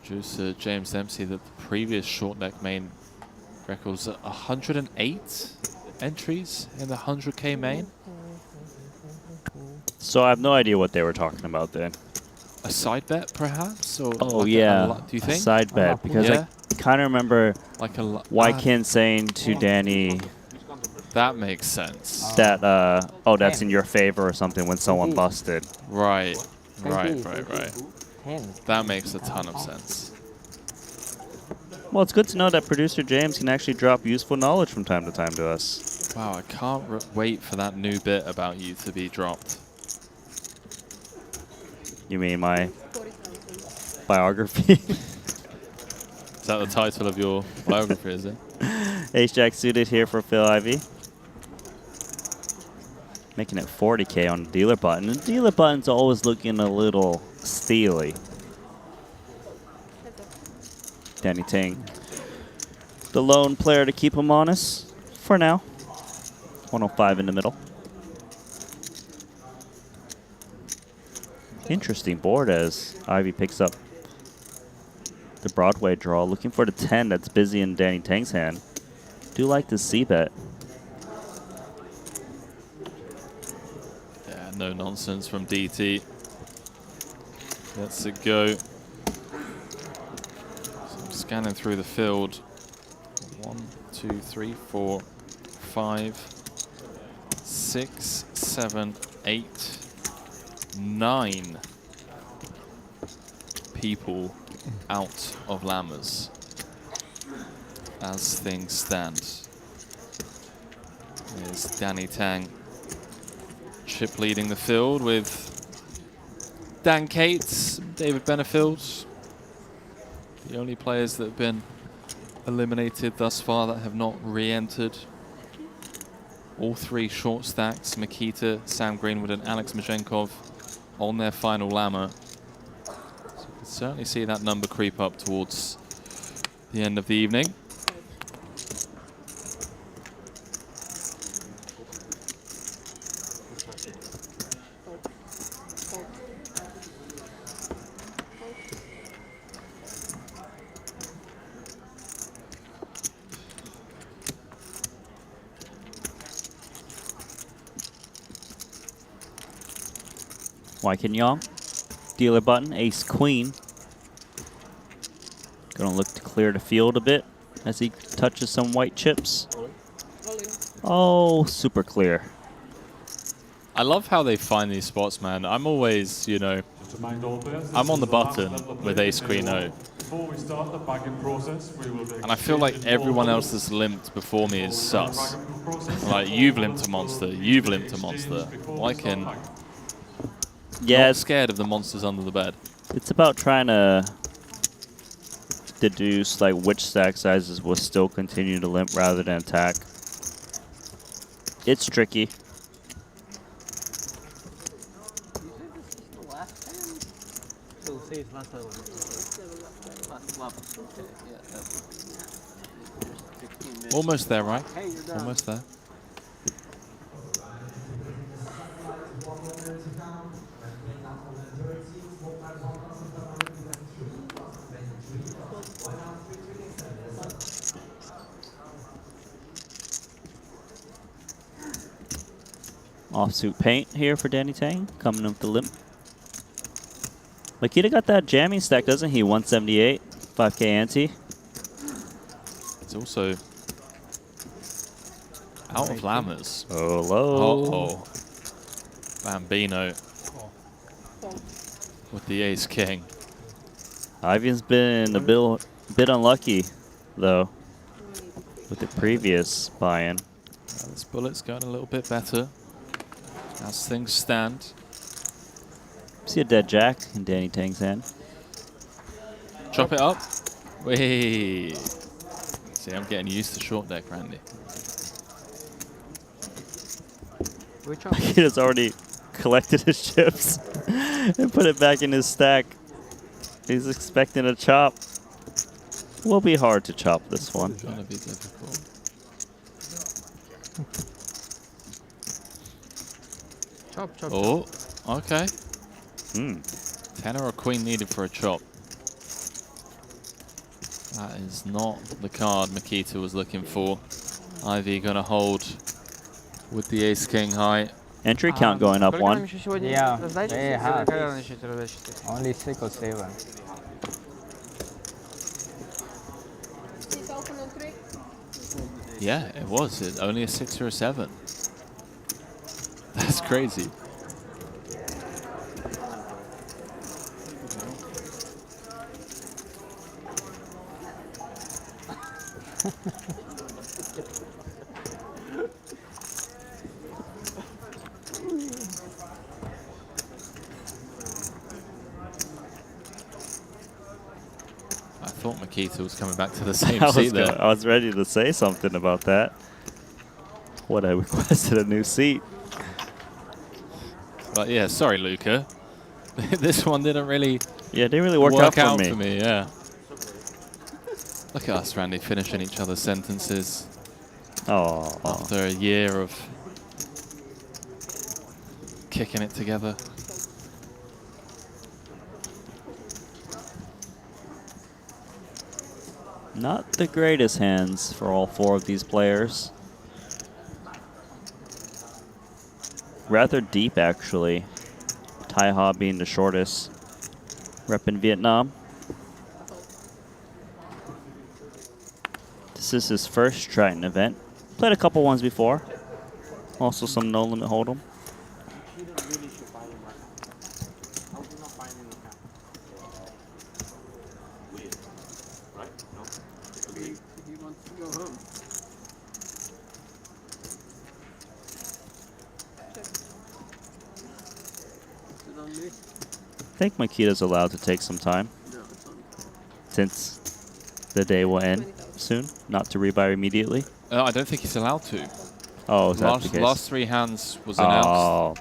producer James Dempsey that the previous short neck main record was 108 entries in the 100K main. So I have no idea what they were talking about then. A side bet, perhaps? Or Oh, like yeah. do you think? A side bet. Because yeah? I kind of remember like Wykin saying to Danny that makes sense. that, oh, that's in your favor or something when someone busted. Right. That makes a ton of sense. Well, it's good to know that producer James can actually drop useful knowledge from time to time to us. Wow, I can't wait for that new bit about you to be dropped. You mean my biography? Is that the title of your biography, is it? Ace-Jack suited here for Phil Ivey. Making it 40K on the dealer button. And dealer button's always looking a little steely. Danny Ting, the lone player to keep him honest for now. 105 in the middle. Interesting board as Ivy picks up the Broadway draw. Looking for the 10 that's busy in Danny Tang's hand. Do like the C-bet. Yeah, no nonsense from DT. Let's it go. So I'm scanning through the field. 1, 2, 3, 4, 5, 6, 7, 8, 9 people out of Lammers as things stand. There's Danny Tang, chip leading the field with Dan Cates, David Benefield, the only players that have been eliminated thus far that have not re-entered. All three short stacks, Makita, Sam Greenwood and Alex Majenkov on their final Lammer. So you can certainly see that number creep up towards the end of the evening. Wykin Young, dealer button, ace queen. Gonna look to clear the field a bit as he touches some white chips. Oh, super clear. I love how they find these spots, man. I'm always, you know, I'm on the button with ace queen O. And I feel like everyone else that's limped before me is sus. Like, you've limped a monster, you've limped a monster. Wykin, not scared of the monsters under the bed. It's about trying to deduce like which stack sizes will still continue to limp rather than attack. It's tricky. Almost there, right? Almost there. Offsuit paint here for Danny Tang, coming up the limp. Makita got that jamming stack, doesn't he? 178, 5K ante. It's also out of Lammers. Oh, low. Uh-oh. Bambino with the ace king. Ivan's been a bit unlucky, though, with the previous buy-in. This bullet's going a little bit better as things stand. See a dead jack in Danny Tang's hand. Chop it up. Wait. See, I'm getting used to short deck, Randy. He has already collected his chips and put it back in his stack. He's expecting a chop. Will be hard to chop this one. It's gonna be difficult. Chop, chop, Oh, okay. Hmm. 10 or a queen needed for a chop. That is not the card Makita was looking for. Ivy gonna hold with the ace king high. Entry count going up one. Yeah, they have. Only 6 or 7. Yeah, it was. It's only a 6 or a 7. That's crazy. I thought Makita was coming back to the same seat there. I was ready to say something about that. What, I requested a new seat. But yeah, sorry, Luca. This one didn't really didn't really work out for me. Yeah. Look at us, Randy, finishing each other's sentences. Oh. After a year of kicking it together. Not the greatest hands for all 4 of these players. Rather deep, actually. Tai Ha being the shortest rep in Vietnam. This is his first Triton event. Played a couple ones before. Also some no limit hold'em. I think Makita's allowed to take some time, since the day will end soon, not to rebuy immediately. I don't think he's allowed to. Oh, is that the case? Last 3 hands was announced. Oh,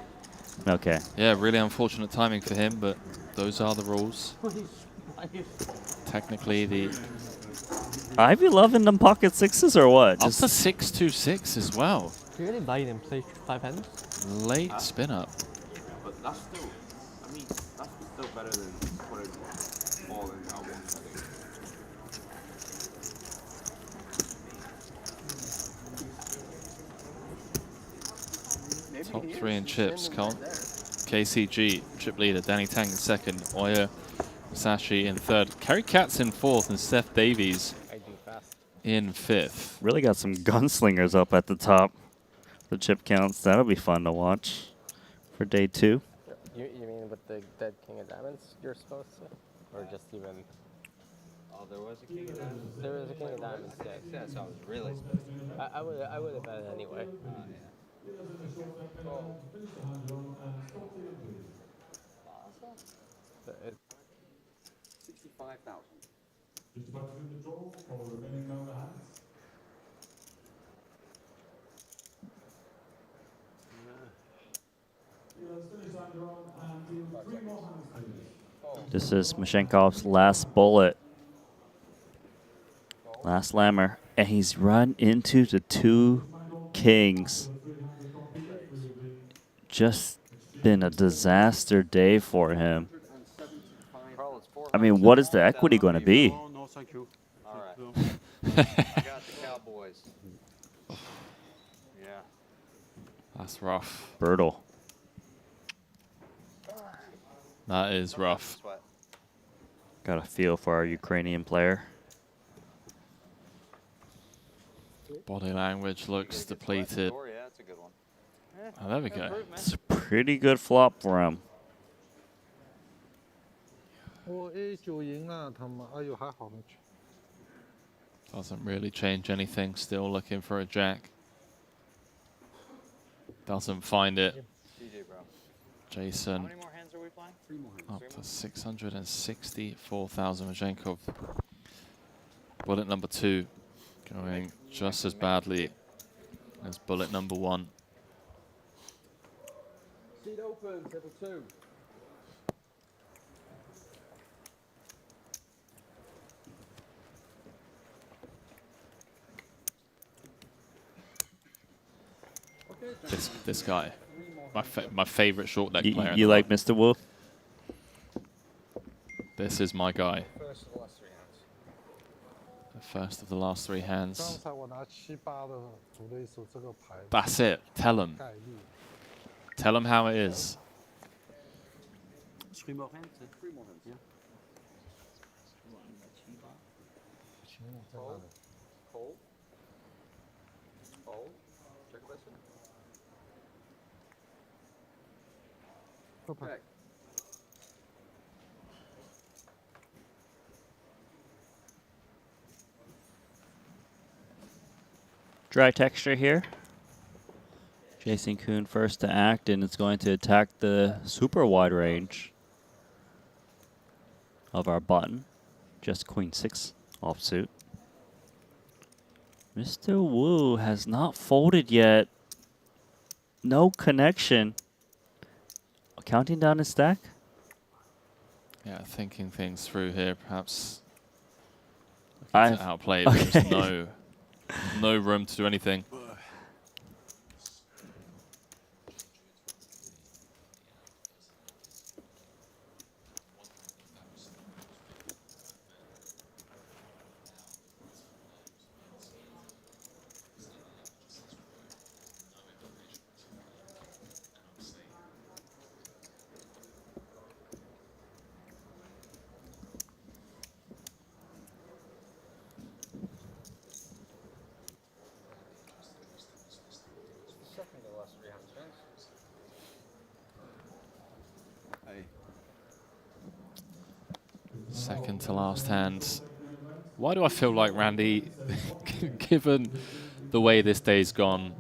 okay. Yeah, really unfortunate timing for him, but those are the rules. Technically, the Ivy loving them pocket 6s or what? Up to 6-2-6 as well. Do you really buy it and play 5 hands? Late spin up. But that's still, I mean, that's still better than putting all in at once, I think. Top 3 in chips, KCG, chip leader, Danny Tang in 2nd, Oya Sashi in 3rd, Kerry Katz in 4th, and Steph Davies in 5th. Really got some gunslingers up at the top. The chip counts, that'll be fun to watch for day 2. You mean with the dead king of diamonds you're supposed to? Or just even... Oh, there was a king of diamonds? There was a king of diamonds dead. Yeah, so I was really supposed to. I would have bet it anyway. So it's 65,000. Just about to do the draw for remaining number hands. This is Mashenkov's last bullet. Last slammer. And he's run into the 2 kings. Just been a disaster day for him. I mean, what is the equity going to be? No, thank you. All right. I got the Cowboys. Yeah. That's rough. Brutal. That is rough. Got a feel for our Ukrainian player. Body language looks depleted. Yeah, that's a good one. Oh, there we go. It's a pretty good flop for him. 我 A9赢了他们，哎呦还好没去。 Doesn't really change anything. Still looking for a jack. Doesn't find it. DJ, bro. Jason. How many more hands are we playing? 3 more hands. Up to 664,000. Mazhenkov. Bullet number 2 going just as badly as bullet number 1. Seat open, table 2. This guy, my favorite short deck player. You like Mr. Wu? This is my guy. First of the last 3 hands. The first of the last 3 hands. 刚才我拿7、8的组了一手这个牌。 That's it. Tell him. 概率。 Tell him how it is. 3 more hands. 3 more hands. Yeah. Hold. Hold. Hold. Check question. Okay. Dry texture here. Jason Kuhn first to act, and it's going to attack the super wide range of our button. Just Queen 6 offsuit. Mr. Wu has not folded yet. No connection. Counting down his stack. Yeah, thinking things through here. Perhaps I to outplay, but there's no room to do anything. Second to the last 3 hands, guys. Hey. Second to last hand. Why do I feel like Randy, given the way this day's gone,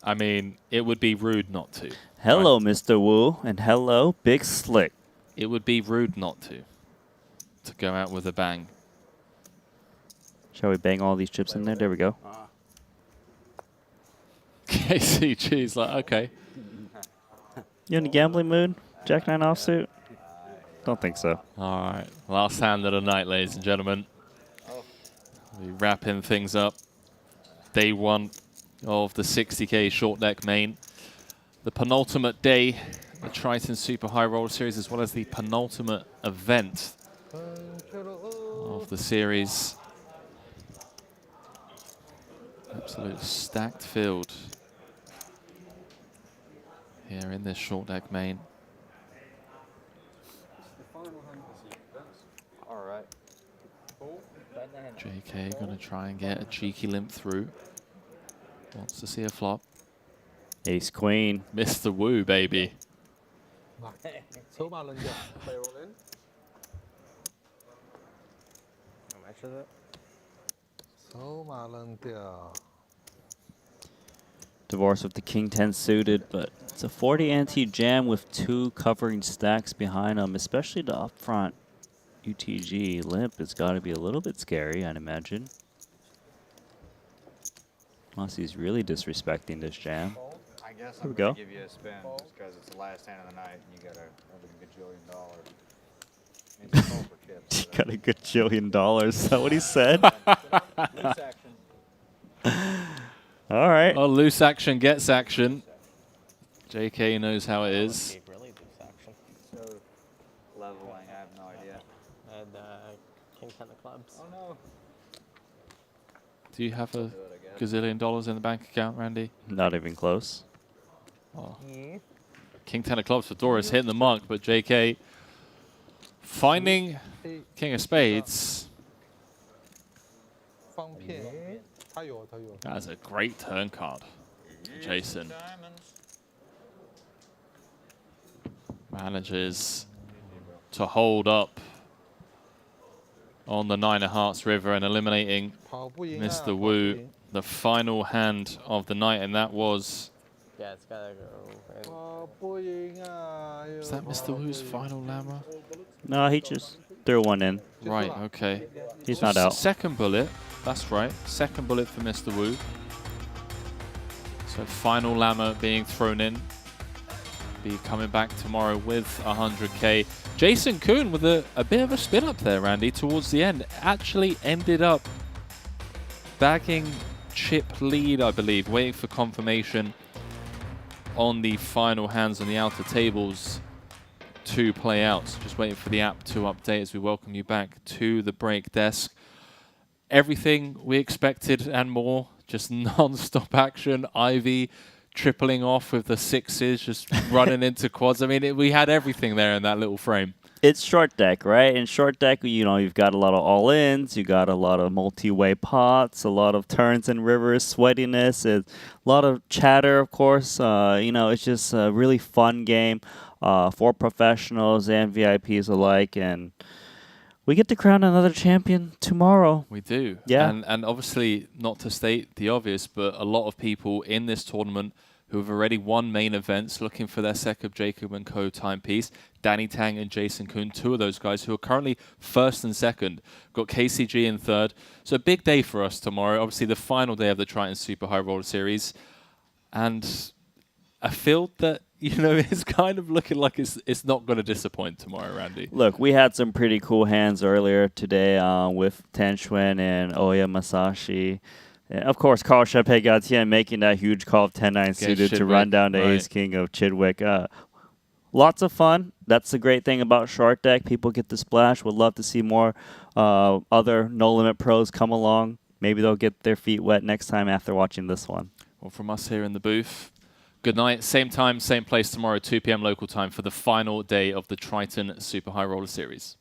I mean, it would be rude not to. Hello, right? Mr. Wu, and hello, Big Slick. It would be rude not to go out with a bang. Shall we bang all these chips in there? There we go. KCG's like, okay. You in a gambling mood? Jack 9 offsuit? Don't think so. All right, last hand of the night, ladies and gentlemen. We're wrapping things up. Day 1 of the 60K short deck main. The penultimate day, the Triton Super High Roller Series, as well as the penultimate event of the series. Absolute stacked field here in this short deck main. All right. JK gonna try and get a cheeky limp through. Wants to see a flop. Ace Queen. Mr. Wu, baby. 筹码扔掉，被我扔。 筹码扔掉。 Divorce with the King 10 suited, but it's a 40 ante jam with 2 covering stacks behind him, especially the upfront UTG limp has got to be a little bit scary, I'd imagine. Unless he's really disrespecting this jam. I guess Here I'm we going go. to give you a spin just because it's the last hand of the night and you got a gajillion dollars. Means it's all for chips. He got a gajillion dollars. Is that what he said? Loose action. All right. Well, loose action gets action. JK knows how it is. Really loose action. So, leveling, I have no idea. And King 10 of clubs. Oh no. Do you have a gazillion dollars in the bank account, Randy? Not even close. Oh. King 10 of clubs for Doris hitting the mark, but JK finding King of Spades. 方片，他有。 That's a great turn card, Jason. Manages to hold up on the Nine of Hearts River and eliminating Mr. Wu, the final hand of the night, and that was... Yeah, it's gotta go. Is that Mr. Wu's final Lammer? No, he just threw one in. Right, okay. He's not out. Second bullet, that's right. Second bullet for Mr. Wu. So final Lammer being thrown in. Be coming back tomorrow with 100k. Jason Kuhn with a bit of a spin up there, Randy, towards the end. Actually ended up bagging chip lead, I believe, waiting for confirmation on the final hands on the outer tables to play out. So just waiting for the app to update as we welcome you back to the break desk. Everything we expected and more, just non-stop action. Ivy tripling off with the sixes, just running into quads. I mean, we had everything there in that little frame. It's short deck, right? In short deck, you know, you've got a lot of all-ins, you got a lot of multi-way pots, a lot of turns and rivers, sweatiness, a lot of chatter, of course. You know, it's just a really fun game for professionals and VIPs alike, and we get to crown another champion tomorrow. We do. Yeah. And obviously, not to state the obvious, but a lot of people in this tournament who have already won main events looking for their Sekub Jacob & Co. timepiece. Danny Tang and Jason Kuhn, two of those guys who are currently first and second. Got KCG in third. So a big day for us tomorrow. Obviously, the final day of the Triton Super High Roller Series. And a field that, you know, is kind of looking like it's not going to disappoint tomorrow, Randy. Look, we had some pretty cool hands earlier today with Tenchuan and Oya Masashi. And of course, Carl Chappé-Gatien making that huge call of 10-9 suited to run down the Ace King of Chidwick. Lots of fun. That's the great thing about short deck. People get to splash. Would love to see more other No Limit pros come along. Maybe they'll get their feet wet next time after watching this one. Well, from us here in the booth, good night. Same time, same place tomorrow, 2 p.m. local time for the final day of the Triton Super High Roller Series.